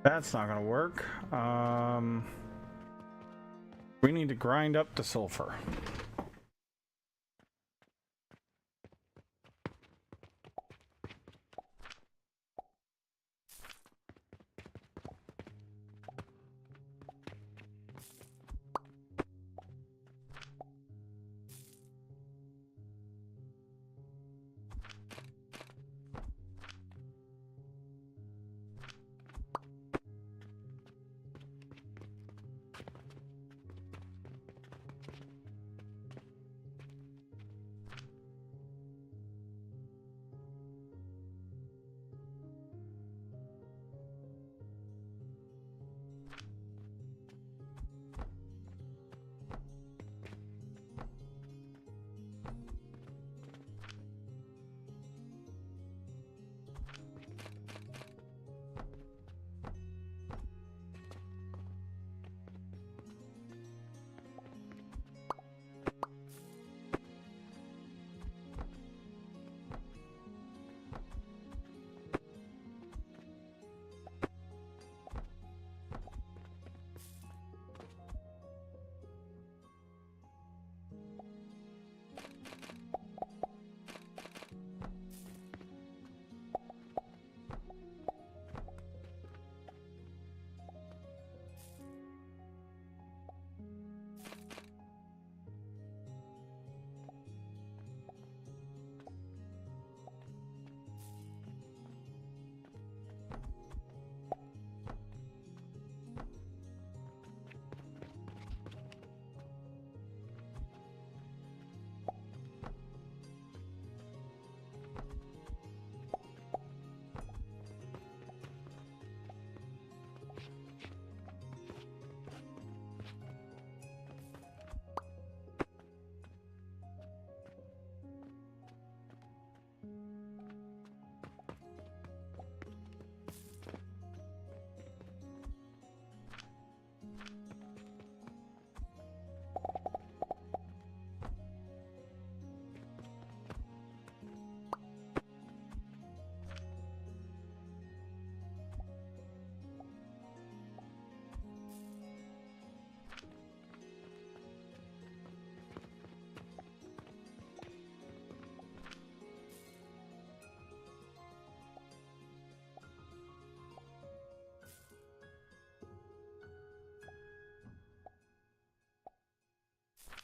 That's not gonna work. We need to grind up the sulfur.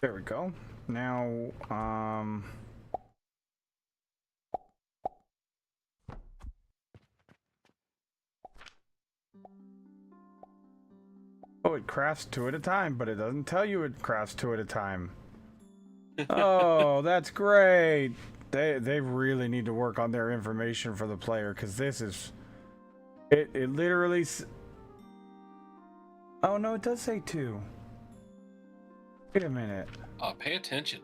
There we go. Now, oh, it crafts 2 at a time, but it doesn't tell you it crafts 2 at a time. Oh, that's great. They really need to work on their information for the player, because this is... It literally... Oh, no, it does say 2. Wait a minute. Pay attention.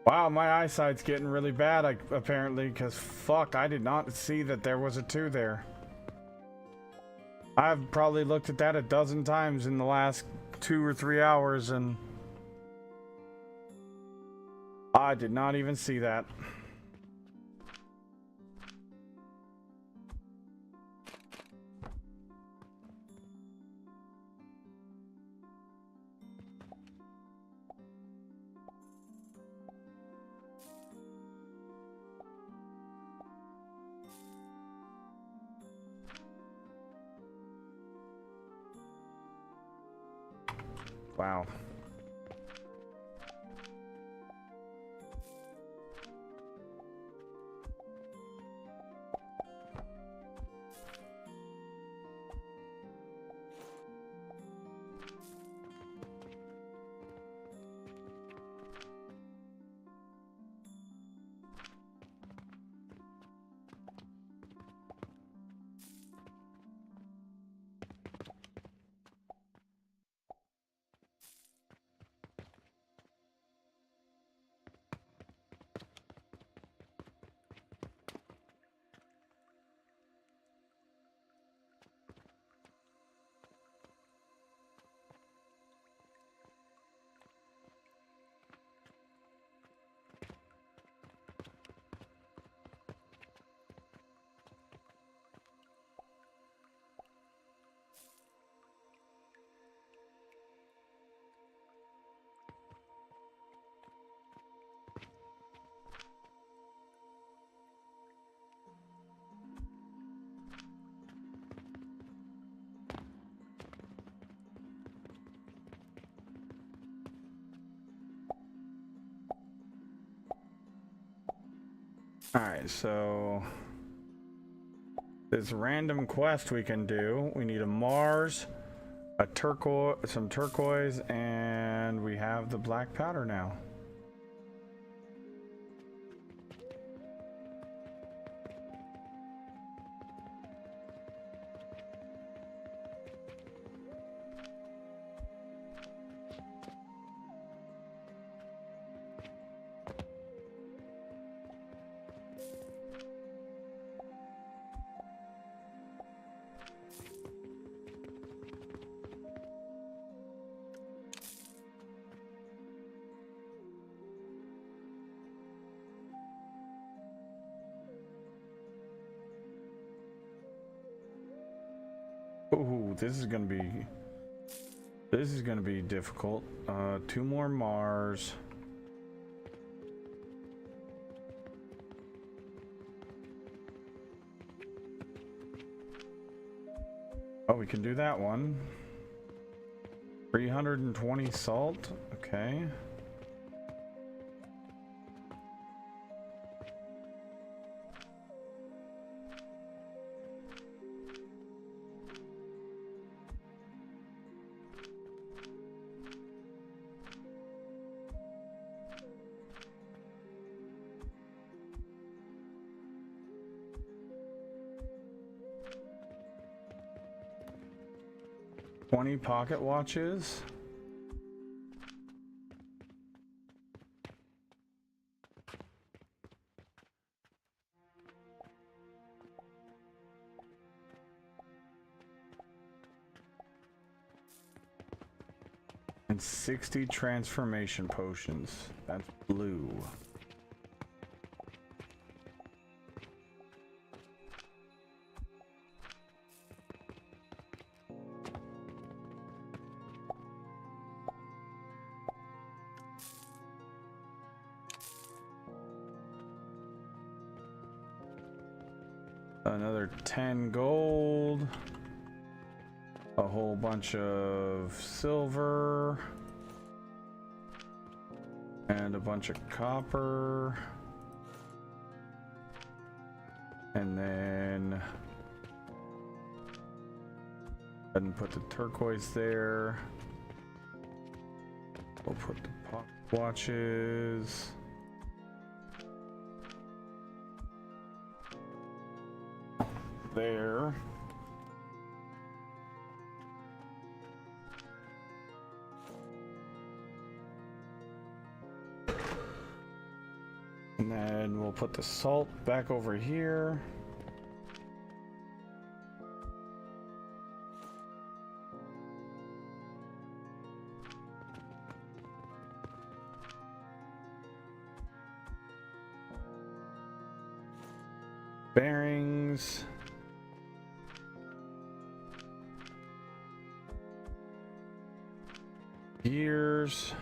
Wow, my eyesight's getting really bad, apparently, because fuck, I did not see that there was a 2 there. I've probably looked at that a dozen times in the last 2 or 3 hours, and I did not even see that. Wow. Alright, so this random quest we can do. We need a Mars, a turquoise, some turquoise, and we have the black powder now. Ooh, this is gonna be difficult. 2 more Mars. Oh, we can do that one. 320 salt. Okay. Pocket watches. And 60 transformation potions. That's blue. Another 10 gold, a whole bunch of silver, and a bunch of copper, and then I didn't put the turquoise there. We'll put the pocket watches. There. And then we'll put the salt back over here. Bearings. Gears.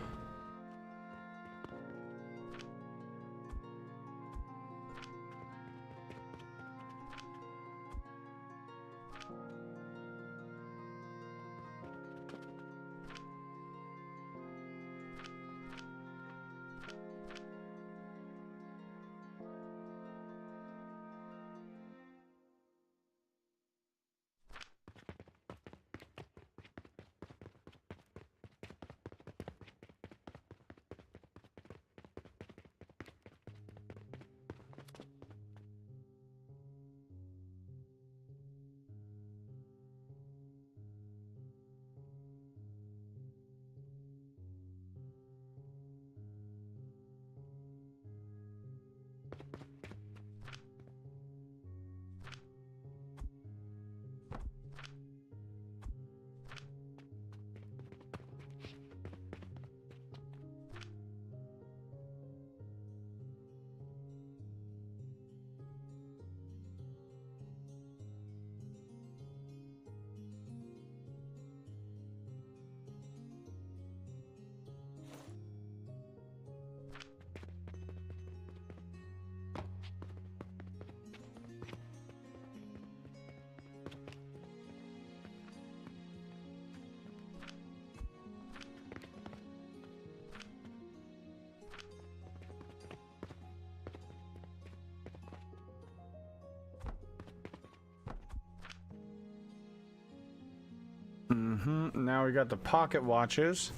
Now we got the pocket watches.